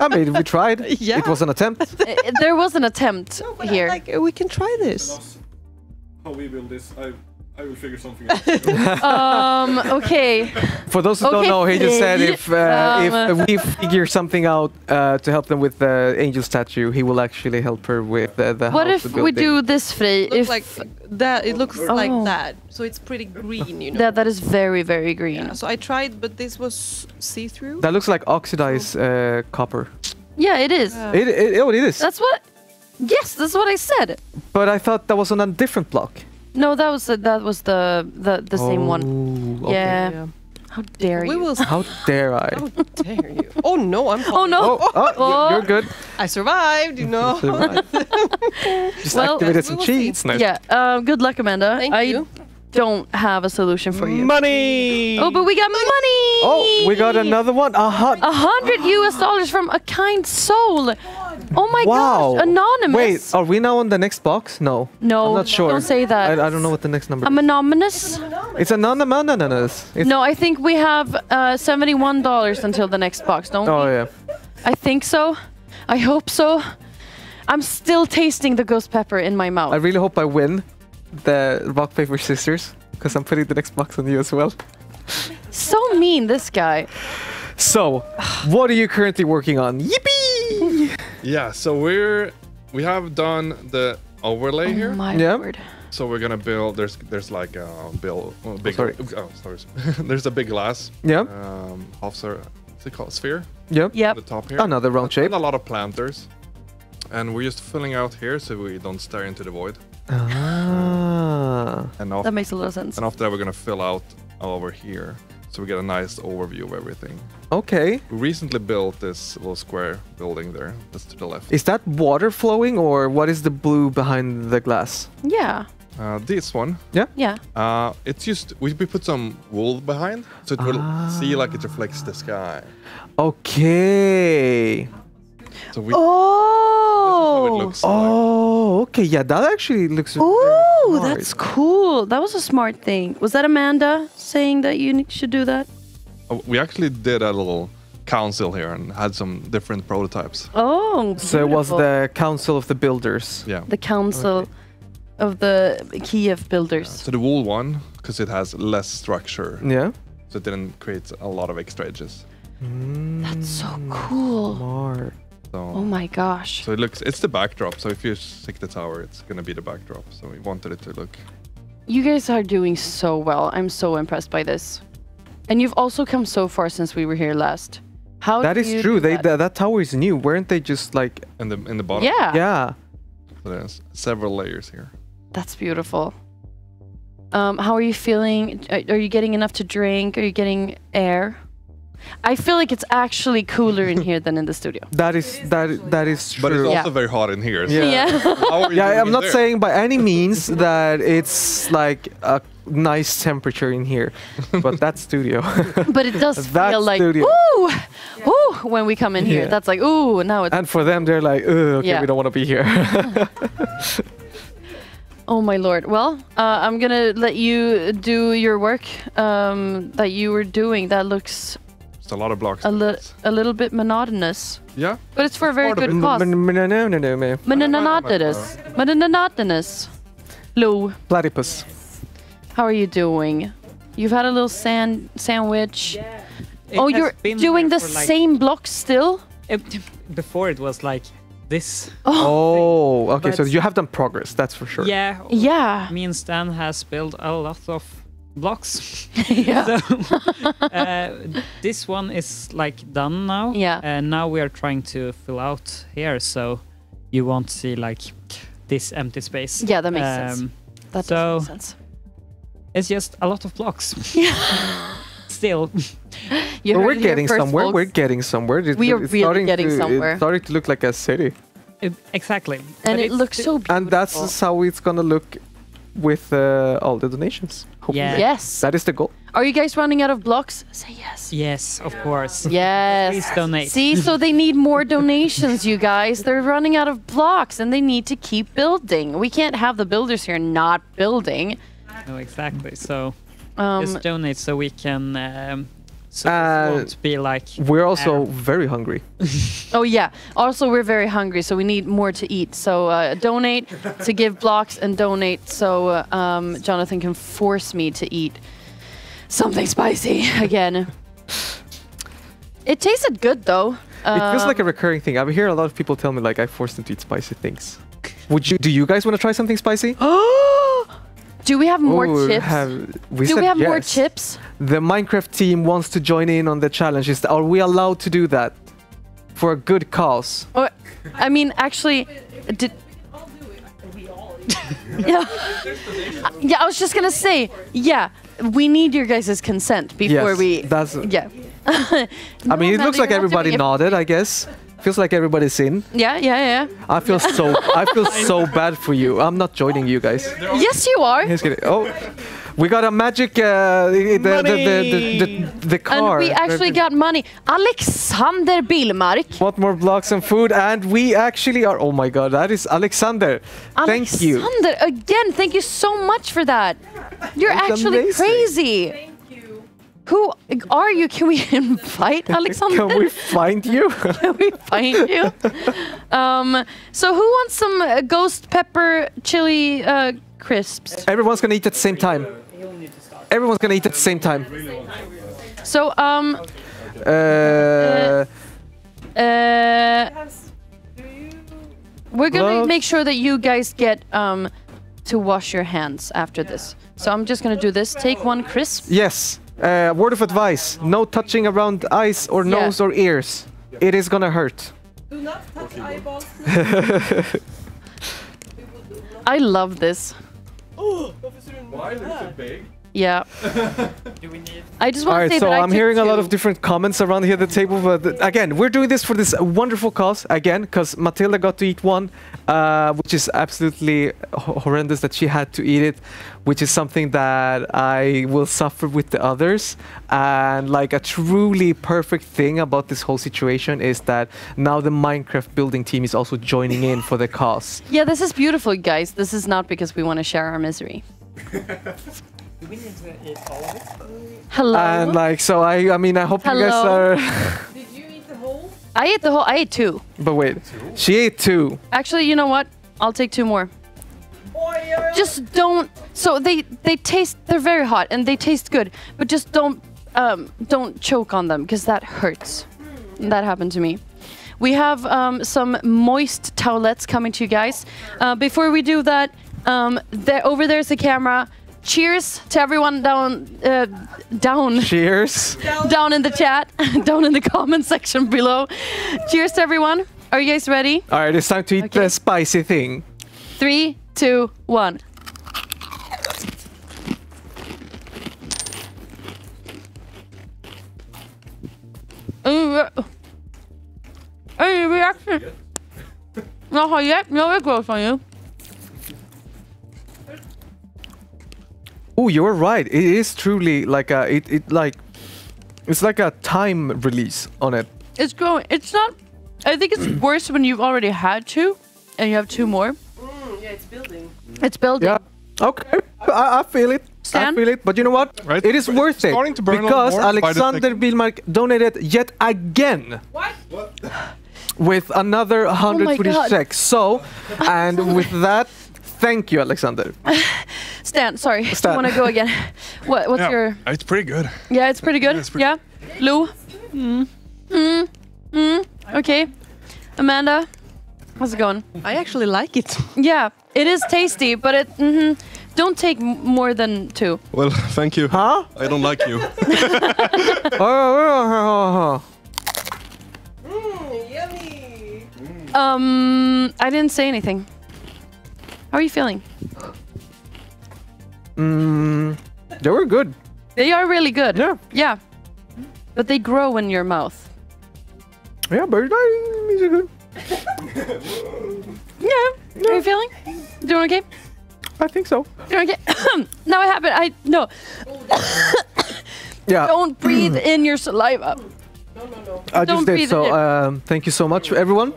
Speaker 17: I mean, we tried.
Speaker 3: Yeah.
Speaker 17: It was an attempt.
Speaker 18: There was an attempt here.
Speaker 3: Like we can try this.
Speaker 7: How we build this, I will figure something out.
Speaker 18: Okay.
Speaker 17: For those who don't know, he just said if we figure something out to help them with the angel statue, he will actually help her with the
Speaker 18: What
Speaker 17: house
Speaker 18: if we do this, Frey?
Speaker 3: Looks
Speaker 18: If
Speaker 3: like that. It looks like
Speaker 18: Oh.
Speaker 3: that. So it's pretty green, you know.
Speaker 18: that is very, very green.
Speaker 3: Yeah, so I tried, but this was see-through.
Speaker 17: That looks like oxidized copper.
Speaker 18: Yeah, it is.
Speaker 17: It is.
Speaker 18: That's what. Yes, that's what I said.
Speaker 17: But I thought that was on a different block.
Speaker 18: No, that was the same one.
Speaker 17: Okay.
Speaker 18: Yeah. How dare
Speaker 3: We
Speaker 18: you?
Speaker 3: will.
Speaker 17: How dare I?
Speaker 3: How dare you? Oh no, I'm.
Speaker 18: Oh no!
Speaker 17: You're good.
Speaker 3: I survived. You know.
Speaker 17: Just
Speaker 18: Well,
Speaker 17: activated
Speaker 3: we
Speaker 17: some
Speaker 3: will
Speaker 17: cheats. Nice.
Speaker 18: Yeah. Good luck, Amanda.
Speaker 3: Thank
Speaker 18: I
Speaker 3: you.
Speaker 18: don't have a solution for you.
Speaker 17: Money!
Speaker 18: Oh, but we got money!
Speaker 17: Oh, we got another one.
Speaker 18: $100 US from a kind soul. Oh my
Speaker 17: Wow.
Speaker 18: gosh, anonymous.
Speaker 17: Wait, are we now on the next box? No.
Speaker 18: No,
Speaker 17: I'm not sure.
Speaker 18: don't say that.
Speaker 17: I don't know what the next number
Speaker 18: I'm anonymous.
Speaker 17: is. It's anonymous. It's
Speaker 18: No, I think we have $71 until the next box, don't
Speaker 17: Oh,
Speaker 18: we?
Speaker 17: yeah.
Speaker 18: I think so. I hope so. I'm still tasting the ghost pepper in my mouth.
Speaker 17: I really hope I win the rock, paper, scissors, because I'm putting the next box on you as well.
Speaker 18: So mean, this guy.
Speaker 17: So, what are you currently working on? Yippee!
Speaker 9: Yeah, so we have done the overlay here.
Speaker 18: My
Speaker 17: Yeah.
Speaker 18: word.
Speaker 9: So we're gonna build. There's like a big.
Speaker 17: sorry.
Speaker 9: Oh, sorry. There's a big glass.
Speaker 17: Yeah.
Speaker 9: What's it called? Sphere.
Speaker 17: Yep.
Speaker 18: Yep.
Speaker 9: The top here.
Speaker 17: Another round shape.
Speaker 9: And a lot of planters. And we're just filling out here so we don't stare into the void.
Speaker 17: Ah.
Speaker 9: And
Speaker 18: That makes a lot of sense.
Speaker 9: And after that, we're gonna fill out over here, so we get a nice overview of everything.
Speaker 17: Okay.
Speaker 9: We recently built this little square building there. That's to the left.
Speaker 17: Is that water flowing, or what is the blue behind the glass?
Speaker 18: Yeah.
Speaker 9: This one.
Speaker 17: Yeah.
Speaker 18: Yeah.
Speaker 9: It's just we put some wool behind, so it will see like it reflects the sky.
Speaker 17: Okay.
Speaker 9: So we.
Speaker 18: Oh.
Speaker 9: It looks like.
Speaker 17: Oh, okay. Yeah, that actually looks.
Speaker 18: Ooh,
Speaker 17: smart.
Speaker 18: that's cool. That was a smart thing. Was that Amanda saying that you should do that?
Speaker 9: We actually did a little council here and had some different prototypes.
Speaker 18: Oh,
Speaker 17: So it was
Speaker 18: beautiful.
Speaker 17: the council of the builders.
Speaker 9: Yeah.
Speaker 18: The council of the Kyiv builders.
Speaker 9: So the wool one, because it has less structure.
Speaker 17: Yeah.
Speaker 9: So it didn't create a lot of extra edges.
Speaker 18: That's so cool.
Speaker 17: Smart.
Speaker 9: So,
Speaker 18: Oh my gosh.
Speaker 9: So it looks, it's the backdrop. So if you stick the tower, it's gonna be the backdrop. So we wanted it to look.
Speaker 18: You guys are doing so well. I'm so impressed by this. And you've also come so far since we were here last. How
Speaker 17: That
Speaker 18: do
Speaker 17: is
Speaker 18: you
Speaker 17: true.
Speaker 18: do that?
Speaker 17: That tower is new. Weren't they just like
Speaker 9: in the bottom?
Speaker 18: Yeah.
Speaker 17: Yeah.
Speaker 9: So there's several layers here.
Speaker 18: That's beautiful. How are you feeling? Are you getting enough to drink? Are you getting air? I feel like it's actually cooler in here than in the studio.
Speaker 17: That is true.
Speaker 9: But it's also very hot in here. So
Speaker 18: Yeah.
Speaker 9: how are you doing
Speaker 17: I'm
Speaker 9: in
Speaker 17: not
Speaker 9: there?
Speaker 17: saying by any means that it's like a nice temperature in here, but that studio.
Speaker 18: But it does
Speaker 17: That
Speaker 18: feel like,
Speaker 17: studio.
Speaker 18: ooh, ooh, when we come in here.
Speaker 17: Yeah.
Speaker 18: That's like, ooh, now it's...
Speaker 17: And for them, they're like, "Ugh, okay,
Speaker 18: Yeah.
Speaker 17: we don't want to be here."
Speaker 18: Oh my lord. Well, I'm gonna let you do your work that you were doing. That looks
Speaker 9: It's a lot of blocks.
Speaker 18: a little bit monotonous.
Speaker 9: Yeah.
Speaker 18: But it's for a very good cause. Monotonous. Monotonous. Lou.
Speaker 17: Platypus.
Speaker 18: How are you doing? You've had a little sandwich. Oh,
Speaker 6: It has
Speaker 18: you're
Speaker 6: been
Speaker 18: doing the
Speaker 6: there for, like-
Speaker 18: same blocks still?
Speaker 6: Before it was like this.
Speaker 17: Oh, okay. So
Speaker 6: But-
Speaker 17: you have done progress, that's for sure.
Speaker 6: Yeah.
Speaker 18: Yeah.
Speaker 6: Me and Stan has built a lot of blocks.
Speaker 18: Yeah.
Speaker 6: So, this one is like done now.
Speaker 18: Yeah.
Speaker 6: And now we are trying to fill out here, so you won't see like this empty space.
Speaker 18: Yeah, that makes sense. That
Speaker 6: so
Speaker 18: does make sense.
Speaker 6: It's just a lot of blocks. Still.
Speaker 18: You
Speaker 17: But
Speaker 18: heard
Speaker 17: we're
Speaker 18: it here
Speaker 17: getting
Speaker 18: first,
Speaker 17: somewhere.
Speaker 18: folks.
Speaker 17: We're getting somewhere.
Speaker 18: We are really
Speaker 17: starting
Speaker 18: getting
Speaker 17: to,
Speaker 18: somewhere.
Speaker 17: It's starting to look like a city.
Speaker 6: Exactly.
Speaker 18: And it looks so beautiful.
Speaker 17: And that's how it's gonna look with all the donations. Hopefully.
Speaker 6: Yeah.
Speaker 18: Yes.
Speaker 17: That is the goal.
Speaker 18: Are you guys running out of blocks? Say yes.
Speaker 6: Yes, of course.
Speaker 18: Yes.
Speaker 6: Please donate.
Speaker 18: See, so they need more donations, you guys. They're running out of blocks and they need to keep building. We can't have the builders here not building.
Speaker 6: No, exactly. So
Speaker 18: Um,
Speaker 6: just donate so we can. So it won't be like.
Speaker 17: We're also very hungry.
Speaker 18: Oh yeah. Also, we're very hungry, so we need more to eat. So donate to give blocks and donate so Jonathan can force me to eat something spicy again. It tasted good though.
Speaker 17: It feels like a recurring thing. I hear a lot of people tell me like I forced them to eat spicy things. Do you guys want to try something spicy?
Speaker 18: Do we have more
Speaker 17: Oh,
Speaker 18: chips?
Speaker 17: we
Speaker 18: Do
Speaker 17: said
Speaker 18: we have more
Speaker 17: yes.
Speaker 18: chips?
Speaker 17: The Minecraft team wants to join in on the challenge. Are we allowed to do that for a good cause?
Speaker 18: Or, I mean, actually, did. Yeah. Yeah, I was just gonna say, yeah, we need your guys' consent before
Speaker 17: Yes,
Speaker 18: we.
Speaker 17: that's-
Speaker 18: Yeah.
Speaker 17: I mean, it
Speaker 18: No,
Speaker 17: looks
Speaker 18: man,
Speaker 17: like
Speaker 18: you have to
Speaker 17: everybody
Speaker 18: be-
Speaker 17: nodded. I guess feels like everybody's in.
Speaker 18: Yeah, yeah,
Speaker 17: I feel so bad for you. I'm not joining you guys.
Speaker 18: yeah. Yes, you are.
Speaker 17: He's kidding. Oh, we got a magic the car.
Speaker 18: And we actually got money. Alexander Billmark.
Speaker 17: Want more blocks and food, and we actually are. Oh my God, that is Alexander. Thank you.
Speaker 18: Alexander, again, thank you so much for that. You're
Speaker 17: That's
Speaker 18: actually
Speaker 17: amazing.
Speaker 18: crazy. Who are you? Can we invite Alexander?
Speaker 17: Can we find you?
Speaker 18: Can we find you? So who wants some ghost pepper chili crisps?
Speaker 17: Everyone's gonna eat at the same time. Everyone's gonna eat at the same time.
Speaker 18: So we're gonna
Speaker 17: Gloves.
Speaker 18: make sure that you guys get to wash your hands after this. So I'm just gonna do this. Take one crisp.
Speaker 17: Yes. Word of advice: no touching around eyes or
Speaker 18: Yeah.
Speaker 17: nose or ears. It is gonna hurt.
Speaker 16: Do not touch eyeballs.
Speaker 18: I love this.
Speaker 9: Why is it big?
Speaker 18: Yeah. I just
Speaker 17: All
Speaker 18: want to
Speaker 17: right,
Speaker 18: say
Speaker 17: so
Speaker 18: that I
Speaker 17: I'm
Speaker 18: took
Speaker 17: hearing a lot
Speaker 18: two.
Speaker 17: of different comments around here at the table. But again, we're doing this for this wonderful cause. Again, because Matilda got to eat one, which is absolutely horrendous that she had to eat it, which is something that I will suffer with the others. And like a truly perfect thing about this whole situation is that now the Minecraft building team is also joining in for the cause.
Speaker 18: Yeah, this is beautiful, guys. This is not because we want to share our misery.
Speaker 6: Do we need to eat all of it?
Speaker 18: Hello.
Speaker 17: And like, so I mean, I hope you guys
Speaker 18: Hello.
Speaker 17: are.
Speaker 16: Did you
Speaker 18: I ate the whole. I ate 2.
Speaker 17: But wait, she ate 2.
Speaker 18: Actually, you know what? I'll take 2 more. Just don't. So they taste. They're very hot and they taste good, but just don't choke on them because that hurts. That happened to me. We have some moist towelettes coming to you guys. Before we do that, over there's the camera. Cheers to everyone down.
Speaker 17: Cheers.
Speaker 18: Down in the chat, down in the comment section below. Cheers to everyone. Are you guys ready?
Speaker 17: All right, it's time to eat the spicy thing.
Speaker 18: 3, 2, 1. Any reaction? Not yet. No, it grows on you.
Speaker 17: Oh, you're right. It is truly like it's like a time release on it.
Speaker 18: It's growing. It's not. I think it's worse when you've already had 2, and you have 2 more.
Speaker 3: Yeah, it's building.
Speaker 18: It's building.
Speaker 17: Yeah. Okay. I feel it.
Speaker 18: Stan?
Speaker 17: I feel it. But you know what?
Speaker 9: Right.
Speaker 17: It is worth it
Speaker 9: starting to burn a little
Speaker 17: because
Speaker 9: more by the
Speaker 17: Alexander
Speaker 9: second.
Speaker 17: Bilmark donated yet again.
Speaker 3: What?
Speaker 17: With another 100
Speaker 18: God.
Speaker 17: checks. So, and with that, thank you, Alexander.
Speaker 18: Stan, sorry.
Speaker 17: Stan.
Speaker 18: I want to go again. What's
Speaker 9: Yeah,
Speaker 18: your?
Speaker 9: It's pretty good.
Speaker 18: Yeah, it's pretty good. Yeah. Lou. Okay. Amanda, how's it going?
Speaker 5: I actually like it.
Speaker 18: Yeah, it is tasty, but it. Don't take more than 2.
Speaker 7: Well, thank you.
Speaker 17: Huh?
Speaker 7: I don't like you.
Speaker 3: Yummy.
Speaker 18: I didn't say anything. How are you feeling?
Speaker 17: They were good.
Speaker 18: They are really good.
Speaker 17: Yeah.
Speaker 18: Yeah. But they grow in your mouth.
Speaker 17: Yeah, but it's good.
Speaker 18: Yeah. How are you feeling? Doing okay?
Speaker 17: I think so.
Speaker 18: Doing okay? Now I have it. No.
Speaker 17: Yeah.
Speaker 18: Don't breathe in your saliva.
Speaker 17: I
Speaker 18: Don't
Speaker 17: just did.
Speaker 18: breathe
Speaker 17: So,
Speaker 18: in.
Speaker 17: thank you so much, everyone.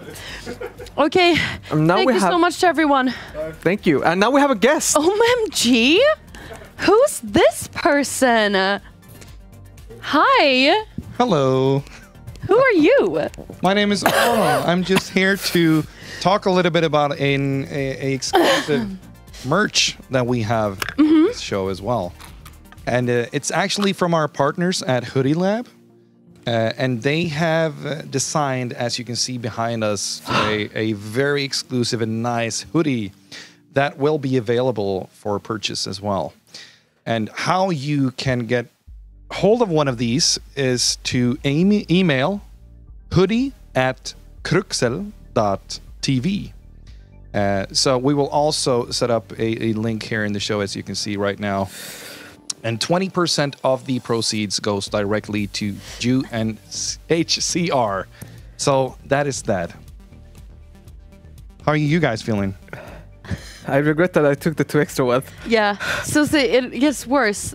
Speaker 18: Okay.
Speaker 17: Now
Speaker 18: Thank
Speaker 17: we
Speaker 18: you
Speaker 17: have.
Speaker 18: so much to everyone.
Speaker 17: Thank you. And now we have a guest.
Speaker 18: OMG. Who's this person? Hi.
Speaker 21: Hello.
Speaker 18: Who are you?
Speaker 21: My name is Arnold. I'm just here to talk a little bit about a exclusive merch that we have on this show as well. And it's actually from our partners at Hoodie Lab. And they have designed, as you can see behind us, a very exclusive and nice hoodie that will be available for purchase as well. And how you can get hold of one of these is to email hoodie@cruxel.tv. So we will also set up a link here in the show, as you can see right now. And 20% of the proceeds goes directly to UNHCR. So that is that. How are you guys feeling?
Speaker 17: I regret that I took the 2 extra ones.
Speaker 18: Yeah. So it gets worse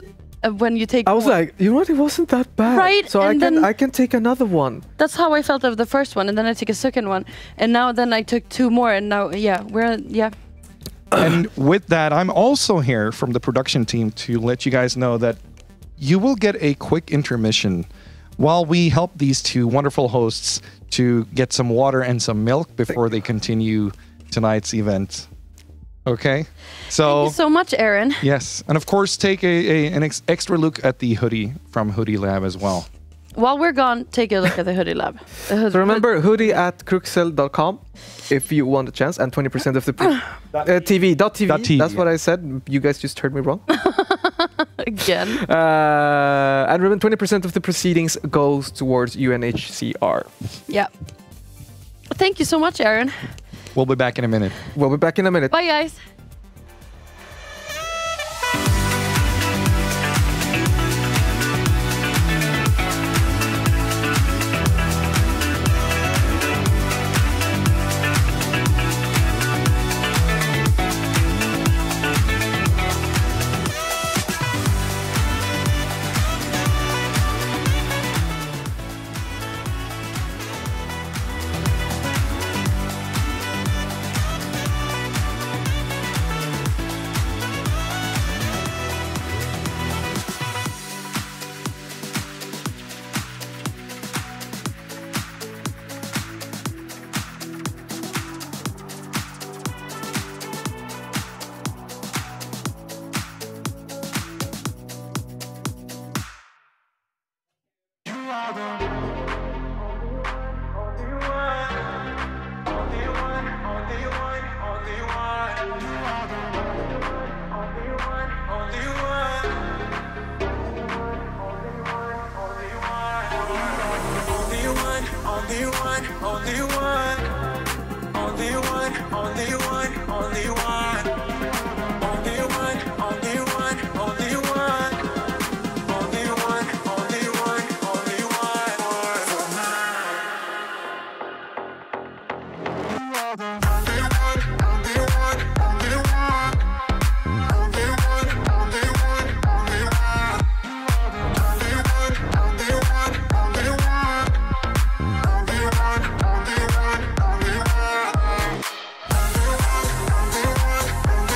Speaker 18: when you take.
Speaker 17: I was
Speaker 18: more.
Speaker 17: like, you know what? It wasn't that bad.
Speaker 18: Right,
Speaker 17: So
Speaker 18: and
Speaker 17: I can take another one.
Speaker 18: That's how I felt of the first one, and then I took a second one, and now then I took 2 more, and now yeah.
Speaker 21: And with that, I'm also here from the production team to let you guys know that you will get a quick intermission while we help these 2 wonderful hosts to get some water and some milk before they continue tonight's event. Okay? So
Speaker 18: Thank you so much, Aaron.
Speaker 21: yes, and of course take an extra look at the hoodie from Hoodie Lab as well.
Speaker 18: While we're gone, take a look at the Hoodie Lab.
Speaker 17: So remember, hoodie@cruxel.com if you want a chance, and 20% of the TV. That's what I said. You guys just heard me wrong.
Speaker 18: Again.
Speaker 17: And remember, 20% of the proceedings goes towards UNHCR.
Speaker 18: Yeah. Thank you so much, Aaron.
Speaker 21: We'll be back in a minute.
Speaker 17: We'll be back in a minute.
Speaker 18: Bye, guys.
Speaker 1: only one, only one, only one. Only one, only one, only one. Only one, only one, only one. Only one, only one, only one. For mine. Only one, only one, only one. Only one, only one, only one. Only one, only one, only one. Only one, only one, only one. Only one, only one, only one.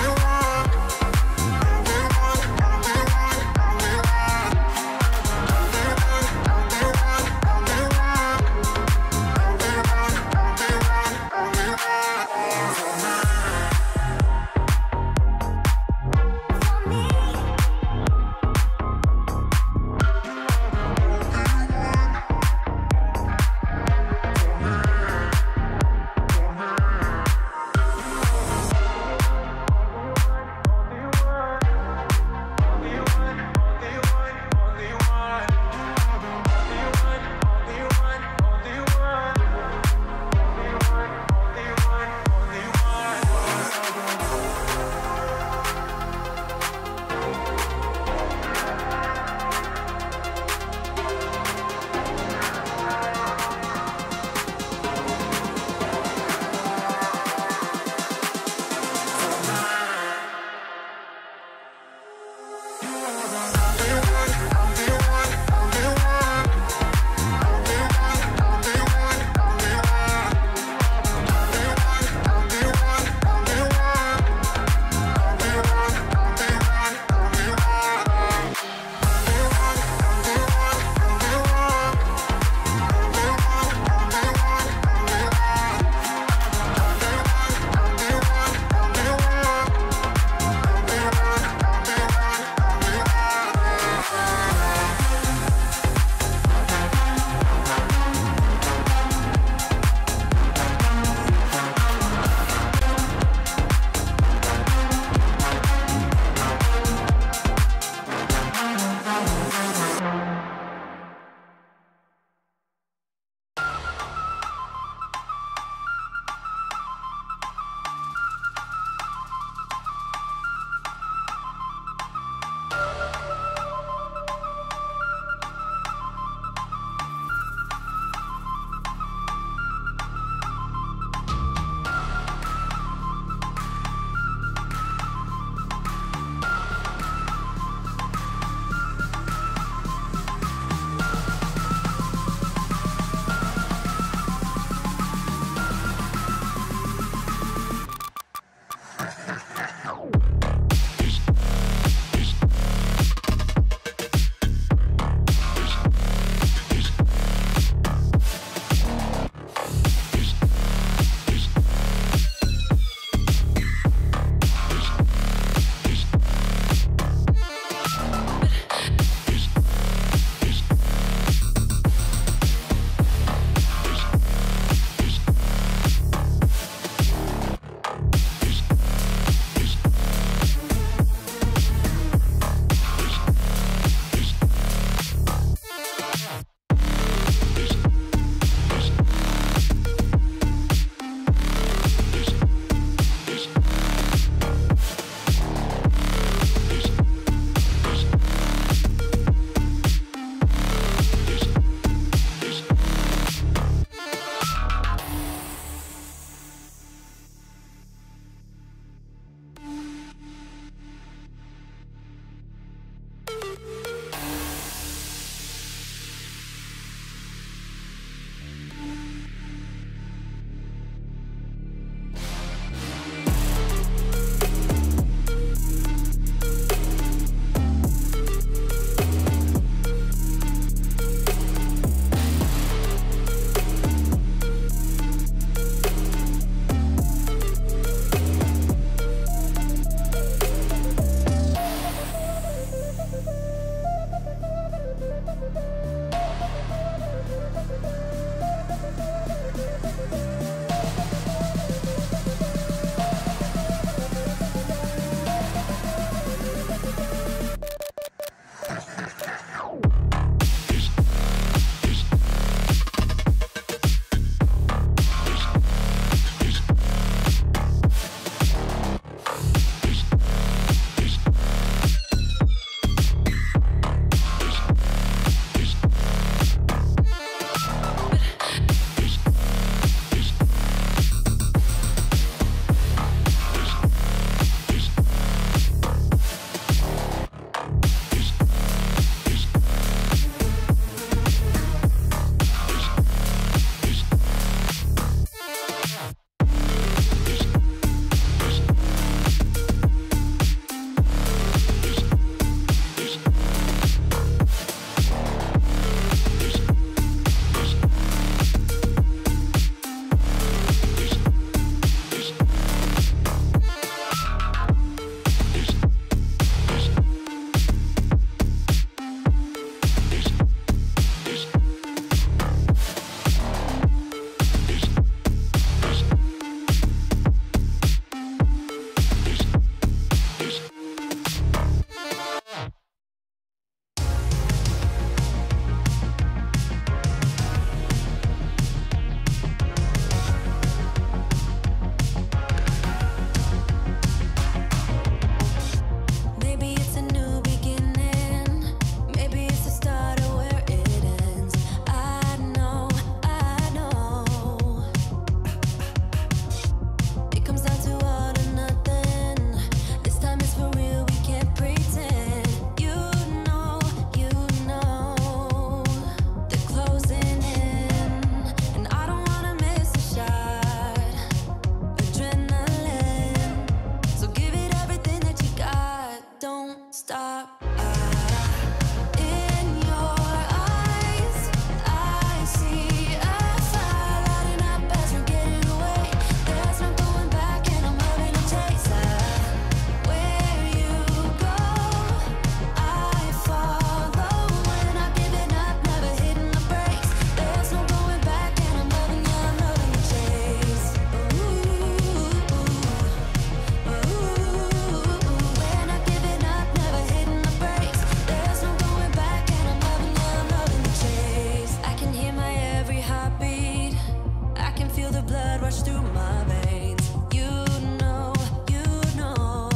Speaker 2: rush through my veins. You know, you know.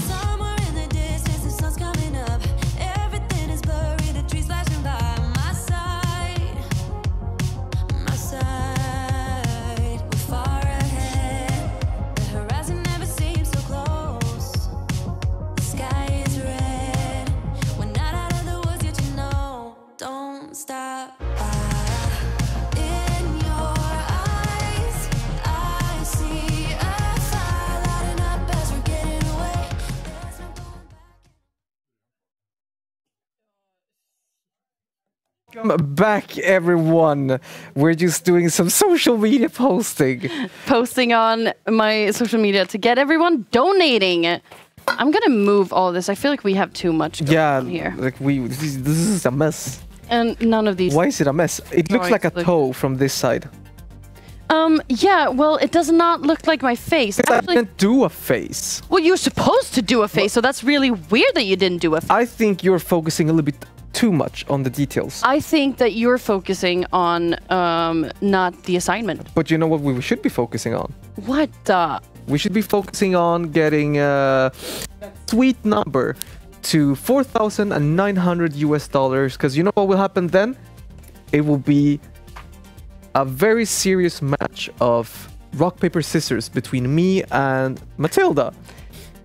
Speaker 2: Somewhere in the distance, the sun's coming up. Everything is blurry, the trees flashing by my side. My side, we're far ahead. The horizon never seems so close. The sky is red. We're not out of the woods yet, you know. Don't stop. In your eyes, I see a fire lighting up as we're getting away. There's no going back.
Speaker 17: Welcome back, everyone. We're just doing some social media posting.
Speaker 18: Posting on my social media to get everyone donating. I'm gonna move all this. I feel like we have too much going on here.
Speaker 17: Like this is a mess.
Speaker 18: And none of these.
Speaker 17: Why is it a mess? It looks like a
Speaker 18: drawings
Speaker 17: toe from this side.
Speaker 18: Yeah, well, it does not look like my face.
Speaker 17: I didn't do a face.
Speaker 18: Well, you're supposed to do a face, so that's really weird that you didn't do a face.
Speaker 17: I think you're focusing a little bit too much on the details.
Speaker 18: I think that you're focusing on not the assignment.
Speaker 17: But you know what we should be focusing on?
Speaker 18: What the?
Speaker 17: We should be focusing on getting a sweet number to $4,900 US, because you know what will happen then? It will be a very serious match of rock, paper, scissors between me and Matilda.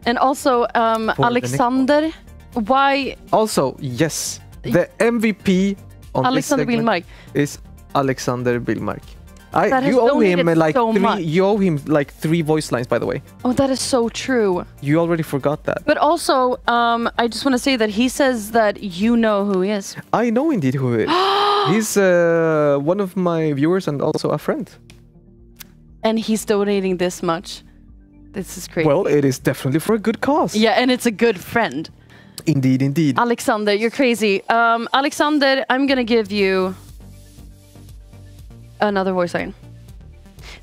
Speaker 18: And also, Alexander, why?
Speaker 17: Also, yes, the MVP on
Speaker 18: Alexander
Speaker 17: this segment
Speaker 18: Billmark
Speaker 17: is Alexander Billmark.
Speaker 18: That has
Speaker 17: You owe him
Speaker 18: donated
Speaker 17: like
Speaker 18: so
Speaker 17: three.
Speaker 18: much.
Speaker 17: You owe him like 3 voice lines, by the way.
Speaker 18: Oh, that is so true.
Speaker 17: You already forgot that.
Speaker 18: But also, I just want to say that he says that you know who he is.
Speaker 17: I know indeed who he is. He's one of my viewers and also a friend.
Speaker 18: And he's donating this much. This is crazy.
Speaker 17: Well, it is definitely for a good cause.
Speaker 18: Yeah, and it's a good friend.
Speaker 17: Indeed, indeed.
Speaker 18: Alexander, you're crazy. Alexander, I'm gonna give you another voice line.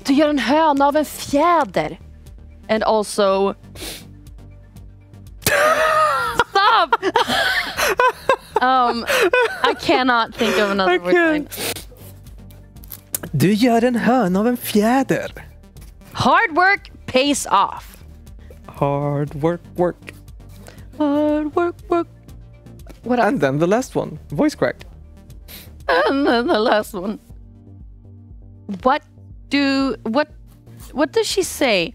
Speaker 18: Du gör en höna av en fjäder. And also... Stop! I cannot think of another voice line.
Speaker 17: Du gör en höna av en fjäder.
Speaker 18: Hard work pays off.
Speaker 17: Hard work, work.
Speaker 18: Hard work, work. What else?
Speaker 17: And then the last one, voice crack.
Speaker 18: And then the last one. What does she say?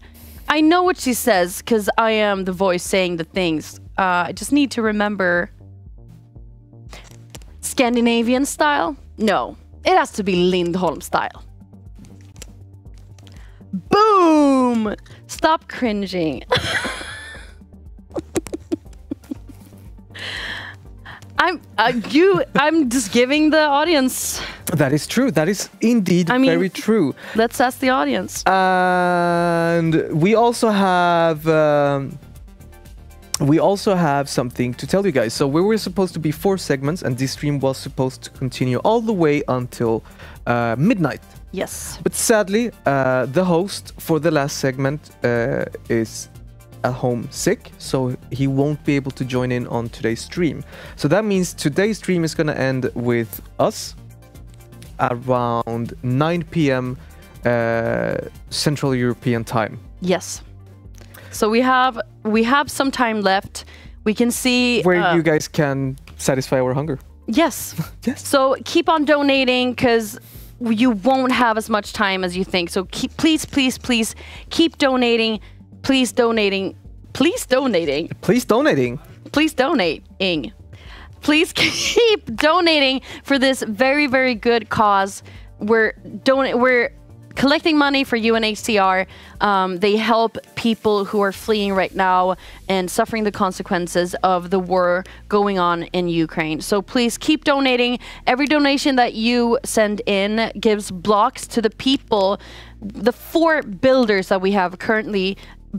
Speaker 18: I know what she says because I am the voice saying the things. I just need to remember. Scandinavian style? No, it has to be Lindholm style. Boom! Stop cringing. I'm just giving the audience.
Speaker 17: That is true. That is indeed very true.
Speaker 18: Let's ask the audience.
Speaker 17: And we also have something to tell you guys. So we were supposed to be 4 segments, and this stream was supposed to continue all the way until midnight.
Speaker 18: Yes.
Speaker 17: But sadly, the host for the last segment is at home sick, so he won't be able to join in on today's stream. So that means today's stream is going to end with us around 9 p.m. Central European time.
Speaker 18: Yes. So we have some time left. We can see
Speaker 17: where you guys can satisfy our hunger.
Speaker 18: Yes.
Speaker 17: Yes.
Speaker 18: So keep on donating because you won't have as much time as you think. So please keep donating. Please donating. Please donating.
Speaker 17: Please donating.
Speaker 18: Please donating. Please keep donating for this very, very good cause. We're collecting money for UNHCR. They help people who are fleeing right now and suffering the consequences of the war going on in Ukraine. So please keep donating. Every donation that you send in gives blocks to the people, the 4 builders that we have currently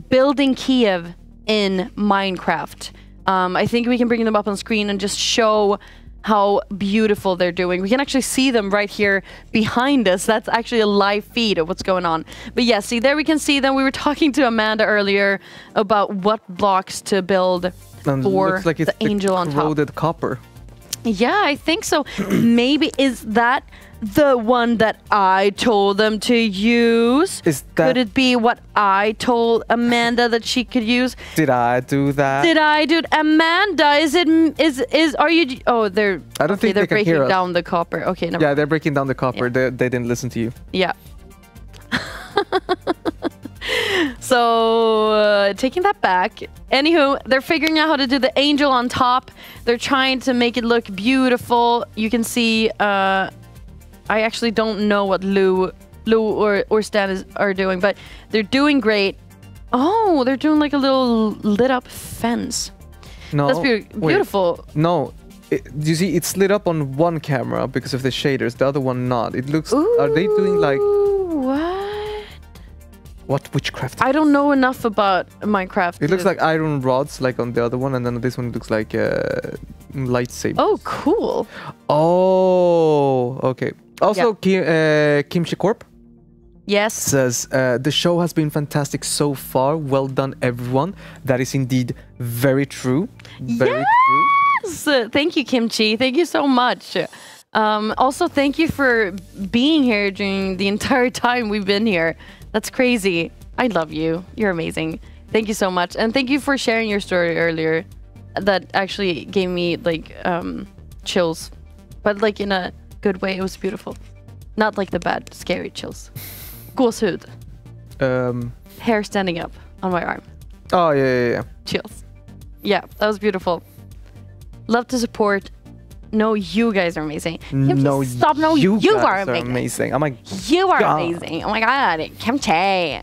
Speaker 18: building Kyiv in Minecraft. I think we can bring them up on screen and just show how beautiful they're doing. We can actually see them right here behind us. That's actually a live feed of what's going on. But yeah, see, there we can see them. We were talking to Amanda earlier about what blocks to build
Speaker 17: and
Speaker 18: for
Speaker 17: looks like it's
Speaker 18: the angel on top.
Speaker 17: Corroded copper.
Speaker 18: Yeah, I think so. Maybe is that the one that I told them to use? Could it be what I told Amanda that she could use?
Speaker 17: Did I do that?
Speaker 18: Did I do it? Amanda, are you? Oh, they're.
Speaker 17: I don't think
Speaker 18: they're
Speaker 17: they can
Speaker 18: breaking
Speaker 17: hear us.
Speaker 18: down the copper. Okay, never.
Speaker 17: Yeah, they're breaking down the copper. They didn't listen to you.
Speaker 18: Yeah. So taking that back. Anywho, they're figuring out how to do the angel on top. They're trying to make it look beautiful. You can see. I actually don't know what Lou or Stan are doing, but they're doing great. Oh, they're doing like a little lit up fence.
Speaker 17: No,
Speaker 18: that's
Speaker 17: wait.
Speaker 18: beautiful.
Speaker 17: No, you see, it's lit up on one camera because of the shaders. The other one not. It looks. Are they doing like? What witchcraft?
Speaker 18: I don't know enough about Minecraft.
Speaker 17: It looks like iron rods, like on the other one, and then this one looks like lightsaber.
Speaker 18: Oh, cool.
Speaker 17: Oh, okay. Also, Kimchi Corp.
Speaker 18: Yes.
Speaker 17: Says the show has been fantastic so far. Well done, everyone. That is indeed very true. Very true.
Speaker 18: Thank you, Kimchi. Thank you so much. Also, thank you for being here during the entire time we've been here. That's crazy. I love you. You're amazing. Thank you so much. And thank you for sharing your story earlier. That actually gave me like chills. But like in a good way. It was beautiful. Not like the bad, scary chills. Gåshud. Hair standing up on my arm.
Speaker 17: Oh, yeah.
Speaker 18: Chills. Yeah, that was beautiful. Love to support. No, you guys are amazing.
Speaker 17: No,
Speaker 18: stop. No, you are amazing.
Speaker 17: Oh my
Speaker 18: You are
Speaker 17: God.
Speaker 18: amazing. Oh my God. Kimchi.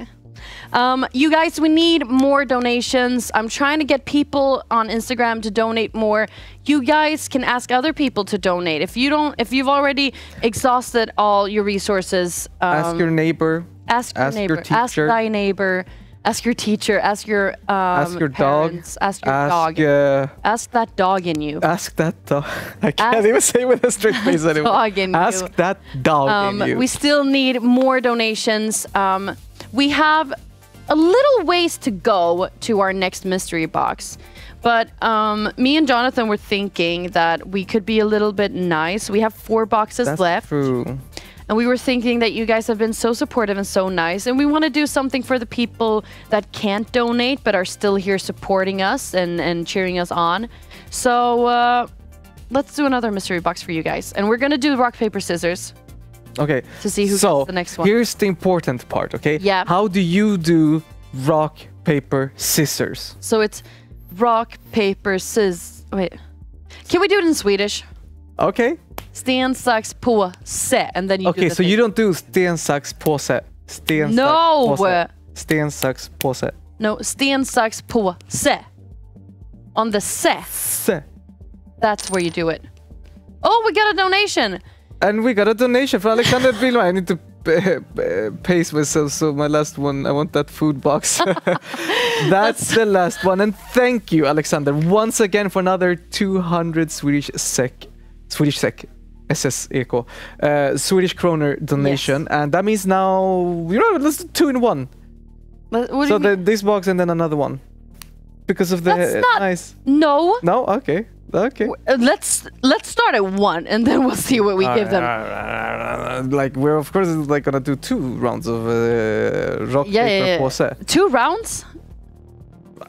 Speaker 18: You guys, we need more donations. I'm trying to get people on Instagram to donate more. You guys can ask other people to donate. If you've already exhausted all your resources,
Speaker 17: ask your neighbor.
Speaker 18: Ask your neighbor.
Speaker 17: Your teacher.
Speaker 18: Ask thy neighbor. Ask your teacher. Ask your parents,
Speaker 17: dog.
Speaker 18: Ask your dog. Ask that dog in you.
Speaker 17: Ask that dog. I can't even say with a straight face anymore.
Speaker 18: Dog in
Speaker 17: ask
Speaker 18: you.
Speaker 17: that dog in you.
Speaker 18: We still need more donations. We have a little ways to go to our next mystery box. But me and Jonathan were thinking that we could be a little bit nice. We have 4 boxes
Speaker 17: That's
Speaker 18: left.
Speaker 17: True.
Speaker 18: And we were thinking that you guys have been so supportive and so nice. And we want to do something for the people that can't donate but are still here supporting us and cheering us on. So let's do another mystery box for you guys. And we're going to do rock, paper, scissors.
Speaker 17: Okay.
Speaker 18: To see who gets the next one.
Speaker 17: Here's the important part, okay?
Speaker 18: Yeah.
Speaker 17: How do you do rock, paper, scissors?
Speaker 18: So it's rock, paper, scissors. Wait. Can we do it in Swedish?
Speaker 17: Okay.
Speaker 18: Sten, sax, påse. And then you do
Speaker 17: Okay,
Speaker 18: the
Speaker 17: so
Speaker 18: thing.
Speaker 17: you don't do sten, sax, påse. Sten,
Speaker 18: No!
Speaker 17: sax, påse. Sten, sax, påse.
Speaker 18: No, sten, sax, påse. On the se.
Speaker 17: Se.
Speaker 18: That's where you do it. Oh, we got a donation.
Speaker 17: And we got a donation from Alexander Bilma. I need to pace myself, so my last one, I want that food box. That's the last one. And thank you, Alexander, once again for another 200 Swedish SEK, SSEK, Swedish kroner donation. Yes. And that means now, let's do 2 in 1. So this box and then another one. Because of the nice.
Speaker 18: No.
Speaker 17: No? Okay. Okay.
Speaker 18: Let's start at 1 and then we'll see what we give them.
Speaker 17: Like we're of course like gonna do 2 rounds of rock, paper, påse.
Speaker 18: 2 rounds?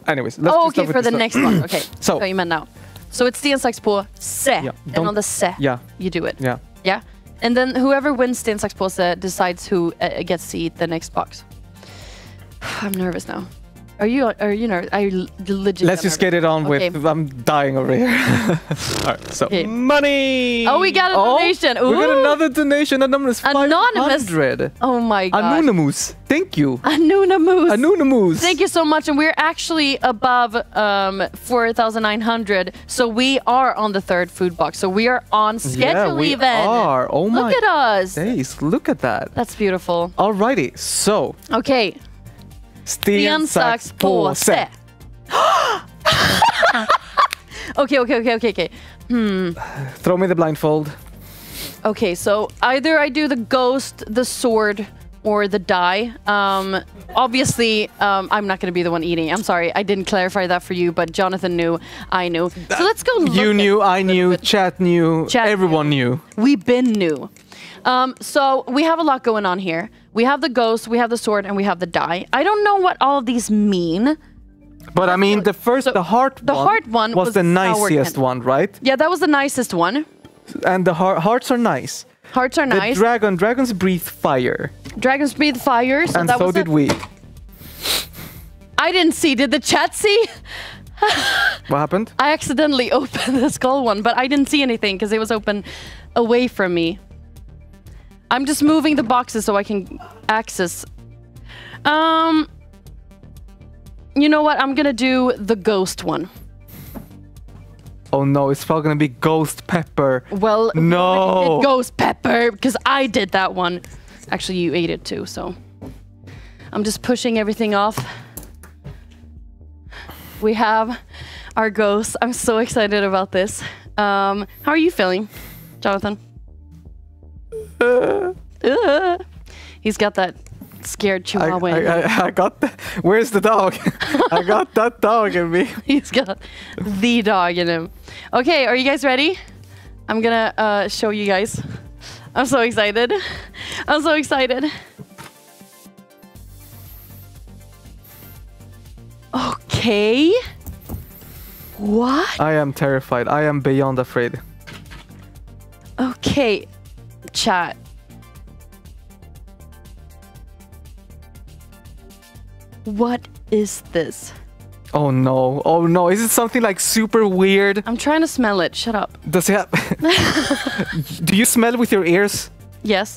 Speaker 17: Anyways, let's
Speaker 18: okay, for the next one. Okay.
Speaker 17: So
Speaker 18: what you meant now. So it's sten, sax, påse.
Speaker 17: Yeah,
Speaker 18: and on the se, you do it.
Speaker 17: Yeah.
Speaker 18: Yeah. And then whoever wins sten, sax, påse decides who gets to eat the next box. I'm nervous now. Are you nervous? Are you legit?
Speaker 17: Let's just get it on with. I'm dying over here. All right, so money.
Speaker 18: Oh, we got a donation. Ooh.
Speaker 17: We got another donation. Anonymous. 500.
Speaker 18: Oh my god.
Speaker 17: Anonymous. Thank you.
Speaker 18: Anonymous. Thank you so much. And we're actually above 4,900. So we are on the 3rd food box. So we are on schedule
Speaker 17: we
Speaker 18: even.
Speaker 17: Are. Oh my.
Speaker 18: Look at us.
Speaker 17: Days. Look at that.
Speaker 18: That's beautiful.
Speaker 17: Alrighty. So.
Speaker 18: Okay.
Speaker 17: Sten, sax, påse.
Speaker 18: Okay.
Speaker 17: Throw me the blindfold.
Speaker 18: Okay, so either I do the ghost, the sword, or the dye. Obviously, I'm not going to be the one eating. I'm sorry, I didn't clarify that for you, but Jonathan knew, I knew. So let's go look.
Speaker 17: You knew, I knew, chat knew, everyone knew.
Speaker 18: We've been new. So we have a lot going on here. We have the ghost, we have the sword, and we have the die. I don't know what all of these mean.
Speaker 17: But I mean, the heart one was the nicest one, right?
Speaker 18: Yeah, that was the nicest one.
Speaker 17: And the hearts are nice.
Speaker 18: Hearts are nice.
Speaker 17: Dragons breathe fire.
Speaker 18: Dragons breathe fire. So
Speaker 17: and
Speaker 18: that
Speaker 17: so
Speaker 18: was
Speaker 17: did we.
Speaker 18: I didn't see. Did the chat see?
Speaker 17: What happened?
Speaker 18: I accidentally opened the skull one, but I didn't see anything because it was open away from me. I'm just moving the boxes so I can access. You know what? I'm gonna do the ghost one.
Speaker 17: Oh no, it's probably gonna be ghost pepper.
Speaker 18: Well,
Speaker 17: no,
Speaker 18: ghost pepper because I did that one. Actually, you ate it too, so I'm just pushing everything off. We have our ghost. I'm so excited about this. How are you feeling, Jonathan? He's got that scared chihuahua in him.
Speaker 17: I got that. Where's the dog? I got that dog in me.
Speaker 18: He's got the dog in him. Okay, are you guys ready? I'm gonna show you guys. I'm so excited. I'm so excited. Okay. What?
Speaker 17: I am terrified. I am beyond afraid.
Speaker 18: Okay, chat. What is this?
Speaker 17: Oh no. Oh no. Is it something like super weird?
Speaker 18: I'm trying to smell it. Shut up.
Speaker 17: Does it have... Do you smell with your ears?
Speaker 18: Yes.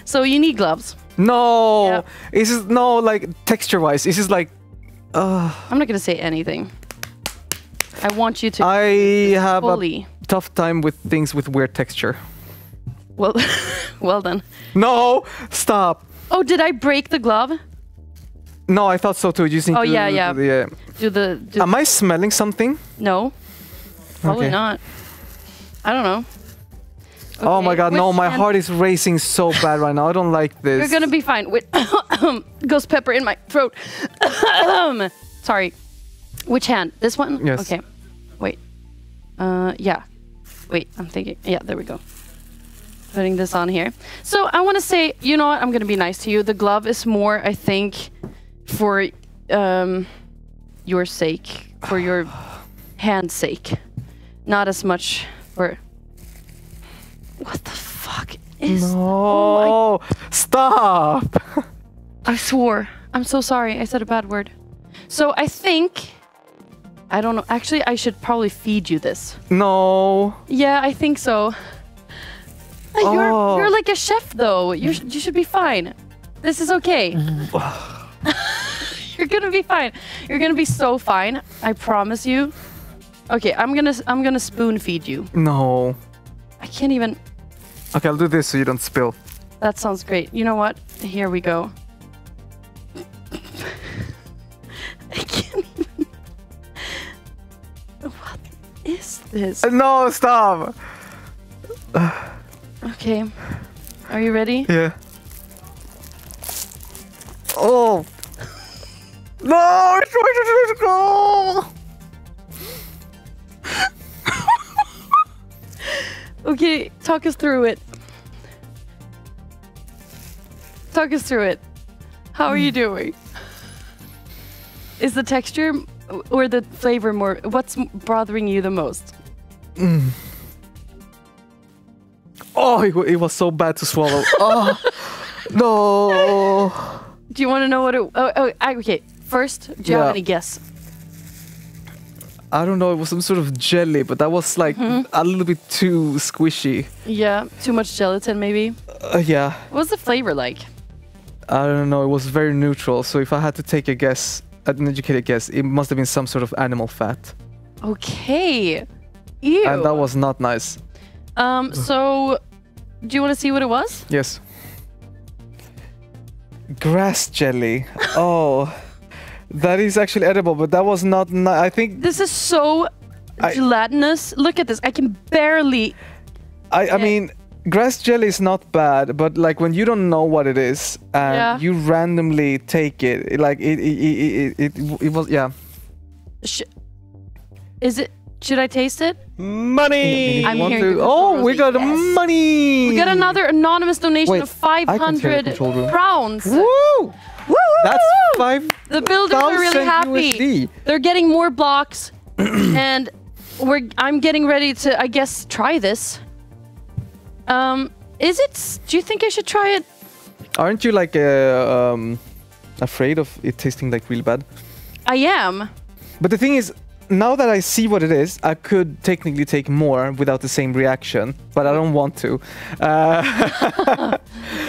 Speaker 18: So you need gloves.
Speaker 17: No.
Speaker 18: Yep.
Speaker 17: Is this no like texture-wise? Is this like
Speaker 18: I'm not gonna say anything. I want you to
Speaker 17: I have
Speaker 18: fully.
Speaker 17: a tough time with things with weird texture.
Speaker 18: Well well then.
Speaker 17: No! Stop!
Speaker 18: Oh, did I break the glove?
Speaker 17: No, I thought so too. You think
Speaker 18: oh yeah.
Speaker 17: Am I smelling something?
Speaker 18: No. Probably
Speaker 17: Okay.
Speaker 18: not. I don't know.
Speaker 17: Oh my god, no,
Speaker 18: Which
Speaker 17: my
Speaker 18: hand-
Speaker 17: heart is racing so bad right now. I don't like this.
Speaker 18: You're gonna be fine. With ghost pepper in my throat. Sorry. Which hand? This one?
Speaker 17: Yes.
Speaker 18: Okay. Wait. Yeah. Wait, I'm thinking. Yeah, there we go. Putting this on here. So I want to say, you know what? I'm gonna be nice to you. The glove is more, I think, for your sake, for your hand's sake, not as much for. What the fuck is?
Speaker 17: No, stop!
Speaker 18: I swore. I'm so sorry. I said a bad word. So I think. I don't know. Actually, I should probably feed you this.
Speaker 17: No.
Speaker 18: Yeah, I think so. You're like a chef, though. You should be fine. This is okay. You're gonna be fine. You're gonna be so fine. I promise you. Okay, I'm gonna spoon feed you.
Speaker 17: No.
Speaker 18: I can't even.
Speaker 17: Okay, I'll do this so you don't spill.
Speaker 18: That sounds great. You know what? Here we go. I can't even. What is this?
Speaker 17: No, stop!
Speaker 18: Okay. Are you ready?
Speaker 17: Yeah. Oh! No! It's go!
Speaker 18: Okay, talk us through it. Talk us through it. How are you doing? Is the texture or the flavor more? What's bothering you the most?
Speaker 17: Oh, it was so bad to swallow. Oh, no.
Speaker 18: Do you want to know what it? Okay. First, do you have any guess?
Speaker 17: I don't know. It was some sort of jelly, but that was like a little bit too squishy.
Speaker 18: Yeah, too much gelatin, maybe.
Speaker 17: Yeah.
Speaker 18: What's the flavor like?
Speaker 17: I don't know. It was very neutral. So if I had to take a guess, an educated guess, it must have been some sort of animal fat.
Speaker 18: Okay. Ew.
Speaker 17: And that was not nice.
Speaker 18: So, do you want to see what it was?
Speaker 17: Yes. Grass jelly. Oh, that is actually edible, but that was not. I think
Speaker 18: this is so gelatinous. Look at this. I can barely.
Speaker 17: I mean, Grass jelly is not bad, but like when you don't know what it is and you randomly take it, it was
Speaker 18: Is it? Should I taste it?
Speaker 17: Money.
Speaker 18: I'm hearing
Speaker 17: we got money.
Speaker 18: We got another anonymous donation of 500 crowns.
Speaker 17: Woo! That's 5.
Speaker 18: The builders are really happy.
Speaker 17: USD.
Speaker 18: They're getting more blocks, and I'm getting ready to, I guess, try this. Is it? Do you think I should try it?
Speaker 17: Aren't you like afraid of it tasting like real bad?
Speaker 18: I am.
Speaker 17: But the thing is, now that I see what it is, I could technically take more without the same reaction, but I don't want to.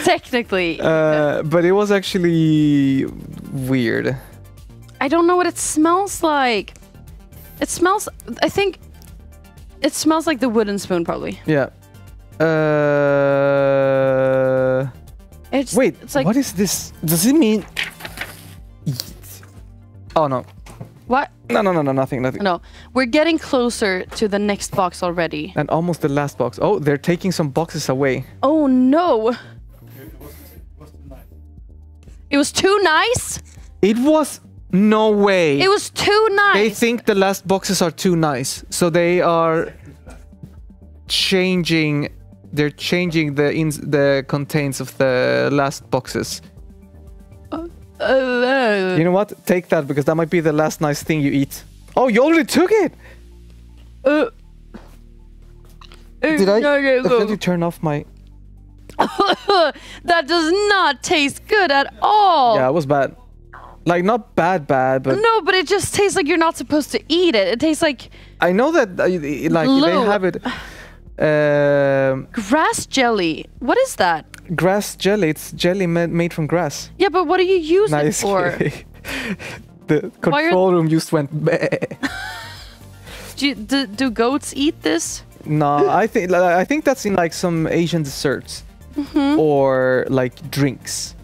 Speaker 18: Technically.
Speaker 17: But it was actually weird.
Speaker 18: I don't know what it smells like. It smells, I think, it smells like the wooden spoon probably.
Speaker 17: Yeah. It's like, what is this? Does it mean... Oh no.
Speaker 18: What?
Speaker 17: No, nothing.
Speaker 18: No, we're getting closer to the next box already.
Speaker 17: And almost the last box. Oh, they're taking some boxes away.
Speaker 18: Oh no. It was too nice?
Speaker 17: It was... No way.
Speaker 18: It was too nice.
Speaker 17: They think the last boxes are too nice. So they are changing... They're changing the contents of the last boxes. You know what? Take that, because that might be the last nice thing you eat. Oh, you already took it! Did I accidentally turn off my...
Speaker 18: That does not taste good at all.
Speaker 17: Yeah, it was bad. Like, not bad, but...
Speaker 18: No, but it just tastes like you're not supposed to eat it. It tastes like...
Speaker 17: I know that, like, they have it...
Speaker 18: grass jelly. What is that?
Speaker 17: Grass jelly. It's jelly made from grass.
Speaker 18: Yeah, but what do you use it for?
Speaker 17: The control room just went...
Speaker 18: do goats eat this?
Speaker 17: No, I think that's in like some Asian desserts. Or like drinks.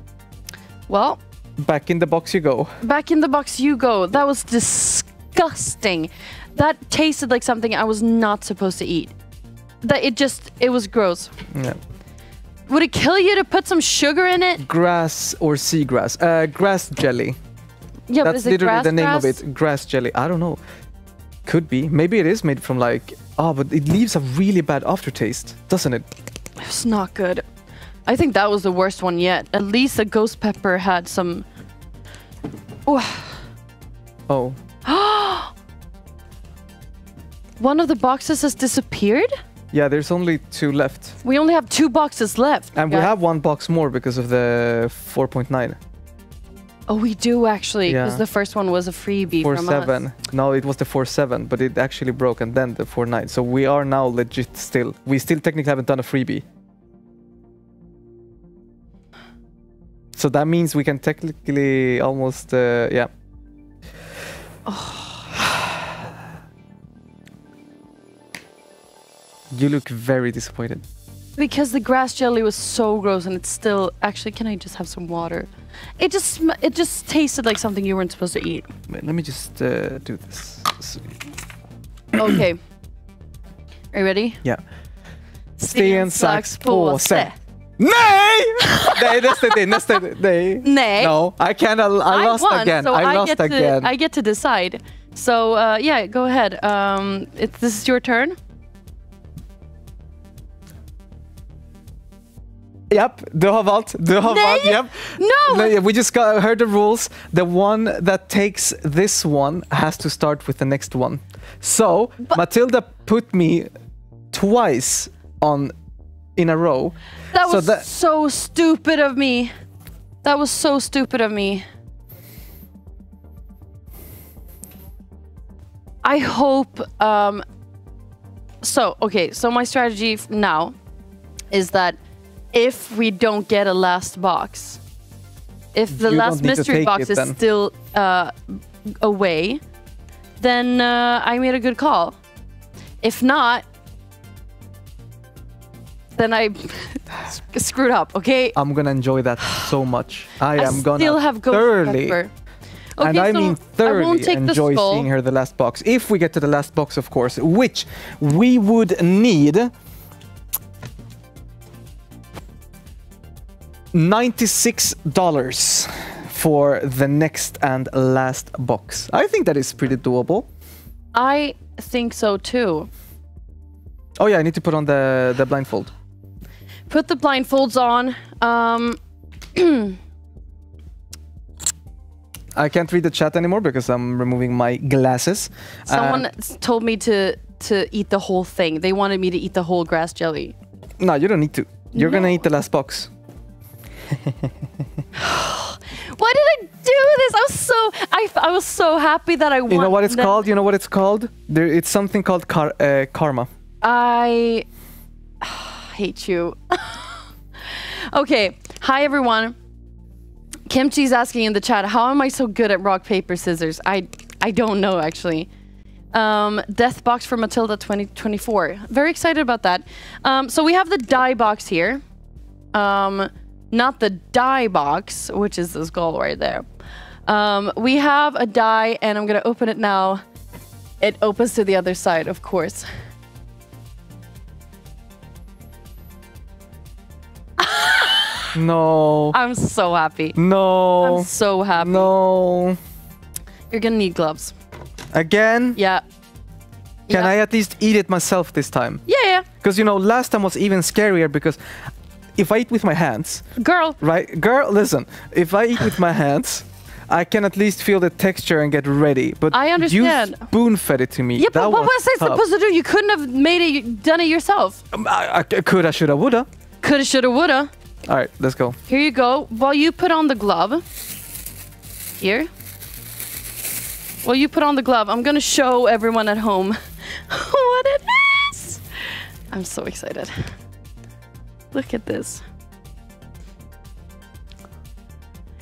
Speaker 18: Well...
Speaker 17: Back in the box you go.
Speaker 18: Back in the box you go. That was disgusting. That tasted like something I was not supposed to eat. It was gross.
Speaker 17: Yeah.
Speaker 18: Would it kill you to put some sugar in it?
Speaker 17: Grass or seagrass. Grass jelly.
Speaker 18: Yeah, but
Speaker 17: that's
Speaker 18: is it
Speaker 17: literally the name
Speaker 18: grass?
Speaker 17: of it. Grass jelly. I don't know. Could be. Maybe it is made from like... Oh, but it leaves a really bad aftertaste, doesn't it?
Speaker 18: It's not good. I think that was the worst one yet. At least the ghost pepper had some...
Speaker 17: Oh.
Speaker 18: One of the boxes has disappeared?
Speaker 17: Yeah, there's only 2 left.
Speaker 18: We only have 2 boxes left.
Speaker 17: And we have 1 box more because of the 4.9.
Speaker 18: Oh, we do actually, because
Speaker 17: Yeah.
Speaker 18: the first one was a freebie from us.
Speaker 17: 4.7. No, it was the 4.7, but it actually broke, and then the 4.9. So we are now legit still. We still technically haven't done a freebie. So that means we can technically almost, yeah. You look very disappointed.
Speaker 18: Because the grass jelly was so gross, and it's still... Actually, can I just have some water? It just tasted like something you weren't supposed to eat.
Speaker 17: Wait, let me just do this.
Speaker 18: Okay. Are you ready?
Speaker 17: Yeah. Sten, sax, påse. Nej! Nej, nej.
Speaker 18: Nej.
Speaker 17: No, I can't. I lost
Speaker 18: won,
Speaker 17: again.
Speaker 18: So
Speaker 17: I lost again.
Speaker 18: I get to decide. So, yeah, go ahead. This is your turn.
Speaker 17: Yep, du har valt. Yep.
Speaker 18: No!
Speaker 17: We just heard the rules. The one that takes this one has to start with the next one. So, Matilda put me twice in a row.
Speaker 18: That was so stupid of me. That was so stupid of me. I hope... So my strategy now is that if we don't get a last box, if the last mystery box is still away, then I made a good call. If not, then I screwed up, okay?
Speaker 17: I'm gonna enjoy that so much. I am gonna
Speaker 18: still have ghost
Speaker 17: thoroughly,
Speaker 18: pepper.
Speaker 17: and
Speaker 18: Okay,
Speaker 17: I
Speaker 18: so
Speaker 17: mean thoroughly enjoy
Speaker 18: skull.
Speaker 17: seeing her the last box. If we get to the last box, of course, which we would need $96 for the next and last box. I think that is pretty doable.
Speaker 18: I think so too.
Speaker 17: Oh yeah, I need to put on the blindfold.
Speaker 18: Put the blindfolds on.
Speaker 17: I can't read the chat anymore because I'm removing my glasses.
Speaker 18: Someone told me to eat the whole thing. They wanted me to eat the whole grass jelly.
Speaker 17: No, you don't need to. You're gonna eat the last box.
Speaker 18: Why did I do this? I was so happy that I won.
Speaker 17: You know what it's called? You know what it's called? It's something called karma.
Speaker 18: I hate you. Okay. Hi, everyone. Kimchi's asking in the chat, how am I so good at rock, paper, scissors? I don't know, actually. Death box for Matilda 2024. Very excited about that. So we have the die box here. Not the die box, which is the skull right there. We have a die, and I'm going to open it now. It opens to the other side, of course.
Speaker 17: No.
Speaker 18: I'm so happy.
Speaker 17: No.
Speaker 18: I'm so happy.
Speaker 17: No.
Speaker 18: You're gonna need gloves.
Speaker 17: Again?
Speaker 18: Yeah.
Speaker 17: Can I at least eat it myself this time?
Speaker 18: Yeah.
Speaker 17: Because, you know, last time was even scarier because if I eat with my hands...
Speaker 18: Girl.
Speaker 17: Right? Girl, listen. If I eat with my hands, I can at least feel the texture and get ready. But
Speaker 18: I understand.
Speaker 17: You spoon-fed it to me.
Speaker 18: Yeah, but what was I
Speaker 17: tough.
Speaker 18: supposed to do? You couldn't have done it yourself.
Speaker 17: I coulda, shoulda, woulda.
Speaker 18: Coulda, shoulda, woulda.
Speaker 17: All right, let's go.
Speaker 18: Here you go. While you put on the glove. Here. While you put on the glove, I'm gonna show everyone at home what it is. I'm so excited. Look at this.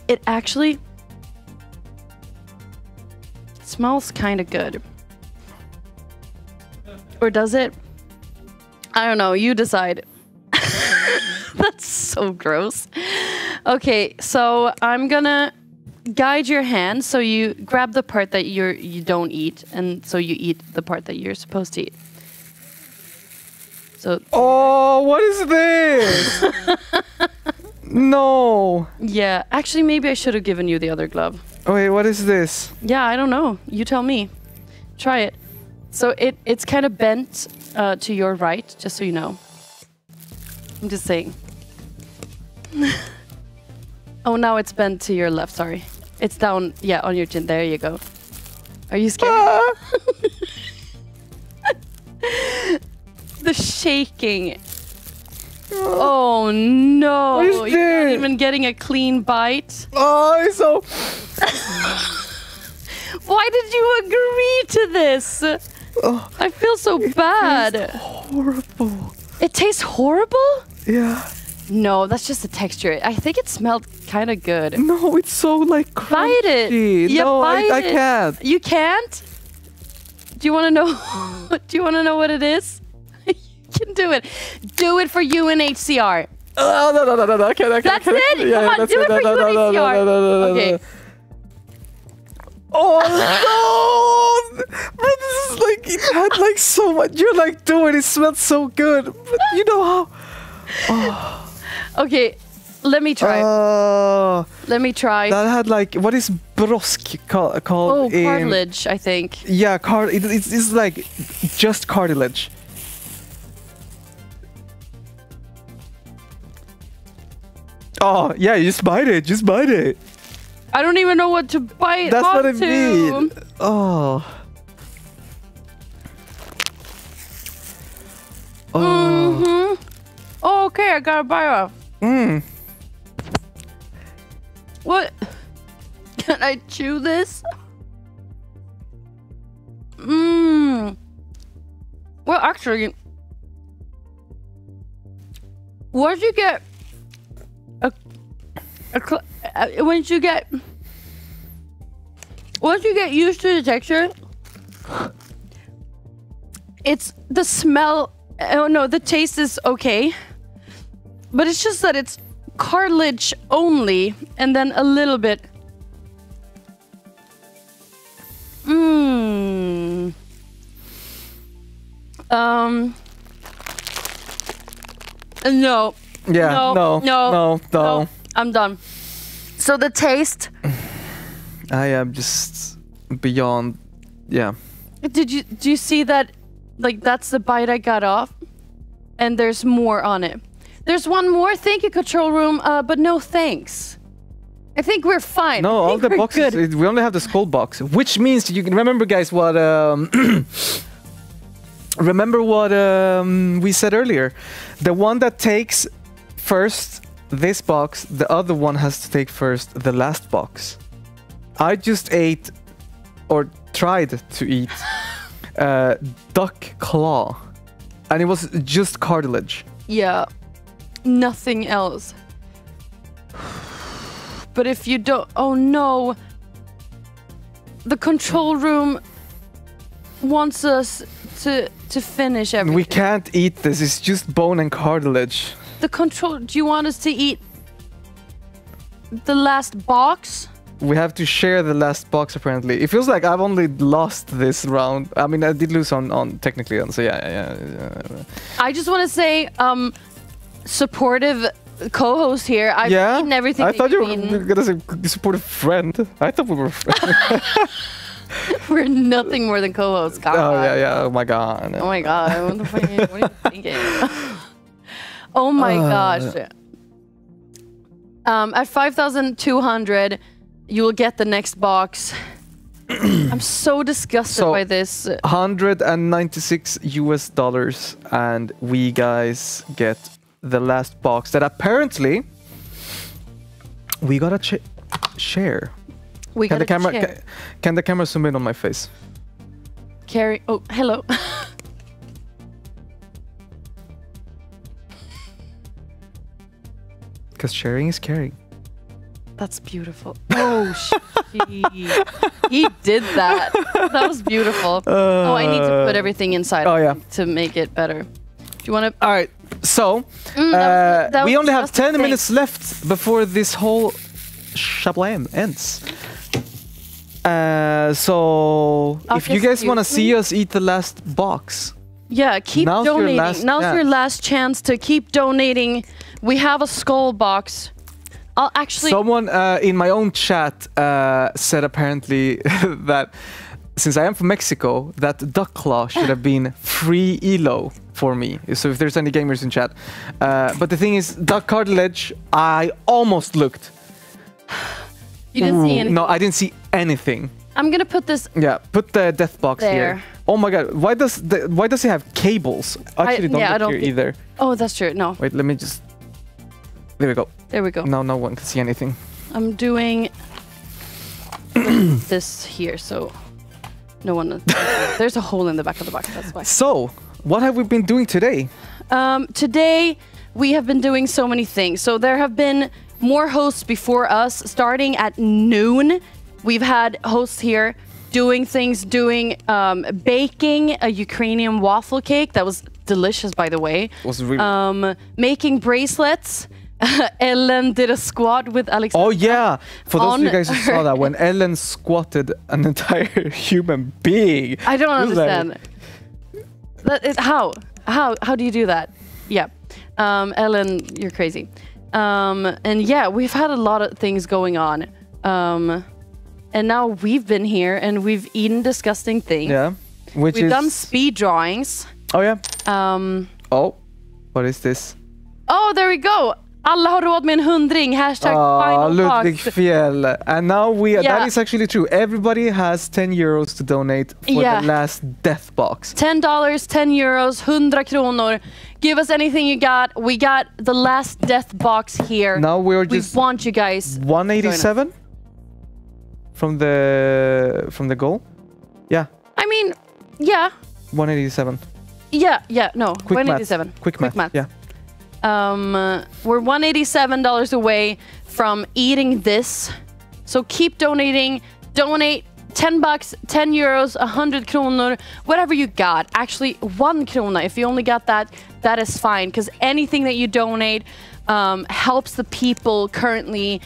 Speaker 18: It actually smells kind of good. Or does it? I don't know. You decide. That's so gross. Okay, so I'm gonna guide your hand so you grab the part that you don't eat, and so you eat the part that you're supposed to eat. So.
Speaker 17: Oh, what is this? No.
Speaker 18: Yeah, actually, maybe I should have given you the other glove.
Speaker 17: Wait, what is this?
Speaker 18: Yeah, I don't know. You tell me. Try it. So it's kind of bent to your right, just so you know. I'm just saying. Oh, now it's bent to your left. Sorry. It's down, yeah, on your chin. There you go. Are you scared? The shaking. Oh no! You're not even getting a clean bite.
Speaker 17: Oh, it's so.
Speaker 18: Why did you agree to this? Oh, I feel so bad.
Speaker 17: Tastes horrible.
Speaker 18: It tastes horrible?
Speaker 17: Yeah.
Speaker 18: No, that's just the texture. I think it smelled kind of good.
Speaker 17: No, it's so like crunchy.
Speaker 18: Bite it. Yeah,
Speaker 17: no,
Speaker 18: bite
Speaker 17: I
Speaker 18: it.
Speaker 17: can't.
Speaker 18: You can't? Do you want to know? Do you want to know what it is? You can do it. Do it for UNHCR.
Speaker 17: No. Okay.
Speaker 18: That's it. Come on, do it for UNHCR. Okay.
Speaker 17: Oh no! Bro, this is like it had like so much. You're like doing it smelled so good, but you know how. Oh.
Speaker 18: Okay, let me try. Let me try.
Speaker 17: That had like what is brosk called?
Speaker 18: Oh, cartilage, I think.
Speaker 17: Yeah, it's like just cartilage. Oh yeah, just bite it. Just bite it.
Speaker 18: I don't even know what to bite.
Speaker 17: That's what I
Speaker 18: onto.
Speaker 17: mean. Oh.
Speaker 18: Mm-hmm. Oh, okay, I got a bite off. What? Can I chew this? Well, actually, once you get used to the texture, it's the smell. Oh no, the taste is okay, but it's just that it's cartilage only, and then a little bit. No.
Speaker 17: Yeah.
Speaker 18: No. I'm done. So the taste.
Speaker 17: I am just beyond. Yeah.
Speaker 18: Do you see that? Like that's the bite I got off, and there's more on it. There's one more. Thank you, control room. But no thanks. I think we're fine.
Speaker 17: No, all the boxes. We only have the skull box, which means you can remember, guys. What? Remember what we said earlier. The one that takes first this box, the other one has to take first the last box. I just ate, or tried to eat, duck claw, and it was just cartilage.
Speaker 18: Yeah, nothing else. But if you don't, oh no, the control room wants us to finish everything.
Speaker 17: We can't eat this. It's just bone and cartilage.
Speaker 18: The control. Do you want us to eat the last box?
Speaker 17: We have to share the last box, apparently. It feels like I've only lost this round. I mean, I did lose on technically, so yeah.
Speaker 18: I just want to say, supportive co-host here. I've eaten everything.
Speaker 17: I thought you were gonna say supportive friend. I thought we were friends.
Speaker 18: We're nothing more than co-hosts. God.
Speaker 17: Oh yeah. Oh my god.
Speaker 18: Oh my god. What the fuck? What are you thinking? Oh my gosh. At 5,200. You will get the next box. I'm so disgusted by this.
Speaker 17: $196 US, and we guys get the last box that apparently we gotta share.
Speaker 18: We
Speaker 17: can
Speaker 18: gotta
Speaker 17: the camera
Speaker 18: share.
Speaker 17: Can the camera zoom in on my face?
Speaker 18: Carrie, oh hello.
Speaker 17: Because sharing is caring.
Speaker 18: That's beautiful. Oh, he did that. That was beautiful. Oh, I need to put everything inside.
Speaker 17: Oh, yeah.
Speaker 18: To make it better. Do you want to?
Speaker 17: All right. So we only have 10 minutes left before this whole shablam ends. So if you guys want to see us eat the last box,
Speaker 18: yeah, keep donating. Now's your last chance to keep donating. We have a skull box. I'll actually.
Speaker 17: Someone in my own chat said apparently that since I am from Mexico, that duck claw should have been free ELO for me. So if there's any gamers in chat, but the thing is, duck cartilage, I almost looked.
Speaker 18: You didn't see anything.
Speaker 17: No, I didn't see anything.
Speaker 18: I'm gonna put this.
Speaker 17: Yeah, put the death box
Speaker 18: there.
Speaker 17: Here. Oh my god, why does it have cables? Actually, don't look here either.
Speaker 18: Oh, that's true. No.
Speaker 17: Wait, let me just. There we go.
Speaker 18: There we go.
Speaker 17: Now no one can see anything.
Speaker 18: I'm doing this here, so no one. There's a hole in the back of the box. That's why.
Speaker 17: So, what have we been doing today?
Speaker 18: Today we have been doing so many things. So there have been more hosts before us. Starting at noon, we've had hosts here doing things, baking a Ukrainian waffle cake that was delicious, by the way.
Speaker 17: Was really
Speaker 18: making bracelets. Ellen did a squat with Alexandra.
Speaker 17: Oh yeah, for those of you guys who saw that, when Ellen squatted an entire human being.
Speaker 18: I don't understand. How do you do that? Yeah, Ellen, you're crazy. And yeah, we've had a lot of things going on. And now we've been here and we've eaten disgusting things.
Speaker 17: Yeah,
Speaker 18: we've done speed drawings.
Speaker 17: Oh yeah. Oh, what is this?
Speaker 18: Oh, there we go. Alla har råd med en 100. #final
Speaker 17: Ludwig
Speaker 18: box.
Speaker 17: Fjell. And now that is actually true. Everybody has 10 euros to donate for the last death box.
Speaker 18: $10, 10 euros, 100 kronor. Give us anything you got. We got the last death box here.
Speaker 17: Now we
Speaker 18: want you guys.
Speaker 17: 187 from the goal. Yeah.
Speaker 18: I mean, yeah.
Speaker 17: 187.
Speaker 18: Yeah. No.
Speaker 17: Quick
Speaker 18: 187.
Speaker 17: Math. Quick math. Yeah.
Speaker 18: We're $187 away from eating this. So keep donating. Donate 10 bucks, 10 euros, 100 kronor, whatever you got. Actually, 1 krona. If you only got that, that is fine. Because anything that you donate helps the people currently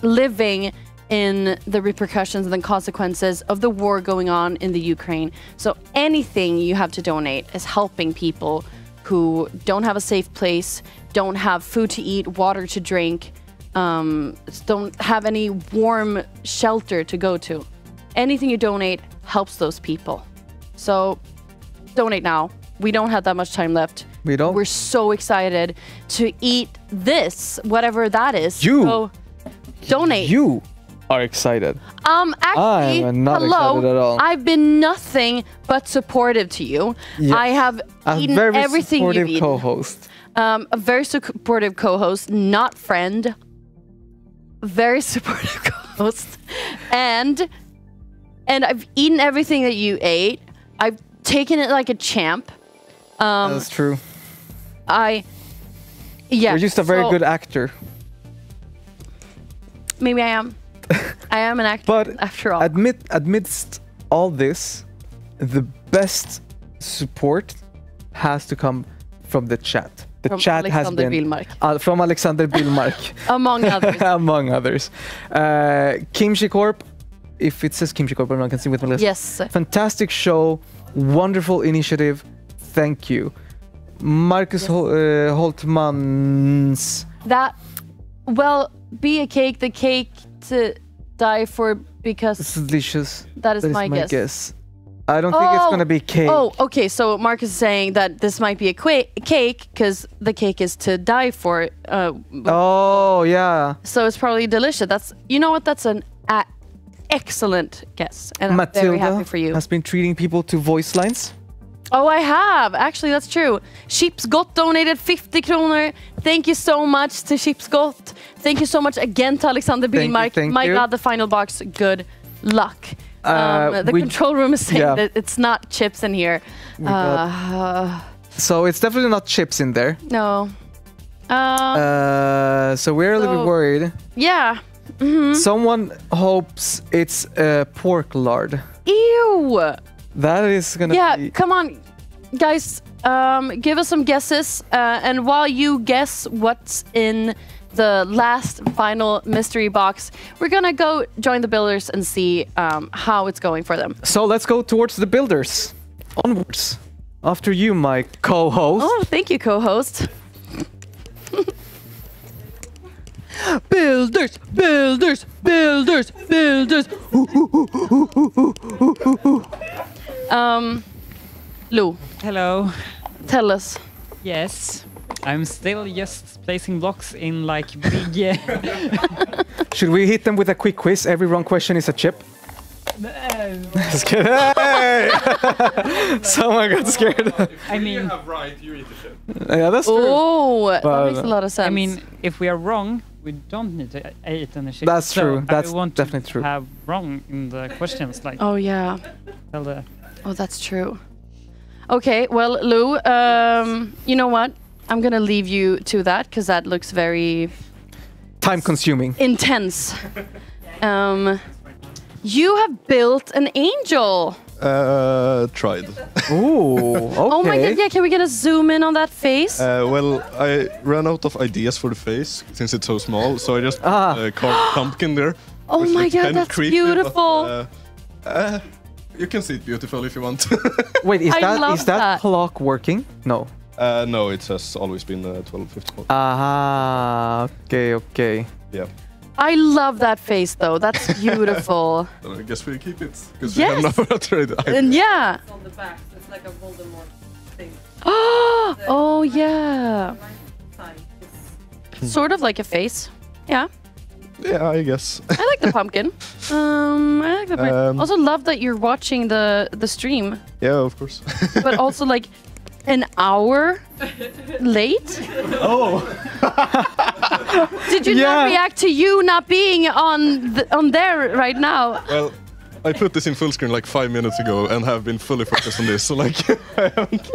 Speaker 18: living in the repercussions and the consequences of the war going on in the Ukraine. So anything you have to donate is helping people who don't have a safe place, don't have food to eat, water to drink, don't have any warm shelter to go to. Anything you donate helps those people. So donate now. We don't have that much time left.
Speaker 17: We don't.
Speaker 18: We're so excited to eat this, whatever that is.
Speaker 17: You.
Speaker 18: So donate.
Speaker 17: You are excited.
Speaker 18: Actually,
Speaker 17: I'm not
Speaker 18: hello.
Speaker 17: excited at all.
Speaker 18: I've been nothing but supportive to you.
Speaker 17: Yes.
Speaker 18: I have eaten
Speaker 17: very
Speaker 18: everything you've
Speaker 17: supportive
Speaker 18: eaten.
Speaker 17: co-host.
Speaker 18: A very supportive co-host, not friend. Very supportive co-host, and I've eaten everything that you ate. I've taken it like a champ.
Speaker 17: That's true.
Speaker 18: Yeah.
Speaker 17: You're just a very
Speaker 18: so
Speaker 17: good actor.
Speaker 18: Maybe I am. I am an actor.
Speaker 17: But
Speaker 18: after all,
Speaker 17: amidst all this, the best support has to come from the chat. The
Speaker 18: From
Speaker 17: chat has
Speaker 18: Alexander
Speaker 17: been
Speaker 18: Billmark.
Speaker 17: From Alexander Billmark,
Speaker 18: among others.
Speaker 17: among others. Kimchi Corp, if it says Kimchi Corp, I can see with my list.
Speaker 18: Yes.
Speaker 17: Fantastic show, wonderful initiative. Thank you, Marcus Holtmans.
Speaker 18: That, well, be a cake. The cake to die for because
Speaker 17: It's delicious.
Speaker 18: That is my guess.
Speaker 17: I don't think it's gonna be cake.
Speaker 18: Oh, okay. So Marcus is saying that this might be a cake because the cake is to die for.
Speaker 17: Oh yeah.
Speaker 18: So it's probably delicious. That's, you know what? That's an excellent guess, and I'm very happy for you.
Speaker 17: Has been treating people to voice lines.
Speaker 18: Oh, I have. Actually, that's true. Chipsgott donated 50 kronor. Thank you so much to Chipsgott. Thank you so much again to Alexander Billmark.
Speaker 17: Thank
Speaker 18: My
Speaker 17: you.
Speaker 18: God, the final box. Good luck. The control room is saying that it's not chips in here.
Speaker 17: So it's definitely not chips in there.
Speaker 18: No.
Speaker 17: So we're a little bit worried.
Speaker 18: Yeah. Mm-hmm.
Speaker 17: Someone hopes it's pork lard.
Speaker 18: Ew.
Speaker 17: That is gonna be...
Speaker 18: Come on, guys. Give us some guesses. And while you guess what's in the last final mystery box, we're gonna go join the builders and see how it's going for them.
Speaker 17: So let's go towards the builders. Onwards. After you, my co-host.
Speaker 18: Oh, thank you, co-host.
Speaker 3: Builders, builders, builders, builders.
Speaker 18: Lou.
Speaker 6: Hello.
Speaker 18: Tell us.
Speaker 6: Yes. I'm still just placing blocks in like big...
Speaker 17: Should we hit them with a quick quiz? Every wrong question is a chip. Just kidding. Hey! Someone got scared.
Speaker 6: I mean...
Speaker 9: right, you eat the chip.
Speaker 17: Yeah, that's true.
Speaker 18: Oh, that
Speaker 17: But,
Speaker 18: makes a lot of sense.
Speaker 6: I mean, if we are wrong, we don't need to eat any shit.
Speaker 17: That's true. That's
Speaker 6: I want
Speaker 17: definitely
Speaker 6: to
Speaker 17: true.
Speaker 6: have wrong in the questions. Like,
Speaker 18: oh, yeah.
Speaker 6: tell the...
Speaker 18: Oh, that's true. Okay, well, Lou, you know what? I'm gonna leave you to that because that looks very
Speaker 17: time-consuming,
Speaker 18: intense. You have built an angel.
Speaker 7: Tried.
Speaker 17: Ooh, okay.
Speaker 18: Oh my god! Yeah, can we get a zoom in on that face?
Speaker 7: Well, I ran out of ideas for the face since it's so small, so I just carved pumpkin there.
Speaker 18: Oh
Speaker 7: which
Speaker 18: my
Speaker 7: looks
Speaker 18: god,
Speaker 7: kinda
Speaker 18: that's
Speaker 7: creepy,
Speaker 18: beautiful.
Speaker 7: But, you can see it beautiful if you want.
Speaker 17: Wait, is
Speaker 18: I
Speaker 17: that
Speaker 18: love that.
Speaker 17: clock working? No.
Speaker 7: No, it has always been 12:50.
Speaker 17: Aha. Okay.
Speaker 7: Yeah.
Speaker 18: I love that face, though. That's beautiful.
Speaker 7: So I guess we keep it because
Speaker 18: Yes.
Speaker 7: we have no other idea.
Speaker 18: And yeah.
Speaker 16: It's on the back, so it's like a Voldemort thing.
Speaker 18: Oh yeah. Sort of like a face. Yeah.
Speaker 7: Yeah, I guess.
Speaker 18: I like the pumpkin. I like the pumpkin. Also love that you're watching the stream,
Speaker 7: Yeah, of course.
Speaker 18: but also like an hour late.
Speaker 7: Oh.
Speaker 18: Did you not react to you not being on there right now?
Speaker 7: Well, I put this in full screen like 5 minutes ago and have been fully focused on this. So like, I haven't.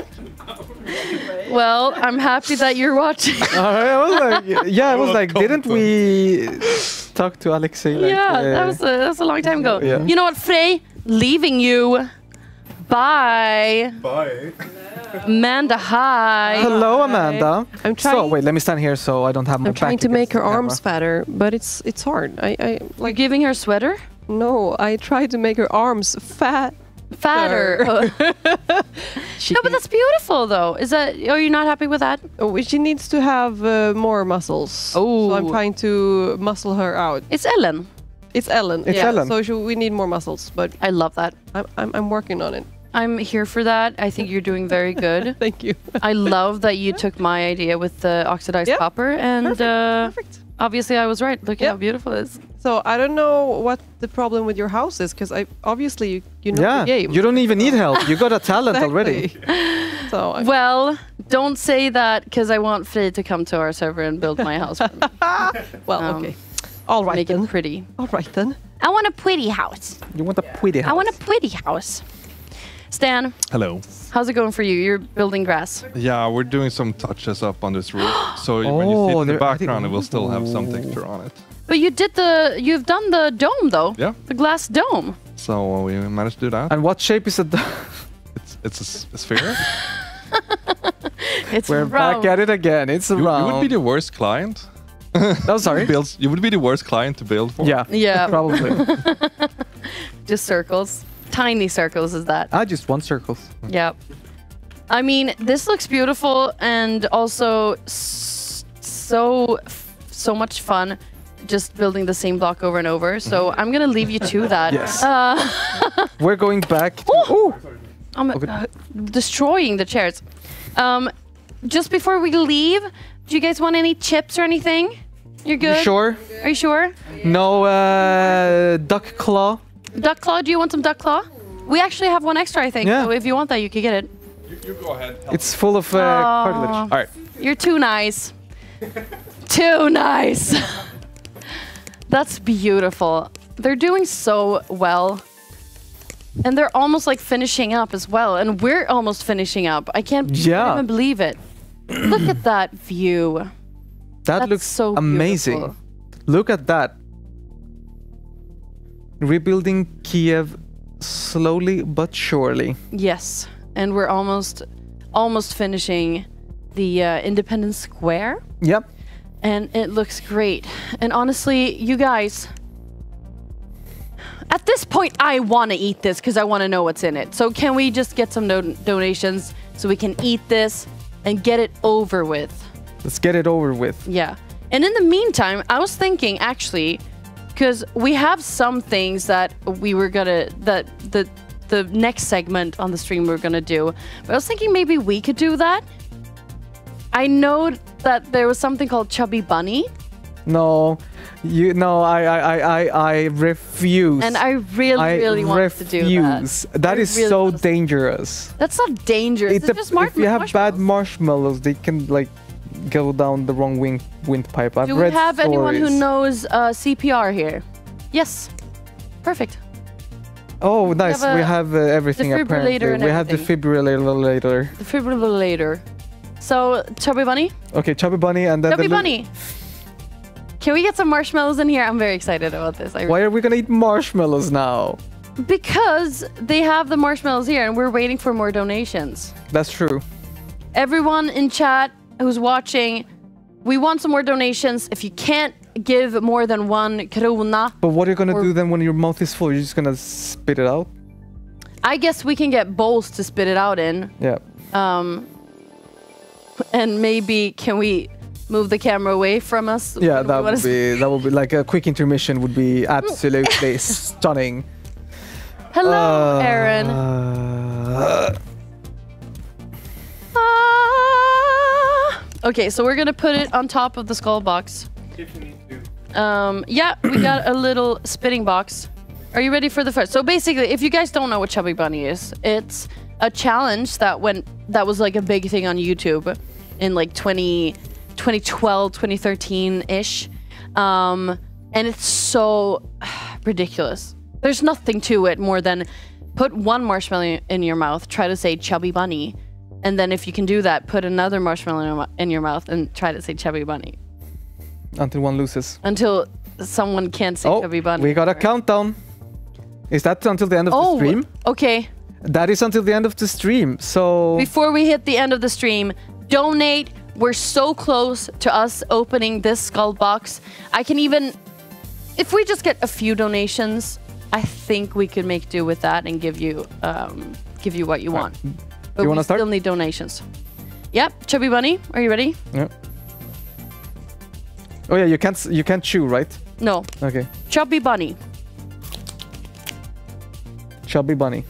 Speaker 18: Well, I'm happy that you're watching.
Speaker 17: I was like, didn't we talk to Alexei? Like,
Speaker 18: Yeah, that was a long time ago.
Speaker 17: Yeah.
Speaker 18: You know what, Frey? Leaving you. Bye.
Speaker 7: Bye.
Speaker 18: Amanda, hi.
Speaker 17: Hello, Amanda.
Speaker 3: I'm trying.
Speaker 17: So wait, let me stand here so I don't have my
Speaker 3: I'm
Speaker 17: back
Speaker 3: trying to make
Speaker 17: against
Speaker 3: her
Speaker 17: the camera.
Speaker 3: arms fatter, but it's hard. I
Speaker 18: Like giving her a sweater?
Speaker 3: No, I tried to make her arms fat.
Speaker 18: Fatter. No, but that's beautiful though. Are you not happy with that?
Speaker 3: Oh, she needs to have more muscles.
Speaker 18: Oh.
Speaker 3: So I'm trying to muscle her out.
Speaker 18: It's Ellen.
Speaker 3: It's Ellen.
Speaker 17: It's Ellen.
Speaker 3: So we need more muscles, but
Speaker 18: I love that.
Speaker 3: I'm working on it.
Speaker 18: I'm here for that. I think you're doing very good.
Speaker 3: Thank you.
Speaker 18: I love that you took my idea with the oxidized copper, and
Speaker 3: perfect.
Speaker 18: Obviously I was right. Look at how beautiful it is.
Speaker 3: So I don't know what the problem with your house is, because obviously you know the game.
Speaker 17: You don't even need help. You got a talent already.
Speaker 3: So
Speaker 18: well, don't say that, because I want Frey to come to our server and build my house for me.
Speaker 3: Well, okay. All right,
Speaker 18: make
Speaker 3: then.
Speaker 18: it pretty.
Speaker 3: All right then.
Speaker 18: I want a pretty house.
Speaker 17: You want a pretty house?
Speaker 18: I want a pretty house. Stan,
Speaker 9: Hello.
Speaker 18: how's it going for you? You're building grass.
Speaker 9: Yeah, we're doing some touches up on this roof. So when you see it in the background, it will still have some texture on it.
Speaker 18: But you've done the dome though.
Speaker 9: Yeah.
Speaker 18: The glass dome.
Speaker 9: So we managed to do that.
Speaker 17: And what shape is it?
Speaker 9: It's a sphere.
Speaker 17: We're back at it again. It's
Speaker 9: You
Speaker 17: round.
Speaker 9: would be the worst client.
Speaker 17: Oh, sorry.
Speaker 9: You would be the worst client to build for.
Speaker 18: Yeah.
Speaker 17: Probably.
Speaker 18: Just circles. Tiny circles is that.
Speaker 17: Just one circles.
Speaker 18: Yeah. I mean, this looks beautiful and also so much fun just building the same block over and over. So I'm going to leave you to that.
Speaker 17: Yes. We're going back to...
Speaker 18: I'm destroying the chairs. Just before we leave, do you guys want any chips or anything? You're good?
Speaker 17: You sure?
Speaker 18: Are you sure?
Speaker 17: No duck claw?
Speaker 18: Duck claw? Do you want some duck claw? We actually have one extra, I think.
Speaker 17: Yeah.
Speaker 18: So if you want that, you can get it.
Speaker 9: You go ahead.
Speaker 17: It's full of cartilage. All right.
Speaker 18: You're too nice. Too nice. That's beautiful. They're doing so well. And they're almost like finishing up as well. And we're almost finishing up. I can't even believe it. Look at that view.
Speaker 17: That looks so amazing.
Speaker 18: beautiful.
Speaker 17: Look at that. Rebuilding Kyiv slowly but surely.
Speaker 18: Yes. And we're almost finishing the Independence Square.
Speaker 17: Yep.
Speaker 18: And it looks great. And honestly, you guys, at this point, I want to eat this because I want to know what's in it. So can we just get some donations so we can eat this and get it over with?
Speaker 17: Let's get it over with.
Speaker 18: Yeah. And in the meantime, I was thinking actually, because we have some things that we were gonna, the next segment on the stream we're gonna do. But I was thinking maybe we could do that. I know that there was something called Chubby Bunny.
Speaker 17: No, I refuse.
Speaker 18: And I really want to do that.
Speaker 17: That is really so dangerous.
Speaker 18: That's not dangerous. It's just
Speaker 17: if you have bad marshmallows, they can like go down the wrong windpipe.
Speaker 18: Do we have anyone who knows CPR here? Yes. Perfect.
Speaker 17: Oh, nice. We have everything apparently. We have the defibrillator.
Speaker 18: Defibrillator. So, Chubby Bunny?
Speaker 17: Okay, Chubby Bunny and then
Speaker 18: Chubby Bunny! Can we get some marshmallows in here? I'm very excited about this.
Speaker 17: Why are we gonna eat marshmallows now?
Speaker 18: Because they have the marshmallows here and we're waiting for more donations.
Speaker 17: That's true.
Speaker 18: Everyone in chat who's watching, we want some more donations. If you can't give more than 1 krona.
Speaker 17: But what are you gonna do then when your mouth is full? You're just gonna spit it out?
Speaker 18: I guess we can get bowls to spit it out in.
Speaker 17: Yeah.
Speaker 18: And maybe can we move the camera away from us?
Speaker 17: Yeah, that would be like a quick intermission would be absolutely stunning.
Speaker 18: Hello, Aaron. Okay, so we're gonna put it on top of the skull box. Yeah, we got a little spitting box. Are you ready for the first? So basically, if you guys don't know what Chubby Bunny is, it's a challenge that was like a big thing on YouTube in like 2012, 2013-ish. And it's so ridiculous. There's nothing to it more than put one marshmallow in your mouth, try to say Chubby Bunny, and then if you can do that, put another marshmallow in your mouth and try to say Chubby Bunny.
Speaker 17: Until one loses.
Speaker 18: Until someone can't say Chubby Bunny.
Speaker 17: We got a countdown. Is that until the end of the stream?
Speaker 18: Okay.
Speaker 17: That is until the end of the stream, so...
Speaker 18: Before we hit the end of the stream, donate. We're so close to us opening this skull box. I can even... If we just get a few donations, I think we could make do with that and give you what you want. But
Speaker 17: You
Speaker 18: we
Speaker 17: wanna start?
Speaker 18: still need donations. Yep, Chubby Bunny, are you ready?
Speaker 17: Yeah. Oh yeah, you can't chew, right?
Speaker 18: No.
Speaker 17: Okay.
Speaker 18: Chubby Bunny.
Speaker 17: Chubby Bunny.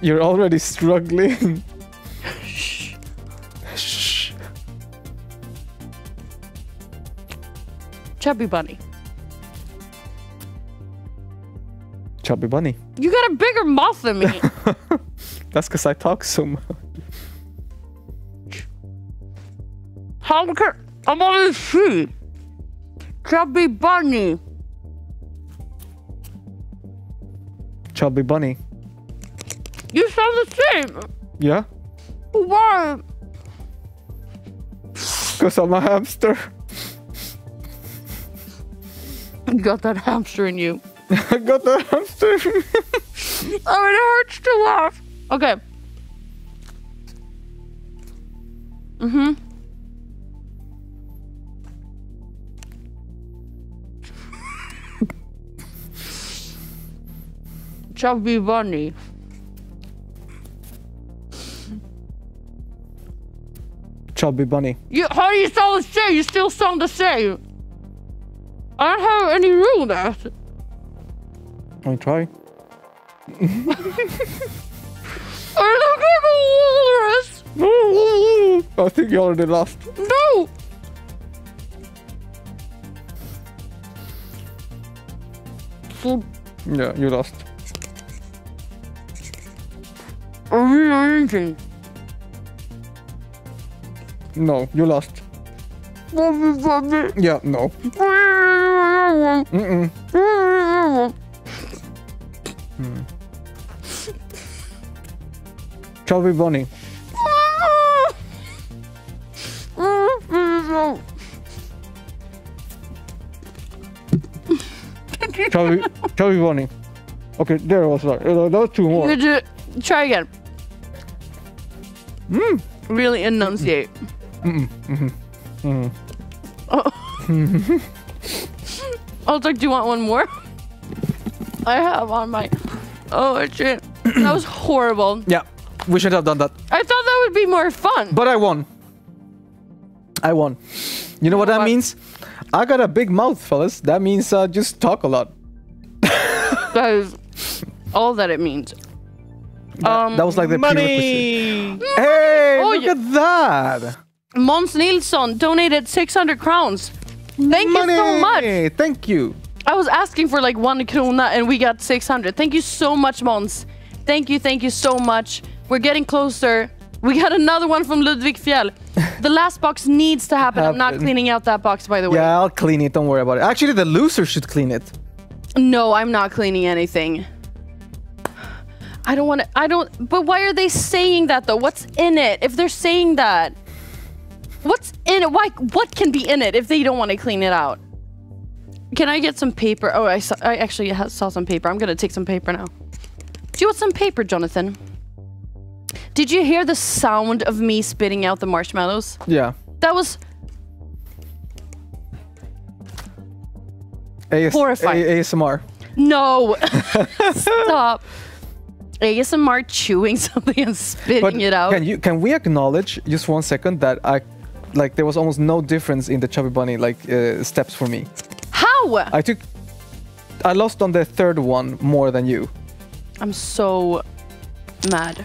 Speaker 17: You're already struggling. Shh.
Speaker 18: Chubby Bunny.
Speaker 17: Chubby Bunny.
Speaker 18: You got a bigger mouth than me.
Speaker 17: That's because I talk so much.
Speaker 18: How can I'm on see? Chubby Bunny.
Speaker 17: Chubby Bunny.
Speaker 18: You sound the same.
Speaker 17: Yeah?
Speaker 18: Why?
Speaker 17: Because I'm a hamster.
Speaker 18: You got that hamster in you.
Speaker 17: I got that hamster.
Speaker 18: Oh, it hurts to laugh. Okay. Mm-hmm. Chubby Bunny.
Speaker 17: Chubby Bunny.
Speaker 18: How do you sound the same? You still sound the same. I don't have any rule there.
Speaker 17: I try.
Speaker 18: I look like a walrus.
Speaker 17: I think you already lost.
Speaker 18: No.
Speaker 17: Yeah, you lost.
Speaker 18: Anything.
Speaker 17: No, you lost. Yeah, no. Mm-mm. Chubby Bunny. Chubby Bunny. Okay, there was that. That was two more.
Speaker 18: Try again. Really enunciate. Oh. I was like, do you want one more? I have on my... Oh, shit. That was horrible.
Speaker 17: Yeah, we should have done that.
Speaker 18: I thought that would be more fun.
Speaker 17: But I won. I won. You know what that means? I got a big mouth, fellas. That means just talk a lot.
Speaker 18: That is all that it means.
Speaker 17: That was like the
Speaker 18: money.
Speaker 17: prerequisite. Hey, look at that.
Speaker 18: Måns Nilsson donated 600 crowns. Thank you so much.
Speaker 17: Thank you.
Speaker 18: I was asking for like 1 krona and we got 600. Thank you so much, Måns. Thank you so much. We're getting closer. We got another one from Ludwig Fjell. The last box needs to happen. I'm not cleaning out that box, by the way.
Speaker 17: Yeah, I'll clean it. Don't worry about it. Actually, the loser should clean it.
Speaker 18: No, I'm not cleaning anything. I don't want to... But why are they saying that, though? What's in it if they're saying that? What's in it? What can be in it if they don't want to clean it out? Can I get some paper? Oh, I actually saw some paper. I'm going to take some paper now. Do you want some paper, Jonathan? Did you hear the sound of me spitting out the marshmallows?
Speaker 17: Yeah.
Speaker 18: That was... horrifying.
Speaker 17: ASMR.
Speaker 18: No. Stop. ASMR chewing something and spitting it out.
Speaker 17: Can we acknowledge just 1 second that there was almost no difference in the Chubby Bunny steps for me?
Speaker 18: How?
Speaker 17: I lost on the third one more than you.
Speaker 18: I'm so mad.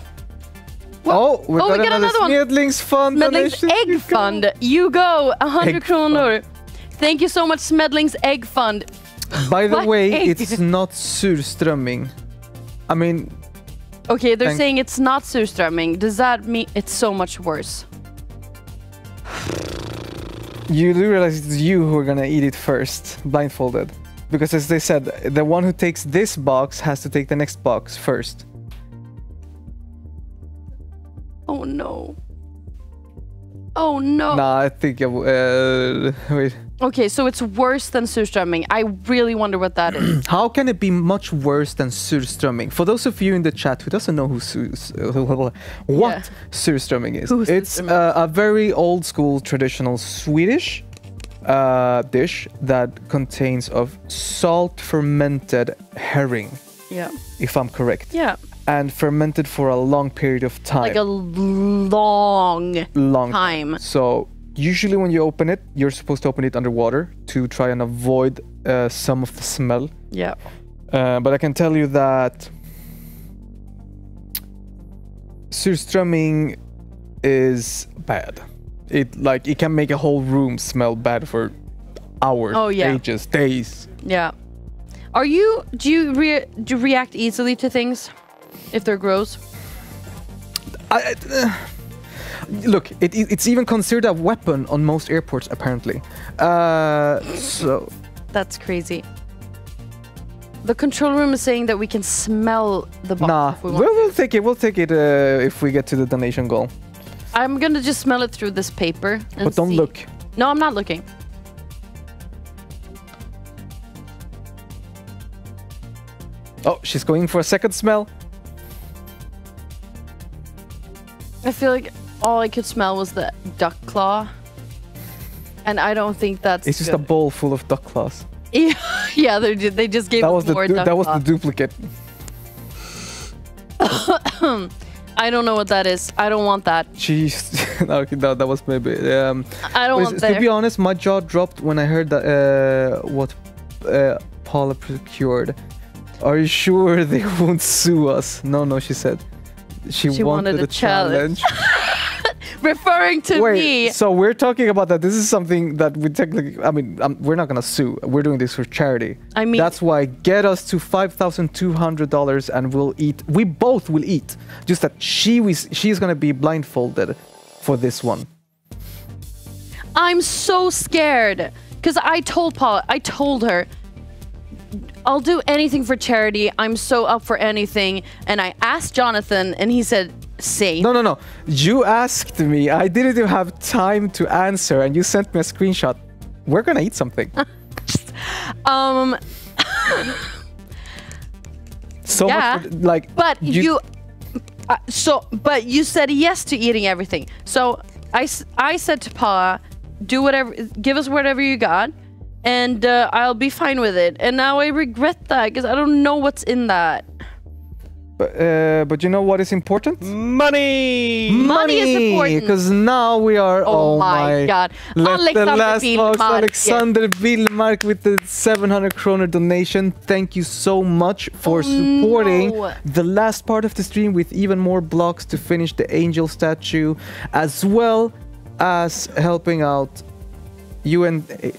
Speaker 17: Well, we got another one. Smedlings Fund
Speaker 18: Smedlings Egg Fund. You go. 100 kronor. Thank you so much, Smedlings Egg Fund.
Speaker 17: By the way, it's not surströmming. I mean...
Speaker 18: Okay, they're saying it's not surströmming. Does that mean it's so much worse?
Speaker 17: You do realize it's you who are gonna eat it first, blindfolded. Because as they said, the one who takes this box has to take the next box first.
Speaker 18: Oh no. Oh no.
Speaker 17: Nah, I think... wait.
Speaker 18: Okay, so it's worse than surströmming. I really wonder what that is.
Speaker 17: How can it be much worse than surströmming? For those of you in the chat who doesn't know surströmming is, it's a very old school traditional Swedish dish that contains of salt fermented herring,
Speaker 18: Yeah.
Speaker 17: if I'm correct.
Speaker 18: Yeah.
Speaker 17: And fermented for a long period of time.
Speaker 18: Like a long time.
Speaker 17: So usually when you open it, you're supposed to open it underwater to try and avoid some of the smell.
Speaker 18: Yeah.
Speaker 17: But I can tell you that surströmming is bad. It can make a whole room smell bad for hours,
Speaker 18: Oh, yeah.
Speaker 17: ages, days.
Speaker 18: Yeah. Do you react easily to things if they're gross?
Speaker 17: Look, it's even considered a weapon on most airports, apparently. So
Speaker 18: That's crazy. The control room is saying that we can smell the box.
Speaker 17: nah,
Speaker 18: if we want.
Speaker 17: we'll take it. We'll take it if we get to the donation goal.
Speaker 18: I'm gonna just smell it through this paper. And
Speaker 17: But don't
Speaker 18: see.
Speaker 17: look.
Speaker 18: No, I'm not looking.
Speaker 17: Oh, she's going for a second smell.
Speaker 18: I feel like all I could smell was the duck claw, and I don't think that's.
Speaker 17: It's just a
Speaker 18: good.
Speaker 17: bowl full of duck claws.
Speaker 18: Yeah, they just gave
Speaker 17: That
Speaker 18: us
Speaker 17: was the
Speaker 18: more duck
Speaker 17: that was
Speaker 18: claw.
Speaker 17: the duplicate.
Speaker 18: I don't know what that is. I don't want that.
Speaker 17: Jeez, okay, that was maybe.
Speaker 18: I don't want that.
Speaker 17: To be honest, my jaw dropped when I heard that what Paula procured. Are you sure they won't sue us? No, she said. She wanted a challenge.
Speaker 18: Referring to
Speaker 17: Wait,
Speaker 18: me.
Speaker 17: so we're talking about that. This is something that we technically. I mean, we're not gonna sue. We're doing this for charity.
Speaker 18: I mean,
Speaker 17: that's why get us to $5,200 and we'll eat. We both will eat. Just that she's gonna be blindfolded for this one.
Speaker 18: I'm so scared because I told her I'll do anything for charity. I'm so up for anything. And I asked Jonathan and he said, same.
Speaker 17: No. You asked me. I didn't even have time to answer and you sent me a screenshot. We're gonna eat something. So
Speaker 18: yeah,
Speaker 17: much for, like,
Speaker 18: but but you said yes to eating everything. So I said to Paula, do whatever, give us whatever you got, and I'll be fine with it. And now I regret that because I don't know what's in that.
Speaker 17: But you know what is important?
Speaker 18: Money is important.
Speaker 17: Because now we are.
Speaker 18: Oh my God!
Speaker 17: The last box,
Speaker 18: Billmark,
Speaker 17: Alexander Billmark with the 700 kroner donation. Thank you so much for supporting the last part of the stream with even more blocks to finish the angel statue, as well as helping out UNHCR.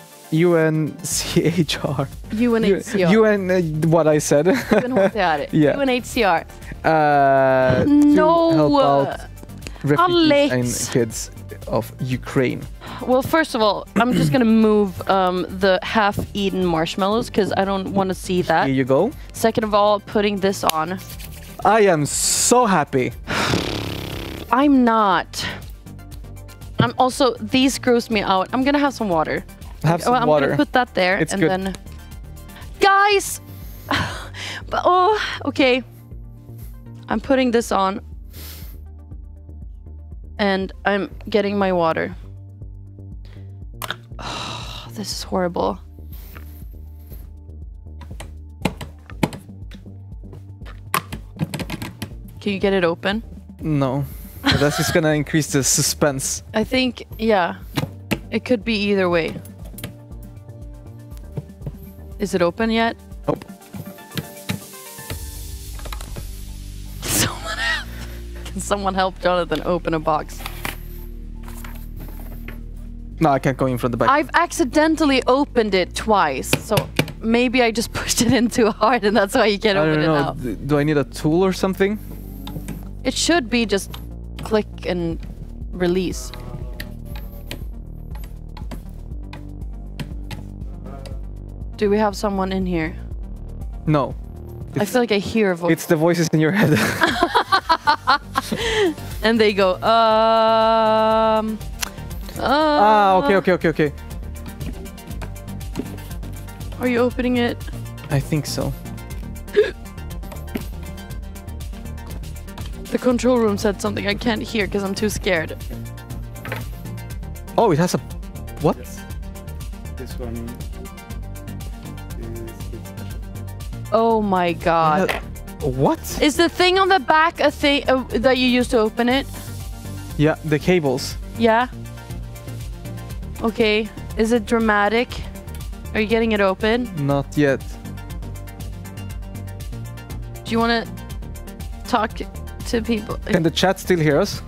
Speaker 18: UNHCR.
Speaker 17: What I said.
Speaker 18: UNHCR.
Speaker 17: Yeah.
Speaker 18: UNHCR.
Speaker 17: To help out refugees
Speaker 18: Alex.
Speaker 17: and kids of Ukraine.
Speaker 18: Well, first of all, I'm just gonna move the half-eaten marshmallows because I don't want to see that.
Speaker 17: Here you go.
Speaker 18: Second of all, putting this on.
Speaker 17: I am so happy.
Speaker 18: I'm not. I'm also, these gross me out. I'm gonna have some water.
Speaker 17: Have some
Speaker 18: I'm
Speaker 17: water.
Speaker 18: gonna put that there.
Speaker 17: It's
Speaker 18: and
Speaker 17: good.
Speaker 18: Then, guys. But okay. I'm putting this on. And I'm getting my water. Oh, this is horrible. Can you get it open?
Speaker 17: No. But that's just gonna increase the suspense.
Speaker 18: I think, yeah. It could be either way. Is it open yet?
Speaker 17: Nope.
Speaker 18: Can someone help Jonathan open a box?
Speaker 17: No, I can't go in from the back.
Speaker 18: I've accidentally opened it twice, so maybe I just pushed it in too hard and that's why you can't open it now.
Speaker 17: Do I need a tool or something?
Speaker 18: It should be just click and release. Do we have someone in here?
Speaker 17: No.
Speaker 18: I feel like I hear a voice.
Speaker 17: It's the voices in your head.
Speaker 18: And they go,
Speaker 17: okay.
Speaker 18: Are you opening it?
Speaker 17: I think so.
Speaker 18: The control room said something I can't hear because I'm too scared.
Speaker 17: Oh, it has a... What? This one.
Speaker 18: Oh my god.
Speaker 17: What?
Speaker 18: Is the thing on the back a thing that you use to open it?
Speaker 17: Yeah, the cables.
Speaker 18: Yeah. Okay. Is it dramatic? Are you getting it open?
Speaker 17: Not yet.
Speaker 18: Do you want to talk to people?
Speaker 17: Can the chat still hear us?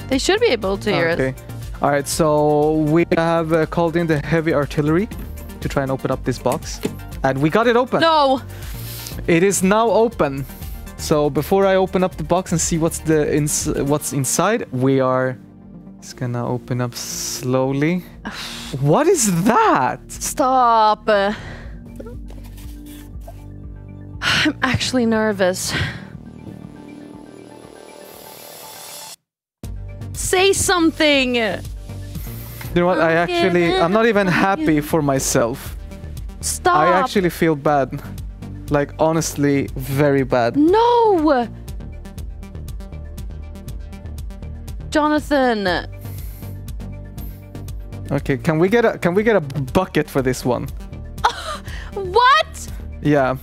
Speaker 18: They should be able to hear us.
Speaker 17: All right, so we have called in the heavy artillery to try and open up this box. And we got it open.
Speaker 18: No!
Speaker 17: It is now open. So before I open up the box and see what's inside, we are just gonna open up slowly. What is that?
Speaker 18: Stop. I'm actually nervous. Say something!
Speaker 17: You know what? I'm not even happy for myself.
Speaker 18: Stop!
Speaker 17: I actually feel bad. Like, honestly, very bad.
Speaker 18: No! Jonathan!
Speaker 17: Okay, can we get a bucket for this one?
Speaker 18: What?
Speaker 17: Yeah.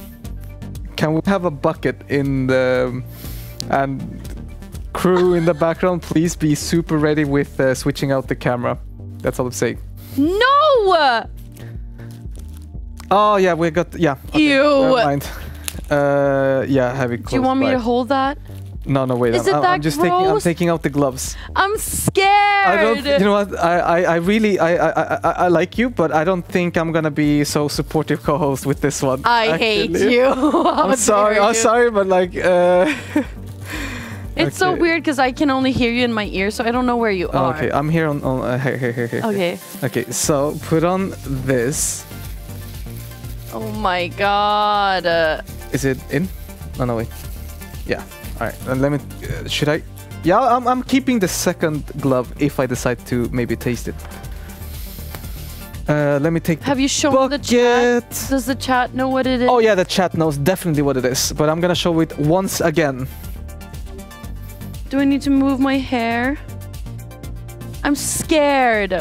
Speaker 17: Can we have a bucket in the and crew in the background? Please be super ready with switching out the camera. That's all I'm saying.
Speaker 18: No!
Speaker 17: Oh yeah, we got Okay,
Speaker 18: ew.
Speaker 17: never mind. Yeah, have it close.
Speaker 18: Do you want me to hold that?
Speaker 17: No, wait.
Speaker 18: Is it that
Speaker 17: I'm just
Speaker 18: gross?
Speaker 17: taking out the gloves.
Speaker 18: I'm scared.
Speaker 17: I don't. You know what? I really I like you, but I don't think I'm gonna be so supportive co-host with this one.
Speaker 18: I hate you.
Speaker 17: I'm sorry. I'm sorry, but like.
Speaker 18: It's so weird because I can only hear you in my ear, so I don't know where you are.
Speaker 17: Okay, I'm here on here.
Speaker 18: Okay.
Speaker 17: Okay, so put on this.
Speaker 18: Oh my god.
Speaker 17: Is it in? Oh no, wait. Yeah. All right. And let me. Should I? Yeah, I'm keeping the second glove if I decide to maybe taste it. Let me take.
Speaker 18: Have you shown the chat? Does the chat know what it is?
Speaker 17: Oh yeah, the chat knows definitely what it is, but I'm gonna show it once again.
Speaker 18: Do I need to move my hair? I'm scared.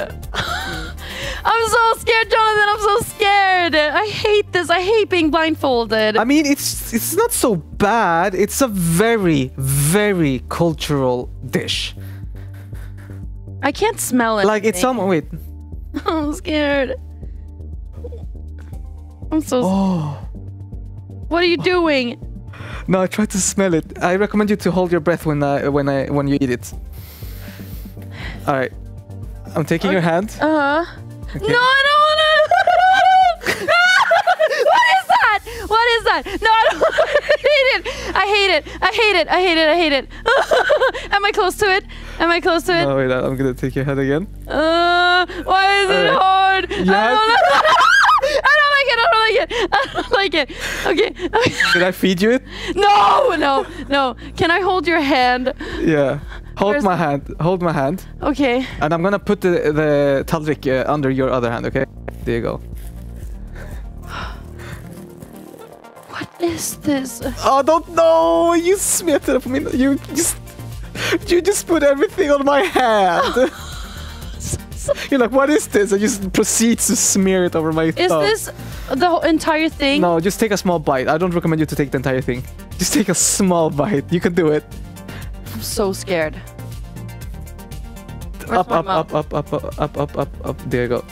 Speaker 18: I'm so scared, Jonathan. I'm so scared. I hate this. I hate being blindfolded.
Speaker 17: I mean, it's not so bad. It's a very, very cultural dish.
Speaker 18: I can't smell it.
Speaker 17: Like, it's some... Wait.
Speaker 18: I'm scared. I'm so...
Speaker 17: Oh.
Speaker 18: What are you doing?
Speaker 17: No, I tried to smell it. I recommend you to hold your breath when you eat it. All right. I'm taking your hand.
Speaker 18: Uh-huh.
Speaker 17: Okay.
Speaker 18: No, I don't want to. What is that? What is that? No, I don't hate it. I hate it. I hate it. I hate it. I hate it. Am I close to it? Am I close to it?
Speaker 17: No, wait. I'm gonna take your hand again.
Speaker 18: Why is it hard? I don't know. I don't like it. I don't like it. I don't like it. Okay.
Speaker 17: Should I feed you it?
Speaker 18: No. Can I hold your hand?
Speaker 17: Yeah. Hold my hand. Hold my hand.
Speaker 18: Okay.
Speaker 17: And I'm gonna put the tallrik under your other hand. Okay. There you go.
Speaker 18: What is this?
Speaker 17: Oh, don't know. You smeared it up. I mean, you just put everything on my hand. You're like, what is this? I just proceed to smear it over my thumb.
Speaker 18: Is this the whole entire thing?
Speaker 17: No, just take a small bite. I don't recommend you to take the entire thing. Just take a small bite. You can do it.
Speaker 18: I'm so scared.
Speaker 17: Up. There you go.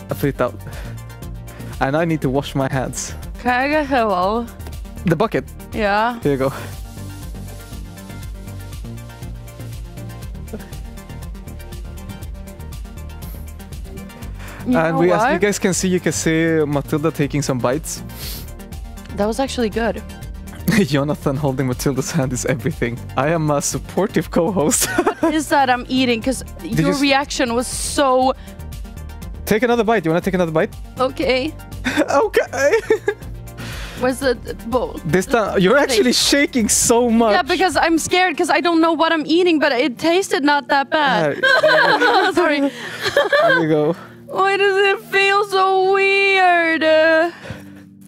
Speaker 17: I put it out. And I need to wash my hands.
Speaker 18: Can I get hello?
Speaker 17: The bucket.
Speaker 18: Yeah.
Speaker 17: There you go. And as you guys can see Matilda taking some bites.
Speaker 18: That was actually good.
Speaker 17: Jonathan holding Matilda's hand is everything. I am a supportive co-host.
Speaker 18: What is that I'm eating? Because your reaction was so...
Speaker 17: Take another bite. You want to take another bite?
Speaker 18: Okay.
Speaker 17: Okay.
Speaker 18: Where's the bowl?
Speaker 17: This time, you're actually shaking so much.
Speaker 18: Yeah, because I'm scared because I don't know what I'm eating, but it tasted not that bad. Sorry.
Speaker 17: There you go.
Speaker 18: Why does it feel so weird?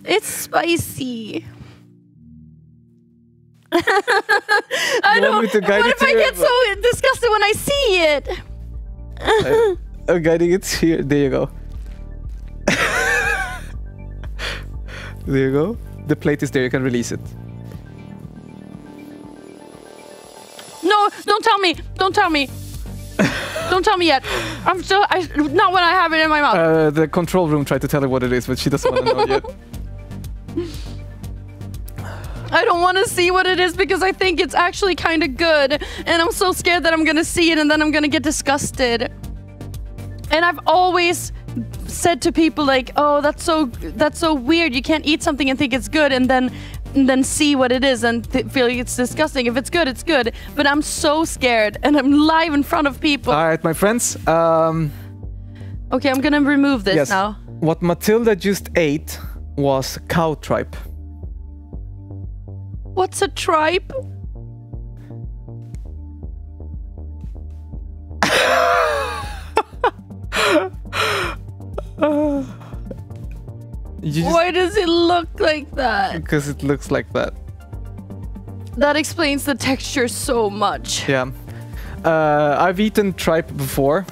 Speaker 18: It's spicy. I don't. What if I get so disgusted when I see it?
Speaker 17: I'm guiding it here. There you go. There you go. The plate is there. You can release it.
Speaker 18: No, don't tell me. Don't tell me. Don't tell me yet. Not when I have it in my mouth.
Speaker 17: The control room tried to tell her what it is, but she doesn't want to know yet.
Speaker 18: I don't want to see what it is because I think it's actually kind of good. And I'm so scared that I'm going to see it and then I'm going to get disgusted. And I've always said to people like, oh, that's so weird. You can't eat something and think it's good and then see what it is and feel like it's disgusting. If it's good, it's good. But I'm so scared and I'm live in front of people.
Speaker 17: All right, my friends.
Speaker 18: Okay, I'm going to remove this now.
Speaker 17: What Matilda just ate was cow tripe.
Speaker 18: What's a tripe? Why does it look like that?
Speaker 17: Because it looks like that.
Speaker 18: That explains the texture so much.
Speaker 17: Yeah. I've eaten tripe before.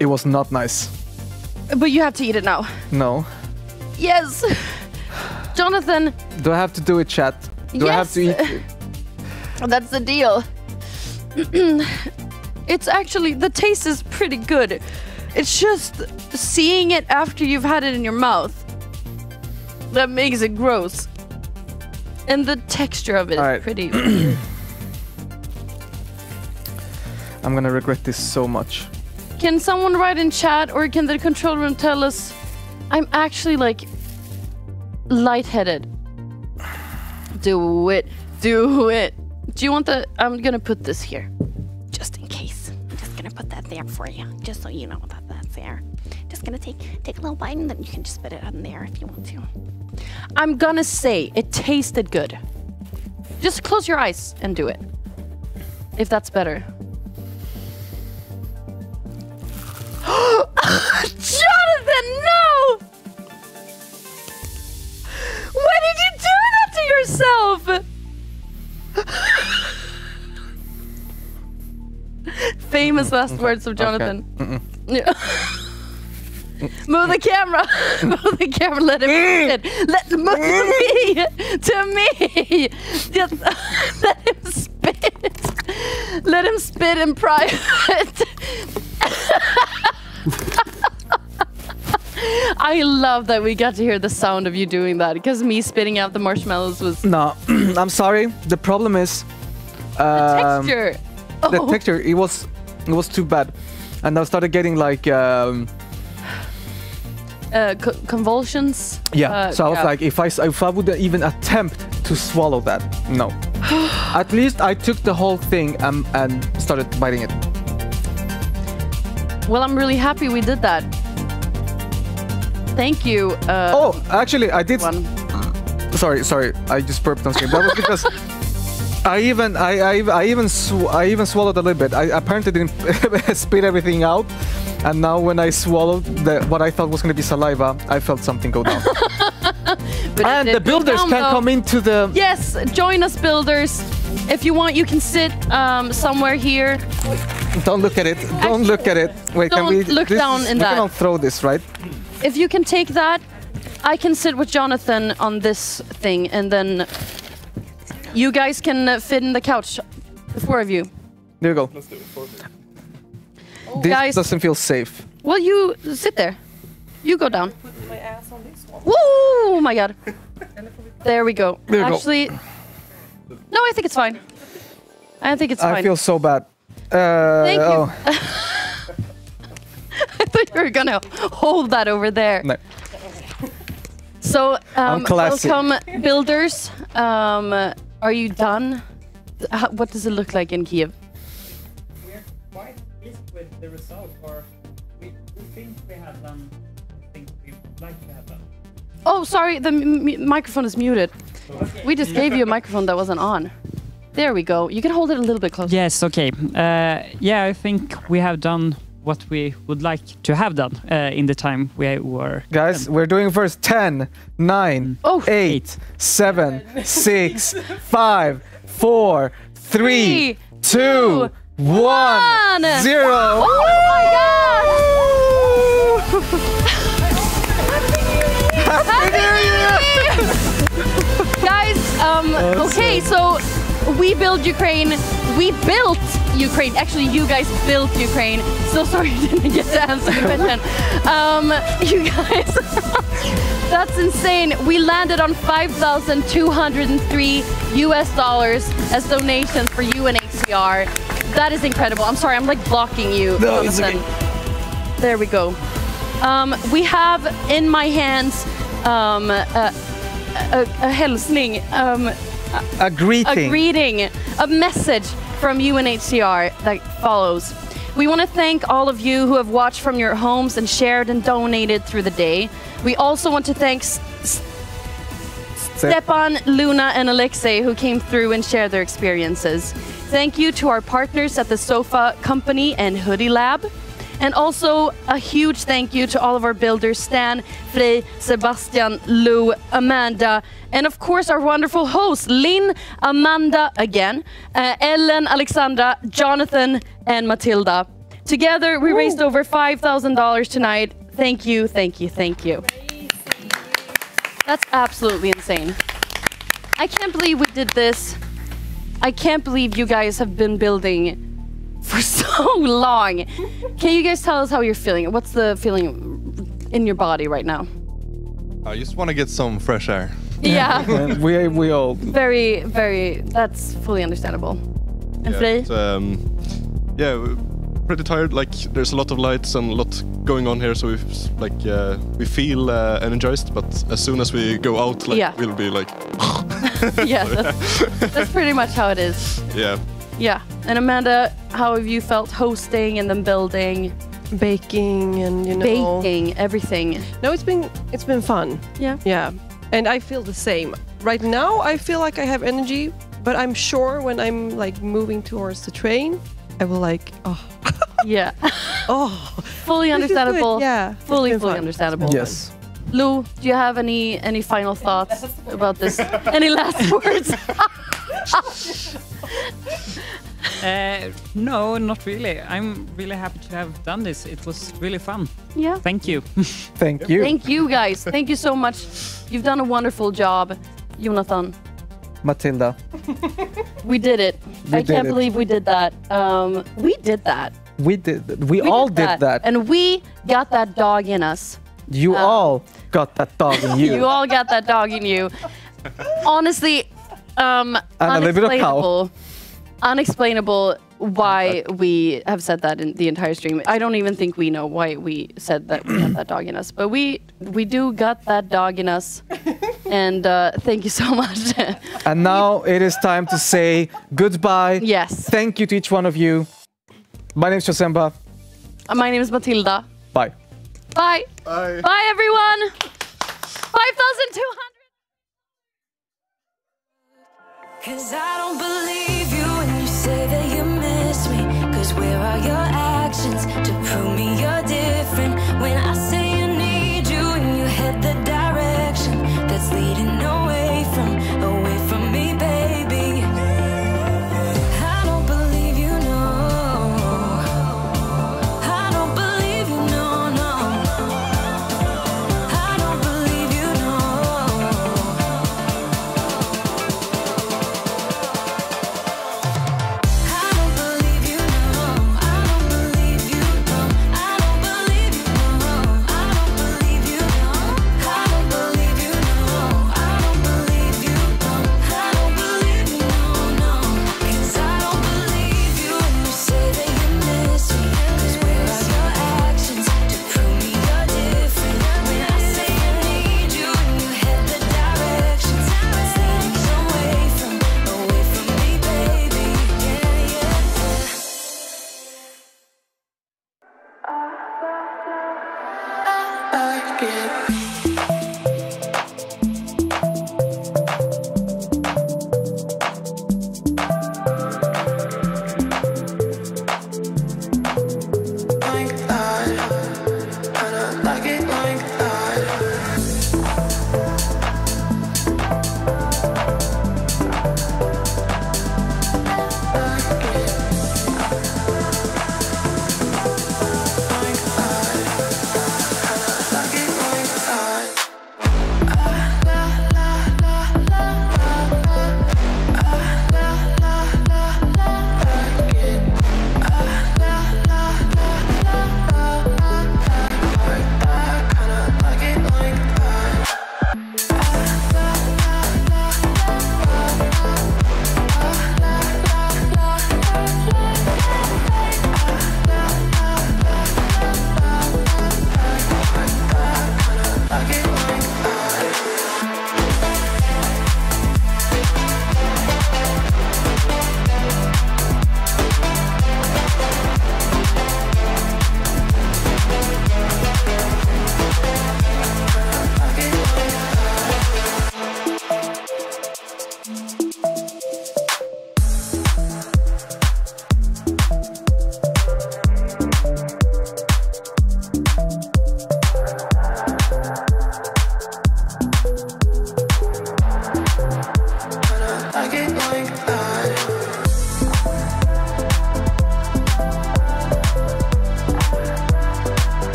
Speaker 17: It was not nice.
Speaker 18: But you have to eat it now.
Speaker 17: No.
Speaker 18: Yes. Jonathan.
Speaker 17: Do I have to do it, chat? Do I have to eat it?
Speaker 18: That's the deal. It's actually, the taste is pretty good. It's just seeing it after you've had it in your mouth that makes it gross. And the texture of it is pretty weird.
Speaker 17: I'm gonna regret this so much.
Speaker 18: Can someone write in chat or can the control room tell us I'm actually like lightheaded? Do it. Do it. Do you want the... I'm gonna put this here. Just in case. I'm just gonna put that there for you. Just so you know that that's there. Just gonna take a little bite and then you can just spit it in there if you want to. I'm gonna say it tasted good. Just close your eyes and do it. If that's better. Jonathan, no! Why did you do that to yourself? Famous last words of Jonathan.
Speaker 17: Okay.
Speaker 18: Yeah. Move the camera. Move the camera. Let him spit. Move to me. Just let him spit. Let him spit in private. I love that we got to hear the sound of you doing that because me spitting out the marshmallows was...
Speaker 17: No, I'm sorry. The problem is...
Speaker 18: the texture.
Speaker 17: The texture, it was too bad. And I started getting like...
Speaker 18: convulsions?
Speaker 17: Yeah, so I was like, if I would even attempt to swallow that, no. At least I took the whole thing and started biting it.
Speaker 18: Well, I'm really happy we did that. Thank you.
Speaker 17: Oh, actually, I did. Sorry, I just burped on screen. That was because I even swallowed a little bit. I apparently didn't spit everything out, and now when I swallowed what I thought was going to be saliva, I felt something go down. And the builders can come into the...
Speaker 18: Yes, join us, builders. If you want, you can sit somewhere here.
Speaker 17: Don't look at it. Don't look at it. Wait,
Speaker 18: don't
Speaker 17: can we
Speaker 18: look down in that.
Speaker 17: We cannot throw this, right?
Speaker 18: If you can take that, I can sit with Jonathan on this thing, and then you guys can fit in the couch, the four of you.
Speaker 17: There you go.
Speaker 21: Let's do it.
Speaker 17: This
Speaker 18: guys,
Speaker 17: doesn't feel safe.
Speaker 18: Well, you sit there. You go down.
Speaker 3: Put my ass on this one.
Speaker 18: Woo! Oh my god. There we go.
Speaker 17: There you go.
Speaker 18: Actually, no, I think it's fine. I think it's fine.
Speaker 17: I feel so bad.
Speaker 18: Thank you. I thought you were gonna hold that over there.
Speaker 17: No.
Speaker 18: So,
Speaker 17: classy.
Speaker 18: welcome, builders. Are you done? What does it look like in Kyiv?
Speaker 6: We're quite pleased with the result, or we think we have done things we'd like to have done.
Speaker 18: Oh, sorry, the microphone is muted. Okay. We just gave you a microphone that wasn't on. There we go. You can hold it a little bit closer.
Speaker 6: Yes, okay. Yeah, I think we have done what we would like to have done in the time we were...
Speaker 17: Guys, we're doing first 10, 9, 8, 7, 6, 5, 4, 3, 2, 1, 0.
Speaker 18: Oh my god! Happy New Year! Guys, okay, so we built Ukraine. We built Ukraine. Actually, you guys built Ukraine. So sorry you didn't get to answer the question. You guys, that's insane. We landed on $5,203 as donations for UNHCR. That is incredible. I'm sorry, I'm like blocking you,
Speaker 17: No, it's
Speaker 18: Jonathan.
Speaker 17: okay.
Speaker 18: There we go. We have in my hands a hälsning,
Speaker 17: A greeting.
Speaker 18: a message from UNHCR that follows. We want to thank all of you who have watched from your homes and shared and donated through the day. We also want to thank Stepan, Luna, and Alexei who came through and shared their experiences. Thank you to our partners at the Sofa Company and Hoodie Lab. And also a huge thank you to all of our builders, Stan, Frey, Sebastian, Lou, Amanda, and of course our wonderful hosts, Lynn, Amanda again, Ellen, Alexandra, Jonathan, and Matilda. Together we raised over $5,000 tonight. Thank you, thank you, thank you. That's absolutely insane. I can't believe we did this. I can't believe you guys have been building for so long. Can you guys tell us how you're feeling? What's the feeling in your body right now?
Speaker 9: I just want to get some fresh air.
Speaker 18: Yeah.
Speaker 17: we all.
Speaker 18: Very, very, that's fully understandable. And Frey?
Speaker 7: Yeah, we're pretty tired. Like, there's a lot of lights and a lot going on here, so we feel energized. But as soon as we go out, like,
Speaker 18: Yeah.
Speaker 7: we'll be like.
Speaker 18: Yeah, that's pretty much how it is.
Speaker 7: Yeah.
Speaker 18: Yeah. And Amanda, how have you felt hosting and then building?
Speaker 3: Baking and
Speaker 18: Baking, everything.
Speaker 3: No, it's been fun.
Speaker 18: Yeah.
Speaker 3: Yeah. And I feel the same. Right now I feel like I have energy, but I'm sure when I'm like moving towards the train, I will like
Speaker 18: Yeah.
Speaker 3: Oh.
Speaker 18: Fully
Speaker 3: This is good.
Speaker 18: understandable.
Speaker 3: Yeah. It's
Speaker 18: Fully
Speaker 3: been fun.
Speaker 18: understandable.
Speaker 17: Yes.
Speaker 18: Lou, do you have any final thoughts about this? Any last words?
Speaker 6: No, not really. I'm really happy to have done this. It was really fun.
Speaker 18: Yeah.
Speaker 6: Thank you.
Speaker 17: Thank you.
Speaker 18: Thank you guys. Thank you so much. You've done a wonderful job, Jonathan.
Speaker 17: Matilda.
Speaker 18: We did it. I
Speaker 17: did
Speaker 18: can't
Speaker 17: it.
Speaker 18: believe we did that. We did that.
Speaker 17: We all did that.
Speaker 18: And we got that dog in us.
Speaker 17: You all got that dog in you.
Speaker 18: You all got that dog in you. Honestly,
Speaker 17: And a little bit of cow.
Speaker 18: unexplainable why we have said that in the entire stream. I don't even think we know why we said that we got that dog in us, but we do got that dog in us. And thank you so much.
Speaker 17: And now it is time to say goodbye.
Speaker 18: Yes.
Speaker 17: Thank you to each one of you. My name is Josemba.
Speaker 18: My name is Matilda.
Speaker 17: Bye.
Speaker 18: Bye.
Speaker 7: Bye.
Speaker 18: Bye, everyone. 5,200.
Speaker 2: Cause I don't believe you when you say that you miss me. Cause where are your actions to prove me you're different? When I say I need you and you head the direction that's leading away from me, baby. I don't believe you, no. I don't believe you, no, no. I don't believe you, no.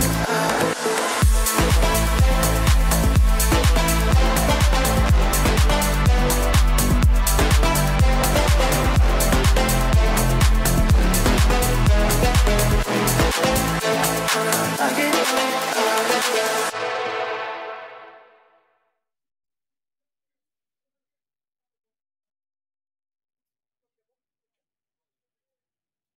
Speaker 1: night.